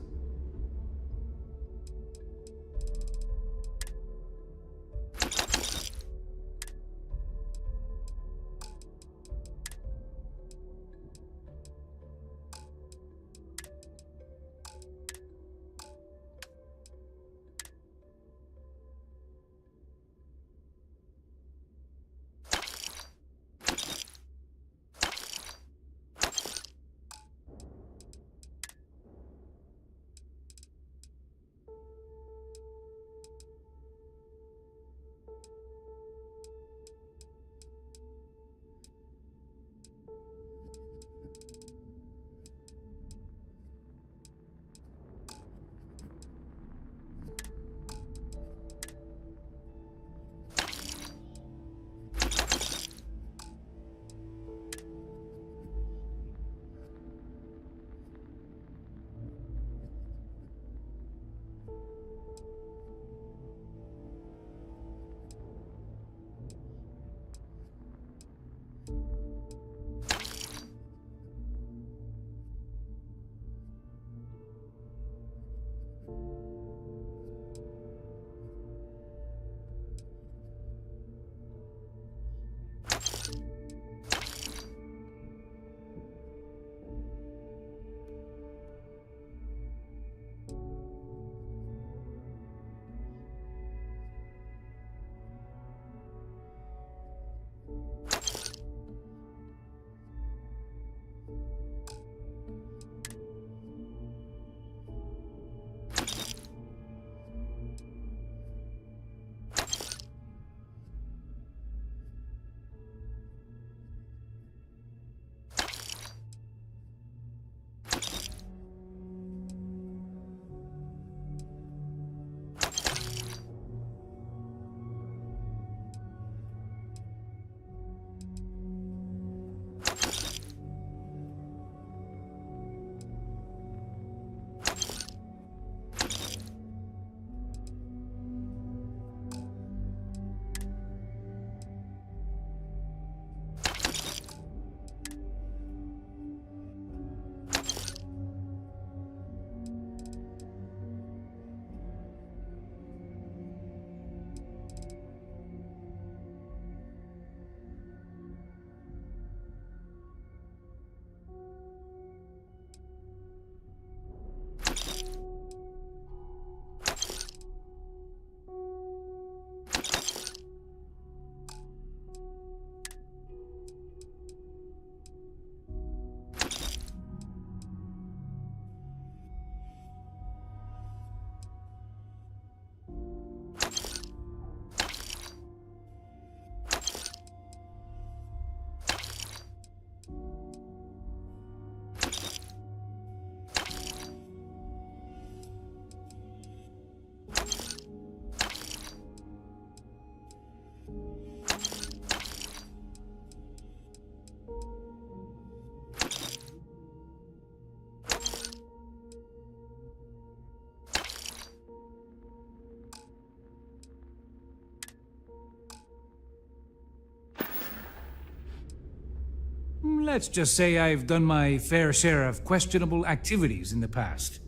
Let's just say I've done my fair share of questionable activities in the past.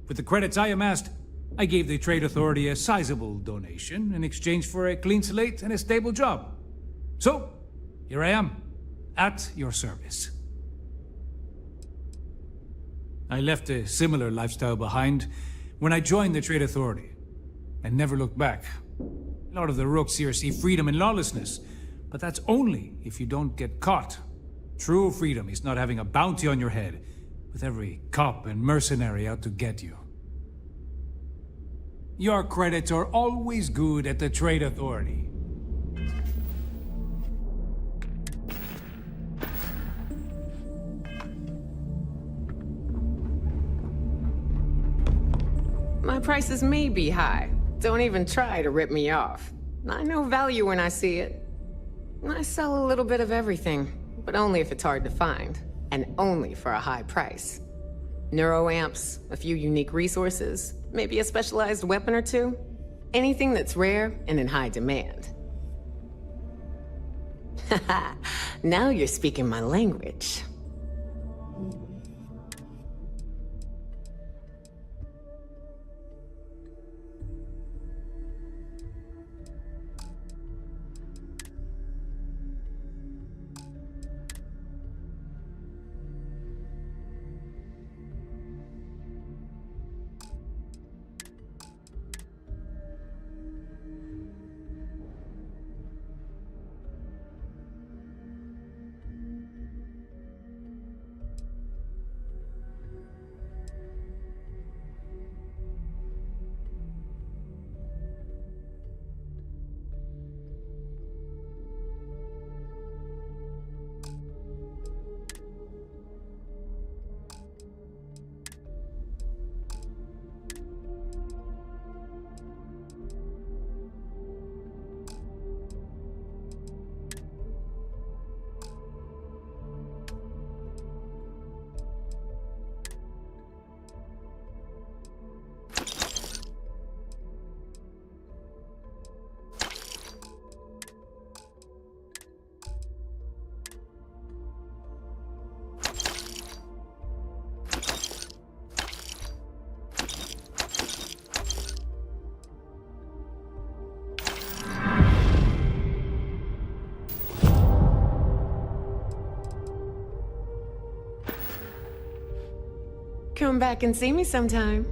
With the credits I amassed, I gave the Trade Authority a sizable donation in exchange for a clean slate and a stable job. So, here I am, at your service. I left a similar lifestyle behind when I joined the Trade Authority, and never looked back. A lot of the rooks here see freedom in lawlessness, but that's only if you don't get caught. True freedom is not having a bounty on your head, with every cop and mercenary out to get you. Your credits are always good at the Trade Authority. My prices may be high. Don't even try to rip me off. I know value when I see it. I sell a little bit of everything, but only if it's hard to find, and only for a high price. Neuroamps, a few unique resources, maybe a specialized weapon or two. Anything that's rare and in high demand. Haha, now you're speaking my language. Come back and see me sometime.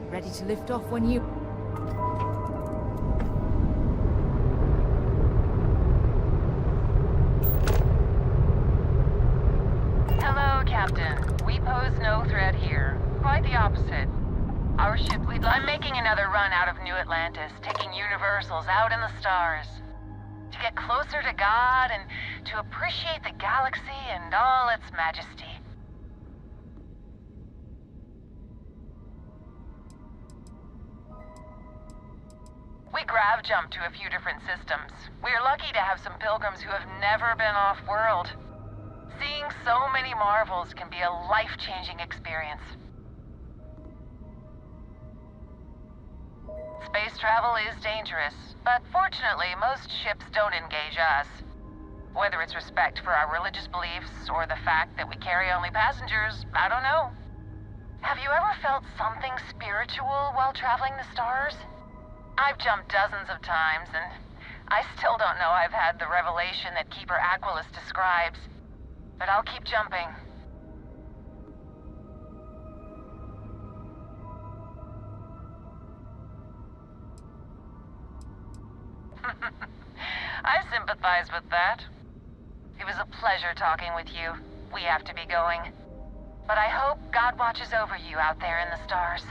Ready to lift off when you... Hello, Captain. We pose no threat here. Quite the opposite. Our ship leads... I'm making another run out of New Atlantis, taking Universals out in the stars. To get closer to God and to appreciate the galaxy and all its majesty. We grav jumped to a few different systems. We're lucky to have some pilgrims who have never been off-world. so many marvels can be a life-changing experience. Space travel is dangerous, but fortunately, most ships don't engage us. Whether it's respect for our religious beliefs or the fact that we carry only passengers, I don't know. Have you ever felt something spiritual while traveling the stars? I've jumped dozens of times, and I still don't know I've had the revelation that Keeper Aquilus describes. But I'll keep jumping. I sympathize with that. It was a pleasure talking with you. We have to be going. But I hope God watches over you out there in the stars.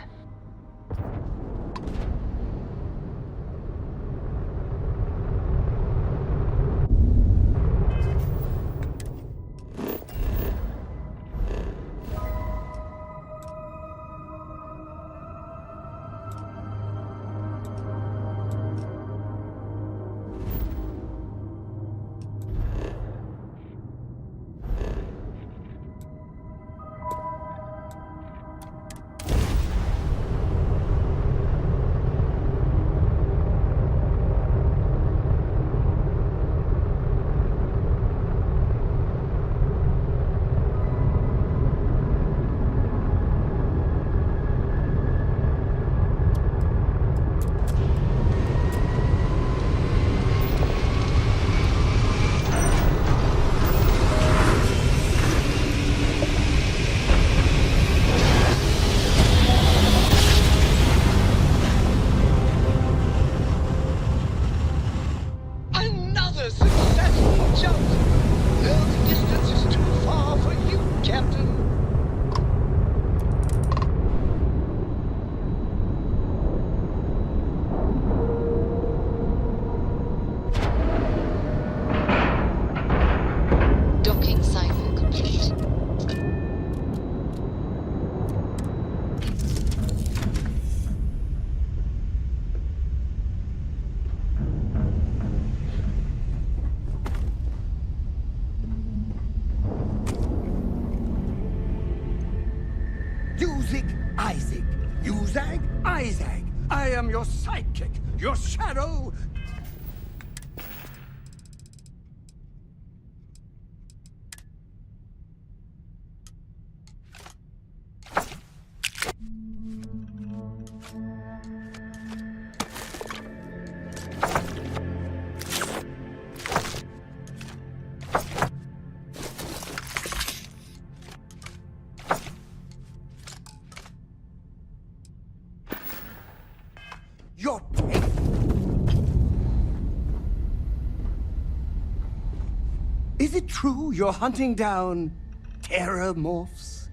Isaac, I am your sidekick, your shadow. Is it true you're hunting down terramorphs?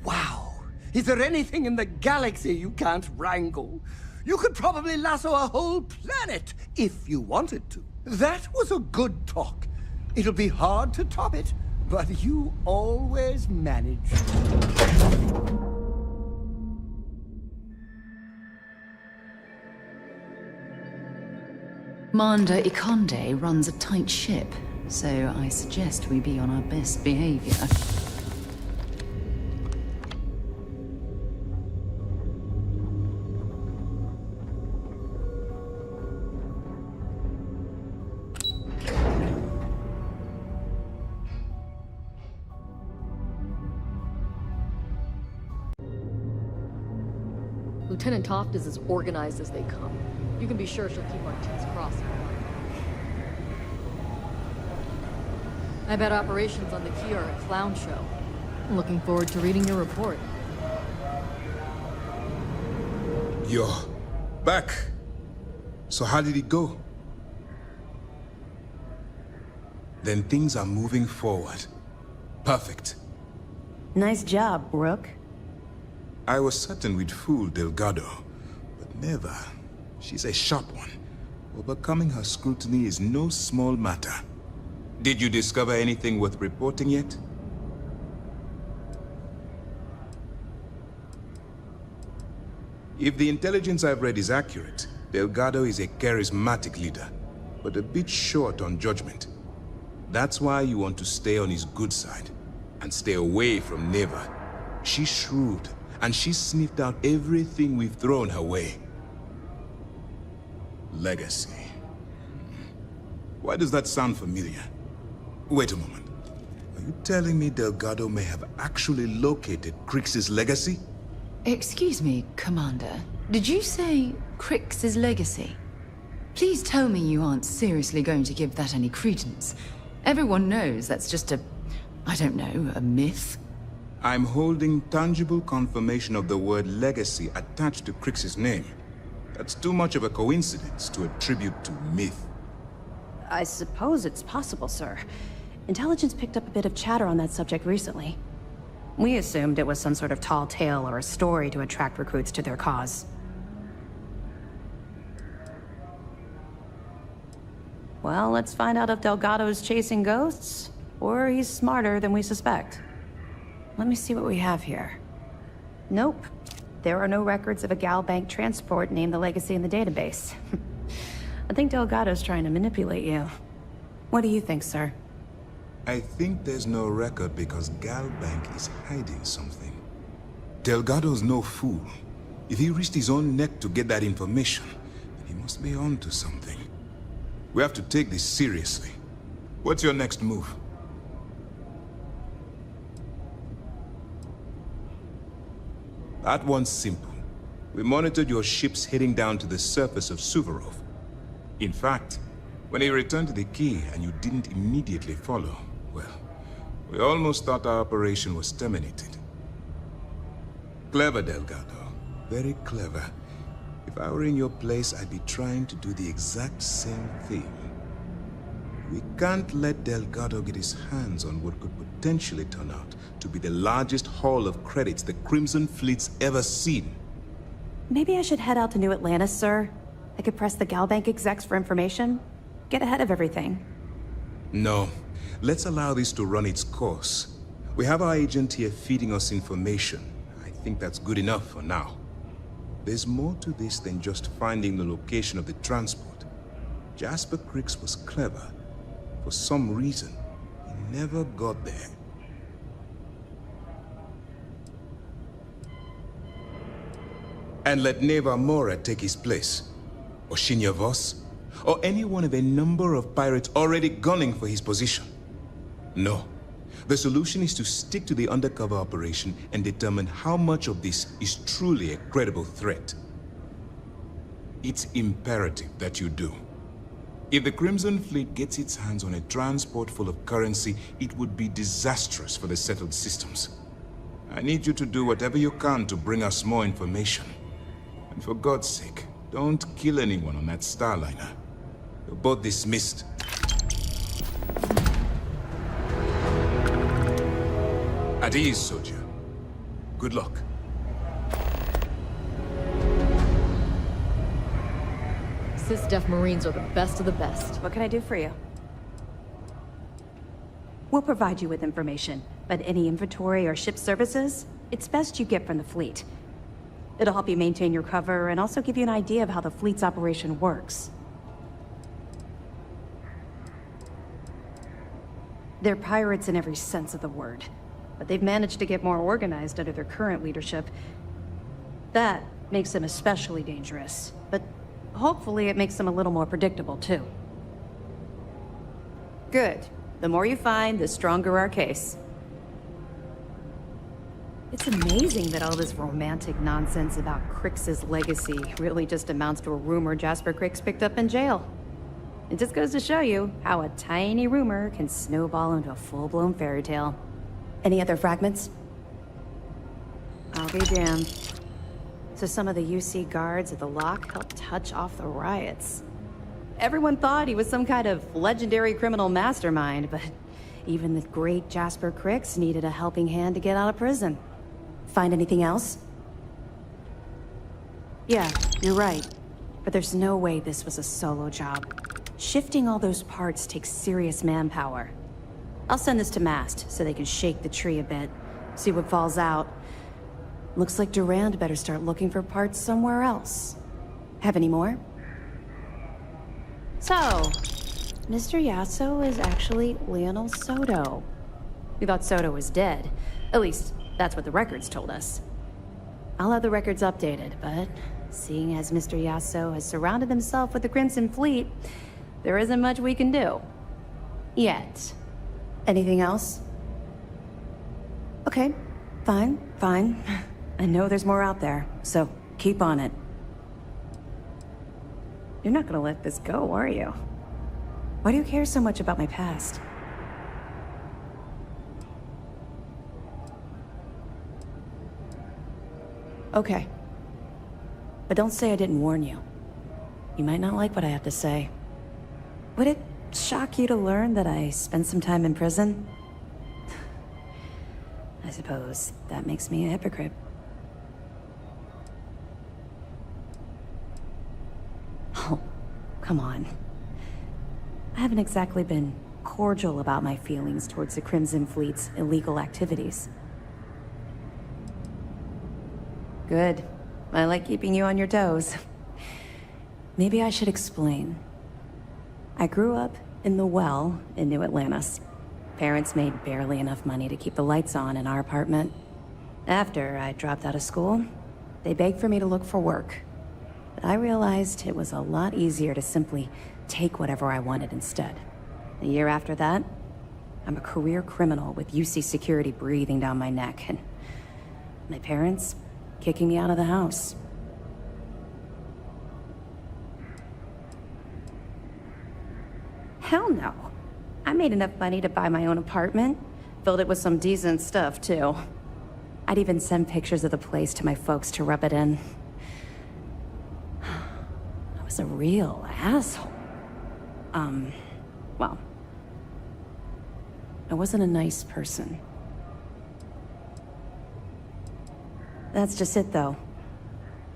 Wow. Is there anything in the galaxy you can't wrangle? You could probably lasso a whole planet if you wanted to. That was a good talk. It'll be hard to top it, but you always manage. Manda Ikonde runs a tight ship, so I suggest we be on our best behavior. Lieutenant Toft is as organized as they come. You can be sure she'll keep our T's crossed. I bet operations on the key are a clown show. I'm looking forward to reading your report. You're back. So how did it go? Then things are moving forward. Perfect. Nice job, Rook. I was certain we'd fool Delgado, but never. She's a sharp one. Overcoming her scrutiny is no small matter. Did you discover anything worth reporting yet? If the intelligence I've read is accurate, Delgado is a charismatic leader, but a bit short on judgment. That's why you want to stay on his good side. and stay away from Neva. She's shrewd, and she's sniffed out everything we've thrown her way. Legacy. Why does that sound familiar? Wait a moment. Are you telling me Delgado may have actually located Crix's legacy? Excuse me, Commander. Did you say Crix's legacy? Please tell me you aren't seriously going to give that any credence. Everyone knows that's just I don't know, a myth. I'm holding tangible confirmation of the word legacy attached to Crix's name. That's too much of a coincidence to attribute to myth. I suppose it's possible, sir. Intelligence picked up a bit of chatter on that subject recently. We assumed it was some sort of tall tale or a story to attract recruits to their cause. Well, let's find out if Delgado's chasing ghosts, or he's smarter than we suspect. Let me see what we have here. Nope. There are no records of a Gal Bank transport named the Legacy in the database. I think Delgado's trying to manipulate you. What do you think, sir? I think there's no record because Gal Bank is hiding something. Delgado's no fool. If he risked his own neck to get that information, then he must be onto something. We have to take this seriously. What's your next move? That one's simple. We monitored your ships heading down to the surface of Suvorov. In fact, when he returned to the key and you didn't immediately follow, well, we almost thought our operation was terminated. Clever, Delgado. Very clever. If I were in your place, I'd be trying to do the exact same thing. We can't let Delgado get his hands on what could potentially turn out to be the largest haul of credits the Crimson Fleet's ever seen. Maybe I should head out to New Atlantis, sir. I could press the Gal Bank execs for information. Get ahead of everything. No. Let's allow this to run its course. We have our agent here feeding us information. I think that's good enough for now. There's more to this than just finding the location of the transport. Jasper Crix was clever. For some reason, he never got there. And let Neva Mora take his place. Or Shinya Voss. Or any one of a number of pirates already gunning for his position. No. The solution is to stick to the undercover operation and determine how much of this is truly a credible threat. It's imperative that you do. If the Crimson Fleet gets its hands on a transport full of currency, it would be disastrous for the settled systems. I need you to do whatever you can to bring us more information. And for God's sake, don't kill anyone on that Starliner. You're both dismissed. At ease, soldier. Good luck. SysDef Marines are the best of the best. What can I do for you? We'll provide you with information, but any inventory or ship services, it's best you get from the fleet. It'll help you maintain your cover and also give you an idea of how the fleet's operation works. They're pirates in every sense of the word, but they've managed to get more organized under their current leadership. That makes them especially dangerous, but hopefully it makes them a little more predictable, too. Good. The more you find, the stronger our case. It's amazing that all this romantic nonsense about Crix's legacy really just amounts to a rumor Jasper Crix picked up in jail. It just goes to show you how a tiny rumor can snowball into a full-blown fairy tale. Any other fragments? I'll be damned. So some of the UC guards at the lock helped touch off the riots. Everyone thought he was some kind of legendary criminal mastermind, but even the great Jasper Crix needed a helping hand to get out of prison. Find anything else? Yeah, you're right. But there's no way this was a solo job. Shifting all those parts takes serious manpower. I'll send this to Mast so they can shake the tree a bit, see what falls out. Looks like Durand better start looking for parts somewhere else. Have any more? So, Mr. Yasso is actually Lionel Soto. We thought Soto was dead. At least, that's what the records told us. I'll have the records updated, but seeing as Mr. Yasso has surrounded himself with the Crimson Fleet, there isn't much we can do. Yet. Anything else? Okay, fine. I know there's more out there, so keep on it. You're not gonna let this go, are you? Why do you care so much about my past? Okay. But don't say I didn't warn you. You might not like what I have to say. Would it shock you to learn that I spent some time in prison? I suppose that makes me a hypocrite. Oh, come on. I haven't exactly been cordial about my feelings towards the Crimson Fleet's illegal activities. Good. I like keeping you on your toes. Maybe I should explain. I grew up in the Well in New Atlantis. Parents made barely enough money to keep the lights on in our apartment. After I dropped out of school, they begged for me to look for work. But I realized it was a lot easier to simply take whatever I wanted instead. A year after that, I'm a career criminal with UC security breathing down my neck, and my parents kicking me out of the house. Hell no. I made enough money to buy my own apartment. Filled it with some decent stuff, too. I'd even send pictures of the place to my folks to rub it in. I was a real asshole. Well, I wasn't a nice person. That's just it, though.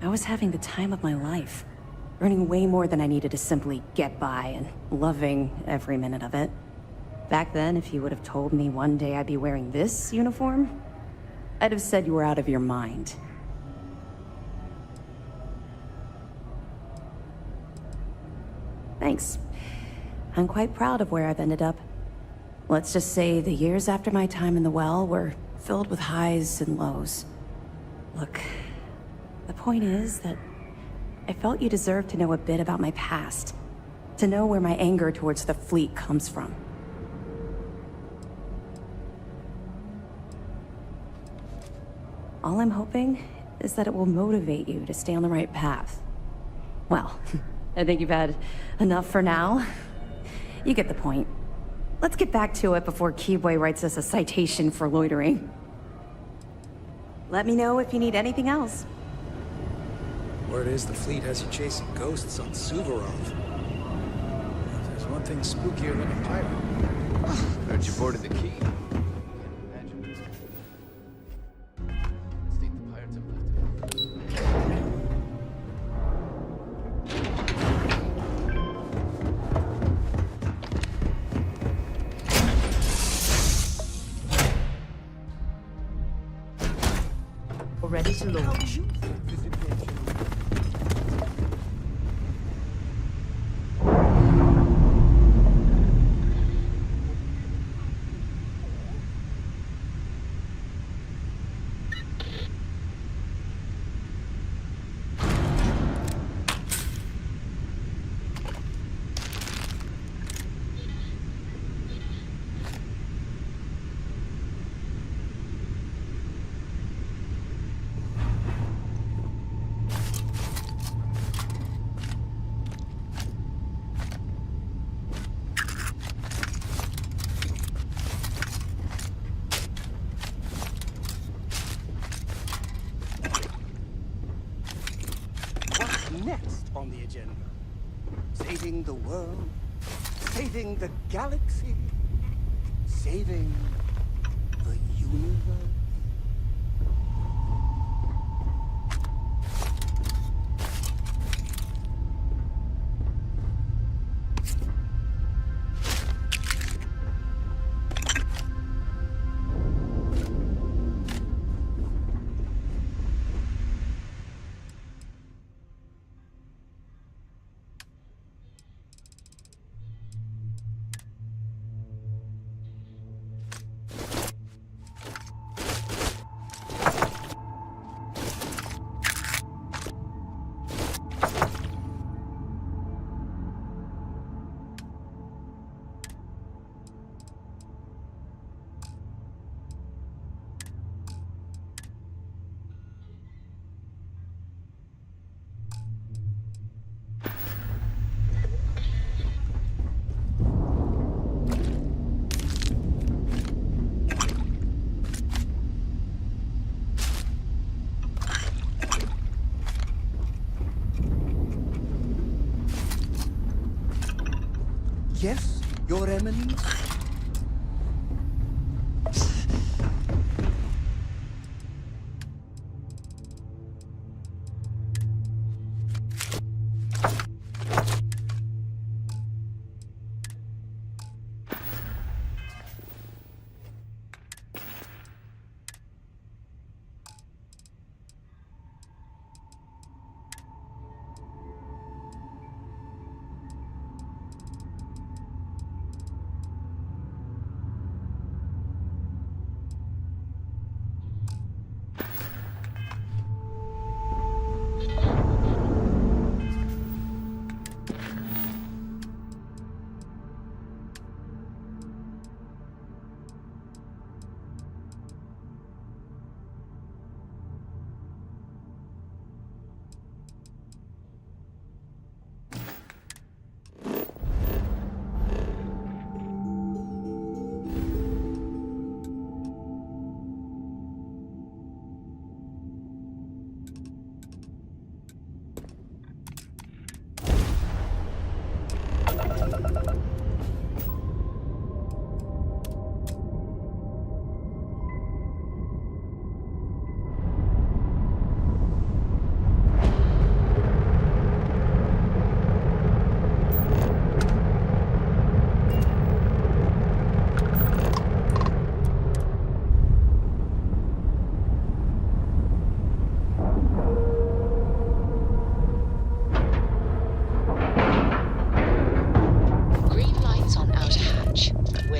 I was having the time of my life. Earning way more than I needed to simply get by, and loving every minute of it. Back then, if you would have told me one day I'd be wearing this uniform, I'd have said you were out of your mind. Thanks. I'm quite proud of where I've ended up. Let's just say the years after my time in the Well were filled with highs and lows. Look, the point is that I felt you deserved to know a bit about my past. To know where my anger towards the fleet comes from. All I'm hoping is that it will motivate you to stay on the right path. Well, I think you've had enough for now. You get the point. Let's get back to it before Keyboy writes us a citation for loitering. Let me know if you need anything else. Word is the fleet has you chasing ghosts on Suvorov. If there's one thing spookier than a pirate. Heard you boarded the key. Ready to launch. Next on the agenda? Saving the world? Saving the galaxy? Saving the universe? Yes, Your Eminence?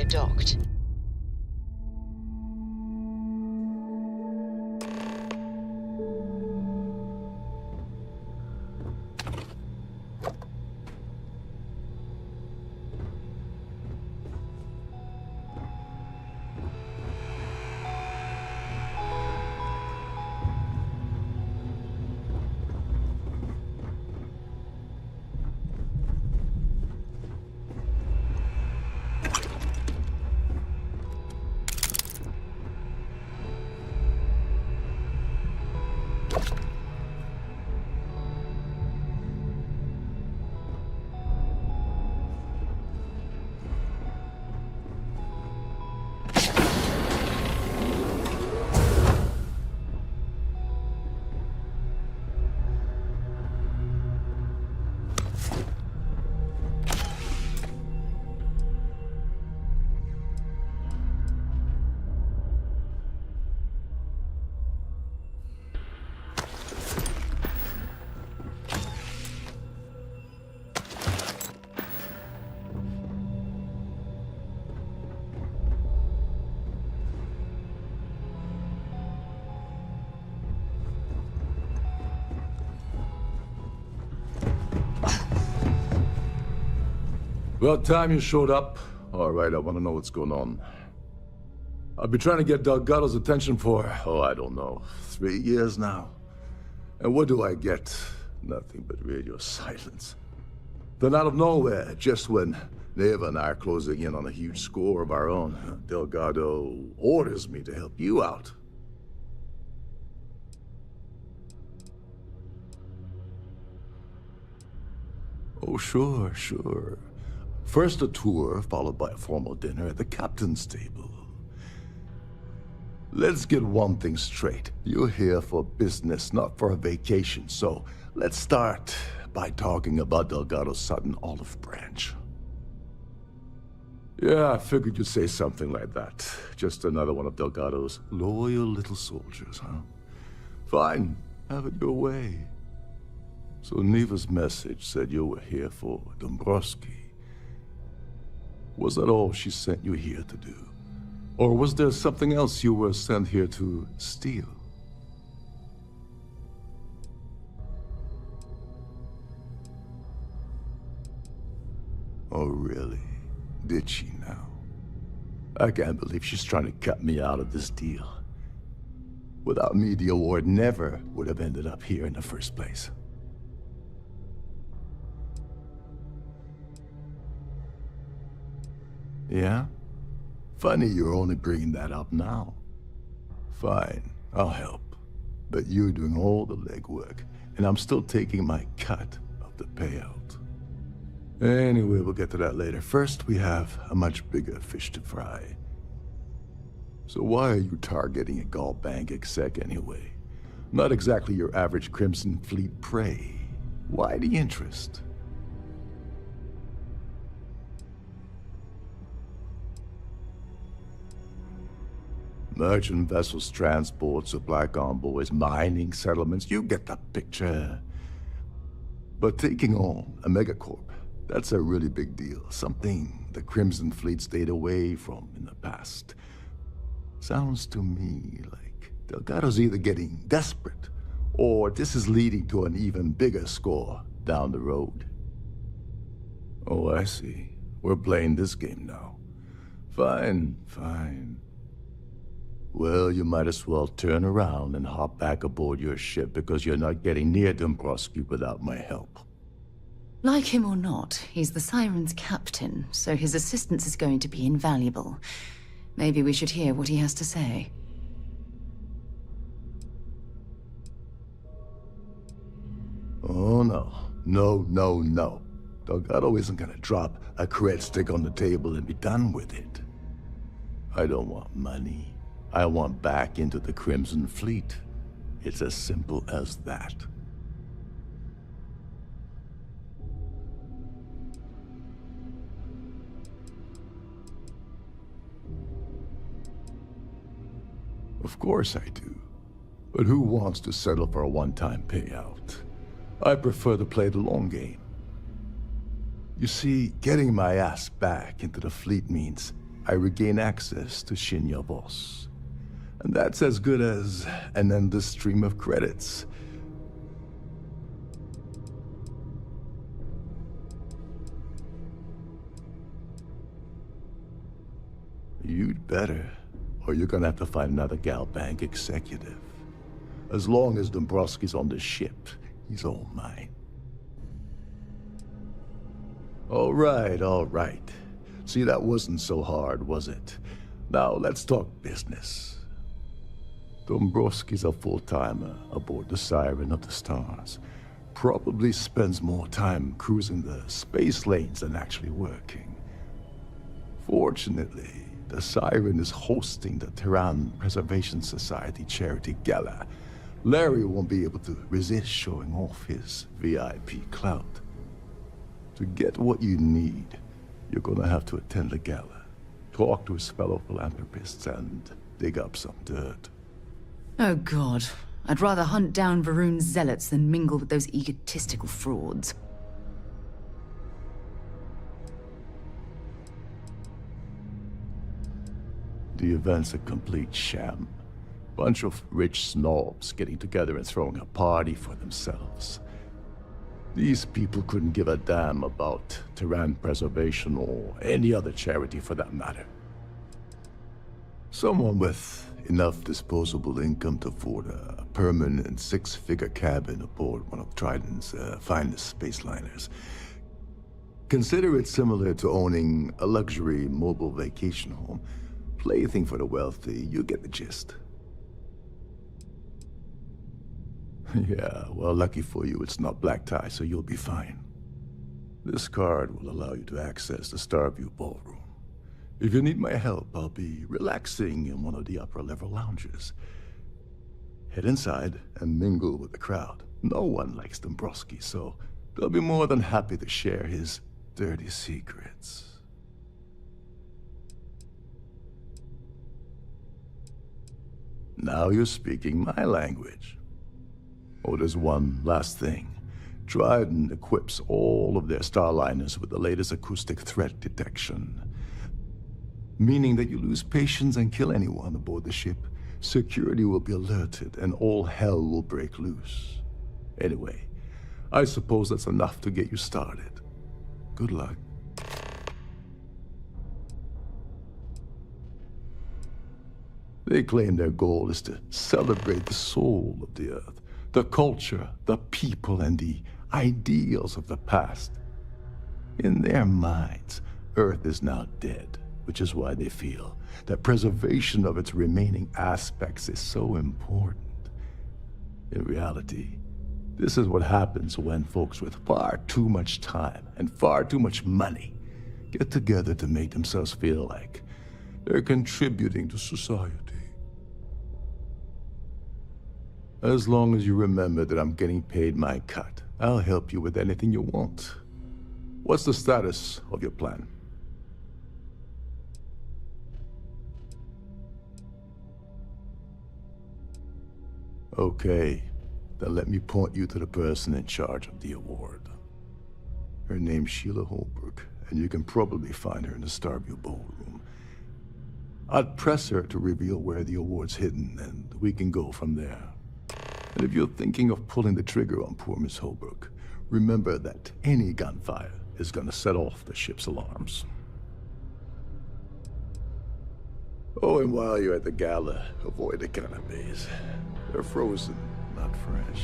Docked. About time you showed up. All right, I want to know what's going on. I've been trying to get Delgado's attention for, I don't know, 3 years now. And what do I get? Nothing but radio silence. Then out of nowhere, just when Neva and I are closing in on a huge score of our own, Delgado orders me to help you out. Oh, sure, sure. First a tour, followed by a formal dinner at the captain's table. Let's get one thing straight. You're here for business, not for a vacation, so let's start by talking about Delgado's sudden olive branch. Yeah, I figured you'd say something like that. Just another one of Delgado's loyal little soldiers, huh? Fine, have it your way. So Neva's message said you were here for Dombrowski. Was that all she sent you here to do? Or was there something else you were sent here to steal? Oh, really? Did she now? I can't believe she's trying to cut me out of this deal. Without me, the award never would have ended up here in the first place. Yeah? Funny you're only bringing that up now. Fine, I'll help. But you're doing all the legwork, and I'm still taking my cut of the payout. Anyway, we'll get to that later. First, we have a much bigger fish to fry. So why are you targeting a Gaul Bank exec anyway? Not exactly your average Crimson Fleet prey. Why the interest? Merchant vessels, transport, supply convoys, mining settlements, you get the picture. But taking on a megacorp, that's a really big deal. Something the Crimson Fleet stayed away from in the past. Sounds to me like Delgado's either getting desperate, or this is leading to an even bigger score down the road. Oh, I see. We're playing this game now. Fine, fine. Well, you might as well turn around and hop back aboard your ship because you're not getting near Dombrowski without my help. Like him or not, he's the Siren's captain, so his assistance is going to be invaluable. Maybe we should hear what he has to say. Oh, no. No, no, no. Delgado isn't gonna drop a cred stick on the table and be done with it. I don't want money. I want back into the Crimson Fleet. It's as simple as that. Of course I do. But who wants to settle for a one-time payout? I prefer to play the long game. You see, getting my ass back into the fleet means I regain access to Shinya Voss. And that's as good as an endless stream of credits. You'd better, or you're gonna have to find another Gal Bank executive. As long as Dombrowski's on the ship, he's all mine. All right, all right. See, that wasn't so hard, was it? Now, let's talk business. Dombrowski's a full-timer aboard the Siren of the Stars. Probably spends more time cruising the space lanes than actually working. Fortunately, the Siren is hosting the Terran Preservation Society charity gala. Larry won't be able to resist showing off his VIP clout. To get what you need, you're gonna have to attend the gala, talk to his fellow philanthropists, and dig up some dirt. Oh god, I'd rather hunt down Varun's zealots than mingle with those egotistical frauds. The event's a complete sham. Bunch of rich snobs getting together and throwing a party for themselves. These people couldn't give a damn about Terran preservation or any other charity for that matter. Someone with enough disposable income to afford a permanent six-figure cabin aboard one of Trident's finest spaceliners. Consider it similar to owning a luxury mobile vacation home. Plaything for the wealthy, you get the gist. Yeah, well, lucky for you, it's not black tie, so you'll be fine. This card will allow you to access the Starfield ballroom. If you need my help, I'll be relaxing in one of the upper-level lounges. Head inside and mingle with the crowd. No one likes Dombrowski, so they'll be more than happy to share his dirty secrets. Now you're speaking my language. Oh, there's one last thing. Trident equips all of their starliners with the latest acoustic threat detection. Meaning that you lose patience and kill anyone aboard the ship, security will be alerted and all hell will break loose. Anyway, I suppose that's enough to get you started. Good luck. They claim their goal is to celebrate the soul of the Earth, the culture, the people, and the ideals of the past. In their minds, Earth is now dead, which is why they feel that preservation of its remaining aspects is so important. In reality, This is what happens when folks with far too much time and far too much money get together to make themselves feel like they're contributing to society. As long as you remember that I'm getting paid my cut, I'll help you with anything you want. What's the status of your plan? Okay, then let me point you to the person in charge of the award. Her name's Sheila Holbrook, and you can probably find her in the Starfield ballroom. I'd press her to reveal where the award's hidden, and we can go from there. And if you're thinking of pulling the trigger on poor Miss Holbrook, remember that any gunfire is gonna set off the ship's alarms. Oh, and while you're at the gala, avoid the canapes. They're frozen, not fresh.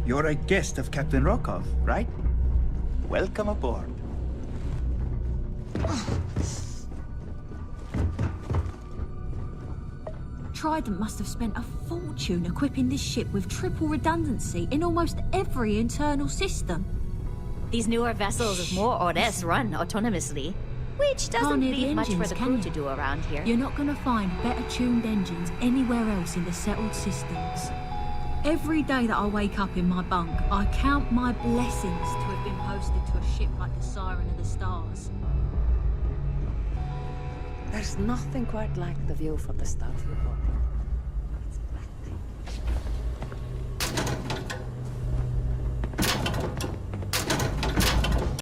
You're a guest of Captain Rokov, right? Welcome aboard. Trident must have spent a fortune equipping this ship with triple redundancy in almost every internal system. These newer vessels is more or less run autonomously, which doesn't leave much for the crew to do around here. You're not going to find better tuned engines anywhere else in the settled systems. Every day that I wake up in my bunk, I count my blessings to have been posted to a ship like the Siren of the Stars. There's nothing quite like the view from the Starfield.